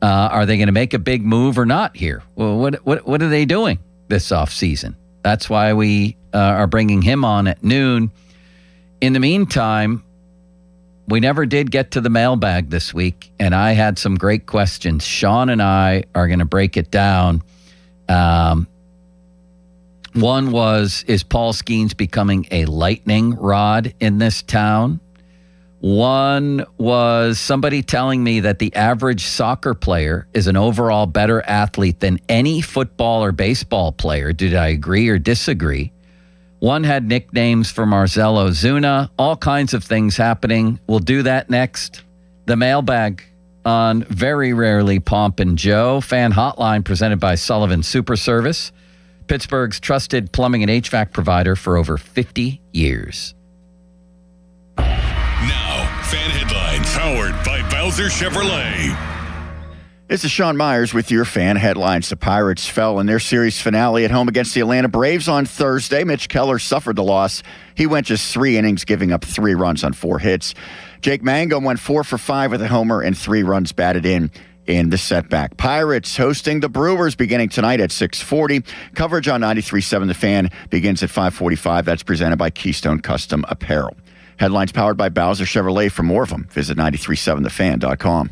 [SPEAKER 5] Are they going to make a big move or not here? Well, what are they doing this offseason? That's why we are bringing him on at noon. In the meantime, we never did get to the mailbag this week, and I had some great questions. Sean and I are going to break it down. One was, is Paul Skeens becoming a lightning rod in this town? One was somebody telling me that the average soccer player is an overall better athlete than any football or baseball player. Did I agree or disagree? One had nicknames for Marcelo Zuna, all kinds of things happening. We'll do that next. The mailbag on Very Rarely Pomp and Joe. Fan hotline presented by Sullivan Super Service, Pittsburgh's trusted plumbing and HVAC provider for over 50 years.
[SPEAKER 8] Now, fan headlines powered by Bowser Chevrolet.
[SPEAKER 6] This is Sean Myers with your fan headlines. The Pirates fell in their series finale at home against the Atlanta Braves on Thursday. Mitch Keller suffered the loss. He went just 3 innings, giving up 3 runs on 4 hits. Jake Mangum went 4 for 5 with a homer and 3 runs batted in the setback. Pirates hosting the Brewers beginning tonight at 6:40. Coverage on 93.7 The Fan begins at 5:45. That's presented by Keystone Custom Apparel. Headlines powered by Bowser Chevrolet. For more of them, visit 937thefan.com.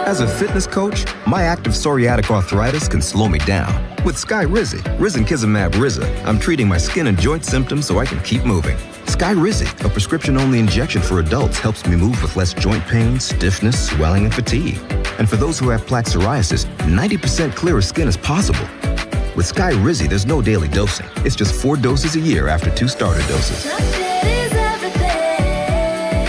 [SPEAKER 3] As a fitness coach, my active psoriatic arthritis can slow me down. With Skyrizi, risankizumab Riza, I'm treating my skin and joint symptoms so I can keep moving. Skyrizi, a prescription-only injection for adults, helps me move with less joint pain, stiffness, swelling, and fatigue. And for those who have plaque psoriasis, 90% clearer skin is possible. With Skyrizi, there's no daily dosing. It's just 4 doses a year after 2 starter doses.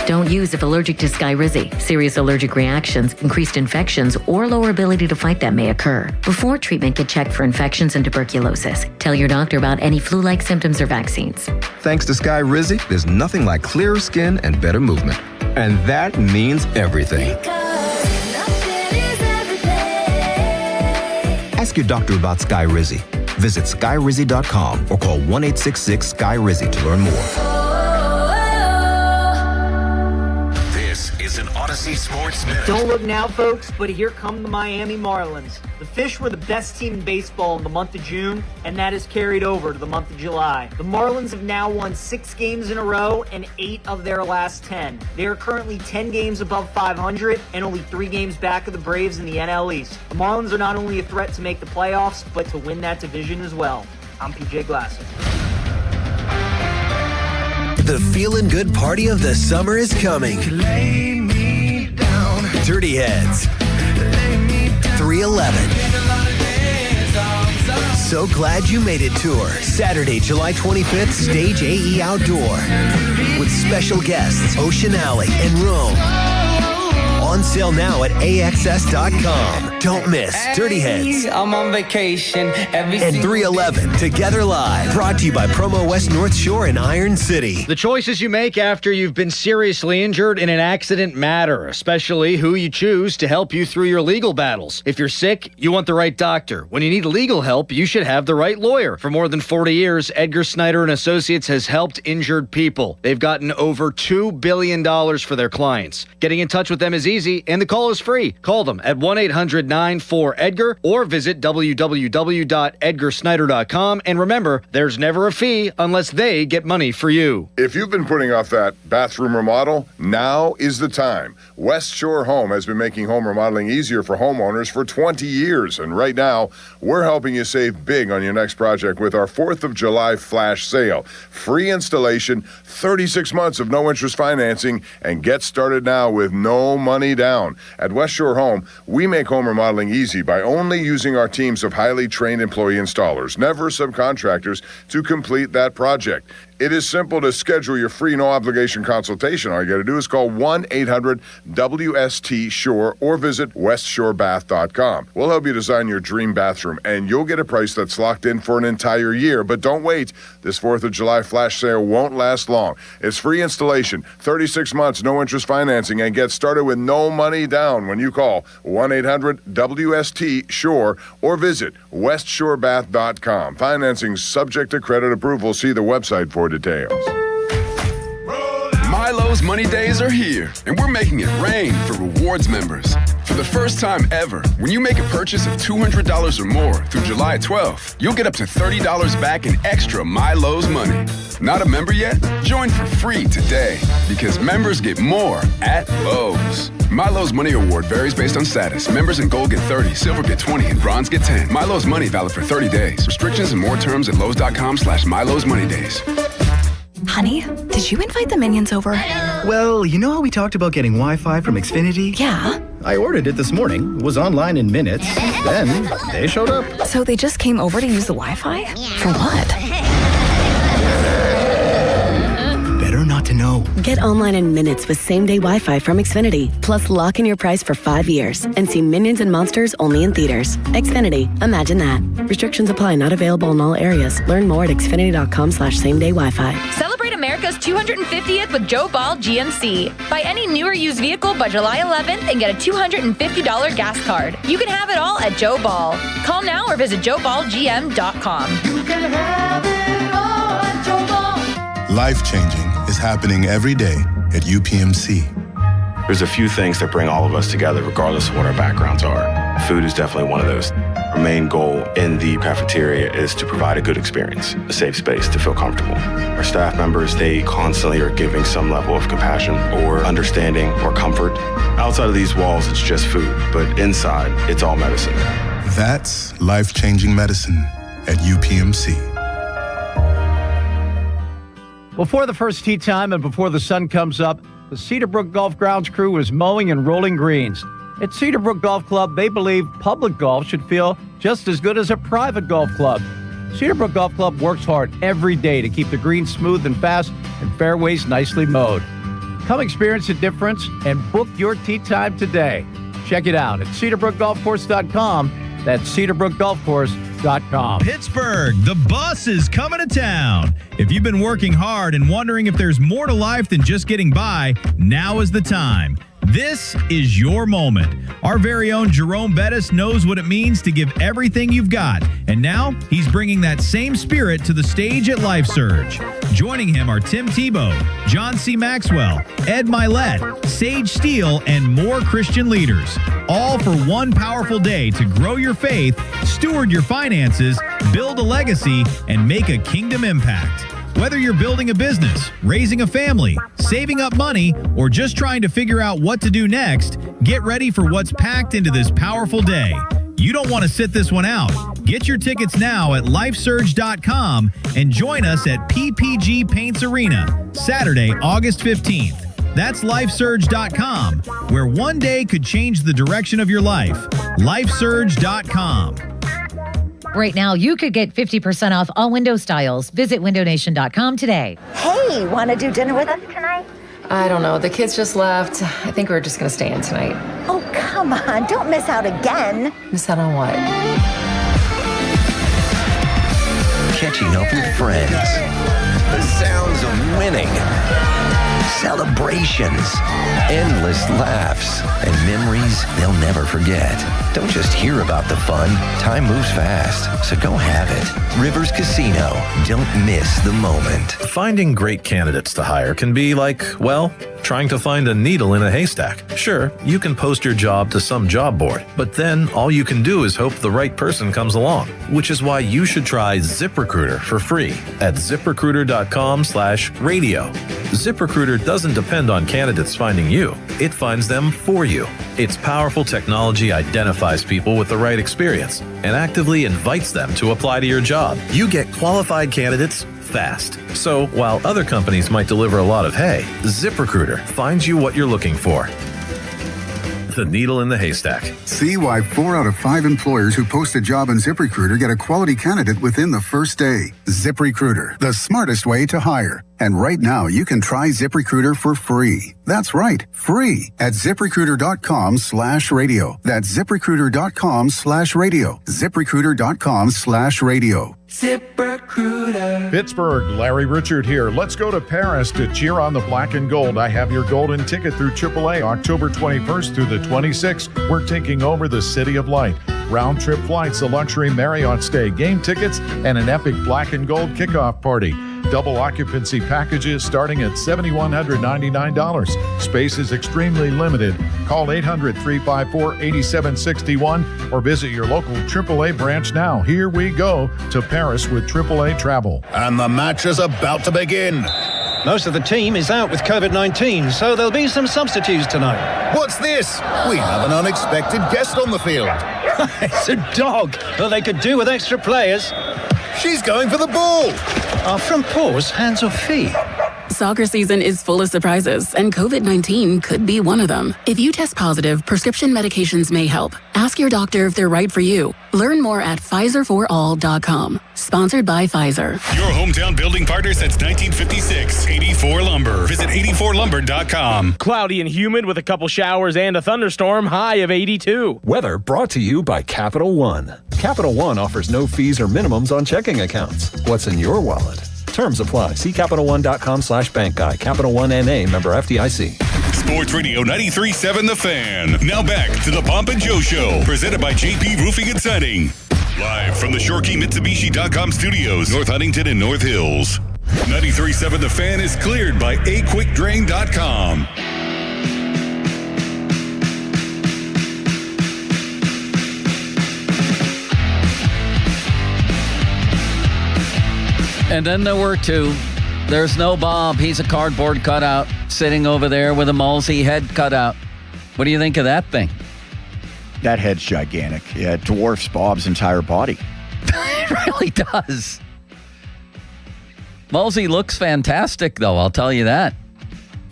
[SPEAKER 4] Don't use if allergic to Skyrizi. Serious allergic reactions, increased infections, or lower ability to fight them may occur. Before treatment, get checked for infections and tuberculosis. Tell your doctor about any flu-like symptoms or vaccines.
[SPEAKER 3] Thanks to Skyrizi, there's nothing like clearer skin and better movement. And that means everything. Ask your doctor about Skyrizi. Visit Skyrizi.com or call 1-866-SKY-RIZZI to learn more.
[SPEAKER 10] An Odyssey Sports Minute.
[SPEAKER 12] Don't look now, folks, but here come the Miami Marlins. The Fish were the best team in baseball in the month of June, and that is carried over to the month of July. The Marlins have now won 6 games in a row and 8 of their last 10. They are currently 10 games above 500 and only 3 games back of the Braves in the NL East. The Marlins are not only a threat to make the playoffs, but to win that division as well. I'm PJ Glasser.
[SPEAKER 20] The feeling good party of the summer is coming. Lay me down. Dirty Heads. 311. So Glad You Made It tour. Saturday, July 25th, Stage AE Outdoor. With special guests, Ocean Alley and Rome. On sale now at AXS.com. Don't miss Dirty Heads.
[SPEAKER 21] I'm on vacation.
[SPEAKER 20] And 311 Together Live. Brought to you by Promo West North Shore and Iron City.
[SPEAKER 22] The choices you make after you've been seriously injured in an accident matter, especially who you choose to help you through your legal battles. If you're sick, you want the right doctor. When you need legal help, you should have the right lawyer. For more than 40 years, Edgar Snyder and Associates has helped injured people. They've gotten over $2 billion for their clients. Getting in touch with them is easy, and the call is free. Call them at 1-800-94-EDGAR or visit www.edgarsnyder.com. And remember, there's never a fee unless they get money for you.
[SPEAKER 23] If you've been putting off that bathroom remodel, now is the time. West Shore Home has been making home remodeling easier for homeowners for 20 years. And right now, we're helping you save big on your next project with our 4th of July flash sale. Free installation, 36 months of no-interest financing, and get started now with no money down. At West Shore Home, we make home remodeling easy by only using our teams of highly trained employee installers, never subcontractors, to complete that project. It is simple to schedule your free no-obligation consultation. All you got to do is call 1-800-WST-SHORE or visit westshorebath.com. We'll help you design your dream bathroom, and you'll get a price that's locked in for an entire year. But don't wait. This 4th of July flash sale won't last long. It's free installation, 36 months, no-interest financing, and get started with no money down when you call 1-800-WST-SHORE or visit westshorebath.com. Financing subject to credit approval. See the website for details.
[SPEAKER 9] My
[SPEAKER 7] Milo's Money Days are here, and we're making it rain for rewards members. For the first time ever, when you make a purchase of $200 or more through July 12th, you'll get up to $30 back in extra Milo's money. Not a member yet? Join for free today, because members get more at Lowe's. Milo's Money Award varies based on status. Members in Gold get 30, Silver get 20, and Bronze get 10. Milo's Money valid for 30 days. Restrictions and more terms at Lowe's.com/Milo's Money Days.
[SPEAKER 11] Honey, did you invite the minions over?
[SPEAKER 13] Well, you know how we talked about getting Wi-Fi from Xfinity?
[SPEAKER 11] Yeah.
[SPEAKER 13] I ordered it this morning, was online in minutes, then they showed up.
[SPEAKER 11] So they just came over to use the Wi-Fi? For what?
[SPEAKER 13] Better not to know.
[SPEAKER 14] Get online in minutes with same-day Wi-Fi from Xfinity. Plus, lock in your price for 5 years and see Minions and Monsters only in theaters. Xfinity. Imagine that. Restrictions apply. Not available in all areas. Learn more at xfinity.com/same-day Wi-Fi.
[SPEAKER 15] Celebrate America's 250th with Joe Ball GMC. Buy any new or used vehicle by July 11th and get a $250 gas card. You can have it all at Joe Ball. Call now or visit joeballgm.com.
[SPEAKER 16] You can have it all at Joe Ball. Life-changing is happening every day at UPMC.
[SPEAKER 21] There's a few things that bring all of us together regardless of what our backgrounds are. Food is definitely one of those. Our main goal in the cafeteria is to provide a good experience, a safe space to feel comfortable. Our staff members, they constantly are giving some level of compassion or understanding or comfort. Outside of these walls, it's just food, but inside, it's all medicine.
[SPEAKER 16] That's life-changing medicine at UPMC.
[SPEAKER 27] Before the first tee time and before the sun comes up, the Cedarbrook Golf Grounds crew is mowing and rolling greens. At Cedarbrook Golf Club, they believe public golf should feel just as good as a private golf club. Cedarbrook Golf Club works hard every day to keep the greens smooth and fast and fairways nicely mowed. Come experience the difference and book your tee time today. Check it out at cedarbrookgolfcourse.com. That's cedarbrookgolfcourse.com.
[SPEAKER 28] Pittsburgh, the bus is coming to town. If you've been working hard and wondering if there's more to life than just getting by, now is the time. This is your moment. Our very own Jerome Bettis knows what it means to give everything you've got, and now he's bringing that same spirit to the stage at Life Surge. Joining him are Tim Tebow, John C. Maxwell, Ed Milet, Sage Steele, and more Christian leaders, all for one powerful day to grow your faith, steward your finances, build a legacy, and make a kingdom impact. Whether you're building a business, raising a family, saving up money, or just trying to figure out what to do next, get ready for what's packed into this powerful day. You don't want to sit this one out. Get your tickets now at lifesurge.com and join us at PPG Paints Arena, Saturday, August 15th. That's lifesurge.com, where one day could change the direction of your life. Lifesurge.com.
[SPEAKER 29] Right now, you could get 50% off all window styles. Visit windownation.com today.
[SPEAKER 31] Hey, want to do dinner with us tonight?
[SPEAKER 32] I don't know. The kids just left. I think we're just going to stay in tonight.
[SPEAKER 31] Oh, come on. Don't miss out again.
[SPEAKER 32] Miss out on what?
[SPEAKER 20] Catching up with friends. The sounds of winning. Celebrations. Endless laughs. And memories they'll never forget. Don't just hear about the fun. Time moves fast, so go have it. Rivers Casino. Don't miss the moment.
[SPEAKER 33] Finding great candidates to hire can be like, well, trying to find a needle in a haystack. Sure, you can post your job to some job board, but then all you can do is hope the right person comes along, which is why you should try ZipRecruiter for free at ziprecruiter.com/radio. ZipRecruiter doesn't depend on candidates finding you. It finds them for you. Its powerful technology identifies people with the right experience and actively invites them to apply to your job. You get qualified candidates fast. So while other companies might deliver a lot of hay, ZipRecruiter finds you what you're looking for. The needle in the haystack.
[SPEAKER 34] See why 4 out of 5 employers who post a job on ZipRecruiter get a quality candidate within the first day. ZipRecruiter, the smartest way to hire. And right now, you can try ZipRecruiter for free. That's right, free at ZipRecruiter.com/radio. That's ZipRecruiter.com/radio. ZipRecruiter.com/radio.
[SPEAKER 35] ZipRecruiter. Pittsburgh, Larry Richard here. Let's go to Paris to cheer on the black and gold. I have your golden ticket through AAA October 21st through the 26th. We're taking over the City of Light. Round-trip flights, a luxury Marriott stay, game tickets, and an epic black and gold kickoff party. double occupancy packages starting at $7,199. Space is extremely limited. Call 800-354-8761 or visit your local AAA branch now. Here we go to Paris with AAA Travel.
[SPEAKER 9] And the match is about to begin.
[SPEAKER 13] Most of the team is out with COVID-19, so there'll be some substitutes tonight.
[SPEAKER 9] What's this? We have an unexpected guest on the field.
[SPEAKER 13] It's a dog. Well, they could do with extra players.
[SPEAKER 9] She's going for the ball.
[SPEAKER 13] Are front paws hands or feet?
[SPEAKER 14] Soccer season is full of surprises, and COVID-19 could be one of them. If you test positive, prescription medications may help. Ask your doctor if they're right for you. Learn more at PfizerForAll.com. Sponsored by Pfizer.
[SPEAKER 1] Your hometown building partner since 1956. 84 Lumber. Visit 84lumber.com.
[SPEAKER 2] Cloudy and humid with a couple showers and a thunderstorm. High of 82.
[SPEAKER 3] Weather brought to you by Capital One. Capital One offers no fees or minimums on checking accounts. What's in your wallet? Terms apply. See CapitalOne.com/bank guide. Capital One NA, member FDIC.
[SPEAKER 1] Sports Radio 93.7 The Fan. Now back to the Pomp and Joe Show, presented by JP Roofing and Siding. Live from the ShoreKeyMitsubishi.com studios, North Huntington and North Hills. 93.7 The Fan is cleared by AQuickDrain.com.
[SPEAKER 4] And then there were two. There's no Bob. He's a cardboard cutout sitting over there with a Mulsey head cutout. What do you think of that thing?
[SPEAKER 5] That head's gigantic. Yeah, it dwarfs Bob's entire body.
[SPEAKER 4] It really does. Mulsey looks fantastic, though. I'll tell you that.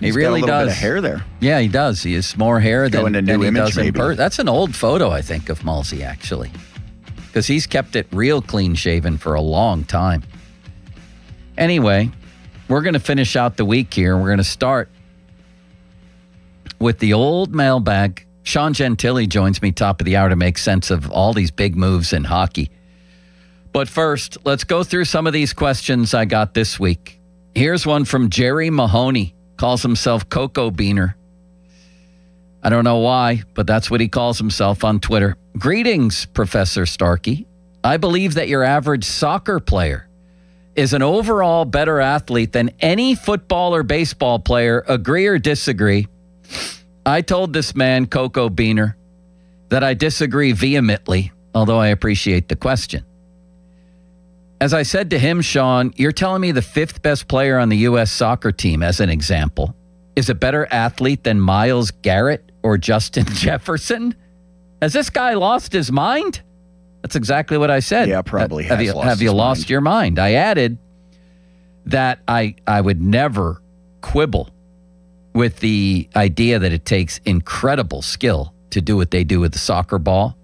[SPEAKER 5] He's
[SPEAKER 4] really
[SPEAKER 5] got a little
[SPEAKER 4] does.
[SPEAKER 5] bit of hair there.
[SPEAKER 4] Yeah, he does. He has more hair than
[SPEAKER 5] he
[SPEAKER 4] does in
[SPEAKER 5] maybe.
[SPEAKER 4] person. That's an old photo, I think, of Mulsey, actually. Because he's kept it real clean-shaven for a long time. Anyway, we're going to finish out the week here. We're going to start with the old mailbag. Sean Gentili joins me top of the hour to make sense of all these big moves in hockey. But first, let's go through some of these questions I got this week. Here's one from Jerry Mahoney. Calls himself Cocoa Beaner. I don't know why, but that's what he calls himself on Twitter. Greetings, Professor Starkey. I believe that your average soccer player is an overall better athlete than any football or baseball player. Agree or disagree? I told this man, Cocoa Beaner, that I disagree vehemently, although I appreciate the question. As I said to him, Sean, you're telling me the fifth best player on the U.S. soccer team, as an example, is a better athlete than Myles Garrett or Justin Jefferson? Has this guy lost his mind? That's exactly what I said.
[SPEAKER 5] Yeah, probably
[SPEAKER 4] Have you lost your mind? I added that I would never quibble with the idea that it takes incredible skill to do what they do with the soccer ball.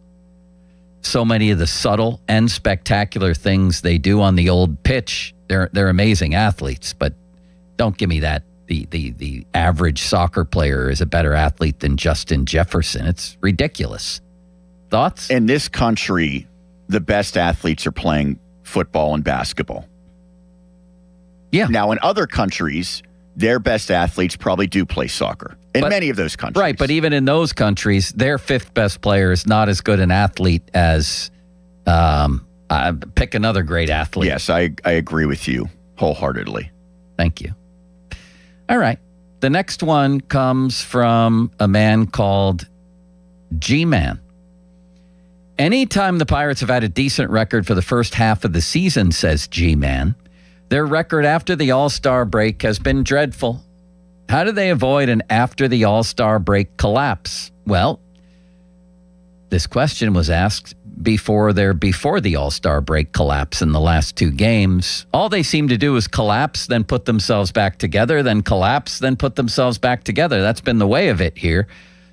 [SPEAKER 4] So many of the subtle and spectacular things they do on the old pitch, they're amazing athletes, but don't give me that the average soccer player is a better athlete than Justin Jefferson. It's ridiculous. Thoughts?
[SPEAKER 5] In this country, the best athletes are playing football and basketball.
[SPEAKER 4] Yeah.
[SPEAKER 5] Now, in other countries, their best athletes probably do play soccer. In many of those countries.
[SPEAKER 4] Right, but even in those countries, their fifth best player is not as good an athlete as pick another great athlete.
[SPEAKER 5] Yes, I agree with you wholeheartedly.
[SPEAKER 4] Thank you. All right. The next one comes from a man called G-Man. Anytime the Pirates have had a decent record for the first half of the season, says G-Man, their record after the All-Star break has been dreadful. How do they avoid an after the All-Star break collapse? Well, this question was asked before the All-Star break collapse in the last two games. All they seem to do is collapse, then put themselves back together, then collapse, then put themselves back together. That's been the way of it here.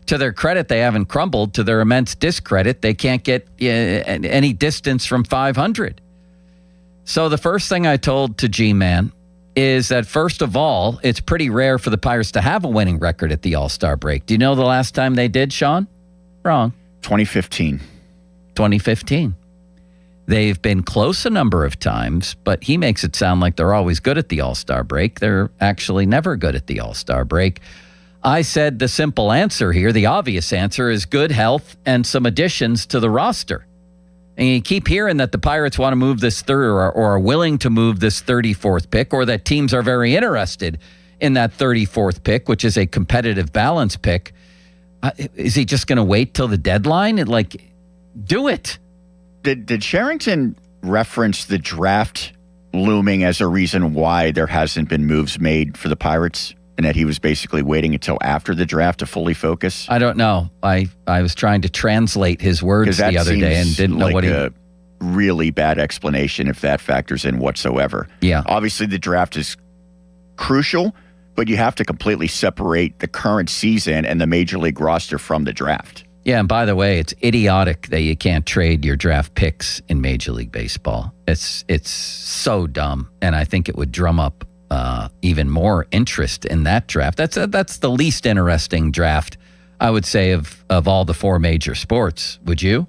[SPEAKER 4] To their credit, they haven't crumbled. To their immense discredit, they can't get any distance from 500. So the first thing I told to G-Man is that, first of all, it's pretty rare for the Pirates to have a winning record at the All-Star break. Do you know the last time they did, Sean? Wrong.
[SPEAKER 5] 2015.
[SPEAKER 4] 2015. They've been close a number of times, but he makes it sound like they're always good at the All-Star break. They're actually never good at the All-Star break. I said the simple answer here, the obvious answer, is good health and some additions to the roster. And you keep hearing that the Pirates want to move this third or are willing to move this 34th pick, or that teams are very interested in that 34th pick, which is a competitive balance pick. Is he just going to wait till the deadline? Do it.
[SPEAKER 5] Did Sherrington reference the draft looming as a reason why there hasn't been moves made for the Pirates, and that he was basically waiting until after the draft to fully focus?
[SPEAKER 4] I don't know. I was trying to translate his words the other day and didn't know what he... a
[SPEAKER 5] really bad explanation if that factors in whatsoever.
[SPEAKER 4] Yeah.
[SPEAKER 5] Obviously, the draft is crucial, but you have to completely separate the current season and the Major League roster from the draft.
[SPEAKER 4] Yeah, and by the way, it's idiotic that you can't trade your draft picks in Major League Baseball. It's so dumb, and I think it would drum up even more interest in that draft. That's the least interesting draft, I would say, of all the four major sports. Would you?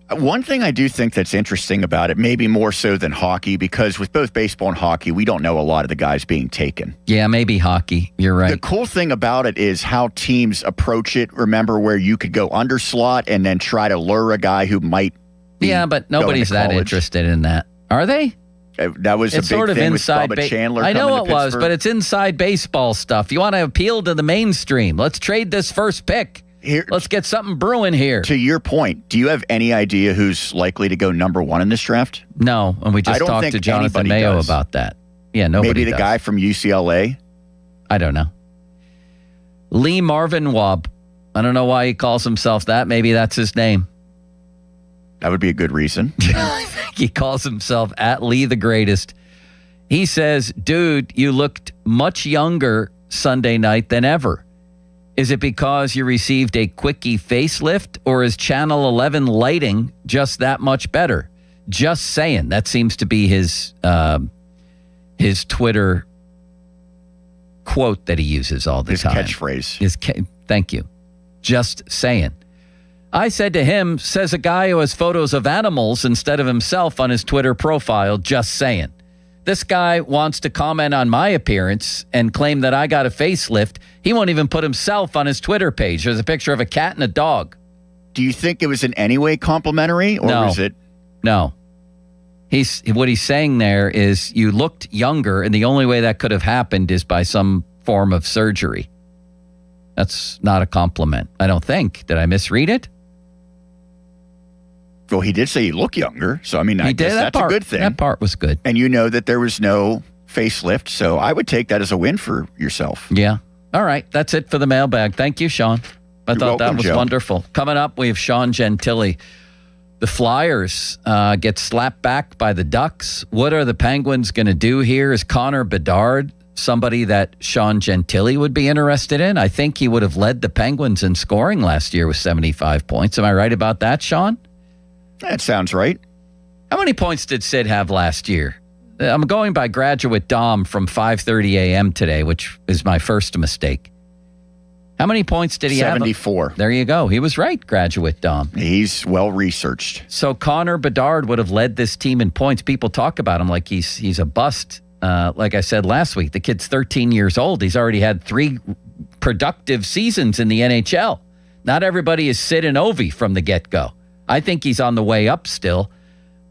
[SPEAKER 5] One thing I do think that's interesting about it, maybe more so than hockey, because with both baseball and hockey, we don't know a lot of the guys being taken.
[SPEAKER 4] Yeah, maybe hockey. You're right.
[SPEAKER 5] The cool thing about it is how teams approach it. Remember where you could go under slot and then try to lure a guy who might be
[SPEAKER 4] but nobody's that interested in that. Are they?
[SPEAKER 5] That was
[SPEAKER 4] it's
[SPEAKER 5] a big
[SPEAKER 4] sort of
[SPEAKER 5] thing
[SPEAKER 4] inside
[SPEAKER 5] with Bubba Chandler.
[SPEAKER 4] I know
[SPEAKER 5] coming
[SPEAKER 4] it
[SPEAKER 5] to
[SPEAKER 4] was,
[SPEAKER 5] Pittsburgh.
[SPEAKER 4] but it's inside baseball stuff. You want to appeal to the mainstream. Let's trade this first pick. Let's get something brewing here.
[SPEAKER 5] To your point, do you have any idea who's likely to go number one in this draft?
[SPEAKER 4] No, and we just talked to Jonathan Mayo about that. Yeah, nobody
[SPEAKER 5] Maybe the
[SPEAKER 4] does.
[SPEAKER 5] guy from UCLA?
[SPEAKER 4] I don't know. Lee Marvin Wobb. I don't know why he calls himself that. Maybe that's his name.
[SPEAKER 5] That would be a good reason.
[SPEAKER 4] He calls himself at Lee the Greatest. He says, dude, you looked much younger Sunday night than ever. Is it because you received a quickie facelift, or is Channel 11 lighting just that much better? Just saying. That seems to be his Twitter quote that he uses all the time.
[SPEAKER 5] His catchphrase.
[SPEAKER 4] Thank you. Just saying. I said to him, says a guy who has photos of animals instead of himself on his Twitter profile, just saying. This guy wants to comment on my appearance and claim that I got a facelift. He won't even put himself on his Twitter page. There's a picture of a cat and a dog.
[SPEAKER 5] Do you think it was in any way complimentary, or was it?
[SPEAKER 4] No. What he's saying there is you looked younger, and the only way that could have happened is by some form of surgery. That's not a compliment, I don't think. Did I misread it?
[SPEAKER 5] Well, he did say you look younger, so I mean, I guess that's a good thing.
[SPEAKER 4] That part was good.
[SPEAKER 5] And you know that there was no facelift, so I would take that as a win for yourself.
[SPEAKER 4] Yeah. All right, that's it for the mailbag. Thank you, Sean. I thought that was wonderful. Coming up, we have Sean Gentili. The Flyers get slapped back by the Ducks. What are the Penguins going to do here? Is Connor Bedard somebody that Sean Gentili would be interested in? I think he would have led the Penguins in scoring last year with 75 points. Am I right about that, Sean?
[SPEAKER 5] That sounds right.
[SPEAKER 4] How many points did Sid have last year? I'm going by Graduate Dom from 5:30 a.m. today, which is my first mistake. How many points did he have?
[SPEAKER 5] 74.
[SPEAKER 4] There you go. He was right, Graduate Dom.
[SPEAKER 5] He's well researched.
[SPEAKER 4] So Connor Bedard would have led this team in points. People talk about him like he's a bust. Like I said last week, the kid's 13 years old. He's already had 3 productive seasons in the NHL. Not everybody is Sid and Ovi from the get-go. I think he's on the way up still.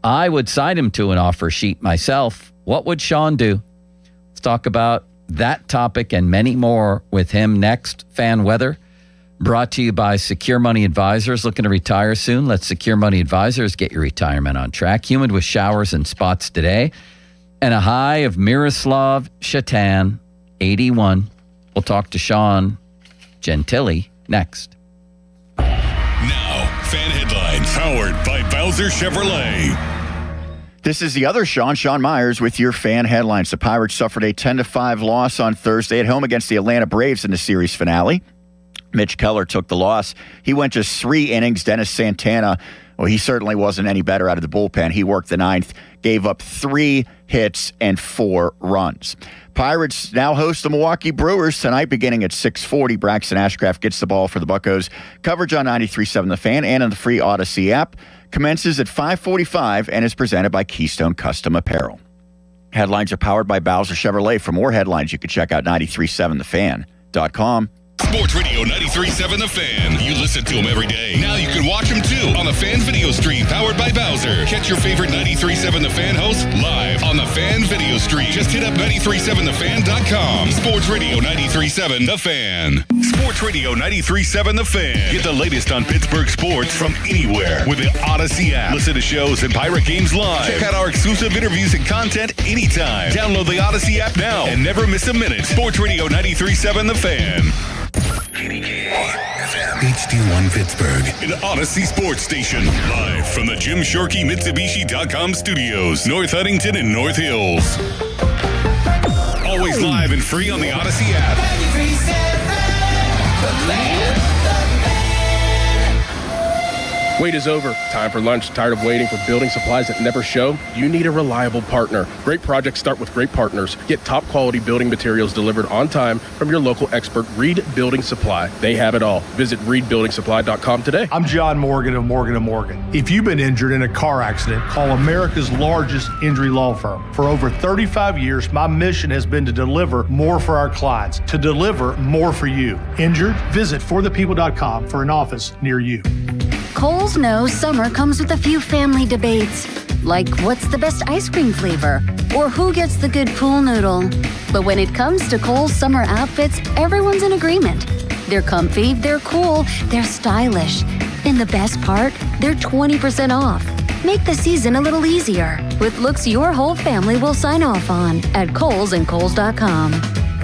[SPEAKER 4] I would sign him to an offer sheet myself. What would Sean do? Let's talk about that topic and many more with him next. Fan Weather, brought to you by Secure Money Advisors. Looking to retire soon? Let Secure Money Advisors get your retirement on track. Humid with showers and spots today. And a high of Miroslav Shatan, 81. We'll talk to Sean Gentili next.
[SPEAKER 1] Now, fan headlines powered by Bowser Chevrolet.
[SPEAKER 5] This is the other Sean Myers with your fan headlines. The Pirates suffered a 10-5 loss on Thursday at home against the Atlanta Braves in the series finale. Mitch Keller took the loss. He went just 3 innings. Dennis Santana, well, he certainly wasn't any better out of the bullpen. He worked the 9th, gave up 3 hits and 4 runs. Pirates now host the Milwaukee Brewers tonight beginning at 6:40. Braxton Ashcraft gets the ball for the Buccos. Coverage on 93.7 The Fan and on the free Odyssey app. Commences at 5:45 and is presented by Keystone Custom Apparel. Headlines are powered by Bowser Chevrolet. For more headlines, you can check out 93.7thefan.com.
[SPEAKER 1] Sports Radio 93.7 The Fan. You listen to them every day. Now you can watch them too on the Fan Video Stream powered by Bowser. Catch your favorite 93.7 The Fan hosts live on the Fan Video Stream. Just hit up 937thefan.com. Sports Radio 93.7 The Fan. Sports Radio 93.7 The Fan. Get the latest on Pittsburgh sports from anywhere with the Odyssey app. Listen to shows and Pirate Games live. Check out our exclusive interviews and content anytime. Download the Odyssey app now and never miss a minute. Sports Radio 93.7 The Fan. HD1 Pittsburgh, an Odyssey sports station. Live from the Jim Shorkey Mitsubishi.com studios, North Huntington and North Hills. Always live and free on the Odyssey app.
[SPEAKER 6] Wait is over. Time for lunch. Tired of waiting for building supplies that never show? You need a reliable partner. Great projects start with great partners. Get top quality building materials delivered on time from your local expert, Reed Building Supply. They have it all. Visit reedbuildingsupply.com today.
[SPEAKER 7] I'm John Morgan of Morgan & Morgan. If you've been injured in a car accident, call America's largest injury law firm. For over 35 years, my mission has been to deliver more for our clients, to deliver more for you. Injured? Visit forthepeople.com for an office near you.
[SPEAKER 8] Kohl's knows summer comes with a few family debates, like what's the best ice cream flavor, or who gets the good pool noodle. But when it comes to Kohl's summer outfits, everyone's in agreement. They're comfy, they're cool, they're stylish. And the best part, they're 20% off. Make the season a little easier with looks your whole family will sign off on at Kohl's and Kohls.com.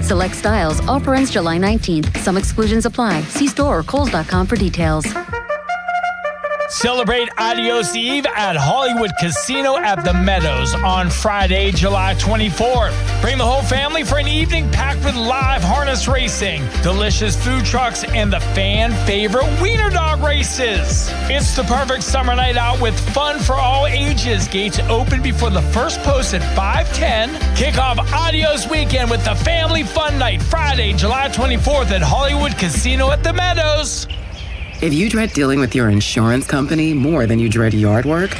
[SPEAKER 8] Select styles, offer ends July 19th. Some exclusions apply. See store or Kohls.com for details.
[SPEAKER 10] Celebrate Adios Eve at Hollywood Casino at the Meadows on Friday, July 24th. Bring the whole family for an evening packed with live harness racing, delicious food trucks, and the fan favorite wiener dog races. It's the perfect summer night out with fun for all ages. Gates open before the first post at 5:10. Kick off Adios weekend with the family fun night Friday, July 24th at Hollywood Casino at the Meadows.
[SPEAKER 11] If you dread dealing with your insurance company more than you dread yard work,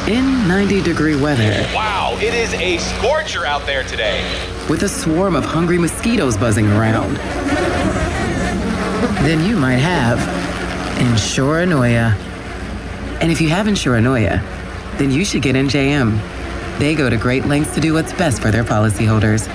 [SPEAKER 11] in 90-degree weather,
[SPEAKER 12] wow, it is a scorcher out there today,
[SPEAKER 11] with a swarm of hungry mosquitoes buzzing around, then you might have Insuranoia. And if you have Insuranoia, then you should get NJM. They go to great lengths to do what's best for their policyholders.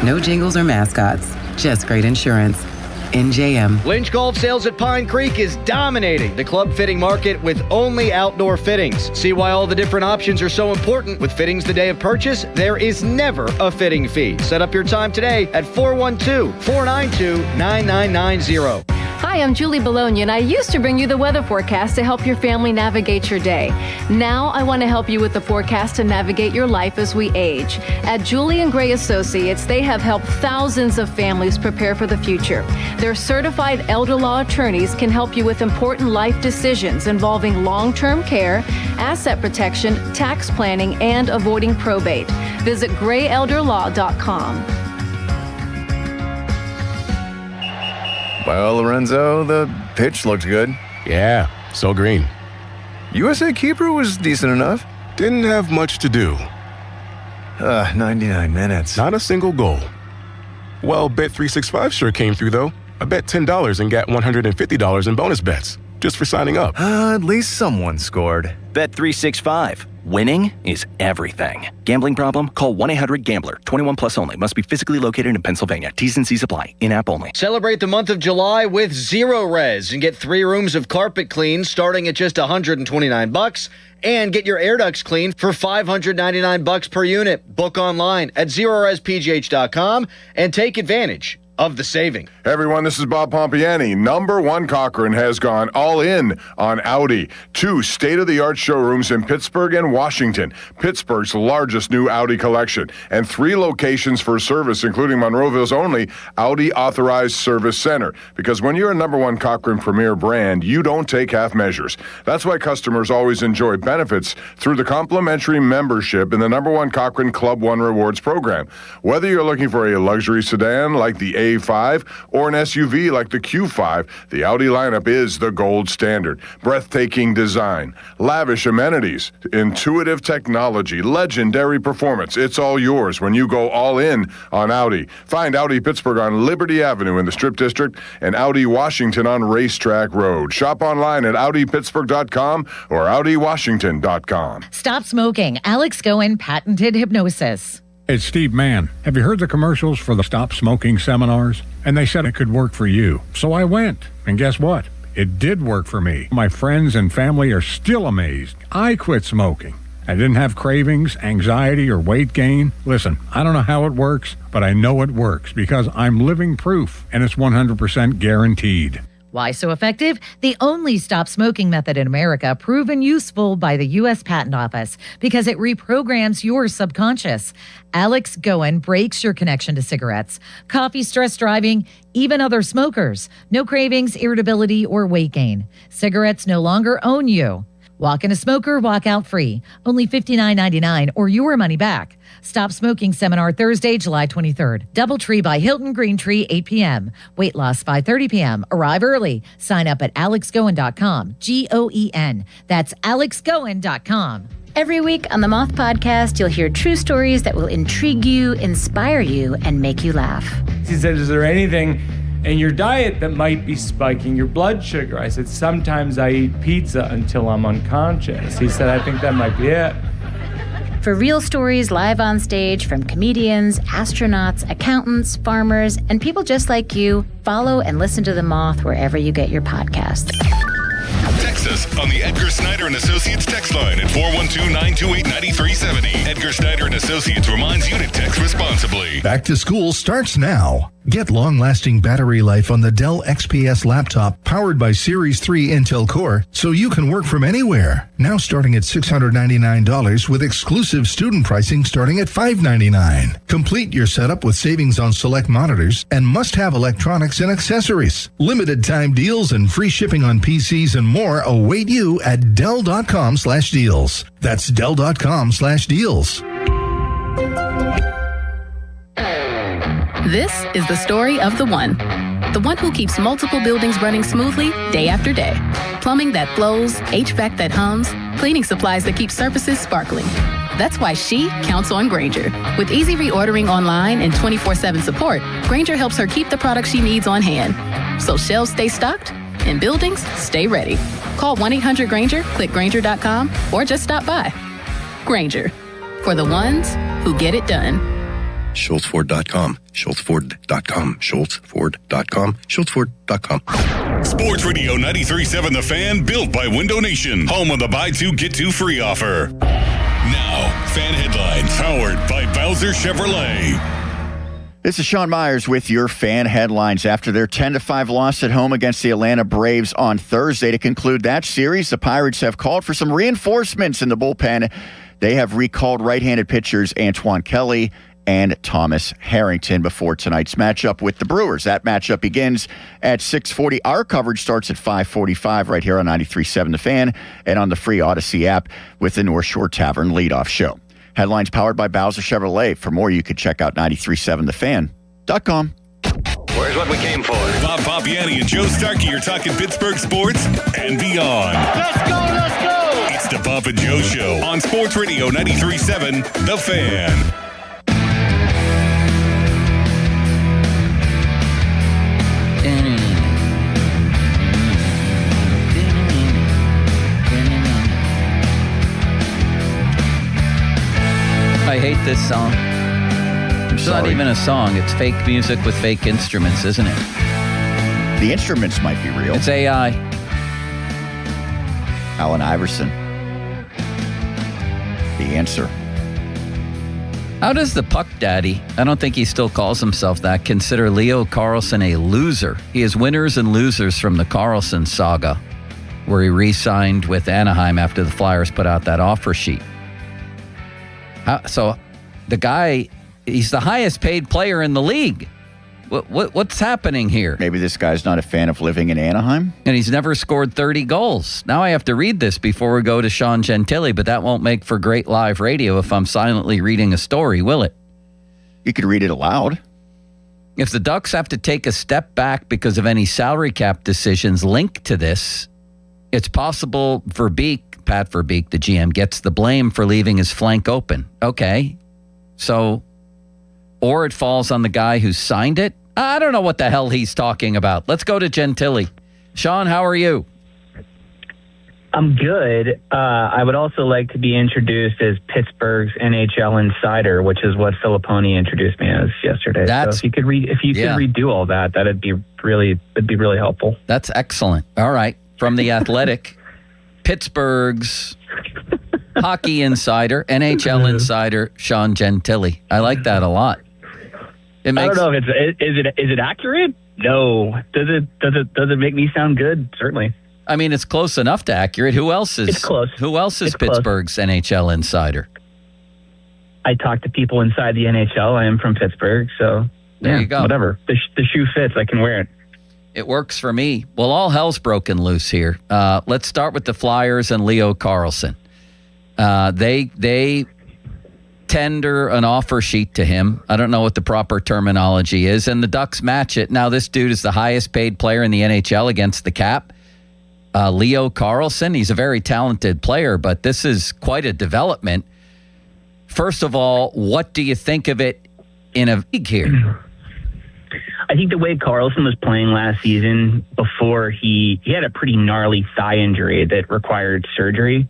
[SPEAKER 11] No jingles or mascots, just great insurance. NJM.
[SPEAKER 27] Lynch Golf Sales at Pine Creek is dominating the club fitting market with only outdoor fittings. See why all the different options are so important. With fittings the day of purchase, there is never a fitting fee. Set up your time today at 412-492-9990.
[SPEAKER 17] Hi, I'm Julie Bologna, and I used to bring you the weather forecast to help your family navigate your day. Now I want to help you with the forecast to navigate your life as we age. At Julie & Gray Associates, they have helped thousands of families prepare for the future. Their certified elder law attorneys can help you with important life decisions involving long-term care, asset protection, tax planning, and avoiding probate. Visit grayelderlaw.com.
[SPEAKER 18] Well, Lorenzo, the pitch looked good.
[SPEAKER 19] Yeah, so green.
[SPEAKER 18] USA keeper was decent enough.
[SPEAKER 19] Didn't have much to do.
[SPEAKER 18] 99 minutes.
[SPEAKER 19] Not a single goal. Well, Bet365 sure came through, though. I bet $10 and got $150 in bonus bets, just for signing up.
[SPEAKER 18] At least someone scored.
[SPEAKER 22] Bet365. Winning is everything. Gambling problem? Call 1-800-GAMBLER. 21 plus only. Must be physically located in Pennsylvania. T's and C's apply. In-app only.
[SPEAKER 27] Celebrate the month of July with Zero Res and get 3 rooms of carpet clean starting at just $129. And get your air ducts cleaned for $599 per unit. Book online at ZeroResPGH.com and take advantage of the saving.
[SPEAKER 35] Hey everyone, this is Bob Pompiani. Number One Cochrane has gone all in on Audi. 2 state-of-the-art showrooms in Pittsburgh and Washington, Pittsburgh's largest new Audi collection, and 3 locations for service, including Monroeville's only Audi Authorized Service Center. Because when you're a Number One Cochrane Premier brand, you don't take half measures. That's why customers always enjoy benefits through the complimentary membership in the Number One Cochrane Club One Rewards program. Whether you're looking for a luxury sedan like the
[SPEAKER 15] A5 or an SUV like the Q5, the Audi lineup is the gold standard. Breathtaking design, lavish amenities, intuitive technology, legendary performance. It's all yours when you go all in on Audi. Find Audi Pittsburgh on Liberty Avenue in the Strip District and Audi Washington on Racetrack Road. Shop online at AudiPittsburgh.com or AudiWashington.com.
[SPEAKER 16] Stop smoking. Alex Goen patented hypnosis.
[SPEAKER 20] It's Steve Mann. Have you heard the commercials for the Stop Smoking seminars? And they said it could work for you. So I went. And guess what? It did work for me. My friends and family are still amazed. I quit smoking. I didn't have cravings, anxiety, or weight gain. Listen, I don't know how it works, but I know it works because I'm living proof, and it's 100% guaranteed.
[SPEAKER 16] Why so effective? The only stop smoking method in America proven useful by the U.S. Patent Office because it reprograms your subconscious. Alex Goen breaks your connection to cigarettes, coffee, stress driving, even other smokers. No cravings, irritability, or weight gain. Cigarettes no longer own you. Walk in a smoker, walk out free. Only $59.99 or your money back. Stop Smoking Seminar Thursday, July 23rd. Doubletree by Hilton Green Tree, 8 p.m. Weight loss, 5:30 p.m. Arrive early. Sign up at alexgoen.com. Goen. That's alexgoen.com.
[SPEAKER 21] Every week on the Moth Podcast, you'll hear true stories that will intrigue you, inspire you, and make you laugh.
[SPEAKER 23] He said, is there anything in your diet that might be spiking your blood sugar? I said, sometimes I eat pizza until I'm unconscious. He said, I think that might be it.
[SPEAKER 21] For real stories live on stage from comedians, astronauts, accountants, farmers, and people just like you, follow and listen to The Moth wherever you get your podcasts.
[SPEAKER 1] Text us on the Edgar Snyder & Associates text line at 412-928-9370. Edgar Snyder & Associates reminds you to text responsibly.
[SPEAKER 24] Back to school starts now. Get long-lasting battery life on the Dell XPS laptop powered by Series 3 Intel Core so you can work from anywhere. Now starting at $699 with exclusive student pricing starting at $599. Complete your setup with savings on select monitors and must-have electronics and accessories. Limited time deals and free shipping on PCs and more await you at Dell.com/deals. That's Dell.com/deals.
[SPEAKER 25] This is the story of the one who keeps multiple buildings running smoothly day after day. Plumbing that flows, HVAC that hums, cleaning supplies that keep surfaces sparkling. That's why she counts on Grainger. With easy reordering online and 24/7 support, Grainger helps her keep the products she needs on hand. So shelves stay stocked and buildings stay ready. Call 1-800-GRAINGER, click Grainger.com, or just stop by. Grainger, for the ones who get it done.
[SPEAKER 26] SchultzFord.com, SchultzFord.com, SchultzFord.com, SchultzFord.com.
[SPEAKER 1] Sports Radio 93.7 The Fan, built by Window Nation, home of the buy two, get two free offer. Now, fan headlines powered by Bowser Chevrolet.
[SPEAKER 5] This is Sean Myers with your fan headlines. After their 10-5 loss at home against the Atlanta Braves on Thursday to conclude that series, the Pirates have called for some reinforcements in the bullpen. They have recalled right-handed pitchers Antoine Kelly and Thomas Harrington before tonight's matchup with the Brewers. That matchup begins at 6:40. Our coverage starts at 5:45 right here on 93.7 The Fan and on the free Odyssey app with the North Shore Tavern leadoff show. Headlines powered by Bowser Chevrolet. For more, you can check out 937thefan.com.
[SPEAKER 1] Where's what we came for? Bob Papiani and Joe Starkey are talking Pittsburgh sports and beyond.
[SPEAKER 10] Let's go, let's go!
[SPEAKER 1] It's the Bob and Joe Show on Sports Radio 93.7 The Fan.
[SPEAKER 4] I hate this song. It's not even a song. It's fake music with fake instruments, isn't it?
[SPEAKER 5] The instruments might be real.
[SPEAKER 4] It's AI.
[SPEAKER 5] Allen Iverson. The answer.
[SPEAKER 4] How does the Puck Daddy, I don't think he still calls himself that, consider Leo Carlsson a loser? He is winners and losers from the Carlsson saga, where he re-signed with Anaheim after the Flyers put out that offer sheet. So the guy, he's the highest paid player in the league. What's happening here?
[SPEAKER 5] Maybe this guy's not a fan of living in Anaheim.
[SPEAKER 4] And he's never scored 30 goals. Now I have to read this before we go to Sean Gentili, but that won't make for great live radio if I'm silently reading a story, will it?
[SPEAKER 5] You could read it aloud.
[SPEAKER 4] If the Ducks have to take a step back because of any salary cap decisions linked to this, it's possible Pat Verbeek, the GM, gets the blame for leaving his flank open. Okay. So, or it falls on the guy who signed it. I don't know what the hell he's talking about. Let's go to Gentili. Sean, how are you?
[SPEAKER 2] I'm good. I would also like to be introduced as Pittsburgh's NHL insider, which is what Filipponi introduced me as yesterday. So if you could redo all that, it'd be really helpful.
[SPEAKER 4] That's excellent. All right. From The Athletic, Pittsburgh's hockey insider, NHL insider, Sean Gentili. I like that a lot.
[SPEAKER 2] I don't know if is it accurate? No. Does it make me sound good? Certainly.
[SPEAKER 4] I mean, it's close enough to accurate. Who else is?
[SPEAKER 2] It's close.
[SPEAKER 4] Who else is Pittsburgh's NHL insider?
[SPEAKER 2] I talk to people inside the NHL. I am from Pittsburgh, so
[SPEAKER 4] there you go.
[SPEAKER 2] Whatever. The shoe fits. I can wear it.
[SPEAKER 4] It works for me. Well, all hell's broken loose here. Let's start with the Flyers and Leo Carlsson. They tender an offer sheet to him. I don't know what the proper terminology is, and the Ducks match it. Now, this dude is the highest paid player in the NHL against the cap. Leo Carlsson, he's a very talented player, but this is quite a development. First of all, what do you think of it in a league here?
[SPEAKER 2] I think the way Carlson was playing last season, before he had a pretty gnarly thigh injury that required surgery,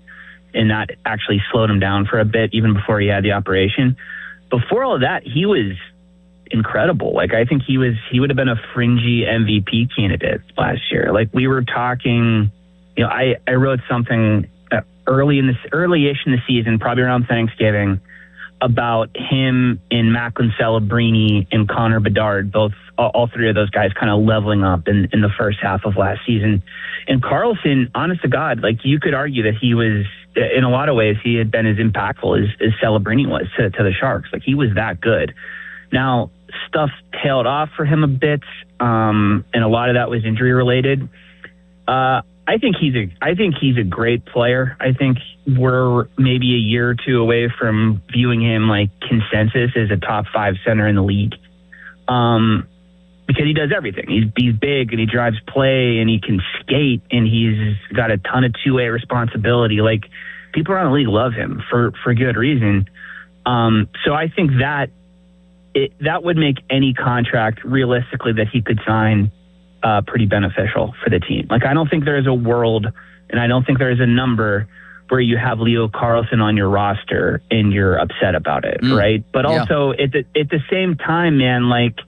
[SPEAKER 2] and that actually slowed him down for a bit, even before he had the operation. Before all of that, he was incredible. Like, I think he would have been a fringy MVP candidate last year. Like, we were talking, I wrote something early-ish in the season, probably around Thanksgiving, about him and Macklin Celebrini and Connor Bedard, all three of those guys kind of leveling up in the first half of last season. And Carlson, honest to God, like, you could argue that he was, in a lot of ways, he had been as impactful as Celebrini was to the Sharks. Like, he was that good. Now, stuff tailed off for him a bit, and a lot of that was injury related. I think he's a great player. I think we're maybe a year or two away from viewing him like consensus as a top 5 center in the league. Because he does everything. He's big and he drives play and he can skate and he's got a ton of two-way responsibility. Like, people around the league love him for good reason. So I think that would make any contract realistically that he could sign pretty beneficial for the team. Like, I don't think there is a world, and I don't think there is a number where you have Leo Carlsson on your roster and you're upset about it, right? But also at the same time, man, like,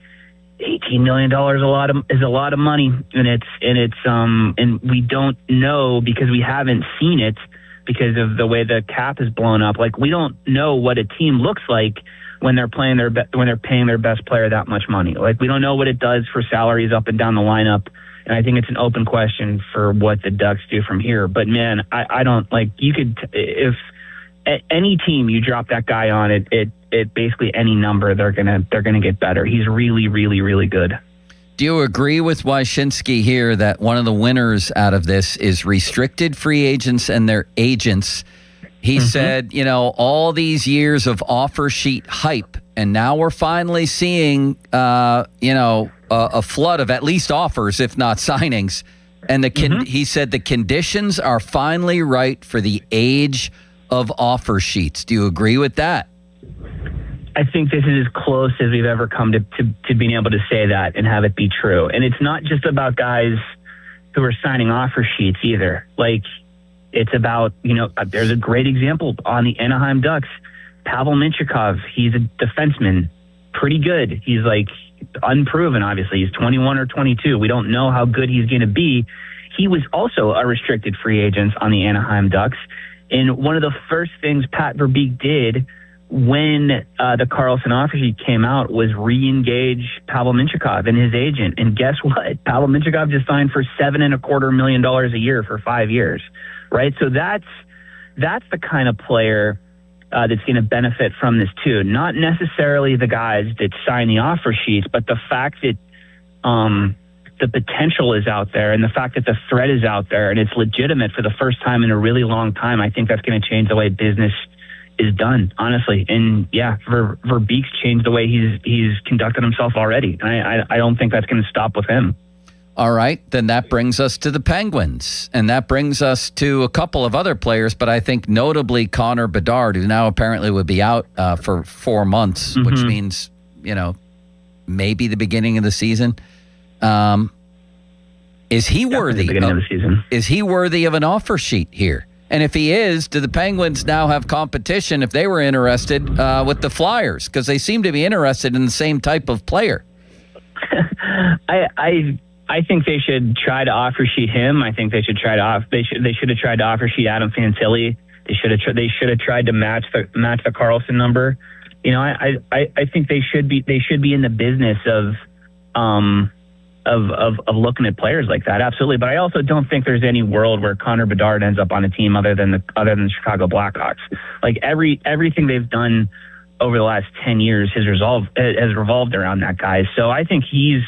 [SPEAKER 2] $18 million is a lot of money, and we don't know because we haven't seen it because of the way the cap is blown up. Like, we don't know what a team looks like when they're paying their best player that much money. Like, we don't know what it does for salaries up and down the lineup. And I think it's an open question for what the Ducks do from here. But man, I don't like, you could, if any team you drop that guy on it basically any number, they're gonna get better. He's really, really, really good.
[SPEAKER 4] Do you agree with Wyshynski here that one of the winners out of this is restricted free agents and their agents? He said, all these years of offer sheet hype, and now we're finally seeing, a flood of at least offers, if not signings. And he said the conditions are finally right for the age of offer sheets. Do you agree with that?
[SPEAKER 2] I think this is as close as we've ever come to being able to say that and have it be true. And it's not just about guys who are signing offer sheets either. Like, it's about, there's a great example on the Anaheim Ducks. Pavel Mintyukov, he's a defenseman, pretty good. He's like unproven, obviously. He's 21 or 22. We don't know how good he's going to be. He was also a restricted free agent on the Anaheim Ducks. And one of the first things Pat Verbeek did when the Carlson offer sheet came out was re-engage Pavel Mintyukov and his agent. And guess what? Pavel Mintyukov just signed for $7.25 million a year for 5 years. Right. So that's the kind of player that's going to benefit from this, too. Not necessarily the guys that sign the offer sheets, but the fact that the potential is out there and the fact that the threat is out there and it's legitimate for the first time in a really long time. I think that's going to change the way business is done, honestly. And yeah, Verbeek's changed the way he's conducted himself already. And I don't think that's going to stop with him.
[SPEAKER 4] All right, then that brings us to the Penguins, and that brings us to a couple of other players, but I think notably Connor Bedard, who now apparently would be out for 4 months, which means, maybe the beginning of the season. Is he worthy? The beginning of the season. Is he worthy of an offer sheet here? And if he is, do the Penguins now have competition if they were interested with the Flyers? Because they seem to be interested in the same type of player.
[SPEAKER 2] I think they should try to offer sheet him. I think they should try to they should have tried to offer sheet Adam Fantilli. They should have tried to match the Carlson number. I think they should be in the business of looking at players like that. Absolutely. But I also don't think there's any world where Connor Bedard ends up on a team other than the Chicago Blackhawks. Like everything they've done over the last 10 years has revolved around that guy. So I think he's,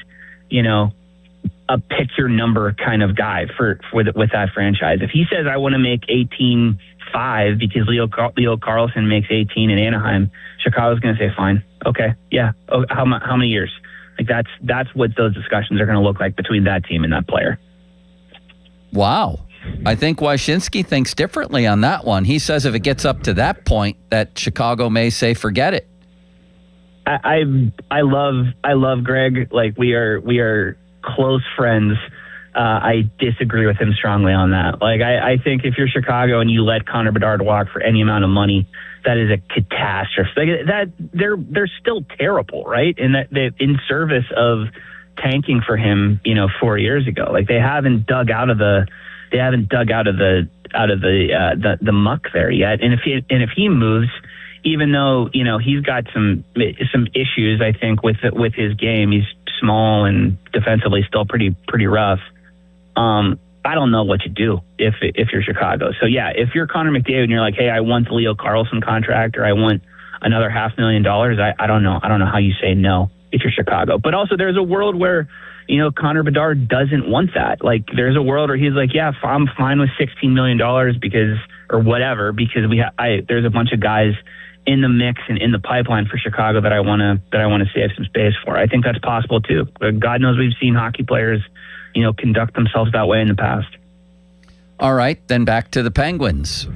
[SPEAKER 2] a pick your number kind of guy with that franchise. If he says I want to make 18.5 because Leo Carlson makes 18 in Anaheim, Chicago's going to say fine, okay, yeah. Oh, how many years? Like that's what those discussions are going to look like between that team and that player.
[SPEAKER 4] Wow. I think Wyshynski thinks differently on that one. He says if it gets up to that point, that Chicago may say forget it.
[SPEAKER 2] I love Greg. Like we are close friends. I disagree with him strongly on that. Like I think if you're Chicago and you let Connor Bedard walk for any amount of money, that is a catastrophe. Like that they're still terrible, right? And that they in service of tanking for him, 4 years ago. Like they haven't dug out of the muck there yet. And if he moves, even though he's got some issues, I think with his game, he's small and defensively still pretty rough. I don't know what you do if you're Chicago. So yeah, if you're Connor McDavid and you're like, hey, I want the Leo Carlson contract or I want another $500,000, I don't know. I don't know how you say no if you're Chicago. But also there's a world where, Connor Bedard doesn't want that. Like there's a world where he's like, yeah, I'm fine with $16 million because there's a bunch of guys in the mix and in the pipeline for Chicago that I want to save some space for. I think that's possible too. God knows we've seen hockey players, conduct themselves that way in the past.
[SPEAKER 4] All right, then back to the Penguins.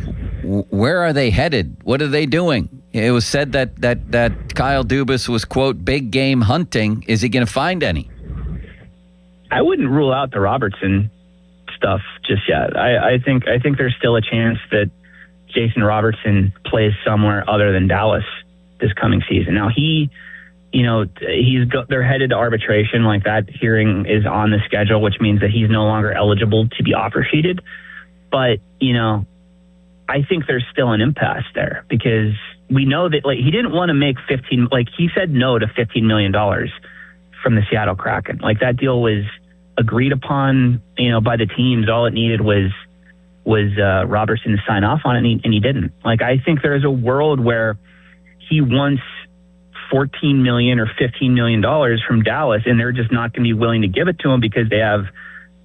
[SPEAKER 4] Where are they headed? What are they doing? It was said that Kyle Dubas was, quote, big game hunting. Is he going to find any?
[SPEAKER 2] I wouldn't rule out the Robertson stuff just yet. I think there's still a chance that Jason Robertson plays somewhere other than Dallas this coming season. Now they're headed to arbitration. Like that hearing is on the schedule, which means that he's no longer eligible to be offer sheeted. But, I think there's still an impasse there because we know that he didn't want to make he said no to $15 million from the Seattle Kraken. Like that deal was agreed upon, by the teams. All it needed was Robertson to sign off on it and he didn't. Like, I think there's a world where he wants $14 million or $15 million from Dallas, and they're just not going to be willing to give it to him because they have,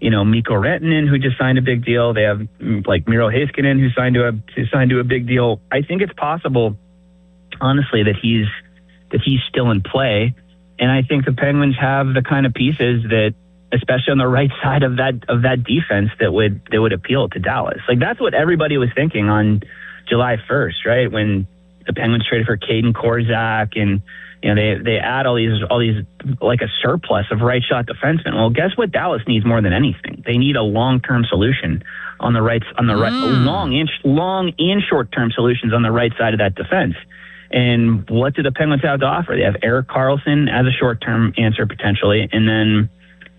[SPEAKER 2] Mikko Rantanen, who just signed a big deal. They have like Miro Heiskanen, who signed to a big deal. I think it's possible, honestly, that he's still in play, and I think the Penguins have the kind of pieces that, especially on the right side of that defense, that would appeal to Dallas. Like that's what everybody was thinking on July 1st, right? When the Penguins traded for Caden Korzak and they add all these like a surplus of right shot defensemen. Well, guess what Dallas needs more than anything? They need a long-term solution on the right, long and short-term solutions on the right side of that defense. And what do the Penguins have to offer? They have Erik Karlsson as a short-term answer potentially, and then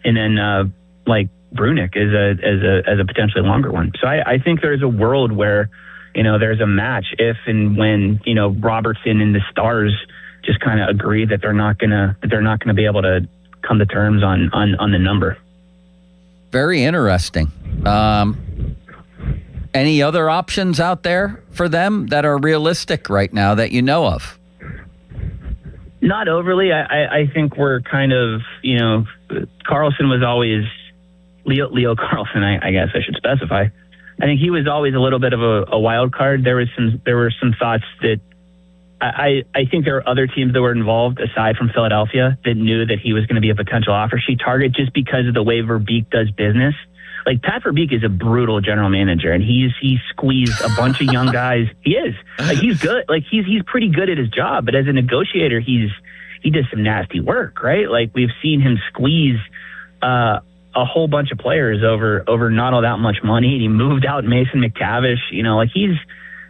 [SPEAKER 2] Brunick as a potentially longer one. So I think there's a world where, there's a match if and when, Robertson and the Stars just kind of agree that they're not gonna be able to come to terms on the number.
[SPEAKER 4] Very interesting. Any other options out there for them that are realistic right now that you know of?
[SPEAKER 2] Not overly. I think we're kind of, Carlson was always Leo Carlson, I guess I should specify. I think he was always a little bit of a wild card. There were some thoughts that I think there were other teams that were involved aside from Philadelphia that knew that he was going to be a potential offer sheet target just because of the way Verbeek does business. Like, Pat Verbeek is a brutal general manager, and he squeezed a bunch of young guys. He is. Like, he's good. Like, he's pretty good at his job, but as a negotiator, he does some nasty work, right? Like, we've seen him squeeze a whole bunch of players over not all that much money. And he moved out Mason McTavish. You know, like,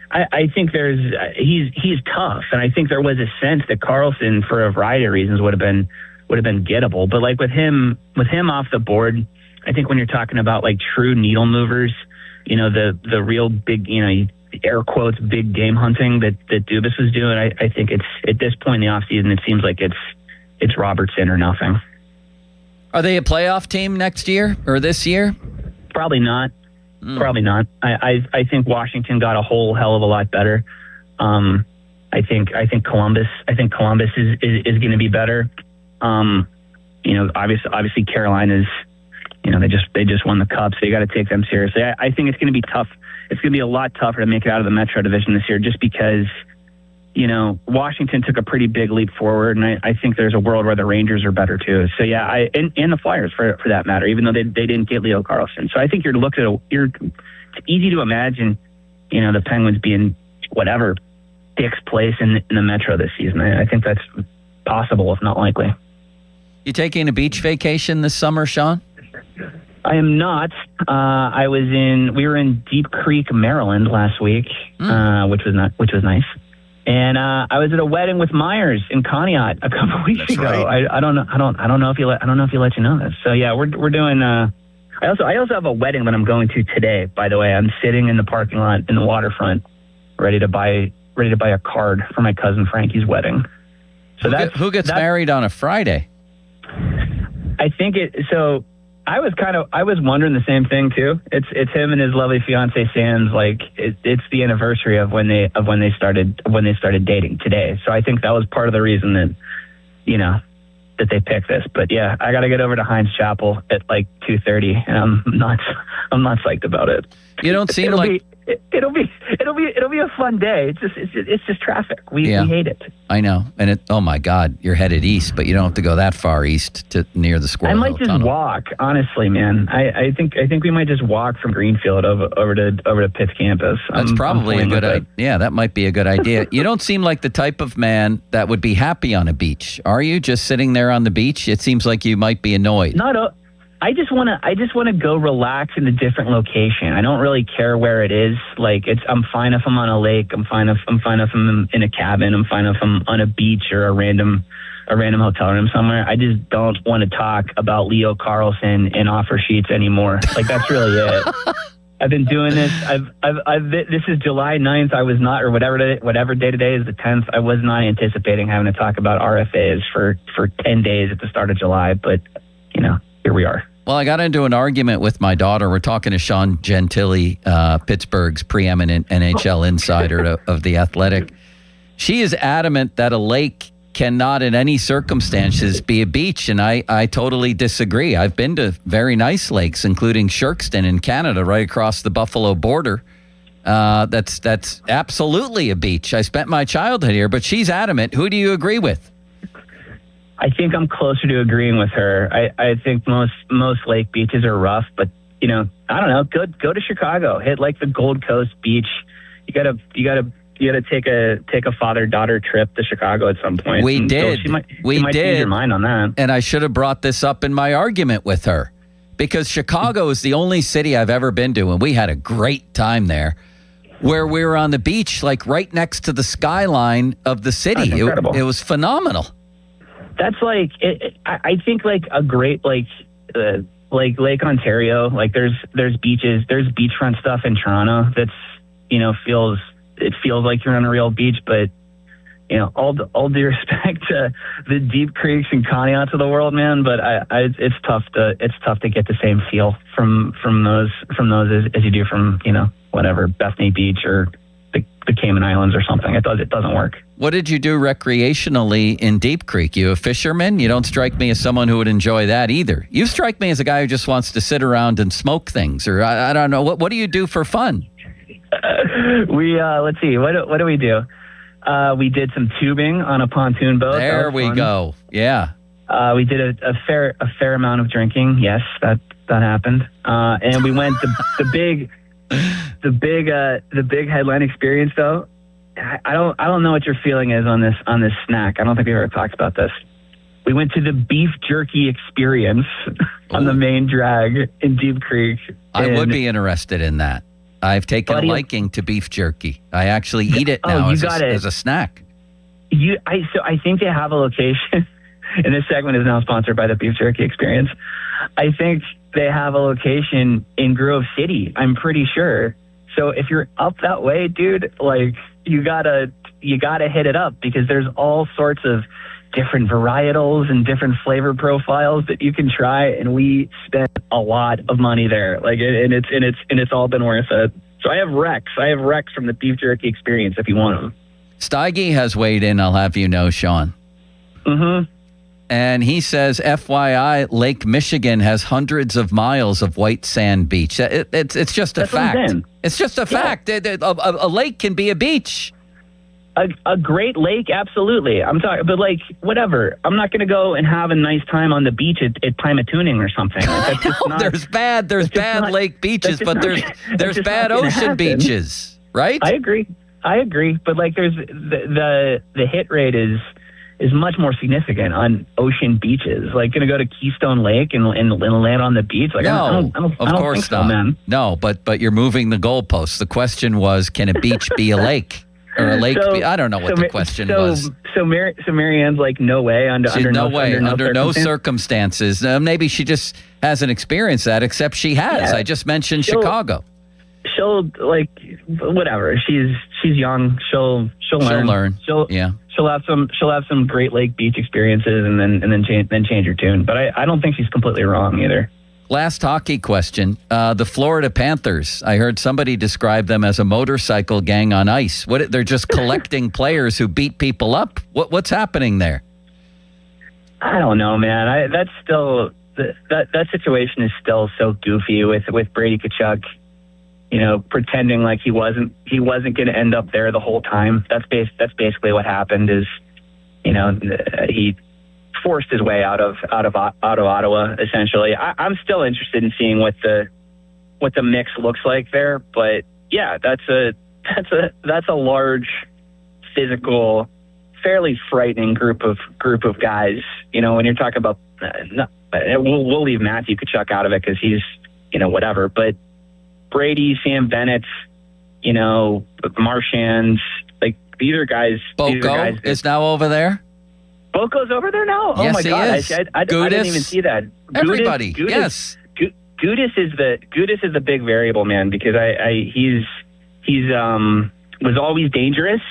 [SPEAKER 2] I think he's tough, and I think there was a sense that Carlson, for a variety of reasons, would have been gettable. But like with him off the board, I think when you're talking about like true needle movers, you know, the real big, you know, air quotes, big game hunting that Dubas was doing, I think it's at this point in the offseason, it seems like it's Robertson or nothing.
[SPEAKER 4] Are they a playoff team next year or this year?
[SPEAKER 2] Probably not. Probably not. I think Washington got a whole hell of a lot better. I think Columbus is going to be better. You know, obviously Carolina's, you know, they just won the Cup, so you got to take them seriously. I think it's going to be tough. It's going to be a lot tougher to make it out of the Metro Division this year, just because, you know, Washington took a pretty big leap forward, and I think there's a world where the Rangers are better too. So yeah, and the Flyers for that matter, even though they didn't get Leo Carlson. So I think it's easy to imagine, you know, the Penguins being whatever sixth place in the Metro this season. I think that's possible, if not likely.
[SPEAKER 4] You taking a beach vacation this summer, Sean?
[SPEAKER 2] I am not. We were in Deep Creek, Maryland last week, which was nice. And I was at a wedding with Myers in Conneaut a couple of weeks ago. Right. I don't know if he let you know this. So yeah, we're doing. I also have a wedding that I'm going to today. By the way, I'm sitting in the parking lot in the waterfront, ready to buy a card for my cousin Frankie's wedding. So
[SPEAKER 4] who gets married on a Friday?
[SPEAKER 2] I think it. So I was wondering the same thing too. It's him and his lovely fiance Sam's. Like it's the anniversary of when they started dating today. So I think that was part of the reason that, you know, that they picked this. But yeah, I got to get over to Heinz Chapel at like 2:30, and I'm not psyched about it.
[SPEAKER 4] You don't seem
[SPEAKER 2] it'll be a fun day. It's just traffic. We hate it.
[SPEAKER 4] I know. And oh my God, you're headed east, but you don't have to go that far east to near the Squirrel Hill
[SPEAKER 2] Tunnel. I might just walk, honestly, man. I think we might just walk from Greenfield over to Pitt's campus.
[SPEAKER 4] That's probably a good idea. Yeah, that might be a good idea. You don't seem like the type of man that would be happy on a beach. Are you just sitting there on the beach? It seems like you might be annoyed.
[SPEAKER 2] I just want to go relax in a different location. I don't really care where it is. Like I'm fine if I'm on a lake. I'm fine if I'm in a cabin. I'm fine if I'm on a beach or a random hotel room somewhere. I just don't want to talk about Leo Carlson and offer sheets anymore. Like that's really it. I've been doing this. This is July 9th. I was not, or whatever day today is the 10th. I was not anticipating having to talk about RFAs for 10 days at the start of July, but you know, here we are.
[SPEAKER 4] Well, I got into an argument with my daughter. We're talking to Sean Gentili, Pittsburgh's preeminent NHL insider of The Athletic. She is adamant that a lake cannot in any circumstances be a beach, and I totally disagree. I've been to very nice lakes, including Shirkston in Canada, right across the Buffalo border. That's absolutely a beach. I spent my childhood here, but she's adamant. Who do you agree with?
[SPEAKER 2] I think I'm closer to agreeing with her. I think most lake beaches are rough, but you know, I don't know. Go to Chicago, hit like the Gold Coast beach. You gotta take a father-daughter trip to Chicago at some point.
[SPEAKER 4] We did.
[SPEAKER 2] She might change your mind on that.
[SPEAKER 4] And I should have brought this up in my argument with her, because Chicago is the only city I've ever been to, and we had a great time there, where we were on the beach, like right next to the skyline of the city. It was phenomenal.
[SPEAKER 2] That's like I think like a great like Lake Ontario. Like there's beaches, there's beachfront stuff in Toronto that's, you know, feels like you're on a real beach, but you know, all due respect to the Deep Creeks and Conneauts of the world, man. But it's tough to get the same feel from those as you do from, you know, whatever, Bethany Beach or the Cayman Islands or something. It doesn't work.
[SPEAKER 4] What did you do recreationally in Deep Creek? You a fisherman? You don't strike me as someone who would enjoy that either. You strike me as a guy who just wants to sit around and smoke things, or I don't know. What do you do for fun?
[SPEAKER 2] Let's see. What do we do? We did some tubing on a pontoon boat.
[SPEAKER 4] There we go. Yeah.
[SPEAKER 2] We did a fair amount of drinking. Yes, that happened. And we went the big headline experience though. I don't know what your feeling is on this snack. I don't think we've ever talked about this. We went to the beef jerky experience on the main drag in Deep Creek.
[SPEAKER 4] I would be interested in that. I've taken a liking to beef jerky. I actually eat it now as a snack.
[SPEAKER 2] I think they have a location, and this segment is now sponsored by the beef jerky experience. I think they have a location in Grove City. I'm pretty sure. So if you're up that way, dude, like you gotta hit it up, because there's all sorts of different varietals and different flavor profiles that you can try, and we spent a lot of money there. Like, and it's all been worth it. So I have Rex from the beef jerky experience if you want them.
[SPEAKER 4] Steige has weighed in, I'll have you know, Sean.
[SPEAKER 2] Mm-hmm.
[SPEAKER 4] And he says, FYI, Lake Michigan has hundreds of miles of white sand beach. It's just a fact. It's just a fact. A lake can be a beach.
[SPEAKER 2] A great lake, absolutely. I'm talking, but like, whatever. I'm not going to go and have a nice time on the beach at time of tuning or something. That's just not,
[SPEAKER 4] there's bad lake beaches, but there's bad ocean beaches, right?
[SPEAKER 2] I agree. But like, there's the hit rate is much more significant on ocean beaches. Like, going to go to Keystone Lake and land on the beach. Like,
[SPEAKER 4] no,
[SPEAKER 2] I don't
[SPEAKER 4] of course
[SPEAKER 2] think so,
[SPEAKER 4] not.
[SPEAKER 2] Man.
[SPEAKER 4] No, but you're moving the goalposts. The question was, can a beach be a lake? Or a lake? I don't know what the question was.
[SPEAKER 2] So Marianne's like, no way. Under
[SPEAKER 4] no circumstances. Maybe she just hasn't experienced that, except she has.
[SPEAKER 2] Yeah.
[SPEAKER 4] I just mentioned Chicago.
[SPEAKER 2] She'll like, whatever. She's young. She'll learn. She'll have some Great Lake beach experiences, and then change her tune. But I don't think she's completely wrong either.
[SPEAKER 4] Last hockey question. The Florida Panthers, I heard somebody describe them as a motorcycle gang on ice. They're just collecting players who beat people up? What's happening there?
[SPEAKER 2] I don't know, man. That's still that situation is still so goofy with Brady Tkachuk, pretending like he wasn't going to end up there the whole time. That's basically what happened. Is he forced his way out of Ottawa, essentially. I'm still interested in seeing what the mix looks like there, but yeah, that's a large, physical, fairly frightening group of guys. When you're talking about, we'll leave Matthew Tkachuk out of it because he's whatever, but Brady, Sam Bennett, Marchand, like these are guys.
[SPEAKER 4] Boko is now over there.
[SPEAKER 2] Boko's over there now? Oh
[SPEAKER 4] yes,
[SPEAKER 2] my God.
[SPEAKER 4] Is.
[SPEAKER 2] I didn't even see that.
[SPEAKER 4] Everybody. Yes.
[SPEAKER 2] Gudas is the big variable, man, because he's was always dangerous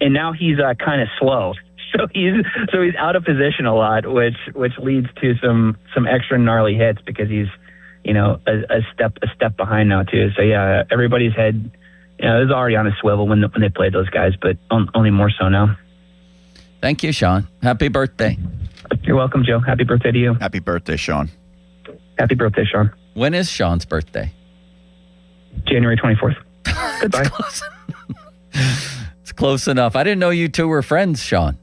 [SPEAKER 2] and now he's kind of slow. So he's out of position a lot, which leads to some extra gnarly hits because he's, a step behind now too. So yeah, everybody's head, it was already on a swivel when they played those guys, but only more so now.
[SPEAKER 4] Thank you, Sean. Happy birthday.
[SPEAKER 2] You're welcome, Joe. Happy birthday to you.
[SPEAKER 5] Happy birthday, Sean.
[SPEAKER 2] Happy birthday, Sean.
[SPEAKER 4] When is Sean's birthday?
[SPEAKER 2] January 24th. Goodbye.
[SPEAKER 4] It's close enough. I didn't know you two were friends, Sean.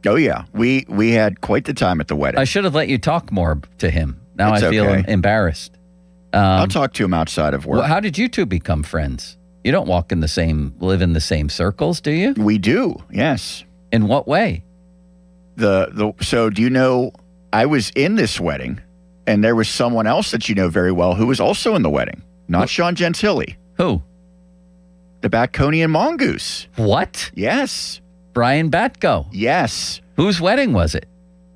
[SPEAKER 5] Oh, yeah. We had quite the time at the wedding.
[SPEAKER 4] I should have let you talk more to him. Now I feel embarrassed.
[SPEAKER 5] I'll talk to him outside of work.
[SPEAKER 4] Well, how did you two become friends? You don't live in the same circles, do you?
[SPEAKER 5] We do, yes.
[SPEAKER 4] In what way?
[SPEAKER 5] So do you know, I was in this wedding, and there was someone else that you know very well who was also in the wedding. Not Sean Gentili.
[SPEAKER 4] Who?
[SPEAKER 5] The Batconian Mongoose.
[SPEAKER 4] What?
[SPEAKER 5] Yes.
[SPEAKER 4] Brian Batko.
[SPEAKER 5] Yes.
[SPEAKER 4] Whose wedding was it?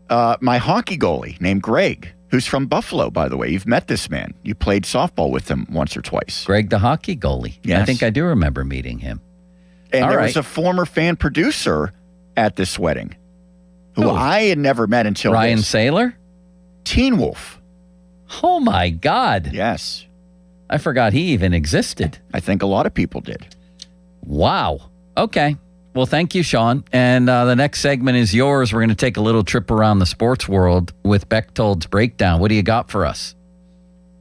[SPEAKER 5] My hockey goalie named Greg, who's from Buffalo, by the way. You've met this man. You played softball with him once or twice.
[SPEAKER 4] Greg, the hockey goalie.
[SPEAKER 5] Yes.
[SPEAKER 4] I think I do remember meeting him.
[SPEAKER 5] And there was a former fan producer at this wedding who I had never met until
[SPEAKER 4] Ryan Saylor?
[SPEAKER 5] Teen Wolf.
[SPEAKER 4] Oh, my God.
[SPEAKER 5] Yes.
[SPEAKER 4] I forgot he even existed.
[SPEAKER 5] I think a lot of people did.
[SPEAKER 4] Wow. Okay. Well, thank you, Sean. And the next segment is yours. We're going to take a little trip around the sports world with Bechtold's Breakdown. What do you got for us?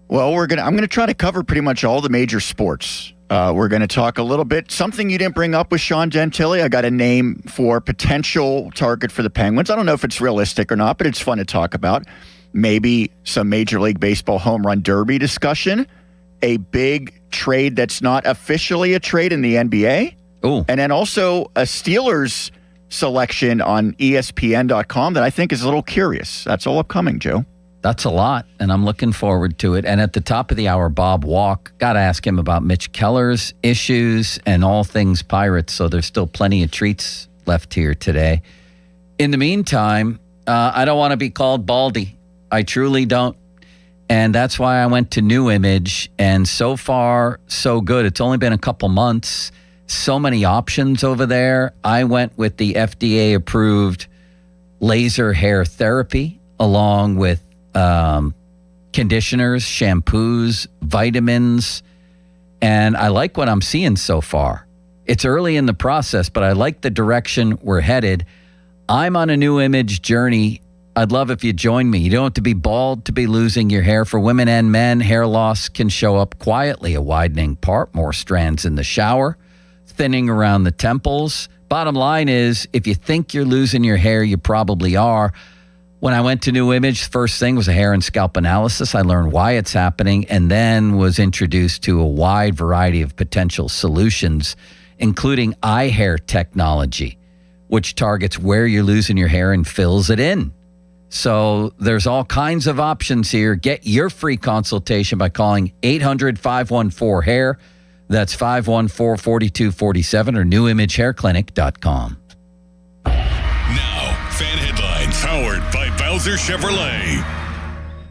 [SPEAKER 5] Well, I'm going to try to cover pretty much all the major sports. We're going to talk a little bit. Something you didn't bring up with Sean Gentili. I got a name for potential target for the Penguins. I don't know if it's realistic or not, but it's fun to talk about. Maybe some Major League Baseball home run derby discussion. A big trade that's not officially a trade in the NBA.
[SPEAKER 4] Ooh.
[SPEAKER 5] And then also a Steelers selection on ESPN.com that I think is a little curious. That's all upcoming, Joe.
[SPEAKER 4] That's a lot, and I'm looking forward to it. And at the top of the hour, Bob Walk, got to ask him about Mitch Keller's issues and all things Pirates, so there's still plenty of treats left here today. In the meantime, I don't want to be called Baldy. I truly don't. And that's why I went to New Image, and so far, so good. It's only been a couple months. So many options over there. I went with the FDA-approved laser hair therapy, along with conditioners, shampoos, vitamins, and I like what I'm seeing so far. It's early in the process, but I like the direction we're headed. I'm on a New Image journey. I'd love if you join me. You don't have to be bald to be losing your hair. For women and men, hair loss can show up quietly, a widening part, more strands in the shower, thinning around the temples. Bottom line is, if you think you're losing your hair, you probably are. When I went to New Image, first thing was a hair and scalp analysis. I learned why it's happening and then was introduced to a wide variety of potential solutions, including eye hair technology, which targets where you're losing your hair and fills it in. So there's all kinds of options here. Get your free consultation by calling 800-514-HAIR. That's 514-4247 or newimagehairclinic.com.
[SPEAKER 1] Now, fan headlines powered by Bowser Chevrolet.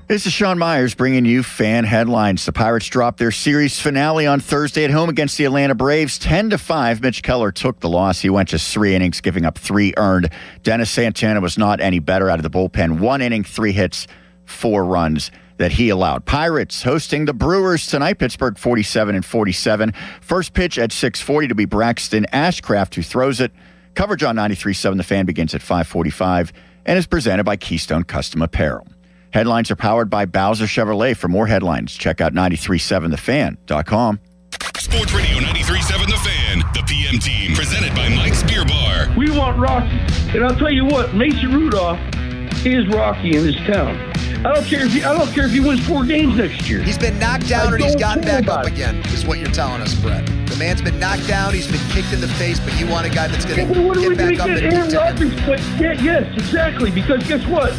[SPEAKER 5] This is Sean Myers bringing you fan headlines. The Pirates dropped their series finale on Thursday at home against the Atlanta Braves, 10-5. Mitch Keller took the loss. He went just 3 innings, giving up 3 earned. Dennis Santana was not any better out of the bullpen. 1 inning, 3 hits, 4 runs that he allowed. Pirates hosting the Brewers tonight. Pittsburgh 47-47. First pitch at 6:40 to be Braxton Ashcraft, who throws it. Coverage on 93.7 The Fan begins at 5:45 and is presented by Keystone Custom Apparel. Headlines are powered by Bowser Chevrolet. For more headlines, check out 937thefan.com.
[SPEAKER 1] Sports Radio 93.7 The Fan, the PM team, presented by Mike's Beer Bar.
[SPEAKER 3] We want Rocky. And I'll tell you what, Mason Rudolph is Rocky in this town. I don't care if he wins 4 games next year.
[SPEAKER 6] He's been knocked down and he's gotten back up again, is what you're telling us, Brett. The man's been knocked down, he's been kicked in the face, but you want a guy that's going to get back up and
[SPEAKER 3] Aaron Rodgers, yes, exactly. Because guess what?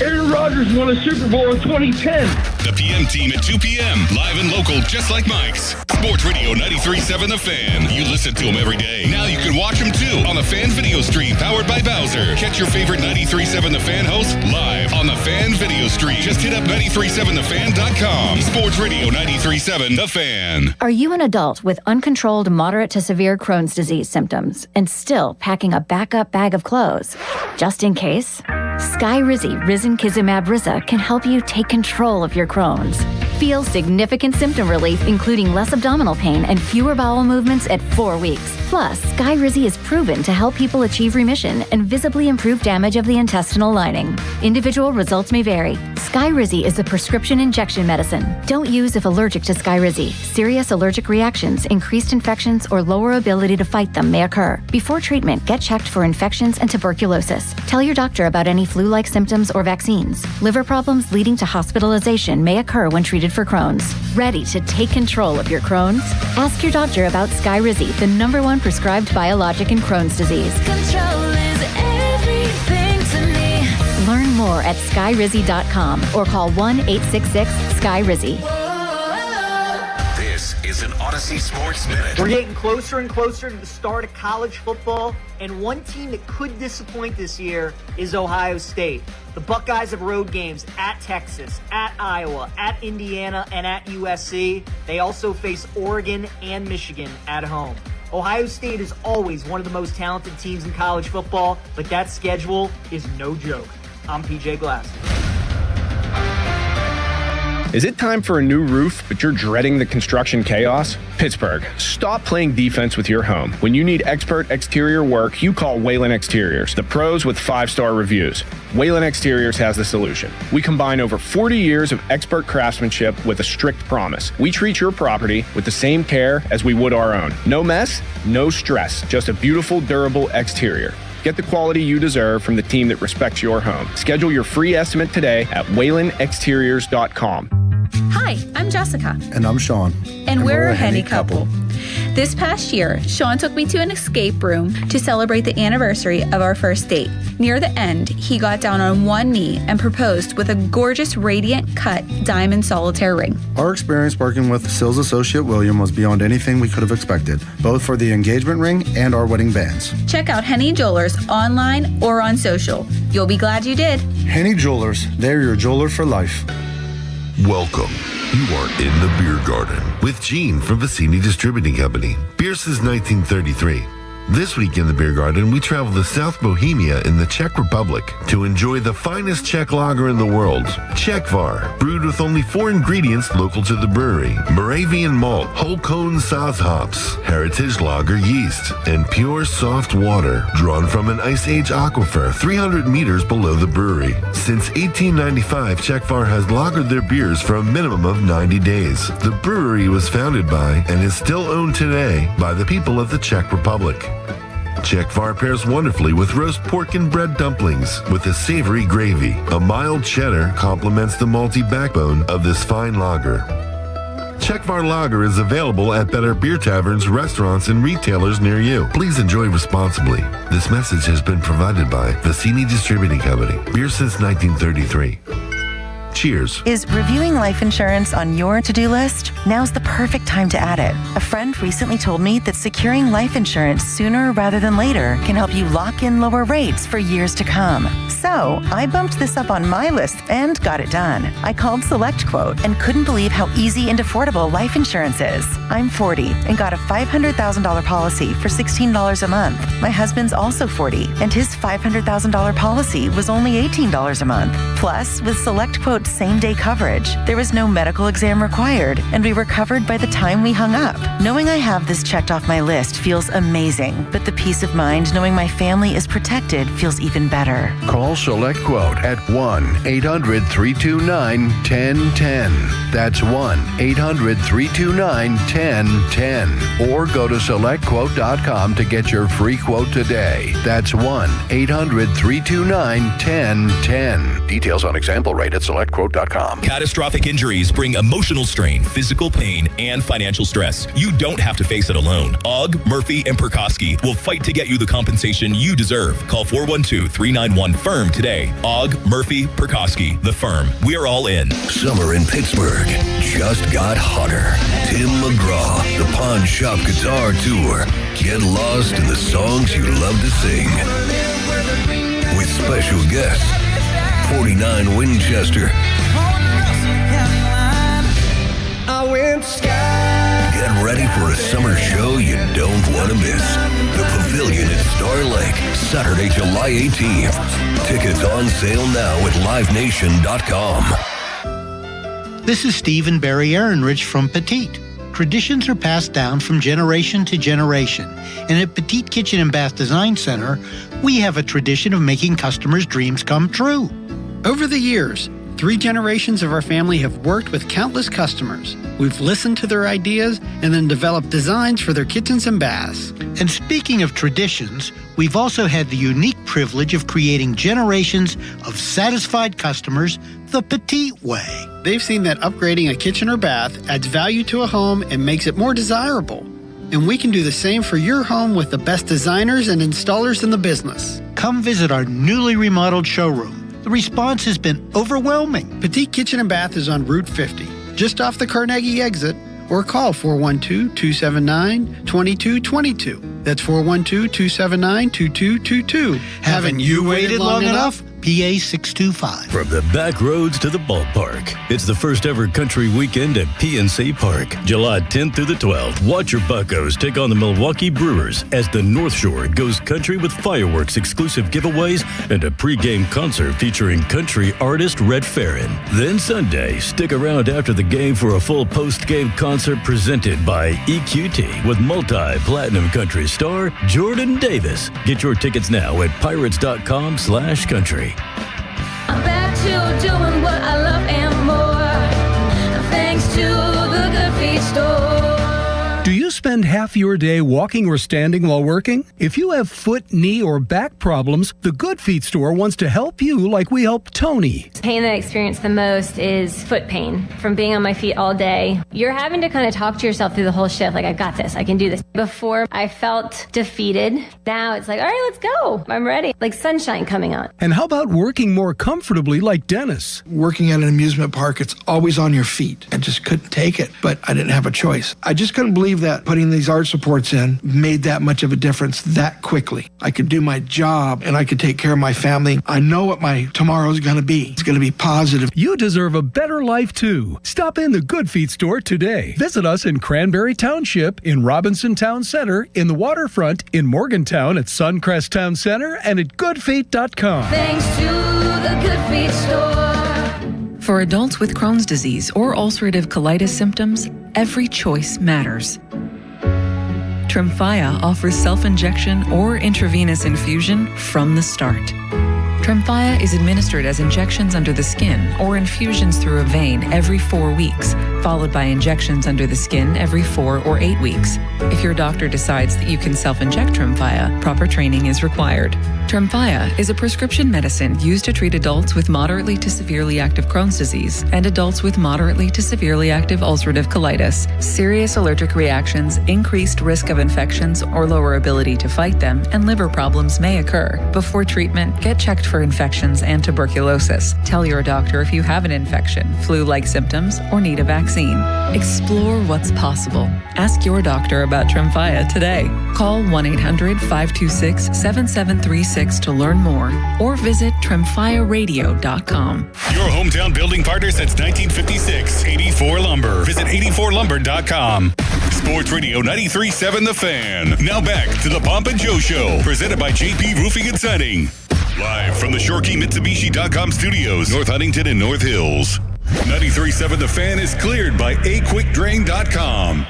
[SPEAKER 3] Aaron Rodgers won a Super Bowl in 2010.
[SPEAKER 1] The PM team at 2 p.m. Live and local, just like Mike's. Sports Radio 93.7 The Fan. You listen to him every day. Now you can watch him too on the Fan Video Stream powered by Bowser. Catch your favorite 93.7 The Fan host live on the Fan Video Stream. Just hit up 937thefan.com. Sports Radio 93.7 The Fan.
[SPEAKER 7] Are you an adult with uncontrolled moderate to severe Crohn's disease symptoms and still packing a backup bag of clothes? Just in case? Skyrizi Risankizumab Riza can help you take control of your Crohn's. Feel significant symptom relief, including less abdominal pain and fewer bowel movements at 4 weeks. Plus, Skyrizi is proven to help people achieve remission and visibly improve damage of the intestinal lining. Individual results may vary. Skyrizi is a prescription injection medicine. Don't use if allergic to Skyrizi. Serious allergic reactions, increased infections, or lower ability to fight them may occur. Before treatment, get checked for infections and tuberculosis. Tell your doctor about any flu-like symptoms or vaccines. Liver problems leading to hospitalization may occur when treated for Crohn's. Ready to take control of your Crohn's? Ask your doctor about Skyrizi, the #1 prescribed biologic in Crohn's disease.
[SPEAKER 8] Control is everything to me.
[SPEAKER 7] Learn more at skyrizi.com or call 1-866-SKY-RIZZI.
[SPEAKER 9] This is an Odyssey Sports Minute.
[SPEAKER 12] We're getting closer and closer to the start of college football, and one team that could disappoint this year is Ohio State. The Buckeyes have road games at Texas, at Iowa, at Indiana, and at USC. They also face Oregon and Michigan at home. Ohio State is always one of the most talented teams in college football, but that schedule is no joke. I'm PJ Glass.
[SPEAKER 11] Is it time for a new roof, but you're dreading the construction chaos? Pittsburgh, stop playing defense with your home. When you need expert exterior work, you call Whalen Exteriors, the pros with 5-star reviews. Whalen Exteriors has the solution. We combine over 40 years of expert craftsmanship with a strict promise. We treat your property with the same care as we would our own. No mess, no stress, just a beautiful, durable exterior. Get the quality you deserve from the team that respects your home. Schedule your free estimate today at whalenexteriors.com.
[SPEAKER 13] Hi, I'm Jessica.
[SPEAKER 14] And I'm Sean.
[SPEAKER 13] And we're a Henny couple. This past year, Sean took me to an escape room to celebrate the anniversary of our first date. Near the end, he got down on one knee and proposed with a gorgeous radiant cut diamond solitaire ring.
[SPEAKER 14] Our experience working with sales associate William was beyond anything we could have expected, both for the engagement ring and our wedding bands.
[SPEAKER 13] Check out Henny Jewelers online or on social. You'll be glad you did.
[SPEAKER 14] Henny Jewelers, they're your jeweler for life.
[SPEAKER 17] Welcome. You are in the beer garden with Gene from Vicini Distributing Company. Beer since 1933. This week in the beer garden, we travel to South Bohemia in the Czech Republic to enjoy the finest Czech lager in the world, Czechvar, brewed with only 4 ingredients local to the brewery: Moravian malt, whole cone Saaz hops, heritage lager yeast, and pure soft water drawn from an ice age aquifer 300 meters below the brewery. Since 1895, Czechvar has lagered their beers for a minimum of 90 days. The brewery was founded by and is still owned today by the people of the Czech Republic. Czechvar pairs wonderfully with roast pork and bread dumplings with a savory gravy. A mild cheddar complements the malty backbone of this fine lager. Czechvar lager is available at better beer taverns, restaurants, and retailers near you. Please enjoy responsibly. This message has been provided by Vicini Distributing Company. Beer since 1933. Cheers.
[SPEAKER 18] Is reviewing life insurance on your to-do list? Now's the perfect time to add it. A friend recently told me that securing life insurance sooner rather than later can help you lock in lower rates for years to come. So I bumped this up on my list and got it done. I called Select Quote and couldn't believe how easy and affordable life insurance is. I'm 40 and got a $500,000 policy for $16 a month. My husband's also 40 and his $500,000 policy was only $18 a month. Plus, with Select Quote same-day coverage, there was no medical exam required, and we were covered by the time we hung up. Knowing I have this checked off my list feels amazing, but the peace of mind knowing my family is protected feels even better.
[SPEAKER 19] Call Select Quote at 1-800-329-1010. That's 1-800-329-1010. Or go to SelectQuote.com to get your free quote today. That's 1-800-329-1010. Details on example rate at SelectQuote.com.
[SPEAKER 9] Catastrophic injuries bring emotional strain, physical pain, and financial stress. You don't have to face it alone. Ogg, Murphy, and Perkoski will fight to get you the compensation you deserve. Call 412-391-FIRM today. Ogg, Murphy, Perkoski, the firm. We're all in.
[SPEAKER 26] Summer in Pittsburgh just got hotter. Tim McGraw, the Pawn Shop Guitar Tour. Get lost in the songs you love to sing. With special guests, 49 Winchester. Get ready for a summer show you don't want to miss. The Pavilion at Star Lake, Saturday, July 18th. Tickets on sale now at livenation.com.
[SPEAKER 22] This is Stephen Barry Ehrenrich from Petite. Traditions are passed down from generation to generation. And at Petite Kitchen and Bath Design Center, we have a tradition of making customers' dreams come true.
[SPEAKER 27] Over the years, 3 generations of our family have worked with countless customers. We've listened to their ideas and then developed designs for their kitchens and baths.
[SPEAKER 22] And speaking of traditions, we've also had the unique privilege of creating generations of satisfied customers the Petite way.
[SPEAKER 27] They've seen that upgrading a kitchen or bath adds value to a home and makes it more desirable. And we can do the same for your home with the best designers and installers in the business.
[SPEAKER 22] Come visit our newly remodeled showroom. The response has been overwhelming.
[SPEAKER 27] Petite Kitchen and Bath is on Route 50, just off the Carnegie exit, or call 412-279-2222. That's 412-279-2222. Haven't you waited long enough? PA 625.
[SPEAKER 15] From the back roads to the ballpark, it's the first ever country weekend at PNC Park, July 10th through the 12th. Watch your Buccos take on the Milwaukee Brewers as the North Shore goes country with fireworks, exclusive giveaways, and a pregame concert featuring country artist Red Farron. Then Sunday, stick around after the game for a full post-game concert presented by EQT with multi-platinum country star Jordan Davis. Get your tickets now at pirates.com/country.
[SPEAKER 8] I'm back to doing what I love and more, thanks to the Good Feet store.
[SPEAKER 16] Do you spend half your day walking or standing while working? If you have foot, knee, or back problems, the Good Feet store wants to help you like we helped Tony.
[SPEAKER 20] The pain that I experience the most is foot pain from being on my feet all day. You're having to kind of talk to yourself through the whole shift, like, I got this, I can do this. Before, I felt defeated. Now it's like, all right, let's go. I'm ready. Like sunshine coming on.
[SPEAKER 16] And how about working more comfortably like Dennis?
[SPEAKER 21] Working at an amusement park, it's always on your feet. I just couldn't take it, but I didn't have a choice. I just couldn't believe that putting these arch supports in made that much of a difference that quickly. I could do my job and I could take care of my family. I know what my tomorrow's going to be. It's going to be positive.
[SPEAKER 16] You deserve a better life too. Stop in the Good Feet store today. Visit us in Cranberry Township, in Robinson Town Center, in the Waterfront, in Morgantown at Suncrest Town Center, and at goodfeet.com.
[SPEAKER 8] Thanks to the Good Feet store.
[SPEAKER 23] For adults with Crohn's disease or ulcerative colitis symptoms, every choice matters. Tremfya offers self-injection or intravenous infusion from the start. Tremfya is administered as injections under the skin or infusions through a vein every 4 weeks, followed by injections under the skin every 4 or 8 weeks. If your doctor decides that you can self-inject Tremfya, proper training is required. Tremfya is a prescription medicine used to treat adults with moderately to severely active Crohn's disease and adults with moderately to severely active ulcerative colitis. Serious allergic reactions, increased risk of infections or lower ability to fight them, and liver problems may occur. Before treatment, get checked for infections and tuberculosis. Tell your doctor if you have an infection, flu-like symptoms, or need a vaccine. Explore what's possible. Ask your doctor about Tremfya today. Call 1-800-526-7736 to learn more or visit tremfyaradio.com.
[SPEAKER 1] Your hometown building partner since 1956, 84 Lumber. Visit 84lumber.com. Sports Radio 93.7 The Fan. Now back to the Pomp and Joe Show, presented by JP Roofing and Siding. Live from the ShoreKeyMitsubishi.com studios, North Huntington and North Hills. 93.7 The Fan is cleared by aquickdrain.com.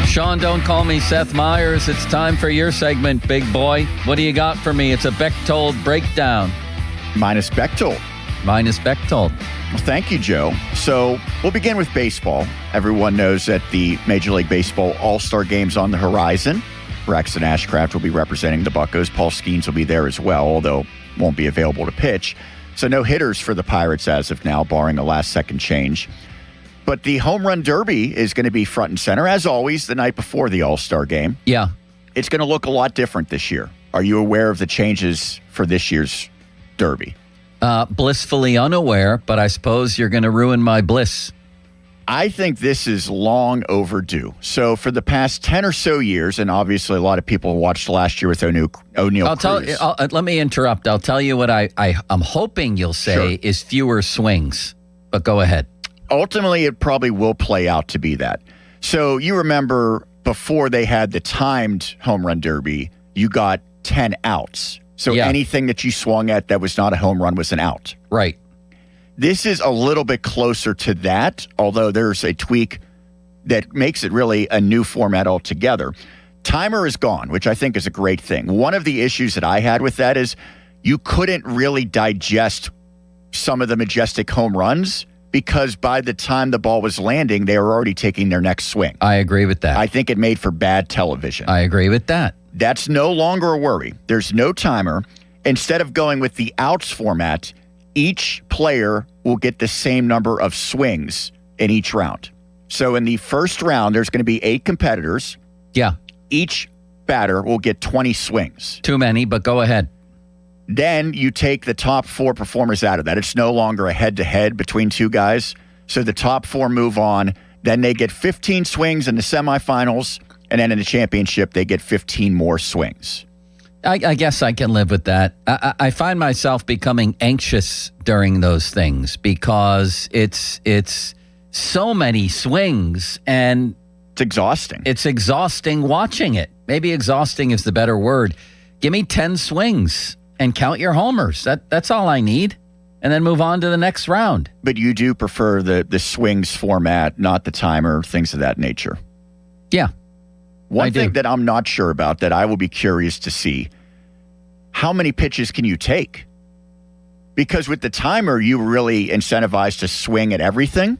[SPEAKER 4] Sean, don't call me Seth Meyers. It's time for your segment, big boy. What do you got for me? It's a Bechtold breakdown.
[SPEAKER 5] Minus Bechtold.
[SPEAKER 4] Minus Bechtold.
[SPEAKER 5] Well, thank you, Joe. So we'll begin with baseball. Everyone knows that the Major League Baseball All-Star Game's on the horizon. Braxton Ashcraft will be representing the Buccos. Paul Skeens will be there as well, although won't be available to pitch. So no hitters for the Pirates as of now, barring a last-second change. But the Home Run Derby is going to be front and center, as always, the night before the All-Star Game.
[SPEAKER 4] Yeah.
[SPEAKER 5] It's going to look a lot different this year. Are you aware of the changes for this year's Derby?
[SPEAKER 4] Blissfully unaware, but I suppose you're going to ruin my bliss.
[SPEAKER 5] I think this is long overdue. So for the past 10 or so years, and obviously a lot of people watched last year with O'Neal Cruz.
[SPEAKER 4] Let me interrupt. I'll tell you what I'm hoping you'll say is fewer swings. But go ahead.
[SPEAKER 5] Ultimately, it probably will play out to be that. So you remember before they had the timed Home Run Derby, you got 10 outs. So anything that you swung at that was not a home run was an out.
[SPEAKER 4] Right.
[SPEAKER 5] This is a little bit closer to that, although there's a tweak that makes it really a new format altogether. Timer is gone, which I think is a great thing. One of the issues that I had with that is you couldn't really digest some of the majestic home runs because by the time the ball was landing, they were already taking their next swing.
[SPEAKER 4] I agree with that.
[SPEAKER 5] I think it made for bad television.
[SPEAKER 4] I agree with that.
[SPEAKER 5] That's no longer a worry. There's no timer. Instead of going with the outs format, each player will get the same number of swings in each round. So in the first round, there's going to be 8 competitors.
[SPEAKER 4] Yeah.
[SPEAKER 5] Each batter will get 20 swings.
[SPEAKER 4] Too many, but go ahead.
[SPEAKER 5] Then you take the top 4 performers out of that. It's no longer a head-to-head between 2 guys. So the top 4 move on. Then they get 15 swings in the semifinals. And then in the championship, they get 15 more swings.
[SPEAKER 4] I guess I can live with that. I find myself becoming anxious during those things because it's so many swings and
[SPEAKER 5] it's exhausting.
[SPEAKER 4] It's exhausting watching it. Maybe exhausting is the better word. Give me 10 swings and count your homers. That's all I need. And then move on to the next round.
[SPEAKER 5] But you do prefer the swings format, not the timer, things of that nature.
[SPEAKER 4] Yeah.
[SPEAKER 5] One thing that I'm not sure about that I will be curious to see, how many pitches can you take? Because with the timer, you were really incentivized to swing at everything.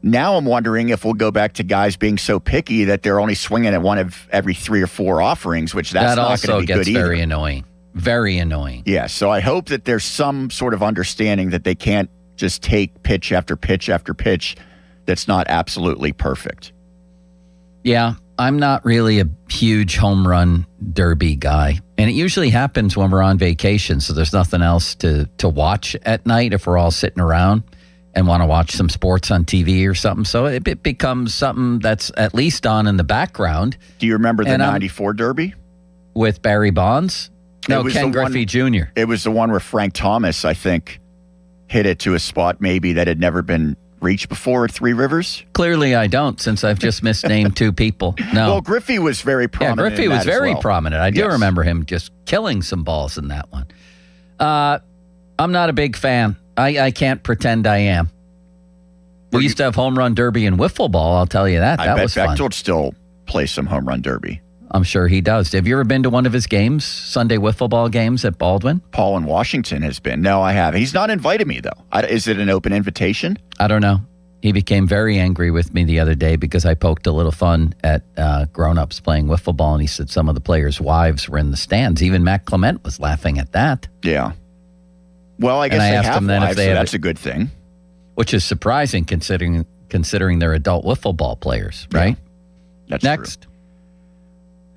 [SPEAKER 5] Now I'm wondering if we'll go back to guys being so picky that they're only swinging at one of every 3 or 4 offerings, which that's not going to be good either.
[SPEAKER 4] That also gets very annoying. Very annoying.
[SPEAKER 5] Yeah, so I hope that there's some sort of understanding that they can't just take pitch after pitch after pitch that's not absolutely perfect.
[SPEAKER 4] Yeah, I'm not really a huge home run derby guy. And it usually happens when we're on vacation, so there's nothing else to watch at night if we're all sitting around and want to watch some sports on TV or something. So it becomes something that's at least on in the background.
[SPEAKER 5] Do you remember the 94 Derby?
[SPEAKER 4] With Barry Bonds? No, Ken Griffey Jr.
[SPEAKER 5] It was the one where Frank Thomas, I think, hit it to a spot maybe that had never been reached before at Three Rivers.
[SPEAKER 4] Clearly I don't, since I've just misnamed 2 people. No.
[SPEAKER 5] Well, Griffey was very prominent.
[SPEAKER 4] Yeah, Griffey was very prominent. I do remember him just killing some balls in that one. I'm not a big fan. I can't pretend I am. We used to have home run derby and wiffle ball, I'll tell you that. That was fun.
[SPEAKER 5] I bet Bechtold still plays some home run derby.
[SPEAKER 4] I'm sure he does. Have you ever been to one of his games, Sunday wiffle ball games at Baldwin?
[SPEAKER 5] Paul in Washington has been. No, I haven't. He's not invited me, though. Is it an open invitation?
[SPEAKER 4] I don't know. He became very angry with me the other day because I poked a little fun at grown-ups playing wiffle ball, and he said some of the players' wives were in the stands. Even Matt Clement was laughing at that.
[SPEAKER 5] Yeah. Well, I guess they have wives, so that's a good thing.
[SPEAKER 4] Which is surprising considering they're adult wiffle ball players, right?
[SPEAKER 5] Yeah, that's
[SPEAKER 4] next.
[SPEAKER 5] True.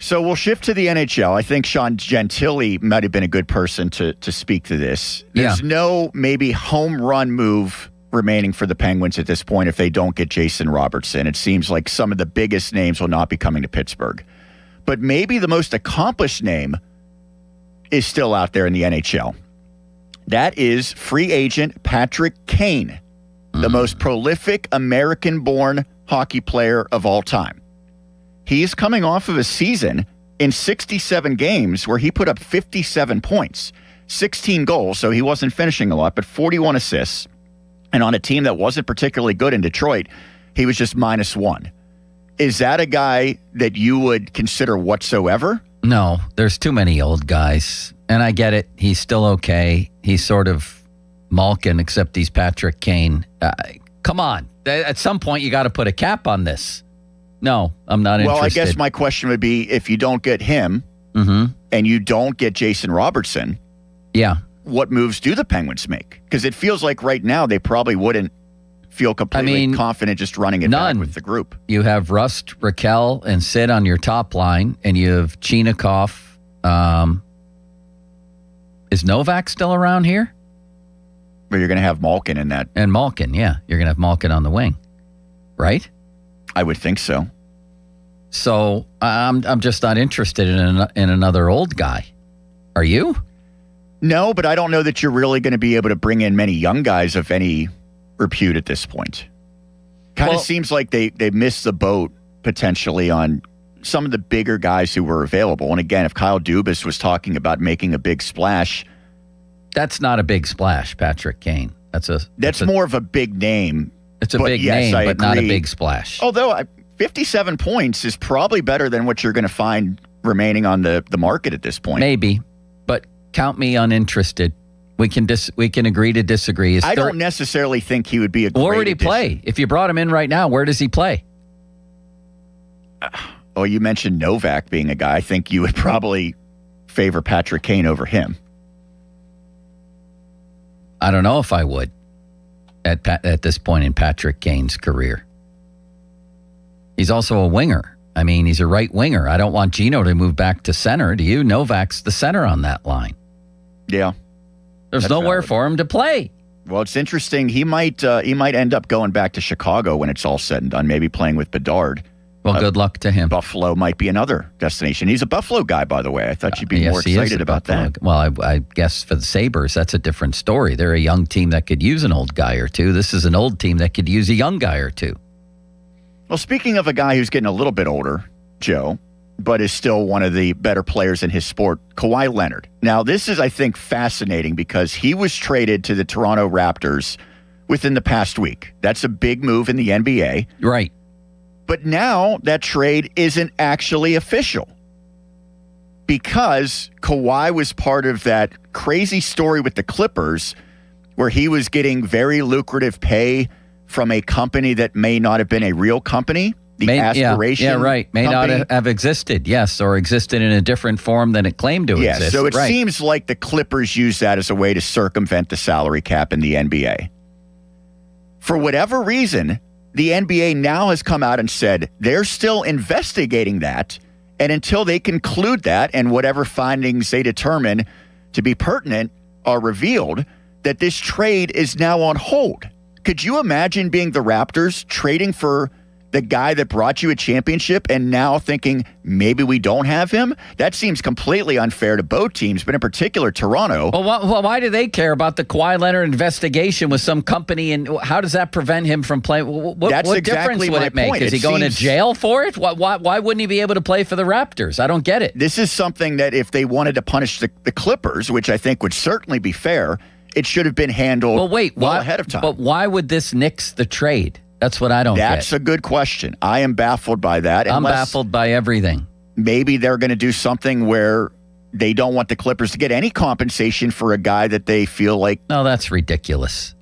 [SPEAKER 5] So we'll shift to the NHL. I think Sean Gentili might have been a good person to speak to this. There's no maybe home run move remaining for the Penguins at this point if they don't get Jason Robertson. It seems like some of the biggest names will not be coming to Pittsburgh. But maybe the most accomplished name is still out there in the NHL. That is free agent Patrick Kane, the most prolific American-born hockey player of all time. He's coming off of a season in 67 games where he put up 57 points, 16 goals, so he wasn't finishing a lot, but 41 assists. And on a team that wasn't particularly good in Detroit, he was just -1. Is that a guy that you would consider whatsoever?
[SPEAKER 4] No, there's too many old guys. And I get it. He's still okay. He's sort of Malkin, except he's Patrick Kane. Come on. At some point, you got to put a cap on this. No, I'm not interested.
[SPEAKER 5] Well, I guess my question would be, if you don't get him and you don't get Jason Robertson, what moves do the Penguins make? Because it feels like right now they probably wouldn't feel completely confident just running it back with the group.
[SPEAKER 4] You have Rust, Raquel, and Sid on your top line, and you have Chinikov. Is Novak still around here?
[SPEAKER 5] But you're going to have Malkin in that.
[SPEAKER 4] And Malkin, yeah. You're going to have Malkin on the wing, right?
[SPEAKER 5] I would think so.
[SPEAKER 4] So I'm just not interested in another old guy. Are you?
[SPEAKER 5] No, but I don't know that you're really going to be able to bring in many young guys of any repute at this point. Kind of seems like they missed the boat potentially on some of the bigger guys who were available. And again, if Kyle Dubas was talking about making a big splash.
[SPEAKER 4] That's not a big splash, Patrick Kane. That's
[SPEAKER 5] more of a big name.
[SPEAKER 4] It's a big name, but not a big splash.
[SPEAKER 5] Although 57 points is probably better than what you're going to find remaining on the market at this point.
[SPEAKER 4] Maybe, but count me uninterested. We can agree to disagree.
[SPEAKER 5] I don't necessarily think he would be a great
[SPEAKER 4] Where would he
[SPEAKER 5] addition.
[SPEAKER 4] play? If you brought him in right now, where does he play?
[SPEAKER 5] Oh, you mentioned Novak being a guy. I think you would probably favor Patrick Kane over him.
[SPEAKER 4] I don't know if I would at this point in Patrick Kane's career. He's also a winger. I mean, he's a right winger. I don't want Gino to move back to center. Do you? Novak's the center on that line.
[SPEAKER 5] Yeah.
[SPEAKER 4] There's nowhere for him to play.
[SPEAKER 5] Well, it's interesting. He might end up going back to Chicago when it's all said and done, maybe playing with Bedard.
[SPEAKER 4] Well, good luck to him.
[SPEAKER 5] Buffalo might be another destination. He's a Buffalo guy, by the way. I thought you'd be more excited about that.
[SPEAKER 4] Well, I guess for the Sabres, that's a different story. They're a young team that could use an old guy or two. This is an old team that could use a young guy or two.
[SPEAKER 5] Well, speaking of a guy who's getting a little bit older, Joe, but is still one of the better players in his sport, Kawhi Leonard. Now, this is, I think, fascinating because he was traded to the Toronto Raptors within the past week. That's a big move in the NBA.
[SPEAKER 4] Right.
[SPEAKER 5] But now that trade isn't actually official because Kawhi was part of that crazy story with the Clippers where he was getting very lucrative pay from a company that may not have been a real company. Aspiration.
[SPEAKER 4] Yeah, right. May
[SPEAKER 5] company.
[SPEAKER 4] not have existed, yes, or existed in a different form than it claimed to exist.
[SPEAKER 5] So it seems like the Clippers use that as a way to circumvent the salary cap in the NBA. For whatever reason, the NBA now has come out and said they're still investigating that, and until they conclude that and whatever findings they determine to be pertinent are revealed, that this trade is now on hold. Could you imagine being the Raptors trading for the guy that brought you a championship and now thinking maybe we don't have him? That seems completely unfair to both teams, but in particular Toronto.
[SPEAKER 4] Well, why do they care about the Kawhi Leonard investigation with some company, and how does that prevent him from playing? What difference would it make? Is he going to jail for it? Why wouldn't he be able to play for the Raptors? I don't get it.
[SPEAKER 5] This is something that if they wanted to punish the Clippers, which I think would certainly be fair, it should have been handled ahead of time.
[SPEAKER 4] But why would this nix the trade? That's what I don't get.
[SPEAKER 5] That's a good question. I am baffled by that.
[SPEAKER 4] I'm baffled by everything.
[SPEAKER 5] Maybe they're going to do something where they don't want the Clippers to get any compensation for a guy that they feel like...
[SPEAKER 4] No, that's ridiculous.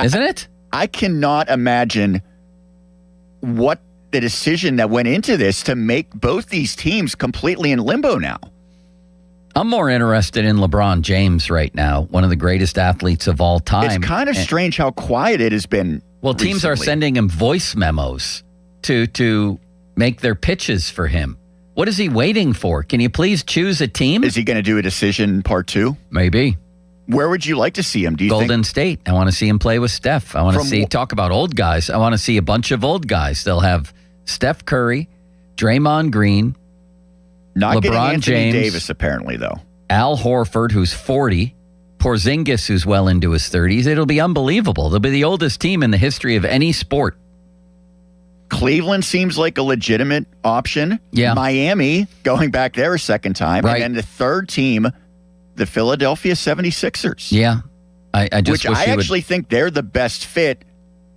[SPEAKER 4] Isn't it?
[SPEAKER 5] I cannot imagine what the decision that went into this to make both these teams completely in limbo now.
[SPEAKER 4] I'm more interested in LeBron James right now, one of the greatest athletes of all time.
[SPEAKER 5] It's kind of strange how quiet it has been.
[SPEAKER 4] Well, teams are sending him voice memos to make their pitches for him. What is he waiting for? Can you please choose a team?
[SPEAKER 5] Is he going to do a decision part 2?
[SPEAKER 4] Maybe.
[SPEAKER 5] Where would you like to see him? Do you
[SPEAKER 4] Golden
[SPEAKER 5] think?
[SPEAKER 4] State. I want to see him play with Steph. I want to talk about old guys. I want to see a bunch of old guys. They'll have Steph Curry, Draymond Green,
[SPEAKER 5] Not
[SPEAKER 4] LeBron
[SPEAKER 5] getting Anthony
[SPEAKER 4] James,
[SPEAKER 5] Davis, apparently, though.
[SPEAKER 4] Al Horford, who's 40, Porzingis, who's well into his 30s. It'll be unbelievable. They'll be the oldest team in the history of any sport.
[SPEAKER 5] Cleveland seems like a legitimate option.
[SPEAKER 4] Yeah.
[SPEAKER 5] Miami, going back there a second time.
[SPEAKER 4] Right.
[SPEAKER 5] And then the third team, the Philadelphia 76ers.
[SPEAKER 4] Yeah. I just wish
[SPEAKER 5] I actually think they're the best fit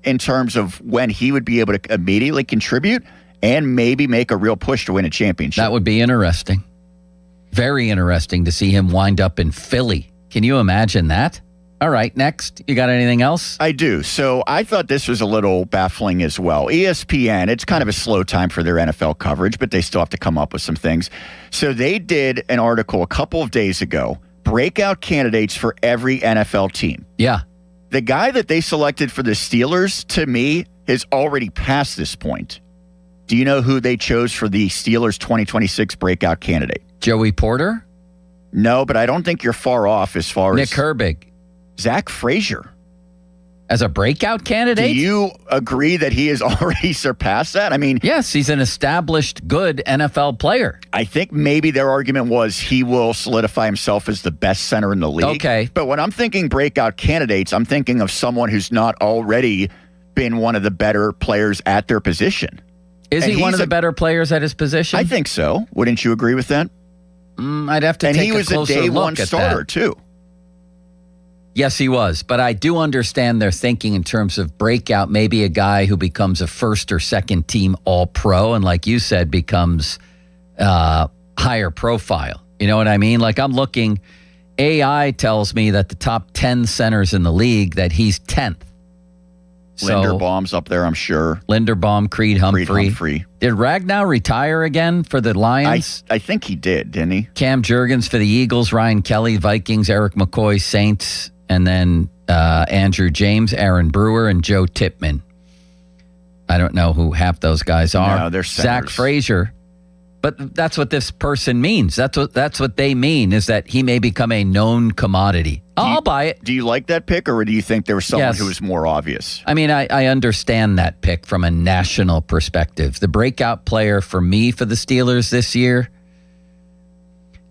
[SPEAKER 5] in terms of when he would be able to immediately contribute and maybe make a real push to win a championship.
[SPEAKER 4] That would be interesting. Very interesting to see him wind up in Philly. Can you imagine that? All right, next. You got anything else?
[SPEAKER 5] I do. So I thought this was a little baffling as well. ESPN, it's kind of a slow time for their NFL coverage, but they still have to come up with some things. So they did an article a couple of days ago, breakout candidates for every NFL team.
[SPEAKER 4] Yeah.
[SPEAKER 5] The guy that they selected for the Steelers, to me, has already passed this point. Do you know who they chose for the Steelers 2026 breakout candidate?
[SPEAKER 4] Joey Porter?
[SPEAKER 5] No, but I don't think you're far off as far
[SPEAKER 4] Nick
[SPEAKER 5] as...
[SPEAKER 4] Herbig.
[SPEAKER 5] Zach Frazier.
[SPEAKER 4] As a breakout candidate?
[SPEAKER 5] Do you agree that he has already surpassed that? I mean...
[SPEAKER 4] Yes, he's an established, good NFL player.
[SPEAKER 5] I think maybe their argument was he will solidify himself as the best center in the league.
[SPEAKER 4] Okay.
[SPEAKER 5] But when I'm thinking breakout candidates, I'm thinking of someone who's not already been one of the better players at their position.
[SPEAKER 4] Is he one of the better players at his position?
[SPEAKER 5] I think so. Wouldn't you agree with that?
[SPEAKER 4] I'd have to take a closer look at that.
[SPEAKER 5] And he was a day one starter, too.
[SPEAKER 4] Yes, he was. But I do understand their thinking in terms of breakout, maybe a guy who becomes a first or second team All-Pro and, like you said, becomes higher profile. You know what I mean? Like I'm looking, AI tells me that the top 10 centers in the league, that he's 10th.
[SPEAKER 5] Linderbaum's up there, I'm sure.
[SPEAKER 4] Linderbaum, Creed Humphrey. Did Ragnow retire again for the Lions?
[SPEAKER 5] I think he did, didn't he?
[SPEAKER 4] Cam Jurgens for the Eagles, Ryan Kelly, Vikings, Eric McCoy, Saints, and then Andrew James, Aaron Brewer, and Joe Tippmann. I don't know who half those guys are.
[SPEAKER 5] No, they're centers.
[SPEAKER 4] Zach Frazier. But that's what this person means. That's what they mean, is that he may become a known commodity. I'll buy it.
[SPEAKER 5] Do you like that pick, or do you think there was someone
[SPEAKER 4] Yes.
[SPEAKER 5] who was more obvious?
[SPEAKER 4] I mean, I understand that pick from a national perspective. The breakout player for me for the Steelers this year,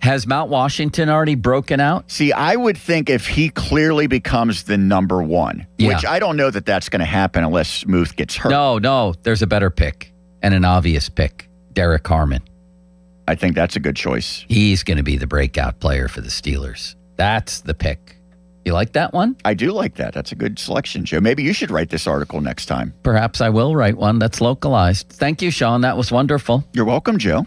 [SPEAKER 4] has Mount Washington already broken out?
[SPEAKER 5] See, I would think if he clearly becomes the number one, which I don't know that that's going to happen unless Muth gets hurt.
[SPEAKER 4] No, there's a better pick and an obvious pick, Derek Harmon.
[SPEAKER 5] I think that's a good choice.
[SPEAKER 4] He's going to be the breakout player for the Steelers. That's the pick. You like that one?
[SPEAKER 5] I do like that. That's a good selection, Joe. Maybe you should write this article next time.
[SPEAKER 4] Perhaps I will write one that's localized. Thank you, Sean. That was wonderful.
[SPEAKER 5] You're welcome, Joe.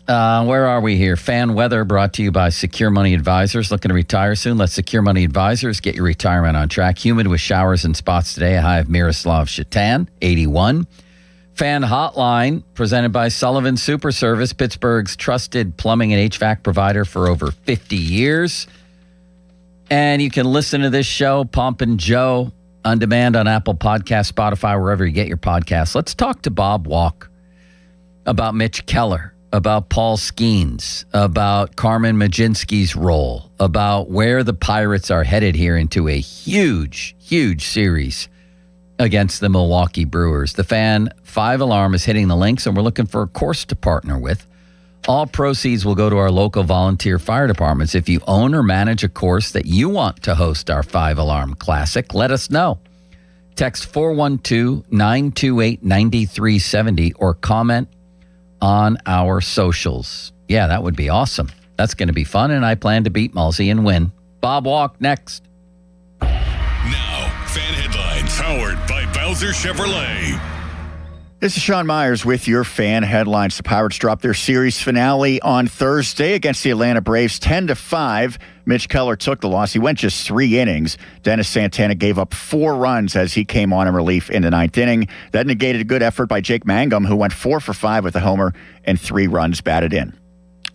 [SPEAKER 4] Where are we here? Fan weather brought to you by Secure Money Advisors. Looking to retire soon? Let Secure Money Advisors get your retirement on track. Humid with showers and spots today. A high of Miroslav Shatan, 81. Fan hotline presented by Sullivan Super Service, Pittsburgh's trusted plumbing and HVAC provider for over 50 years. And you can listen to this show, Pomp and Joe, on demand on Apple Podcasts, Spotify, wherever you get your podcasts. Let's talk to Bob Walk about Mitch Keller, about Paul Skeens, about Carmen Majinski's role, about where the Pirates are headed here into a huge, huge series against the Milwaukee Brewers. The Fan 5 alarm is hitting the links, and we're looking for a course to partner with. All proceeds will go to our local volunteer fire departments. If you own or manage a course that you want to host our 5 Alarm Classic, let us know. Text 412-928-9370 or comment on our socials. Yeah, that would be awesome. That's going to be fun, and I plan to beat Mulsey and win. Bob Walk next.
[SPEAKER 1] Now, Fan Headlines, powered by Bowser Chevrolet.
[SPEAKER 5] This is Sean Myers with your Fan Headlines. The Pirates dropped their series finale on Thursday against the Atlanta Braves 10-5. Mitch Keller took the loss. He went just 3 innings. Dennis Santana gave up 4 runs as he came on in relief in the 9th inning. That negated a good effort by Jake Mangum, who went 4 for 5 with a homer and 3 runs batted in.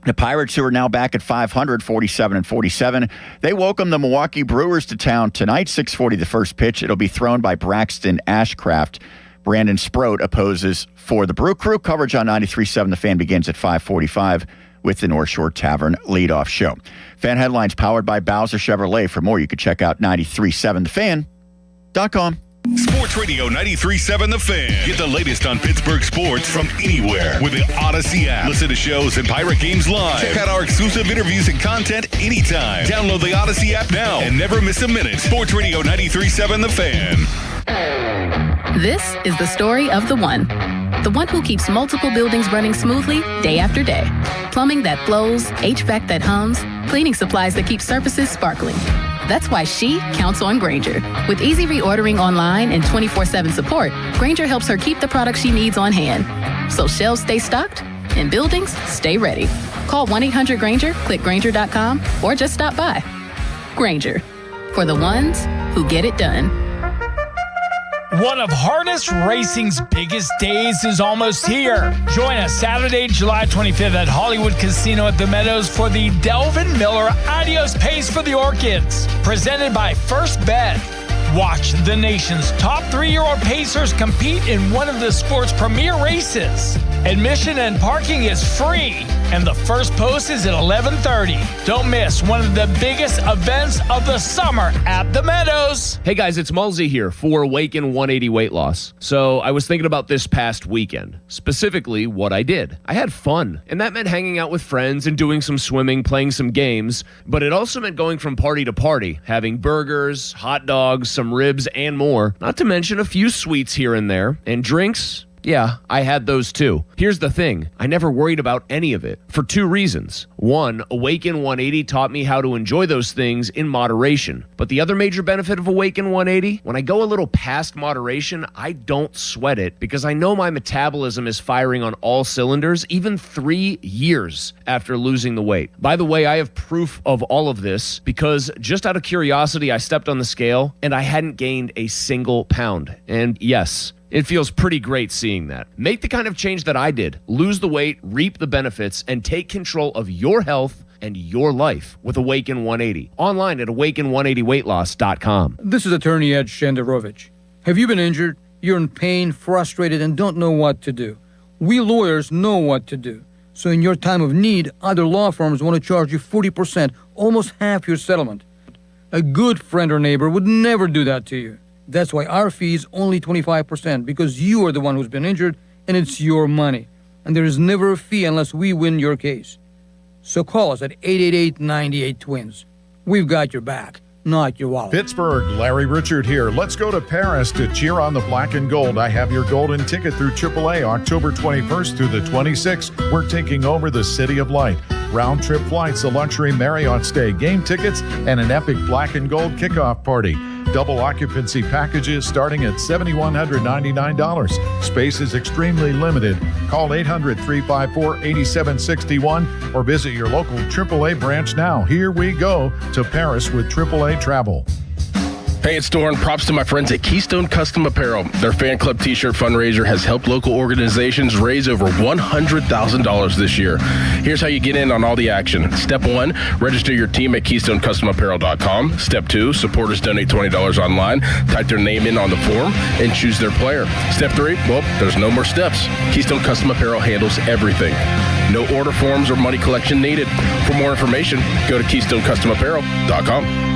[SPEAKER 5] The Pirates, who are now back at 500, 47-47, they welcome the Milwaukee Brewers to town tonight, 6:40 the first pitch. It'll be thrown by Braxton Ashcraft. Brandon Sproat opposes for the Brew Crew. Coverage on 93.7 The Fan begins at 5:45 with the North Shore Tavern leadoff show. Fan Headlines powered by Bowser Chevrolet. For more, you can check out 937thefan.com.
[SPEAKER 1] Sports Radio 93.7 The Fan. Get the latest on Pittsburgh sports from anywhere with the Odyssey app. Listen to shows and Pirate games live. Check out our exclusive interviews and content anytime. Download the Odyssey app now and never miss a minute. Sports Radio 93.7 The Fan.
[SPEAKER 2] This is the story of the one who keeps multiple buildings running smoothly day after day. Plumbing that flows, HVAC that hums, cleaning supplies that keep surfaces sparkling. That's why she counts on Grainger. With easy reordering online and 24/7 support, Grainger helps her keep the products she needs on hand. So shelves stay stocked and buildings stay ready. Call 1-800-GRAINGER, click Grainger.com, or just stop by. Grainger, for the ones who get it done.
[SPEAKER 3] One of harness racing's biggest days is almost here. Join us Saturday, July 25th at Hollywood Casino at the Meadows for the Delvin Miller Adios Pace for the Orchids, presented by First Bet. Watch the nation's top 3-year-old pacers compete in one of the sport's premier races. Admission and parking is free, and the first post is at 11:30. Don't miss one of the biggest events of the summer at the Meadows.
[SPEAKER 6] Hey guys, it's Mulsey here for Awaken 180 Weight Loss. So I was thinking about this past weekend, specifically what I did. I had fun, and that meant hanging out with friends and doing some swimming, playing some games, but it also meant going from party to party, having burgers, hot dogs, some ribs, and more, not to mention a few sweets here and there, and drinks. Yeah, I had those too. Here's the thing. I never worried about any of it for 2 reasons. One, Awaken 180 taught me how to enjoy those things in moderation. But the other major benefit of Awaken 180, when I go a little past moderation, I don't sweat it because I know my metabolism is firing on all cylinders even 3 years after losing the weight. By the way, I have proof of all of this because just out of curiosity, I stepped on the scale and I hadn't gained a single pound. And yes, it feels pretty great seeing that. Make the kind of change that I did. Lose the weight, reap the benefits, and take control of your health and your life with Awaken 180. Online at awaken180weightloss.com.
[SPEAKER 7] This is attorney Ed Shenderovich. Have you been injured? You're in pain, frustrated, and don't know what to do. We lawyers know what to do. So in your time of need, other law firms want to charge you 40%, almost half your settlement. A good friend or neighbor would never do that to you. That's why our fee is only 25%, because you are the one who's been injured and it's your money. And there is never a fee unless we win your case. So call us at 888-98-TWINS. We've got your back, not your wallet.
[SPEAKER 10] Pittsburgh, Larry Richard here. Let's go to Paris to cheer on the black and gold. I have your golden ticket through AAA October 21st through the 26th. We're taking over the City of Light. Round trip flights, a luxury Marriott stay, game tickets, and an epic black and gold kickoff party. Double occupancy packages starting at $7,199. Space is extremely limited. Call 800-354-8761 or visit your local AAA branch now. Here we go to Paris with AAA Travel.
[SPEAKER 11] Hey, it's Doran. Props to my friends at Keystone Custom Apparel. Their fan club t-shirt fundraiser has helped local organizations raise over $100,000 this year. Here's how you get in on all the action. Step 1, register your team at KeystoneCustomApparel.com. Step 2, supporters donate $20 online, type their name in on the form, and choose their player. Step 3, well, there's no more steps. Keystone Custom Apparel handles everything. No order forms or money collection needed. For more information, go to KeystoneCustomApparel.com.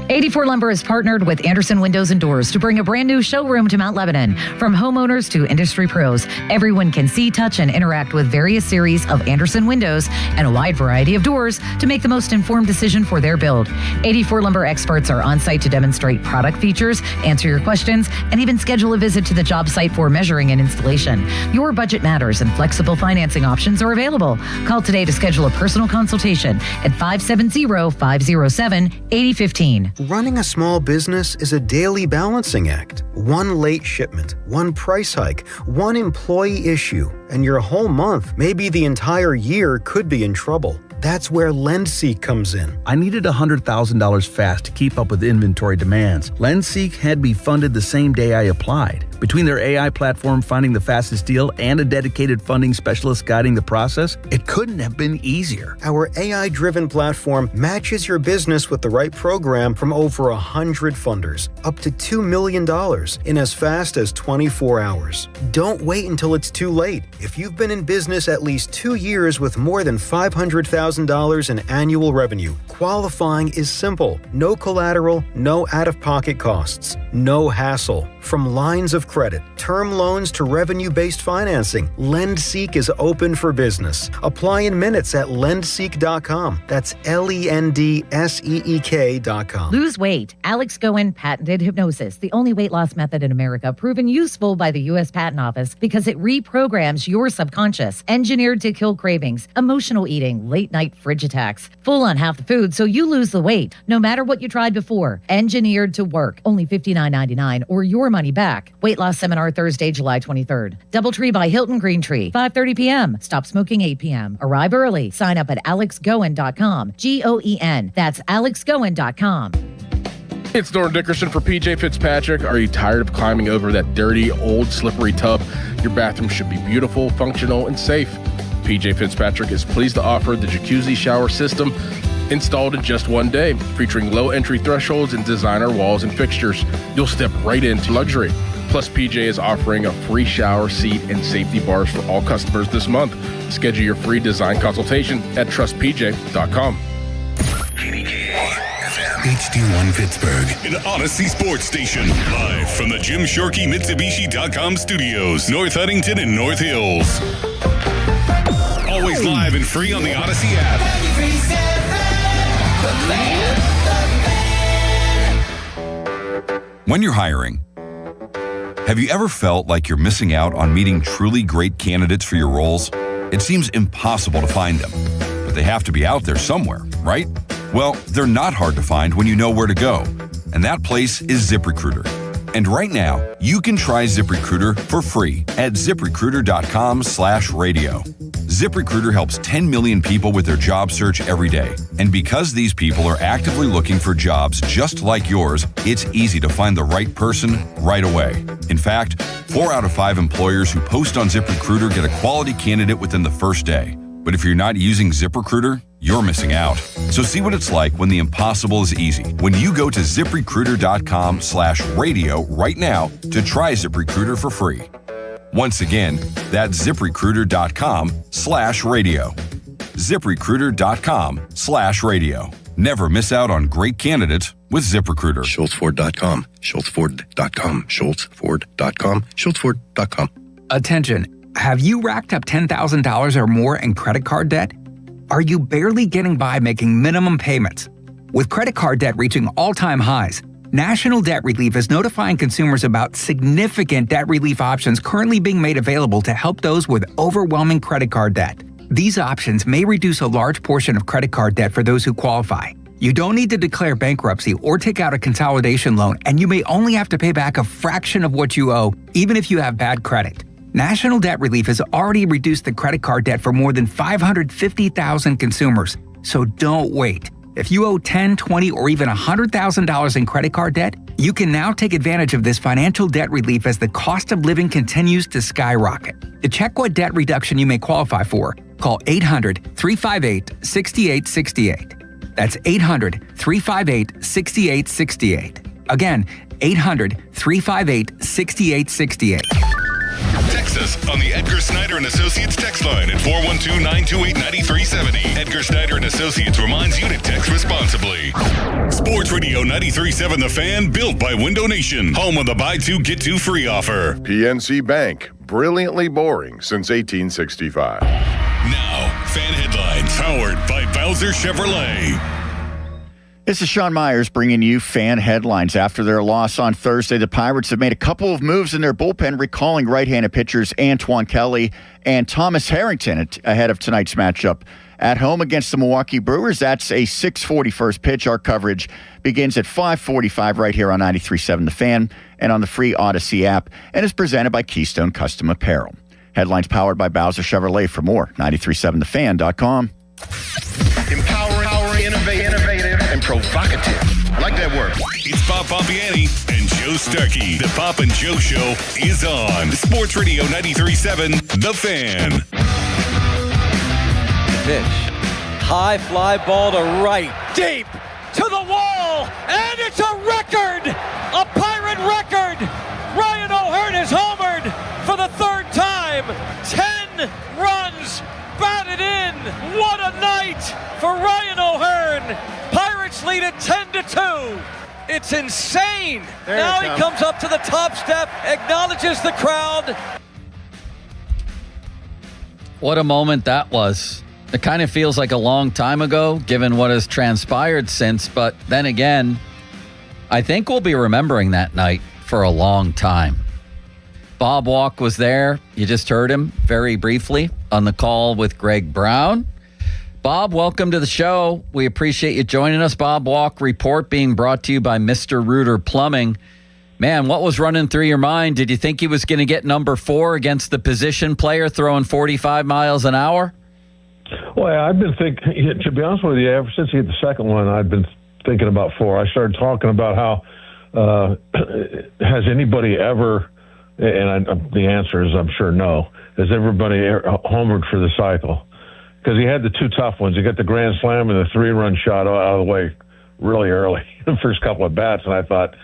[SPEAKER 12] 84 Lumber has partnered with Anderson Windows and Doors to bring a brand new showroom to Mount Lebanon. From homeowners to industry pros, everyone can see, touch, and interact with various series of Anderson windows and a wide variety of doors to make the most informed decision for their build. 84 Lumber experts are on site to demonstrate product features, answer your questions, and even schedule a visit to the job site for measuring and installation. Your budget matters and flexible financing options are available. Call today to schedule a personal consultation at 570-507-8015.
[SPEAKER 13] Running a small business is a daily balancing act. One late shipment, one price hike, one employee issue, and your whole month, maybe the entire year, could be in trouble. That's where LendSeek comes in.
[SPEAKER 14] I needed $100,000 fast to keep up with inventory demands. LendSeek had me funded the same day I applied. Between their AI platform finding the fastest deal and a dedicated funding specialist guiding the process, it couldn't have been easier.
[SPEAKER 13] Our AI-driven platform matches your business with the right program from over 100 funders, up to $2 million in as fast as 24 hours. Don't wait until it's too late. If you've been in business at least 2 years with more than $500,000 in annual revenue, qualifying is simple. No collateral, no out-of-pocket costs, no hassle. From lines of credit, term loans to revenue-based financing, LendSeek is open for business. Apply in minutes at lendseek.com. That's LENDSEEK.com.
[SPEAKER 12] Lose weight. Alex Goen patented hypnosis, the only weight loss method in America proven useful by the U.S. Patent Office because it reprograms your subconscious, engineered to kill cravings, emotional eating, late-night fridge attacks, full on half the food so you lose the weight, no matter what you tried before. Engineered to work. Only $59.99 or your money back. Weight loss seminar Thursday, July 23rd. Doubletree by Hilton Green Tree, 5:30 p.m. Stop smoking 8 p.m. Arrive early. Sign up at alexgoen.com. Goen. That's alexgoen.com.
[SPEAKER 11] It's Doran Dickerson for PJ Fitzpatrick. Are you tired of climbing over that dirty, old, slippery tub? Your bathroom should be beautiful, functional, and safe. PJ Fitzpatrick is pleased to offer the jacuzzi shower system installed in just one day, featuring low entry thresholds and designer walls and fixtures. You'll step right into luxury. Plus, PJ is offering a free shower, seat, and safety bars for all customers this month. Schedule your free design consultation at trustpj.com.
[SPEAKER 1] HD1 Pittsburgh, an Odyssey sports station, live from the Jim Shorkey Mitsubishi.com studios, North Huntington and North Hills. Always live and free on the Odyssey app.
[SPEAKER 24] When you're hiring, have you ever felt like you're missing out on meeting truly great candidates for your roles? It seems impossible to find them, but they have to be out there somewhere, right? Well, they're not hard to find when you know where to go, and that place is ZipRecruiter. And right now, you can try ZipRecruiter for free at ZipRecruiter.com/radio. ZipRecruiter helps 10 million people with their job search every day. And because these people are actively looking for jobs just like yours, it's easy to find the right person right away. In fact, 4 out of 5 employers who post on ZipRecruiter get a quality candidate within the first day. But if you're not using ZipRecruiter, you're missing out. So see what it's like when the impossible is easy. When you go to ZipRecruiter.com/radio right now to try ZipRecruiter for free. Once again, that's ZipRecruiter.com/radio. ZipRecruiter.com/radio. Never miss out on great candidates with ZipRecruiter.
[SPEAKER 9] SchultzFord.com. SchultzFord.com. SchultzFord.com. SchultzFord.com.
[SPEAKER 17] Attention. Have you racked up $10,000 or more in credit card debt? Are you barely getting by making minimum payments? With credit card debt reaching all-time highs, National Debt Relief is notifying consumers about significant debt relief options currently being made available to help those with overwhelming credit card debt. These options may reduce a large portion of credit card debt for those who qualify. You don't need to declare bankruptcy or take out a consolidation loan, and you may only have to pay back a fraction of what you owe, even if you have bad credit. National Debt Relief has already reduced the credit card debt for more than 550,000 consumers, so don't wait. If you owe $10,000, $20,000, or even $100,000 in credit card debt, you can now take advantage of this financial debt relief as the cost of living continues to skyrocket. To check what debt reduction you may qualify for, call 800-358-6868. That's 800-358-6868. Again, 800-358-6868.
[SPEAKER 1] Text us on the Edgar Snyder & Associates text line at 412-928-9370. Edgar Snyder & Associates reminds you to text responsibly. Sports Radio 93.7 The Fan, built by Window Nation. Home of the buy two, get two free offer.
[SPEAKER 10] PNC Bank, brilliantly boring since 1865.
[SPEAKER 1] Now, fan headlines powered by Bowser Chevrolet.
[SPEAKER 5] This is Sean Myers bringing you fan headlines. After their loss on Thursday, the Pirates have made a couple of moves in their bullpen, recalling right-handed pitchers Antoine Kelly and Thomas Harrington ahead of tonight's matchup. At home against the Milwaukee Brewers, that's a 6:40 first pitch. Our coverage begins at 5:45 right here on 93.7 The Fan and on the free Odyssey app, and is presented by Keystone Custom Apparel. Headlines powered by Bowser Chevrolet. For more, 937thefan.com.
[SPEAKER 1] Empowering, innovative, and provocative. I like that word. It's Bob Pompiani and Joe Starkey. The Pop and Joe Show is on Sports Radio 93.7 The Fan.
[SPEAKER 18] Pitch. High fly ball to right. Deep to the wall. And it's a record. A Pirate record. Ryan O'Hearn is homered for the third time. 10 runs batted in. What a night for Ryan O'Hearn. Pirates lead it 10-2. It's insane. Now he comes up to the top step, acknowledges the crowd.
[SPEAKER 4] What a moment that was. It kind of feels like a long time ago, given what has transpired since. But then again, I think we'll be remembering that night for a long time. Bob Walk was there. You just heard him very briefly on the call with Greg Brown. Bob, welcome to the show. We appreciate you joining us. Bob Walk Report being brought to you by Mr. Reuter Plumbing. Man, what was running through your mind? Did you think he was going to get number 4 against the position player throwing 45 miles an hour?
[SPEAKER 19] Well, I've been thinking, to be honest with you, ever since he hit the second one, I've been thinking about 4. I started talking about how has anybody ever, and the answer is I'm sure no, has everybody homered for the cycle? Because he had the 2 tough ones. He got the grand slam and the 3-run shot out of the way really early, the first couple of bats, and I thought,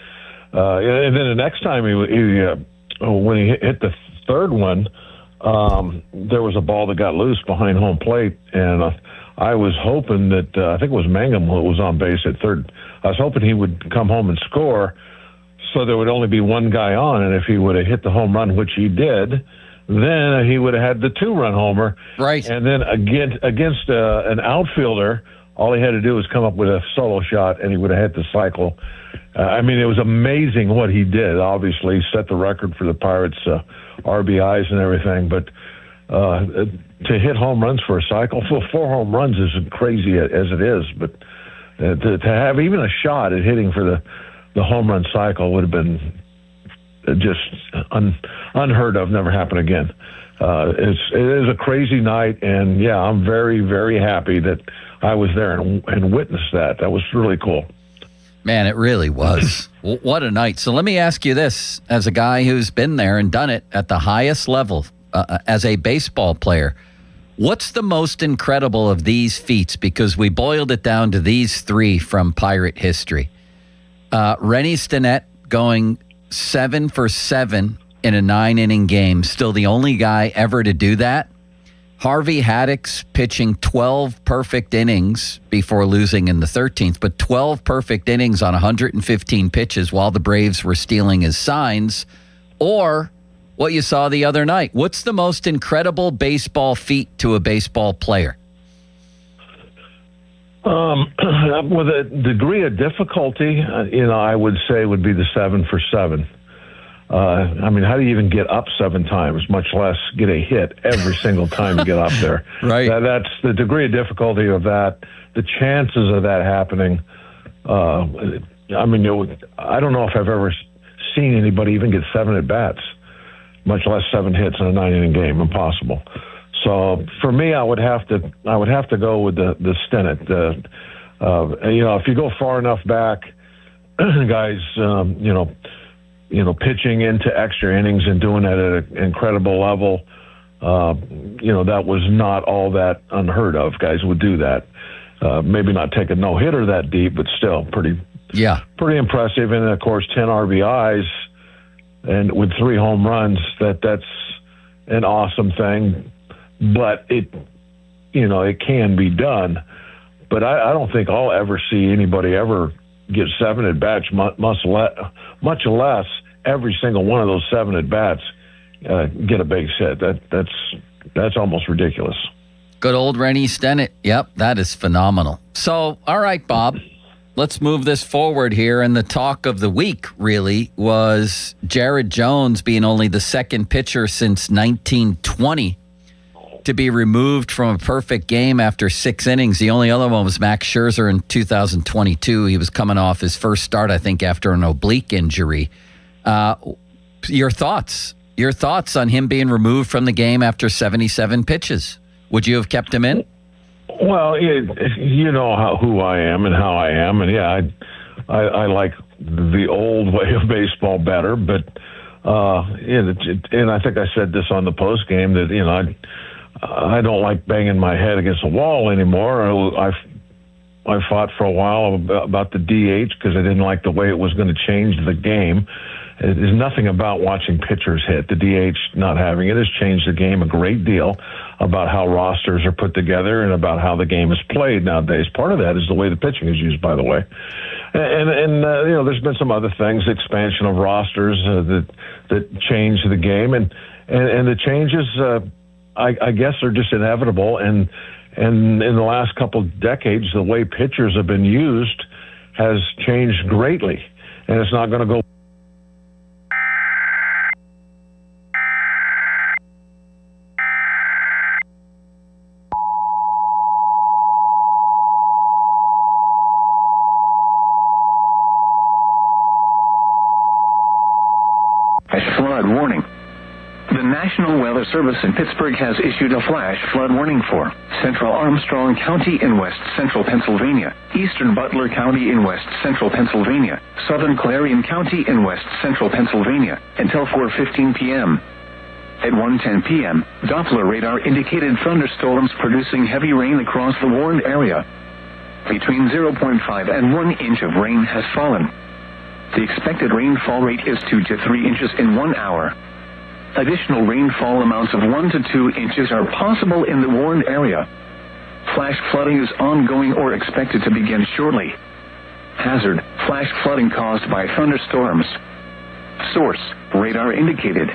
[SPEAKER 19] and then the next time when he hit the third one, there was a ball that got loose behind home plate, and I was hoping that I think it was Mangum who was on base at third. I was hoping he would come home and score, so there would only be one guy on, and if he would have hit the home run, which he did, then he would have had the 2-run homer.
[SPEAKER 4] Right.
[SPEAKER 19] And then against an outfielder, all he had to do was come up with a solo shot, and he would have hit the cycle. I mean, it was amazing what he did. Obviously, set the record for the Pirates' RBIs and everything. But to hit home runs for a cycle, 4 home runs is crazy as it is. But to have even a shot at hitting for the home run cycle would have been just unheard of, never happen again. It is a crazy night, and yeah, I'm very, very happy that I was there and witnessed that. That was really cool.
[SPEAKER 4] Man, it really was. What a night. So let me ask you this, as a guy who's been there and done it at the highest level as a baseball player, what's the most incredible of these feats? Because we boiled it down to these 3 from Pirate history. Rennie Stinnett going 7 for 7 in a 9-inning game. Still the only guy ever to do that. Harvey Haddock's pitching 12 perfect innings before losing in the 13th, but 12 perfect innings on 115 pitches while the Braves were stealing his signs. Or what you saw the other night. What's the most incredible baseball feat to a baseball player?
[SPEAKER 19] With a degree of difficulty, I would say would be the 7 for 7. I mean, how do you even get up 7 times, much less get a hit every single time you get up there?
[SPEAKER 4] Right.
[SPEAKER 19] That's the degree of difficulty of that, the chances of that happening. I mean, I don't know if I've ever seen anybody even get 7 at-bats, much less 7 hits in a 9-inning game. Impossible. So for me, I would have to go with the Stennett. If you go far enough back, guys, pitching into extra innings and doing it at an incredible level, that was not all that unheard of. Guys would do that. Maybe not take a no-hitter that deep, but still pretty impressive. And of course, 10 RBIs and with 3 home runs. That's an awesome thing. But it can be done. But I don't think I'll ever see anybody ever get 7 at-bats, much less every single one of those 7 at-bats get a base hit. That's almost ridiculous.
[SPEAKER 4] Good old Rennie Stennett. Yep, that is phenomenal. So, all right, Bob, let's move this forward here. And the talk of the week, really, was Jared Jones being only the second pitcher since 1920 to be removed from a perfect game after 6 innings. The only other one was Max Scherzer in 2022. He was coming off his first start, I think, after an oblique injury. Your thoughts on him being removed from the game after 77 pitches? Would you have kept him in?
[SPEAKER 19] Well, you know who I am and how I am. And, yeah, I like the old way of baseball better. But, and I think I said this on the post game that, I don't like banging my head against a wall anymore. I fought for a while about the DH because I didn't like the way it was going to change the game. There's nothing about watching pitchers hit. The DH not having it has changed the game a great deal about how rosters are put together and about how the game is played nowadays. Part of that is the way the pitching is used, by the way. And there's been some other things, expansion of rosters that change the game. And the changes, I guess, are just inevitable. And in the last couple of decades, the way pitchers have been used has changed greatly. And it's not going to go.
[SPEAKER 15] Flood warning. The National Weather Service in Pittsburgh has issued a flash flood warning for Central Armstrong County in west central Pennsylvania, eastern Butler County in west central Pennsylvania, southern Clarion County in west central Pennsylvania until 4:15 p.m. At 1:10 p.m., Doppler radar indicated thunderstorms producing heavy rain across the warned area. Between 0.5 and 1 inch of rain has fallen. The expected rainfall rate is 2 to 3 inches in 1 hour. Additional rainfall amounts of 1 to 2 inches are possible in the warned area. Flash flooding is ongoing or expected to begin shortly. Hazard: flash flooding caused by thunderstorms. Source: radar indicated.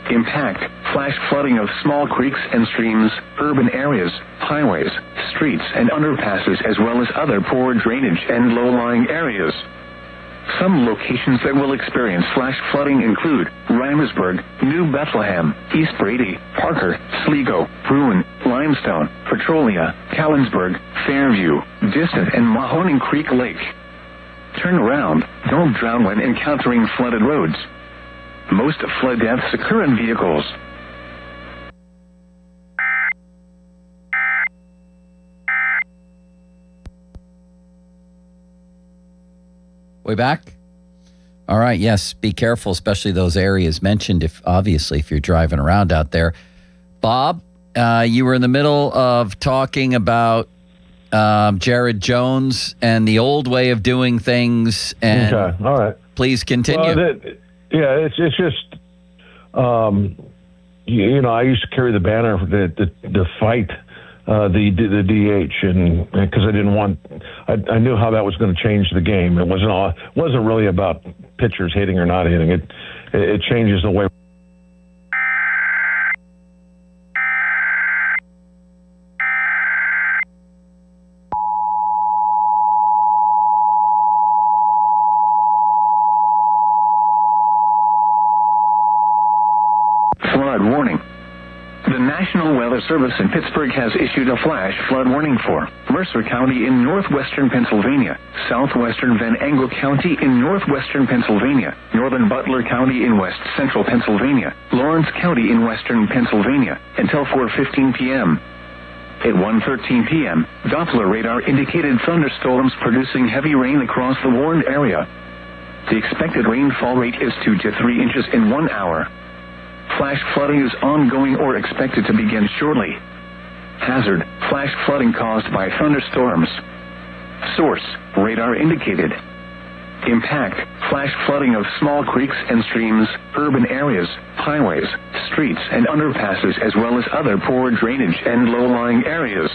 [SPEAKER 15] Impact: flash flooding of small creeks and streams, urban areas, highways, streets, and underpasses, as well as other poor drainage and low-lying areas. Some locations that will experience flash flooding include Reimersburg, New Bethlehem, East Brady, Parker, Sligo, Bruin, Limestone, Petrolia, Callinsburg, Fairview, Distant, and Mahoning Creek Lake. Turn around. Don't drown when encountering flooded roads. Most flood deaths occur in vehicles.
[SPEAKER 4] Way back? All right, yes, be careful, especially those areas mentioned, if you're driving around out there. Bob, you were in the middle of talking about Jared Jones and the old way of doing things. And
[SPEAKER 19] okay, all right.
[SPEAKER 4] Please continue.
[SPEAKER 19] Well, it's just I used to carry the banner to fight the DH, and because I knew how that was going to change the game. It wasn't really about pitchers hitting or not hitting. It changes the way.
[SPEAKER 15] Flood warning. The National Weather Service in Pittsburgh has issued a flash flood warning for Mercer County in northwestern Pennsylvania, southwestern Van Angle County in northwestern Pennsylvania, northern Butler County in west central Pennsylvania, Lawrence County in western Pennsylvania, until 4:15 p.m. At 1:13 p.m., Doppler radar indicated thunderstorms producing heavy rain across the warned area. The expected rainfall rate is 2 to 3 inches in 1 hour. Flash flooding is ongoing or expected to begin shortly. Hazard: flash flooding caused by thunderstorms. Source: radar indicated. Impact: flash flooding of small creeks and streams, urban areas, highways, streets and underpasses, as well as other poor drainage and low-lying areas.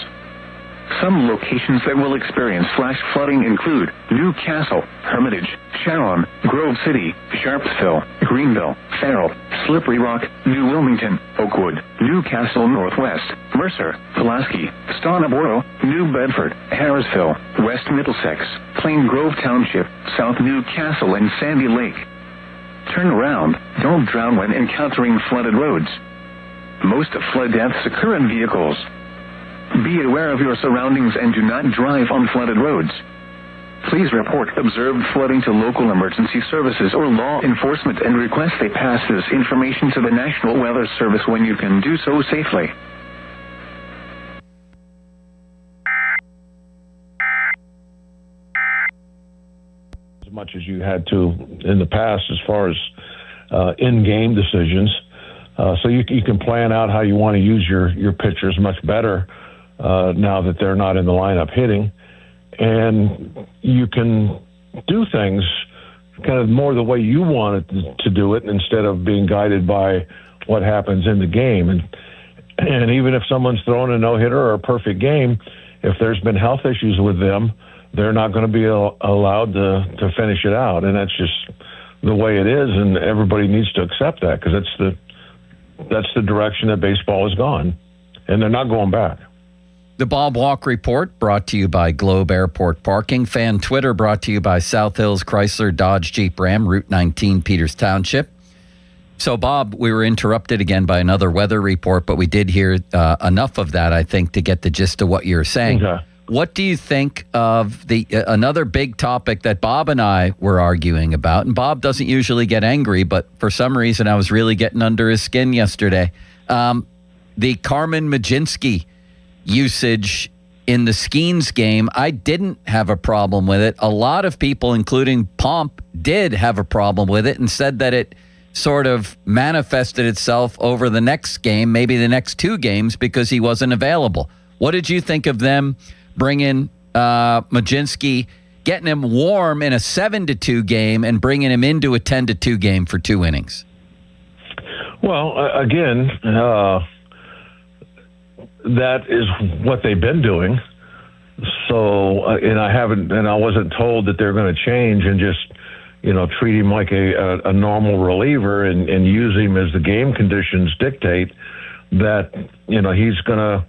[SPEAKER 15] Some locations that will experience flash flooding include New Castle, Hermitage, Sharon, Grove City, Sharpsville, Greenville, Farrell, Slippery Rock, New Wilmington, Oakwood, New Castle Northwest, Mercer, Pulaski, Stoneboro, New Bedford, Harrisville, West Middlesex, Plain Grove Township, South New Castle, and Sandy Lake. Turn around. Don't drown when encountering flooded roads. Most flood deaths occur in vehicles. Be aware of your surroundings and do not drive on flooded roads. Please report observed flooding to local emergency services or law enforcement and request they pass this information to the National Weather Service when you can do so safely.
[SPEAKER 19] As much as you had to in the past as far as in-game decisions. So you can plan out how you want to use your pitchers much better now that they're not in the lineup hitting. And you can do things kind of more the way you want it to do it instead of being guided by what happens in the game. And even if someone's throwing a no-hitter or a perfect game, if there's been health issues with them, they're not going to be allowed to finish it out. And that's just the way it is, and everybody needs to accept that because that's the direction that baseball has gone, and they're not going back.
[SPEAKER 4] The Bob Walk Report brought to you by Globe Airport Parking. Fan Twitter brought to you by South Hills Chrysler Dodge Jeep Ram, Route 19, Peters Township. So, Bob, we were interrupted again by another weather report, but we did hear enough of that, I think, to get the gist of what you're saying. Okay. What do you think of the another big topic that Bob and I were arguing about? And Bob doesn't usually get angry, but for some reason I was really getting under his skin yesterday. The Carmen Majinski usage in the Skeens game, I didn't have a problem with it. A lot of people, including Pomp, did have a problem with it and said that it sort of manifested itself over the next game, maybe the next two games, because he wasn't available. What did you think of them bringing Majinski, getting him warm in a 7-2 game and bringing him into a 10-2 game for 2 innings?
[SPEAKER 19] Well, again, that is what they've been doing. So, and I wasn't told that they're going to change and just, treat him like a normal reliever and use him as the game conditions dictate. That, he's going to,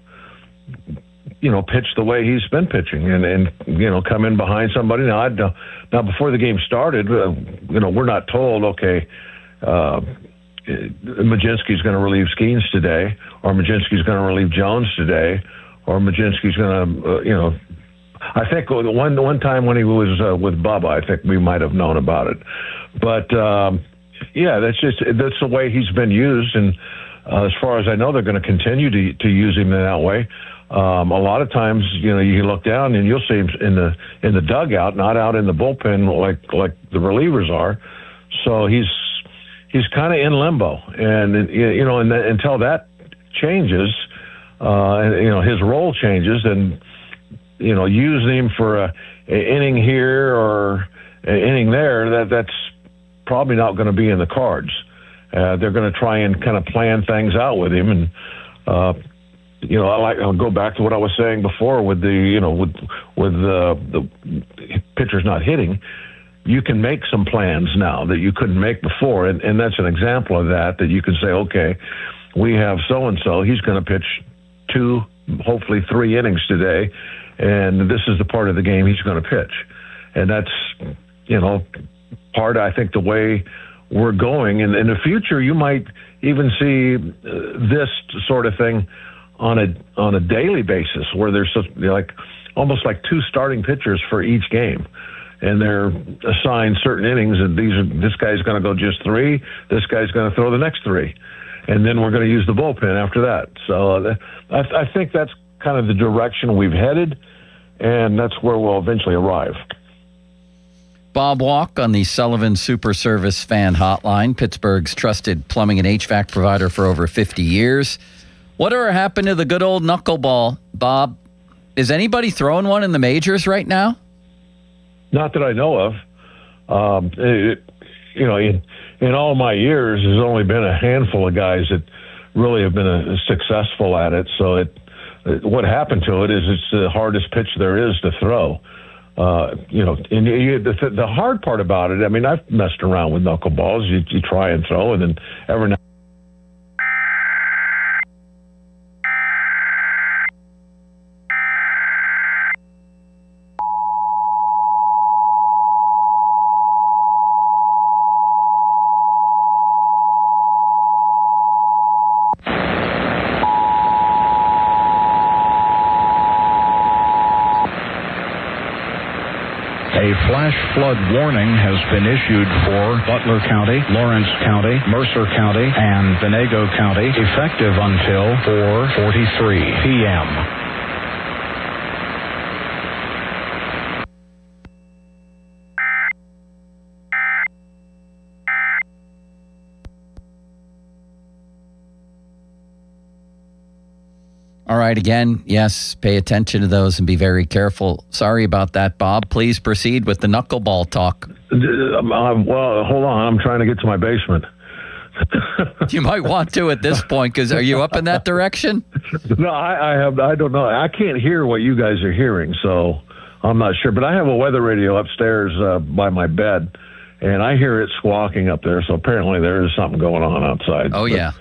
[SPEAKER 19] pitch the way he's been pitching and come in behind somebody. Now before the game started, we're not told, okay, Majinski's going to relieve Skeens today, or Majinski's going to relieve Jones today, or Majinski's going to, I think one time when he was with Bubba, I think we might have known about it. But, that's the way he's been used. And as far as I know, they're going to continue to use him in that way. A lot of times, you look down and you'll see him in the dugout, not out in the bullpen like the relievers are. So he's kind of in limbo, and until that changes, his role changes, and using him for an inning here or an inning there, that's probably not going to be in the cards. They're going to try and kind of plan things out with him. And, I'll go back to what I was saying before with the pitchers not hitting. You can make some plans now that you couldn't make before. And that's an example of that you can say, okay, we have so-and-so. He's going to pitch 2, hopefully 3 innings today. And this is the part of the game he's going to pitch. And that's, part, I think, the way we're going. And in the future, you might even see this sort of thing on a daily basis, where there's almost like 2 starting pitchers for each game. And they're assigned certain innings, and this guy's going to go just 3, this guy's going to throw the next 3. And then we're going to use the bullpen after that. So I think that's kind of the direction we've headed, and that's where we'll eventually arrive.
[SPEAKER 4] Bob Walk on the Sullivan Super Service Fan Hotline, Pittsburgh's trusted plumbing and HVAC provider for over 50 years. Whatever happened to the good old knuckleball, Bob? Is anybody throwing one in the majors right now?
[SPEAKER 19] Not that I know of. In all my years, there's only been a handful of guys that really have been successful at it. So what happened to it is it's the hardest pitch there is to throw. The hard part about it, I mean, I've messed around with knuckleballs. You try and throw, and then every now.
[SPEAKER 16] Flash flood warning has been issued for Butler County, Lawrence County, Mercer County, and Venango County, effective until 4:43 p.m.
[SPEAKER 4] All right, again, yes, pay attention to those and be very careful. Sorry about that, Bob. Please proceed with the knuckleball talk.
[SPEAKER 19] Well, hold on. I'm trying to get to my basement.
[SPEAKER 4] You might want to at this point, because are you up in that direction?
[SPEAKER 19] No, I don't know. I can't hear what you guys are hearing, so I'm not sure. But I have a weather radio upstairs by my bed, and I hear it squawking up there, so apparently there is something going on outside.
[SPEAKER 4] Oh, yeah.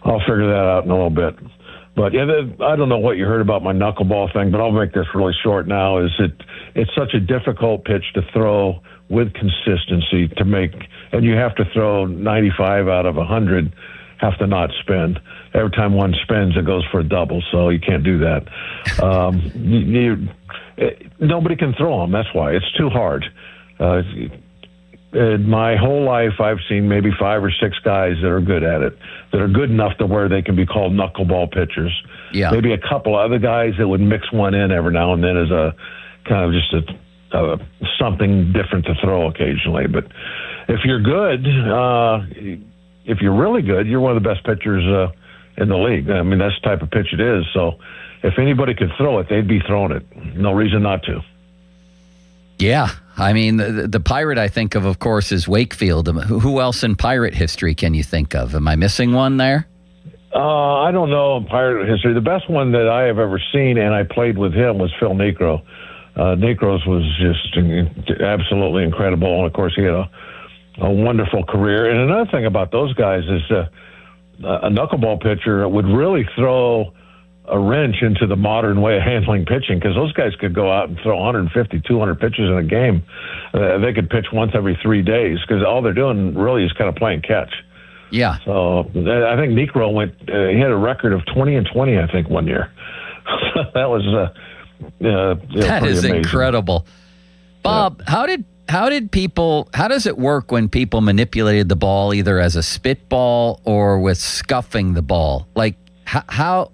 [SPEAKER 19] I'll figure that out in a little bit. But yeah, I don't know what you heard about my knuckleball thing, but I'll make this really short now. It's such a difficult pitch to throw with consistency to make, and you have to throw 95 out of 100 have to not spin. Every time one spins, it goes for a double, so you can't do that. Nobody can throw them. That's why it's too hard. In my whole life, I've seen maybe 5 or 6 guys that are good at it, that are good enough to where they can be called knuckleball pitchers.
[SPEAKER 4] Yeah.
[SPEAKER 19] Maybe a couple other guys that would mix one in every now and then as a kind of just something different to throw occasionally. But if you're good, if you're really good, you're one of the best pitchers in the league. I mean, that's the type of pitch it is. So if anybody could throw it, they'd be throwing it. No reason not to.
[SPEAKER 4] Yeah. I mean, the Pirate I think of course, is Wakefield. Who else in Pirate history can you think of? Am I missing one there?
[SPEAKER 19] I don't know in Pirate history. The best one that I have ever seen, and I played with him, was Phil Necro. Necros was just absolutely incredible, and of course he had a wonderful career. And another thing about those guys is a knuckleball pitcher would really throw a wrench into the modern way of handling pitching, because those guys could go out and throw 150, 200 pitches in a game. They could pitch once every 3 days, because all they're doing really is kind of playing catch.
[SPEAKER 4] Yeah.
[SPEAKER 19] So I think Necro he had a record of 20-20, I think, one year. That was
[SPEAKER 4] that is
[SPEAKER 19] amazing.
[SPEAKER 4] Incredible. Bob, yeah. How does it work when people manipulated the ball either as a spitball or with scuffing the ball? Like how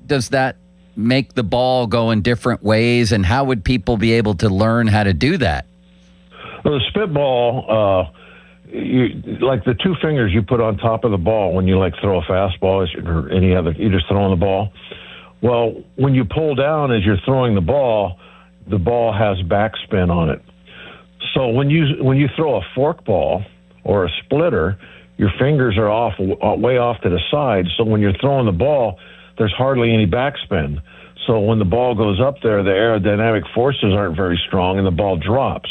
[SPEAKER 4] does that make the ball go in different ways, and how would people be able to learn how to do that?
[SPEAKER 19] Well, the spitball, like the 2 fingers you put on top of the ball when you throw a fastball or any other, you're just throwing the ball. Well, when you pull down as you're throwing the ball has backspin on it. So when you throw a fork ball or a splitter, your fingers are way off to the side. So when you're throwing the ball, there's hardly any backspin. So when the ball goes up there, the aerodynamic forces aren't very strong and the ball drops.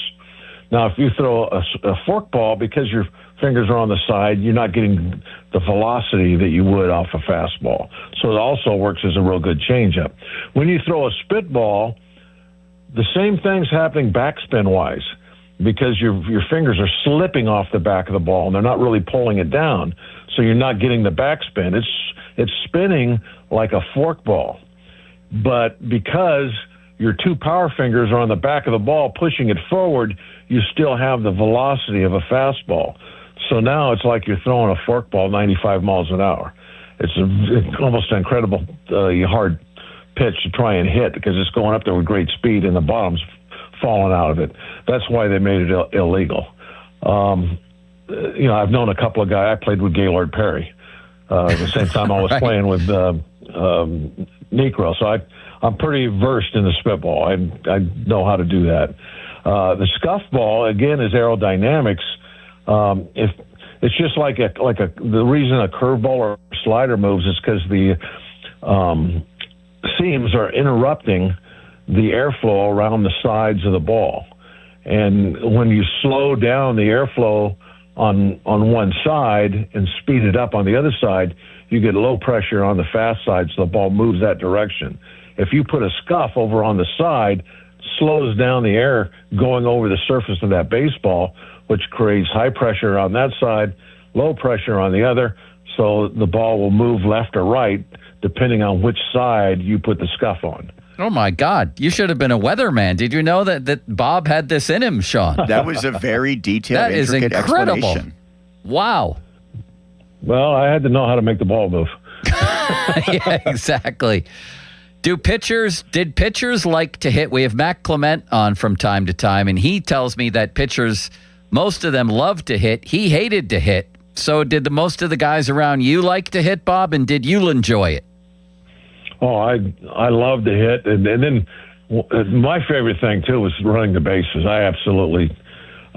[SPEAKER 19] Now, if you throw a fork ball, because your fingers are on the side, you're not getting the velocity that you would off a fastball. So it also works as a real good changeup. When you throw a spitball, the same thing's happening backspin-wise, because your fingers are slipping off the back of the ball and they're not really pulling it down, so you're not getting the backspin. It's spinning like a fork ball, but because your two power fingers are on the back of the ball pushing it forward, you still have the velocity of a fastball. So now it's like you're throwing a fork ball 95 miles an hour. It's almost an incredible hard pitch to try and hit, because it's going up there with great speed and the bottom's falling out of it. That's why they made it illegal. I've known a couple of guys. I played with Gaylord Perry at the same time I was playing with Negro. So I'm pretty versed in the spitball. I know how to do that. The scuff ball, again, is aerodynamics. If it's just like the reason a curveball or a slider moves is because the seams are interrupting the airflow around the sides of the ball. And when you slow down the airflow on one side and speed it up on the other side, you get low pressure on the fast side, so the ball moves that direction. If you put a scuff over on the side, slows down the air going over the surface of that baseball, which creates high pressure on that side, low pressure on the other, so the ball will move left or right depending on which side you put the scuff on.
[SPEAKER 4] Oh, my God. You should have been a weatherman. Did you know that Bob had this in him, Sean?
[SPEAKER 5] That was a very detailed, intricate
[SPEAKER 4] incredible.
[SPEAKER 5] Explanation.
[SPEAKER 4] Wow.
[SPEAKER 19] Well, I had to know how to make the ball move.
[SPEAKER 4] Yeah, exactly. Did pitchers like to hit? We have Matt Clement on from time to time, and he tells me that pitchers, most of them love to hit. He hated to hit. So did most of the guys around you like to hit, Bob, and did you enjoy it?
[SPEAKER 19] Oh, I love to hit. And then my favorite thing, too, was running the bases. I absolutely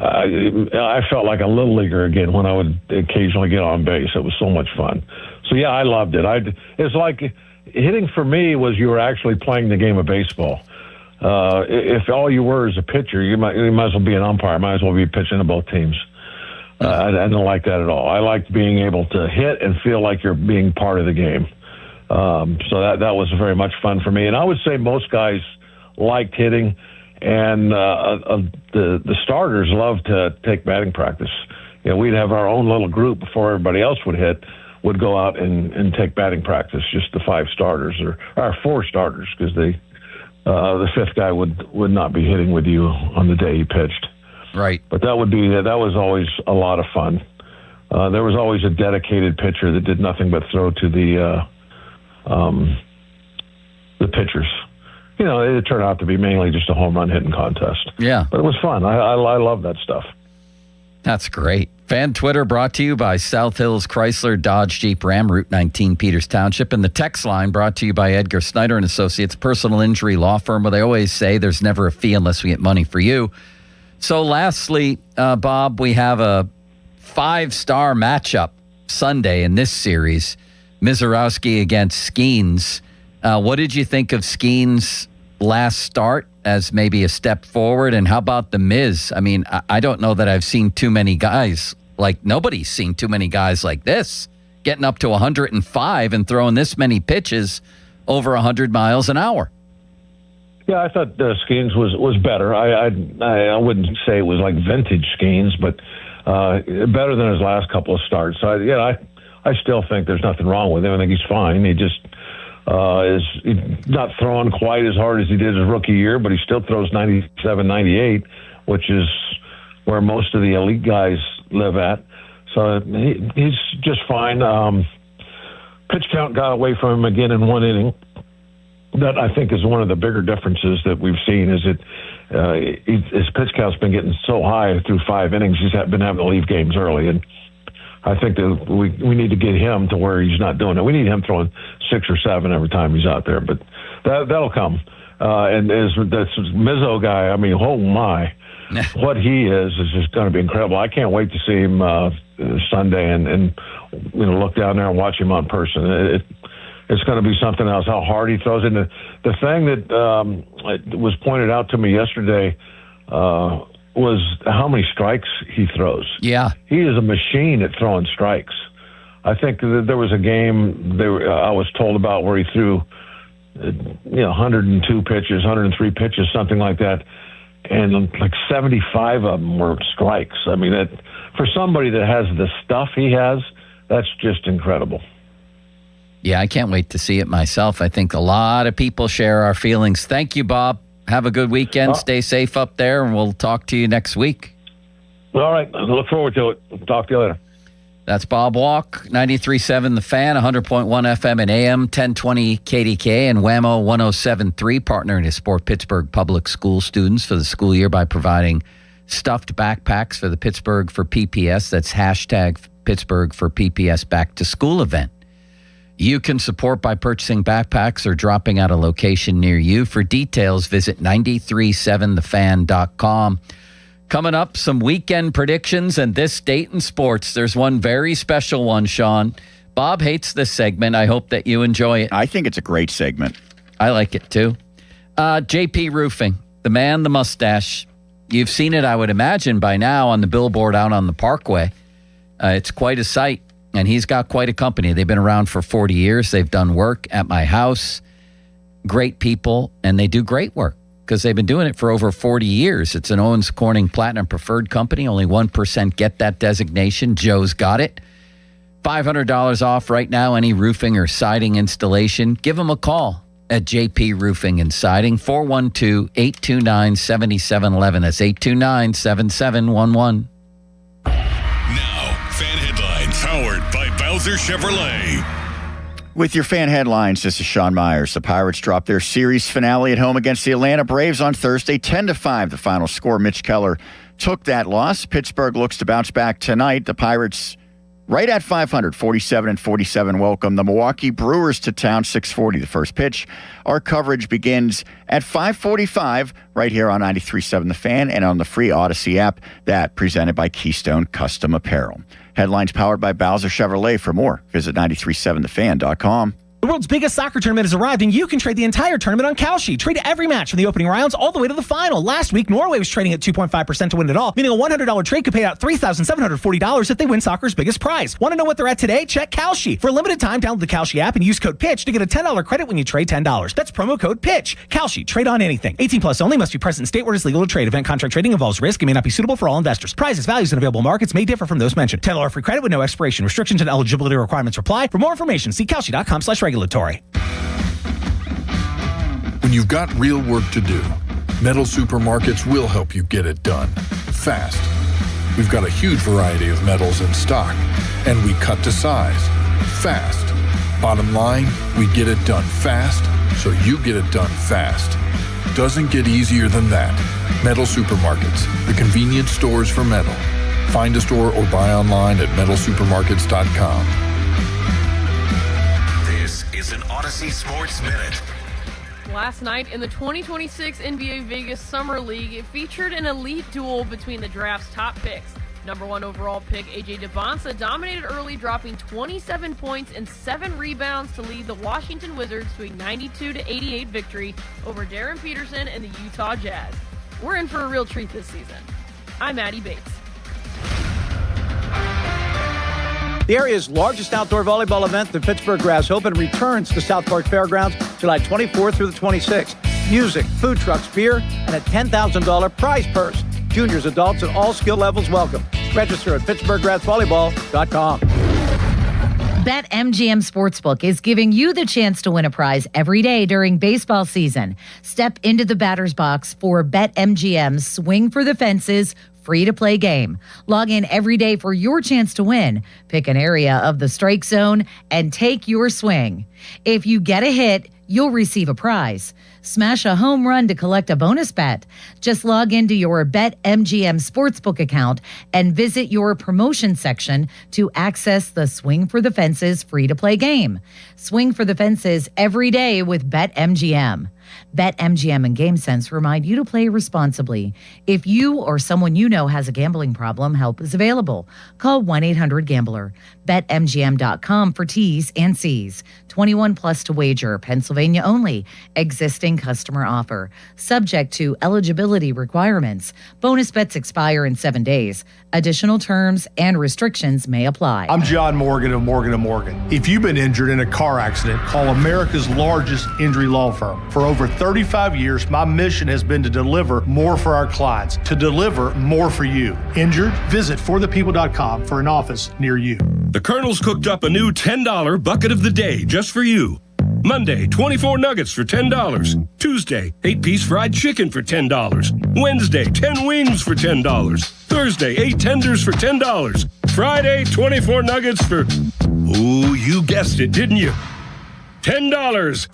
[SPEAKER 19] I felt like a little leaguer again when I would occasionally get on base. It was so much fun. So, yeah, I loved it. It's like hitting for me was you were actually playing the game of baseball. If all you were is a pitcher, you might as well be an umpire. Might as well be pitching to both teams. I don't like that at all. I liked being able to hit and feel like you're being part of the game. So that was very much fun for me. And I would say most guys liked hitting, and the starters loved to take batting practice. You know, we'd have our own little group before everybody else would go out and take batting practice, just the 5 starters or our 4 starters, because the 5th guy would not be hitting with you on the day he pitched.
[SPEAKER 4] Right.
[SPEAKER 19] But that was always a lot of fun. There was always a dedicated pitcher that did nothing but throw to the pitchers. You know, it turned out to be mainly just a home run hitting contest.
[SPEAKER 4] Yeah.
[SPEAKER 19] But it was fun. I love that stuff.
[SPEAKER 4] That's great. Fan Twitter brought to you by South Hills Chrysler Dodge Jeep Ram, Route 19, Peters Township. And the text line brought to you by Edgar Snyder and Associates, personal injury law firm, where they always say there's never a fee unless we get money for you. So lastly, Bob, we have a 5-star matchup Sunday in this series. Mizorowski against Skeens. What did you think of Skeens' last start as maybe a step forward? And how about the Miz? I mean, I don't know that I've seen too many guys, like nobody's seen too many guys like this, getting up to 105 and throwing this many pitches over 100 miles an hour.
[SPEAKER 19] Yeah, I thought Skeens was better. I wouldn't say it was like vintage Skeens, but better than his last couple of starts. I still think there's nothing wrong with him. I think he's fine. He just is not throwing quite as hard as he did his rookie year, but he still throws 97, 98, which is where most of the elite guys live at. So he's just fine. Pitch count got away from him again in 1 inning. That, I think, is one of the bigger differences that we've seen, is that his pitch count's been getting so high through 5 innings, he's been having to leave games early. And I think that we need to get him to where he's not doing it. We need him throwing 6 or 7 every time he's out there, but that'll come. And this Mizzo guy, I mean, oh my, what he is just going to be incredible. I can't wait to see him Sunday and look down there and watch him on person. It's going to be something else. How hard he throws it. And the thing that was pointed out to me yesterday was how many strikes he throws.
[SPEAKER 4] Yeah,
[SPEAKER 19] he is a machine at throwing strikes. I think there was a game I was told about where he threw 102 pitches, 103 pitches, something like that, and like 75 of them were strikes. I mean, that for somebody that has the stuff he has, that's just incredible.
[SPEAKER 4] Yeah, I can't wait to see it myself. I think a lot of people share our feelings. Thank you, Bob. Have a good weekend. Stay safe up there, and we'll talk to you next week.
[SPEAKER 19] All right. I look forward to it. Talk to you later.
[SPEAKER 4] That's Bob Walk, 93.7 The Fan, 100.1 FM and AM, 1020 KDK, and Whammo 107.3, partnering to support Pittsburgh public school students for the school year by providing stuffed backpacks for the Pittsburgh for PPS. That's hashtag Pittsburgh for PPS Back to School event. You can support by purchasing backpacks or dropping at a location near you. For details, visit 937thefan.com. Coming up, some weekend predictions and this date in sports. There's one very special one, Sean. Bob hates this segment. I hope that you enjoy it.
[SPEAKER 5] I think it's a great segment.
[SPEAKER 4] I like it too. JP Roofing, the man, the mustache. You've seen it, I would imagine, by now on the billboard out on the Parkway. It's quite a sight, and he's got quite a company. They've been around for 40 years. They've done work at my house. Great people, and they do great work, because they've been doing it for over 40 years. It's an Owens Corning Platinum Preferred company. Only 1% get that designation. Joe's got it. $500 off right now, any roofing or siding installation. Give them a call at JP Roofing and Siding, 412-829-7711. That's 829-7711.
[SPEAKER 1] Now, fan headlines powered by Bowser Chevrolet.
[SPEAKER 5] With your fan headlines, this is Sean Myers. The Pirates dropped their series finale at home against the Atlanta Braves on Thursday, 10-5. The final score. Mitch Keller took that loss. Pittsburgh looks to bounce back tonight. The Pirates right at 500, 47-47. Welcome the Milwaukee Brewers to town, 6:40 the first pitch. Our coverage begins at 5:45 right here on 93.7 The Fan and on the free Odyssey app. That presented by Keystone Custom Apparel. Headlines powered by Bowser Chevrolet. For more, visit 937thefan.com.
[SPEAKER 8] The world's biggest soccer tournament has arrived, and you can trade the entire tournament on Kalshi. Trade every match from the opening rounds all the way to the final. Last week, Norway was trading at 2.5% to win it all, meaning a $100 trade could pay out $3,740 if they win soccer's biggest prize. Want to know what they're at today? Check Kalshi. For a limited time, download the Kalshi app and use code PITCH to get a $10 credit when you trade $10. That's promo code PITCH. Kalshi. Trade on anything. 18 plus only. Must be present in state where it is legal to trade. Event contract trading involves risk and may not be suitable for all investors. Prizes, values, and available markets may differ from those mentioned. $10 free credit with no expiration. Restrictions and eligibility requirements apply. For more information, see Kalshi.com/regulatory.
[SPEAKER 20] When you've got real work to do, Metal Supermarkets will help you get it done fast. We've got a huge variety of metals in stock, and we cut to size fast. Bottom line, we get it done fast, so you get it done fast. Doesn't get easier than that. Metal Supermarkets, the convenience stores for metal. Find a store or buy online at metalsupermarkets.com.
[SPEAKER 1] This is an Odyssey Sports Minute.
[SPEAKER 21] Last night in the 2026 NBA Vegas Summer League, it featured an elite duel between the draft's top picks. Number 1 overall pick A.J. Devonta dominated early, dropping 27 points and 7 rebounds to lead the Washington Wizards to a 92-88 victory over Darren Peterson and the Utah Jazz. We're in for a real treat this season. I'm Maddie Bates.
[SPEAKER 22] The area's largest outdoor volleyball event, the Pittsburgh Grass Open, returns to South Park Fairgrounds July 24th through the 26th. Music, food trucks, beer, and a $10,000 prize purse. Juniors, adults, and all skill levels welcome. Register at PittsburghGrassVolleyball.com.
[SPEAKER 12] BetMGM Sportsbook is giving you the chance to win a prize every day during baseball season. Step into the batter's box for BetMGM's Swing for the Fences free-to-play game. Log in every day for your chance to win. Pick an area of the strike zone and take your swing. If you get a hit, you'll receive a prize. Smash a home run to collect a bonus bet. Just log into your BetMGM Sportsbook account and visit your promotion section to access the Swing for the Fences free-to-play game. Swing for the Fences every day with BetMGM. BetMGM and GameSense remind you to play responsibly. If you or someone you know has a gambling problem, help is available. Call 1-800-GAMBLER. BetMGM.com for T's and C's. 21 plus to wager. Pennsylvania only. Existing customer offer. Subject to eligibility requirements. Bonus bets expire in 7 days. Additional terms and restrictions may apply.
[SPEAKER 2] I'm John Morgan of Morgan & Morgan. If you've been injured in a car accident, call America's largest injury law firm. For over 35 years, my mission has been to deliver more for our clients, to deliver more for you. Injured? Visit forthepeople.com for an office near you.
[SPEAKER 3] The Colonel's cooked up a new $10 bucket of the day just for you. Monday, 24 nuggets for $10. Tuesday, 8-piece fried chicken for $10. Wednesday, 10 wings for $10. Thursday, 8 tenders for $10. Friday, 24 nuggets for... Ooh, you guessed it, didn't you? $10.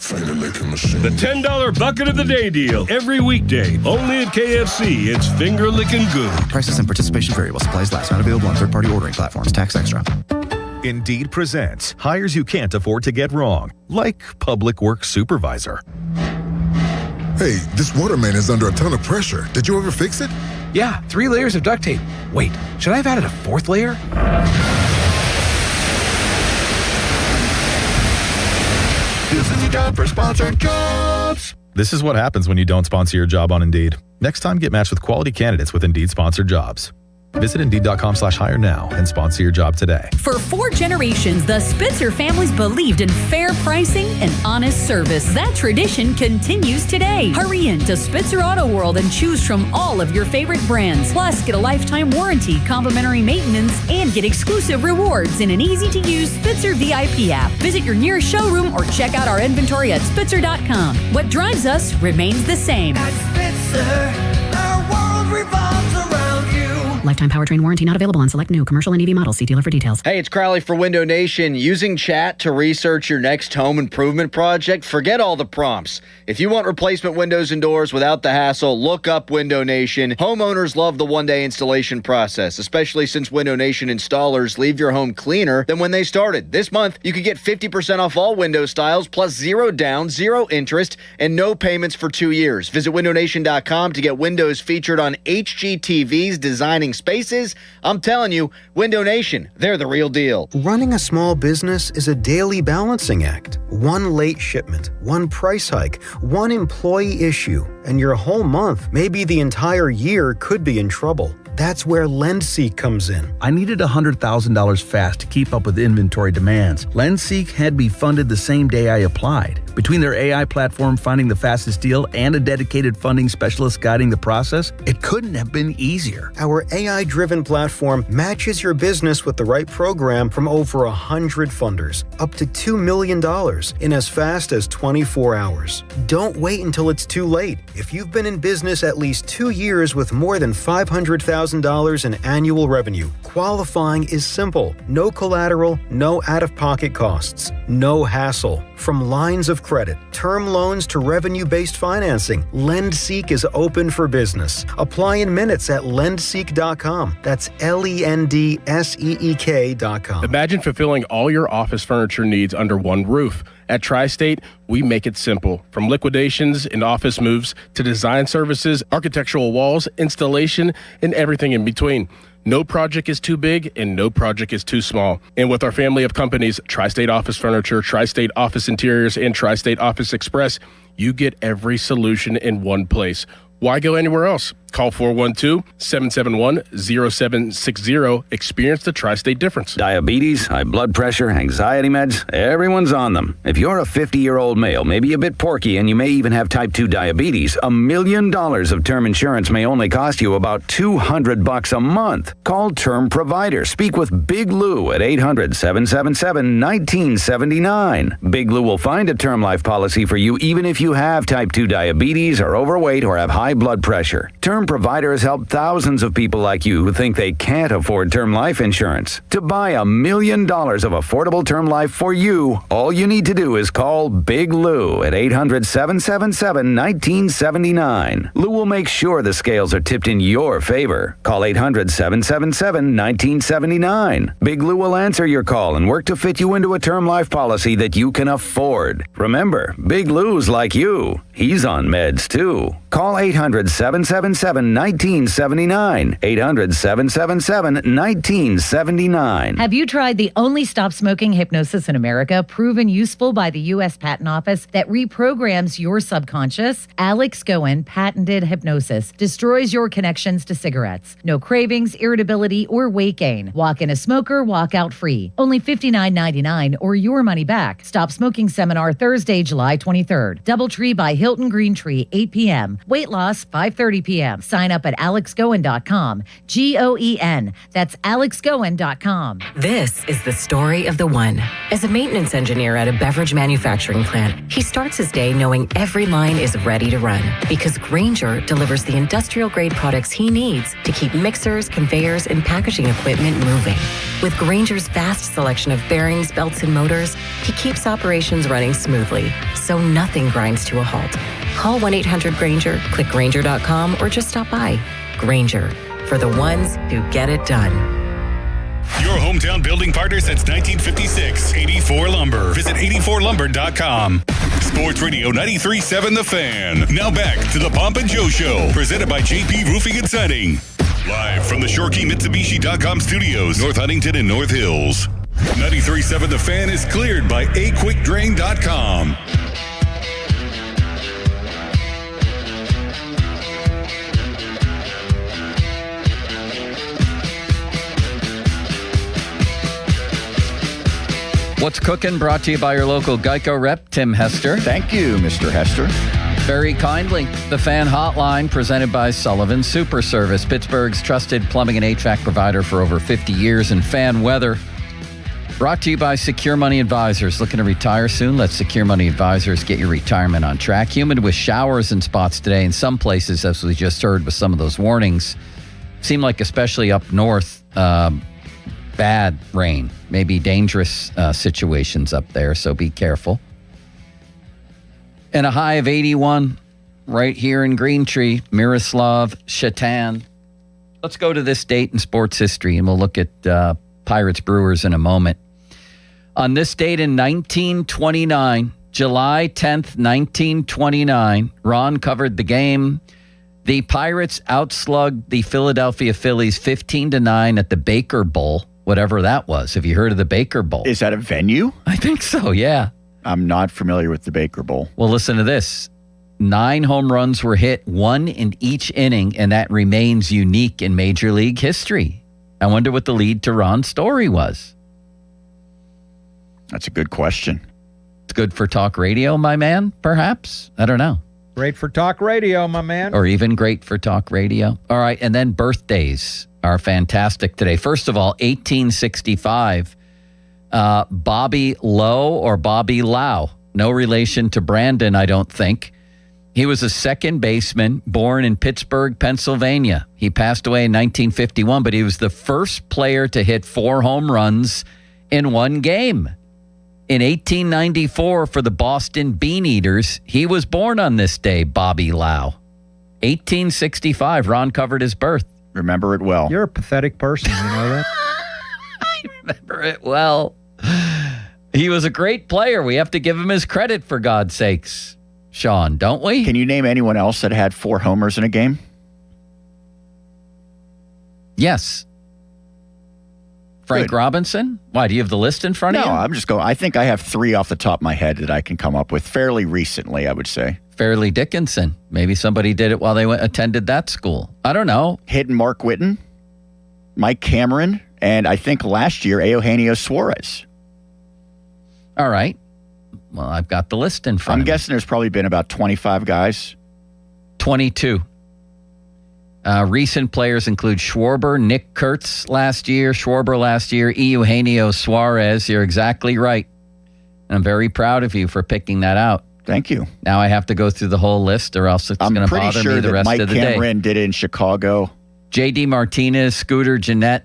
[SPEAKER 3] The $10 bucket of the day deal. Every weekday. Only at KFC. It's finger licking good.
[SPEAKER 6] Prices and participation vary while supplies last. Not available on third-party ordering platforms. Tax extra.
[SPEAKER 23] Indeed presents hires you can't afford to get wrong, like public works supervisor.
[SPEAKER 25] Hey, this waterman is under a ton of pressure. Did you ever fix it?
[SPEAKER 26] Yeah, 3 layers of duct tape. Wait, should I have added a 4th layer?
[SPEAKER 23] This is your job for sponsored jobs. This is what happens when you don't sponsor your job on Indeed. Next time, get matched with quality candidates with Indeed sponsored jobs. Visit Indeed.com/hire now and sponsor your job today.
[SPEAKER 27] For 4 generations, the Spitzer families believed in fair pricing and honest service. That tradition continues today. Hurry in to Spitzer Auto World and choose from all of your favorite brands. Plus, get a lifetime warranty, complimentary maintenance, and get exclusive rewards in an easy-to-use Spitzer VIP app. Visit your nearest showroom or check out our inventory at Spitzer.com. What drives us remains the same.
[SPEAKER 28] At Spitzer, our world revolves around you.
[SPEAKER 27] Lifetime powertrain warranty not available on select new commercial and EV models. See dealer for details.
[SPEAKER 29] Hey, it's Crowley for Window Nation. Using chat to research your next home improvement project? Forget all the prompts. If you want replacement windows and doors without the hassle, look up Window Nation. Homeowners love the one-day installation process, especially since Window Nation installers leave your home cleaner than when they started. This month, you could get 50% off all window styles, plus 0 down, 0 interest, and no payments for 2 years. Visit windownation.com to get windows featured on HGTV's Designing Spaces. I'm telling you, Window Nation, they're the real deal.
[SPEAKER 13] Running a small business is a daily balancing act. One late shipment, one price hike, one employee issue, and your whole month, maybe the entire year, could be in trouble. That's where LendSeek comes in.
[SPEAKER 14] I needed $100,000 fast to keep up with inventory demands. LendSeek had me funded the same day I applied. Between their AI platform finding the fastest deal and a dedicated funding specialist guiding the process, it couldn't have been easier.
[SPEAKER 13] Our AI-driven platform matches your business with the right program from over 100 funders, up to $2 million in as fast as 24 hours. Don't wait until it's too late. If you've been in business at least 2 years with more than $500,000 in annual revenue, qualifying is simple. No collateral, no out-of-pocket costs, no hassle. From lines of credit, term loans to revenue-based financing, LendSeek is open for business. Apply in minutes at lendseek.com. That's LENDSEEK.com.
[SPEAKER 11] Imagine fulfilling all your office furniture needs under one roof. At Tri-State, we make it simple. From liquidations and office moves to design services, architectural walls, installation, and everything in between. No project is too big and no project is too small. And with our family of companies, Tri-State Office Furniture, Tri-State Office Interiors, and Tri-State Office Express, you get every solution in one place. Why go anywhere else? Call 412-771-0760. Experience the Tri-State difference.
[SPEAKER 30] Diabetes, high blood pressure, anxiety meds, everyone's on them. If you're a 50-year-old male, maybe a bit porky, and you may even have type 2 diabetes, $1 million of term insurance may only cost you about $200 a month. Call Term Provider. Speak with Big Lou at 800-777-1979. Big Lou will find a term life policy for you even if you have type 2 diabetes, are overweight, or have high blood pressure. Term Term Provider has helped thousands of people like you who think they can't afford term life insurance. To buy $1 million of affordable term life for you, all you need to do is call Big Lou at 800-777-1979. Lou will make sure the scales are tipped in your favor. Call 800-777-1979. Big Lou will answer your call and work to fit you into a term life policy that you can afford. Remember, Big Lou's like you. He's on meds too. Call 800-777-1979. 800-777-1979.
[SPEAKER 12] Have you tried the only stop smoking hypnosis in America, proven useful by the U.S. Patent Office that reprograms your subconscious? Alex Goen patented hypnosis destroys your connections to cigarettes. No cravings, irritability, or weight gain. Walk in a smoker, walk out free. Only $59.99 or your money back. Stop Smoking Seminar Thursday, July 23rd. Doubletree by Hilton Green Tree, 8 p.m. Weight loss, 5:30 p.m. Sign up at alexgoen.com. Goen. That's alexgoen.com.
[SPEAKER 4] This is the story of the one. As a maintenance engineer at a beverage manufacturing plant, he starts his day knowing every line is ready to run because Grainger delivers the industrial-grade products he needs to keep mixers, conveyors, and packaging equipment moving. With Grainger's vast selection of bearings, belts, and motors, he keeps operations running smoothly, so nothing grinds to a halt. Call 1-800-GRAINGER, click Grainger.com, or just stop by. Grainger, for the ones who get it done.
[SPEAKER 1] Your hometown building partner since 1956, 84 Lumber. Visit 84lumber.com. Sports Radio 93.7 The Fan. Now back to the Pomp and Joe Show, presented by JP Roofing and Siding. Live from the ShoreKeyMitsubishi.com studios, North Huntington and North Hills. 93.7 The Fan is cleared by aquickdrain.com.
[SPEAKER 7] What's Cooking? Brought to you by your local Geico rep, Tim Hester.
[SPEAKER 5] Thank you, Mr. Hester.
[SPEAKER 7] Very kindly, the Fan Hotline, presented by Sullivan Super Service, Pittsburgh's trusted plumbing and HVAC provider for over 50 years in fan weather. Brought to you by Secure Money Advisors. Looking to retire soon? Let Secure Money Advisors get your retirement on track. Humid with showers in spots today in some places, as we just heard with some of those warnings. Seem like especially up north, bad rain, maybe dangerous situations up there, so be careful. And a high of 81 right here in Green Tree, Miroslav Shatan. Let's go to this date in sports history, and we'll look at Pirates Brewers in a moment. On this date in 1929, July 10th, 1929, Ron covered the game. The Pirates outslugged the Philadelphia Phillies 15-9 at the Baker Bowl. Whatever that was. Have you heard of the Baker Bowl?
[SPEAKER 5] Is that a venue?
[SPEAKER 7] I think so, yeah.
[SPEAKER 5] I'm not familiar with the Baker Bowl.
[SPEAKER 7] Well, listen to this. 9 home runs were hit, 1 in each inning, and that remains unique in Major League history. I wonder what the lead to Ron's story was.
[SPEAKER 5] That's a good question.
[SPEAKER 7] It's good for talk radio, my man, perhaps? I don't know.
[SPEAKER 9] Great for talk radio, my man.
[SPEAKER 7] Or even great for talk radio. All right, and then birthdays are fantastic today. First of all, 1865, Bobby Lowe or Bobby Lau. No relation to Brandon, I don't think. He was a second baseman born in Pittsburgh, Pennsylvania. He passed away in 1951, but he was the first player to hit 4 home runs in one game. In 1894, for the Boston Bean Eaters, he was born on this day, Bobby Lau. 1865, Ron covered his birth.
[SPEAKER 5] Remember it well.
[SPEAKER 9] You're a pathetic person, you know that?
[SPEAKER 7] I remember it well. He was a great player. We have to give him his credit, for God's sakes, Sean, don't we?
[SPEAKER 5] Can you name anyone else that had 4 homers in a game?
[SPEAKER 7] Yes. Frank Robinson? Why, do you have the list in front of you?
[SPEAKER 5] No, I'm just going. I think I have 3 off the top of my head that I can come up with fairly recently, I would say.
[SPEAKER 7] Fairleigh Dickinson. Maybe somebody did it while they attended that school. I don't know.
[SPEAKER 5] Hidden Mark Whitten, Mike Cameron, and I think last year, Eugenio Suarez.
[SPEAKER 7] All right. Well, I've got the list in front of me.
[SPEAKER 5] I'm guessing there's probably been about 25 guys.
[SPEAKER 7] 22. Recent players include Schwarber, Nick Kurtz last year, Eugenio Suarez. You're exactly right. And I'm very proud of you for picking that out.
[SPEAKER 5] Thank you.
[SPEAKER 7] Now I have to go through the whole list, or else it's going to bother me the rest of the day.
[SPEAKER 5] Mike Cameron did it in Chicago.
[SPEAKER 7] J.D. Martinez, Scooter Gennett,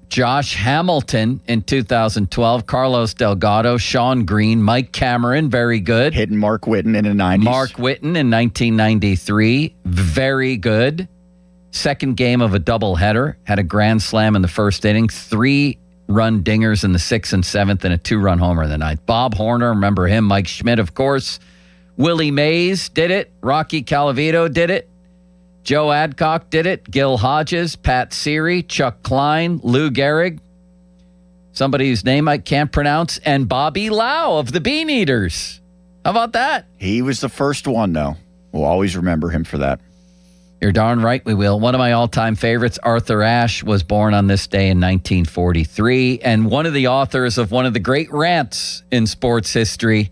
[SPEAKER 7] Josh Hamilton in 2012, Carlos Delgado, Sean Green, Mike Cameron, very good.
[SPEAKER 5] Hitting Mark Whitten in the 90s.
[SPEAKER 7] Mark Whitten in 1993, very good. Second game of a doubleheader, had a grand slam in the first inning, 3-run dingers in the 6th and 7th, and a 2-run homer in the 9th. Bob Horner, remember him. Mike Schmidt, of course. Willie Mays did it. Rocky Calavito did it. Joe Adcock did it. Gil Hodges, Pat Seary, Chuck Klein, Lou Gehrig, somebody whose name I can't pronounce, and Bobby Lau of the Bean Eaters. How about that?
[SPEAKER 5] He was the first one, though. We'll always remember him for that.
[SPEAKER 7] You're darn right we will. One of my all-time favorites, Arthur Ashe, was born on this day in 1943, and one of the authors of one of the great rants in sports history,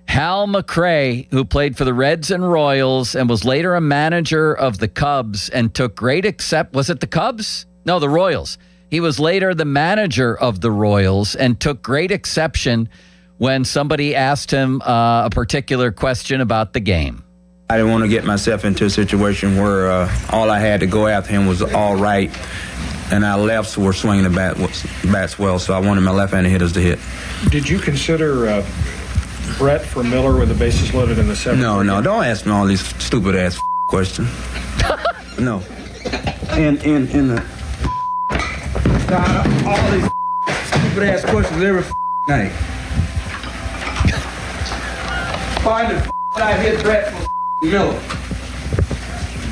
[SPEAKER 7] Hal McRae, who played for the Reds and Royals and was later a manager of the Cubs and took great was it the Cubs? No, the Royals. He was later the manager of the Royals and took great exception when somebody asked him a particular question about the game.
[SPEAKER 8] I didn't want to get myself into a situation where all I had to go after him was all right, and our lefts were swinging the bats well, so I wanted my left-handed hitters to hit.
[SPEAKER 10] Did you consider Brett for Miller with the bases loaded in the 7th?
[SPEAKER 8] No, don't ask me all these stupid-ass questions. No. In the... all these stupid-ass questions every night. Find the I hit Brett for Miller.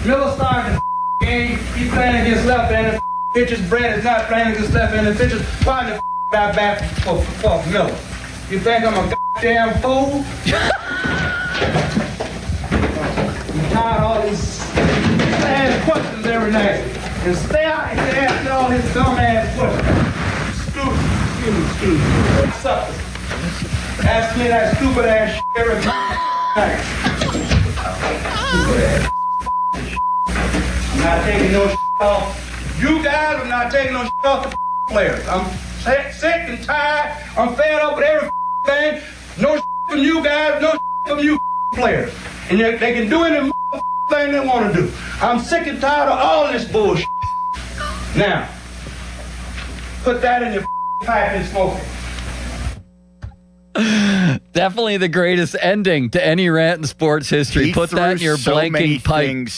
[SPEAKER 8] Miller started the game. He's playing against left-handed pitchers. Brett is not playing against left-handed pitchers. Find the I bat for Miller. You think I'm a goddamn fool? I'm tired of all these ass questions every night. And stay out here asking all his dumb ass questions. Stupid. What's up? Ask me that stupid ass shit every night. Stupid ass. I'm not taking no shit off. You guys are not taking no shit off the players. I'm sick and tired. I'm fed up with everything. No shit from you guys, no shit from you players. And they can do any thing they want to do. I'm sick and tired of all this bullshit. Now, put that in your pipe and smoke it.
[SPEAKER 7] Definitely the greatest ending to any rant in sports history. Put that in your blanking pipe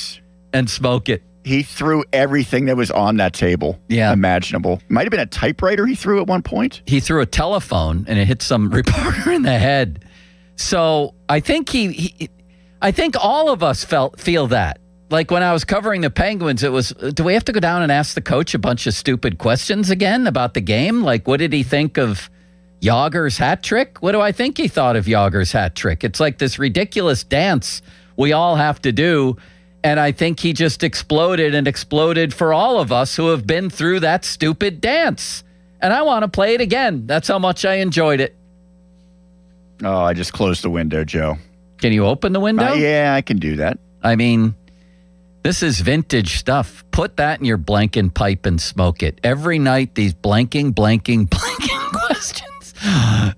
[SPEAKER 7] and smoke it.
[SPEAKER 5] He threw everything that was on that table imaginable. Might have been a typewriter he threw at one point.
[SPEAKER 7] He threw a telephone and it hit some reporter in the head. So I think I think all of us feel that. Like when I was covering the Penguins, it was, do we have to go down and ask the coach a bunch of stupid questions again about the game? Like, what did he think of Yager's hat trick? What do I think he thought of Yager's hat trick? It's like this ridiculous dance we all have to do. And I think he just exploded for all of us who have been through that stupid dance. And I want to play it again. That's how much I enjoyed it.
[SPEAKER 5] Oh, I just closed the window, Joe.
[SPEAKER 7] Can you open the window?
[SPEAKER 5] Yeah, I can do that.
[SPEAKER 7] I mean, this is vintage stuff. Put that in your blanking pipe and smoke it. Every night, these blanking questions.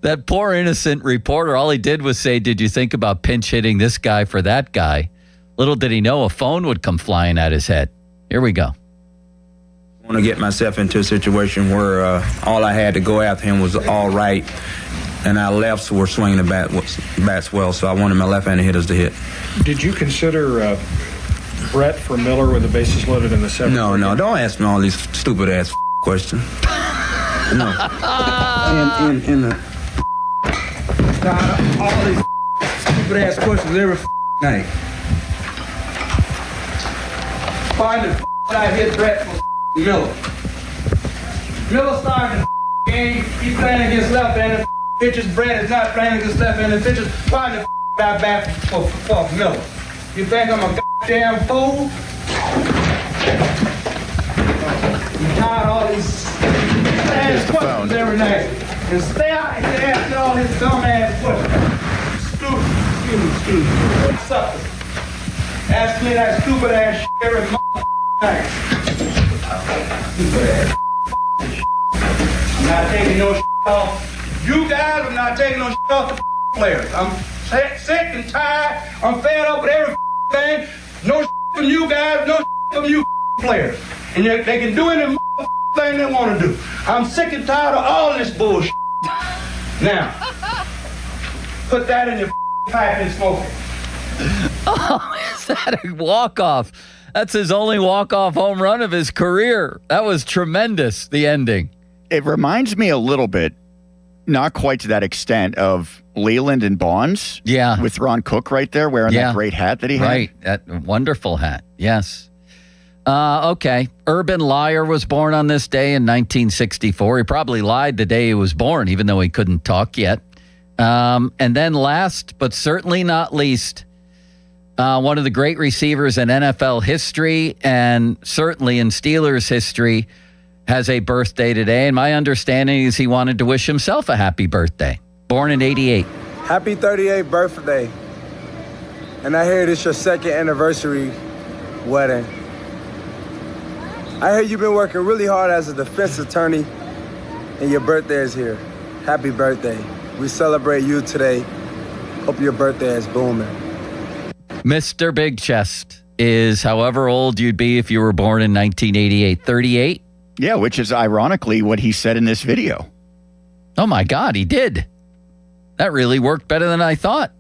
[SPEAKER 7] That poor innocent reporter, all he did was say, did you think about pinch hitting this guy for that guy? Little did he know a phone would come flying at his head. Here we go.
[SPEAKER 8] I want to get myself into a situation where all I had to go after him was all right, and our lefts were swinging the bats well, so I wanted my left-handed hitters to hit.
[SPEAKER 10] Did you consider Brett for Miller with the bases loaded in the 7th?
[SPEAKER 8] No, don't ask me all these stupid-ass questions. No. In the... all these stupid-ass questions every night. Find the I hit Brett for Miller. Miller started the game. He's playing against left-handed pitchers. Brett is not playing against left-handed pitchers. Find the I bat for Miller. You think I'm a goddamn fool? I'm tired of all these ass questions every night. And stay out here asking all his dumb ass questions. Stupid. What's up? Ask me that stupid ass shit every night. Stupid ass. I'm not taking no shit off. You guys are not taking no shit off the players. I'm sick and tired. I'm fed up with everything. No from you guys, no from you players. And they can do any thing they want to do. I'm sick and tired of all this bullshit. Now, put that in your pipe and smoke it.
[SPEAKER 7] Oh, is that a walk-off? That's his only walk-off home run of his career. That was tremendous, the ending.
[SPEAKER 5] It reminds me a little bit, not quite to that extent, of Leland and Bonds.
[SPEAKER 7] Yeah.
[SPEAKER 5] With Ron Cook right there wearing that great hat that he had.
[SPEAKER 7] Right, that wonderful hat, yes. Okay, Urban Liar was born on this day in 1964. He probably lied the day he was born, even though he couldn't talk yet. And then last, but certainly not least, one of the great receivers in NFL history and certainly in Steelers history has a birthday today. And my understanding is he wanted to wish himself a happy birthday. Born in 88.
[SPEAKER 2] Happy 38th birthday. And I hear this your second anniversary wedding. I hear you've been working really hard as a defense attorney, and your birthday is here. Happy birthday. We celebrate you today. Hope your birthday is booming.
[SPEAKER 7] Mr. Big Chest is however old you'd be if you were born in 1988. 38?
[SPEAKER 5] Yeah, which is ironically what he said in this video.
[SPEAKER 7] Oh my God, he did. That really worked better than I thought.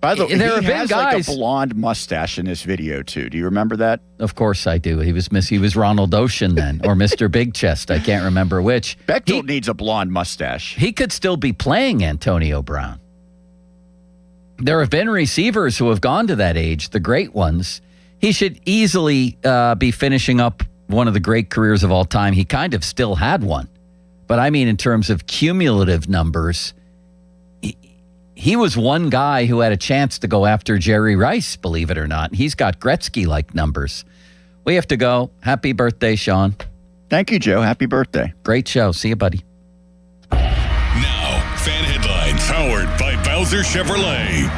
[SPEAKER 5] By the way,
[SPEAKER 7] there have
[SPEAKER 5] he
[SPEAKER 7] been
[SPEAKER 5] has
[SPEAKER 7] guys
[SPEAKER 5] like a blonde mustache in this video too. Do you remember that?
[SPEAKER 7] Of course I do. He was Ronald Ocean then, or Mr. Big Chest. I can't remember which.
[SPEAKER 5] Bechtel needs a blonde mustache.
[SPEAKER 7] He could still be playing Antonio Brown. There have been receivers who have gone to that age, the great ones. He should easily be finishing up one of the great careers of all time. He kind of still had one. But I mean in terms of cumulative numbers, he was one guy who had a chance to go after Jerry Rice, believe it or not. He's got Gretzky-like numbers. We have to go. Happy birthday, Sean.
[SPEAKER 5] Thank you, Joe. Happy birthday.
[SPEAKER 7] Great show. See you, buddy.
[SPEAKER 1] Now, fan headlines powered by Bowser Chevrolet.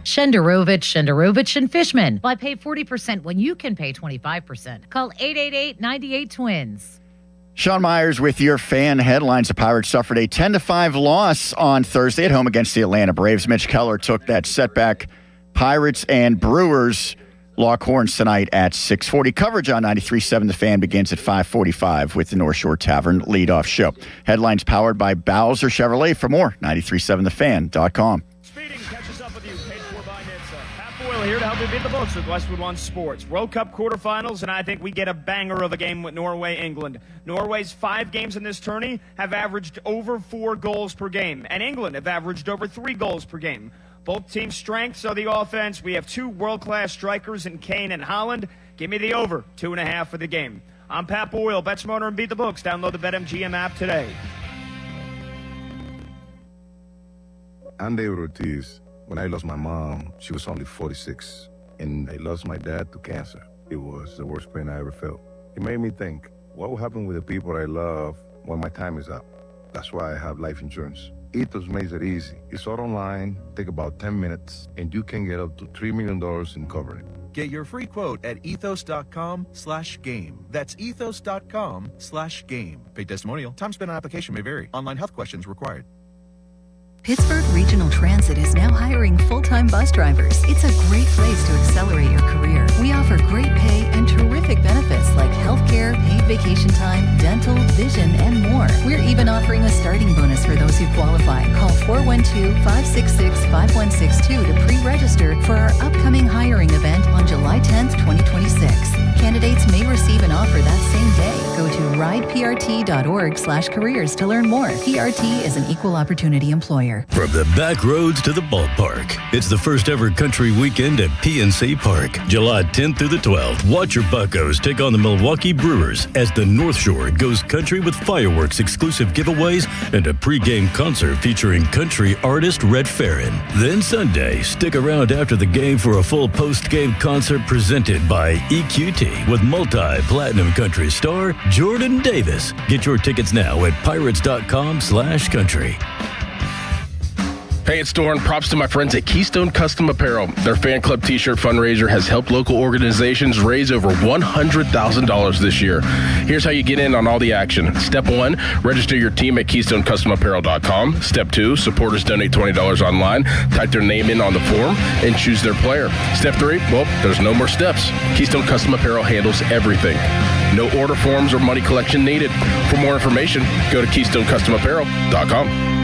[SPEAKER 12] Shenderovich, and Fishman. Why pay 40% when you can pay 25%? Call 888-98-TWINS.
[SPEAKER 5] Sean Myers with your fan headlines. The Pirates suffered a 10-5 loss on Thursday at home against the Atlanta Braves. Mitch Keller took that setback. Pirates and Brewers lock horns tonight at 6:40. Coverage on 93.7 The Fan begins at 5:45 with the North Shore Tavern leadoff show. Headlines powered by Bowser Chevrolet. For more, 937thefan.com.
[SPEAKER 15] Here to help you beat the books with Westwood One Sports. World Cup quarterfinals, and I think we get a banger of a game with Norway, England. Norway's 5 games in this tourney have averaged over 4 goals per game, and England have averaged over 3 goals per game. Both teams' strengths are the offense. We have 2 world-class strikers in Kane and Holland. Give me the over, 2.5 for the game. I'm Pat Boyle. Bet smarter and beat the books. Download the BetMGM app today.
[SPEAKER 16] I'm David Ortiz. When I lost my mom, she was only 46, and I lost my dad to cancer. It was the worst pain I ever felt. It made me think, what will happen with the people I love when my time is up? That's why I have life insurance. Ethos makes it easy. It's all online, take about 10 minutes, and you can get up to $3 million in coverage.
[SPEAKER 17] Get your free quote at ethos.com/game. That's ethos.com/game. Paid testimonial. Time spent on application may vary. Online health questions required.
[SPEAKER 18] Pittsburgh Regional Transit is now hiring full-time bus drivers. It's a great place to accelerate your career. We offer great pay and terrific benefits like healthcare, paid vacation time, dental, vision, and more. We're even offering a starting bonus for those who qualify. Call 412-566-5162 to pre-register for our upcoming hiring event on July 10th, 2026. Candidates may receive an offer that same day. Go to rideprt.org/careers to learn more. PRT is an equal opportunity employer.
[SPEAKER 19] From the back roads to the ballpark, it's the first ever country weekend at PNC Park, July 10th through the 12th. Watch your Buccos take on the Milwaukee Brewers as the North Shore goes country with fireworks, exclusive giveaways, and a pregame concert featuring country artist Red Farron. Then Sunday, stick around after the game for a full post-game concert presented by EQT with multi-platinum country star Jordan Davis. Get your tickets now at pirates.com/country.
[SPEAKER 11] Hey, it's Doran. Props to my friends at Keystone Custom Apparel. Their fan club t-shirt fundraiser has helped local organizations raise over $100,000 this year. Here's how you get in on all the action. Step 1, register your team at KeystoneCustomApparel.com. Step 2, supporters donate $20 online, type their name in on the form, and choose their player. Step 3, well, there's no more steps. Keystone Custom Apparel handles everything. No order forms or money collection needed. For more information, go to KeystoneCustomApparel.com.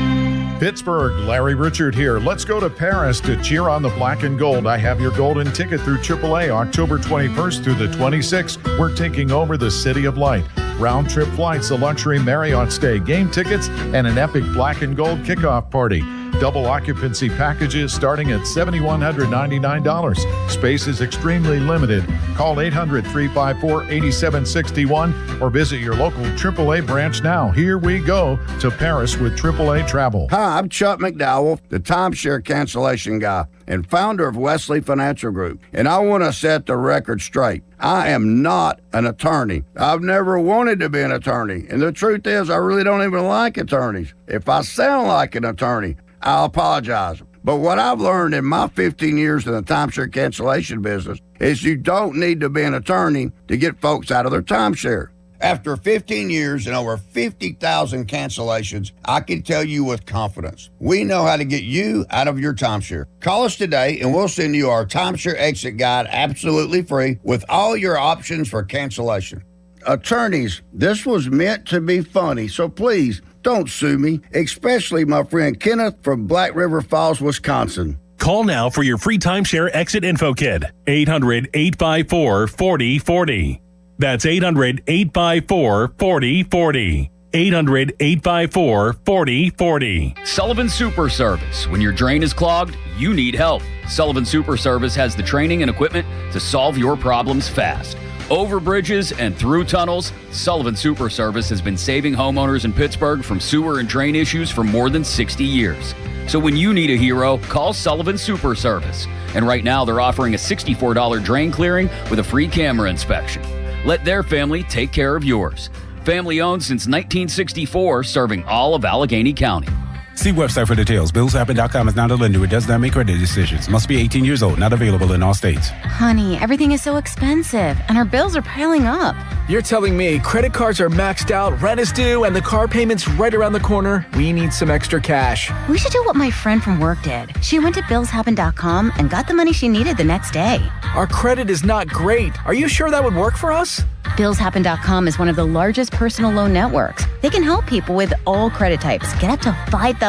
[SPEAKER 3] Pittsburgh, Larry Richard here. Let's go to Paris to cheer on the black and gold. I have your golden ticket through AAA October 21st through the 26th. We're taking over the City of Light. Round trip flights, a luxury Marriott stay, game tickets, and an epic black and gold kickoff party. Double occupancy packages starting at $7,199. Space is extremely limited. Call 800-354-8761 or visit your local AAA branch now. Here we go to Paris with AAA Travel.
[SPEAKER 6] Hi, I'm Chuck McDowell, the timeshare cancellation guy and founder of Wesley Financial Group. And I want to set the record straight. I am not an attorney. I've never wanted to be an attorney. And the truth is, I really don't even like attorneys. If I sound like an attorney, I'll apologize. But what I've learned in my 15 years in the timeshare cancellation business is you don't need to be an attorney to get folks out of their timeshare. After 15 years and over 50,000 cancellations, I can tell you with confidence, we know how to get you out of your timeshare. Call us today and we'll send you our timeshare exit guide absolutely free with all your options for cancellation. Attorneys, this was meant to be funny, so please don't sue me, especially my friend Kenneth from Black River Falls, Wisconsin.
[SPEAKER 20] Call now for your free timeshare exit info kit. 800-854-4040. That's 800-854-4040. 800-854-4040.
[SPEAKER 21] Sullivan Super Service. When your drain is clogged, you need help. Sullivan Super Service has the training and equipment to solve your problems fast. Over bridges and through tunnels, Sullivan Super Service has been saving homeowners in Pittsburgh from sewer and drain issues for more than 60 years. So when you need a hero, call Sullivan Super Service. And right now they're offering a $64 drain clearing with a free camera inspection. Let their family take care of yours. Family owned since 1964, serving all of Allegheny County.
[SPEAKER 22] See website for details. BillsHappen.com is not a lender. It does not make credit decisions. Must be 18 years old. Not available in all states.
[SPEAKER 23] Honey, everything is so expensive, and our bills are piling up.
[SPEAKER 24] You're telling me credit cards are maxed out, rent is due, and the car payment's right around the corner? We need some extra cash.
[SPEAKER 23] We should do what my friend from work did. She went to BillsHappen.com and got the money she needed the next day.
[SPEAKER 24] Our credit is not great. Are you sure that would work for us?
[SPEAKER 23] BillsHappen.com is one of the largest personal loan networks. They can help people with all credit types get up to $5,000.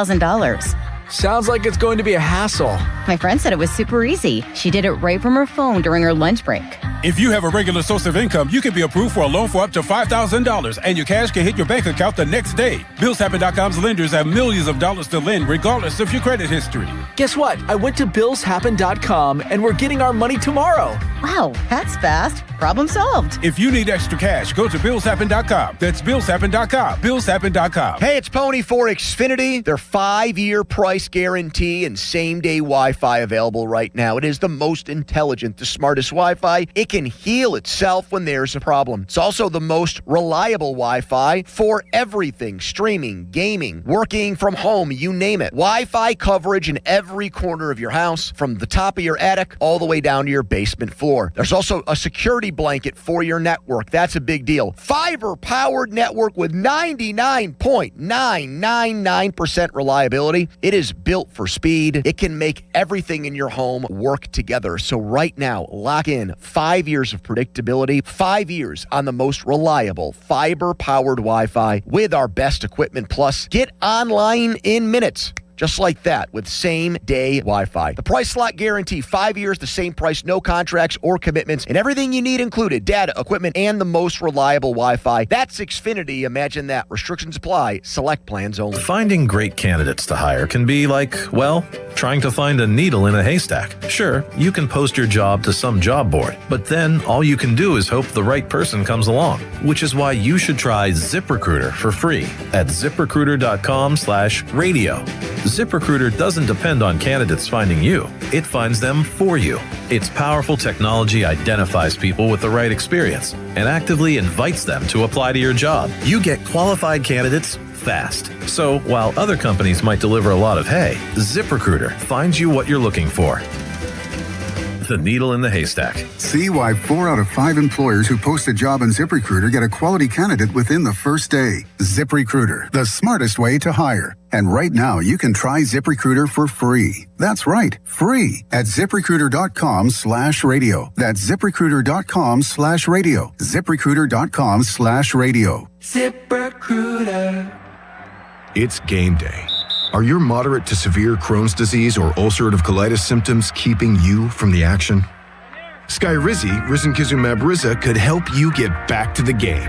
[SPEAKER 24] Sounds like it's going to be a hassle.
[SPEAKER 23] My friend said it was super easy. She did it right from her phone during her lunch break.
[SPEAKER 22] If you have a regular source of income, you can be approved for a loan for up to $5,000, and your cash can hit your bank account the next day. BillsHappen.com's lenders have millions of dollars to lend, regardless of your credit history.
[SPEAKER 24] Guess what? I went to BillsHappen.com, and we're getting our money tomorrow.
[SPEAKER 23] Wow, that's fast. Problem solved.
[SPEAKER 22] If you need extra cash, go to BillsHappen.com. That's BillsHappen.com. BillsHappen.com.
[SPEAKER 25] Hey, it's Pony for Xfinity. Their 5-year price guarantee and same-day Wi-Fi available right now. It is the most intelligent, the smartest Wi-Fi. It can heal itself when there's a problem. It's also the most reliable Wi-Fi for everything. Streaming, gaming, working from home, you name it. Wi-Fi coverage in every corner of your house, from the top of your attic all the way down to your basement floor. There's also a security blanket for your network. That's a big deal. Fiber-powered network with 99.999% reliability. It is built for speed. It can make everything in your home work together. So right now, lock in 5 years of predictability, 5 years on the most reliable fiber-powered Wi-Fi with our best equipment. Plus, get online in minutes. Just like that, with same-day Wi-Fi. The price slot guarantee, 5 years, the same price, no contracts or commitments, and everything you need included, data, equipment, and the most reliable Wi-Fi. That's Xfinity. Imagine that. Restrictions apply. Select plans only.
[SPEAKER 27] Finding great candidates to hire can be like, well, trying to find a needle in a haystack. Sure, you can post your job to some job board, but then all you can do is hope the right person comes along, which is why you should try ZipRecruiter for free at ZipRecruiter.com/radio. ZipRecruiter doesn't depend on candidates finding you. It finds them for you. Its powerful technology identifies people with the right experience and actively invites them to apply to your job. You get qualified candidates
[SPEAKER 4] fast. So while other companies might deliver a lot of hay, ZipRecruiter finds you what you're looking for. The needle in the haystack.
[SPEAKER 8] See why 4 out of 5 employers who post a job on ZipRecruiter get a quality candidate within the first day. ZipRecruiter, the smartest way to hire. And right now, you can try ZipRecruiter for free. That's right, free at ZipRecruiter.com/radio. That's ZipRecruiter.com/radio. ZipRecruiter.com/radio.
[SPEAKER 9] ZipRecruiter. It's game day. Are your moderate to severe Crohn's disease or ulcerative colitis symptoms keeping you from the action? Skyrizi, risankizumab Riza, could help you get back to the game.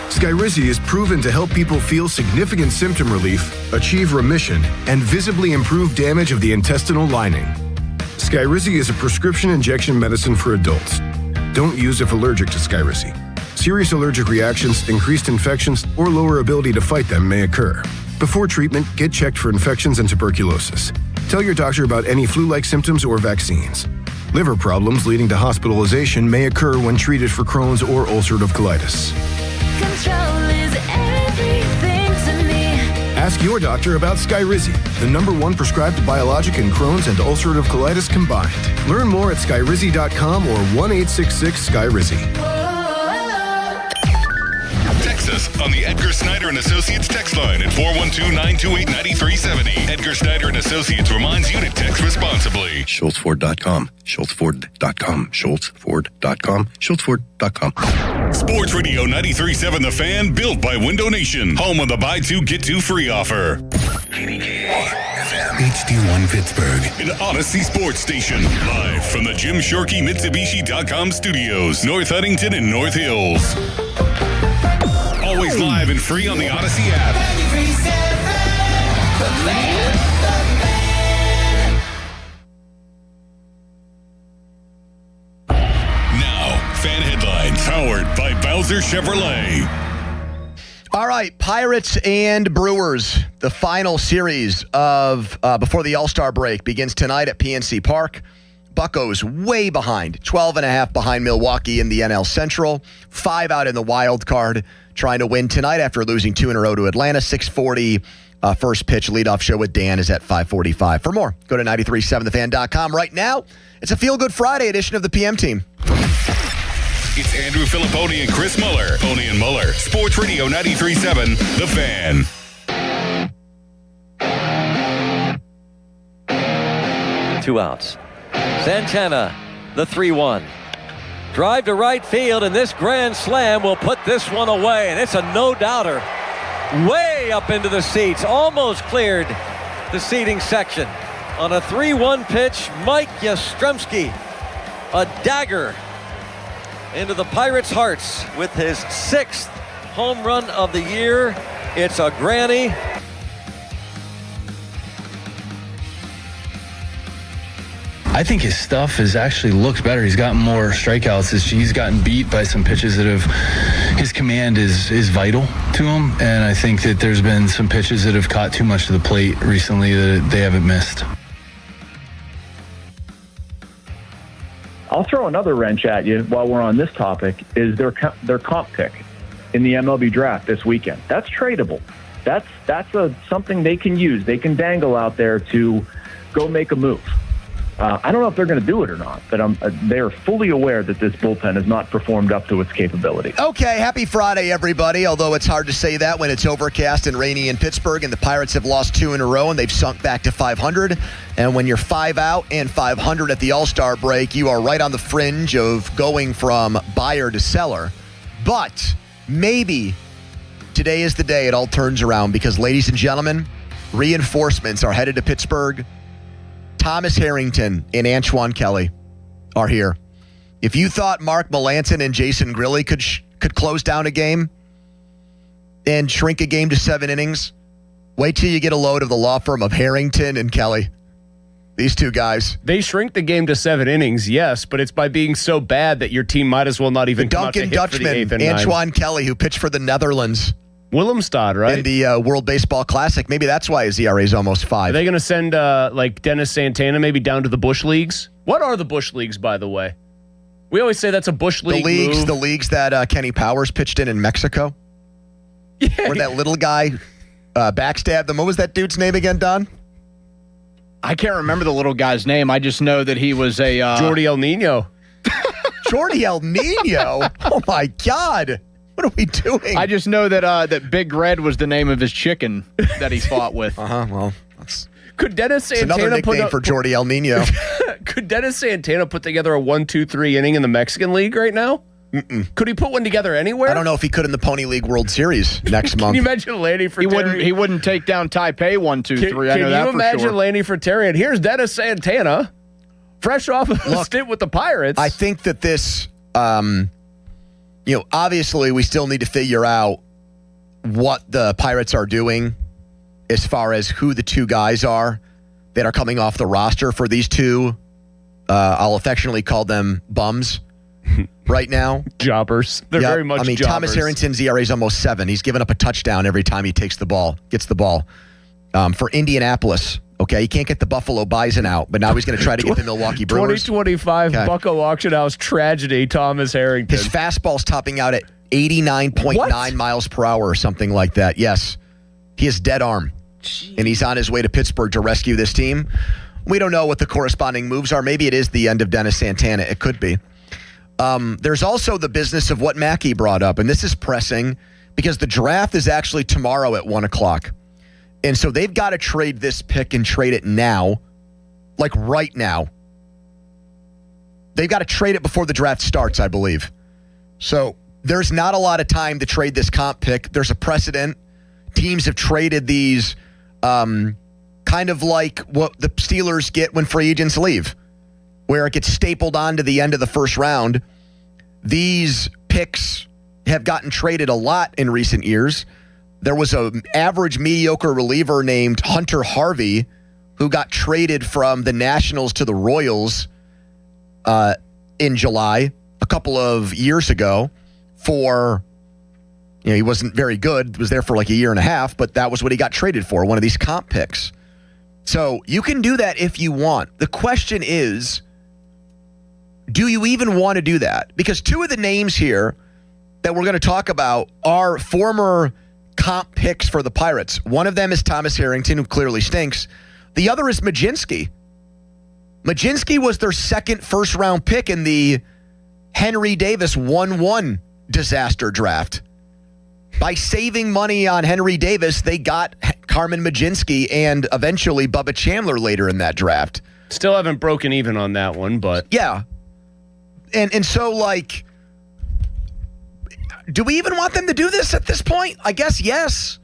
[SPEAKER 9] Skyrizi is proven to help people feel significant symptom relief, achieve remission, and visibly improve damage of the intestinal lining. Skyrizi is a prescription injection medicine for adults. Don't use if allergic to Skyrizi. Serious allergic reactions, increased infections, or lower ability to fight them may occur. Before treatment, get checked for infections and tuberculosis. Tell your doctor about any flu-like symptoms or vaccines. Liver problems leading to hospitalization may occur when treated for Crohn's or ulcerative colitis. Control is everything to me. Ask your doctor about Skyrizi, the #1 prescribed biologic in Crohn's and ulcerative colitis combined. Learn more at skyrizi.com or 1-866-SKYRIZI.
[SPEAKER 1] Text us on the Edgar Snyder and Associates text line at 412-928-9370. Edgar Snyder and Associates reminds you to text responsibly.
[SPEAKER 10] SchultzFord.com. SchultzFord.com. SchultzFord.com. SchultzFord.com.
[SPEAKER 1] Sports Radio 93.7 The Fan, built by Window Nation. Home of the buy two, get two free offer. HD1 Pittsburgh. An Odyssey Sports Station. Live from the Jim Shorkey Mitsubishi.com studios. North Huntington and North Hills. Always live and free on the Odyssey app. 93.7 The Fan. Now, fan headlines powered by Bowser Chevrolet.
[SPEAKER 25] All right, Pirates and Brewers. The final series of before the All-Star break begins tonight at PNC Park. Buccos way behind, 12.5 behind Milwaukee in the NL Central, 5 out in the wild card, trying to win tonight after losing 2 in a row to Atlanta. 6:40 first pitch leadoff show with Dan is at 5:45. For more, go to 937thefan.com. Right now, it's a Feel Good Friday edition of the PM Team.
[SPEAKER 1] It's Andrew Filipponi and Chris Muller. Pony and Muller. Sports Radio 93.7 The Fan.
[SPEAKER 13] Two outs. Santana, the 3-1. Drive to right field, and this grand slam will put this one away, and it's a no-doubter. Way up into the seats, almost cleared the seating section. On a 3-1 pitch, Mike Yastrzemski, a dagger into the Pirates' hearts with his 6th home run of the year. It's a granny.
[SPEAKER 14] I think his stuff has actually looked better. He's gotten more strikeouts. He's gotten beat by some pitches that have, his command is vital to him. And I think that there's been some pitches that have caught too much to the plate recently that they haven't missed.
[SPEAKER 26] I'll throw another wrench at you while we're on this topic, is their comp pick in the MLB draft this weekend. That's tradable. That's something they can use. They can dangle out there to go make a move. I don't know if they're going to do it or not, but they're fully aware that this bullpen has not performed up to its capability.
[SPEAKER 25] Okay, happy Friday, everybody, although it's hard to say that when it's overcast and rainy in Pittsburgh and the Pirates have lost 2 in a row and they've sunk back to 500. And when you're 5 out and 500 at the All-Star break, you are right on the fringe of going from buyer to seller. But maybe today is the day it all turns around because, ladies and gentlemen, reinforcements are headed to Pittsburgh. Thomas Harrington and Antoine Kelly are here. If you thought Mark Melancon and Jason Grilli could close down a game and shrink a game to 7 innings, wait till you get a load of the law firm of Harrington and Kelly. These two guys.
[SPEAKER 28] They shrink the game to 7 innings, yes, but it's by being so bad that your team might as well not even come out to hit for the 8th and 9th.
[SPEAKER 25] Antoine Kelly, who pitched for the Netherlands.
[SPEAKER 28] Willemstad, right?
[SPEAKER 25] In the World Baseball Classic. Maybe that's why his ERA is almost 5.
[SPEAKER 28] Are they going to send like Dennis Santana maybe down to the Bush Leagues? What are the Bush Leagues, by the way? We always say that's a Bush League move.
[SPEAKER 25] The leagues that Kenny Powers pitched in Mexico. Where that little guy backstabbed them. What was that dude's name again, Don?
[SPEAKER 2] I can't remember the little guy's name. I just know that he was a...
[SPEAKER 28] Jordi El Nino.
[SPEAKER 25] Jordi El Nino? Oh, my God. What are we doing?
[SPEAKER 2] I just know that that Big Red was the name of his chicken that he fought with.
[SPEAKER 25] Well, that's...
[SPEAKER 28] Could Dennis Santana
[SPEAKER 25] another nickname for Jordi El Nino.
[SPEAKER 28] Could Dennis Santana put together a 1-2-3 inning in the Mexican League right now? Could he put one together anywhere?
[SPEAKER 25] I don't know if he could in the Pony League World Series next month.
[SPEAKER 28] Can you imagine Lanny Frattarian?
[SPEAKER 2] He wouldn't take down Taipei 1-2-3. I know that for sure.
[SPEAKER 28] Can you imagine Lanny Frattarian? Here's Dennis Santana, fresh off of a stint with the Pirates.
[SPEAKER 25] I think that this, obviously we still need to figure out what the Pirates are doing as far as who the two guys are that are coming off the roster for these two. I'll affectionately call them bums. Right now,
[SPEAKER 28] jobbers. They're very much jobbers.
[SPEAKER 25] Thomas Harrington's ERA is almost 7. He's given up a touchdown every time he gets the ball. For Indianapolis, okay, he can't get the Buffalo Bison out, but now he's going to try to get the Milwaukee Brewers.
[SPEAKER 28] 2025 Bucco Auction House tragedy, Thomas Harrington.
[SPEAKER 25] His fastball's topping out at 89.9 miles per hour or something like that. Yes, he has dead arm, and he's on his way to Pittsburgh to rescue this team. We don't know what the corresponding moves are. Maybe it is the end of Dennis Santana. It could be. There's also the business of what Mackey brought up, and this is pressing because the draft is actually tomorrow at 1 o'clock. And so they've got to trade this pick and trade it now, like right now. They've got to trade it before the draft starts, I believe. So there's not a lot of time to trade this comp pick. There's a precedent. Teams have traded these kind of like what the Steelers get when free agents leave, where it gets stapled on to the end of the first round. These picks have gotten traded a lot in recent years. There was an average mediocre reliever named Hunter Harvey who got traded from the Nationals to the Royals in July a couple of years ago for, he wasn't very good, was there for like a year and a half, but that was what he got traded for, one of these comp picks. So you can do that if you want. The question is, do you even want to do that? Because two of the names here that we're going to talk about are former comp picks for the Pirates. One of them is Thomas Harrington, who clearly stinks. The other is Majinski. Majinski was their second first-round pick in the Henry Davis 1-1 disaster draft. By saving money on Henry Davis, they got Carmen Majinski and eventually Bubba Chandler later in that draft.
[SPEAKER 28] Still haven't broken even on that one, but...
[SPEAKER 25] Yeah. And so, like, do we even want them to do this at this point? I guess yes,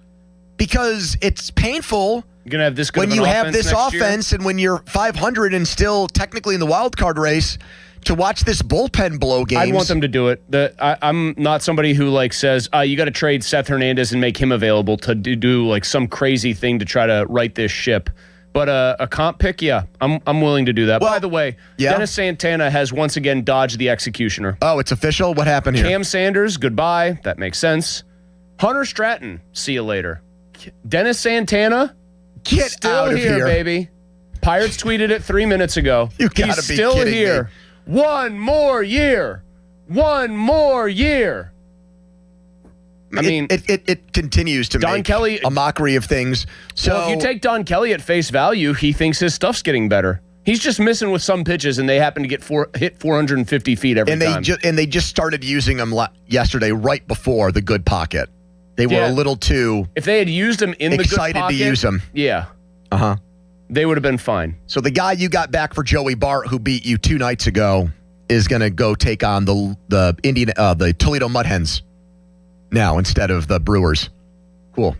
[SPEAKER 25] because it's painful.
[SPEAKER 28] You're gonna have this good
[SPEAKER 25] when
[SPEAKER 28] of
[SPEAKER 25] you
[SPEAKER 28] an
[SPEAKER 25] have this offense and when you're 500 and still technically in the wild card race to watch this bullpen blow games.
[SPEAKER 28] I want them to do it. I'm not somebody who like says you got to trade Seth Hernandez and make him available to do like some crazy thing to try to right this ship. But a comp pick, yeah, I'm willing to do that. Well, by the way, Dennis Santana has once again dodged the executioner.
[SPEAKER 25] Oh, it's official? What happened here?
[SPEAKER 28] Cam Sanders, goodbye. That makes sense. Hunter Stratton, see you later. Dennis Santana,
[SPEAKER 25] get
[SPEAKER 28] still
[SPEAKER 25] out of here,
[SPEAKER 28] baby. Pirates tweeted it 3 minutes ago.
[SPEAKER 25] He's
[SPEAKER 28] still here. Me. One more year. One more year.
[SPEAKER 25] I mean, it continues to make Kelly, a mockery of things. So
[SPEAKER 28] if you take Don Kelly at face value, he thinks his stuff's getting better. He's just missing with some pitches, and they happen to get hit 450 feet every time.
[SPEAKER 25] And they just started using him yesterday, right before the good pocket. They were a little too.
[SPEAKER 28] If they had used him in the good pocket,
[SPEAKER 25] excited to use him.
[SPEAKER 28] Yeah. They would have been fine.
[SPEAKER 25] So the guy you got back for Joey Bart, who beat you 2 nights ago, is going to go take on the Toledo Mud Hens now instead of the Brewers. Cool.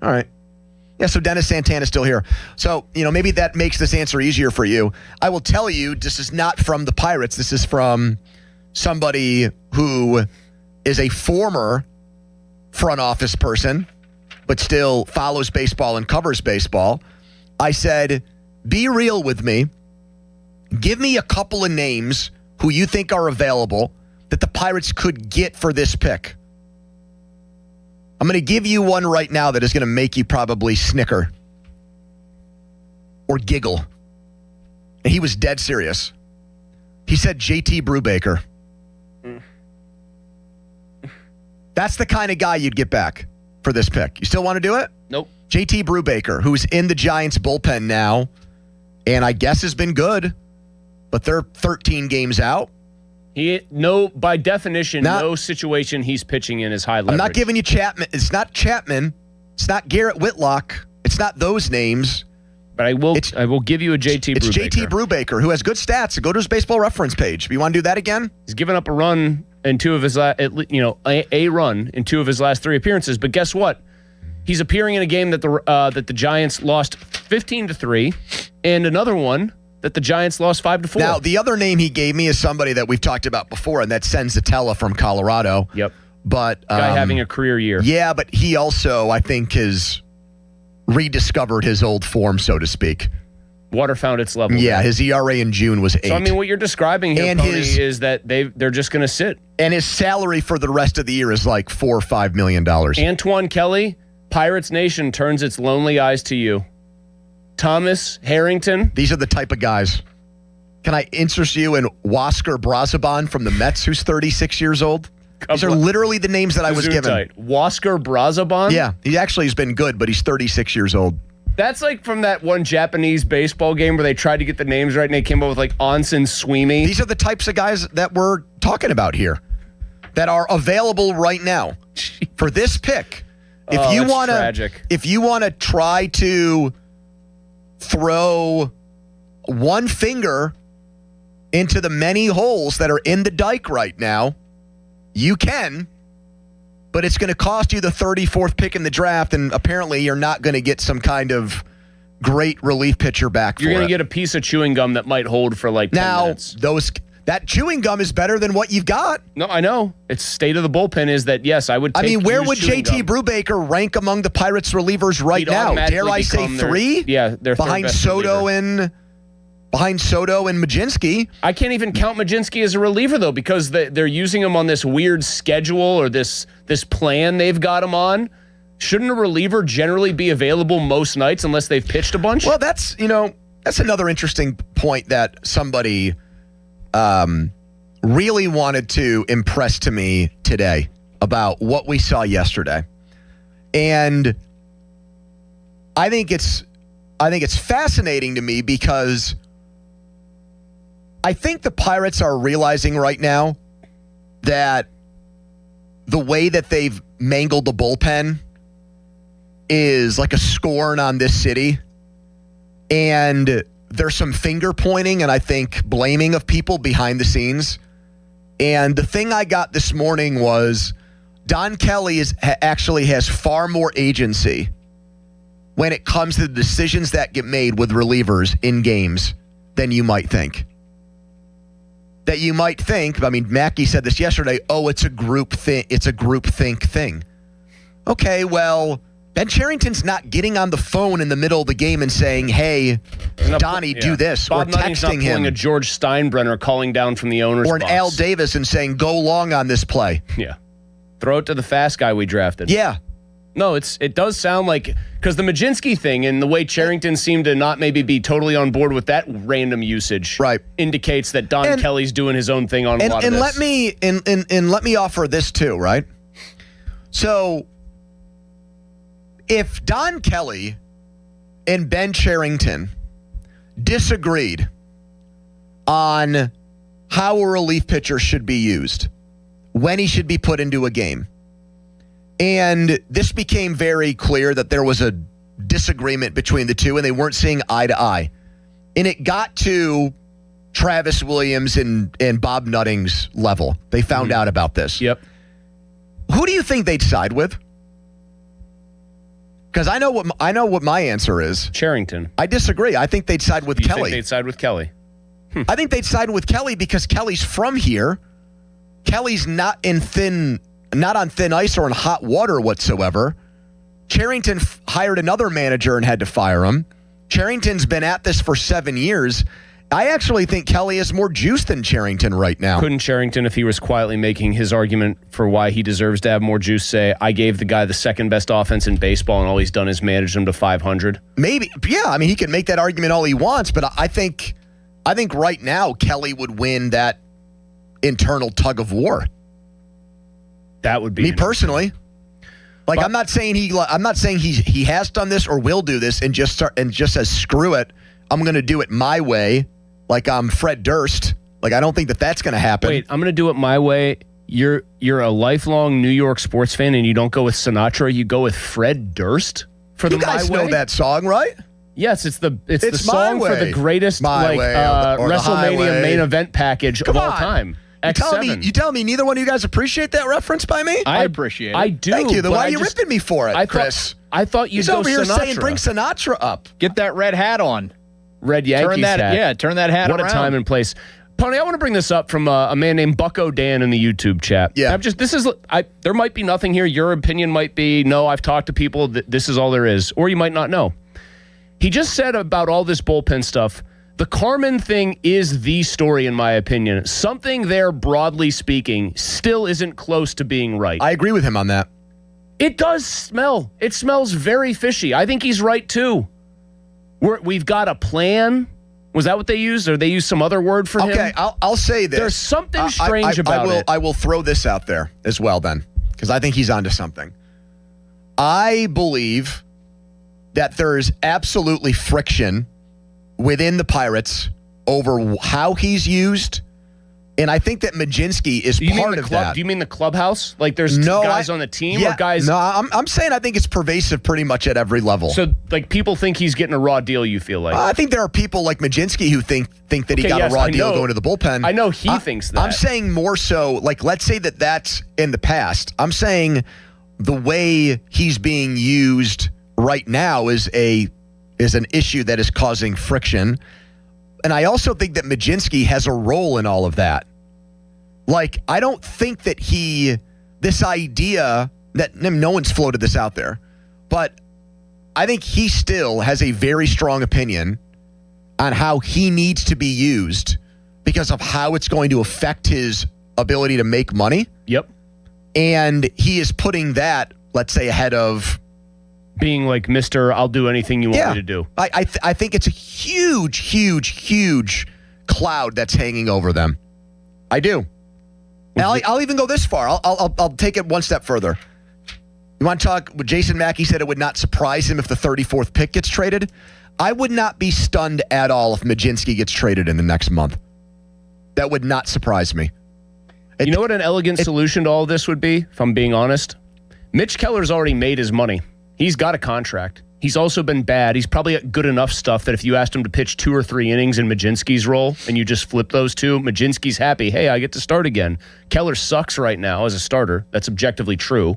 [SPEAKER 25] All right. Yeah, so Dennis Santana's still here. So, maybe that makes this answer easier for you. I will tell you, this is not from the Pirates. This is from somebody who is a former front office person, but still follows baseball and covers baseball. I said, be real with me. Give me a couple of names who you think are available that the Pirates could get for this pick. I'm going to give you one right now that is going to make you probably snicker or giggle. And he was dead serious. He said JT Brubaker. That's the kind of guy you'd get back. for this pick. You still want to do it?
[SPEAKER 28] Nope.
[SPEAKER 25] JT Brubaker, who's in the Giants bullpen now, and I guess has been good, but they're 13 games out.
[SPEAKER 28] By definition, no situation he's pitching in is high leverage.
[SPEAKER 25] I'm not giving you Chapman. It's not Chapman. It's not Garrett Whitlock. It's not those names.
[SPEAKER 28] But I will give you a JT Brubaker.
[SPEAKER 25] It's JT Brubaker, who has good stats. Go to his baseball reference page. You want to do that again?
[SPEAKER 28] He's given up a run in two of his a run in two of his last 3 appearances. But guess what? He's appearing in a game that the Giants lost 15-3, and another one that the Giants lost 5-4.
[SPEAKER 25] Now, the other name he gave me is somebody that we've talked about before, and that's Senzatella from Colorado.
[SPEAKER 28] Yep.
[SPEAKER 25] But
[SPEAKER 28] guy having a career year.
[SPEAKER 25] Yeah, but he also, I think, has rediscovered his old form, so to speak.
[SPEAKER 28] Water found its level.
[SPEAKER 25] Yeah, his ERA in June was 8.
[SPEAKER 28] So, I mean, what you're describing here, Tony, is that they're just going to sit.
[SPEAKER 25] And his salary for the rest of the year is like $4 or $5 million.
[SPEAKER 28] Antoine Kelly, Pirates Nation turns its lonely eyes to you. Thomas Harrington.
[SPEAKER 25] These are the type of guys. Can I interest you in Wasker Brazaban from the Mets, who's 36 years old? These are literally the names that I was given.
[SPEAKER 28] Wasker Brazaban?
[SPEAKER 25] Yeah, he actually has been good, but he's 36 years old.
[SPEAKER 28] That's like from that one Japanese baseball game where they tried to get the names right and they came up with like Onsen Sweeney.
[SPEAKER 25] These are the types of guys that we're talking about here that are available right now for this pick. If you want to try to throw one finger into the many holes that are in the dike right now, you can, but it's going to cost you the 34th pick in the draft, and apparently you're not going to get some kind of great relief pitcher back for it.
[SPEAKER 28] You're going to get a piece of chewing gum that might hold for like 10 minutes.
[SPEAKER 25] That chewing gum is better than what you've got.
[SPEAKER 28] No, I know. It's state of the bullpen is that, yes, I would take
[SPEAKER 25] where would JT Brubaker rank among the Pirates relievers right now? Dare I say 3?
[SPEAKER 28] They're
[SPEAKER 25] behind Soto and Majinski.
[SPEAKER 28] I can't even count Majinski as a reliever, though, because they're using him on this weird schedule or this plan they've got him on. Shouldn't a reliever generally be available most nights unless they've pitched a bunch?
[SPEAKER 25] Well, that's another interesting point that somebody really wanted to impress to me today about what we saw yesterday. And I think it's fascinating to me because I think the Pirates are realizing right now that the way that they've mangled the bullpen is like a scorn on this city. And there's some finger pointing and I think blaming of people behind the scenes. And the thing I got this morning was Don Kelly actually has far more agency when it comes to the decisions that get made with relievers in games than you might think. That you might think, I mean, Mackey said this yesterday, it's a group thing. It's a group think thing. Okay, well, Ben Cherington's not getting on the phone in the middle of the game and saying, hey, Donnie, do this.
[SPEAKER 28] Bob
[SPEAKER 25] or
[SPEAKER 28] Nutting's
[SPEAKER 25] texting
[SPEAKER 28] not pulling
[SPEAKER 25] him.
[SPEAKER 28] a George Steinbrenner calling down from the owner's
[SPEAKER 25] Or an
[SPEAKER 28] box.
[SPEAKER 25] Al Davis and saying, go long on this play.
[SPEAKER 28] Yeah. Throw it to the fast guy we drafted.
[SPEAKER 25] Yeah.
[SPEAKER 28] No, it does sound like, because the Majinski thing and the way Cherington seemed to not maybe be totally on board with that random usage indicates that Don Kelly's doing his own thing on a lot of this.
[SPEAKER 25] Let me offer this too, right? So if Don Kelly and Ben Cherington disagreed on how a relief pitcher should be used, when he should be put into a game, and this became very clear that there was a disagreement between the two and they weren't seeing eye to eye, and it got to Travis Williams and Bob Nutting's level, they found out about this.
[SPEAKER 28] Yep.
[SPEAKER 25] Who do you think they'd side with? Because I know what my answer is.
[SPEAKER 28] Charrington.
[SPEAKER 25] I disagree. I think they'd side with Kelly.
[SPEAKER 28] You think they'd side with Kelly?
[SPEAKER 25] I think they'd side with Kelly because Kelly's from here. Kelly's not on thin ice or in hot water whatsoever. Cherington hired another manager and had to fire him. Cherington's been at this for 7 years. I actually think Kelly has more juice than Cherington right now.
[SPEAKER 28] Couldn't Cherington, if he was quietly making his argument for why he deserves to have more juice, say, I gave the guy the second best offense in baseball and all he's done is manage them to 500?
[SPEAKER 25] Maybe. Yeah, I mean, he can make that argument all he wants, but I think right now Kelly would win that internal tug of war.
[SPEAKER 28] That would be
[SPEAKER 25] me personally. Like, I'm not saying he has done this or will do this and just says, screw it, I'm going to do it my way, like I'm Fred Durst. Like, I don't think that's going to happen.
[SPEAKER 28] Wait, I'm going to do it my way. You're a lifelong New York sports fan, and you don't go with Sinatra. You go with Fred Durst for the
[SPEAKER 25] You guys
[SPEAKER 28] My Way?
[SPEAKER 25] know that song, right?
[SPEAKER 28] Yes, it's the song
[SPEAKER 25] My
[SPEAKER 28] for the
[SPEAKER 25] Way.
[SPEAKER 28] greatest
[SPEAKER 25] My Way or the
[SPEAKER 28] WrestleMania
[SPEAKER 25] Highway.
[SPEAKER 28] main event package of all time.
[SPEAKER 25] You telling me neither one of you guys appreciate that reference by me?
[SPEAKER 2] I appreciate it.
[SPEAKER 28] I do.
[SPEAKER 25] Thank you. Then
[SPEAKER 28] but
[SPEAKER 25] why are you ripping me for it, Chris?
[SPEAKER 28] I thought you'd
[SPEAKER 25] He's
[SPEAKER 28] go
[SPEAKER 25] over here
[SPEAKER 28] Sinatra.
[SPEAKER 25] saying bring Sinatra up.
[SPEAKER 2] Get that red hat on.
[SPEAKER 28] Red Yankees hat.
[SPEAKER 2] Yeah, turn that hat
[SPEAKER 28] What
[SPEAKER 2] around.
[SPEAKER 28] a time and place. Pony, I want to bring this up from a man named Bucko Dan in the YouTube chat.
[SPEAKER 25] Yeah.
[SPEAKER 28] There might be nothing here. Your opinion might be, no, I've talked to people. This is all there is. Or you might not know. He just said about all this bullpen stuff, the Carmen thing is the story, in my opinion. Something there, broadly speaking, still isn't close to being right.
[SPEAKER 25] I agree with him on that.
[SPEAKER 28] It does smell. It smells very fishy. I think he's right, too. We've got a plan. Was that what they used? Or they used some other word for him?
[SPEAKER 25] Okay, I'll say this.
[SPEAKER 28] There's something strange about it.
[SPEAKER 25] I will throw this out there as well then, because I think he's onto something. I believe that there is absolutely friction within the Pirates over how he's used, and I think that Majinski is part of that.
[SPEAKER 28] Do you mean the clubhouse? Like there's guys on the team or guys?
[SPEAKER 25] No, I'm saying I think it's pervasive pretty much at every level.
[SPEAKER 28] So like people think he's getting a raw deal, you feel like?
[SPEAKER 25] I think there are people like Majinski who think that he got a raw deal going to the bullpen.
[SPEAKER 28] I know he thinks that.
[SPEAKER 25] I'm saying more so, like, let's say that's in the past. I'm saying the way he's being used right now is an issue that is causing friction. And I also think that Majinski has a role in all of that. Like, I don't think that this idea that no one's floated this out there, but I think he still has a very strong opinion on how he needs to be used because of how it's going to affect his ability to make money.
[SPEAKER 28] Yep.
[SPEAKER 25] And he is putting that, let's say, ahead of
[SPEAKER 28] being like, Mr. I'll do anything you want me to do.
[SPEAKER 25] I think it's a huge, huge, huge cloud that's hanging over them. I do. And I'll even go this far. I'll take it one step further. You want to talk? Jason Mackey said it would not surprise him if the 34th pick gets traded. I would not be stunned at all if Majinski gets traded in the next month. That would not surprise me.
[SPEAKER 28] You know what an elegant solution to all this would be, if I'm being honest? Mitch Keller's already made his money. He's got a contract. He's also been bad. He's probably got good enough stuff that if you asked him to pitch 2 or 3 innings in Majinski's role and you just flip those two, Majinski's happy. Hey, I get to start again. Keller sucks right now as a starter. That's objectively true.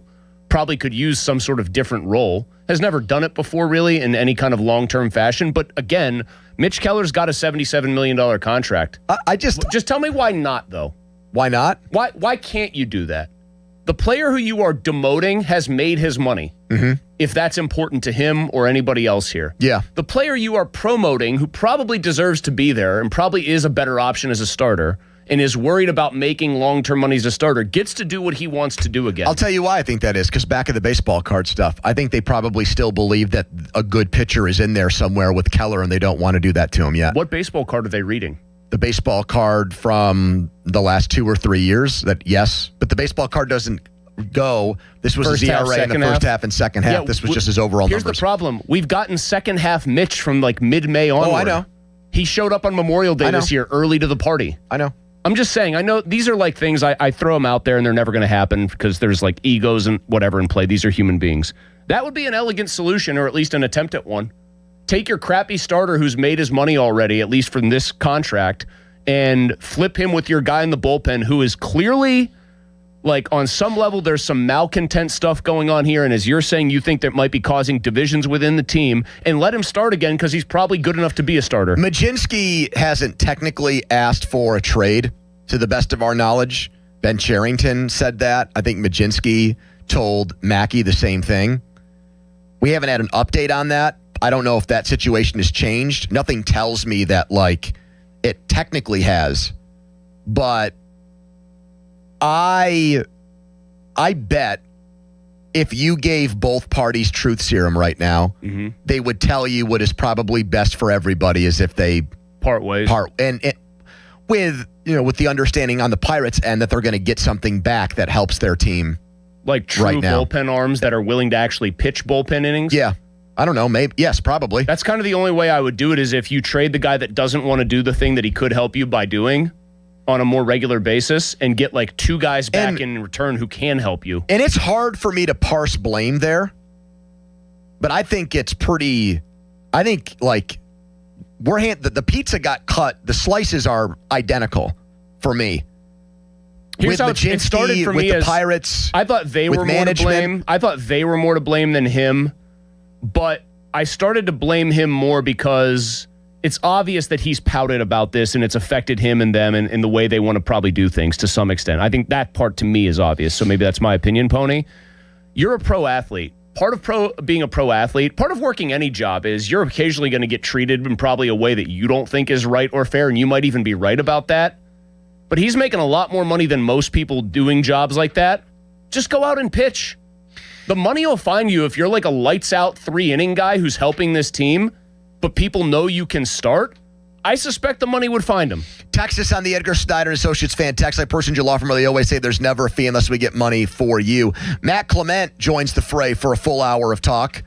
[SPEAKER 28] Probably could use some sort of different role. Has never done it before, really, in any kind of long-term fashion. But again, Mitch Keller's got a $77 million contract. Just tell me why not, though.
[SPEAKER 25] Why not?
[SPEAKER 28] Why can't you do that? The player who you are demoting has made his money, if that's important to him or anybody else here.
[SPEAKER 25] Yeah.
[SPEAKER 28] The player you are promoting, who probably deserves to be there and probably is a better option as a starter and is worried about making long-term money as a starter, gets to do what he wants to do again.
[SPEAKER 25] I'll tell you why I think that is, because back of the baseball card stuff, I think they probably still believe that a good pitcher is in there somewhere with Keller, and they don't want to do that to him yet.
[SPEAKER 28] What baseball card are they reading?
[SPEAKER 25] The baseball card from the last 2 or 3 years, yes, but the baseball card doesn't go. This was his ERA in the first half and second half.
[SPEAKER 28] Yeah,
[SPEAKER 25] this was just his overall
[SPEAKER 28] here's
[SPEAKER 25] numbers.
[SPEAKER 28] The problem. We've gotten second half Mitch from like mid-May onward.
[SPEAKER 25] Oh, I know.
[SPEAKER 28] He showed up on Memorial Day this year early to the party.
[SPEAKER 25] I know.
[SPEAKER 28] I'm just saying, I know these are like things I throw them out there and they're never going to happen because there's like egos and whatever in play. These are human beings. That would be an elegant solution, or at least an attempt at one. Take your crappy starter who's made his money already, at least from this contract, and flip him with your guy in the bullpen who is clearly, like, on some level, there's some malcontent stuff going on here. And as you're saying, you think that might be causing divisions within the team, and let him start again because he's probably good enough to be a starter.
[SPEAKER 25] Majinski hasn't technically asked for a trade, to the best of our knowledge. Ben Cherington said that. I think Majinski told Mackey the same thing. We haven't had an update on that. I don't know if that situation has changed. Nothing tells me that, like, it technically has. But I bet if you gave both parties truth serum right now, they would tell you what is probably best for everybody is if they
[SPEAKER 28] part ways.
[SPEAKER 25] With the understanding on the Pirates end that they're going to get something back that helps their team
[SPEAKER 28] Like true
[SPEAKER 25] right now.
[SPEAKER 28] bullpen arms that are willing to actually pitch bullpen innings?
[SPEAKER 25] Yeah. I don't know. Maybe. Yes, probably.
[SPEAKER 28] That's kind of the only way I would do it is if you trade the guy that doesn't want to do the thing that he could help you by doing on a more regular basis and get like two guys back in return who can help you.
[SPEAKER 25] And it's hard for me to parse blame there, but I think it's pretty, I think like the pizza got cut. The slices are identical for me.
[SPEAKER 28] Here's how it started for me
[SPEAKER 25] with the
[SPEAKER 28] as
[SPEAKER 25] Pirates.
[SPEAKER 28] I thought they were more to blame. I thought they were more to blame than him, but I started to blame him more because it's obvious that he's pouted about this and it's affected him and them and in the way they want to probably do things to some extent. I think that part to me is obvious. So maybe that's my opinion, Pony. You're a pro athlete. Part of being a pro athlete, part of working any job is you're occasionally going to get treated in probably a way that you don't think is right or fair, and you might even be right about that. But he's making a lot more money than most people doing jobs like that. Just go out and pitch. The money will find you if you're like a lights out 3-inning guy who's helping this team, but people know you can start. I suspect the money would find him.
[SPEAKER 25] Text us on the Edgar Snyder Associates fan text line. Person law firm, they always say there's never a fee unless we get money for you. Matt Clement joins the fray for a full hour of talk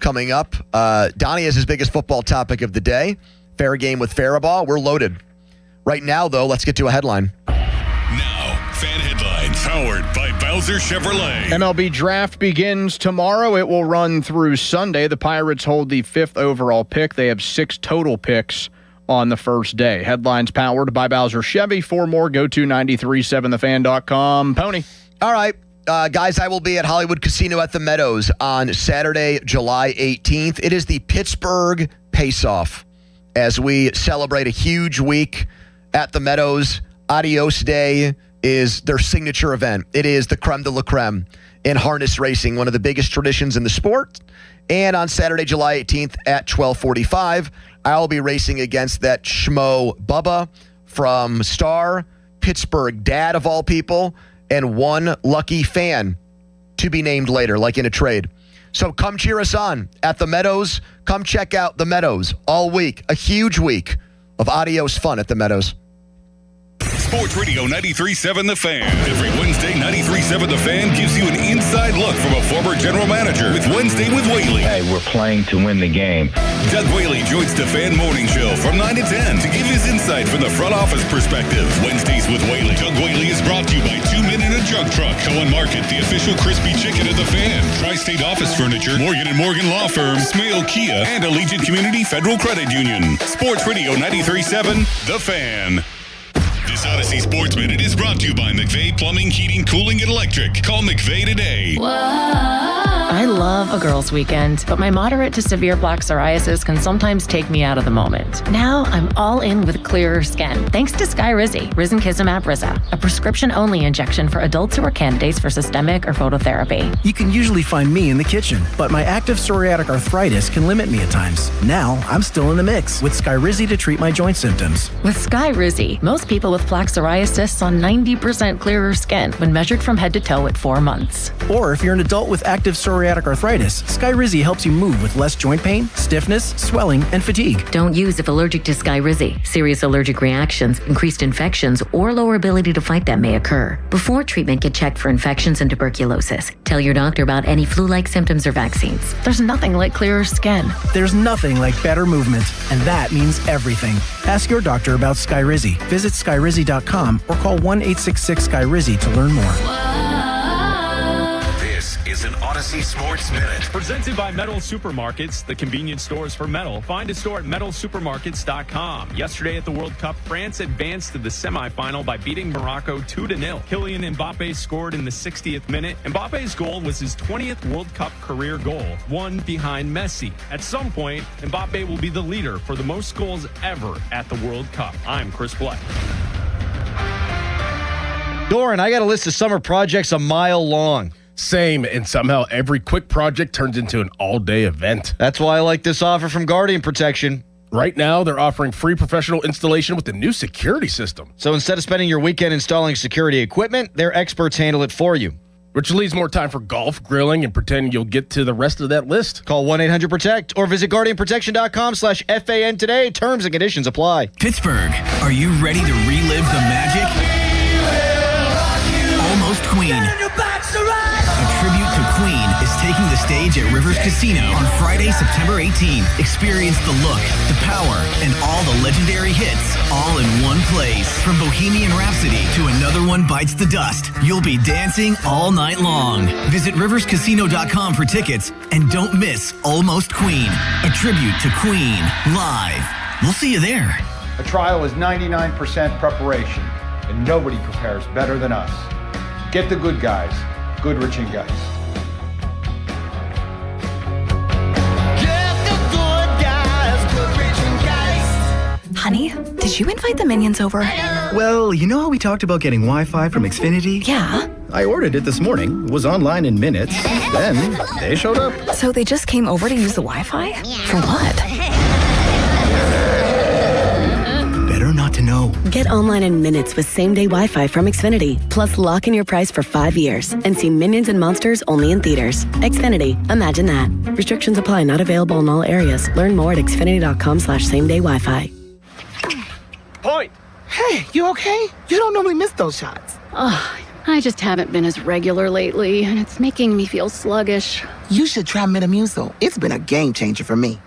[SPEAKER 25] coming up. Donnie has his biggest football topic of the day. Fair game with Faribault. We're loaded. Right now, though, let's get to a headline.
[SPEAKER 1] Now, fan headlines powered by Bowser Chevrolet.
[SPEAKER 2] MLB draft begins tomorrow. It will run through Sunday. The Pirates hold the 5th overall pick. They have 6 total picks on the first day. Headlines powered by Bowser Chevy. For more, go to 937thefan.com. Pony.
[SPEAKER 25] All right. Guys, I will be at Hollywood Casino at the Meadows on Saturday, July 18th. It is the Pittsburgh Pace-Off as we celebrate a huge week at the Meadows. Adios Day is their signature event. It is the creme de la creme in harness racing, one of the biggest traditions in the sport. And on Saturday, July 18th at 12:45, I'll be racing against that schmo Bubba from Star, Pittsburgh dad of all people, and one lucky fan to be named later, like in a trade. So come cheer us on at the Meadows. Come check out the Meadows all week. A huge week of adios fun at the Meadows.
[SPEAKER 1] Sports Radio 93.7 The Fan. Every Wednesday, 93.7 The Fan gives you an inside look from a former general manager with Wednesday with Whaley.
[SPEAKER 5] Hey, we're playing to win the game.
[SPEAKER 1] Doug Whaley joins the Fan Morning Show from 9 to 10 to give his insight from the front office perspective. Wednesdays with Whaley. Doug Whaley is brought to you by 2 Men in a Junk Truck. Cohen Market, the official crispy chicken of the Fan. Tri-State Office Furniture, Morgan & Morgan Law Firm, Smale Kia, and Allegiant Community Federal Credit Union. Sports Radio 93.7 The Fan. This Odyssey Sports Minute is brought to you by McVeigh Plumbing, Heating, Cooling, and Electric. Call McVeigh today.
[SPEAKER 7] I love a girls' weekend, but my moderate to severe plaque psoriasis can sometimes take me out of the moment. Now I'm all in with clearer skin, thanks to Skyrizi, Risankizumab Riza, a prescription-only injection for adults who are candidates for systemic or phototherapy.
[SPEAKER 12] You can usually find me in the kitchen, but my active psoriatic arthritis can limit me at times. Now I'm still in the mix with Skyrizi to treat my joint symptoms.
[SPEAKER 7] With Skyrizi, most people with plaque psoriasis saw 90% clearer skin when measured from head to toe at 4 months.
[SPEAKER 12] Or if you're an adult with active psoriatic arthritis, Skyrizi helps you move with less joint pain, stiffness, swelling, and fatigue.
[SPEAKER 7] Don't use if allergic to Skyrizi. Serious allergic reactions, increased infections, or lower ability to fight them may occur. Before treatment, get checked for infections and tuberculosis. Tell your doctor about any flu-like symptoms or vaccines. There's nothing like clearer skin.
[SPEAKER 12] There's nothing like better movement, and that means everything. Ask your doctor about Skyrizi. Visit Skyrizi.com or call 1-866-SKYRIZI to learn more.
[SPEAKER 15] This is an Odyssey Sports Minute.
[SPEAKER 16] Presented by Metal Supermarkets, the convenience stores for metal. Find a store at metalsupermarkets.com. Yesterday at the World Cup, France advanced to the semifinal by beating Morocco 2-0. Kylian Mbappe scored in the 60th minute. Mbappe's goal was his 20th World Cup career goal, one behind Messi. At some point, Mbappe will be the leader for the most goals ever at the World Cup. I'm Chris Black.
[SPEAKER 17] Doran, I got a list of summer projects a mile long.
[SPEAKER 11] Same, and somehow every quick project turns into an all-day event.
[SPEAKER 17] That's why I like this offer from Guardian Protection.
[SPEAKER 11] Right now, they're offering free professional installation with the new security system.
[SPEAKER 17] So instead of spending your weekend installing security equipment, their experts handle it for you.
[SPEAKER 11] Which leaves more time for golf, grilling, and pretending you'll get to the rest of that list.
[SPEAKER 17] Call 1-800-PROTECT or visit GuardianProtection.com/FAN today. Terms and conditions apply.
[SPEAKER 18] Pittsburgh, are you ready to relive the magic? Almost Queen. A Queen is taking the stage at Rivers Casino on Friday, September 18th. Experience the look, the power, and all the legendary hits all in one place. From Bohemian Rhapsody to Another One Bites the Dust, you'll be dancing all night long. Visit riverscasino.com for tickets and don't miss Almost Queen, a tribute to Queen, live. We'll see you there.
[SPEAKER 3] A trial is 99% preparation, and nobody prepares better than us. Get the good guys, Goodrich and Geist.
[SPEAKER 6] Honey, did you invite the minions over?
[SPEAKER 19] Well, you know how we talked about getting Wi-Fi from Xfinity?
[SPEAKER 6] Yeah.
[SPEAKER 19] I ordered it this morning, was online in minutes, then they showed up.
[SPEAKER 6] So they just came over to use the Wi-Fi? For what?
[SPEAKER 19] Better not to know.
[SPEAKER 20] Get online in minutes with same-day Wi-Fi from Xfinity. Plus, lock in your price for 5 years and see Minions and Monsters only in theaters. Xfinity. Imagine that. Restrictions apply. Not available in all areas. Learn more at xfinity.com/same-day Wi-Fi.
[SPEAKER 21] Point. Hey, you okay? You don't normally miss those shots.
[SPEAKER 27] Oh, I just haven't been as regular lately, and it's making me feel sluggish.
[SPEAKER 21] You should try Metamucil. It's been a game changer for me.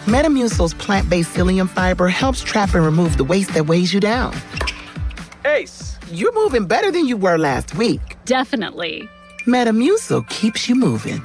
[SPEAKER 21] Metamucil's plant-based psyllium fiber helps trap and remove the waste that weighs you down. Ace, you're moving better than you were last week.
[SPEAKER 27] Definitely.
[SPEAKER 21] Metamucil keeps you moving.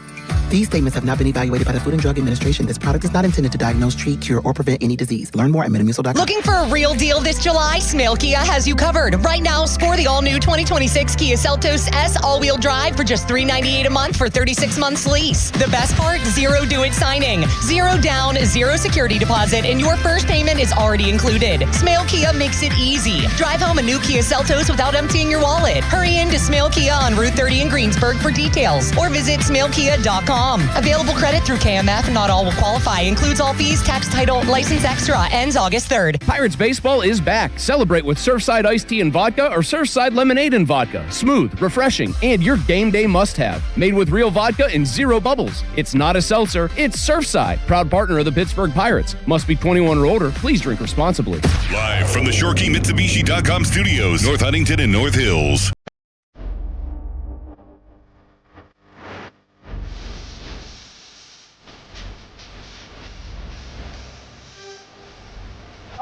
[SPEAKER 21] These statements have not been evaluated by the Food and Drug Administration. This product is not intended to diagnose, treat, cure, or prevent any disease. Learn more at Metamucil.com.
[SPEAKER 22] Looking for a real deal this July? Smale Kia has you covered. Right now, score the all-new 2026 Kia Seltos S all-wheel drive for just $398 a month for 36 months lease. The best part? Zero do-it signing. Zero down, zero security deposit, and your first payment is already included. Smale Kia makes it easy. Drive home a new Kia Seltos without emptying your wallet. Hurry in to Smale Kia on Route 30 in Greensburg for details, or visit smalekia.com. Available credit through KMF. Not all will qualify. Includes all fees, tax, title, license extra. Ends August 3rd.
[SPEAKER 28] Pirates baseball is back. Celebrate with Surfside iced tea and vodka or Surfside lemonade and vodka. Smooth, refreshing, and your game day must-have. Made with real vodka and zero bubbles. It's not a seltzer. It's Surfside. Proud partner of the Pittsburgh Pirates. Must be 21 or older. Please drink responsibly.
[SPEAKER 1] Live from the ShoreKeyMitsubishi.com studios, North Huntington and North Hills.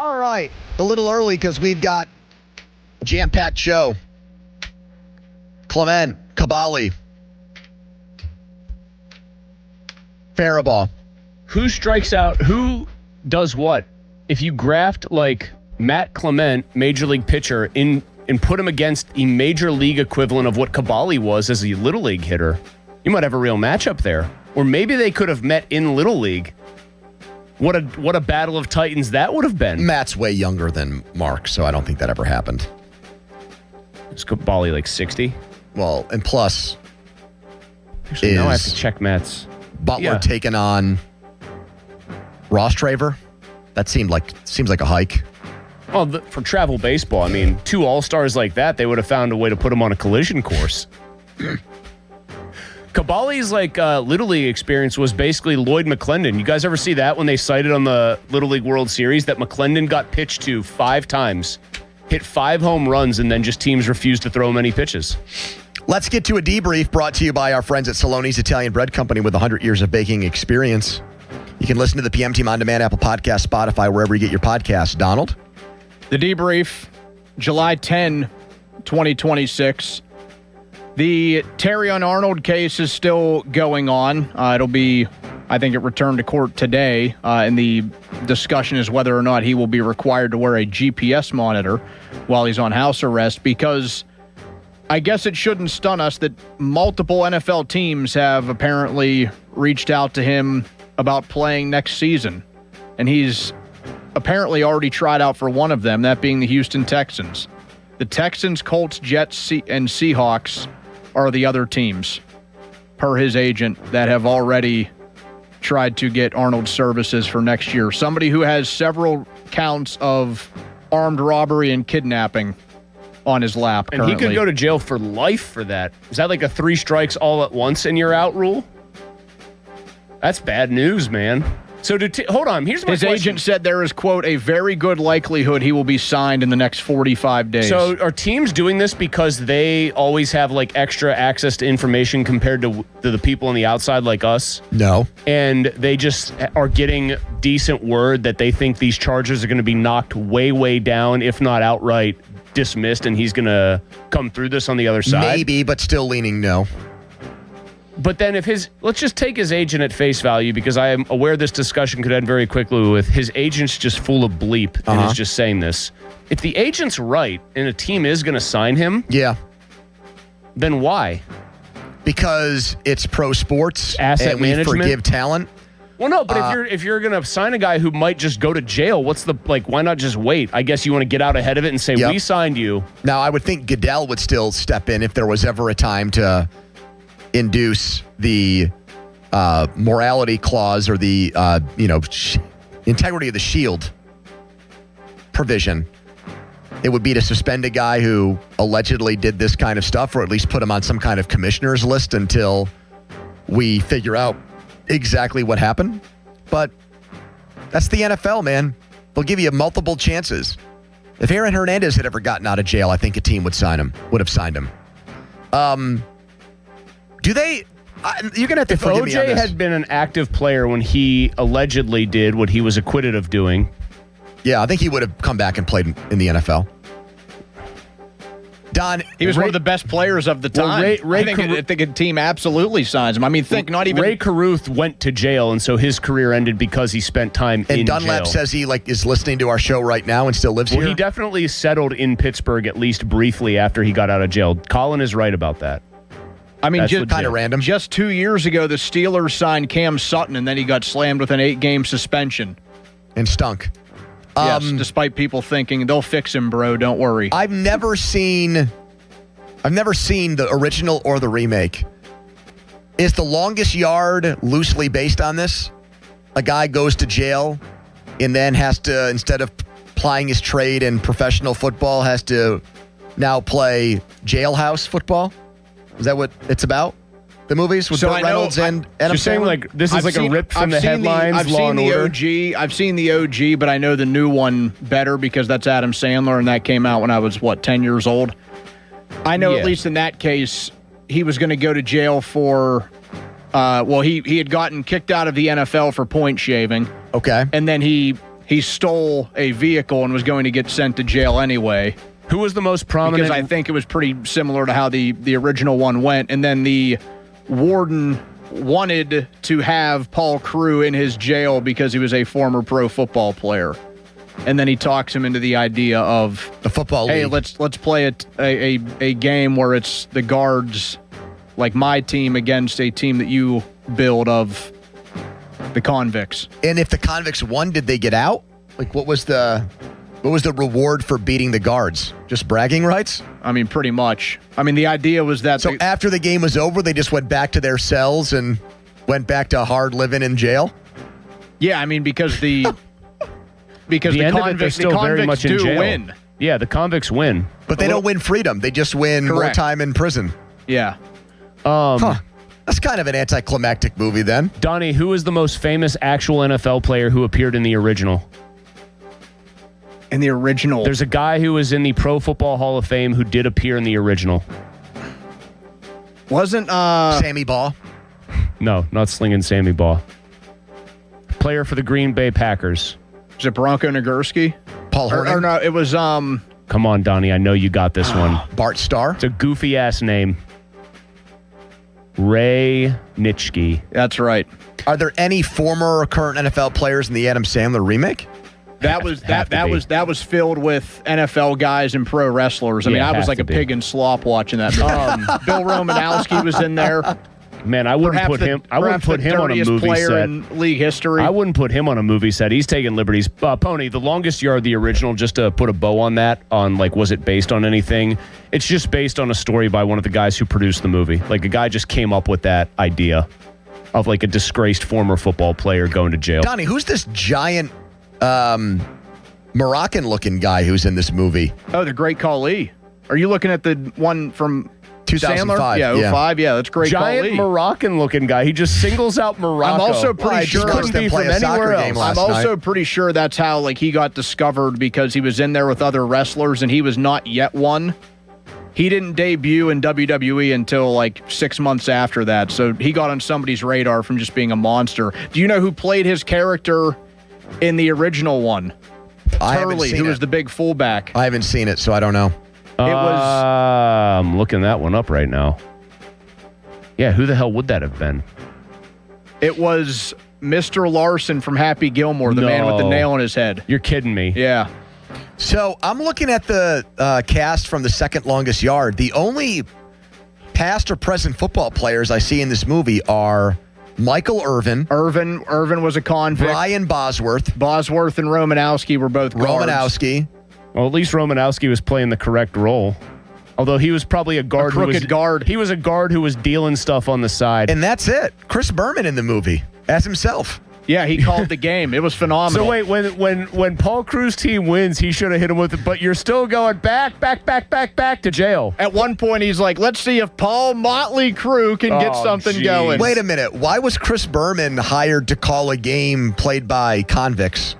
[SPEAKER 25] All right, a little early because we've got jam-packed show. Clement, Caballi, Faribault.
[SPEAKER 28] Who strikes out? Who does what? If you graft like Matt Clement, major league pitcher, and put him against the major league equivalent of what Caballi was as a little league hitter, you might have a real matchup there. Or maybe they could have met in little league. What a battle of titans that would have been.
[SPEAKER 25] Matt's way younger than Mark, so I don't think that ever happened.
[SPEAKER 28] Is Caballi like 60?
[SPEAKER 25] Well, and plus,
[SPEAKER 28] actually, now I have to check Matt's.
[SPEAKER 25] Butler taking on Ross Traver. That seems like a hike.
[SPEAKER 28] Well, for travel baseball, I mean, two all-stars like that, they would have found a way to put them on a collision course. Caballi's Little League experience was basically Lloyd McClendon. You guys ever see that when they cited on the Little League World Series that McClendon got pitched to 5 times, hit 5 home runs, and then just teams refused to throw him any pitches?
[SPEAKER 25] Let's get to a debrief brought to you by our friends at Saloni's Italian Bread Company with 100 years of baking experience. You can listen to the PM Team On Demand, Apple Podcast, Spotify, wherever you get your podcasts. Donald?
[SPEAKER 2] The debrief, July 10, 2026. The Terrion Arnold case is still going on. It'll be, I think it returned to court today, and the discussion is whether or not he will be required to wear a GPS monitor while he's on house arrest, because I guess it shouldn't stun us that multiple NFL teams have apparently reached out to him about playing next season, and he's apparently already tried out for one of them, that being the Houston Texans. The Texans, Colts, Jets, and Seahawks are the other teams, per his agent, that have already tried to get Arnold's services for next year. Somebody who has several counts of armed robbery and kidnapping on his lap currently.
[SPEAKER 28] And he could go to jail for life for that. Is that like a 3 strikes all at once and you're out rule? That's bad news, man. So hold on. Here's my
[SPEAKER 2] His
[SPEAKER 28] question.
[SPEAKER 2] agent said there is, quote, a very good likelihood he will be signed in the next 45 days.
[SPEAKER 28] So are teams doing this because they always have like extra access to information compared to the people on the outside like us?
[SPEAKER 25] No.
[SPEAKER 28] And they just are getting decent word that they think these charges are going to be knocked way, way down, if not outright dismissed, and he's going to come through this on the other side?
[SPEAKER 25] Maybe, but still leaning no.
[SPEAKER 28] But then let's just take his agent at face value, because I am aware this discussion could end very quickly with his agent's just full of bleep and is just saying this. If the agent's right and a team is going to sign him,
[SPEAKER 25] then
[SPEAKER 28] why?
[SPEAKER 25] Because it's pro sports,
[SPEAKER 28] asset
[SPEAKER 25] and
[SPEAKER 28] management.
[SPEAKER 25] We forgive talent.
[SPEAKER 28] Well, no, but if you're going to sign a guy who might just go to jail, why not just wait? I guess you want to get out ahead of it and say, we signed you.
[SPEAKER 25] Now, I would think Goodell would still step in if there was ever a time to induce the morality clause or the integrity of the shield provision. It would be to suspend a guy who allegedly did this kind of stuff, or at least put him on some kind of commissioner's list until we figure out exactly what happened. But that's the NFL, man. They'll give you multiple chances. If Aaron Hernandez had ever gotten out of jail, I think a team would have signed him. Do they? You're going to have to forgive me on
[SPEAKER 28] OJ
[SPEAKER 25] this.
[SPEAKER 28] had been an active player when he allegedly did what he was acquitted of doing.
[SPEAKER 25] Yeah, I think he would have come back and played in the NFL. Don,
[SPEAKER 2] he was one of the best players of the time. I think a team absolutely signs him. I mean,
[SPEAKER 28] Ray Caruth went to jail, and so his career ended because he spent time in jail.
[SPEAKER 25] And Dunlap says he is listening to our show right now and still lives here.
[SPEAKER 28] He definitely settled in Pittsburgh, at least briefly, after he got out of jail. Colin is right about that.
[SPEAKER 2] I mean,
[SPEAKER 25] just kind of random.
[SPEAKER 2] Just 2 years ago, the Steelers signed Cam Sutton, and then he got slammed with an 8-game suspension.
[SPEAKER 25] And stunk.
[SPEAKER 2] Yes, despite people thinking they'll fix him, bro. Don't worry.
[SPEAKER 25] I've never seen the original or the remake. Is The Longest Yard loosely based on this? A guy goes to jail and then has to, instead of plying his trade in professional football, has to now play jailhouse football? Is that what it's about? The movies with Burt Reynolds and Adam Sandler?
[SPEAKER 28] This is a rip from the headlines.
[SPEAKER 2] I've seen the OG, but I know the new one better because that's Adam Sandler, and that came out when I was 10 years old. I know at least in that case, he was going to go to jail for. He had gotten kicked out of the NFL for point shaving.
[SPEAKER 25] Okay,
[SPEAKER 2] and then he stole a vehicle and was going to get sent to jail anyway.
[SPEAKER 28] Who was the most prominent?
[SPEAKER 2] Because I think it was pretty similar to how the original one went. And then the warden wanted to have Paul Crewe in his jail because he was a former pro football player. And then he talks him into the idea of
[SPEAKER 25] the football league.
[SPEAKER 2] Hey, let's play a game where it's the guards, like my team, against a team that you build of the convicts.
[SPEAKER 25] And if the convicts won, did they get out? Like, what was the reward for beating the guards? Just bragging rights?
[SPEAKER 2] I mean, pretty much. I mean, the idea was that...
[SPEAKER 25] So after the game was over, they just went back to their cells and went back to hard living in jail?
[SPEAKER 2] Yeah, I mean, because the convicts
[SPEAKER 28] still very much in jail.
[SPEAKER 2] Win.
[SPEAKER 28] Yeah, the convicts win.
[SPEAKER 25] But they don't win freedom. They just win more time in prison.
[SPEAKER 2] Yeah.
[SPEAKER 25] That's kind of an anticlimactic movie then.
[SPEAKER 28] Donnie, who is the most famous actual NFL player who appeared in the original?
[SPEAKER 2] In the original?
[SPEAKER 28] There's a guy who was in the Pro Football Hall of Fame who did appear in the original.
[SPEAKER 2] Wasn't
[SPEAKER 25] Sammy Baugh?
[SPEAKER 28] No, not Slinging Sammy Baugh. Player for the Green Bay Packers.
[SPEAKER 2] Was it Bronco Nagurski?
[SPEAKER 25] Paul Herning?
[SPEAKER 2] Or no, it was
[SPEAKER 28] Come on, Donnie, I know you got this one.
[SPEAKER 25] Bart Starr?
[SPEAKER 28] It's a goofy ass name. Ray Nitschke.
[SPEAKER 2] That's right.
[SPEAKER 25] Are there any former or current NFL players in the Adam Sandler remake?
[SPEAKER 2] That was filled with NFL guys and pro wrestlers. I mean, I was like a pig in slop watching that movie. Bill Romanowski was in there.
[SPEAKER 28] Man, I wouldn't put him. I wouldn't put him on a movie
[SPEAKER 2] player
[SPEAKER 28] set.
[SPEAKER 2] In league history.
[SPEAKER 28] I wouldn't put him on a movie set. He's taking liberties. Pony, The Longest Yard, the original. Just to put a bow on that. On was it based on anything? It's just based on a story by one of the guys who produced the movie. Like a guy just came up with that idea of like a disgraced former football player going to jail.
[SPEAKER 25] Donnie, who's this giant Moroccan-looking guy who's in this movie?
[SPEAKER 2] Oh, the Great Khali. Are you looking at the one from
[SPEAKER 25] 2005.
[SPEAKER 2] Sandler? 05. Yeah, that's great.
[SPEAKER 28] Giant Moroccan-looking guy. He just singles out Morocco.
[SPEAKER 2] I'm also pretty sure
[SPEAKER 28] couldn't be from anywhere else.
[SPEAKER 2] I'm also pretty sure that's how he got discovered, because he was in there with other wrestlers and he was not yet one. He didn't debut in WWE until 6 months after that, so he got on somebody's radar from just being a monster. Do you know who played his character in the original one? Turley, who was the big fullback.
[SPEAKER 25] I haven't seen it, so I don't know.
[SPEAKER 28] I'm looking that one up right now. Yeah, who the hell would that have been?
[SPEAKER 2] It was Mr. Larson from Happy Gilmore, the man with the nail in his head.
[SPEAKER 28] You're kidding me.
[SPEAKER 2] Yeah.
[SPEAKER 25] So I'm looking at the cast from The Second Longest Yard. The only past or present football players I see in this movie are Michael Irvin.
[SPEAKER 2] Irvin was a convict.
[SPEAKER 25] Brian Bosworth.
[SPEAKER 2] Bosworth and Romanowski were both guards.
[SPEAKER 25] Romanowski.
[SPEAKER 28] Well, at least Romanowski was playing the correct role. Although he was probably a guard.
[SPEAKER 2] Guard.
[SPEAKER 28] He was a guard who was dealing stuff on the side.
[SPEAKER 25] And that's it. Chris Berman in the movie as himself.
[SPEAKER 2] Yeah, he called the game. It was phenomenal.
[SPEAKER 28] So wait, when Paul Cruz's team wins, he should have hit him with it, but you're still going back to jail.
[SPEAKER 2] At one point, he's like, let's see if Paul Motley Crue can get something going.
[SPEAKER 25] Wait a minute. Why was Chris Berman hired to call a game played by convicts?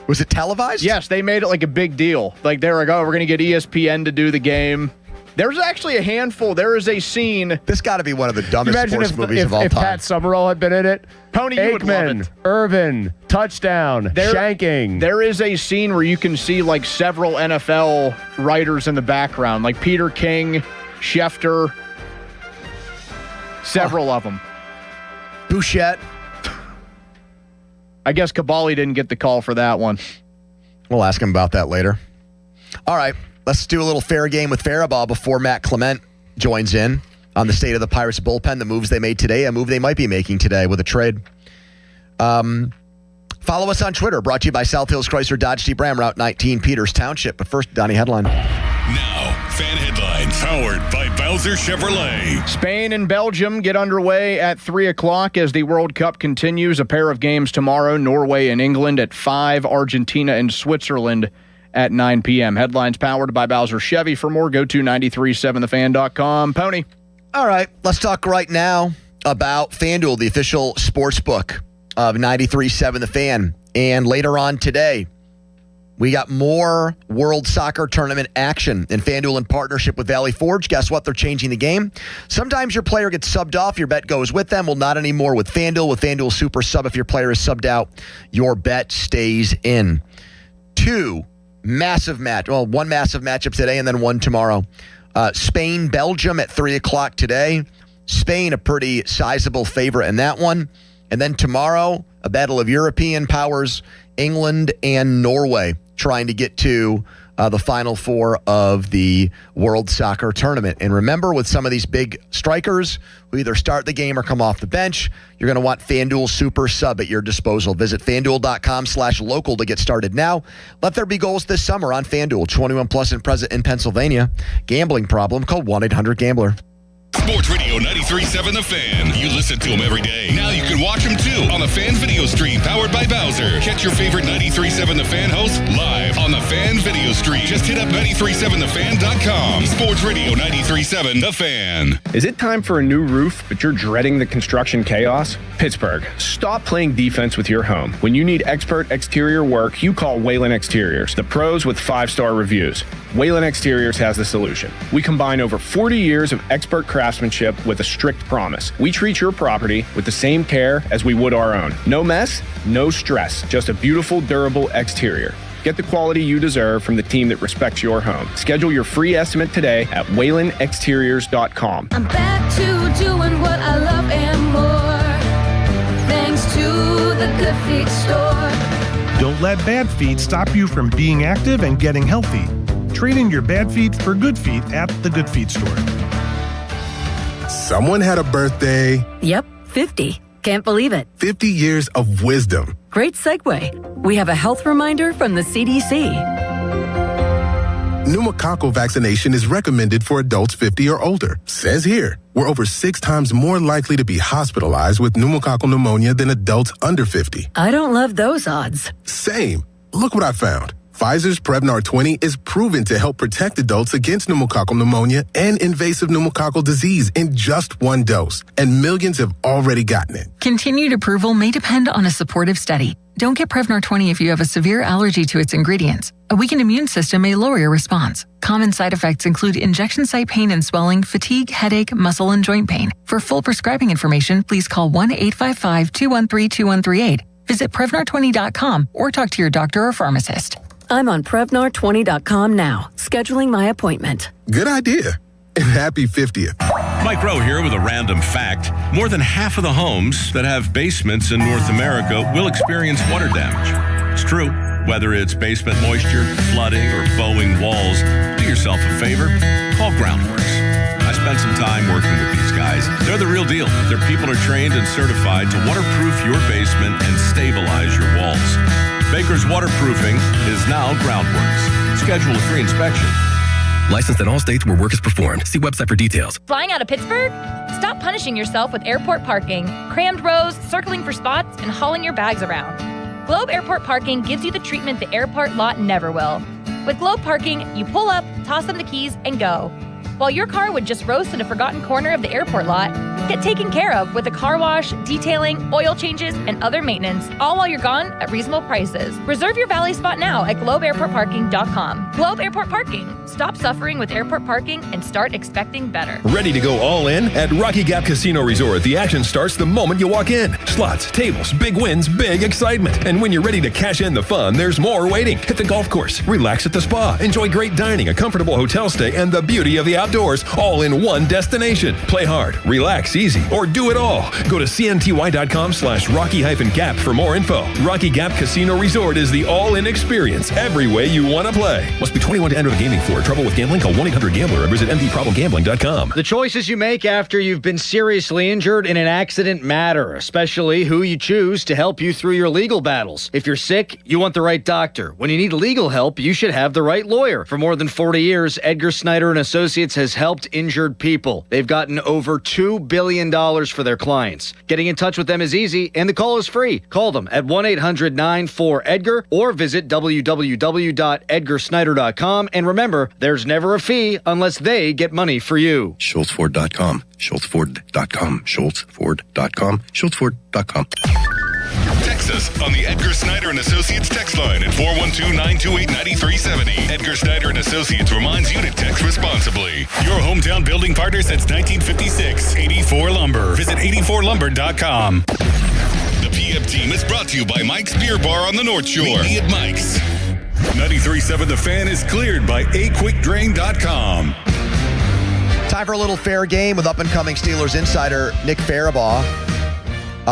[SPEAKER 25] Was it televised?
[SPEAKER 2] Yes, they made it a big deal. They were like, oh, we're going to get ESPN to do the game. There's actually a handful. There is a scene.
[SPEAKER 25] This got to be one of the dumbest sports movies of all time.
[SPEAKER 28] If Pat Summerall had been in it.
[SPEAKER 2] Pony, you would love it.
[SPEAKER 28] Irvin, touchdown, shanking.
[SPEAKER 2] There is a scene where you can see several NFL writers in the background, like Peter King, Schefter, several of them.
[SPEAKER 25] Bouchette.
[SPEAKER 2] I guess Caballi didn't get the call for that one.
[SPEAKER 25] We'll ask him about that later. All right, let's do a little fair game with Faraball before Matt Clement joins in on the state of the Pirates bullpen, the moves they made today, a move they might be making today with a trade. Follow us on Twitter, brought to you by South Hills Chrysler Dodge Jeep Ram, Route 19, Peters Township. But first, Donnie, headline.
[SPEAKER 1] Now, fan headlines powered by Bowser Chevrolet.
[SPEAKER 2] Spain and Belgium get underway at 3 o'clock as the World Cup continues. A pair of games tomorrow, Norway and England at 5, Argentina and Switzerland at 9 p.m. Headlines powered by Bowser Chevy. For more, go to 937thefan.com. Pony.
[SPEAKER 25] All right, let's talk right now about FanDuel, the official sports book of 93.7 The Fan. And later on today, we got more World Soccer Tournament action in FanDuel in partnership with Valley Forge. Guess what? They're changing the game. Sometimes your player gets subbed off. Your bet goes with them. Well, not anymore with FanDuel. With FanDuel Super Sub, if your player is subbed out, your bet stays in. One massive matchup today and then one tomorrow. Spain, Belgium at 3 o'clock today. Spain, a pretty sizable favorite in that one. And then tomorrow, a battle of European powers, England and Norway, trying to get to the Final Four of the World Soccer Tournament. And remember, with some of these big strikers who either start the game or come off the bench, you're going to want FanDuel Super Sub at your disposal. Visit FanDuel.com/local to get started now. Let there be goals this summer on FanDuel. 21 plus and present in Pennsylvania. Gambling problem? Call 1-800-GAMBLER.
[SPEAKER 1] Sports Radio 93.7 The Fan. You listen to them every day. Now you can watch them too on the Fan Video Stream powered by Bowser. Catch your favorite 93.7 The Fan host live on the Fan Video Stream. Just hit up 937thefan.com. Sports Radio 93.7 The Fan.
[SPEAKER 4] Is it time for a new roof, but you're dreading the construction chaos? Pittsburgh, stop playing defense with your home. When you need expert exterior work, you call Whalen Exteriors, the pros with 5-star reviews. Whalen Exteriors has the solution. We combine over 40 years of expert craftsmanship with a strict promise. We treat your property with the same care as we would our own. No mess, no stress, just a beautiful, durable exterior. Get the quality you deserve from the team that respects your home. Schedule your free estimate today at WhalenExteriors.com.
[SPEAKER 8] I'm back to doing what I love and more, thanks to the Good Feet store.
[SPEAKER 9] Don't let bad feet stop you from being active and getting healthy. Trade in your bad feet for good feet at the Good Feet store.
[SPEAKER 10] Someone had a birthday.
[SPEAKER 27] Yep, 50. Can't believe it.
[SPEAKER 10] 50 years of wisdom.
[SPEAKER 27] Great segue. We have a health reminder from the CDC.
[SPEAKER 10] Pneumococcal vaccination is recommended for adults 50 or older. Says here, we're over 6 times more likely to be hospitalized with pneumococcal pneumonia than adults under 50.
[SPEAKER 27] I don't love those odds.
[SPEAKER 10] Same. Look what I found. Pfizer's Prevnar 20 is proven to help protect adults against pneumococcal pneumonia and invasive pneumococcal disease in just one dose, and millions have already gotten it.
[SPEAKER 5] Continued approval may depend on a supportive study. Don't get Prevnar 20 if you have a severe allergy to its ingredients. A weakened immune system may lower your response. Common side effects include injection site pain and swelling, fatigue, headache, muscle, and joint pain. For full prescribing information, please call 1-855-213-2138. Visit Prevnar20.com or talk to your doctor or pharmacist.
[SPEAKER 7] I'm on Prevnar20.com now, scheduling my appointment.
[SPEAKER 10] Good idea. And happy 50th.
[SPEAKER 12] Mike Rowe here with a random fact. More than half of the homes that have basements in North America will experience water damage. It's true. Whether it's basement moisture, flooding, or bowing walls, do yourself a favor. Call Groundworks. I spent some time working with these guys. They're the real deal. Their people are trained and certified to waterproof your basement and stabilize your walls. Baker's Waterproofing is now Groundworks. Schedule a free inspection.
[SPEAKER 13] Licensed in all states where work is performed. See website for details.
[SPEAKER 14] Flying out of Pittsburgh? Stop punishing yourself with airport parking. Crammed rows, circling for spots, and hauling your bags around. Globe Airport Parking gives you the treatment the airport lot never will. With Globe Parking, you pull up, toss them the keys, and go. While your car would just roast in a forgotten corner of the airport lot, get taken care of with a car wash, detailing, oil changes, and other maintenance, all while you're gone at reasonable prices. Reserve your valet spot now at globeairportparking.com. Globe Airport Parking. Stop suffering with airport parking and start expecting better.
[SPEAKER 23] Ready to go all in? At Rocky Gap Casino Resort, the action starts the moment you walk in. Slots, tables, big wins, big excitement. And when you're ready to cash in the fun, there's more waiting. Hit the golf course, relax at the spa, enjoy great dining, a comfortable hotel stay, and the beauty of the outdoors, all in one destination. Play hard, relax easy, or do it all. Go to cnty.com/Rocky-Gap for more info. Rocky Gap Casino Resort is the all-in experience every way you want to play. Must be 21 to enter the gaming floor. Trouble with gambling? Call 1-800-GAMBLER or visit mdproblemgambling.com.
[SPEAKER 17] The choices you make after you've been seriously injured in an accident matter, especially who you choose to help you through your legal battles. If you're sick, you want the right doctor. When you need legal help, you should have the right lawyer. For more than 40 years, Edgar Snyder and Associates has helped injured people. They've gotten over $2 billion for their clients. Getting in touch with them is easy, and the call is free. Call them at 1-800-94-EDGAR or visit www.edgarsnyder.com. And remember, there's never a fee unless they get money for you.
[SPEAKER 13] SchultzFord.com. SchultzFord.com. SchultzFord.com. SchultzFord.com.
[SPEAKER 1] Text us on the Edgar Snyder and Associates text line at 412-928-9370. Edgar Snyder and Associates reminds you to text responsibly. Your hometown building partner since 1956. 84 Lumber. Visit 84lumber.com. The PM team is brought to you by Mike's Beer Bar on the North Shore. Meet me at Mike's. 93.7 The Fan is cleared by aquickdrain.com.
[SPEAKER 25] Time for a little fair game with up-and-coming Steelers insider Nick Farabaugh.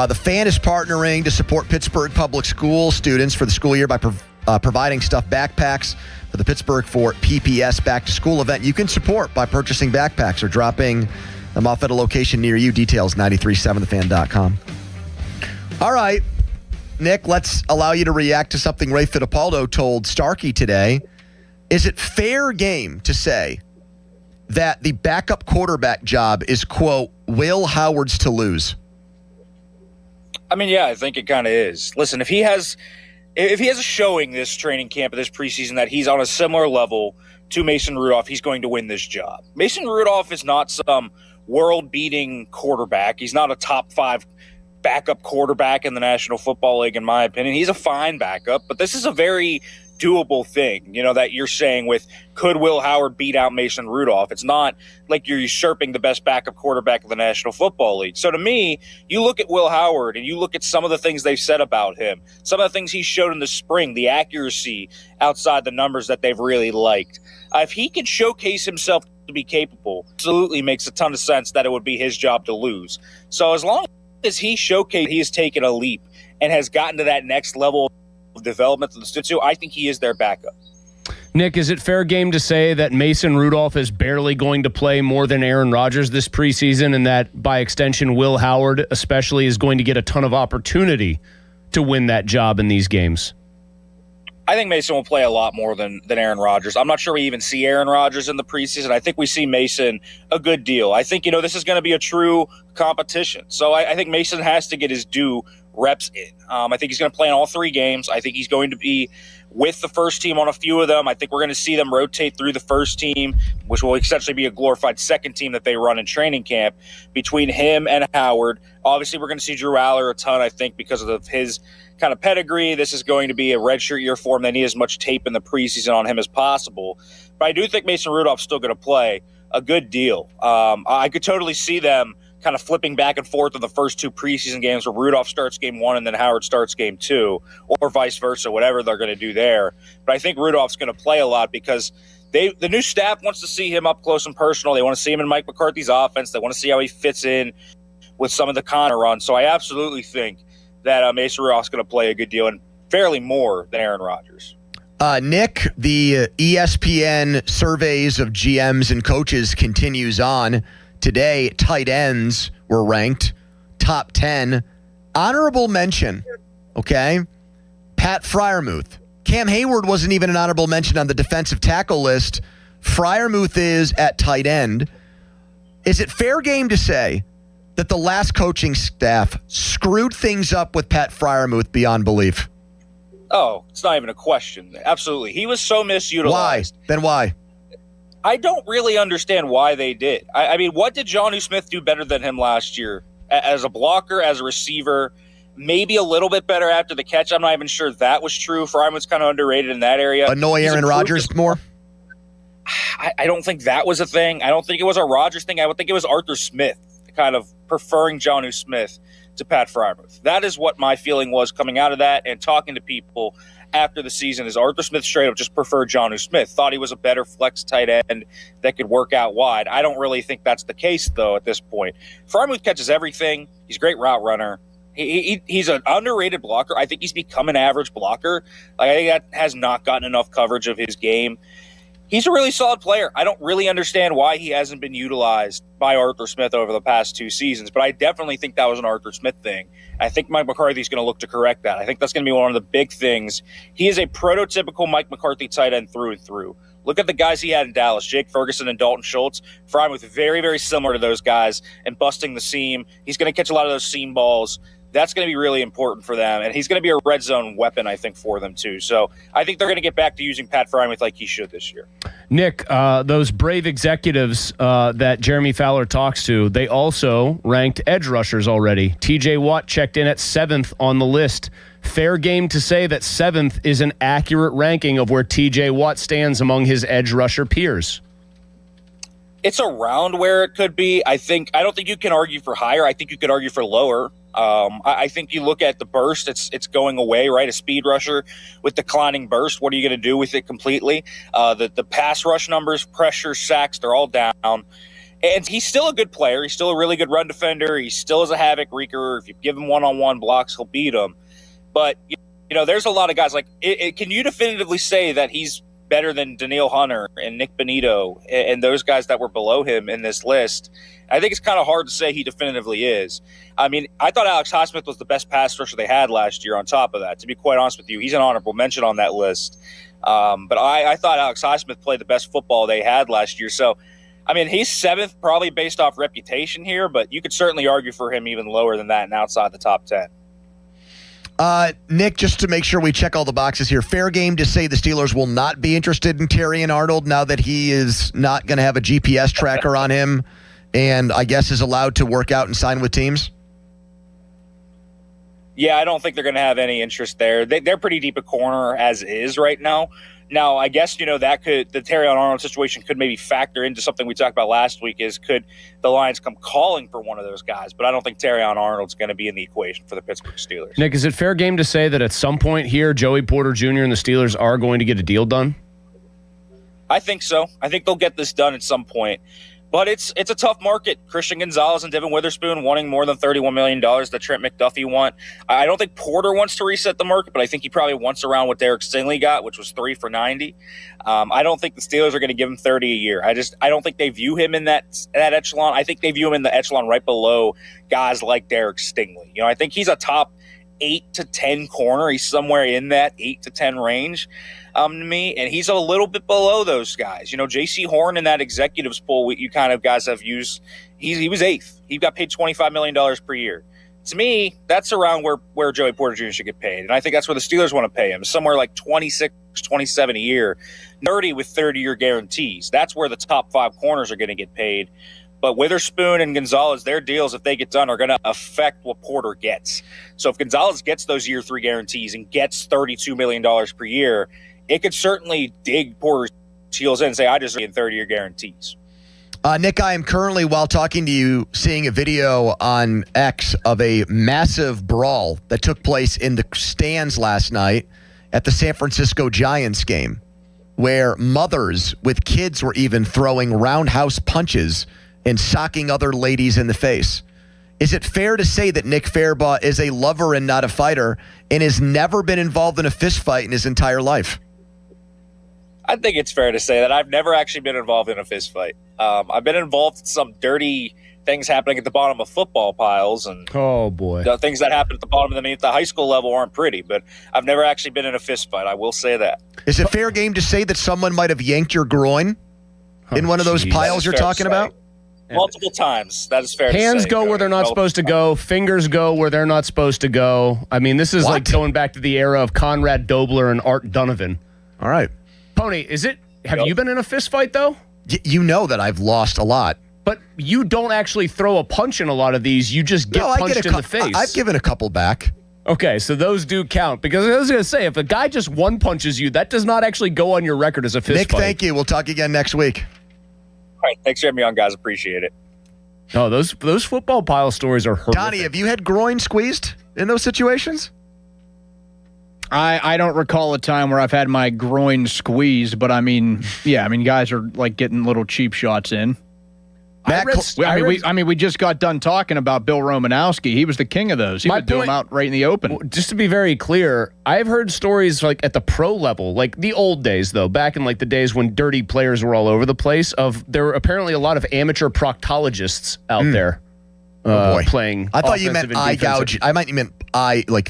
[SPEAKER 25] The Fan is partnering to support Pittsburgh public school students for the school year by providing stuffed backpacks for the Pittsburgh for PPS back-to-school event. You can support by purchasing backpacks or dropping them off at a location near you. Details, 937thefan.com. All right, Nick, let's allow you to react to something Ray Fittipaldo told Starkey today. Is it fair game to say that the backup quarterback job is, quote, Will Howard's to lose?
[SPEAKER 24] I mean, yeah, I think it kind of is. Listen, if he has a showing this training camp, this preseason, that he's on a similar level to Mason Rudolph, he's going to win this job. Mason Rudolph is not some world-beating quarterback. He's not a top 5 backup quarterback in the National Football League, in my opinion. He's a fine backup, but this is a very doable thing, that you're saying with, could Will Howard beat out Mason Rudolph? It's not like you're usurping the best backup quarterback of the National Football League. So to me, you look at Will Howard and you look at some of the things they've said about him, some of the things he showed in the spring, the accuracy outside the numbers that they've really liked. If he could showcase himself to be capable, absolutely makes a ton of sense that it would be his job to lose. So as long as he showcased he has taken a leap and has gotten to that next level of development of the students, I think he is their backup.
[SPEAKER 28] Nick, is it fair game to say that Mason Rudolph is barely going to play more than Aaron Rodgers this preseason, and that by extension Will Howard especially is going to get a ton of opportunity to win that job in these games?
[SPEAKER 24] I think Mason will play a lot more than Aaron Rodgers. I'm not sure we even see Aaron Rodgers in the preseason. I think we see Mason a good deal. I think, this is going to be a true competition. So I think Mason has to get his due reps in. I think he's going to play in all 3 games. I think he's going to be with the first team on a few of them. I think we're going to see them rotate through the first team, which will essentially be a glorified second team that they run in training camp between him and Howard. Obviously, we're going to see Drew Aller a ton, I think, because of his kind of pedigree. This is going to be a redshirt year for him. They need as much tape in the preseason on him as possible. But I do think Mason Rudolph's still going to play a good deal. I could totally see them kind of flipping back and forth in the first two preseason games where Rudolph starts game 1 and then Howard starts game 2, or vice versa, whatever they're going to do there. But I think Rudolph's going to play a lot because the new staff wants to see him up close and personal. They want to see him in Mike McCarthy's offense. They want to see how he fits in with some of the Connor runs. So I absolutely think that Mason Rudolph's going to play a good deal, and fairly more than Aaron Rodgers.
[SPEAKER 25] Nick, the ESPN surveys of GMs and coaches continues on. Today, tight ends were ranked top 10. Honorable mention, okay? Pat Freiermuth. Cam Hayward wasn't even an honorable mention on the defensive tackle list. Freiermuth is at tight end. Is it fair game to say that the last coaching staff screwed things up with Pat Freiermuth beyond belief?
[SPEAKER 24] Oh, it's not even a question. Absolutely. He was so misutilized.
[SPEAKER 25] Why? Then why?
[SPEAKER 24] I don't really understand why they did. I mean, what did Jonnu Smith do better than him last year? As a blocker, as a receiver, maybe a little bit better after the catch. I'm not even sure that was true. Fryman's kind of underrated in that area.
[SPEAKER 25] Annoy Aaron Rodgers more?
[SPEAKER 24] I don't think that was a thing. I don't think it was a Rodgers thing. I would think it was Arthur Smith kind of preferring Jonnu Smith to Pat Freiermuth. That is what my feeling was coming out of that, and talking to people after the season is Arthur Smith straight up just preferred Jonnu Smith, thought he was a better flex tight end that could work out wide. I don't really think that's the case, though, at this point. Freiermuth catches everything. He's a great route runner. He's an underrated blocker. I think he's become an average blocker. Like, I think that has not gotten enough coverage of his game. He's a really solid player. I don't really understand why he hasn't been utilized by Arthur Smith over the past 2 seasons, but I definitely think that was an Arthur Smith thing. I think Mike McCarthy's going to look to correct that. I think that's going to be one of the big things. He is a prototypical Mike McCarthy tight end through and through. Look at the guys he had in Dallas, Jake Ferguson and Dalton Schultz. Freiermuth very, very similar to those guys and busting the seam. He's going to catch a lot of those seam balls. That's going to be really important for them, and he's going to be a red zone weapon, I think, for them too. So I think they're going to get back to using Pat Freiermuth like he should this year.
[SPEAKER 28] Nick, those brave executives that Jeremy Fowler talks to, they also ranked edge rushers already. TJ Watt checked in at 7th on the list. Fair game to say that 7th is an accurate ranking of where TJ Watt stands among his edge rusher peers.
[SPEAKER 24] It's around where it could be. I don't think you can argue for higher. I think you could argue for lower. I think you look at the burst, it's going away, right? A speed rusher with declining burst. What are you going to do with it completely? The pass rush numbers, pressure, sacks, they're all down. And he's still a good player. He's still a really good run defender. He still is a havoc wreaker. If you give him one-on-one blocks, he'll beat him. But, there's a lot of guys like, can you definitively say that he's better than Danielle Hunter and Nick Benito and those guys that were below him in this list? I think it's kind of hard to say he definitively is. I mean, I thought Alex Highsmith was the best pass rusher they had last year on top of that. To be quite honest with you, he's an honorable mention on that list. But I thought Alex Highsmith played the best football they had last year. So, I mean, he's 7th probably based off reputation here, but you could certainly argue for him even lower than that and outside the top 10.
[SPEAKER 25] Nick, just to make sure we check all the boxes here, fair game to say the Steelers will not be interested in Terrion Arnold now that he is not going to have a GPS tracker on him and I guess is allowed to work out and sign with teams?
[SPEAKER 24] Yeah, I don't think they're going to have any interest there. They're pretty deep at corner as is right now. Now, I guess, the Terrion Arnold situation could maybe factor into something we talked about last week is could the Lions come calling for one of those guys? But I don't think Terrion Arnold's going to be in the equation for the Pittsburgh Steelers.
[SPEAKER 28] Nick, is it fair game to say that at some point here, Joey Porter Jr. and the Steelers are going to get a deal done?
[SPEAKER 24] I think so. I think they'll get this done at some point. But it's a tough market. Christian Gonzalez and Devin Witherspoon wanting more than $31 million that Trent McDuffie want. I don't think Porter wants to reset the market, but I think he probably wants around what Derek Stingley got, which was 3 for $90. I don't think the Steelers are going to give him $30 a year. I don't think they view him in that echelon. I think they view him in the echelon right below guys like Derek Stingley. I think he's a top 8 to 10 corner. He's somewhere in that 8 to 10 range. To me, and he's a little bit below those guys. J.C. Horn in that executives pool, you kind of guys have used. He was 8th. He got paid $25 million per year. To me, that's around where Joey Porter Jr. should get paid. And I think that's where the Steelers want to pay him, somewhere like 26, 27 a year, 30 with 30-year guarantees. That's where the top 5 corners are going to get paid. But Witherspoon and Gonzalez, their deals, if they get done, are going to affect what Porter gets. So if Gonzalez gets those year 3 guarantees and gets $32 million per year, it could certainly dig Porter's heels in and say, I deserve 30-year guarantees.
[SPEAKER 25] Nick, I am currently, while talking to you, seeing a video on X of a massive brawl that took place in the stands last night at the San Francisco Giants game, where mothers with kids were even throwing roundhouse punches and socking other ladies in the face. Is it fair to say that Nick Fairbaugh is a lover and not a fighter and has never been involved in a fist fight in his entire life?
[SPEAKER 24] I think it's fair to say that I've never actually been involved in a fist fight. I've been involved in some dirty things happening at the bottom of football piles, and the things that happen at the bottom of the high school level aren't pretty. But I've never actually been in a fist fight. I will say that.
[SPEAKER 25] Is it fair game to say that someone might have yanked your groin in one of those piles you're talking about?
[SPEAKER 24] Multiple times. That is fair to say.
[SPEAKER 28] Hands go where they're not supposed to go. Fingers go where they're not supposed to go. I mean, this is like going back to the era of Conrad Dobler and Art Donovan.
[SPEAKER 25] All right.
[SPEAKER 28] Pony, have you been in a fist fight, though?
[SPEAKER 25] You know that I've lost a lot.
[SPEAKER 28] But you don't actually throw a punch in a lot of these. You just get punched in the face.
[SPEAKER 25] I've given a couple back.
[SPEAKER 28] Okay, so those do count. Because I was going to say, if a guy just one punches you, that does not actually go on your record as a fist
[SPEAKER 25] fight. Nick, thank you. We'll talk again next week.
[SPEAKER 24] All right, thanks for having me on, guys. Appreciate it.
[SPEAKER 28] No, those football pile stories are horrific.
[SPEAKER 25] Donnie, have you had groin squeezed in those situations?
[SPEAKER 2] I don't recall a time where I've had my groin squeezed, but I mean, guys are like getting little cheap shots in. We just got done talking about Bill Romanowski. He was the king of those. He would do them out right in the open.
[SPEAKER 28] Just to be very clear, I've heard stories like at the pro level, like the old days though, back in like the days when dirty players were all over the place. There were apparently a lot of amateur proctologists out there. Playing.
[SPEAKER 25] I thought you meant eye gouge. I might meant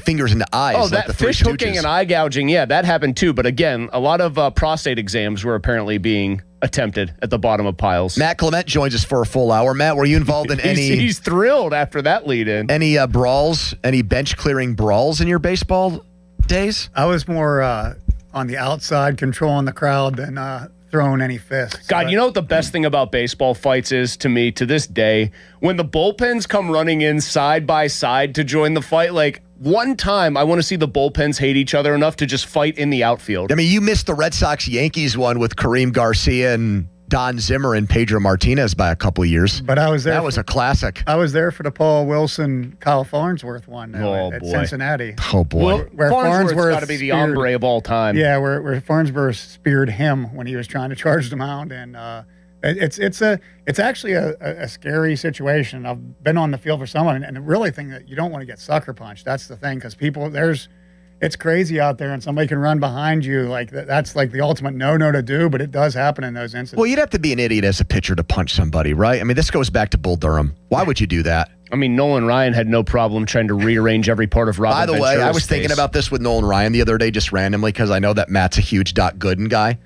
[SPEAKER 25] fingers into eyes.
[SPEAKER 28] Oh, that fish hooking and eye gouging. Yeah, that happened too. But again, a lot of prostate exams were apparently being attempted at the bottom of piles.
[SPEAKER 25] Matt Clement joins us for a full hour. Matt, were you involved in any?
[SPEAKER 28] He's thrilled after that lead in.
[SPEAKER 25] Any brawls? Any bench clearing brawls in your baseball days?
[SPEAKER 3] I was more on the outside, controlling the crowd than throwing any fists.
[SPEAKER 28] God, you know what the best thing about baseball fights is to me to this day? When the bullpens come running in side by side to join the fight, like one time I want to see the bullpens hate each other enough to just fight in the outfield.
[SPEAKER 25] I mean, you missed the Red Sox-Yankees one with Kareem Garcia and Don Zimmer and Pedro Martinez by a couple of years.
[SPEAKER 3] But I was there.
[SPEAKER 25] That was a classic.
[SPEAKER 3] I was there for the Paul Wilson, Kyle Farnsworth one at Cincinnati.
[SPEAKER 25] Oh, boy.
[SPEAKER 28] Where Farnsworth's got to be the hombre of all time.
[SPEAKER 3] Yeah, where Farnsworth speared him when he was trying to charge the mound. And it's actually a scary situation. I've been on the field for someone and really think that you don't want to get sucker punched. That's the thing, because it's crazy out there, and somebody can run behind you. Like that's like the ultimate no to do, but it does happen in those instances.
[SPEAKER 25] Well, you'd have to be an idiot as a pitcher to punch somebody, right? I mean, this goes back to Bull Durham. Why would you do that?
[SPEAKER 28] I mean, Nolan Ryan had no problem trying to rearrange every part of Robin
[SPEAKER 25] Ventura's
[SPEAKER 28] Ventura's
[SPEAKER 25] I was thinking about this with Nolan Ryan the other day, just randomly, because I know that Matt's a huge Doc Gooden guy.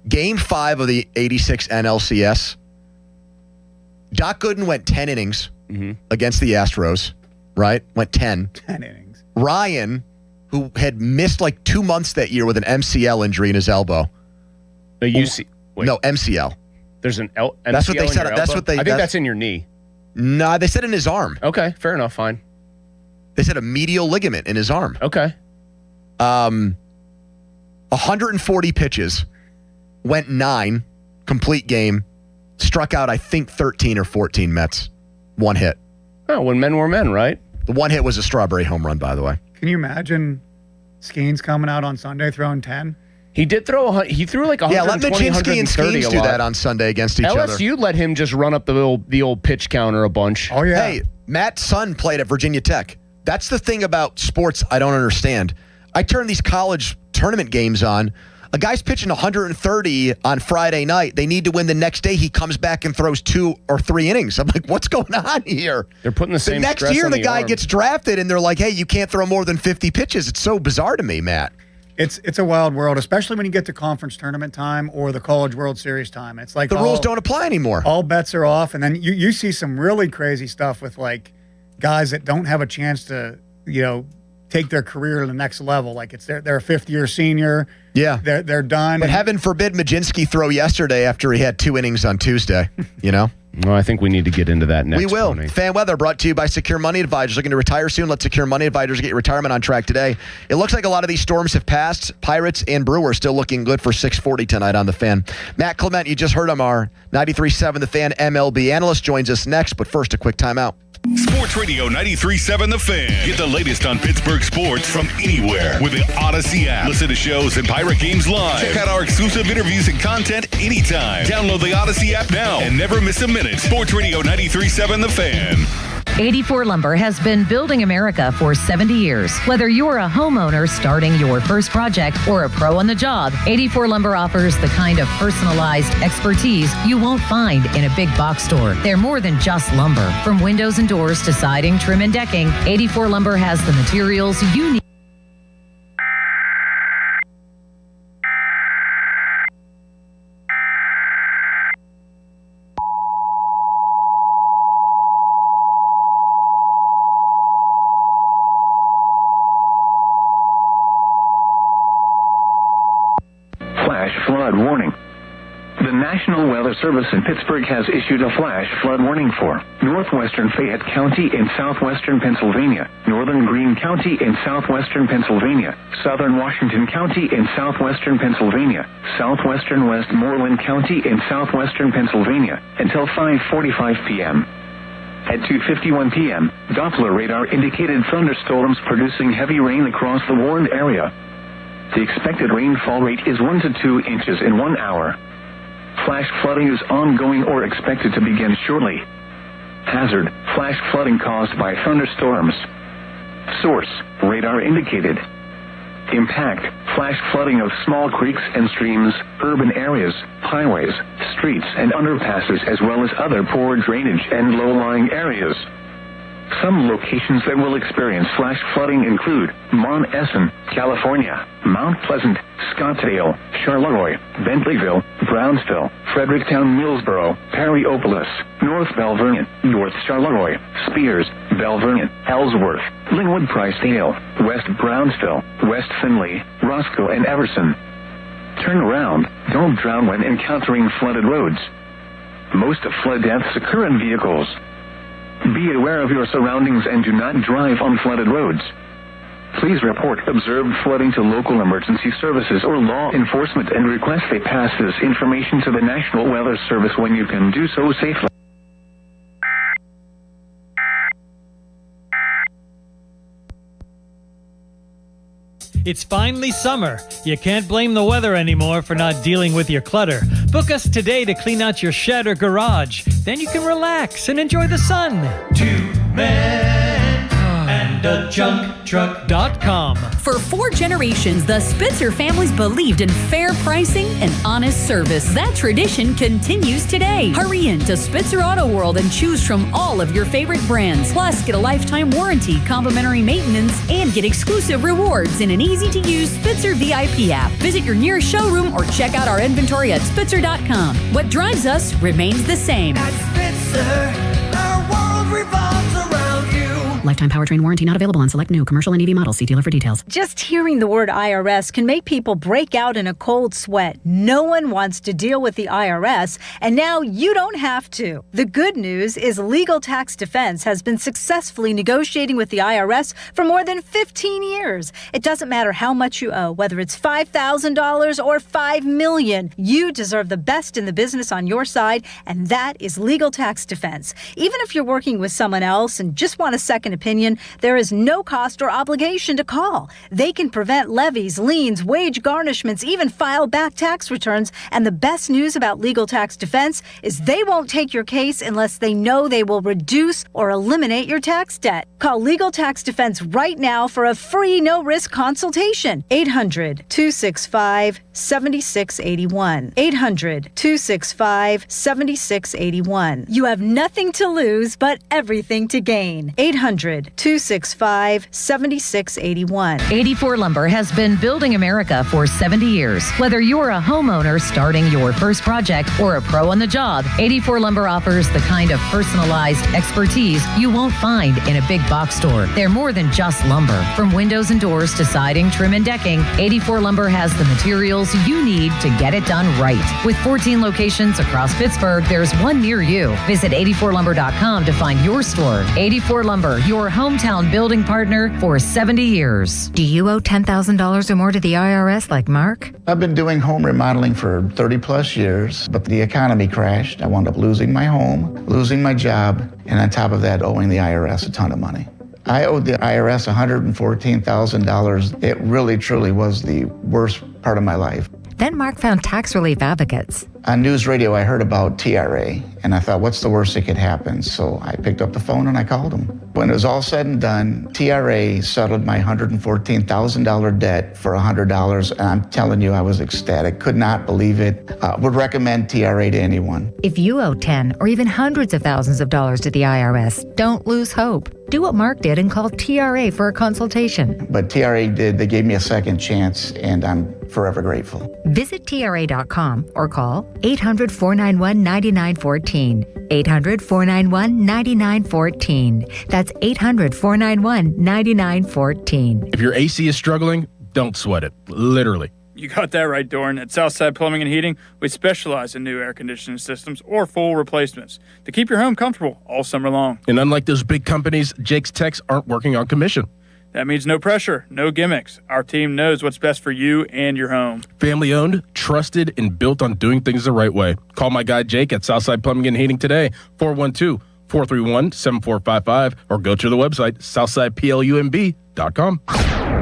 [SPEAKER 25] Game 5 of the 86 NLCS, Doc Gooden went 10 innings against the Astros, right? Went 10.
[SPEAKER 3] 10 innings.
[SPEAKER 25] Ryan, who had missed like 2 months that year with an MCL injury in his elbow.
[SPEAKER 28] No,
[SPEAKER 25] MCL.
[SPEAKER 28] There's an MCL.
[SPEAKER 25] That's what they said. That's what they.
[SPEAKER 28] I think that's in your knee.
[SPEAKER 25] No, they said in his arm.
[SPEAKER 28] Okay, fair enough. Fine.
[SPEAKER 25] They said a medial ligament in his arm.
[SPEAKER 28] Okay.
[SPEAKER 25] 140 pitches, went 9, complete game, struck out I think 13 or 14 Mets, 1 hit.
[SPEAKER 28] Oh, when men were men, right?
[SPEAKER 25] The 1 hit was a strawberry home run, by the way.
[SPEAKER 3] Can you imagine Skeens coming out on Sunday throwing 10?
[SPEAKER 28] He did he threw like 120,
[SPEAKER 25] yeah, let Majinski and Skeens do that on Sunday against each other.
[SPEAKER 28] LSU let him just run up the old pitch counter a bunch.
[SPEAKER 3] Oh, yeah.
[SPEAKER 25] Hey, Matt's son played at Virginia Tech. That's the thing about sports I don't understand. I turn these college tournament games on. A guy's pitching 130 on Friday night. They need to win the next day. He comes back and throws 2 or 3 innings. I'm like, what's going on here?
[SPEAKER 28] They're putting the same
[SPEAKER 25] next year, the guy gets drafted, and they're like, hey, you can't throw more than 50 pitches. It's so bizarre to me, Matt.
[SPEAKER 3] It's a wild world, especially when you get to conference tournament time or the College World Series time. It's like
[SPEAKER 25] the rules don't apply anymore.
[SPEAKER 3] All bets are off, and then you see some really crazy stuff with like guys that don't have a chance to, take their career to the next level. Like they're a fifth-year senior.
[SPEAKER 25] Yeah.
[SPEAKER 3] They're done.
[SPEAKER 25] But heaven forbid Majinski throw yesterday after he had 2 innings on Tuesday,
[SPEAKER 28] Well, I think we need to get into that next.
[SPEAKER 25] We will.
[SPEAKER 28] Tony.
[SPEAKER 25] Fan weather brought to you by Secure Money Advisors. Looking to retire soon? Let Secure Money Advisors get your retirement on track today. It looks like a lot of these storms have passed. Pirates and Brewers still looking good for 640 tonight on The Fan. Matt Clement, you just heard him, our 93.7 The Fan MLB analyst, joins us next. But first, a quick timeout.
[SPEAKER 1] Sports Radio 93.7 The Fan. Get the latest on Pittsburgh sports from anywhere with the Odyssey app. Listen to shows and Pirate games live. Check out our exclusive interviews and content anytime. Download the Odyssey app now and never miss a minute. Sports Radio 93.7 The Fan.
[SPEAKER 6] 84 Lumber has been building America for 70 years. Whether you're a homeowner starting your first project or a pro on the job, 84 Lumber offers the kind of personalized expertise you won't find in a big box store. They're more than just lumber. From windows and doors to siding, trim, and decking, 84 Lumber has the materials you need.
[SPEAKER 11] Flood warning. The National Weather Service in Pittsburgh has issued a flash flood warning for northwestern Fayette County in southwestern Pennsylvania, northern Greene County in southwestern Pennsylvania, southern Washington County in southwestern Pennsylvania, southwestern Westmoreland County in southwestern Pennsylvania until 5:45 p.m. At 2:51 p.m., Doppler radar indicated thunderstorms producing heavy rain across the warned area. The expected rainfall rate is 1 to 2 inches in 1 hour. Flash flooding is ongoing or expected to begin shortly. Hazard: flash flooding caused by thunderstorms. Source: radar indicated. Impact: flash flooding of small creeks and streams, urban areas, highways, streets and underpasses, as well as other poor drainage and low-lying areas. Some locations that will experience flash flooding include Mount Essen, California, Mount Pleasant, Scottsdale, Charleroi, Bentleyville, Brownsville, Fredericktown, Millsboro, Perryopolis, North Belvernon, North Charleroi, Spears, Belvernon, Ellsworth, Linwood, Pricedale, West Brownsville, West Findlay, Roscoe, and Everson. Turn around. Don't drown when encountering flooded roads. Most flood deaths occur in vehicles. Be aware of your surroundings and do not drive on flooded roads. Please report observed flooding to local emergency services or law enforcement and request they pass this information to the National Weather Service when you can do so safely.
[SPEAKER 15] It's finally summer. You can't blame the weather anymore for not dealing with your clutter. Book us today to clean out your shed or garage. Then you can relax and enjoy the sun. 2 men and a junk truck.com.
[SPEAKER 27] For 4 generations, the Spitzer families believed in fair pricing and honest service. That tradition continues today. Hurry in to Spitzer Auto World and choose from all of your favorite brands. Plus, get a lifetime warranty, complimentary maintenance, and get exclusive rewards in an easy-to-use Spitzer VIP app. Visit your nearest showroom or check out our inventory at Spitzer.com. What drives us remains the same.
[SPEAKER 8] At Spitzer, our world revolves around you.
[SPEAKER 27] Lifetime powertrain warranty not available on select new commercial and EV models. See dealer for details.
[SPEAKER 16] Just hearing the word IRS can make people break out in a cold sweat. No one wants to deal with the IRS, and now you don't have to. The good news is Legal Tax Defense has been successfully negotiating with the IRS for more than 15 years. It doesn't matter how much you owe, whether it's $5,000 or $5 million. You deserve the best in the business on your side, and that is Legal Tax Defense. Even if you're working with someone else and just want a second opinion, there is no cost or obligation to call. They can prevent levies, liens, wage garnishments, even file back tax returns. And the best news about Legal Tax Defense is they won't take your case unless they know they will reduce or eliminate your tax debt. Call Legal Tax Defense right now for a free no-risk consultation. 800-265-7681. 800-265-7681. You have nothing to lose but everything to gain. 800 1-800-265-7681.
[SPEAKER 6] 84 Lumber has been building America for 70 years. Whether you're a homeowner starting your first project or a pro on the job, 84 Lumber offers the kind of personalized expertise you won't find in a big box store. They're more than just lumber. From windows and doors to siding, trim, and decking, 84 Lumber has the materials you need to get it done right. With 14 locations across Pittsburgh, there's one near you. Visit 84lumber.com to find your store. 84 Lumber, your hometown building partner for 70 years.
[SPEAKER 4] Do you owe $10,000 or more to the IRS like Mark?
[SPEAKER 9] I've been doing home remodeling for 30 plus years, but the economy crashed. I wound up losing my home, losing my job, and on top of that, owing the IRS a ton of money. I owed the IRS $114,000. It really, truly was the worst part of my life.
[SPEAKER 4] Then Mark found tax relief advocates.
[SPEAKER 9] On news radio, I heard about TRA, and I thought, what's the worst that could happen? So I picked up the phone and I called them. When it was all said and done, TRA settled my $114,000 debt for $100, and I'm telling you, I was ecstatic. Could not believe it. Would recommend TRA to anyone.
[SPEAKER 4] If you owe 10 or even hundreds of thousands of dollars to the IRS, don't lose hope. Do what Mark did and call TRA for a consultation.
[SPEAKER 9] But TRA did. They gave me a second chance, and I'm forever grateful.
[SPEAKER 4] Visit TRA.com or call 800-491-9914. 800-491-9914. That's 800-491-9914.
[SPEAKER 18] If your AC is struggling, don't sweat it. Literally.
[SPEAKER 19] You got that right, Doran. At Southside Plumbing and Heating, we specialize in new air conditioning systems or full replacements to keep your home comfortable all summer long.
[SPEAKER 18] And unlike those big companies, Jake's techs aren't working on commission.
[SPEAKER 19] That means no pressure, no gimmicks. Our team knows what's best for you and your home.
[SPEAKER 18] Family owned, trusted, and built on doing things the right way. Call my guy Jake at Southside Plumbing and Heating today, 412-431-7455, or go to the website, southsideplumb.com.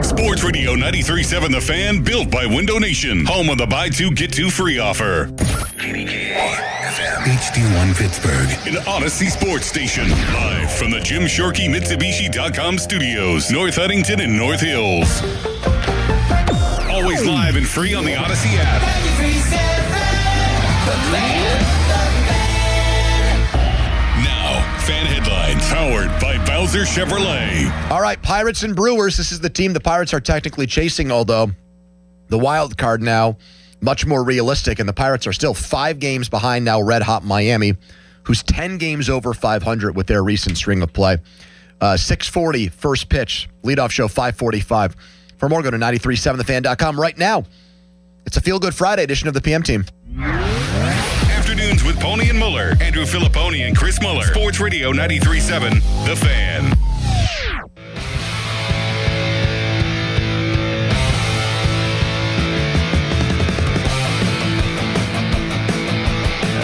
[SPEAKER 1] Sports Radio 93.7 The Fan, built by Window Nation. Home of the buy two, get two free offer. HD1 Pittsburgh, an Odyssey sports station. Live from the Jim Shorkey Mitsubishi.com studios, North Huntington and North Hills. Always live and free on the Odyssey app. 93.7 The Fan. Now, fan headlines powered by Bowser Chevrolet.
[SPEAKER 25] All right, Pirates and Brewers. This is the team the Pirates are technically chasing, although the wild card now much more realistic, and the Pirates are still 5 games behind now red-hot Miami, who's 10 games over 500 with their recent string of play. 6:40 first pitch, leadoff show 5:45. For more, go to 937thefan.com right now. It's a Feel Good Friday edition of the PM Team.
[SPEAKER 1] Afternoons with Pony and Muller, Andrew Filipponi and Chris Muller. Sports Radio 93.7 The Fan.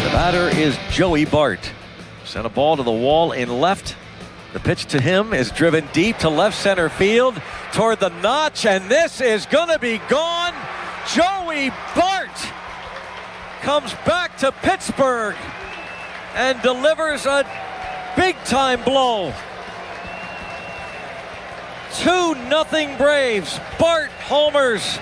[SPEAKER 20] The batter is Joey Bart. Sent a ball to the wall in left. The pitch to him is driven deep to left center field toward the notch, and this is going to be gone. Joey Bart comes back to Pittsburgh and delivers a big-time blow. 2-0 Braves. Bart homers.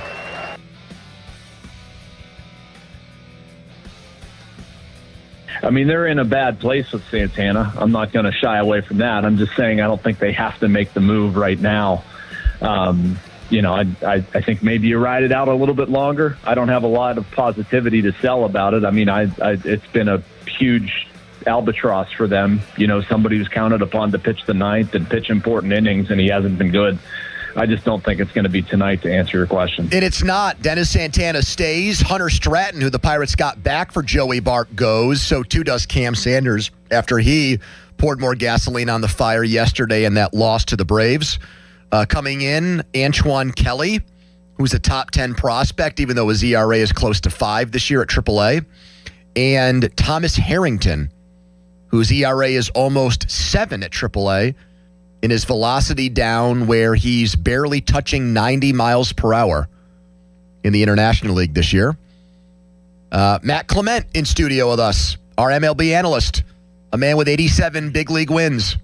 [SPEAKER 21] I mean, they're in a bad place with Santana. I'm not going to shy away from that. I'm just saying I don't think they have to make the move right now. I think maybe you ride it out a little bit longer. I don't have a lot of positivity to sell about it. I mean, it's been a huge albatross for them. You know, somebody who's counted upon to pitch the ninth and pitch important innings, and he hasn't been good. I just don't think it's going to be tonight, to answer your question.
[SPEAKER 25] And it's not. Dennis Santana stays. Hunter Stratton, who the Pirates got back for Joey Bart, goes. So too does Cam Sanders after he poured more gasoline on the fire yesterday in that loss to the Braves. Coming in, Antoine Kelly, who's a top 10 prospect, even though his ERA is close to 5 this year at AAA. And Thomas Harrington, whose ERA is almost 7 at AAA. In his velocity down where he's barely touching 90 miles per hour in the International League this year. Matt Clement in studio with us, our MLB analyst, a man with 87 big league wins.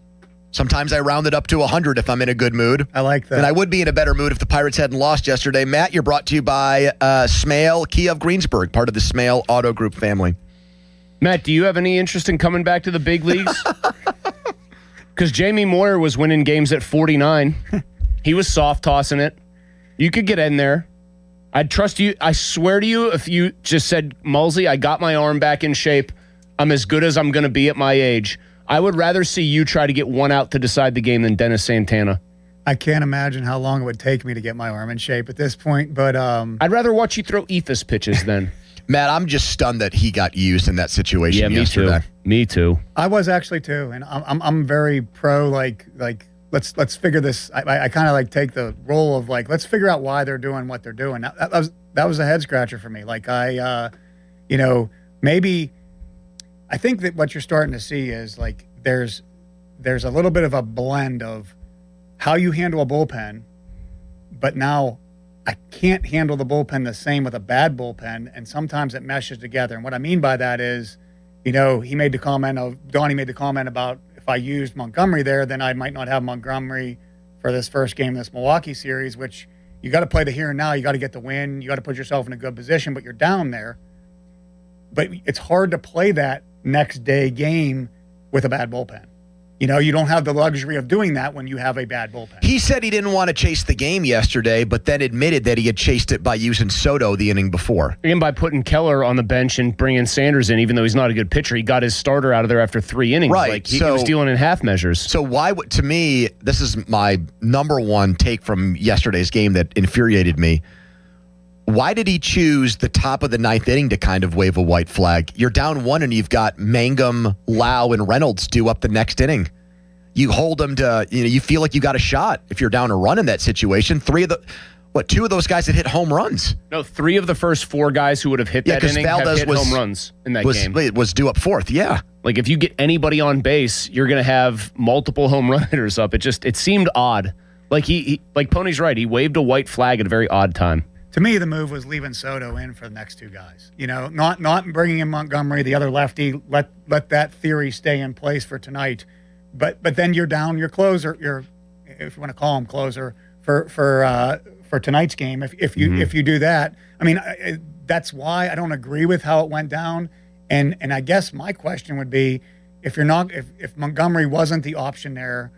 [SPEAKER 25] Sometimes I round it up to 100 if I'm in a good mood.
[SPEAKER 3] I like that.
[SPEAKER 25] And I would be in a better mood if the Pirates hadn't lost yesterday. Matt, you're brought to you by Smale Kia of Greensburg, part of the Smale Auto Group family.
[SPEAKER 28] Matt, do you have any interest in coming back to the big leagues? Because Jamie Moyer was winning games at 49. He was soft tossing it. You could get in there. I'd trust you. I swear to you, if you just said, Mulsey, I got my arm back in shape. I'm as good as I'm going to be at my age. I would rather see you try to get one out to decide the game than Dennis Santana.
[SPEAKER 3] I can't imagine how long it would take me to get my arm in shape at this point, but
[SPEAKER 28] I'd rather watch you throw ethos pitches then.
[SPEAKER 25] Matt, I'm just stunned that he got used in that situation yesterday.
[SPEAKER 28] Me too.
[SPEAKER 3] I was actually too, and I'm very pro like let's figure this. I kind of like take the role of like let's figure out why they're doing what they're doing. That was a head scratcher for me. Like maybe I think that what you're starting to see is like there's a little bit of a blend of how you handle a bullpen, but now I can't handle the bullpen the same with a bad bullpen, and sometimes it meshes together. And what I mean by that is, Donnie made the comment about if I used Montgomery there, then I might not have Montgomery for this first game of this Milwaukee series, which you got to play the here and now. You got to get the win. You got to put yourself in a good position, but you're down there. But it's hard to play that next day game with a bad bullpen. You don't have the luxury of doing that when you have a bad bullpen.
[SPEAKER 25] He said he didn't want to chase the game yesterday, but then admitted that he had chased it by using Soto the inning before.
[SPEAKER 28] And by putting Keller on the bench and bringing Sanders in, even though he's not a good pitcher, he got his starter out of there after 3 innings.
[SPEAKER 25] Right.
[SPEAKER 28] Like he was dealing in half measures.
[SPEAKER 25] So to me, this is my number one take from yesterday's game that infuriated me. Why did he choose the top of the 9th inning to kind of wave a white flag? You're down 1 and you've got Mangum, Lau, and Reynolds due up the next inning. You hold them to, you feel like you got a shot if you're down a run in that situation. 2 of those guys had hit home runs.
[SPEAKER 28] No, 3 of the first 4 guys who would have hit that inning have hit home runs in that game.
[SPEAKER 25] Was due up 4th, yeah.
[SPEAKER 28] Like if you get anybody on base, you're going to have multiple home run hitters up. It seemed odd. Like like Pony's right. He waved a white flag at a very odd time.
[SPEAKER 3] To me, the move was leaving Soto in for the next 2 guys. Not bringing in Montgomery, the other lefty. Let that theory stay in place for tonight. But then you're down your closer. If you want to call him closer for tonight's game. If you do that, I mean, that's why I don't agree with how it went down. And I guess my question would be, if Montgomery wasn't the option there,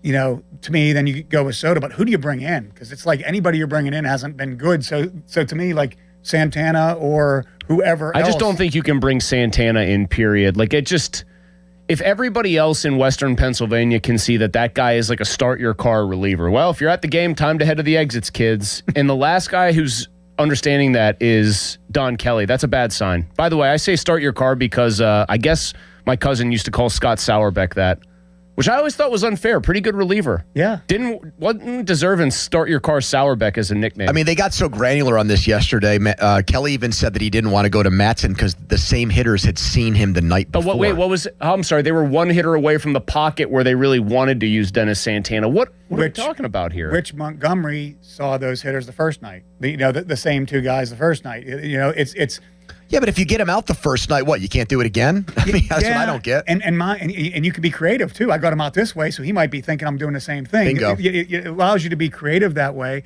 [SPEAKER 3] to me, then you go with Soto. But who do you bring in? Because it's like anybody you're bringing in hasn't been good. So to me, like Santana or whoever else.
[SPEAKER 28] I just don't think you can bring Santana in, period. Like if everybody else in Western Pennsylvania can see that guy is like a start-your-car reliever, well, if you're at the game, time to head to the exits, kids. And the last guy who's understanding that is Don Kelly. That's a bad sign. By the way, I say start your car because I guess my cousin used to call Scott Sauerbeck that, which I always thought was unfair. Pretty good reliever.
[SPEAKER 3] Yeah.
[SPEAKER 28] Wasn't deserving start your car Sauerbeck as a nickname.
[SPEAKER 25] I mean, they got so granular on this yesterday. Kelly even said that he didn't want to go to Matson because the same hitters had seen him the night before.
[SPEAKER 28] But what was? Oh, I'm sorry. They were 1 hitter away from the pocket where they really wanted to use Dennis Santana. What are we talking about here?
[SPEAKER 3] Rich Montgomery saw those hitters the first night. The same 2 guys the first night. It's.
[SPEAKER 25] Yeah, but if you get him out the first night, what, you can't do it again? I mean, that's what I don't get.
[SPEAKER 3] And you could be creative, too. I got him out this way, so he might be thinking I'm doing the same thing.
[SPEAKER 25] Bingo.
[SPEAKER 3] It allows you to be creative that way.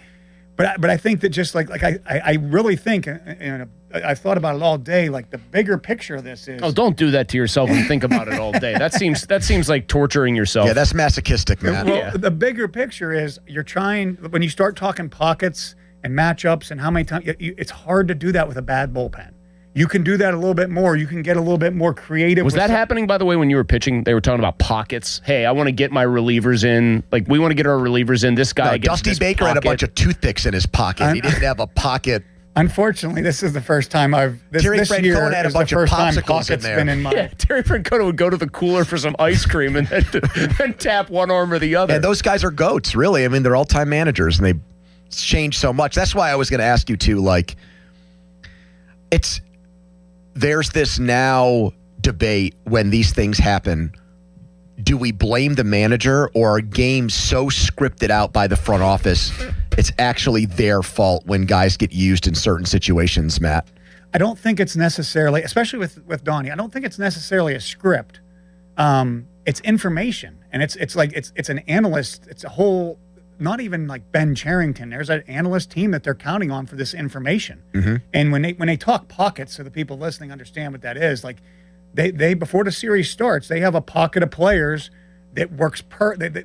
[SPEAKER 3] But I think that just like I really think, and I've thought about it all day, like the bigger picture of this is...
[SPEAKER 28] Oh, don't do that to yourself and think about it all day. That seems like torturing yourself.
[SPEAKER 25] Yeah, that's masochistic, man.
[SPEAKER 3] Well, the bigger picture is you're trying, when you start talking pockets and matchups and how many times, it's hard to do that with a bad bullpen. You can do that a little bit more. You can get a little bit more creative.
[SPEAKER 28] Was that happening, by the way, when you were pitching? They were talking about pockets. Hey, I want to get my relievers in. Like, we want to get our relievers in. This guy gets
[SPEAKER 25] Dusty Baker
[SPEAKER 28] pocket.
[SPEAKER 25] had a bunch of toothpicks in his pocket. He didn't have a pocket.
[SPEAKER 3] Unfortunately, this is the first time
[SPEAKER 25] Terry Francona had a bunch of popsicles in there.
[SPEAKER 3] Been in my...
[SPEAKER 28] Yeah, Terry Francona would go to the cooler for some ice cream and then tap one arm or the other.
[SPEAKER 25] And those guys are goats, really. I mean, they're all-time managers, and they change so much. That's why I was going to ask you, too, like, there's this now debate when these things happen. Do we blame the manager, or are games so scripted out by the front office it's actually their fault when guys get used in certain situations, Matt?
[SPEAKER 3] I don't think it's necessarily, especially with Donnie, I don't think it's necessarily a script. It's information. And it's an analyst. It's a whole, not even like Ben Charrington. There's an analyst team that they're counting on for this information.
[SPEAKER 25] Mm-hmm.
[SPEAKER 3] And when they talk pockets, so the people listening understand what that is, like they before the series starts, they have a pocket of players that works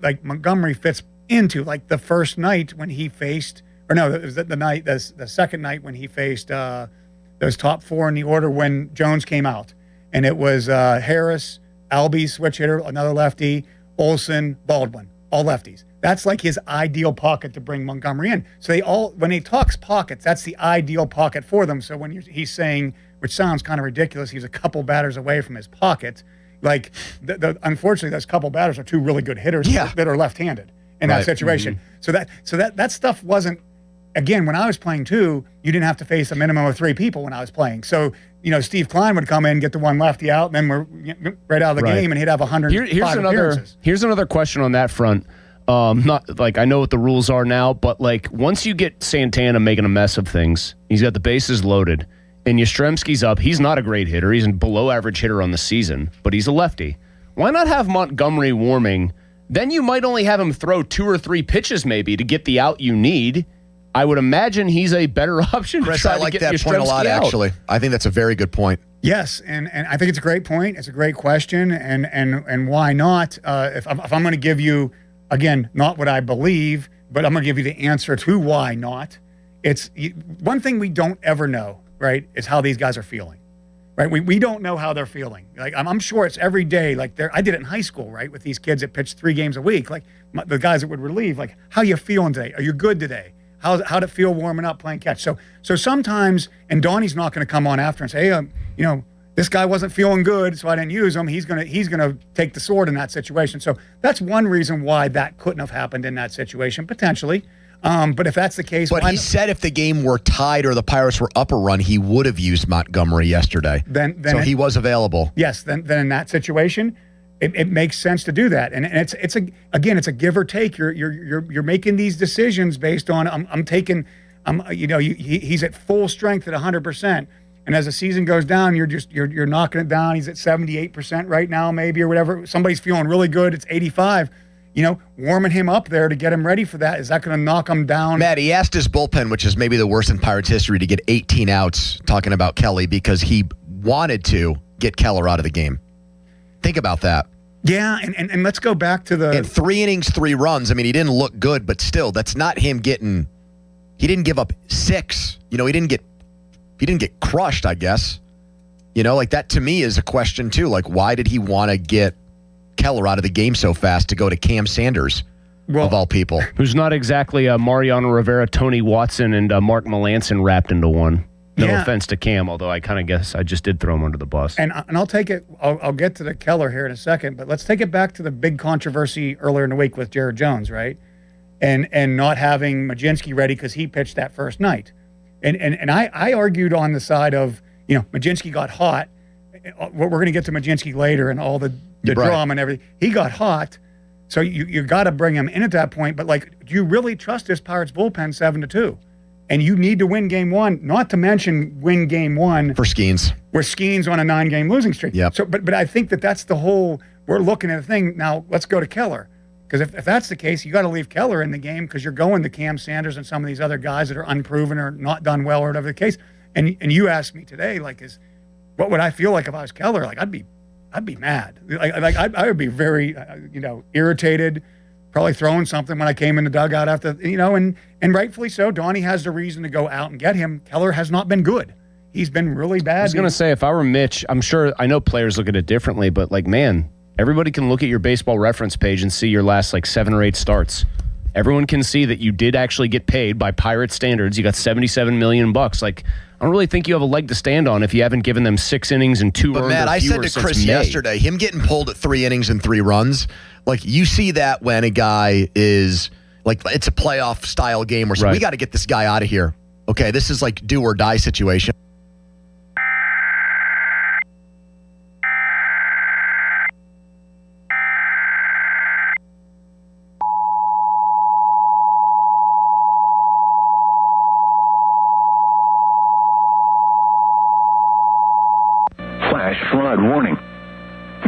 [SPEAKER 3] like Montgomery fits into, like the first night when he faced, or no, it was the second night when he faced those top 4 in the order when Jones came out. And it was Harris, Albie, switch hitter, another lefty, Olsen, Baldwin, all lefties. That's like his ideal pocket to bring Montgomery in. So when he talks pockets, that's the ideal pocket for them. So when he's saying, which sounds kind of ridiculous, he's a couple batters away from his pocket. Like, unfortunately, those couple batters are 2 really good hitters that are left-handed in that situation. Mm-hmm. So that stuff wasn't. Again, when I was playing too, you didn't have to face a minimum of 3 people when I was playing. So, Steve Klein would come in, get the one lefty out, and then we're right out of the game, and he'd have 105 appearances.
[SPEAKER 28] Here's another question on that front. Not like I know what the rules are now, but like once you get Santana making a mess of things, he's got the bases loaded, and Yastrzemski's up. He's not a great hitter. He's a below-average hitter on the season, but he's a lefty. Why not have Montgomery warming? Then you might only have him throw 2 or 3 pitches maybe to get the out you need. I would imagine he's a better option.
[SPEAKER 25] Chris,
[SPEAKER 28] to try
[SPEAKER 25] I like
[SPEAKER 28] to get
[SPEAKER 25] that point a lot,
[SPEAKER 28] out.
[SPEAKER 25] actually. I think that's a very good point.
[SPEAKER 3] Yes, and I think it's a great point. It's a great question, and why not? If I'm going to give you, again, not what I believe, but I'm going to give you the answer to why not. It's one thing we don't ever know, right, is how these guys are feeling. Right? We don't know how they're feeling. Like I'm sure it's every day. Like I did it in high school, right, with these kids that pitched 3 games a week. Like the guys that would relieve, like, how you feeling today? Are you good today? How'd it feel warming up, playing catch? So sometimes, and Donnie's not going to come on after and say, hey, this guy wasn't feeling good, so I didn't use him. He's gonna take the sword in that situation. So that's one reason why that couldn't have happened in that situation, potentially. But if that's the case,
[SPEAKER 25] but he said if the game were tied or the Pirates were up a run, he would have used Montgomery yesterday. So he was available.
[SPEAKER 3] Yes. Then in that situation, it makes sense to do that, and it's a give or take. You're making these decisions based on he's at full strength at 100%, and as the season goes down, you're knocking it down. He's at 78% right now, maybe, or whatever. Somebody's feeling really good. It's 85. Warming him up there to get him ready for that, is that going to knock him down?
[SPEAKER 25] Matt, he asked his bullpen, which is maybe the worst in Pirates history, to get 18 outs, talking about Kelly, because he wanted to get Keller out of the game. Think about that.
[SPEAKER 3] Yeah, and let's go back to the...
[SPEAKER 25] In 3 innings, 3 runs. I mean, he didn't look good, but still, that's not him getting... He didn't give up 6. He didn't get crushed, I guess. Like that to me is a question too. Like, why did he want to get Keller out of the game so fast to go to Cam Sanders, of all people?
[SPEAKER 28] Who's not exactly Mariano Rivera, Tony Watson, and Mark Melancon wrapped into one. No offense to Cam, although I kind of guess I just did throw him under the bus.
[SPEAKER 3] And I'll take it. I'll get to the Keller here in a second, but let's take it back to the big controversy earlier in the week with Jared Jones, right? And not having Majinski ready because he pitched that first night. And I argued on the side of, Majinski got hot. We're going to get to Majinski later and all the drama and everything. He got hot, so you got to bring him in at that point. But do you really trust this Pirates bullpen 7-2? And you need to win game 1, not to mention win game 1
[SPEAKER 25] for Skeens.
[SPEAKER 3] We're Skeens on a 9-game losing streak.
[SPEAKER 25] Yep.
[SPEAKER 3] So, but I think that's the whole. We're looking at a thing now. Let's go to Keller, because if that's the case, you got to leave Keller in the game because you're going to Cam Sanders and some of these other guys that are unproven or not done well or whatever the case. And you asked me today, what would I feel like if I was Keller? Like I'd be mad. I would be very irritated. Probably throwing something when I came in the dugout after, and rightfully so. Donnie has the reason to go out and get him. Keller has not been good. He's been really bad.
[SPEAKER 28] I was going to say, if I were Mitch, I know players look at it differently, but everybody can look at your baseball reference page and see your last 7 or 8 starts. Everyone can see that you did actually get paid by Pirate standards. You got $77 million. I don't really think you have a leg to stand on if you haven't given them 6 innings and 2
[SPEAKER 25] but
[SPEAKER 28] earned
[SPEAKER 25] Matt,
[SPEAKER 28] or
[SPEAKER 25] I
[SPEAKER 28] fewer
[SPEAKER 25] said to
[SPEAKER 28] since
[SPEAKER 25] Chris
[SPEAKER 28] May.
[SPEAKER 25] yesterday, him getting pulled at 3 innings and 3 runs, you see that when a guy is it's a playoff style game where we got to get this guy out of here. Okay, this is do or die situation.
[SPEAKER 11] Flash flood warning.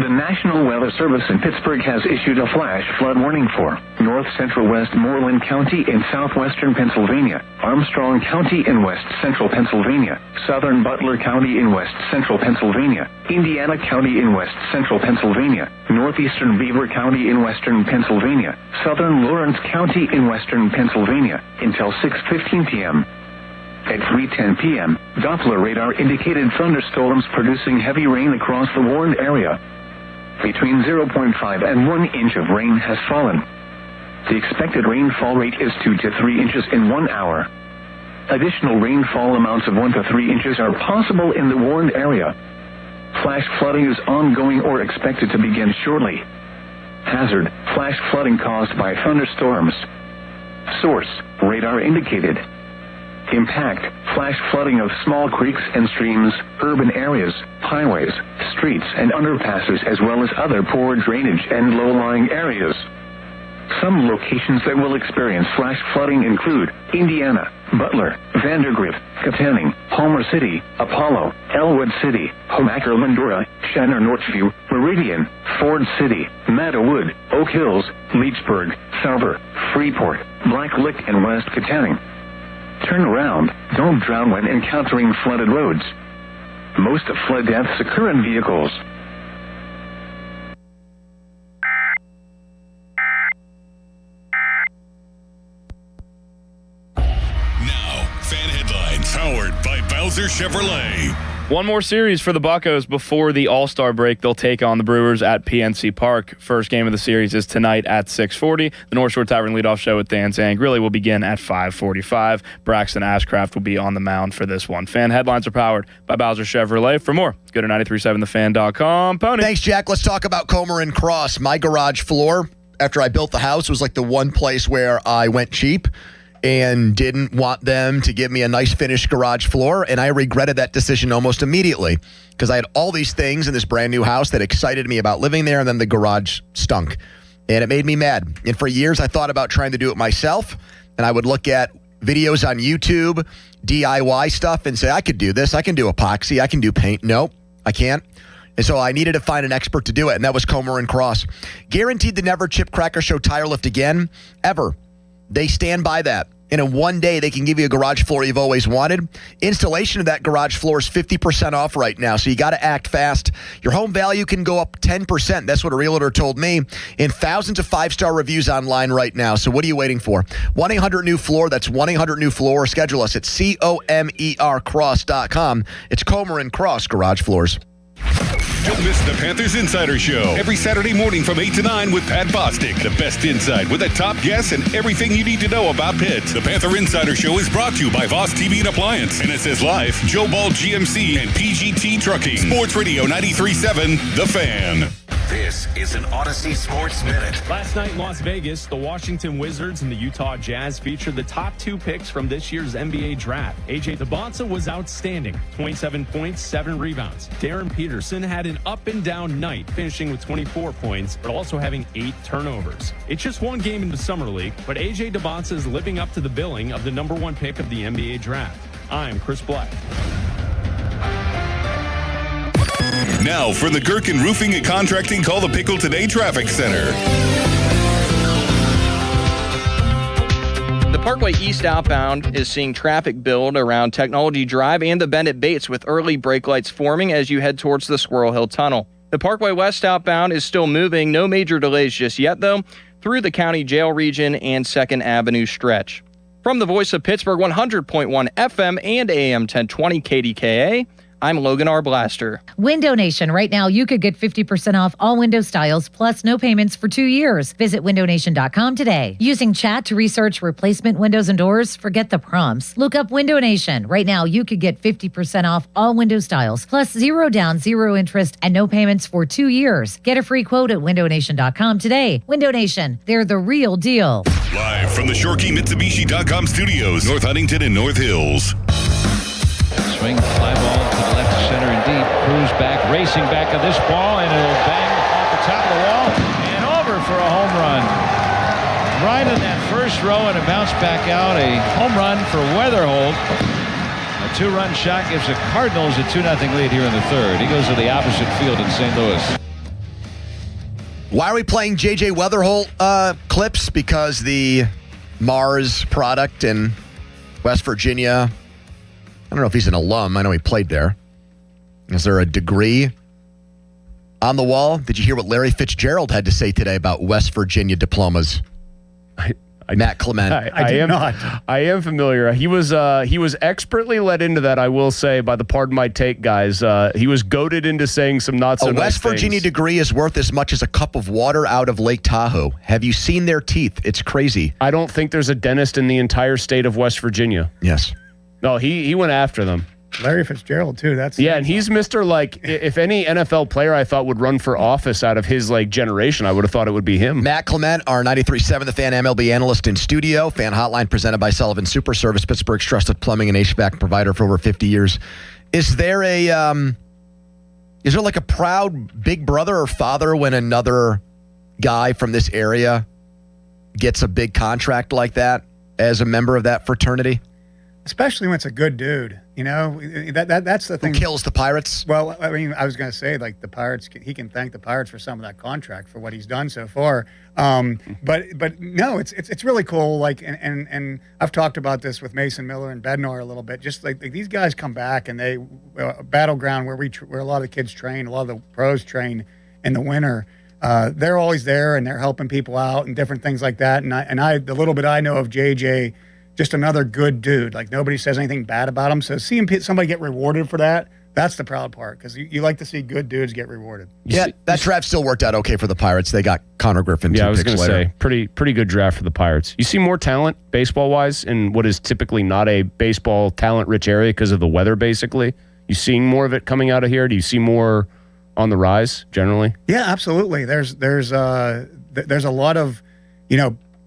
[SPEAKER 11] The National Weather Service in Pittsburgh has issued a flash flood warning for North Central Westmoreland County in southwestern Pennsylvania, Armstrong County in west central Pennsylvania, Southern Butler County in west central Pennsylvania, Indiana County in west central Pennsylvania, northeastern Beaver County in western Pennsylvania, southern Lawrence County in western Pennsylvania until 6:15 p.m. At 3:10 p.m., Doppler radar indicated thunderstorms producing heavy rain across the warned area. Between 0.5 and 1 inch of rain has fallen. The expected rainfall rate is 2 to 3 inches in 1 hour. Additional rainfall amounts of 1 to 3 inches are possible in the warned area. Flash flooding is ongoing or expected to begin shortly. Hazard: flash flooding caused by thunderstorms. Source: radar indicated. Impact: flash flooding of small creeks and streams, urban areas, highways, streets, and underpasses, as well as other poor drainage and low-lying areas. Some locations that will experience flash flooding include Indiana, Butler, Vandergrift, Katanning, Homer City, Apollo, Elwood City, Homaker, Lindora, Shanner, Northview, Meridian, Ford City, Meadowood, Oak Hills, Leechburg, Sarver, Freeport, Black Lick, and West Katanning. Turn around. Don't drown when encountering flooded roads. Most flood deaths occur in vehicles.
[SPEAKER 1] Now, fan headlines powered by Bowser Chevrolet.
[SPEAKER 19] One more series for the Buccos before the All-Star break. They'll take on the Brewers at PNC Park. First game of the series is tonight at 6:40. The North Shore Tavern leadoff show with Dan Zang really will begin at 5:45. Braxton Ashcraft will be on the mound for this one. Fan headlines are powered by Bowser Chevrolet. For more, go to 937thefan.com. Pony.
[SPEAKER 25] Thanks, Jack. Let's talk about Comer and Cross. My garage floor, after I built the house, was like the one place where I went cheap and didn't want them to give me a nice finished garage floor, and I regretted that decision almost immediately because I had all these things in this brand new house that excited me about living there, and then the garage stunk, and it made me mad. And for years, I thought about trying to do it myself, and I would look at videos on YouTube, DIY stuff, and say, I could do this. I can do epoxy. I can do paint. No, I can't. And so I needed to find an expert to do it, and that was Comer and Cross. Guaranteed to never chip, crack, or show tire lift again, ever. They stand by that. And in one day, they can give you a garage floor you've always wanted. Installation of that garage floor is 50% off right now, so you got to act fast. Your home value can go up 10%. That's what a realtor told me. And thousands of five-star reviews online right now. So what are you waiting for? 1-800-NEW-FLOOR. That's 1-800-NEW-FLOOR. Schedule us at COMERcross.com. It's Comer and Cross Garage Floors.
[SPEAKER 1] Don't miss the Panthers Insider Show every Saturday morning from 8 to 9 with Pat Bostic. The best insight with the top guests and everything you need to know about Pitt. The Panther Insider Show is brought to you by Voss TV and Appliance, NSS Life, Joe Ball GMC, and PGT Trucking. Sports Radio 93.7, The Fan.
[SPEAKER 5] This is an Odyssey Sports Minute.
[SPEAKER 7] Last night in Las Vegas, the Washington Wizards and the Utah Jazz featured the top two picks from this year's NBA draft. AJ Debonsa was outstanding, 27 points, 7 rebounds. Darren Peterson had an up-and-down night, finishing with 24 points, but also having 8 turnovers. It's just one game in the Summer League, but AJ Debonsa is living up to the billing of the number 1 pick of the NBA draft. I'm Chris Black.
[SPEAKER 1] Now for the Gherkin Roofing and Contracting Call the Pickle Today Traffic Center.
[SPEAKER 10] The Parkway East outbound is seeing traffic build around Technology Drive and the Bend at Bates with early brake lights forming as you head towards the Squirrel Hill Tunnel. The Parkway West outbound is still moving. No major delays just yet, though, through the County Jail region and 2nd Avenue stretch. From the Voice of Pittsburgh, 100.1 FM and AM 1020 KDKA, I'm Logan R. Blaster.
[SPEAKER 6] Window Nation. Right now, you could get 50% off all window styles, plus no payments for 2 years. Visit windownation.com today. Using chat to research replacement windows and doors? Forget the prompts. Look up Window Nation. Right now, you could get 50% off all window styles, plus 0 down, 0 interest, and no payments for 2 years. Get a free quote at windownation.com today. Window Nation. They're the real deal.
[SPEAKER 1] Live from the ShoreKeyMitsubishi.com studios, North Huntington and North Hills.
[SPEAKER 12] Swing, fly ball to the left center and deep. Cruz back, racing back of this ball, and it'll bang off the top of the wall and over for a home run. Right in that first row, and it bounced back out. A home run for Weatherholt. A 2-run shot gives the Cardinals a 2-0 lead here in the third. He goes to the opposite field in St. Louis.
[SPEAKER 25] Why are we playing J.J. Weatherholt clips? Because the Mars product in West Virginia, I don't know if he's an alum. I know he played there. Is there a degree on the wall? Did you hear what Larry Fitzgerald had to say today about West Virginia diplomas? Matt Clement.
[SPEAKER 3] I did not.
[SPEAKER 28] I am familiar. He was expertly led into that, I will say, by the Pardon My Take guys. He was goaded into saying some not so nice things.
[SPEAKER 25] A West Virginia degree is worth as much as a cup of water out of Lake Tahoe. Have you seen their teeth? It's crazy.
[SPEAKER 28] I don't think there's a dentist in the entire state of West Virginia.
[SPEAKER 25] Yes.
[SPEAKER 28] No, he went after them.
[SPEAKER 3] Larry Fitzgerald, too.
[SPEAKER 28] And he's Mr. If any NFL player I thought would run for office out of his generation, I would have thought it would be him.
[SPEAKER 25] Matt Clement, our 93.7 The Fan MLB analyst in studio. Fan Hotline presented by Sullivan Super Service, Pittsburgh's trusted plumbing and HVAC provider for over 50 years. Is there a proud big brother or father when another guy from this area gets a big contract like that as a member of that fraternity?
[SPEAKER 3] Especially when it's a good dude, that's the thing.
[SPEAKER 25] Who kills the Pirates?
[SPEAKER 3] Well, I mean, I was going to say, the Pirates, he can thank the Pirates for some of that contract for what he's done so far. But no, it's really cool. And I've talked about this with Mason Miller and Bednar a little bit. Just like these guys come back and they battleground where a lot of the kids train, a lot of the pros train in the winter. They're always there and they're helping people out and different things like that. And I the little bit I know of JJ. Just another good dude. Nobody says anything bad about him. So seeing somebody get rewarded for that, that's the proud part, because you like to see good dudes get rewarded.
[SPEAKER 25] That draft still worked out okay for the Pirates. They got Connor Griffin 2
[SPEAKER 28] I was
[SPEAKER 25] picks
[SPEAKER 28] going to
[SPEAKER 25] later.
[SPEAKER 28] say, pretty good draft for the Pirates. You see more talent, baseball-wise, in what is typically not a baseball talent-rich area because of the weather, basically. You seeing more of it coming out of here? Do you see more on the rise, generally?
[SPEAKER 3] Yeah, absolutely. There's a lot of,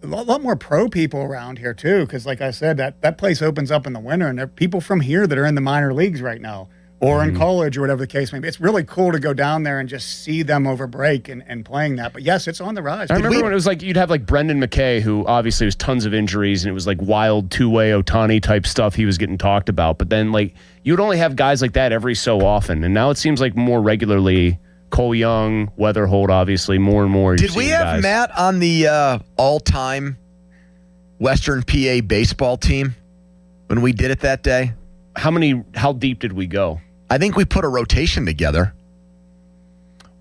[SPEAKER 3] a lot more pro people around here too, because like I said, that place opens up in the winter, and there are people from here that are in the minor leagues right now, or in college, or whatever the case may be. It's really cool to go down there and just see them over break and playing that. But yes, it's on the rise.
[SPEAKER 28] I remember when it was you'd have Brendan McKay, who obviously was tons of injuries, and it was wild two-way Ohtani type stuff he was getting talked about. But then you'd only have guys like that every so often, and now it seems more regularly. Cole Young, Weatherholt, obviously, more and more.
[SPEAKER 25] Did we have Matt on the all-time Western PA baseball team when we did it that day?
[SPEAKER 28] How deep did we go?
[SPEAKER 25] I think we put a rotation together.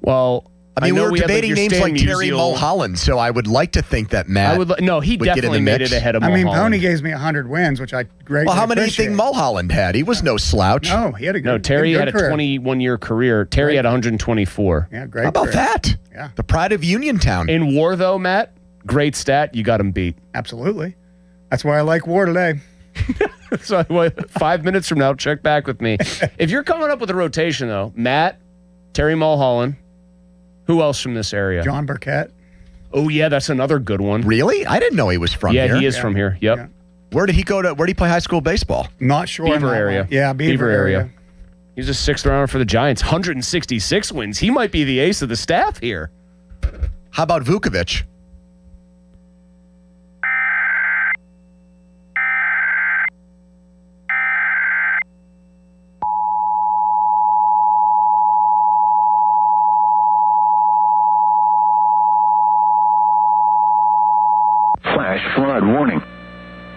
[SPEAKER 28] Well,
[SPEAKER 25] we were debating names like Terry Mulholland, so I would like to think that Matt
[SPEAKER 28] he definitely made it ahead of Mulholland.
[SPEAKER 3] Pony gave me 100 wins, which I greatly
[SPEAKER 25] Well, how many do you
[SPEAKER 3] appreciate.
[SPEAKER 25] think Mulholland had? He was no slouch.
[SPEAKER 3] No, he had a good
[SPEAKER 28] No, Terry
[SPEAKER 3] good
[SPEAKER 28] had a
[SPEAKER 3] career.
[SPEAKER 28] 21-year career. Terry had 124.
[SPEAKER 3] Yeah, great.
[SPEAKER 25] How about that?
[SPEAKER 3] Yeah.
[SPEAKER 25] The pride of Uniontown.
[SPEAKER 28] In war, though, Matt, great stat. You got him beat.
[SPEAKER 3] Absolutely. That's why I like war today.
[SPEAKER 28] So 5 minutes from now, check back with me. If you're coming up with a rotation, though, Matt, Terry Mulholland, who else from this area?
[SPEAKER 3] John Burkett.
[SPEAKER 28] Oh, yeah, that's another good one.
[SPEAKER 25] Really? I didn't know he was from here.
[SPEAKER 28] Yeah, he is from here. Yep.
[SPEAKER 3] Yeah.
[SPEAKER 25] Where did he go to? Where did he play high school baseball?
[SPEAKER 3] Not sure.
[SPEAKER 28] Beaver area.
[SPEAKER 3] Yeah, Beaver area.
[SPEAKER 28] He's a sixth rounder for the Giants. 166 wins. He might be the ace of the staff here.
[SPEAKER 25] How about Vukovic?
[SPEAKER 11] Flash flood warning.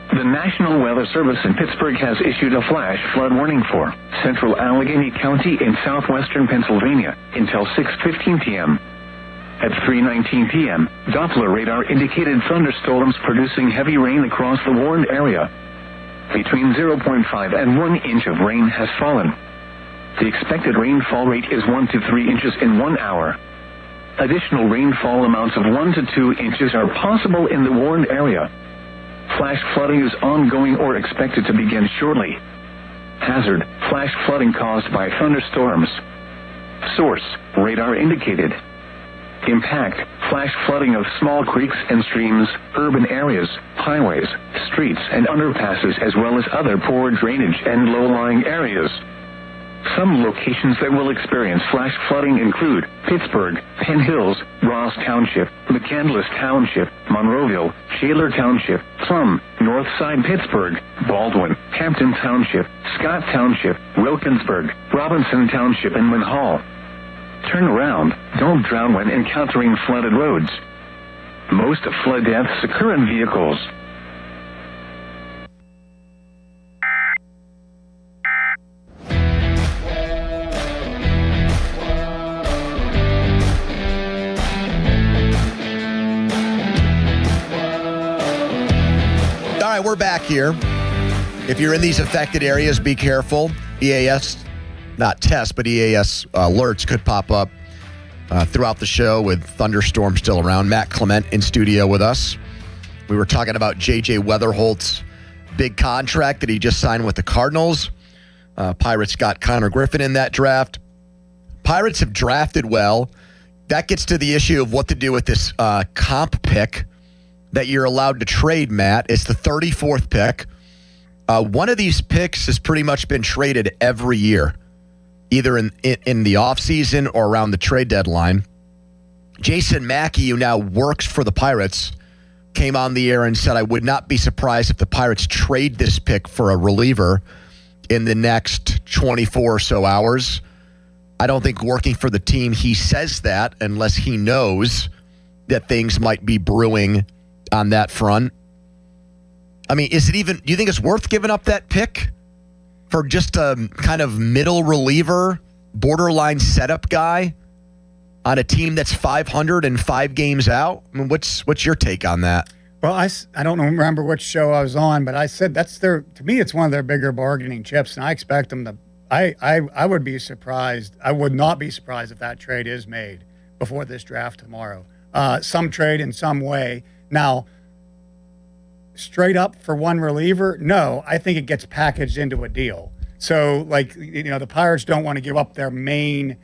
[SPEAKER 11] The National Weather Service in Pittsburgh has issued a flash flood warning for central Allegheny County in southwestern Pennsylvania until 6:15 p.m. At 3:19 p.m., Doppler radar indicated thunderstorms producing heavy rain across the warned area. Between 0.5 and 1 inch of rain has fallen. The expected rainfall rate is 1 to 3 inches in 1 hour. Additional rainfall amounts of 1 to 2 inches are possible in the warned area. Flash flooding is ongoing or expected to begin shortly. Hazard: flash flooding caused by thunderstorms. Source: radar indicated. Impact: flash flooding of small creeks and streams, urban areas, highways, streets, and underpasses, as well as other poor drainage and low-lying areas. Some locations that will experience flash flooding include Pittsburgh, Penn Hills, Ross Township, McCandless Township, Monroeville, Shaler Township, Plum, Northside Pittsburgh, Baldwin, Hampton Township, Scott Township, Wilkinsburg, Robinson Township, and Manhall. Turn around. Don't drown when encountering flooded roads. Most flood deaths occur in vehicles.
[SPEAKER 25] All right, we're back here. If you're in these affected areas, be careful. EAS, not tests, but EAS alerts could pop up throughout the show with thunderstorms still around. Matt Clement in studio with us. We were talking about J.J. Weatherholt's big contract that he just signed with the Cardinals. Pirates got Connor Griffin in that draft. Pirates have drafted well. That gets to the issue of what to do with this comp pick that you're allowed to trade, Matt. It's the 34th pick. One of these picks has pretty much been traded every year, either in the offseason or around the trade deadline. Jason Mackey, who now works for the Pirates, came on the air and said, I would not be surprised if the Pirates trade this pick for a reliever in the next 24 or so hours. I don't think working for the team, he says that unless he knows that things might be brewing on that front. I mean, do you think it's worth giving up that pick for just a kind of middle reliever, borderline setup guy on a team that's 500 and 5 games out? I mean, what's your take on that?
[SPEAKER 3] Well, I don't remember which show I was on, but I said to me, it's one of their bigger bargaining chips, and I expect them to, I would be surprised. I would not be surprised if that trade is made before this draft tomorrow. Some trade in some way. Now, straight up for one reliever, no, I think it gets packaged into a deal. So, the Pirates don't want to give up their main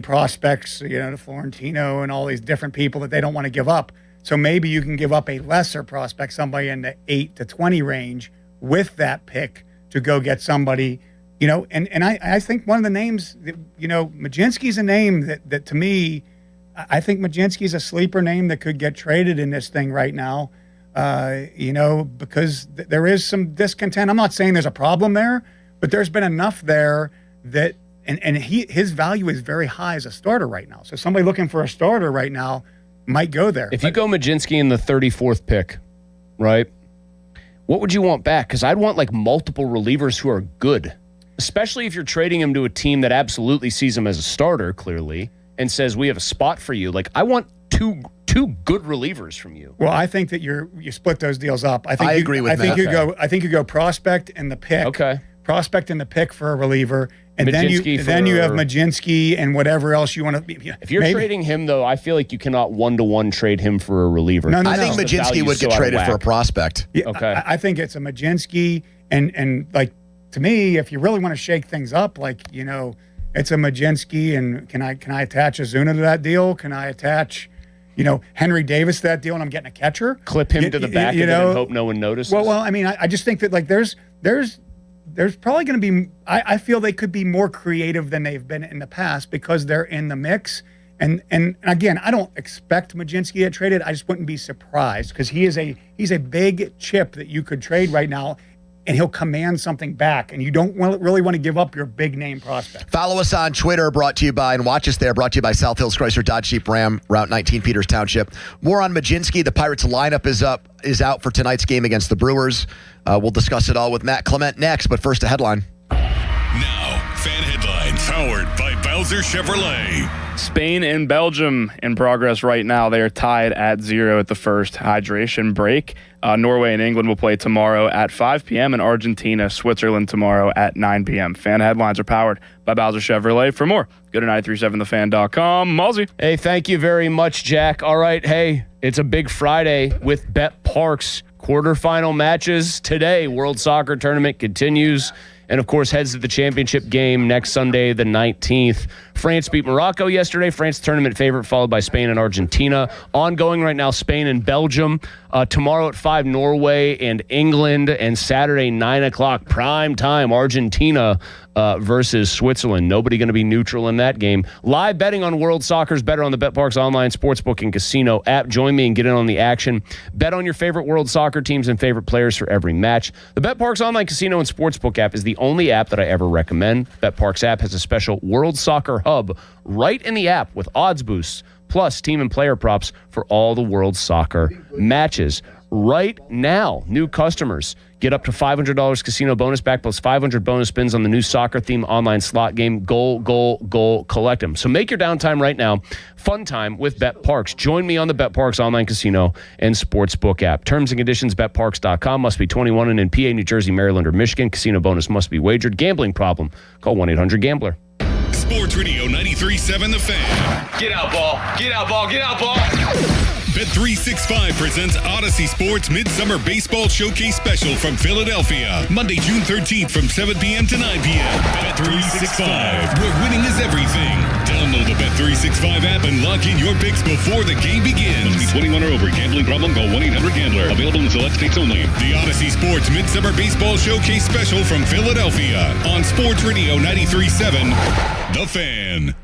[SPEAKER 3] prospects, to Florentino and all these different people that they don't want to give up. So maybe you can give up a lesser prospect, somebody in the 8 to 20 range, with that pick to go get somebody, and I think one of the names, Majinski's a name that to me, I think Majinski's a sleeper name that could get traded in this thing right now, because there is some discontent. I'm not saying there's a problem there, but there's been enough there that, and his value is very high as a starter right now. So somebody looking for a starter right now might go there.
[SPEAKER 28] If you go Majinski in the 34th pick, right, what would you want back? Because I'd want multiple relievers who are good, especially if you're trading him to a team that absolutely sees him as a starter, clearly, and says, we have a spot for you. I want two good relievers from you.
[SPEAKER 3] Well, I think that you split those deals up. I
[SPEAKER 25] agree with that.
[SPEAKER 3] I think you go prospect and the pick.
[SPEAKER 28] Okay.
[SPEAKER 3] Prospect and the pick for a reliever, and
[SPEAKER 28] Majinski
[SPEAKER 3] then you have Majinski and whatever else you want to be.
[SPEAKER 28] If you're trading him, though, I feel like you cannot one-to-one trade him for a reliever.
[SPEAKER 3] No.
[SPEAKER 25] I think Majinski would get traded for a prospect.
[SPEAKER 3] Yeah,
[SPEAKER 28] okay.
[SPEAKER 3] I think it's a Majinski, and to me, if you really want to shake things up, it's a Majinski, and can I attach Ozuna to that deal? Can I attach, Henry Davis to that deal, and I'm getting a catcher?
[SPEAKER 28] Clip him to the back of it and hope no one notices?
[SPEAKER 3] Well, I mean, I just think that there's probably going to be, I feel they could be more creative than they've been in the past because they're in the mix. And again, I don't expect Majinski to get traded. I just wouldn't be surprised because he's a big chip that you could trade right now, and he'll command something back, and you don't really want to give up your big name prospect.
[SPEAKER 25] Follow us on Twitter, brought to you by, and watch us there, brought to you by South Hills Chrysler Dodge Jeep Ram, Route 19, Peters Township. More on Majinski. The Pirates lineup is out for tonight's game against the Brewers. We'll discuss it all with Matt Clement next, but first a headline.
[SPEAKER 1] Now, fan headlines powered by Bowser Chevrolet.
[SPEAKER 19] Spain and Belgium in progress right now. They are tied at 0 at the first hydration break. Norway and England will play tomorrow at 5 p.m. and Argentina, Switzerland tomorrow at 9 p.m. Fan headlines are powered by Bowser Chevrolet. For more, go to 937thefan.com. Malsey.
[SPEAKER 28] Hey, thank you very much, Jack. All right, hey, it's a big Friday with Bet Parks. Quarterfinal matches today. World Soccer Tournament continues. And, of course, heads to the championship game next Sunday, the 19th. France beat Morocco yesterday. France tournament favorite, followed by Spain and Argentina. Ongoing right now, Spain and Belgium. Tomorrow at 5, Norway and England. And Saturday, 9 o'clock, prime time, Argentina versus Switzerland. Nobody going to be neutral in that game. Live betting on World Soccer's better on the BetParx online sportsbook and casino app. Join me and get in on the action. Bet on your favorite World Soccer teams and favorite players for every match. The BetParx online casino and sportsbook app is the only app that I ever recommend. BetParx app has a special World Soccer hub right in the app with odds boosts, plus team and player props for all the World Soccer matches. Right now, new customers get up to $500 casino bonus back plus 500 bonus spins on the new soccer-themed online slot game, Goal, Goal, Goal, Collect 'em. So make your downtime right now fun time with BetParx. Join me on the BetParx online casino and sportsbook app. Terms and conditions, BetParx.com. Must be 21 and in PA, New Jersey, Maryland, or Michigan. Casino bonus must be wagered. Gambling problem? Call 1-800-GAMBLER.
[SPEAKER 1] Sports Radio 93.7 The Fan.
[SPEAKER 5] Get out, ball. Get out, ball. Get out, ball.
[SPEAKER 1] Bet365 presents Odyssey Sports Midsummer Baseball Showcase Special from Philadelphia. Monday, June 13th from 7 p.m. to 9 p.m. Bet365, where winning is everything. Download the Bet365 app and lock in your picks before the game begins. Must be 21 or over. Gambling problem? Call 1-800-GAMBLER. Available in select states only. The Odyssey Sports Midsummer Baseball Showcase Special from Philadelphia on Sports Radio 93.7 The Fan.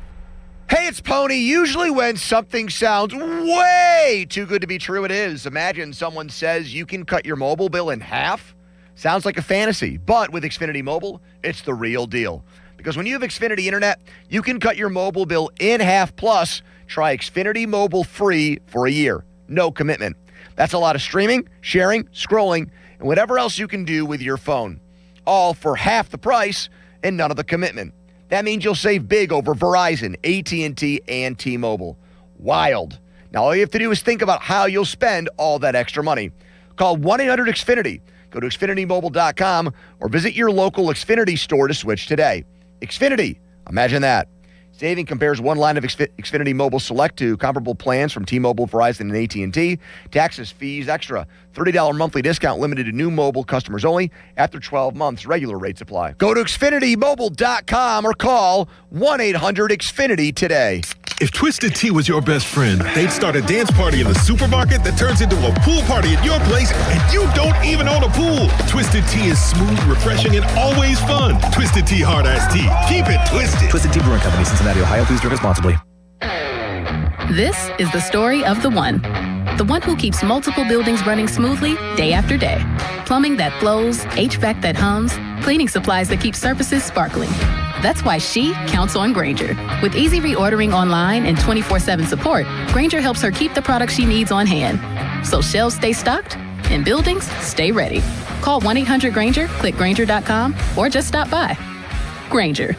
[SPEAKER 25] Hey, it's Pony. Usually when something sounds way too good to be true, it is. Imagine someone says you can cut your mobile bill in half. Sounds like a fantasy, but with Xfinity Mobile, it's the real deal. Because when you have Xfinity Internet, you can cut your mobile bill in half. Plus, try Xfinity Mobile free for a year. No commitment. That's a lot of streaming, sharing, scrolling, and whatever else you can do with your phone. All for half the price and none of the commitment. That means you'll save big over Verizon, AT&T, and T-Mobile. Wild. Now, all you have to do is think about how you'll spend all that extra money. Call 1-800-XFINITY. Go to XfinityMobile.com or visit your local Xfinity store to switch today. Xfinity. Imagine that. Saving compares one line of Xfinity Mobile Select to comparable plans from T-Mobile, Verizon, and AT&T. Taxes, fees, extra. $30 monthly discount limited to new mobile customers only. After 12 months, regular rates apply. Go to XfinityMobile.com or call 1-800-XFINITY today.
[SPEAKER 2] If Twisted Tea was your best friend, they'd start a dance party in the supermarket that turns into a pool party at your place, and you don't even own a pool. Twisted Tea is smooth, refreshing, and always fun. Twisted Tea Hard Iced Tea. Keep it twisted.
[SPEAKER 13] Twisted Tea Brewing Company, Cincinnati, Ohio. Please drink responsibly.
[SPEAKER 27] This is the story of the one who keeps multiple buildings running smoothly day after day. Plumbing that flows, HVAC that hums, cleaning supplies that keep surfaces sparkling. That's why she counts on Grainger. With easy reordering online and 24/7 support, Grainger helps her keep the products she needs on hand. So shelves stay stocked and buildings stay ready. Call 1-800-GRAINGER, click Grainger.com, or just stop by. Grainger,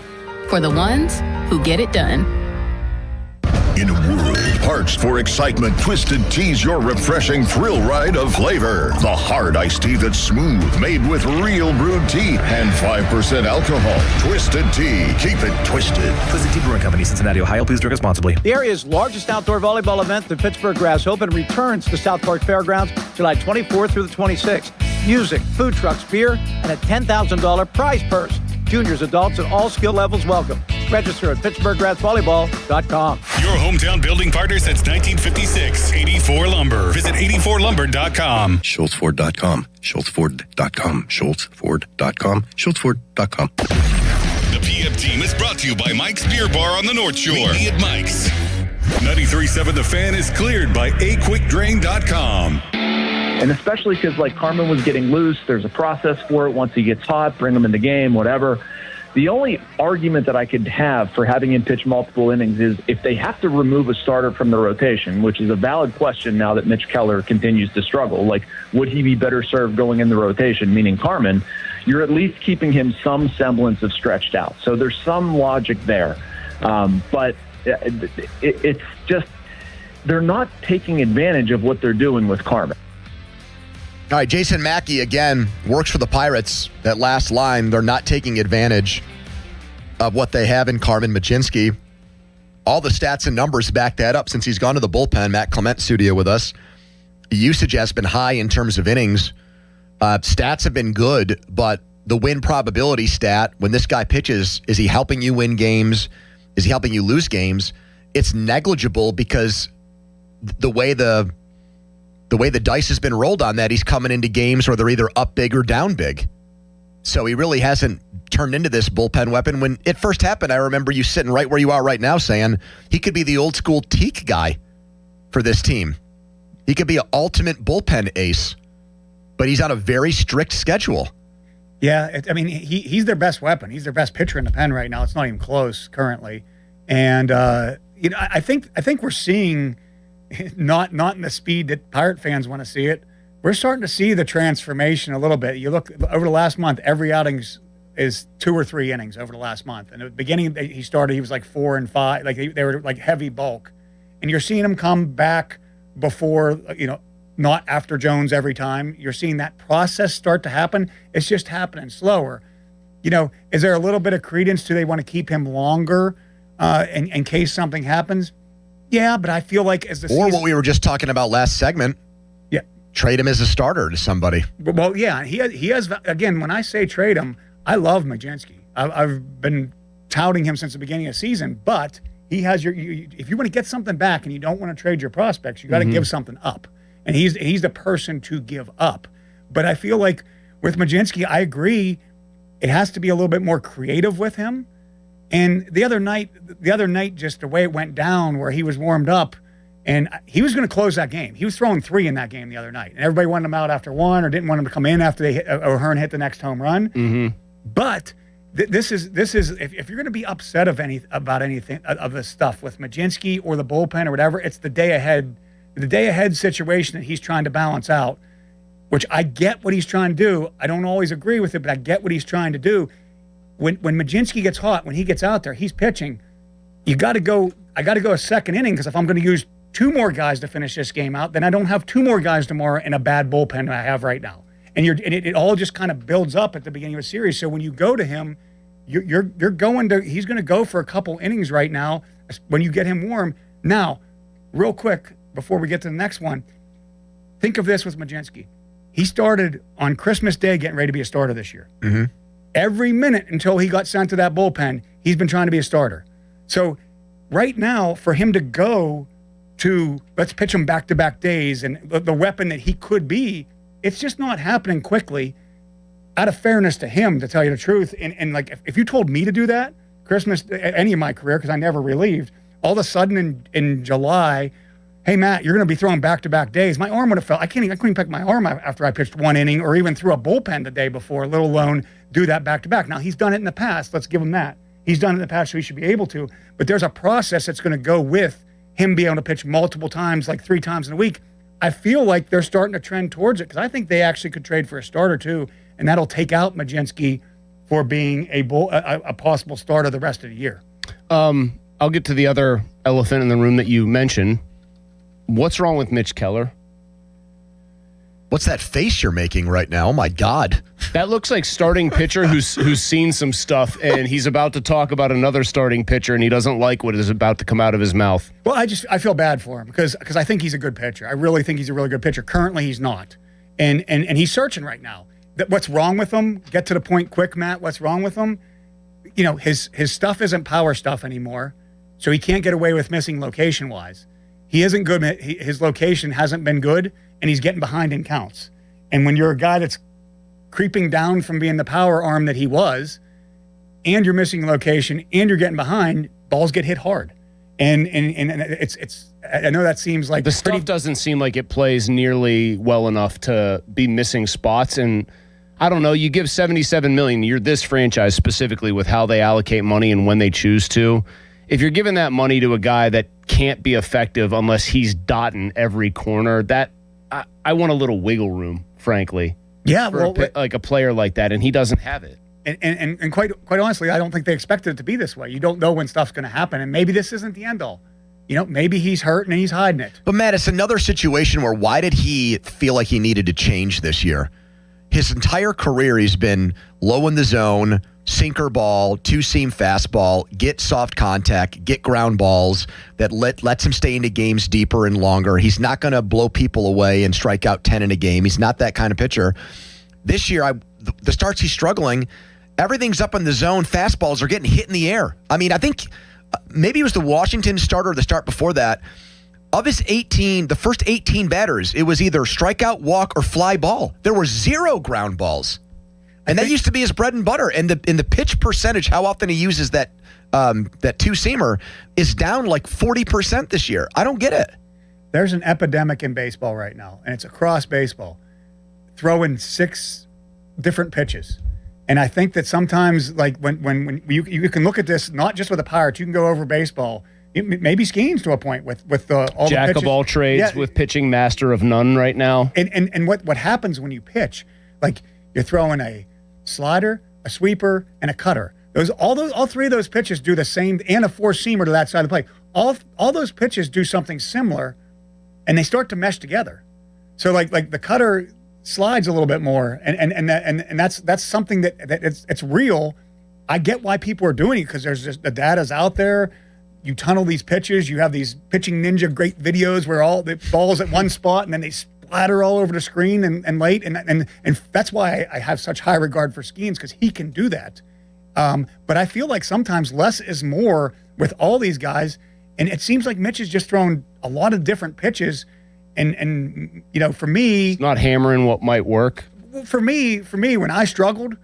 [SPEAKER 27] for the ones who get it done.
[SPEAKER 14] In a world parched for excitement, Twisted Tea's your refreshing thrill ride of flavor. The hard iced tea that's smooth, made with real brewed tea and 5% alcohol. Twisted Tea. Keep it twisted.
[SPEAKER 13] Twisted Tea Brewing Company, Cincinnati, Ohio. Please drink responsibly.
[SPEAKER 17] The area's largest outdoor volleyball event, the Pittsburgh Grass Open, returns to South Park Fairgrounds July 24th through the 26th. Music, food trucks, beer, and a $10,000 prize purse. Juniors, adults, and all skill levels welcome. Register at PittsburghGrassVolleyball.com.
[SPEAKER 1] Your hometown building partner since 1956. 84 Lumber. Visit 84lumber.com.
[SPEAKER 14] SchultzFord.com. SchultzFord.com. SchultzFord.com. SchultzFord.com.
[SPEAKER 1] The PM team is brought to you by Mike's Beer Bar on the North Shore. Meet me at Mike's. 93.7 The Fan is cleared by aquickdrain.com.
[SPEAKER 21] And especially because, like, Carmen was getting loose, there's a process for it. Once he gets hot, bring him in the game, whatever. The only argument that I could have for having him pitch multiple innings is if they have to remove a starter from the rotation, which is a valid question now that Mitch Keller continues to struggle. Like, would he be better served going in the rotation, meaning Carmen? You're at least keeping him some semblance of stretched out. So there's some logic there. But it's just they're not taking advantage of what they're doing with Carmen.
[SPEAKER 25] All right, Jason Mackey, again, works for the Pirates. That last line, they're not taking advantage of what they have in Carmen Mlodzinski. All the stats and numbers back that up since he's gone to the bullpen. Matt Clement studio with us. Usage has been high in terms of innings. Stats have been good, but the win probability stat, when this guy pitches, is he helping you win games? Is he helping you lose games? It's negligible because the way the dice has been rolled on that, he's coming into games where they're either up big or down big. So he really hasn't turned into this bullpen weapon. When it first happened, I remember you sitting right where you are right now saying he could be the old school teak guy for this team. He could be an ultimate bullpen ace, but he's on a very strict schedule.
[SPEAKER 3] Yeah, he's their best weapon. He's their best pitcher in the pen right now. It's not even close currently. And I think we're seeing not in the speed that Pirate fans want to see it. We're starting to see the transformation a little bit. You look over the last month, every outing is 2 or 3 innings over the last month. And at the beginning, he was like 4 and 5, like they were like heavy bulk. And you're seeing him come back before, not after Jones every time. You're seeing that process start to happen. It's just happening slower. Is there a little bit of credence? Do they want to keep him longer in case something happens? Yeah, but I feel like as the
[SPEAKER 25] season, what we were just talking about last segment.
[SPEAKER 3] Yeah.
[SPEAKER 25] Trade him as a starter to somebody.
[SPEAKER 3] Well, yeah, he has, again, when I say trade him, I love Mlodzinski. I've been touting him since the beginning of the season, but he has if you want to get something back and you don't want to trade your prospects, you got to give something up. And he's the person to give up. But I feel like with Mlodzinski, I agree, it has to be a little bit more creative with him. And the other night, just the way it went down where he was warmed up, and he was going to close that game. He was throwing 3 in that game the other night. And everybody wanted him out after 1 or didn't want him to come in after they hit, O'Hearn hit the next home run.
[SPEAKER 28] Mm-hmm.
[SPEAKER 3] But this is if you're going to be upset about anything of this stuff with Mlodzinski or the bullpen or whatever, it's the day ahead situation that he's trying to balance out, which I get what he's trying to do. I don't always agree with it, but I get what he's trying to do. When Mlodzinski gets hot, when he gets out there, he's pitching. I got to go a second inning because if I'm going to use 2 more guys to finish this game out, then I don't have 2 more guys tomorrow in a bad bullpen I have right now. And it all just kind of builds up at the beginning of a series. So when you go to him, he's going to go for a couple innings right now when you get him warm. Now, real quick before we get to the next one, think of this with Mlodzinski. He started on Christmas Day getting ready to be a starter this year.
[SPEAKER 25] Mm-hmm.
[SPEAKER 3] Every minute until he got sent to that bullpen, he's been trying to be a starter. So right now, for him to go to let's pitch him back-to-back days and the weapon that he could be, it's just not happening quickly. Out of fairness to him, to tell you the truth, and like if you told me to do that, Christmas, any of my career, because I never relieved, all of a sudden in July, hey, Matt, you're going to be throwing back-to-back days. My arm would have felt, I couldn't pick my arm after I pitched 1 inning or even threw a bullpen the day before, let alone do that back-to-back. Now, he's done it in the past. Let's give him that. He's done it in the past, so he should be able to. But there's a process that's going to go with him being able to pitch multiple times, like 3 times in a week. I feel like they're starting to trend towards it because I think they actually could trade for a starter, too, and that'll take out Mlodzinski for being a possible starter the rest of the year.
[SPEAKER 28] I'll get to the other elephant in the room that you mentioned. What's wrong with Mitch Keller?
[SPEAKER 25] What's that face you're making right now? Oh, my God.
[SPEAKER 28] That looks like starting pitcher who's seen some stuff, and he's about to talk about another starting pitcher, and he doesn't like what is about to come out of his mouth.
[SPEAKER 3] Well, I feel bad for him because I think he's a good pitcher. I really think he's a really good pitcher. Currently, he's not. And he's searching right now. What's wrong with him? Get to the point quick, Matt. What's wrong with him? His stuff isn't power stuff anymore, so he can't get away with missing location-wise. He isn't good. His location hasn't been good, and he's getting behind in counts. And when you're a guy that's creeping down from being the power arm that he was, and you're missing location, and you're getting behind, balls get hit hard. And it's I know that seems like
[SPEAKER 28] the stuff doesn't seem like it plays nearly well enough to be missing spots. And I don't know, you give $77 million, you're this franchise specifically with how they allocate money and when they choose to. If you're giving that money to a guy that can't be effective unless he's dotting every corner, that I want a little wiggle room, frankly.
[SPEAKER 3] Yeah,
[SPEAKER 28] like a player like that, and he doesn't have it.
[SPEAKER 3] And quite honestly, I don't think they expected it to be this way. You don't know when stuff's going to happen, and maybe this isn't the end all. Maybe he's hurt and he's hiding it.
[SPEAKER 25] But Matt, it's another situation where why did he feel like he needed to change this year? His entire career, he's been low in the zone, sinker ball, 2-seam fastball, get soft contact, get ground balls that lets him stay into games deeper and longer. He's not going to blow people away and strike out 10 in a game. He's not that kind of pitcher. This year, the starts he's struggling, everything's up in the zone. Fastballs are getting hit in the air. I mean, I think maybe it was the Washington starter or the start before that. Of his 18, the first 18 batters, it was either strikeout, walk, or fly ball. There were 0 ground balls. And that used to be his bread and butter. And the pitch percentage, how often he uses that two-seamer, is down like 40% this year. I don't get it.
[SPEAKER 3] There's an epidemic in baseball right now, and it's across baseball. Throwing 6 different pitches. And I think that sometimes, like when you can look at this, not just with the Pirates, you can go over baseball. Maybe Skeens to a point with all
[SPEAKER 28] Jack
[SPEAKER 3] the pitches.
[SPEAKER 28] of all trades with pitching master of none right now.
[SPEAKER 3] And what happens when you pitch, like you're throwing a slider, a sweeper, and a cutter. All 3 of those pitches do the same, and a four-seamer to that side of the plate. All those pitches do something similar, and they start to mesh together. So like the cutter slides a little bit more, and that's something that it's real. I get why people are doing it because there's just the data's out there. You tunnel these pitches. You have these pitching ninja great videos where all the ball's at one spot and then they splatter all over the screen and late. And that's why I have such high regard for Skeens, because he can do that. But I feel like sometimes less is more with all these guys. And it seems like Mitch has just thrown a lot of different pitches. And for me,
[SPEAKER 28] it's not hammering what might work.
[SPEAKER 3] For me, when I struggled,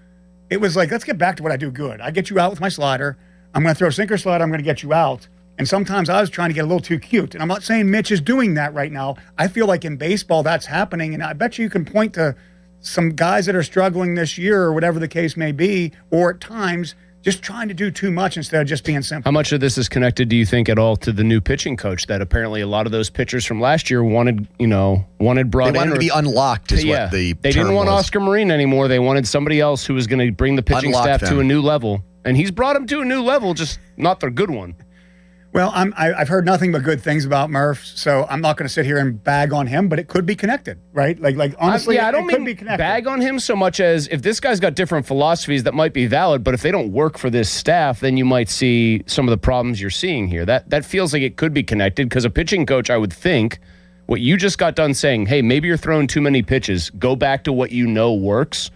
[SPEAKER 3] it was like, let's get back to what I do good. I get you out with my slider. I'm going to throw a sinker slider. I'm going to get you out. And sometimes I was trying to get a little too cute. And I'm not saying Mitch is doing that right now. I feel like in baseball that's happening. And I bet you can point to some guys that are struggling this year or whatever the case may be, or at times just trying to do too much instead of just being simple.
[SPEAKER 28] How much of this is connected, do you think, at all to the new pitching coach that apparently a lot of those pitchers from last year wanted brought in?
[SPEAKER 25] They wanted to be unlocked is what the
[SPEAKER 28] They didn't want Oscar Marin anymore. They wanted somebody else who was going to bring the pitching staff to a new level. And he's brought them to a new level, just not the good one.
[SPEAKER 3] Well, I've heard nothing but good things about Murph, so I'm not going to sit here and bag on him, but it could be connected, right? Like honestly,
[SPEAKER 28] I don't
[SPEAKER 3] could be connected.
[SPEAKER 28] Bag on him so much as if this guy's got different philosophies that might be valid, but if they don't work for this staff, then you might see some of the problems you're seeing here. That feels like it could be connected, because a pitching coach, I would think, what you just got done saying, hey, maybe you're throwing too many pitches, go back to what you know works.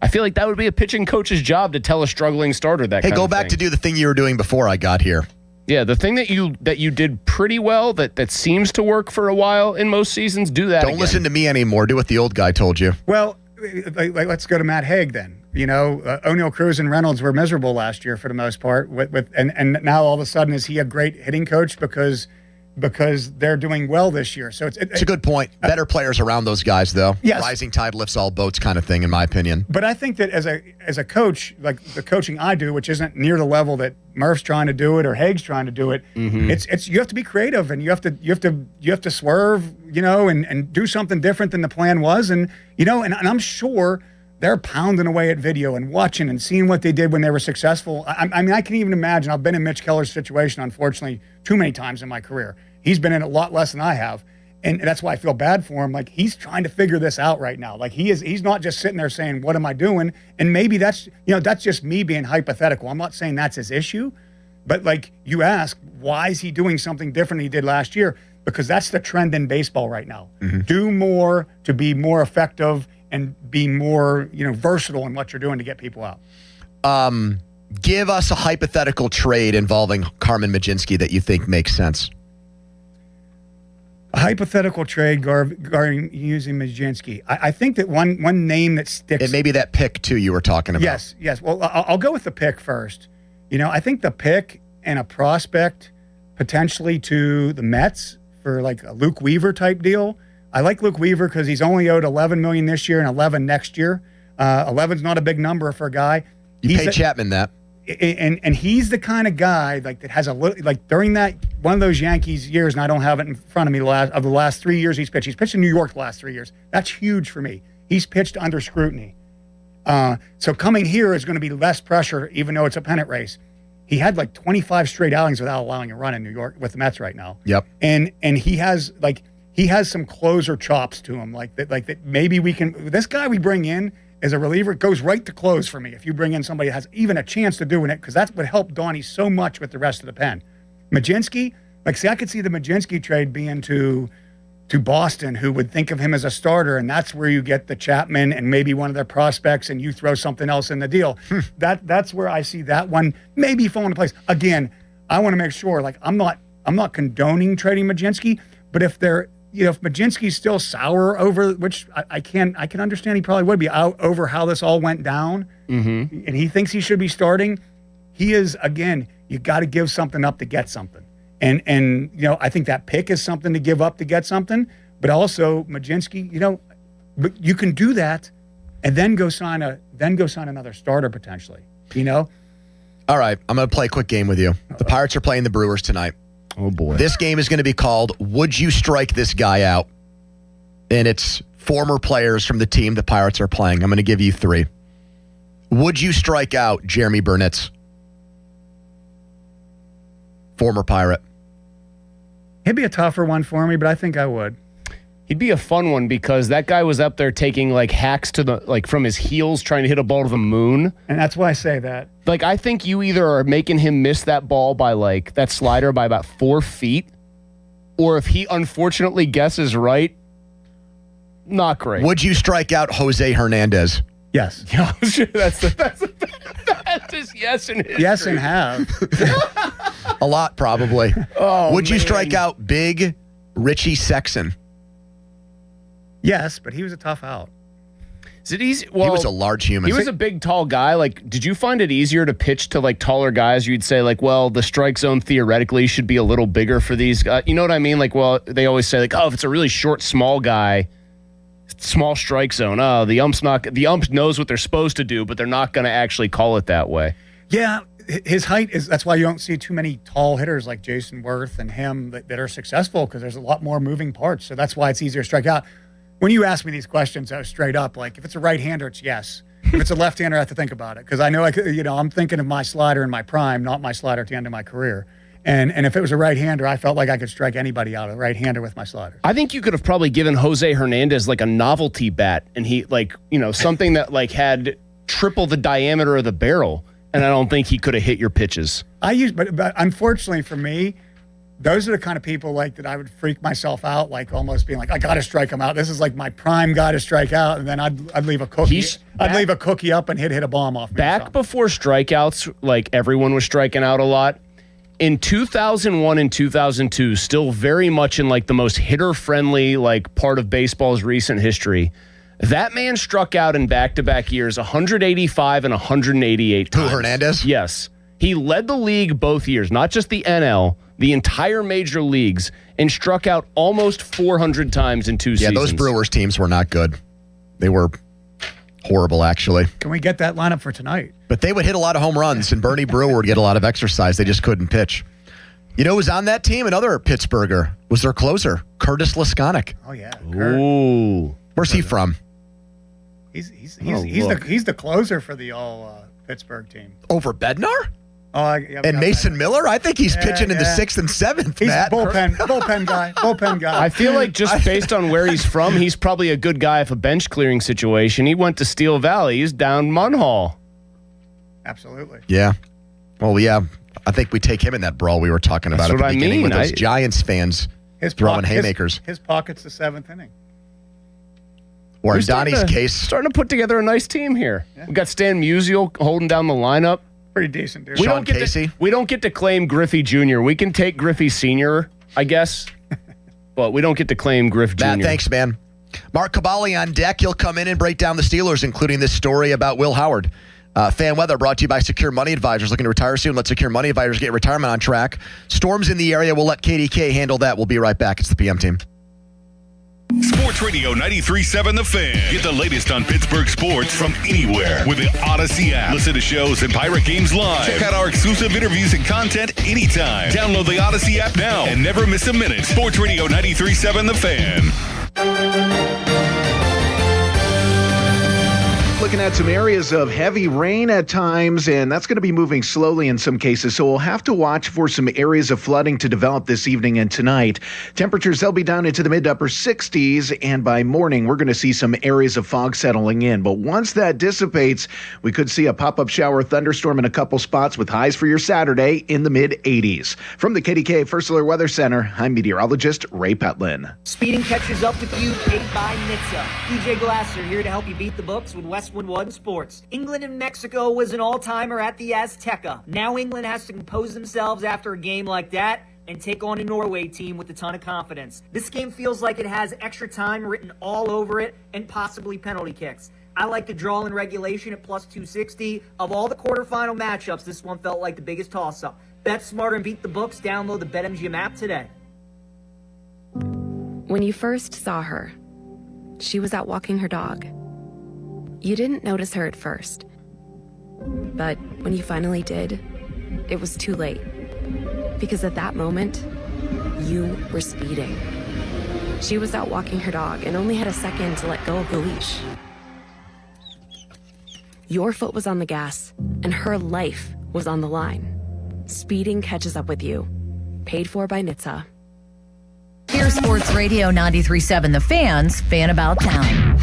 [SPEAKER 28] I feel like that would be a pitching coach's job to tell a struggling starter that
[SPEAKER 25] hey, go back to do the thing you were doing before I got here.
[SPEAKER 28] Yeah, the thing that you did pretty well, that seems to work for a while in most seasons, do that.
[SPEAKER 25] Don't listen to me anymore. Do what the old guy told you.
[SPEAKER 3] Well, let's go to Matt Haig then. O'Neill Cruz and Reynolds were miserable last year for the most part. And now all of a sudden, is he a great hitting coach because they're doing well this year? So it's
[SPEAKER 25] a good point. Better players around those guys, though.
[SPEAKER 3] Yes.
[SPEAKER 25] Rising tide lifts all boats kind of thing, in my opinion.
[SPEAKER 3] But I think that as a coach, like the coaching I do, which isn't near the level that Murph's trying to do it or Haig's trying to do it, it's you have to be creative and you have to swerve, and do something different than the plan was, and I'm sure they're pounding away at video and watching and seeing what they did when they were successful. I mean, I can even imagine. I've been in Mitch Keller's situation, unfortunately, too many times in my career. He's been in a lot less than I have. And that's why I feel bad for him. Like, he's trying to figure this out right now. Like, he's not just sitting there saying, what am I doing? And maybe that's just me being hypothetical. I'm not saying that's his issue. But, like, you ask, why is he doing something different than he did last year? Because that's the trend in baseball right now. Do more to be more effective and be more, versatile in what you're doing to get people out.
[SPEAKER 25] Give us a hypothetical trade involving Carmen Mlodzinski that you think makes sense.
[SPEAKER 3] A hypothetical trade regarding using Mlodzinski. I think that one name that sticks.
[SPEAKER 25] And maybe that pick, too, you were talking about.
[SPEAKER 3] Yes. Well, I'll go with the pick first. I think the pick and a prospect potentially to the Mets for like a Luke Weaver type deal. I like Luke Weaver because he's only owed $11 million this year and $11 million next year. 11's not a big number for a guy.
[SPEAKER 25] You paid Chapman that.
[SPEAKER 3] And he's the kind of guy like that has during that one of those Yankees years, and I don't have it in front of me, of the last 3 years he's pitched. He's pitched in New York the last 3 years. That's huge for me. He's pitched under scrutiny. So coming here is going to be less pressure, even though it's a pennant race. He had like 25 straight outings without allowing a run in New York with the Mets right now.
[SPEAKER 25] Yep.
[SPEAKER 3] And he has some closer chops to him, like that maybe we can. This guy we bring in as a reliever goes right to close for me. If you bring in somebody that has even a chance to doing it, because that's what helped Donnie so much with the rest of the pen. Mlodzinski, I could see the Mlodzinski trade being to Boston, who would think of him as a starter, and that's where you get the Chapman and maybe one of their prospects, and you throw something else in the deal. That's where I see that one maybe falling into place. Again, I want to make sure, I'm not condoning trading Mlodzinski, but if if Majinski's still sour over, which I can understand he probably would be out over how this all went down, and he thinks he should be starting, he is, again, you got to give something up to get something. And I think that pick is something to give up to get something, but also Majinski, but you can do that and then go sign another starter potentially,
[SPEAKER 25] All right, I'm going to play a quick game with you. The Pirates are playing the Brewers tonight.
[SPEAKER 28] Oh, boy.
[SPEAKER 25] This game is going to be called Would You Strike This Guy Out? And it's former players from the team the Pirates are playing. I'm going to give you 3. Would you strike out Jeremy Burnitz? Former Pirate.
[SPEAKER 3] It'd be a tougher one for me, but I think I would.
[SPEAKER 28] He'd be a fun one because that guy was up there taking hacks to from his heels trying to hit a ball to the moon.
[SPEAKER 3] And that's why I say that.
[SPEAKER 28] I think you either are making him miss that ball by that slider by about 4 feet, or if he unfortunately guesses right, not great.
[SPEAKER 25] Would you strike out Jose Hernandez?
[SPEAKER 3] Yes.
[SPEAKER 28] That's just yes and history.
[SPEAKER 3] Yes and have.
[SPEAKER 25] A lot, probably.
[SPEAKER 28] Oh,
[SPEAKER 25] Would you strike out big Richie Sexson?
[SPEAKER 3] Yes, but he was a tough out.
[SPEAKER 28] Is it easy? Well,
[SPEAKER 25] he was a large human.
[SPEAKER 28] He was a big, tall guy. Did you find it easier to pitch to taller guys? You'd say the strike zone theoretically should be a little bigger for these guys. You know what I mean? They always say if it's a really short, small guy, small strike zone. Oh, the ump knows what they're supposed to do, but they're not going to actually call it that way.
[SPEAKER 3] Yeah, his height that's why you don't see too many tall hitters like Jason Worth and him that are successful, because there's a lot more moving parts. So that's why it's easier to strike out. When you ask me these questions, I was straight up if it's a right-hander, it's yes. If it's a left-hander, I have to think about it, because I know I'm thinking of my slider in my prime, not my slider at the end of my career. And if it was a right-hander, I felt like I could strike anybody out, a right-hander with my slider.
[SPEAKER 28] I think you could have probably given Jose Hernandez a novelty bat, and he something that had triple the diameter of the barrel, and I don't think he could have hit your pitches.
[SPEAKER 3] But unfortunately for me, those are the kind of people that I would freak myself out, almost being I got to strike him out. This is my prime guy to strike out, and then I'd leave a cookie. Leave a cookie up and hit a bomb off me.
[SPEAKER 28] Back before strikeouts, everyone was striking out a lot. In 2001 and 2002, still very much in the most hitter-friendly part of baseball's recent history, that man struck out in back-to-back years 185 and 188 times.
[SPEAKER 25] Who, Hernandez?
[SPEAKER 28] Yes. He led the league both years, not just the NL, the entire major leagues, and struck out almost 400 times in 2 seasons.
[SPEAKER 25] Yeah, those Brewers teams were not good. They were horrible, actually.
[SPEAKER 3] Can we get that lineup for tonight?
[SPEAKER 25] But they would hit a lot of home runs, and Bernie Brewer would get a lot of exercise. They just couldn't pitch. You know who was on that team? Another Pittsburgher was their closer, Curtis Laskonic.
[SPEAKER 3] Oh, yeah.
[SPEAKER 28] Ooh.
[SPEAKER 25] Where's he from?
[SPEAKER 3] He's the closer for the all Pittsburgh team.
[SPEAKER 25] Over Bednar?
[SPEAKER 3] Oh,
[SPEAKER 25] and Mason Miller? I think he's pitching in the 6th and 7th,
[SPEAKER 3] He's
[SPEAKER 25] Matt.
[SPEAKER 3] bullpen guy.
[SPEAKER 28] I feel just based on where he's from, he's probably a good guy if a bench clearing situation. He went to Steel Valley. He's down Munhall.
[SPEAKER 3] Absolutely.
[SPEAKER 25] Yeah. Well, yeah. I think we take him in that brawl we were talking about at the beginning with those Giants fans throwing haymakers.
[SPEAKER 3] His pocket's the 7th inning.
[SPEAKER 25] Or in Donnie's case.
[SPEAKER 28] Starting to put together a nice team here. Yeah. We got Stan Musial holding down the lineup.
[SPEAKER 3] Pretty decent, dude.
[SPEAKER 25] Sean Casey.
[SPEAKER 28] We don't get to claim Griffey Jr. We can take Griffey Sr., I guess, but we don't get to claim Griff Jr.
[SPEAKER 25] Matt, thanks, man. Mark Caballi on deck. He'll come in and break down the Steelers, including this story about Will Howard. Fan weather brought to you by Secure Money Advisors. Looking to retire soon? Let Secure Money Advisors get retirement on track. Storms in the area. We'll let KDK handle that. We'll be right back. It's the PM team.
[SPEAKER 1] Sports Radio 93.7 The Fan. Get the latest on Pittsburgh sports from anywhere with the Odyssey app. Listen to shows and Pirate games live. Check out our exclusive interviews and content anytime. Download the Odyssey app now and never miss a minute. Sports Radio 93.7 The Fan.
[SPEAKER 8] Looking at some areas of heavy rain at times, and that's going to be moving slowly in some cases, so we'll have to watch for some areas of flooding to develop this evening and tonight. Temperatures, they'll be down into the mid to upper 60s, and by morning, we're going to see some areas of fog settling in. But once that dissipates, we could see a pop-up shower thunderstorm in a couple spots with highs for your Saturday in the mid-80s. From the KDK First Alert Weather Center, I'm meteorologist Ray Petlin.
[SPEAKER 9] Speeding catches up with you, paid by NHTSA. DJ Glasser here to help you beat the books with Westwood One Sports. England and Mexico was an all-timer at the Azteca. Now England has to compose themselves after a game like that. and take on a Norway team with a ton of confidence. This game feels like it has extra time written all over it and possibly penalty kicks. I like the draw in regulation at plus 260. Of all the quarterfinal matchups, this one felt like the biggest toss-up. Bet smarter and beat the books. Download the BetMGM app today.
[SPEAKER 4] When you first saw her, she was out walking her dog. You didn't notice her at first. But when you finally did, it was too late. Because at that moment, you were speeding. She was out walking her dog and only had a second to let go of the leash. Your foot was on the gas, and her life was on the line. Speeding catches up with you. Paid for by NHTSA.
[SPEAKER 6] Here's Sports Radio 93.7 The Fan's Fan About Town.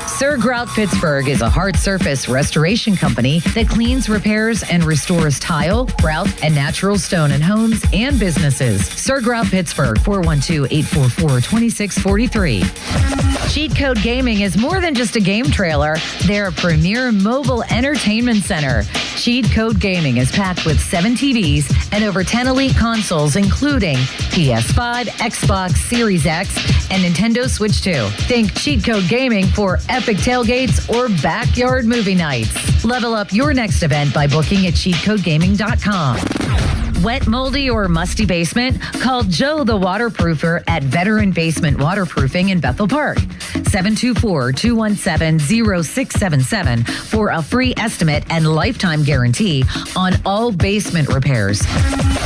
[SPEAKER 6] Sir Grout Pittsburgh is a hard surface restoration company that cleans, repairs, and restores tile, grout, and natural stone in homes and businesses. Sir Grout Pittsburgh, 412-844-2643. Cheat Code Gaming is more than just a game trailer. They're a premier mobile entertainment center. Cheat Code Gaming is packed with 7 TVs and over 10 elite consoles, including PS5, Xbox Series X, and Nintendo Switch 2. Think Cheat Code Gaming for epic tailgates or backyard movie nights. Level up your next event by booking at cheatcodegaming.com. Wet, moldy, or musty basement? Call Joe the Waterproofer at Veteran Basement Waterproofing in Bethel Park. 724-217-0677 for a free estimate and lifetime guarantee on all basement repairs.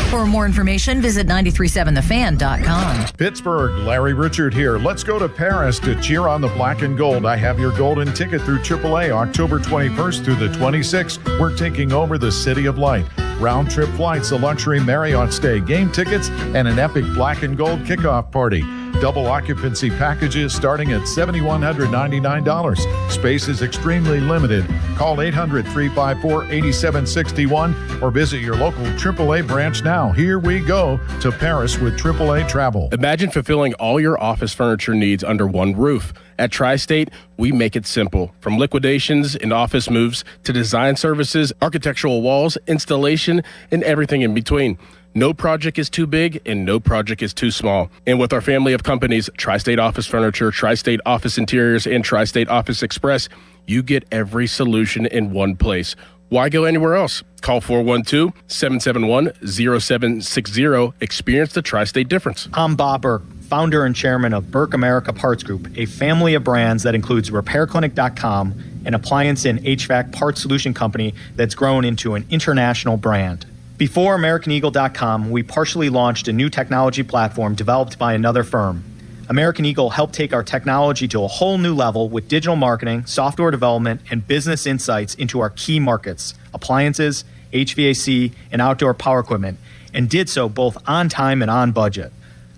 [SPEAKER 6] For more information, visit 937thefan.com.
[SPEAKER 15] Pittsburgh, Larry Richard here. Let's go to Paris to cheer on the black and gold. I have your golden ticket through AAA October 21st through the 26th. We're taking over the City of Light. Round-trip flights, a luxury Marriott stay, game tickets, and an epic black and gold kickoff party. Double occupancy packages starting at $7,199. Space is extremely limited. Call 800-354-8761 or visit your local AAA branch now. Here we go to Paris with AAA Travel.
[SPEAKER 16] Imagine fulfilling all your office furniture needs under one roof. At Tri-State, we make it simple. From liquidations and office moves to design services, architectural walls, installation, and everything in between. No project is too big and no project is too small. And with our family of companies, Tri-State Office Furniture, Tri-State Office Interiors, and Tri-State Office Express, you get every solution in one place. Why go anywhere else? Call 412-771-0760. Experience the Tri-State difference.
[SPEAKER 18] I'm Bob Burke, founder and chairman of Burke America Parts Group, a family of brands that includes RepairClinic.com, an appliance and HVAC parts solution company that's grown into an international brand. Before AmericanEagle.com, we partially launched a new technology platform developed by another firm. American Eagle helped take our technology to a whole new level with digital marketing, software development, and business insights into our key markets, appliances, HVAC, and outdoor power equipment, and did so both on time and on budget.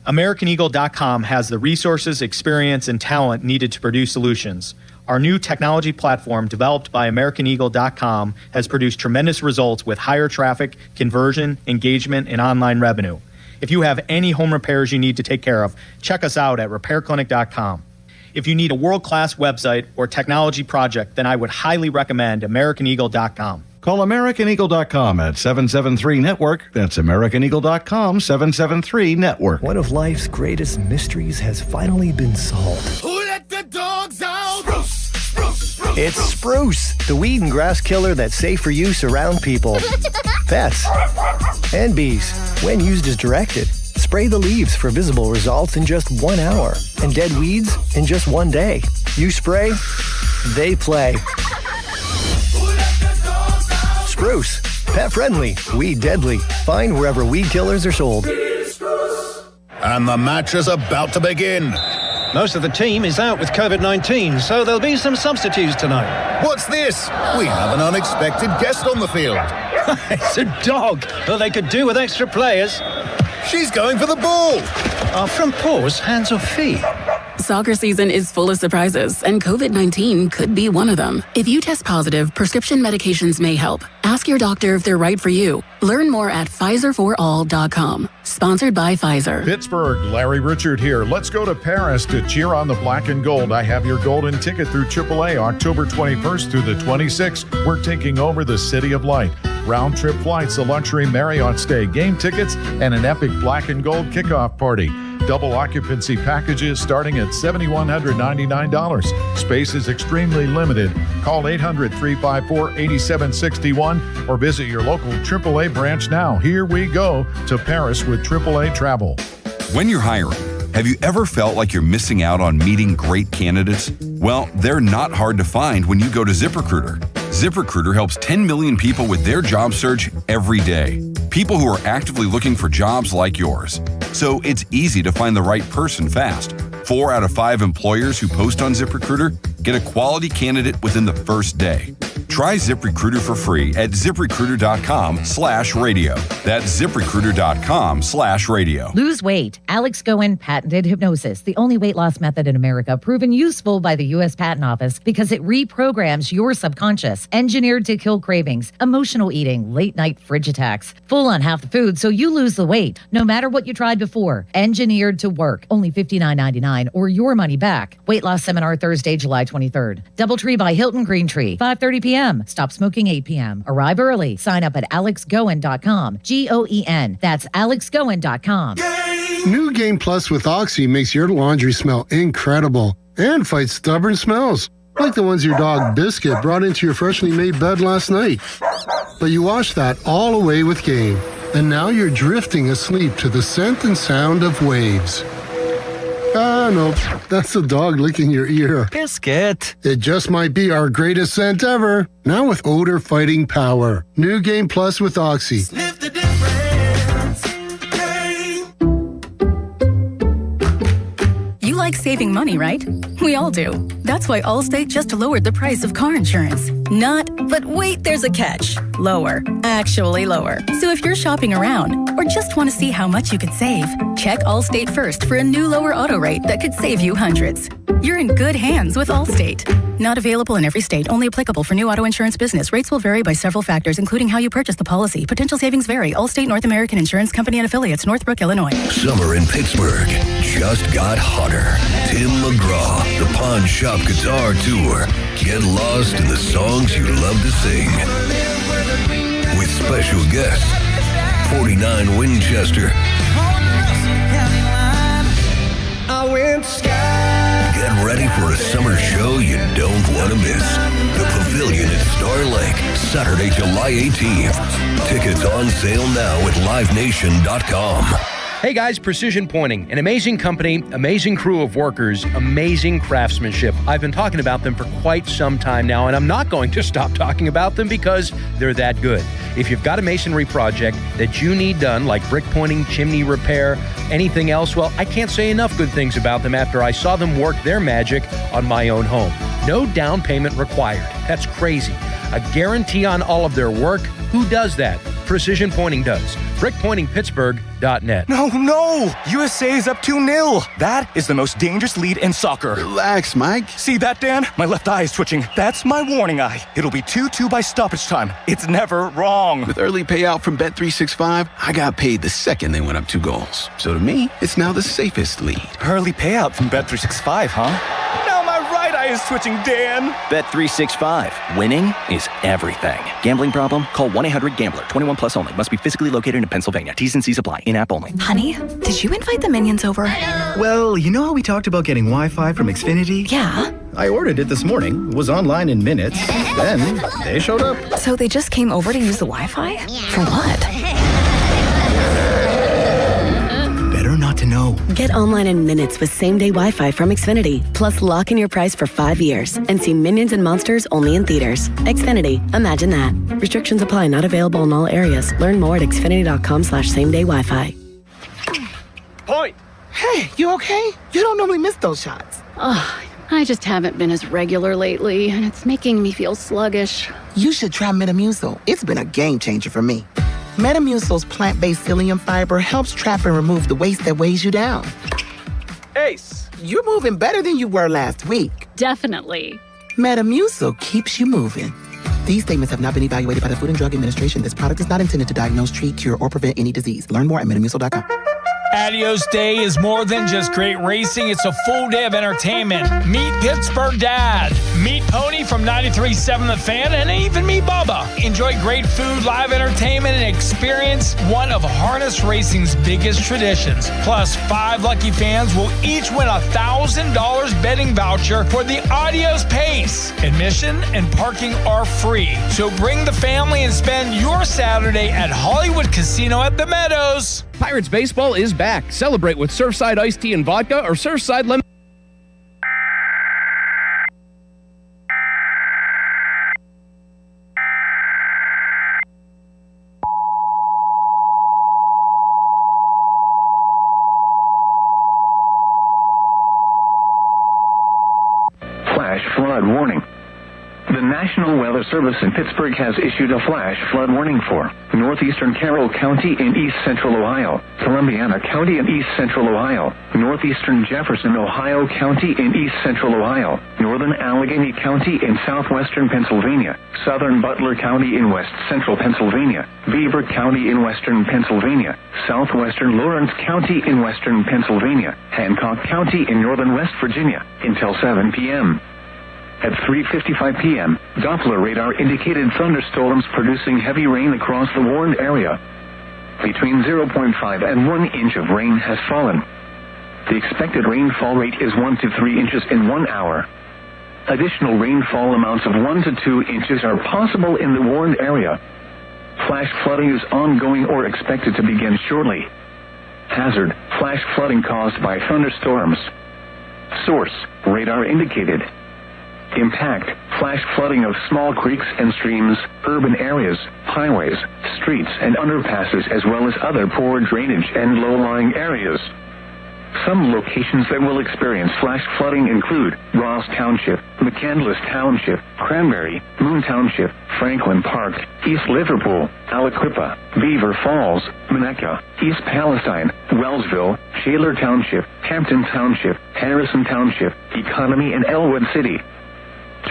[SPEAKER 18] AmericanEagle.com has the resources, experience, and talent needed to produce solutions. Our new technology platform, developed by AmericanEagle.com, has produced tremendous results with higher traffic, conversion, engagement, and online revenue. If you have any home repairs you need to take care of, check us out at RepairClinic.com. If you need a world-class website or technology project, then I would highly recommend AmericanEagle.com.
[SPEAKER 22] Call AmericanEagle.com at 773-NETWORK. That's AmericanEagle.com, 773-NETWORK.
[SPEAKER 23] One of life's greatest mysteries has finally been solved.
[SPEAKER 24] Who let the dogs out?
[SPEAKER 23] It's Spruce, the weed and grass killer that's safe for use around people, pets, and bees. When used as directed, spray the leaves for visible results in just 1 hour and dead weeds in just 1 day. You spray, they play. Spruce, pet friendly, weed deadly. Find wherever weed killers are sold.
[SPEAKER 14] And the match is about to begin.
[SPEAKER 17] Most of the team is out with COVID-19, so there'll be some substitutes tonight.
[SPEAKER 14] What's this? We have an unexpected guest on the field.
[SPEAKER 17] It's a dog. Well, they could do with extra players.
[SPEAKER 14] She's going for the ball.
[SPEAKER 17] Are front paws hands or feet?
[SPEAKER 27] Soccer season is full of surprises, and COVID-19 could be one of them. If you test positive, prescription medications may help. Ask your doctor if they're right for you. Learn more at PfizerForAll.com. Sponsored by Pfizer.
[SPEAKER 15] Pittsburgh, Larry Richard here. Let's go to Paris to cheer on the black and gold. I have your golden ticket through AAA October 21st through the 26th. We're taking over the City of Light. round-trip flights, a luxury Marriott stay, game tickets, and an epic black and gold kickoff party. Double occupancy packages starting at $7,199. Space is extremely limited. Call 800-354-8761 or visit your local AAA branch now. Here we go to Paris with AAA Travel.
[SPEAKER 5] When you're hiring, have you ever felt like you're missing out on meeting great candidates? Well, they're not hard to find when you go to ZipRecruiter. ZipRecruiter helps 10 million people with their job search every day. People who are actively looking for jobs like yours. So it's easy to find the right person fast. 4 out of 5 employers who post on ZipRecruiter get a quality candidate within the first day. Try ZipRecruiter for free at ZipRecruiter.com/radio. That's ZipRecruiter.com/radio.
[SPEAKER 6] Lose weight. Alex Goen patented hypnosis, the only weight loss method in America proven useful by the U.S. Patent Office because it reprograms your subconscious, engineered to kill cravings, emotional eating, late-night fridge attacks, full on half the food so you lose the weight, no matter what you tried before. Engineered to work. Only $59.99 or your money back. Weight loss seminar Thursday, July 23rd. Doubletree by Hilton Green Tree, 5:30 p.m. Stop smoking 8 p.m. Arrive early. Sign up at alexgoen.com. Goen. That's alexgoen.com.
[SPEAKER 7] New Game Plus with Oxy makes your laundry smell incredible and fights stubborn smells, like the ones your dog Biscuit brought into your freshly made bed last night. But you washed that all away with Game, and now you're drifting asleep to the scent and sound of waves. Nope. That's the dog licking your ear.
[SPEAKER 10] Biscuit.
[SPEAKER 7] It just might be our greatest scent ever. Now with odor fighting power. New Game Plus with Oxy.
[SPEAKER 24] Sniff the difference.
[SPEAKER 27] You like saving money, right? We all do. That's why Allstate just lowered the price of car insurance. But wait, there's a catch. Lower. Actually lower. So if you're shopping around or just want to see how much you could save, check Allstate first for a new lower auto rate that could save you hundreds. You're in good hands with Allstate. Not available in every state, only applicable for new auto insurance business. Rates will vary by several factors, including how you purchase the policy. Potential savings vary. Allstate North American Insurance Company and Affiliates, Northbrook, Illinois.
[SPEAKER 11] Summer in Pittsburgh just got hotter. Tim McGraw, the Pawn Shop Guitar Tour. Get lost in the songs you love to sing. With special guests, 49 Winchester. Get ready for a summer show you don't want to miss. The Pavilion at Star Lake, Saturday, July 18th. Tickets on sale now at livenation.com.
[SPEAKER 12] Hey guys, Precision Pointing, an amazing company, amazing crew of workers, amazing craftsmanship. I've been talking about them for quite some time now, and I'm not going to stop talking about them because they're that good. If you've got a masonry project that you need done, like brick pointing, chimney repair, anything else, well, I can't say enough good things about them after I saw them work their magic on my own home. No down payment required. That's crazy. A guarantee on all of their work. Who does that? Precision Pointing does. BrickPointingPittsburgh.net.
[SPEAKER 19] No! USA is up 2-0. That is the most dangerous lead in soccer.
[SPEAKER 20] Relax, Mike.
[SPEAKER 19] See that, Dan? My left eye is twitching. That's my warning eye. It'll be 2-2 by stoppage time. It's never wrong.
[SPEAKER 20] With early payout from Bet365, I got paid the second they went up 2 goals. So to me, it's now the safest lead.
[SPEAKER 19] Early payout from Bet365, huh? Now my right eye is twitching, Dan.
[SPEAKER 26] Bet365. Winning is everything. Gambling problem? Call 1-800-GAMBLER. 21 plus only. Must be physically located in Pennsylvania. T's and C's apply. In-app only.
[SPEAKER 27] Honey, did you invite the minions over?
[SPEAKER 22] Well, you know how we talked about getting Wi-Fi from Xfinity?
[SPEAKER 27] Yeah.
[SPEAKER 22] I ordered it this morning, was online in minutes, then they showed up.
[SPEAKER 27] So they just came over to use the Wi-Fi? For what?
[SPEAKER 22] Better not to know.
[SPEAKER 29] Get online in minutes with same-day Wi-Fi from Xfinity. Plus, lock in your price for 5 years and see Minions and Monsters only in theaters. Xfinity. Imagine that. Restrictions apply. Not available in all areas. Learn more at xfinity.com/same-day Wi-Fi.
[SPEAKER 30] Point. Hey, you okay? You don't normally miss those shots.
[SPEAKER 31] Oh, I just haven't been as regular lately, and it's making me feel sluggish.
[SPEAKER 30] You should try Metamucil. It's been a game changer for me. Metamucil's plant-based psyllium fiber helps trap and remove the waste that weighs you down. Ace, you're moving better than you were last week.
[SPEAKER 31] Definitely.
[SPEAKER 30] Metamucil keeps you moving. These statements have not been evaluated by the Food and Drug Administration. This product is not intended to diagnose, treat, cure, or prevent any disease. Learn more at Metamucil.com.
[SPEAKER 1] Adios Day is more than just great racing. It's a full day of entertainment. Meet Pittsburgh Dad. Meet Pony from 93.7 The Fan, and even meet Bubba. Enjoy great food, live entertainment, and experience one of harness racing's biggest traditions. Plus, 5 lucky fans will each win a $1,000 betting voucher for the Adios Pace. Admission and parking are free. So bring the family and spend your Saturday at Hollywood Casino at the Meadows.
[SPEAKER 2] Pirates baseball is back. Celebrate with Surfside iced tea and vodka or Surfside lemon.
[SPEAKER 3] Flash flood warning. The National Weather Service in Pittsburgh has issued a flash flood warning for northeastern Carroll County in east central Ohio, Columbiana County in east central Ohio, northeastern Jefferson, Ohio County in east central Ohio, northern Allegheny County in southwestern Pennsylvania, southern Butler County in west central Pennsylvania, Beaver County in western Pennsylvania, southwestern Lawrence County in western Pennsylvania, Hancock County in northern West Virginia until 7 p.m. At 3:55 p.m., Doppler radar indicated thunderstorms producing heavy rain across the warned area. Between 0.5 and 1 inch of rain has fallen. The expected rainfall rate is 1 to 3 inches in 1 hour. Additional rainfall amounts of 1 to 2 inches are possible in the warned area. Flash flooding is ongoing or expected to begin shortly. Hazard: flash flooding caused by thunderstorms. Source: radar indicated. Impact: flash flooding of small creeks and streams, urban areas, highways, streets, and underpasses, as well as other poor drainage and low-lying areas. Some locations that will experience flash flooding include Ross Township, McCandless Township, Cranberry, Moon Township, Franklin Park, East Liverpool, Aliquippa, Beaver Falls, Minnetonka, East Palestine, Wellsville, Shaler Township, Hampton Township, Harrison Township, Economy, and Elwood City.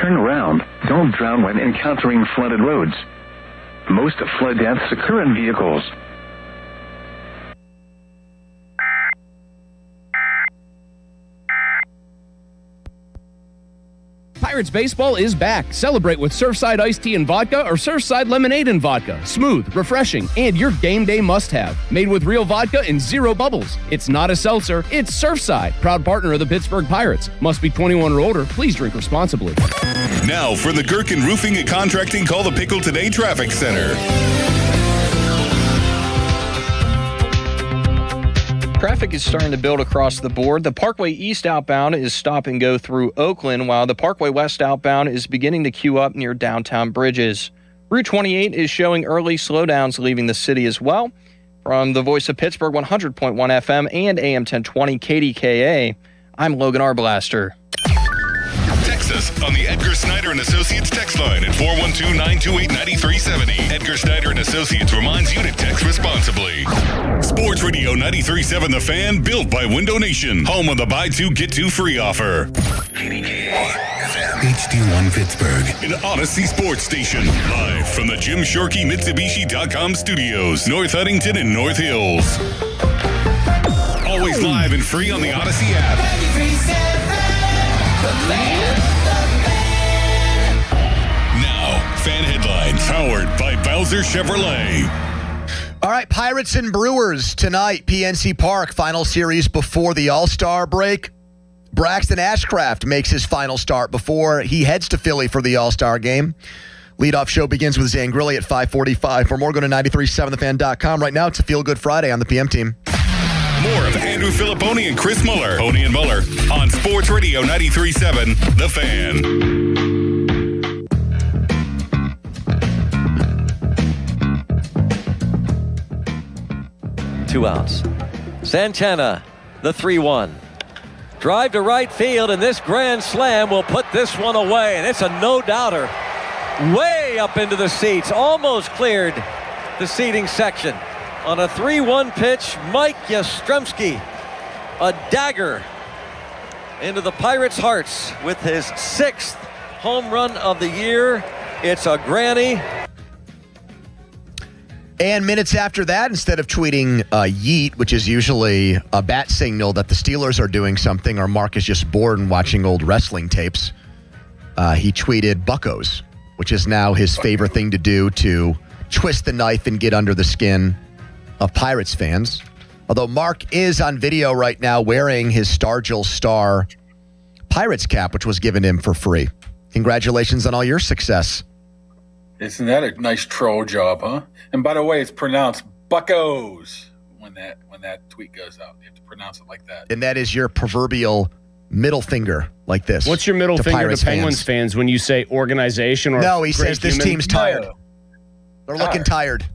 [SPEAKER 3] Turn around. Don't drown when encountering flooded roads. Most flood deaths occur in vehicles.
[SPEAKER 2] Pirates baseball is back. Celebrate with Surfside iced tea and vodka or Surfside lemonade and vodka. Smooth, refreshing, and your game day must-have. Made with real vodka and zero bubbles. It's not a seltzer, it's Surfside. Proud partner of the Pittsburgh Pirates. Must be 21 or older. Please drink responsibly.
[SPEAKER 4] Now for the Gherkin Roofing and Contracting Call the Pickle Today Traffic Center.
[SPEAKER 8] Traffic is starting to build across the board. The Parkway East outbound is stop and go through Oakland, while the Parkway West outbound is beginning to queue up near downtown Bridges. Route 28 is showing early slowdowns leaving the city as well. From the Voice of Pittsburgh 100.1 FM and AM 1020 KDKA, I'm Logan Arblaster.
[SPEAKER 4] Text us on the Edgar Snyder and Associates text line at 412-928-9370. Edgar Snyder and Associates reminds you to text responsibly. Sports Radio 93.7 The Fan, built by Window Nation, home of the buy two get two free offer. HD1 Pittsburgh, an Odyssey sports station, live from the Jim Shorkey Mitsubishi.com studios, North Huntington and North Hills. Always live and free on the Odyssey app.
[SPEAKER 24] 93.7 The Fan.
[SPEAKER 4] Now, fan headlines powered by Bowser Chevrolet.
[SPEAKER 9] All right, Pirates and Brewers tonight, PNC Park, final series before the All-Star break. Braxton Ashcraft makes his final start before he heads to Philly for the All-Star game. Leadoff show begins with Zangrilli at 5:45. For more, go to 937thefan.com. Right now, it's a Feel Good Friday on the PM team.
[SPEAKER 4] More of Andrew Filipponi and Chris Muller, Pony and Muller, on Sports Radio 93.7 The Fan.
[SPEAKER 10] 2 outs. Santana, the 3-1. Drive to right field, and this grand slam will put this one away, and it's a no-doubter. Way up into the seats, almost cleared the seating section. On a 3-1 pitch, Mike Yastrzemski, a dagger into the Pirates' hearts with his 6th home run of the year. It's a granny.
[SPEAKER 9] And minutes after that, instead of tweeting yeet, which is usually a bat signal that the Steelers are doing something or Mark is just bored and watching old wrestling tapes, he tweeted buckos, which is now his favorite thing to do to twist the knife and get under the skin of Pirates fans. Although Mark is on video right now wearing his Stargell Star Pirates cap, which was given him for free. Congratulations on all your success.
[SPEAKER 5] Isn't that a nice troll job, huh? And by the way, it's pronounced buckos when that tweet goes out. You have to pronounce it like that.
[SPEAKER 9] And that is your proverbial middle finger like this.
[SPEAKER 2] What's your middle finger to Penguins fans when you say organization? Or
[SPEAKER 9] no, he says this team's tired.
[SPEAKER 5] No.
[SPEAKER 9] They're looking tired.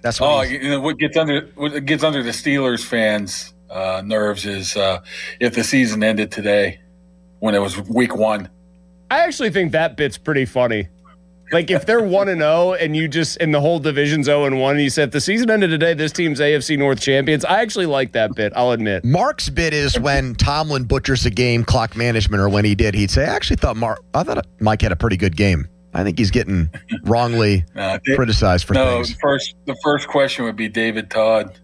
[SPEAKER 9] That's what
[SPEAKER 5] what gets under the Steelers fans' nerves is if the season ended today when it was week 1.
[SPEAKER 2] I actually think that bit's pretty funny. Like if they're 1-0 and you just and the whole division's 0-1, and you said if the season ended today, this team's AFC North champions. I actually like that bit. I'll admit.
[SPEAKER 9] Mark's bit is when Tomlin butchers a game, clock management, or when he did, he'd say, "I thought Mike had a pretty good game. I think he's getting wrongly criticized for things."
[SPEAKER 5] The first question would be David Todd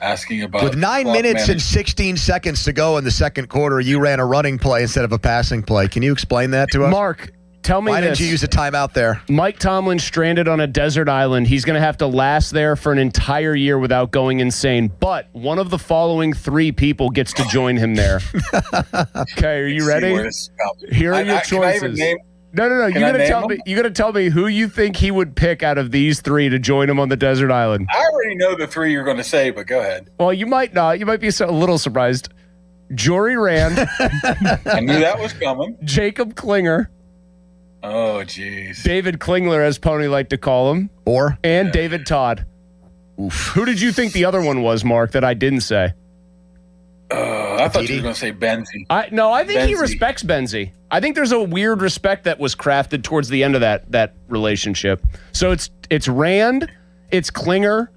[SPEAKER 5] asking about
[SPEAKER 9] with 9 minutes and 16 seconds to go in the second quarter, you ran a running play instead of a passing play. Can you explain that to us?
[SPEAKER 2] Mark, tell me
[SPEAKER 9] Why
[SPEAKER 2] this.
[SPEAKER 9] didn't you use a timeout there?
[SPEAKER 2] Mike Tomlin stranded on a desert island. He's going to have to last there for an entire year without going insane. But one of the following 3 people gets to join him there. Okay, are you ready? Here are your choices. No. You gotta tell me who you think he would pick out of these 3 to join him on the desert island.
[SPEAKER 5] I already know the 3 you're going to say, but go ahead.
[SPEAKER 2] Well, you might not. You might be a little surprised. Jory Rand.
[SPEAKER 5] I knew that was coming.
[SPEAKER 2] Jacob Klinger.
[SPEAKER 5] Oh, jeez.
[SPEAKER 2] David Klingler, as Pony liked to call him. And David Todd. Oof. Who did you think the other one was, Mark, that I didn't say?
[SPEAKER 5] I thought you were going to say Benzie.
[SPEAKER 2] I think he respects Benzie. I think there's a weird respect that was crafted towards the end of that relationship. So it's Rand, it's Klinger,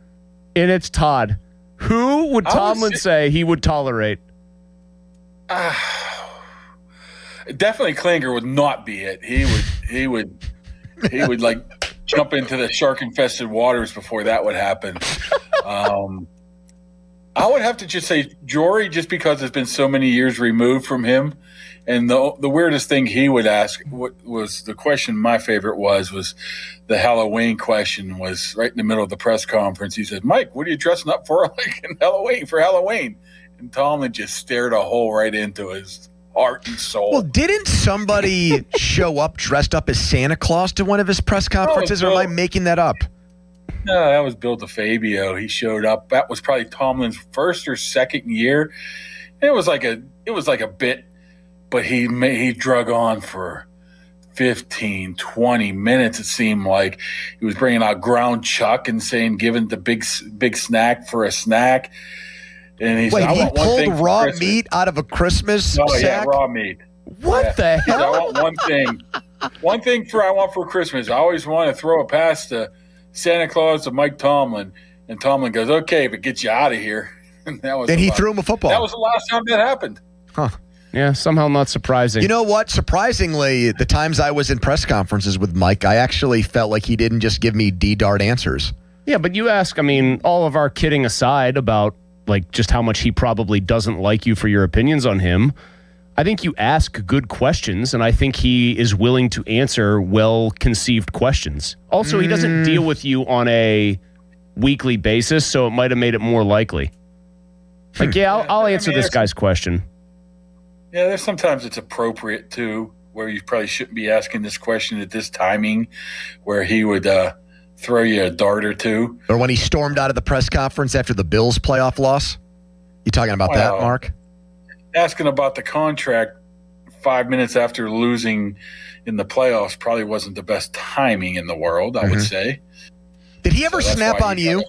[SPEAKER 2] and it's Todd. Who would Tomlin say he would tolerate?
[SPEAKER 5] Definitely Klinger would not be it. He would like jump into the shark infested waters before that would happen. I would have to just say Jory, just because it's been so many years removed from him. And the weirdest thing he would ask, what was the question my favorite was the Halloween question, was right in the middle of the press conference. He said, "Mike, what are you dressing up for Halloween? And Tomlin just stared a hole right into his heart and soul.
[SPEAKER 9] Well, didn't somebody show up dressed up as Santa Claus to one of his press conferences, or am I making that up?
[SPEAKER 5] No, that was Bill DeFabio. He showed up. That was probably Tomlin's first or second year. It was like a bit, but he drug on for 15, 20 minutes. It seemed like he was bringing out ground chuck and saying, giving the big snack for a snack. And he said,
[SPEAKER 9] he pulled raw meat out of a Christmas sack?
[SPEAKER 5] Yeah, raw meat.
[SPEAKER 9] What the hell?
[SPEAKER 5] I want one thing. One thing I want for Christmas. I always want to throw it past Santa Claus to Mike Tomlin. And Tomlin goes, "Okay, but get you out of here." And
[SPEAKER 9] he threw him a football.
[SPEAKER 5] That was the last time that happened.
[SPEAKER 9] Huh.
[SPEAKER 2] Yeah, somehow not surprising.
[SPEAKER 9] You know what? Surprisingly, the times I was in press conferences with Mike, I actually felt like he didn't just give me D-dart answers.
[SPEAKER 2] Yeah, but you ask, all of our kidding aside about just how much he probably doesn't like you for your opinions on him, I think you ask good questions, and I think he is willing to answer well-conceived questions. Also, he doesn't deal with you on a weekly basis, so it might have made it more likely. I'll answer this guy's question.
[SPEAKER 5] Yeah, there's sometimes it's appropriate, too, where you probably shouldn't be asking this question at this timing, where he would throw you a dart or two.
[SPEAKER 9] Or when he stormed out of the press conference after the Bills' playoff loss? You talking about that, Mark?
[SPEAKER 5] Asking about the contract 5 minutes after losing in the playoffs probably wasn't the best timing in the world, I would say.
[SPEAKER 9] Did he ever snap on you?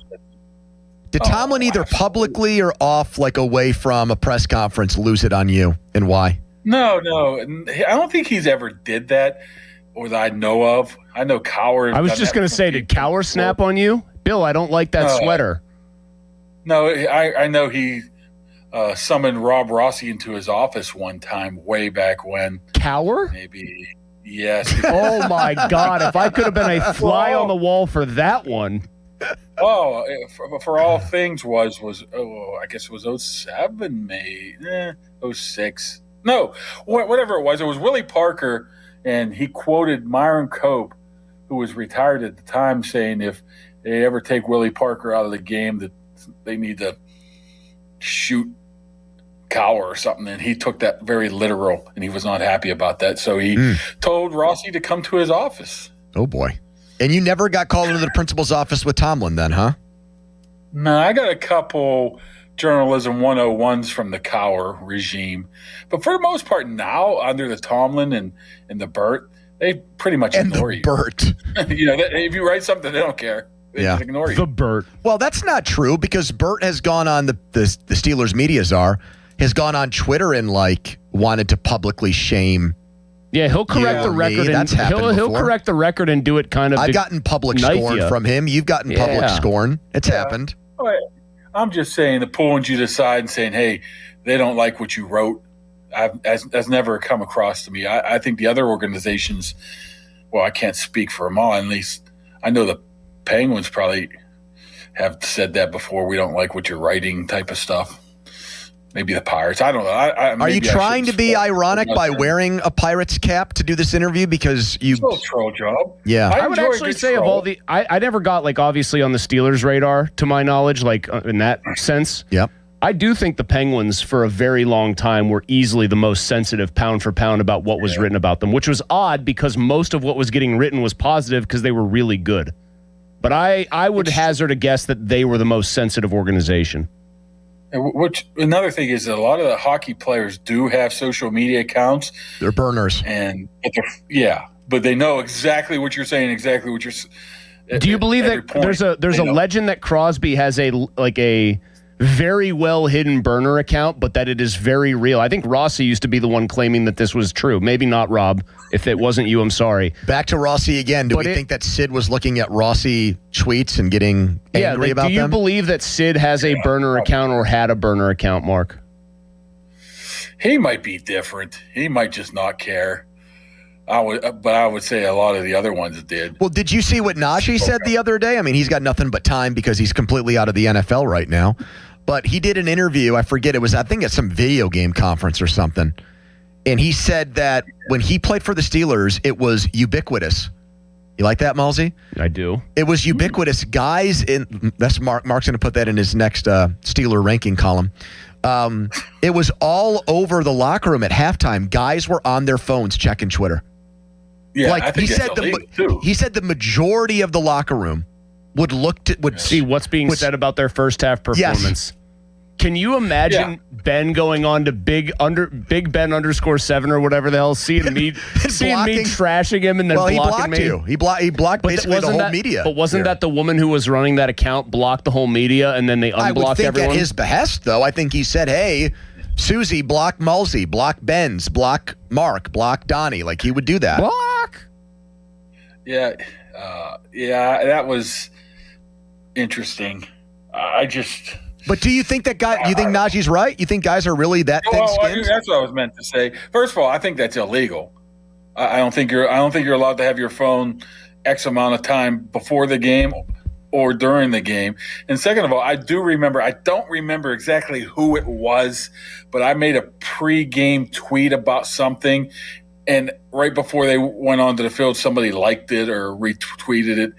[SPEAKER 9] Did Tomlin either publicly or off, away from a press conference, lose it on you, and why?
[SPEAKER 5] No. I don't think he's ever did that, or that I know of. I know Cowher.
[SPEAKER 2] I was just going to say, did Cowher snap on you? Bill, I don't like that sweater.
[SPEAKER 5] No, I know he summoned Rob Rossi into his office one time way back when.
[SPEAKER 2] Cowher?
[SPEAKER 5] Maybe. Yes.
[SPEAKER 2] Oh, my God. If I could have been a fly on the wall for that one.
[SPEAKER 5] Oh, for all things I guess it was 07, May, 06. No, whatever it was Willie Parker, and he quoted Myron Cope, who was retired at the time, saying if they ever take Willie Parker out of the game, that they need to shoot Cower or something. And he took that very literal, and he was not happy about that. So he told Rossi to come to his office.
[SPEAKER 9] Oh, boy. And you never got called into the principal's office with Tomlin then, huh?
[SPEAKER 5] No, I got a couple journalism 101s from the Cower regime. But for the most part now, under the Tomlin and the Burt, they pretty much ignore you.
[SPEAKER 9] Burt.
[SPEAKER 5] If you write something, they don't care. They just ignore you.
[SPEAKER 2] The Burt.
[SPEAKER 9] Well, that's not true because Burt has gone on the Steelers media czar, has gone on Twitter and wanted to publicly shame.
[SPEAKER 2] Yeah, he'll correct the record.
[SPEAKER 9] That's happened
[SPEAKER 2] he'll correct the record and do it kind of.
[SPEAKER 9] I've gotten public scorn from him. You've gotten public scorn. It's happened.
[SPEAKER 5] I'm just saying, the pulling you to the side and saying, hey, they don't like what you wrote, has never come across to me. I think the other organizations, well, I can't speak for them all. At least I know the Penguins probably have said that before. We don't like what you're writing type of stuff. Maybe the Pirates. I don't know.
[SPEAKER 9] Are you trying to be ironic by wearing a Pirates cap to do this interview because you?
[SPEAKER 5] Still a troll job.
[SPEAKER 9] Yeah,
[SPEAKER 2] I would actually say of all the, I never got obviously on the Steelers' radar to my knowledge, in that sense.
[SPEAKER 9] Yep.
[SPEAKER 2] I do think the Penguins for a very long time were easily the most sensitive pound for pound about what was written about them, which was odd because most of what was getting written was positive because they were really good. But I would hazard a guess that they were the most sensitive organization.
[SPEAKER 5] Which another thing is that a lot of the hockey players do have social media accounts.
[SPEAKER 9] They're burners,
[SPEAKER 5] but they know exactly what you're saying, exactly what you're.
[SPEAKER 2] Do you believe that there's a legend that Crosby has a very well hidden burner account, but that it is very real? I think Rossi used to be the one claiming that this was true. Maybe not, Rob. If it wasn't you, I'm sorry.
[SPEAKER 9] Back to Rossi again. Do we think that Sid was looking at Rossi tweets and getting angry about them?
[SPEAKER 2] Do you believe that Sid has a burner account or had a burner account, Mark?
[SPEAKER 5] He might be different. He might just not care. I would say a lot of the other ones did.
[SPEAKER 9] Well, did you see what Najee said the other day? I mean, he's got nothing but time because he's completely out of the NFL right now. But he did an interview. I forget. I think at some video game conference or something. And he said that when he played for the Steelers, it was ubiquitous. You like that, Malsey?
[SPEAKER 2] I do.
[SPEAKER 9] It was ubiquitous. Guys that's Mark's going to put that in his next Steeler ranking column. It was all over the locker room at halftime. Guys were on their phones checking Twitter.
[SPEAKER 5] Yeah, I think
[SPEAKER 9] he said the majority of the locker room would
[SPEAKER 2] see what's being said about their first half performance.
[SPEAKER 9] Yes.
[SPEAKER 2] Can you imagine Ben going on to Big Ben _7 or whatever the hell, seeing me trashing him and then blocking me?
[SPEAKER 9] He blocked basically the whole media.
[SPEAKER 2] But wasn't that the woman who was running that account blocked the whole media and then they unblocked
[SPEAKER 9] I would think
[SPEAKER 2] everyone?
[SPEAKER 9] At his behest, though, I think he said, "Hey, Susie, block Mulsey, block Benz, block Mark, block Donnie." Like he would do that.
[SPEAKER 2] Block.
[SPEAKER 5] Yeah, that was interesting.
[SPEAKER 9] But do you think that guy? You think Najee's right? You think guys are really that thin-skinned?
[SPEAKER 5] That's what I was meant to say. First of all, I think that's illegal. I don't think you're allowed to have your phone X amount of time before the game or during the game. And second of all, I don't remember exactly who it was, but I made a pre-game tweet about something, and right before they went onto the field, somebody liked it or retweeted it,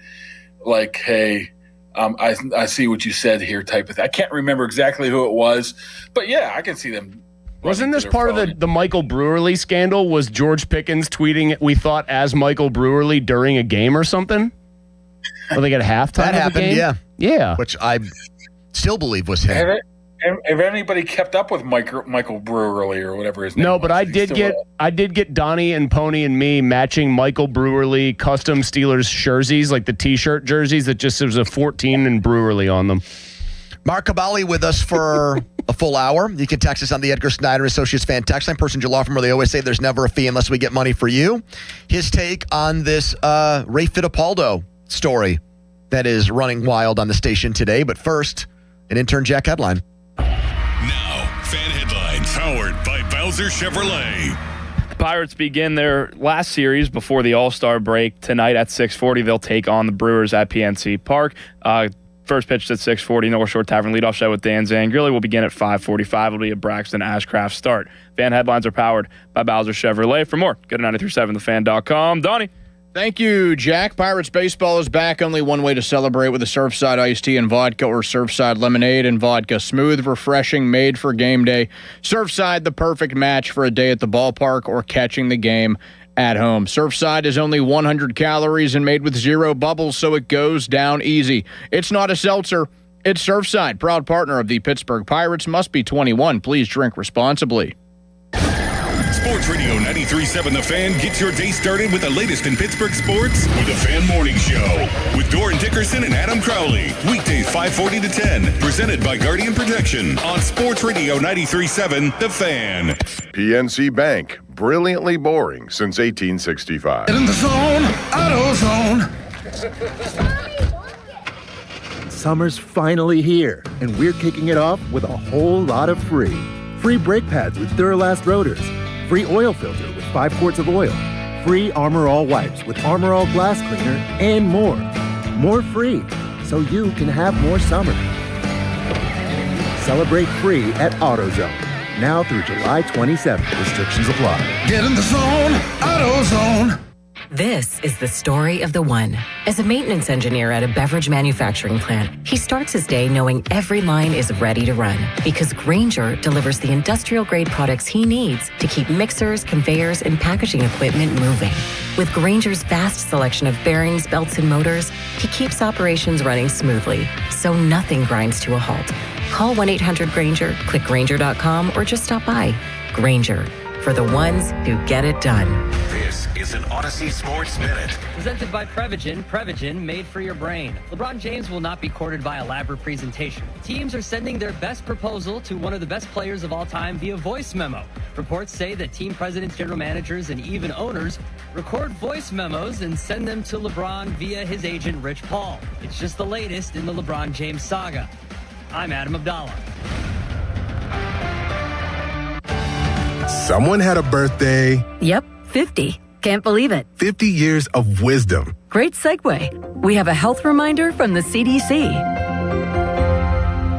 [SPEAKER 5] like, "Hey, I see what you said here," type of thing. I can't remember exactly who it was, but yeah, I can see them.
[SPEAKER 2] Wasn't this part of the Michael Brewerly scandal? Was George Pickens tweeting, we thought, as Michael Brewerly during a game or something? Or they got halftime
[SPEAKER 9] that
[SPEAKER 2] of
[SPEAKER 9] happened,
[SPEAKER 2] the game?
[SPEAKER 9] Yeah. Which I still believe was him.
[SPEAKER 5] Have anybody kept up with Michael Brewerly or whatever his name was?
[SPEAKER 2] No, but I did get Donnie and Pony and me matching Michael Brewerly custom Steelers jerseys, like the T-shirt jerseys that just was a 14 and Brewerly on them.
[SPEAKER 9] Mark Cabali with us for a full hour. You can text us on the Edgar Snyder Associates fan text line. Person Law Firm, where they always say there's never a fee unless we get money for you. His take on this Ray Fittipaldo story that is running wild on the station today. But first, an Intern Jack headline.
[SPEAKER 4] Now, fan headlines powered by Bowser Chevrolet.
[SPEAKER 6] Pirates begin their last series before the All-Star break tonight at 6:40. They'll take on the Brewers at PNC Park. First pitch at 6:40. North Shore Tavern leadoff show with Dan Zangrilli will begin at 5:45. It'll be a Braxton Ashcraft start. Fan headlines are powered by Bowser Chevrolet. For more, go to 937thefan.com. Donnie.
[SPEAKER 13] Thank you, Jack. Pirates baseball is back. Only one way to celebrate, with a Surfside iced tea and vodka or Surfside lemonade and vodka. Smooth, refreshing, made for game day. Surfside, the perfect match for a day at the ballpark or catching the game at home. Surfside is only 100 calories and made with 0 bubbles, so it goes down easy. It's not a seltzer. It's Surfside, proud partner of the Pittsburgh Pirates. Must be 21. Please drink responsibly.
[SPEAKER 4] Sports Radio 93.7 The Fan gets your day started with the latest in Pittsburgh sports with the Fan Morning Show with Doran Dickerson and Adam Crowley. Weekdays 5:40 to 10. Presented by Guardian Protection on Sports Radio 93.7 The Fan.
[SPEAKER 14] PNC Bank. Brilliantly boring since 1865.
[SPEAKER 24] Get in the zone, AutoZone.
[SPEAKER 15] Summer's finally here, and we're kicking it off with a whole lot of free. Free brake pads with Duralast rotors. Free oil filter with 5 quarts of oil. Free Armor All wipes with Armor All glass cleaner, and more. More free, so you can have more summer. Celebrate free at AutoZone. Now through July 27th. Restrictions apply.
[SPEAKER 24] Get in the zone, AutoZone.
[SPEAKER 16] This is the story of the one. As a maintenance engineer at a beverage manufacturing plant, he starts his day knowing every line is ready to run because Grainger delivers the industrial-grade products he needs to keep mixers, conveyors, and packaging equipment moving. With Grainger's vast selection of bearings, belts, and motors, he keeps operations running smoothly, so nothing grinds to a halt. Call 1-800-GRAINGER, click Grainger.com, or just stop by. Grainger, for the ones who get it done.
[SPEAKER 11] This is an Odyssey Sports Minute.
[SPEAKER 17] Presented by Prevagen. Prevagen, made for your brain. LeBron James will not be courted by elaborate presentation. Teams are sending their best proposal to one of the best players of all time via voice memo. Reports say that team presidents, general managers, and even owners record voice memos and send them to LeBron via his agent, Rich Paul. It's just the latest in the LeBron James saga. I'm Adam Abdallah.
[SPEAKER 18] Someone had a birthday.
[SPEAKER 27] Yep, 50. Can't believe it.
[SPEAKER 18] 50 years of wisdom.
[SPEAKER 27] Great segue. We have a health reminder from the CDC.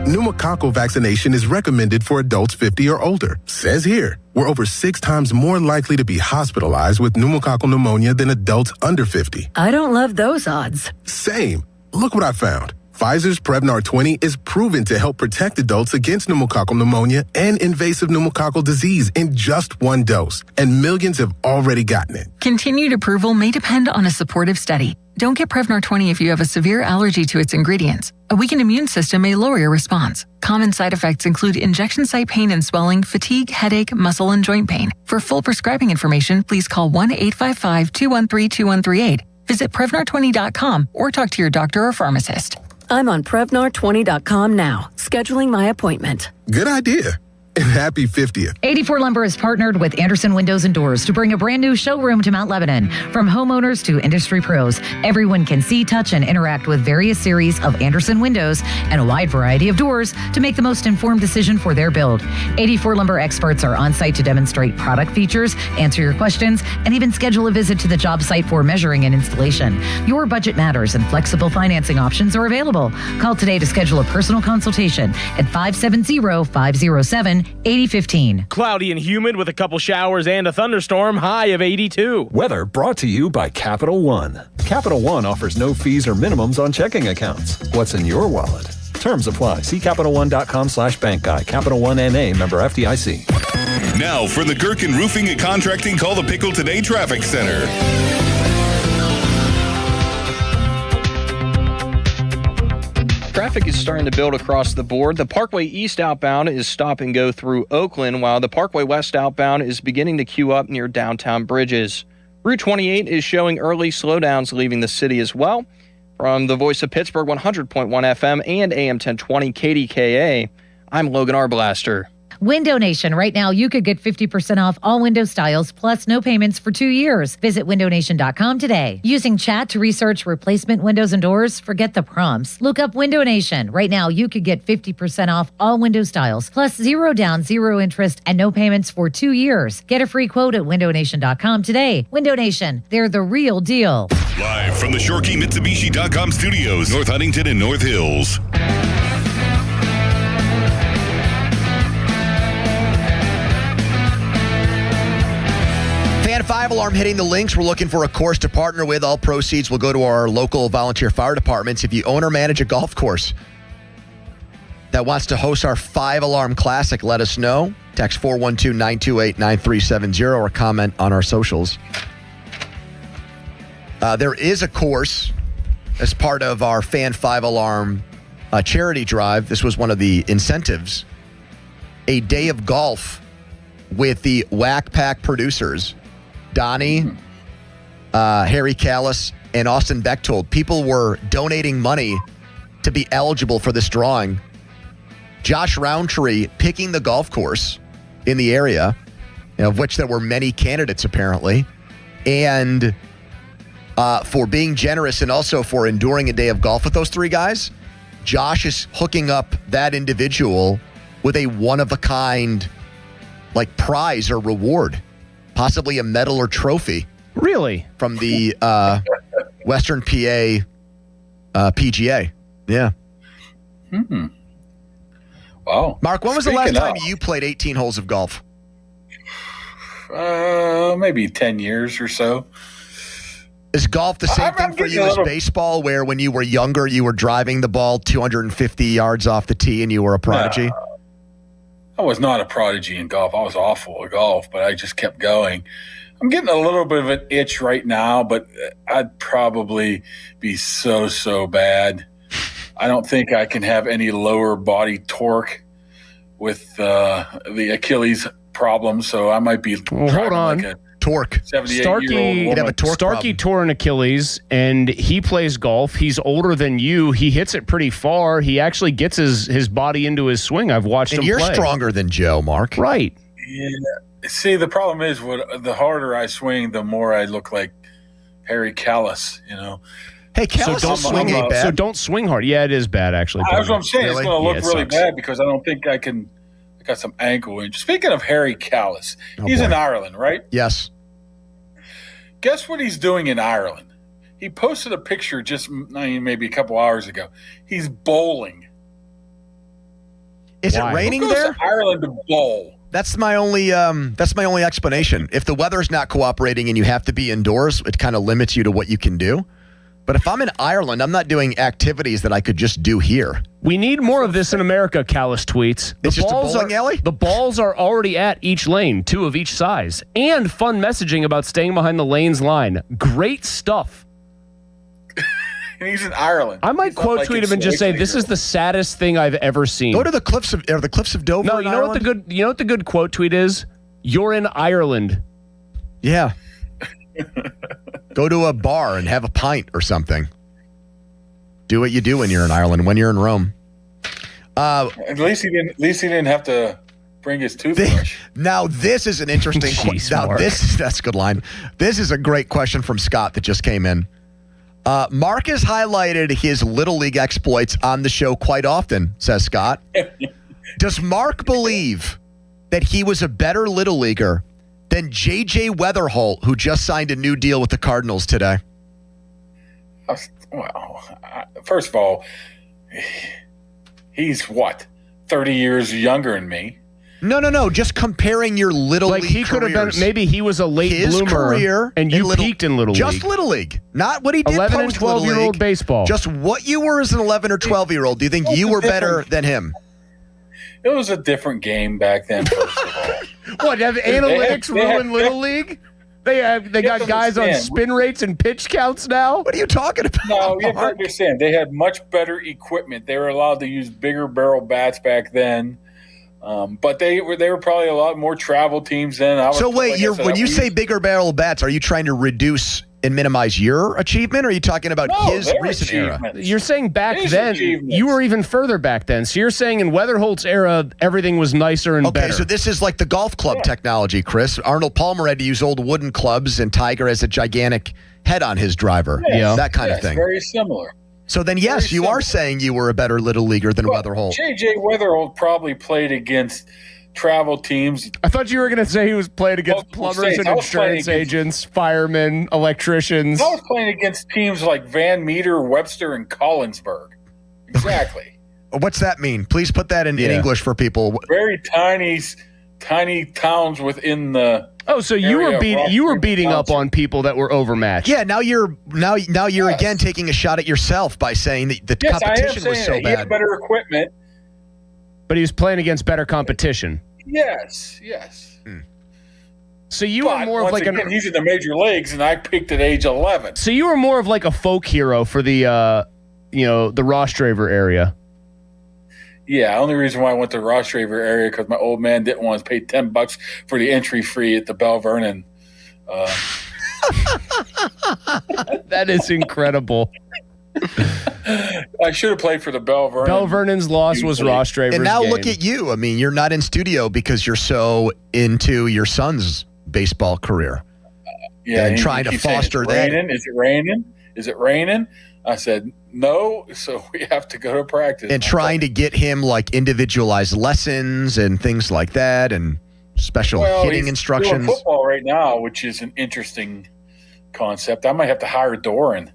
[SPEAKER 18] Pneumococcal vaccination is recommended for adults 50 or older. Says here, we're over 6 times more likely to be hospitalized with pneumococcal pneumonia than adults under 50.
[SPEAKER 27] I don't love those odds.
[SPEAKER 18] Same. Look what I found. Pfizer's Prevnar 20 is proven to help protect adults against pneumococcal pneumonia and invasive pneumococcal disease in just 1 dose, and millions have already gotten it.
[SPEAKER 21] Continued approval may depend on a supportive study. Don't get Prevnar 20 if you have a severe allergy to its ingredients. A weakened immune system may lower your response. Common side effects include injection site pain and swelling, fatigue, headache, muscle, and joint pain. For full prescribing information, please call 1-855-213-2138. Visit Prevnar20.com or talk to your doctor or pharmacist.
[SPEAKER 27] I'm on Prevnar20.com now, scheduling my appointment.
[SPEAKER 18] Good idea. And happy 50th.
[SPEAKER 23] 84 Lumber has partnered with Anderson Windows and Doors to bring a brand new showroom to Mount Lebanon. From homeowners to industry pros, everyone can see, touch, and interact with various series of Anderson windows and a wide variety of doors to make the most informed decision for their build. 84 Lumber experts are on site to demonstrate product features, answer your questions, and even schedule a visit to the job site for measuring and installation. Your budget matters and flexible financing options are available. Call today to schedule a personal consultation at 570-507-8015.
[SPEAKER 25] Cloudy and humid with a couple showers and a thunderstorm, high of 82.
[SPEAKER 28] Weather brought to you by Capital One. Capital One offers no fees or minimums on checking accounts. What's in your wallet? Terms apply. See CapitalOne.com/bank guide. Capital One NA, member FDIC.
[SPEAKER 4] Now for the Gherkin Roofing and Contracting Call the Pickle Today Traffic Center.
[SPEAKER 8] Traffic is starting to build across the board. The Parkway East outbound is stop and go through Oakland, while the Parkway West outbound is beginning to queue up near downtown Bridges. Route 28 is showing early slowdowns leaving the city as well. From the Voice of Pittsburgh 100.1 FM and AM 1020 KDKA, I'm Logan Arblaster.
[SPEAKER 23] Window Nation. Right now, you could get 50% off all window styles plus no payments for 2 years. Visit windownation.com today. Using chat to research replacement windows and doors? Forget the prompts. Look up Window Nation. Right now, you could get 50% off all window styles plus 0 down, 0 interest, and no payments for 2 years. Get a free quote at windownation.com today. Window Nation. They're the real deal.
[SPEAKER 4] Live from the ShoreKeyMitsubishi.com studios, North Huntington and North Hills.
[SPEAKER 9] Fan 5 alarm hitting the links. We're looking for a course to partner with. All proceeds will go to our local volunteer fire departments. If you own or manage a golf course that wants to host our 5-alarm classic, let us know. Text 412-928-9370 or comment on our socials. There is a course as part of our Fan 5-alarm charity drive. This was one of the incentives. A day of golf with the Whack Pack producers, Donnie, Harry Callis, and Austin Bechtold. People were donating money to be eligible for this drawing. Josh Roundtree picking the golf course in the area, of which there were many candidates apparently, and for being generous and also for enduring a day of golf with those 3 guys, Josh is hooking up that individual with a one-of-a-kind prize or reward, possibly a medal or trophy.
[SPEAKER 2] Really?
[SPEAKER 9] From the Western PA PGA. Yeah.
[SPEAKER 5] Wow.
[SPEAKER 9] Mark, when was the last time you played 18 holes of golf?
[SPEAKER 5] Maybe 10 years or so.
[SPEAKER 9] Is golf the same thing for you as baseball, where when you were younger, you were driving the ball 250 yards off the tee and you were a prodigy?
[SPEAKER 5] No, I was not a prodigy in golf. I was awful at golf, but I just kept going. I'm getting a little bit of an itch right now, but I'd probably be so bad. I don't think I can have any lower body torque with the Achilles problem, so I might be
[SPEAKER 2] hold on.
[SPEAKER 5] like a
[SPEAKER 9] torque.
[SPEAKER 5] 78-year-old
[SPEAKER 2] Starkey tore an Achilles, and he plays golf. He's older than you. He hits it pretty far. He actually gets his body into his swing. I've watched him play.
[SPEAKER 9] And you're stronger than Joe, Mark.
[SPEAKER 2] Right.
[SPEAKER 5] Yeah. See, the problem is, the harder I swing, the more I look like Harry Callis,
[SPEAKER 9] Hey, Callis
[SPEAKER 2] so
[SPEAKER 9] swing ain't bad.
[SPEAKER 2] So don't swing hard. Yeah, it is bad, actually.
[SPEAKER 5] That's what I'm saying.
[SPEAKER 9] Really?
[SPEAKER 5] It's going to look really
[SPEAKER 2] sucks.
[SPEAKER 5] bad because I don't think I can. I got some ankle injury. Speaking of Harry Callis, he's in Ireland, right?
[SPEAKER 9] Yes.
[SPEAKER 5] Guess what he's doing in Ireland? He posted a picture just maybe a couple hours ago. He's bowling.
[SPEAKER 9] Is it raining there?
[SPEAKER 5] To Ireland to bowl.
[SPEAKER 9] That's my only explanation. If the weather's not cooperating and you have to be indoors, it kind of limits you to what you can do. But if I'm in Ireland, I'm not doing activities that I could just do here.
[SPEAKER 2] We need more of this in America, Callis tweets.
[SPEAKER 9] It's just a bowling alley?
[SPEAKER 2] The balls are already at each lane, 2 of each size. And fun messaging about staying behind the lane's line. Great stuff.
[SPEAKER 5] And he's in Ireland.
[SPEAKER 2] I might quote tweet him and just say, "This is the saddest thing I've ever seen."
[SPEAKER 9] Go to the cliffs of Dover.
[SPEAKER 2] No, you know what the good quote tweet is? You're in Ireland.
[SPEAKER 9] Yeah. Go to a bar and have a pint or something. Do what you do when you're in Ireland, when you're in Rome.
[SPEAKER 5] At least he didn't have to bring his toothbrush.
[SPEAKER 9] Now this is an interesting question. Now that's a good line. This is a great question from Scott that just came in. Mark has highlighted his Little League exploits on the show quite often, says Scott. Does Mark believe that he was a better Little Leaguer than J.J. Weatherholt, who just signed a new deal with the Cardinals today?
[SPEAKER 5] Well, first of all, he's 30 years younger than me.
[SPEAKER 9] No. Just comparing your Little League
[SPEAKER 2] he could have been. Maybe he was a late bloomer,
[SPEAKER 9] career
[SPEAKER 2] and you peaked in Little League.
[SPEAKER 9] Just Little League, not what he did.
[SPEAKER 2] 11 and 12-year-old baseball.
[SPEAKER 9] Just what you were as an 11 or 12-year-old. Do you think you were better than him?
[SPEAKER 5] It was a different game back then. First of all,
[SPEAKER 2] what have analytics ruined Little League? They got guys on spin rates and pitch counts now.
[SPEAKER 9] What are you talking about?
[SPEAKER 5] No, you have to understand. They had much better equipment. They were allowed to use bigger barrel bats back then. But they were probably a lot more travel teams then.
[SPEAKER 9] So wait, when you say bigger barrel bats, are you trying to reduce and minimize your achievement, or are you talking about his recent era?
[SPEAKER 2] You're saying back
[SPEAKER 5] His
[SPEAKER 2] then,
[SPEAKER 5] achievements.
[SPEAKER 2] you were even further back then. So you're saying in Weatherholt's era, everything was nicer and better.
[SPEAKER 9] Okay, so this is like the golf club technology, Chris. Arnold Palmer had to use old wooden clubs, and Tiger has a gigantic head on his driver.
[SPEAKER 5] Yes,
[SPEAKER 9] That kind of
[SPEAKER 5] yes,
[SPEAKER 9] thing.
[SPEAKER 5] Very similar.
[SPEAKER 9] So then, yes, you are saying you were a better little leaguer than Weatherholt.
[SPEAKER 5] J.J. Weatherholt probably played against travel teams.
[SPEAKER 2] I thought you were going to say he was playing against plumbers and insurance agents, firemen, electricians.
[SPEAKER 5] I was playing against teams like Van Meter, Webster, and Collinsburg. Exactly.
[SPEAKER 9] What's that mean? Please put that in English for people.
[SPEAKER 5] Very tiny towns within the.
[SPEAKER 2] Oh, so you were beating up on people that were overmatched.
[SPEAKER 9] Yeah, now you're again taking a shot at yourself by saying that the competition was so
[SPEAKER 5] He had
[SPEAKER 9] bad.
[SPEAKER 5] better equipment.
[SPEAKER 2] But he was playing against better competition.
[SPEAKER 5] Yes.
[SPEAKER 2] So you were more of like
[SPEAKER 5] he's in the major leagues, and I peaked at age 11.
[SPEAKER 2] So you were more of like a folk hero for the the Rostraver area.
[SPEAKER 5] Yeah, only reason why I went to Rostraver area because my old man didn't want to pay $10 for the entry fee at the Bell Vernon.
[SPEAKER 2] That is incredible.
[SPEAKER 5] I should have played for the Bell Vernon.
[SPEAKER 2] Bell Vernon's loss was Rostraver's
[SPEAKER 9] And now
[SPEAKER 2] gain.
[SPEAKER 9] look at you. I mean, you're not in studio because you're so into your son's baseball career. And trying to foster that.
[SPEAKER 5] Is it raining? Is it raining? I said, no, so we have to go to practice.
[SPEAKER 9] And trying to get him like individualized lessons and things like that and special hitting
[SPEAKER 5] he's
[SPEAKER 9] instructions.
[SPEAKER 5] doing football right now, which is an interesting concept. I might have to hire Doran.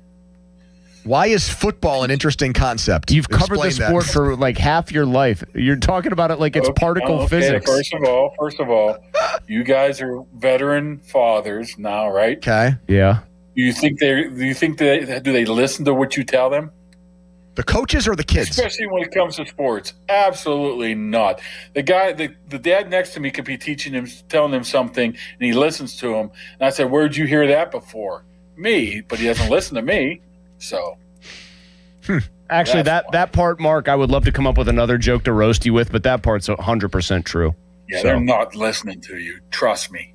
[SPEAKER 9] Why is football an interesting concept?
[SPEAKER 2] You've covered the
[SPEAKER 9] Explain
[SPEAKER 2] sport
[SPEAKER 9] that.
[SPEAKER 2] for like half your life. You're talking about it like it's particle physics.
[SPEAKER 5] First of all, you guys are veteran fathers now, right?
[SPEAKER 9] Okay.
[SPEAKER 2] Yeah.
[SPEAKER 5] Do you think they listen to what you tell them?
[SPEAKER 9] The coaches or the kids?
[SPEAKER 5] Especially when it comes to sports. Absolutely not. The guy, the dad next to me could be telling him something, and he listens to him. And I said, where'd you hear that before? Me, but he doesn't listen to me. So.
[SPEAKER 2] Actually, that part, Mark, I would love to come up with another joke to roast you with, but that part's 100% true.
[SPEAKER 5] Yeah, they're not listening to you. Trust me.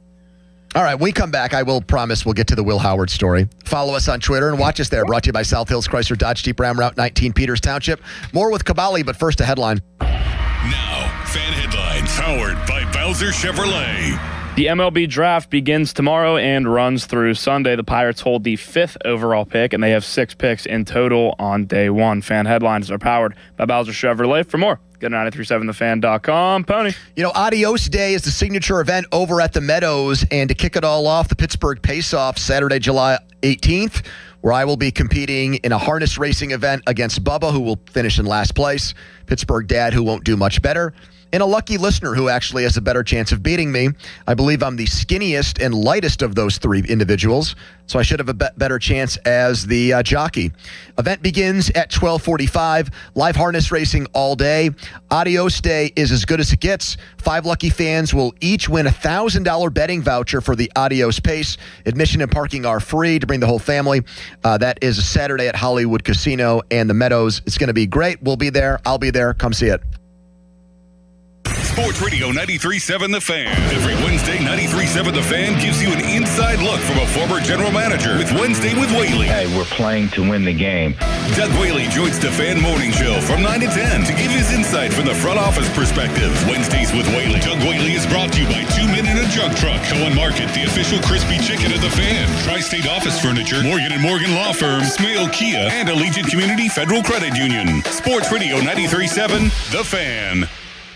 [SPEAKER 9] All right, when we come back, I will promise we'll get to the Will Howard story. Follow us on Twitter and watch us there. Brought to you by South Hills Chrysler Dodge Jeep Ram Route 19 Peters Township. More with Cavalli, but first a headline.
[SPEAKER 4] Now, fan headlines powered by Bowser Chevrolet.
[SPEAKER 6] The MLB draft begins tomorrow and runs through Sunday. The Pirates hold the 5th overall pick, and they have 6 picks in total on day 1. Fan headlines are powered by Bowser Chevrolet. For more, go to 937thefan.com. Pony.
[SPEAKER 9] You know, Adios Day is the signature event over at the Meadows, and to kick it all off, the Pittsburgh Pace-Off Saturday, July 18th, where I will be competing in a harness racing event against Bubba, who will finish in last place, Pittsburgh Dad, who won't do much better, and a lucky listener who actually has a better chance of beating me. I believe I'm the skinniest and lightest of those 3 individuals, so I should have a better chance as the jockey. Event begins at 12:45. Live harness racing all day. Adios Day is as good as it gets. 5 lucky fans will each win a $1,000 betting voucher for the Adios Pace. Admission and parking are free to bring the whole family. That is a Saturday at Hollywood Casino and the Meadows. It's going to be great. We'll be there. I'll be there. Come see it.
[SPEAKER 4] Sports Radio 93.7 The Fan. Every Wednesday, 93.7 The Fan gives you an inside look from a former general manager with Wednesday with Whaley.
[SPEAKER 1] Hey, we're playing to win the game.
[SPEAKER 4] Doug Whaley joins the Fan Morning Show from 9 to 10 to give his insight from the front office perspective. Wednesdays with Whaley. Doug Whaley is brought to you by 2 Men in a Jug Truck. Cohen Market, the official crispy chicken of the Fan. Tri-State Office Furniture, Morgan & Morgan Law Firm, Smale Kia, and Allegiant Community Federal Credit Union. Sports Radio 93.7 The Fan.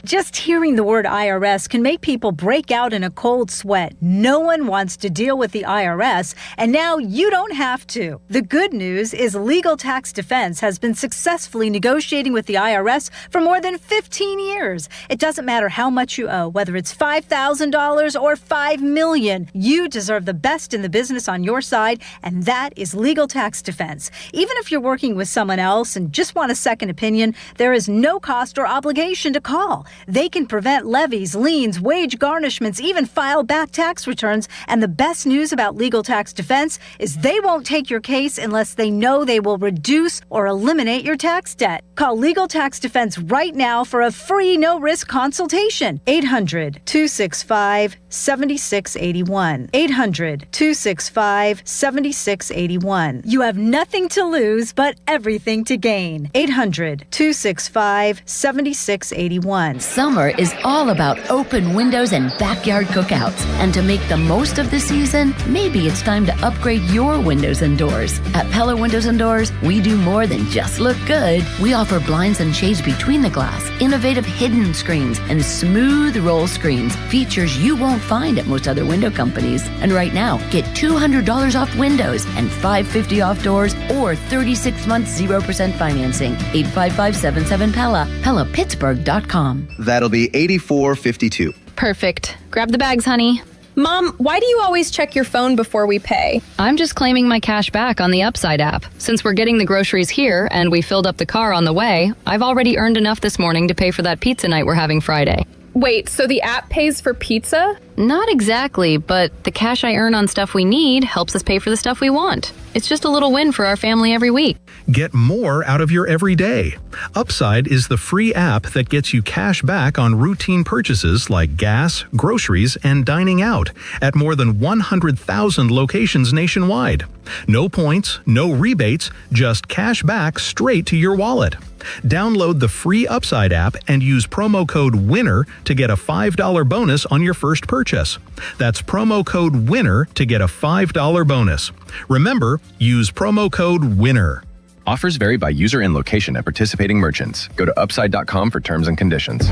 [SPEAKER 3] Just hearing the word IRS can make people break out in a cold sweat. No one wants to deal with the IRS, and now you don't have to. The good news is Legal Tax Defense has been successfully negotiating with the IRS for more than 15 years. It doesn't matter how much you owe, whether it's $5,000 or $5 million. You deserve the best in the business on your side, and that is Legal Tax Defense. Even if you're working with someone else and just want a second opinion, there is no cost or obligation to call. They can prevent levies, liens, wage garnishments, even file back tax returns. And the best news about Legal Tax Defense is they won't take your case unless they know they will reduce or eliminate your tax debt. Call Legal Tax Defense right now for a free no-risk consultation. 800-265-7681. 800-265-7681. You have nothing to lose but everything to gain. 800-265-7681.
[SPEAKER 7] Summer is all about open windows and backyard cookouts. And to make the most of the season, maybe it's time to upgrade your windows and doors. At Pella Windows and Doors, we do more than just look good. We offer blinds and shades between the glass, innovative hidden screens, and smooth roll screens, features you won't find at most other window companies. And right now, get $200 off windows and $550 off doors or 36 months 0% financing. 855-77-PELLA, PellaPittsburgh.com.
[SPEAKER 10] That'll be $84.52.
[SPEAKER 12] Perfect. Grab the bags, honey. Mom, why do you always check your phone before we pay? I'm just claiming my cash back on the Upside app. Since we're getting the groceries here and we filled up the car on the way, I've already earned enough this morning to pay for that pizza night we're having Friday.
[SPEAKER 13] Wait, so the app pays for pizza?
[SPEAKER 12] Not exactly, but the cash I earn on stuff we need helps us pay for the stuff we want. It's just a little win for our family every week.
[SPEAKER 19] Get more out of your everyday. Upside is the free app that gets you cash back on routine purchases like gas, groceries, and dining out at more than 100,000 locations nationwide. No points, no rebates, just cash back straight to your wallet. Download the free Upside app and use promo code WINNER to get a $5 bonus on your first purchase. That's promo code WINNER to get a $5 bonus. Remember, use promo code WINNER.
[SPEAKER 20] Offers vary by user and location at participating merchants. Go to upside.com for terms and conditions.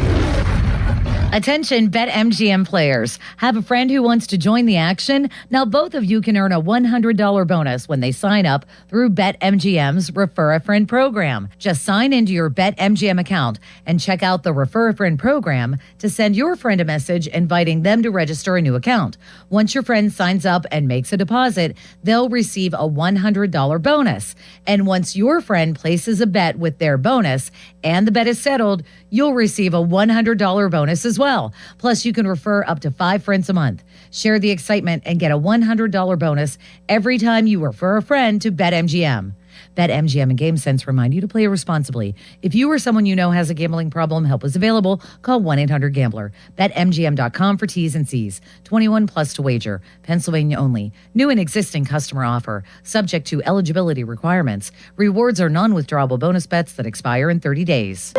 [SPEAKER 23] Attention BetMGM players. Have a friend who wants to join the action? Now both of you can earn a $100 bonus when they sign up through BetMGM's Refer a Friend program. Just sign into your BetMGM account and check out the Refer a Friend program to send your friend a message inviting them to register a new account. Once your friend signs up and makes a deposit, they'll receive a $100 bonus. And once your friend places a bet with their bonus and the bet is settled, you'll receive a $100 bonus as well. Plus, you can refer up to 5 friends a month. Share the excitement and get a $100 bonus every time you refer a friend to BetMGM. BetMGM and GameSense remind you to play responsibly. If you or someone you know has a gambling problem, help is available. Call 1-800-GAMBLER. BetMGM.com for T's and C's. 21 plus to wager. Pennsylvania only. New and existing customer offer. Subject to eligibility requirements. Rewards are non-withdrawable bonus bets that expire in 30 days.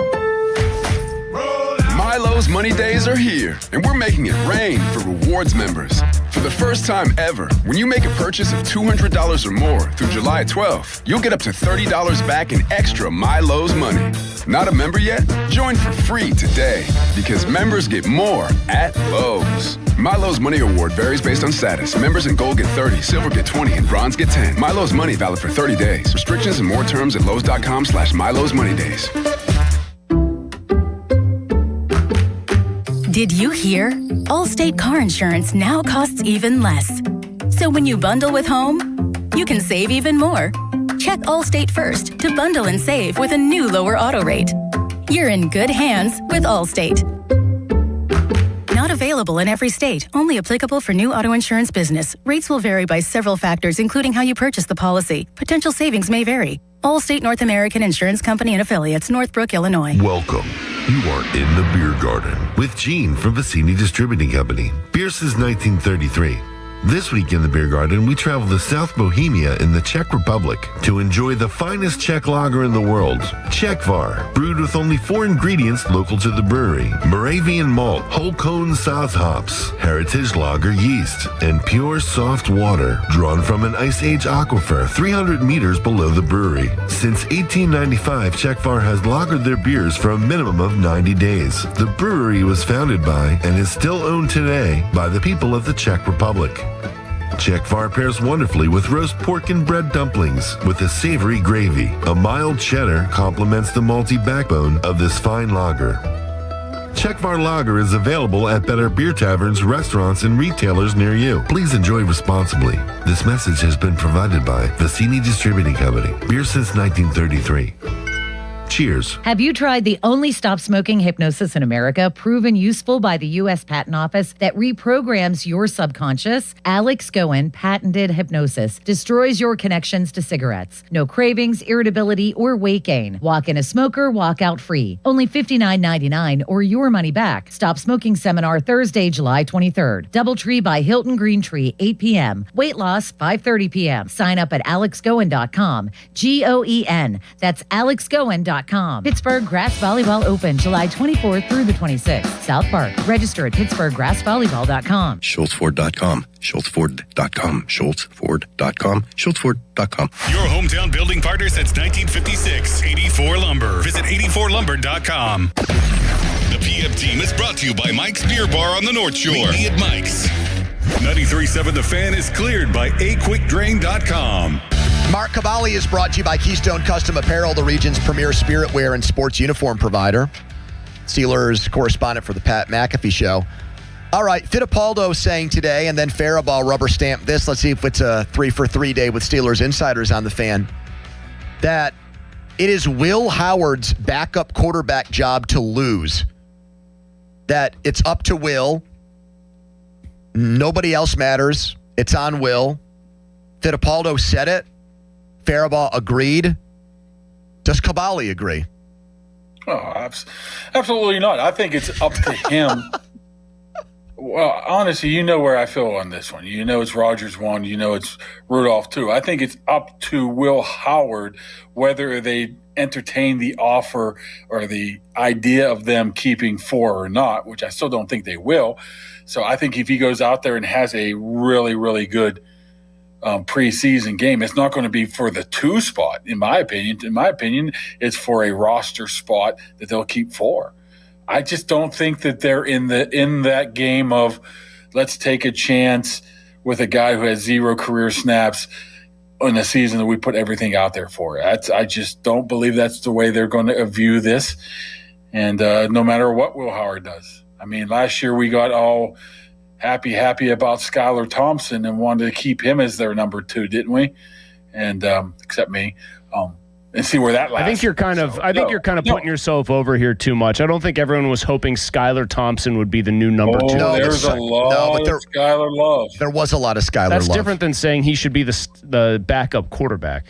[SPEAKER 22] Milo's Money Days are here, and we're making it rain for rewards members. For the first time ever, when you make a purchase of $200 or more through July 12th, you'll get up to $30 back in extra Milo's money. Not a member yet? Join for free today, because members get more at Lowe's. Milo's Money Award varies based on status. Members in Gold get 30, Silver get 20, and Bronze get 10. Milo's Money valid for 30 days. Restrictions and more terms at Lowe's.com/Milo's Money Days.
[SPEAKER 26] Did you hear? Allstate car insurance now costs even less. So when you bundle with home, you can save even more. Check Allstate first to bundle and save with a new lower auto rate. You're in good hands with Allstate. Not available in every state. Only applicable for new auto insurance business. Rates will vary by several factors, including how you purchase the policy. Potential savings may vary. Allstate North American Insurance Company and Affiliates, Northbrook, Illinois.
[SPEAKER 11] Welcome. You are in the beer garden with Gene from Vicini Distributing Company. Beer since 1933. This week in the beer garden, we travel to South Bohemia in the Czech Republic to enjoy the finest Czech lager in the world, Czechvar, brewed with only 4 ingredients local to the brewery: Moravian malt, whole cone Saaz hops, heritage lager yeast, and pure soft water drawn from an ice age aquifer 300 meters below the brewery. Since 1895, Czechvar has lagered their beers for a minimum of 90 days. The brewery was founded by and is still owned today by the people of the Czech Republic. Czechvar pairs wonderfully with roast pork and bread dumplings with a savory gravy. A mild cheddar complements the malty backbone of this fine lager. Czechvar Lager is available at better beer taverns, restaurants, and retailers near you. Please enjoy responsibly. This message has been provided by Vicini Distributing Company. Beer since 1933.
[SPEAKER 28] Cheers.
[SPEAKER 23] Have you tried the only stop smoking hypnosis in America, proven useful by the U.S. Patent Office that reprograms your subconscious? Alex Goen patented hypnosis destroys your connections to cigarettes. No cravings, irritability, or weight gain. Walk in a smoker, walk out free. Only $59.99 or your money back. Stop smoking seminar Thursday, July 23rd. Doubletree by Hilton Green Tree, 8 p.m. Weight loss, 5:30 p.m. Sign up at alexgoen.com. Goen. That's alexgoen.com. Pittsburgh Grass Volleyball Open, July 24th through the 26th. South Park. Register at pittsburghgrassvolleyball.com.
[SPEAKER 11] SchultzFord.com. SchultzFord.com. SchultzFord.com. SchultzFord.com.
[SPEAKER 4] Your hometown building partner since 1956. 84 Lumber. Visit 84lumber.com. The PM team is brought to you by Mike's Beer Bar on the North Shore. Meet me at Mike's. 93.7 The Fan is cleared by aquickdrain.com.
[SPEAKER 9] Mark Cavalli is brought to you by Keystone Custom Apparel, the region's premier spirit wear and sports uniform provider. Steelers correspondent for the Pat McAfee Show. All right, Fittipaldo saying today, and then Faribault rubber stamp this. Let's see if it's a 3-for-3 day with Steelers insiders on the Fan. That it is Will Howard's backup quarterback job to lose. That it's up to Will. Nobody else matters. It's on Will. Fittipaldo said it. Faribault agreed. Does Cavalli agree?
[SPEAKER 5] Oh, absolutely not. I think it's up to him. Well, honestly, you know where I feel on this one. You know it's Rodgers 1. You know it's Rudolph 2. I think it's up to Will Howard whether they entertain the offer or the idea of them keeping 4 or not, which I still don't think they will. So I think if he goes out there and has a really, really good preseason game, it's not going to be for the 2 spot, in my opinion. In my opinion, it's for a roster spot that they'll keep 4. I just don't think that they're in that game of let's take a chance with a guy who has 0 career snaps in a season that we put everything out there for. I just don't believe that's the way they're going to view this. And no matter what Will Howard does. I mean, last year we got all happy about Skylar Thompson and wanted to keep him as their number 2, didn't we? And except me. And see where that lasts.
[SPEAKER 6] I think you're kind of putting yourself over here too much. I don't think everyone was hoping Skylar Thompson would be the new number 2.
[SPEAKER 5] No, there's a lot of Skylar love.
[SPEAKER 9] There was a lot of Skylar love.
[SPEAKER 6] That's different than saying he should be the backup quarterback.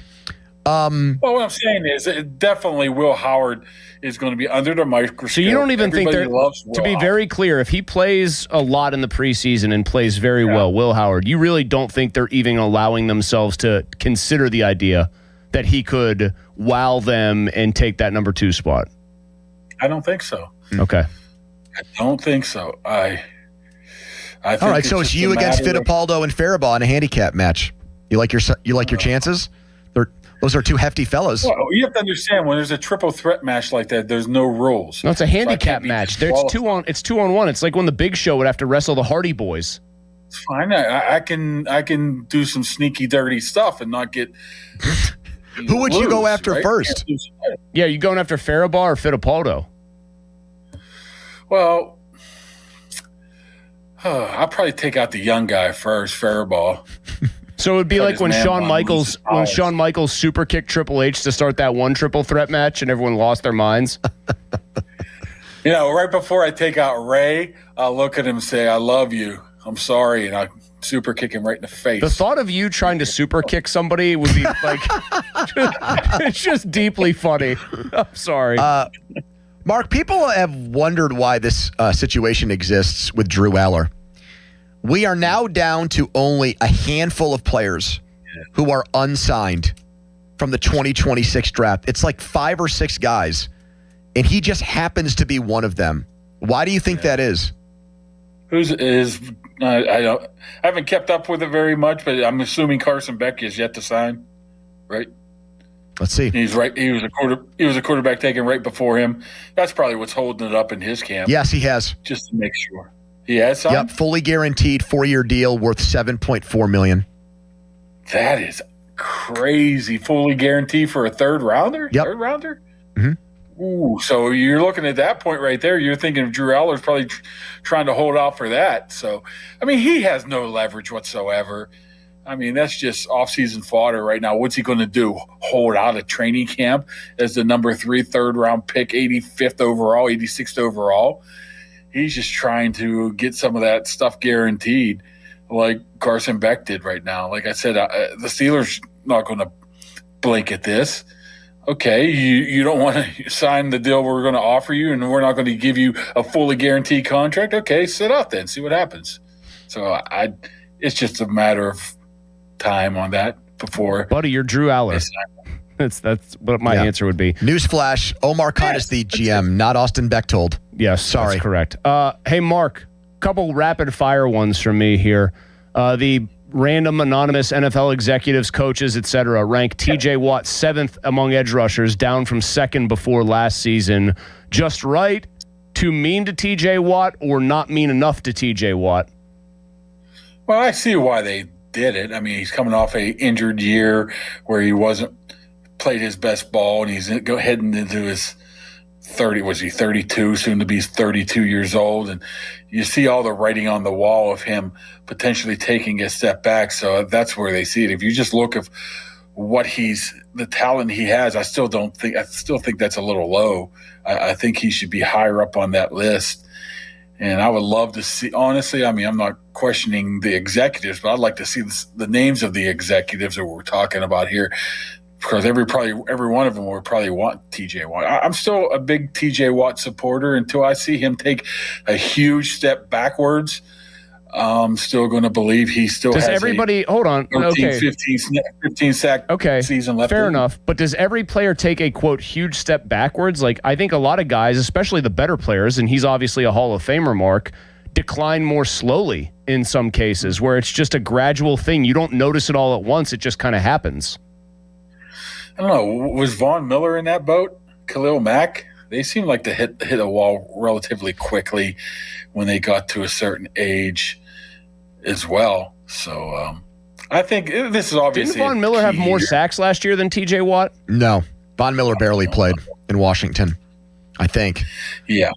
[SPEAKER 5] Well, what I'm saying is definitely Will Howard is going to be under the microscope.
[SPEAKER 6] So you don't even think to be very clear, if he plays a lot in the preseason and plays very well, Will Howard, you really don't think they're even allowing themselves to consider the idea that he could wow them and take that number 2 spot?
[SPEAKER 5] I don't think so.
[SPEAKER 6] Okay.
[SPEAKER 5] I don't think so. I think
[SPEAKER 9] all right, so it's you against Fittipaldo and Faribault in a handicap match. You like your chances? Those are 2 hefty fellas.
[SPEAKER 5] Well, you have to understand when there's a triple threat match like that, there's no rules.
[SPEAKER 6] No, it's a handicap match. It's 2 on 1. It's like when the Big Show would have to wrestle the Hardy Boys.
[SPEAKER 5] It's fine. I can do some sneaky, dirty stuff and not get.
[SPEAKER 9] Who would you go after first?
[SPEAKER 6] Yeah, you going after Faribault or Fittipaldo?
[SPEAKER 5] Well, I'll probably take out the young guy first, Faribault.
[SPEAKER 6] So it would be like when Shawn Michaels super kicked Triple H to start that 1 triple threat match and everyone lost their minds.
[SPEAKER 5] Right before I take out Ray, I'll look at him and say, I love you. I'm sorry. And I super kick him right in the face.
[SPEAKER 6] The thought of you trying to super kick somebody would be like, it's just deeply funny. I'm sorry.
[SPEAKER 9] Mark, people have wondered why this situation exists with Drew Aller. We are now down to only a handful of players who are unsigned from the 2026 draft. It's like 5 or 6 guys, and he just happens to be one of them. Why do you think that is?
[SPEAKER 5] I haven't kept up with it very much, but I'm assuming Carson Beck is yet to sign, right?
[SPEAKER 9] Let's see.
[SPEAKER 5] He's right. He was a quarterback taken right before him. That's probably what's holding it up in his camp.
[SPEAKER 9] Yes, he has.
[SPEAKER 5] Just to make sure. He has signed?
[SPEAKER 9] Yep, fully guaranteed 4-year deal worth $7.4 million.
[SPEAKER 5] That is crazy. Fully guaranteed for a third rounder?
[SPEAKER 9] Yep.
[SPEAKER 5] Third rounder?
[SPEAKER 9] Mm-hmm.
[SPEAKER 5] Ooh, so you're looking at that point right there. You're thinking Drew Aller's probably trying to hold out for that. So, I mean, he has no leverage whatsoever. I mean, that's just off-season fodder right now. What's he going to do? Hold out at training camp as the number 3 third-round pick, 85th overall, 86th overall? He's just trying to get some of that stuff guaranteed like Carson Beck did right now. Like I said, the Steelers not going to blink at this. Okay, you don't want to sign the deal we're going to offer you, and we're not going to give you a fully guaranteed contract. Okay, sit out then, see what happens. So it's just a matter of time on that before.
[SPEAKER 2] Buddy, you're Drew Aller. That's what my answer would be.
[SPEAKER 9] Newsflash: Omar Khan is the GM, not Austin Bechtold.
[SPEAKER 2] Yes,
[SPEAKER 9] sorry,
[SPEAKER 2] that's correct. Hey, Mark, couple rapid fire ones from me here. The random anonymous NFL executives, coaches, etc. rank TJ Watt 7th among edge rushers, down from 2nd before last season. Just right? Too mean to TJ Watt, or not mean enough to TJ Watt?
[SPEAKER 5] Well, I see why they did it. I mean, he's coming off a injured year where he wasn't played his best ball, and he's heading into his 32, soon to be 32 years old. And you see all the writing on the wall of him potentially taking a step back. So that's where they see it. If you just look at what the talent he has, I still think that's a little low. I think he should be higher up on that list. And I would love to see, honestly, I mean, I'm not questioning the executives, but I'd like to see the names of the executives that we're talking about here, because every one of them would probably want TJ Watt. I'm still a big TJ Watt supporter until I see him take a huge step backwards. I'm still going to believe he still
[SPEAKER 2] does
[SPEAKER 5] has
[SPEAKER 2] hold on.
[SPEAKER 5] 15 sack season left.
[SPEAKER 2] Fair enough. But does every player take a, quote, huge step backwards? Like, I think a lot of guys, especially the better players, and he's obviously a Hall of Famer, Mark, decline more slowly in some cases, where it's just a gradual thing. You don't notice it all at once. It just kind of happens.
[SPEAKER 5] I don't know. Was Von Miller in that boat? Khalil Mack? They seem like to hit a wall relatively quickly when they got to a certain age as well. So I think this is obviously.
[SPEAKER 2] Didn't Von Miller have more sacks last year than TJ Watt?
[SPEAKER 9] No. Von Miller barely played in Washington, I think.
[SPEAKER 5] Yeah.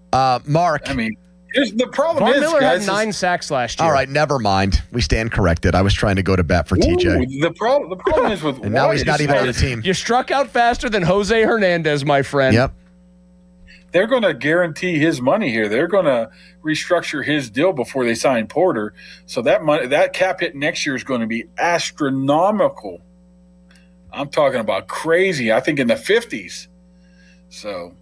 [SPEAKER 9] Mark.
[SPEAKER 5] I mean, the problem
[SPEAKER 2] Von
[SPEAKER 5] is,
[SPEAKER 2] Miller
[SPEAKER 5] guys,
[SPEAKER 2] had 9 sacks last year.
[SPEAKER 9] All right, never mind. We stand corrected. I was trying to go to bat for TJ.
[SPEAKER 5] The problem is with
[SPEAKER 9] and now he's not even on the team.
[SPEAKER 2] You struck out faster than Jose Hernandez, my friend.
[SPEAKER 9] Yep.
[SPEAKER 5] They're going to guarantee his money here. They're going to restructure his deal before they sign Porter. So that money, that cap hit next year is going to be astronomical. I'm talking about crazy. I think in the 50s. So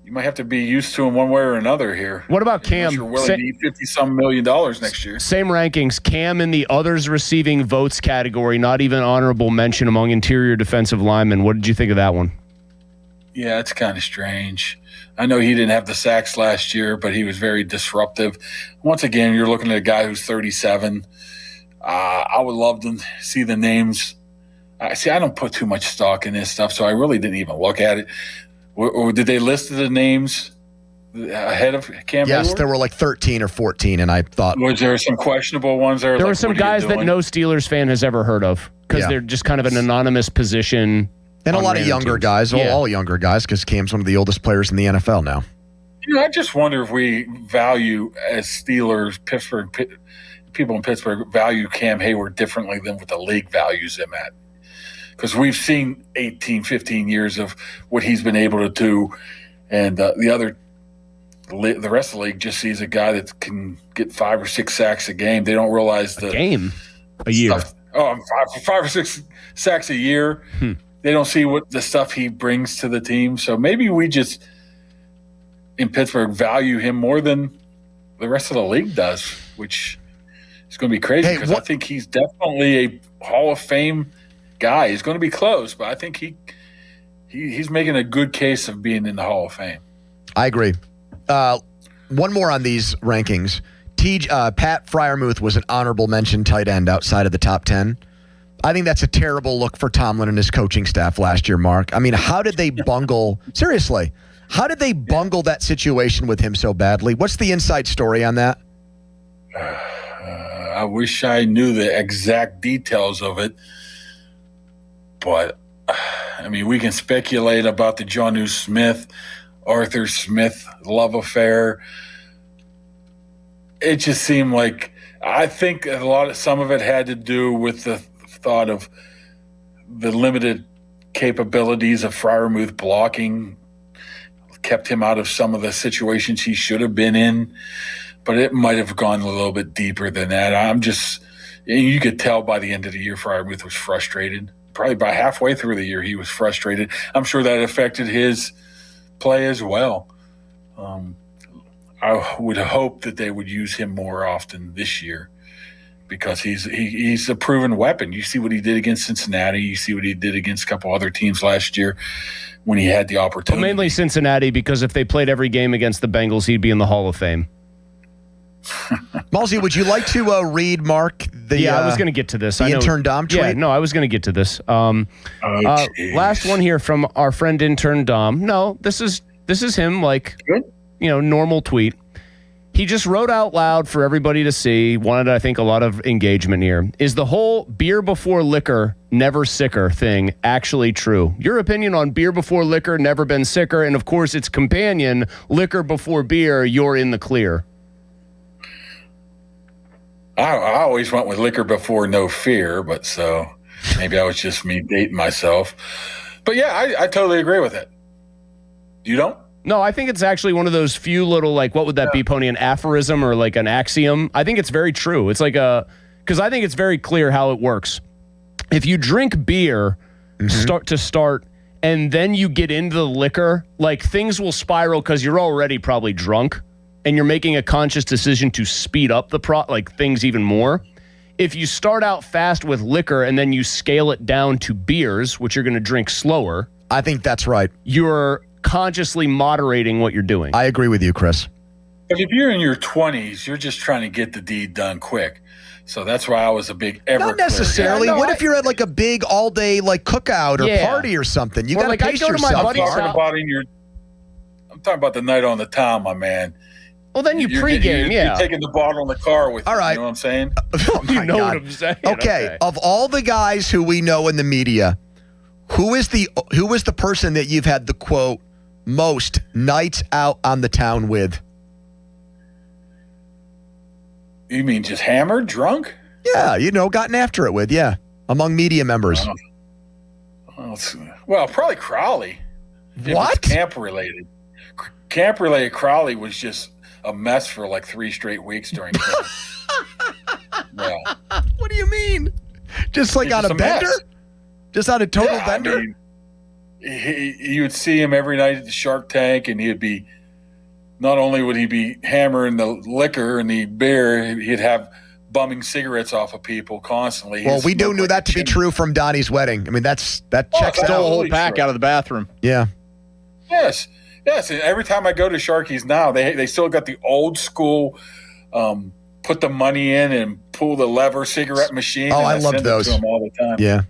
[SPEAKER 5] you might have to be used to him one way or another here.
[SPEAKER 2] What about Cam?
[SPEAKER 5] You're willing to need $50-some million next year.
[SPEAKER 2] Same rankings. Cam in the others receiving votes category, not even honorable mention among interior defensive linemen. What did you think of that one?
[SPEAKER 5] Yeah, it's kind of strange. I know he didn't have the sacks last year, but he was very disruptive. Once again, you're looking at a guy who's 37. I would love to see the names. I don't put too much stock in this stuff, so I really didn't even look at it. Or did they list the names ahead of Cam
[SPEAKER 9] Yes,
[SPEAKER 5] Hayward?
[SPEAKER 9] there were like 13 or 14, and I thought.
[SPEAKER 5] Was there some questionable ones there?
[SPEAKER 2] There were some guys that no Steelers fan has ever heard of because they're just kind of an anonymous position.
[SPEAKER 9] And a lot of younger guys, all younger guys, because Cam's one of the oldest players in the NFL now.
[SPEAKER 5] I just wonder if we value, as Steelers, people in Pittsburgh value Cam Hayward differently than what the league values him at. Because we've seen 18, 15 years of what he's been able to do, and the rest of the league just sees a guy that can get 5 or 6 sacks a game. They don't realize the
[SPEAKER 2] a year.
[SPEAKER 5] Stuff. Oh, 5 or 6 sacks a year. They don't see what the stuff he brings to the team. So maybe we just, in Pittsburgh, value him more than the rest of the league does, which is going to be crazy because I think he's definitely a Hall of Fame guy. He's going to be close, but I think he's making a good case of being in the Hall of Fame.
[SPEAKER 9] I agree. One more on these rankings. Pat Freiermuth was an honorable mention tight end outside of the top 10. I think that's a terrible look for Tomlin and his coaching staff last year, Mark. I mean, how did they bungle – seriously, how did they bungle that situation with him so badly? What's the inside story on that?
[SPEAKER 5] I wish I knew the exact details of it. But, I mean, we can speculate about the Jonnu Smith, Arthur Smith love affair. It just seemed like I think some of it had to do with the thought of the limited capabilities of Freiermuth blocking, kept him out of some of the situations he should have been in, but it might have gone a little bit deeper than that. You could tell by the end of the year Freiermuth was frustrated. Probably by halfway through the year he was frustrated. I'm sure that affected his play as well. I would hope that they would use him more often this year because he's a proven weapon. You see what he did against Cincinnati. You see what he did against a couple other teams last year when he had the opportunity.
[SPEAKER 2] Well, mainly Cincinnati, because if they played every game against the Bengals, he'd be in the Hall of Fame.
[SPEAKER 9] Malsey, would you like to read, Mark?
[SPEAKER 2] I was going to get to this.
[SPEAKER 9] Intern Dom tweet?
[SPEAKER 2] Yeah, no, I was going to get to this. Last one here from our friend intern Dom. No, this is him, normal tweet. He just wrote out loud for everybody to see, wanted, I think, a lot of engagement here. Is the whole beer before liquor, never sicker thing actually true? Your opinion on beer before liquor, never been sicker, and of course its companion, liquor before beer, you're in the clear.
[SPEAKER 5] I always went with liquor before no fear, but so maybe I was just me dating myself. But yeah, I totally agree with it. You don't?
[SPEAKER 2] No, I think it's actually one of those few little, what would that be, Pony, an aphorism or an axiom? I think it's very true. It's because I think it's very clear how it works. If you drink beer, start, and then you get into the liquor, things will spiral because you're already probably drunk. And you're making a conscious decision to speed up the things even more. If you start out fast with liquor and then you scale it down to beers, which you're going to drink slower.
[SPEAKER 9] I think that's right.
[SPEAKER 2] You're consciously moderating what you're doing.
[SPEAKER 9] I agree with you, Chris.
[SPEAKER 5] But if you're in your 20s, you're just trying to get the deed done quick. So that's why I was a big Everclear.
[SPEAKER 9] Not necessarily. Yeah, what if you're at a big all-day cookout or party or something? You got to pace yourself.
[SPEAKER 5] I'm talking about the night on the town, my man.
[SPEAKER 2] Well, then you're pregame,
[SPEAKER 5] You're taking the bottle in the car with you.
[SPEAKER 9] All right.
[SPEAKER 5] You know what I'm saying?
[SPEAKER 9] You know what I'm saying. Okay. Of all the guys who we know in the media, who is the person that you've had the quote most nights out on the town with?
[SPEAKER 5] You mean just hammered, drunk?
[SPEAKER 9] Yeah, gotten after it with, among media members.
[SPEAKER 5] Well, probably Crowley.
[SPEAKER 9] What?
[SPEAKER 5] Camp related. Camp related. Crowley was just a mess for 3 straight weeks during camp. Yeah.
[SPEAKER 9] What do you mean? Just on a bender? Mess. Just on a total bender?
[SPEAKER 5] I mean, you would see him every night at the Shark Tank, and not only would he be hammering the liquor and the beer, he'd have bumming cigarettes off of people constantly.
[SPEAKER 9] Well, we do know that to be true from Donnie's wedding. I mean, that checks out.
[SPEAKER 14] Stole a whole pack out of the bathroom.
[SPEAKER 9] Yeah.
[SPEAKER 5] Yes. Yes, and every time I go to Sharky's now, they still got the old school put the money in and pull the lever cigarette machine.
[SPEAKER 9] Oh, I loved those.
[SPEAKER 5] To him all the time.
[SPEAKER 9] Yeah.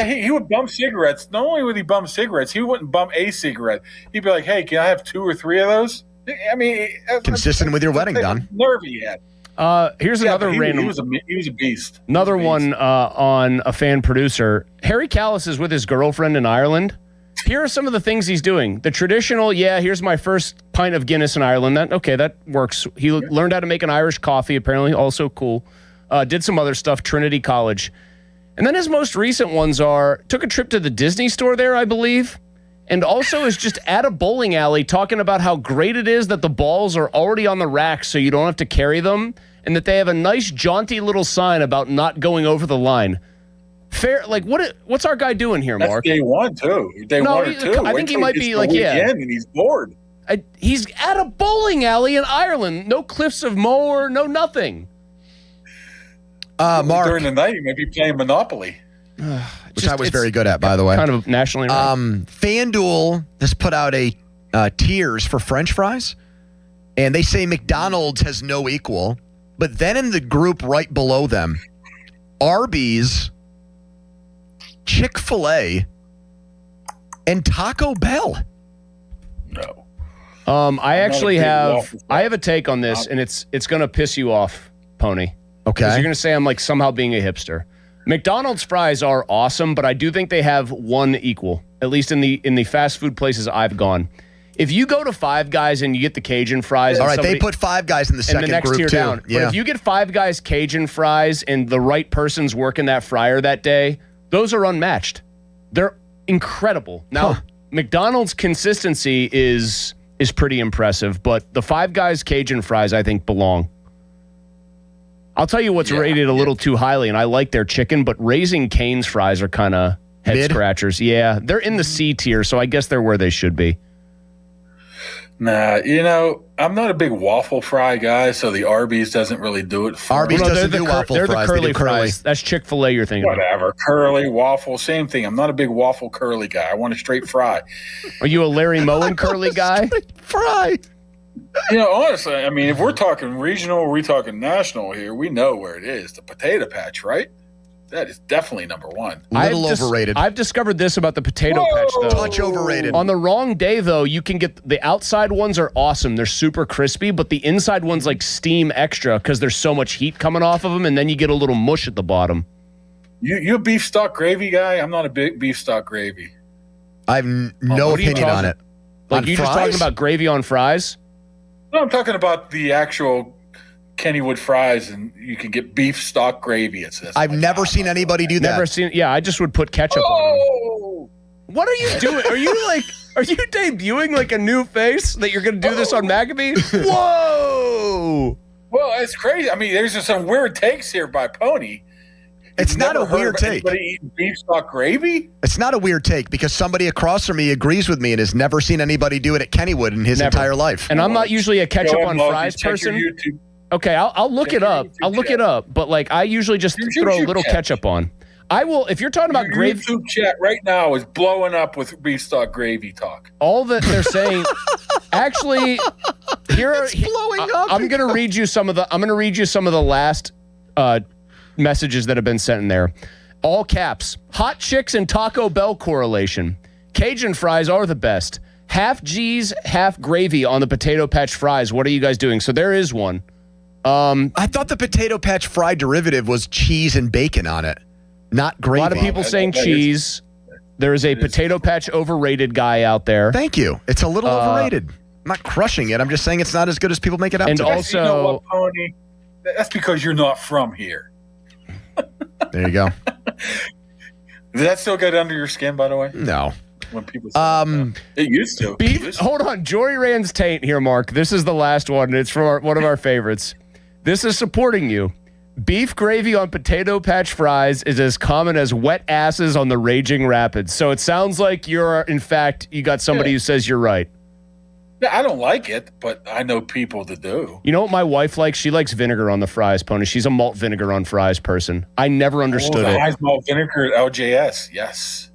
[SPEAKER 5] He would bum cigarettes. Not only would he bum cigarettes, he wouldn't bum a cigarette. He'd be like, "Hey, can I have 2 or 3 of those?" I mean,
[SPEAKER 9] consistent with your wedding, Don.
[SPEAKER 5] Nerve he had.
[SPEAKER 2] Here's another random.
[SPEAKER 5] He was a beast.
[SPEAKER 2] Another one on a fan producer. Harry Callis is with his girlfriend in Ireland. Here are some of the things he's doing. The traditional, here's my first pint of Guinness in Ireland. That works. He learned how to make an Irish coffee, apparently, also cool. Did some other stuff, Trinity College. And then his most recent ones took a trip to the Disney store there, I believe, and also is just at a bowling alley talking about how great it is that the balls are already on the racks so you don't have to carry them, and that they have a nice, jaunty little sign about not going over the line. Fair, what's our guy doing here, Mark?
[SPEAKER 5] That's day one, too. Day one or two.
[SPEAKER 2] I think he might be
[SPEAKER 5] and he's bored.
[SPEAKER 2] He's at a bowling alley in Ireland. No cliffs of Moher, no nothing.
[SPEAKER 9] Mark.
[SPEAKER 5] During the night, he may be playing Monopoly.
[SPEAKER 9] Which I was very good at, by the way.
[SPEAKER 2] Kind of nationally right.
[SPEAKER 9] FanDuel has put out a tiers for French fries, and they say McDonald's has no equal. But then in the group right below them, Arby's, Chick-fil-A, and Taco Bell.
[SPEAKER 5] No.
[SPEAKER 2] I actually have a take on this, and it's going to piss you off, Pony.
[SPEAKER 9] Okay.
[SPEAKER 2] Because you're going to say I'm somehow being a hipster. McDonald's fries are awesome, but I do think they have one equal, at least in the fast food places I've gone. If you go to Five Guys and you get the Cajun fries,
[SPEAKER 9] all right, they put Five Guys in the second
[SPEAKER 2] next
[SPEAKER 9] group
[SPEAKER 2] tier
[SPEAKER 9] too.
[SPEAKER 2] down.
[SPEAKER 9] Yeah.
[SPEAKER 2] But if you get Five Guys Cajun fries and the right person's working that fryer that day, those are unmatched. They're incredible. Now, McDonald's consistency is pretty impressive, but the Five Guys Cajun fries, I think, belong. I'll tell you what's rated a little too highly, and I like their chicken, but Raising Cane's fries are kind of head scratchers. Yeah, they're in the C tier, so I guess they're where they should be.
[SPEAKER 5] Nah, I'm not a big waffle fry guy, so the Arby's doesn't really do it for me.
[SPEAKER 9] Arby's doesn't do waffle fries.
[SPEAKER 2] They're the curly fries. That's Chick-fil-A you're thinking of.
[SPEAKER 5] Whatever. Curly, waffle, same thing. I'm not a big waffle curly guy. I want a straight fry.
[SPEAKER 2] Are you a Larry Moen curly guy?
[SPEAKER 9] Fry.
[SPEAKER 5] Honestly, I mean, if we're talking regional or we're talking national here, we know where it is. The potato patch, right? That is definitely number one.
[SPEAKER 9] Overrated.
[SPEAKER 2] I've discovered this about the potato patch, though.
[SPEAKER 9] Touch overrated.
[SPEAKER 2] On the wrong day, though, you can get the outside ones are awesome. They're super crispy, but the inside ones like steam extra because there's so much heat coming off of them, and then you get a little mush at the bottom.
[SPEAKER 5] You a beef stock gravy guy? I'm not a big beef stock gravy.
[SPEAKER 9] I have no opinion on it.
[SPEAKER 2] Like you just talking about gravy on fries?
[SPEAKER 5] No, I'm talking about the actual Kennywood fries, and you can get beef stock gravy. It says.
[SPEAKER 9] I've never seen anybody do that.
[SPEAKER 2] Never seen. Yeah, I just would put ketchup on them. What are you doing? Are you debuting like a new face that you're going to do this on Maccabee? Whoa!
[SPEAKER 5] Well, it's crazy. I mean, there's just some weird takes here by Pony.
[SPEAKER 9] It's not a weird take.
[SPEAKER 5] Anybody eating beef stock gravy?
[SPEAKER 9] It's not a weird take because somebody across from me agrees with me and has never seen anybody do it at Kennywood in his entire life.
[SPEAKER 2] And I'm not usually a ketchup on fries person. Okay, I'll look it up. I'll look it up. But like, I usually just throw a little ketchup on. I will, if you're talking about gravy.
[SPEAKER 5] YouTube chat right now is blowing up with beef stock gravy talk.
[SPEAKER 2] All that they're saying, actually, blowing up. I'm going to read you some of the last messages that have been sent in there. All caps. Hot chicks and Taco Bell correlation. Cajun fries are the best. Half G's, half gravy on the potato patch fries. What are you guys doing? So there is one.
[SPEAKER 9] I thought the potato patch fry derivative was cheese and bacon on it, not gravy.
[SPEAKER 2] A lot of people saying cheese. There is a potato patch overrated guy out there.
[SPEAKER 9] Thank you. It's a little overrated. I'm not crushing it. I'm just saying it's not as good as people make it out
[SPEAKER 2] and
[SPEAKER 9] to.
[SPEAKER 2] And also,
[SPEAKER 5] you know what, Pony? That's because you're not from here.
[SPEAKER 9] There you go.
[SPEAKER 5] Does that still get under your skin, by the way?
[SPEAKER 9] No.
[SPEAKER 5] When people say it used to.
[SPEAKER 2] Hold on. Jory Rand's taint here, Mark. This is the last one, and it's from one of our favorites. This is supporting you. Beef gravy on potato patch fries is as common as wet asses on the Raging Rapids. So it sounds like you got somebody who says you're right.
[SPEAKER 5] Yeah, I don't like it, but I know people that do.
[SPEAKER 2] You know what my wife likes? She likes vinegar on the fries, Pony. She's a malt vinegar on fries person. I never understood it.
[SPEAKER 5] High malt vinegar at LJS, yes.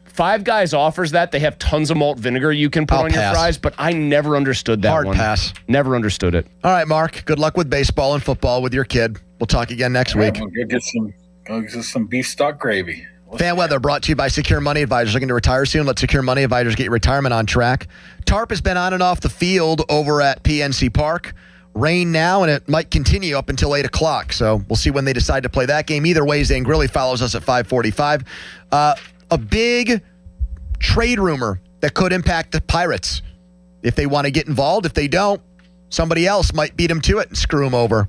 [SPEAKER 2] Five Guys offers that. They have tons of malt vinegar you can put on your fries, but I never understood that one.
[SPEAKER 9] Hard pass.
[SPEAKER 2] Never understood it.
[SPEAKER 9] All right, Mark. Good luck with baseball and football with your kid. We'll talk again next week.
[SPEAKER 5] We'll go get some beef stock gravy.
[SPEAKER 9] Fan weather brought to you by Secure Money Advisors. Looking to retire soon? Let Secure Money Advisors get your retirement on track. Tarp has been on and off the field over at PNC Park. Rain now, and it might continue up until 8 o'clock. So we'll see when they decide to play that game. Either way, Zane Grilly follows us at 5:45. A big trade rumor that could impact the Pirates. If they want to get involved, if they don't, somebody else might beat them to it and screw them over.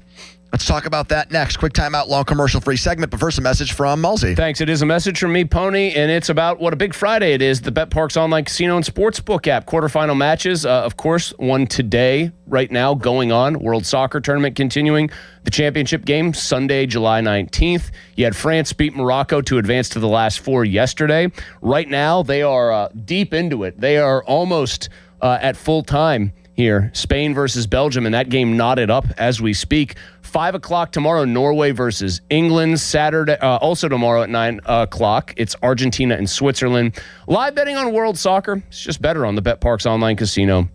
[SPEAKER 9] Let's talk about that next. Quick timeout, long commercial-free segment, but first a message from Mulsey.
[SPEAKER 2] Thanks. It is a message from me, Pony, and it's about what a big Friday it is. The BetParks Online Casino and Sportsbook app. Quarterfinal matches, of course, one today, right now, going on. World Soccer Tournament continuing. The championship game, Sunday, July 19th. You had France beat Morocco to advance to the last four yesterday. Right now, they are deep into it. They are almost at full time here. Spain versus Belgium, and that game knotted up as we speak. 5 o'clock tomorrow, Norway versus England. Saturday, also tomorrow at 9 o'clock, it's Argentina and Switzerland. Live betting on World Soccer. It's just better on the BetParks Online Casino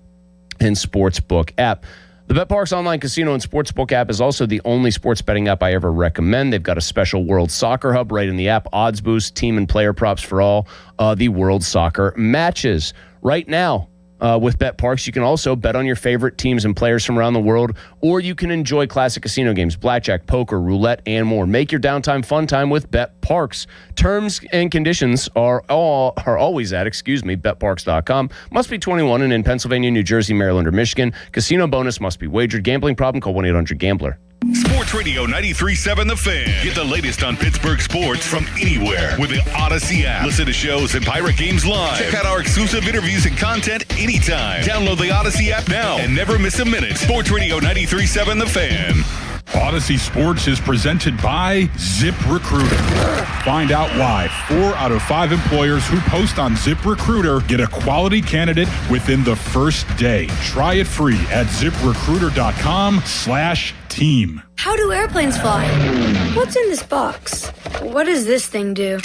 [SPEAKER 2] and Sportsbook app. The BetParks Online Casino and Sportsbook app is also the only sports betting app I ever recommend. They've got a special World Soccer Hub right in the app. Odds boost, team and player props for all the World Soccer matches. Right now, With Bet Parks, you can also bet on your favorite teams and players from around the world, or you can enjoy classic casino games, blackjack, poker, roulette, and more. Make your downtime fun time with Bet Parks. Terms and conditions are always at, betparks.com. Must be 21 and in Pennsylvania, New Jersey, Maryland, or Michigan. Casino bonus must be wagered. Gambling problem? Call 1-800-GAMBLER.
[SPEAKER 4] Sports Radio 93.7 The Fan. Get the latest on Pittsburgh sports from anywhere with the Odyssey app. Listen to shows and Pirate Games live. Check out our exclusive interviews and content anytime. Download the Odyssey app now and never miss a minute. Sports Radio 93.7 The Fan.
[SPEAKER 14] Odyssey Sports is presented by ZipRecruiter. Find out why 4 out of 5 employers who post on ZipRecruiter get a quality candidate within the first day. Try it free at ZipRecruiter.com/team.
[SPEAKER 15] How do airplanes fly? What's in this box? What does this thing do?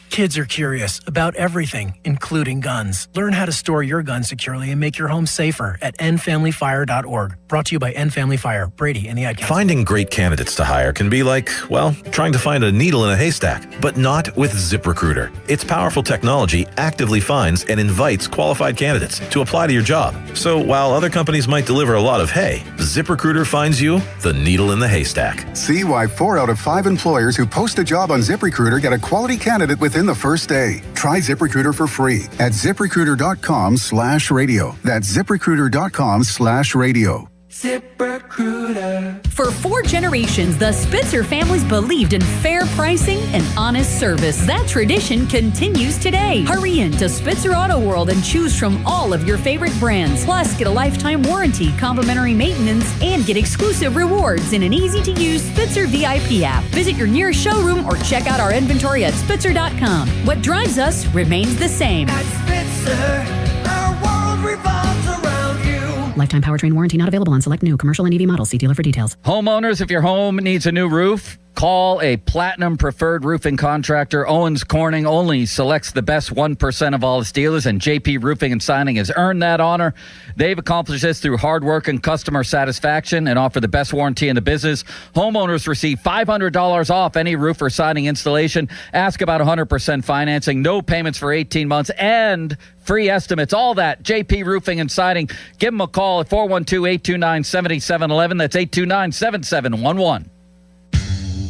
[SPEAKER 16] Kids are curious about everything, including guns. Learn how to store your gun securely and make your home safer at endfamilyfire.org. Brought to you by End Family Fire, Brady, and the Ad Council.
[SPEAKER 17] Finding great candidates to hire can be like, well, trying to find a needle in a haystack, but not with ZipRecruiter. Its powerful technology actively finds and invites qualified candidates to apply to your job. So while other companies might deliver a lot of hay, ZipRecruiter finds you the needle in the haystack.
[SPEAKER 18] See why 4 out of 5 employers who post a job on ZipRecruiter get a quality candidate within the first day. Try ZipRecruiter for free at ZipRecruiter.com/radio. That's ZipRecruiter.com/radio.
[SPEAKER 21] ZipRecruiter. For 4 generations, the Spitzer families believed in fair pricing and honest service. That tradition continues today. Hurry in to Spitzer Auto World and choose from all of your favorite brands. Plus, get a lifetime warranty, complimentary maintenance, and get exclusive rewards in an easy-to-use Spitzer VIP app. Visit your nearest showroom or check out our inventory at Spitzer.com. What drives us remains the same. At Spitzer, our world revolves around you.
[SPEAKER 24] Lifetime powertrain warranty not available on select new commercial and EV models. See dealer for details.
[SPEAKER 27] Homeowners, if your home needs a new roof, call a Platinum Preferred Roofing Contractor. Owens Corning only selects the best 1% of all its dealers, and JP Roofing and Signing has earned that honor. They've accomplished this through hard work and customer satisfaction and offer the best warranty in the business. Homeowners receive $500 off any roof or siding installation. Ask about 100% financing, no payments for 18 months, and free estimates. All that, JP Roofing and Siding. Give them a call at 412-829-7711. That's 829-7711.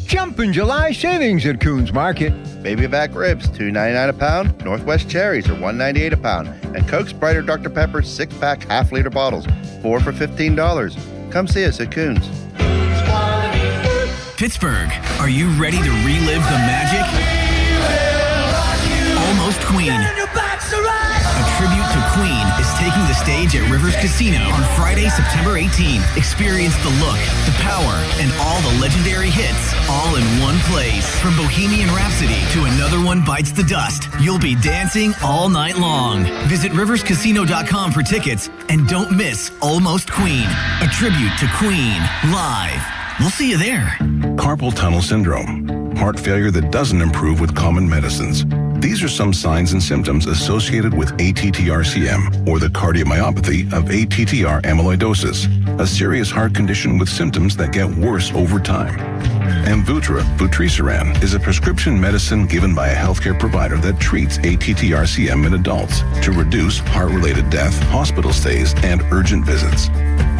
[SPEAKER 29] Jumpin' July savings at Coons Market.
[SPEAKER 30] Baby back ribs, $2.99 a pound. Northwest cherries are $1.98 a pound. And Coke, Sprite, or Dr. Pepper 6-pack half-liter bottles, 4 for $15. Come see us at Coons.
[SPEAKER 31] Pittsburgh, are you ready to relive the magic? Almost Queen. A tribute to Queen is taking the stage at Rivers Casino on Friday, September 18th. Experience the look, the power, and all the legendary hits all in one place. From Bohemian Rhapsody to Another One Bites the Dust, you'll be dancing all night long. Visit riverscasino.com for tickets and don't miss Almost Queen, a tribute to Queen, live. We'll see you there.
[SPEAKER 32] Carpal tunnel syndrome, heart failure that doesn't improve with common medicines. These are some signs and symptoms associated with ATTR-CM, or the cardiomyopathy of ATTR amyloidosis, a serious heart condition with symptoms that get worse over time. Amvuttra, vutrisiran, is a prescription medicine given by a healthcare provider that treats ATTR-CM in adults to reduce heart-related death, hospital stays, and urgent visits.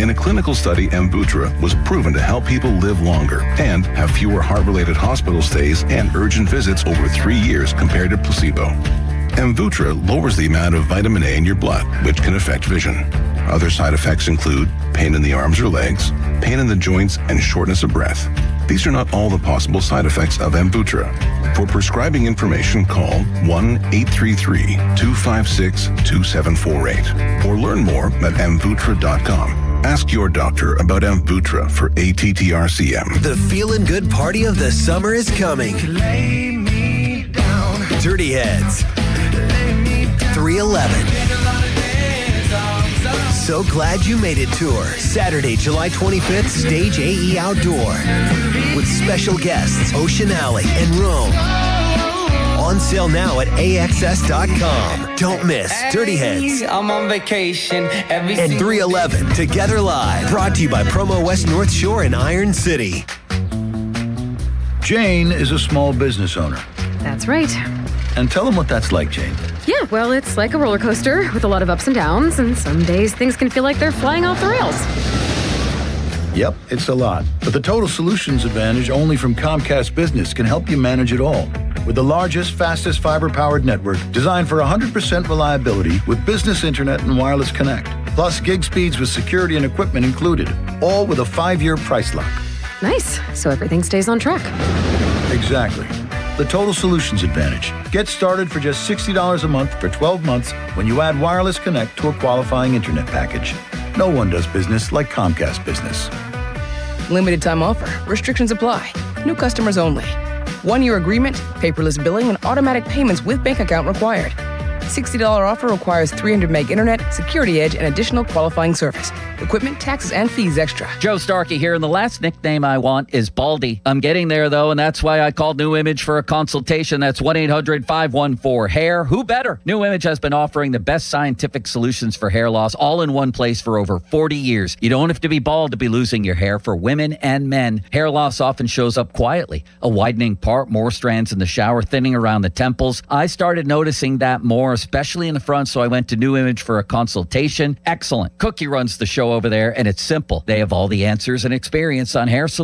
[SPEAKER 32] In a clinical study, Amvuttra was proven to help people live longer and have fewer heart-related hospital stays and urgent visits over 3 years compared to placebo. Amvuttra lowers the amount of vitamin A in your blood, which can affect vision. Other side effects include pain in the arms or legs, pain in the joints, and shortness of breath. These are not all the possible side effects of Amvuttra. For prescribing information, call 1-833-256-2748 or learn more at amvuttra.com. Ask your doctor about Amvuttra for ATTR-CM.
[SPEAKER 33] The feeling good party of the summer is coming.
[SPEAKER 21] Lay me down.
[SPEAKER 33] Dirty Heads. 311. So Glad You Made It tour. Saturday, July 25th, Stage AE Outdoor. With special guests, Ocean Alley and Rome. On sale now at AXS.com. Don't miss Dirty Heads.
[SPEAKER 21] I'm on vacation.
[SPEAKER 33] And 311 Together Live. Brought to you by Promo West North Shore and Iron City.
[SPEAKER 34] Jane is a small business owner.
[SPEAKER 23] That's right.
[SPEAKER 34] And tell them what that's like, Jane.
[SPEAKER 1] Yeah, well, it's like a roller coaster with a lot of ups and downs, and some days things can feel like they're flying off the rails.
[SPEAKER 3] Yep, it's a lot. But the Total Solutions Advantage only from Comcast Business can help you manage it all. With the largest, fastest fiber-powered network designed for 100% reliability with business internet and wireless connect. Plus gig speeds with security and equipment included. All with a 5-year price lock.
[SPEAKER 1] Nice. So everything stays on track.
[SPEAKER 3] Exactly. The Total Solutions Advantage. Get started for just $60 a month for 12 months when you add wireless connect to a qualifying internet package. No one does business like Comcast Business.
[SPEAKER 7] Limited time offer. Restrictions apply. New customers only. 1-year agreement, paperless billing, and automatic payments with bank account required. $60 offer requires 300 meg internet, security edge, and additional qualifying service. Equipment, taxes, and fees extra.
[SPEAKER 27] Joe Starkey here, and the last nickname I want is Baldy. I'm getting there, though, and that's why I called New Image for a consultation. That's 1-800-514-HAIR. Who better? New Image has been offering the best scientific solutions for hair loss all in one place for over 40 years. You don't have to be bald to be losing your hair. For women and men, hair loss often shows up quietly. A widening part, more strands in the shower, thinning around the temples. I started noticing that more, especially in the front, so I went to New Image for a consultation. Excellent. Cookie runs the show over there, and it's simple. They have all the answers and experience on hair solutions.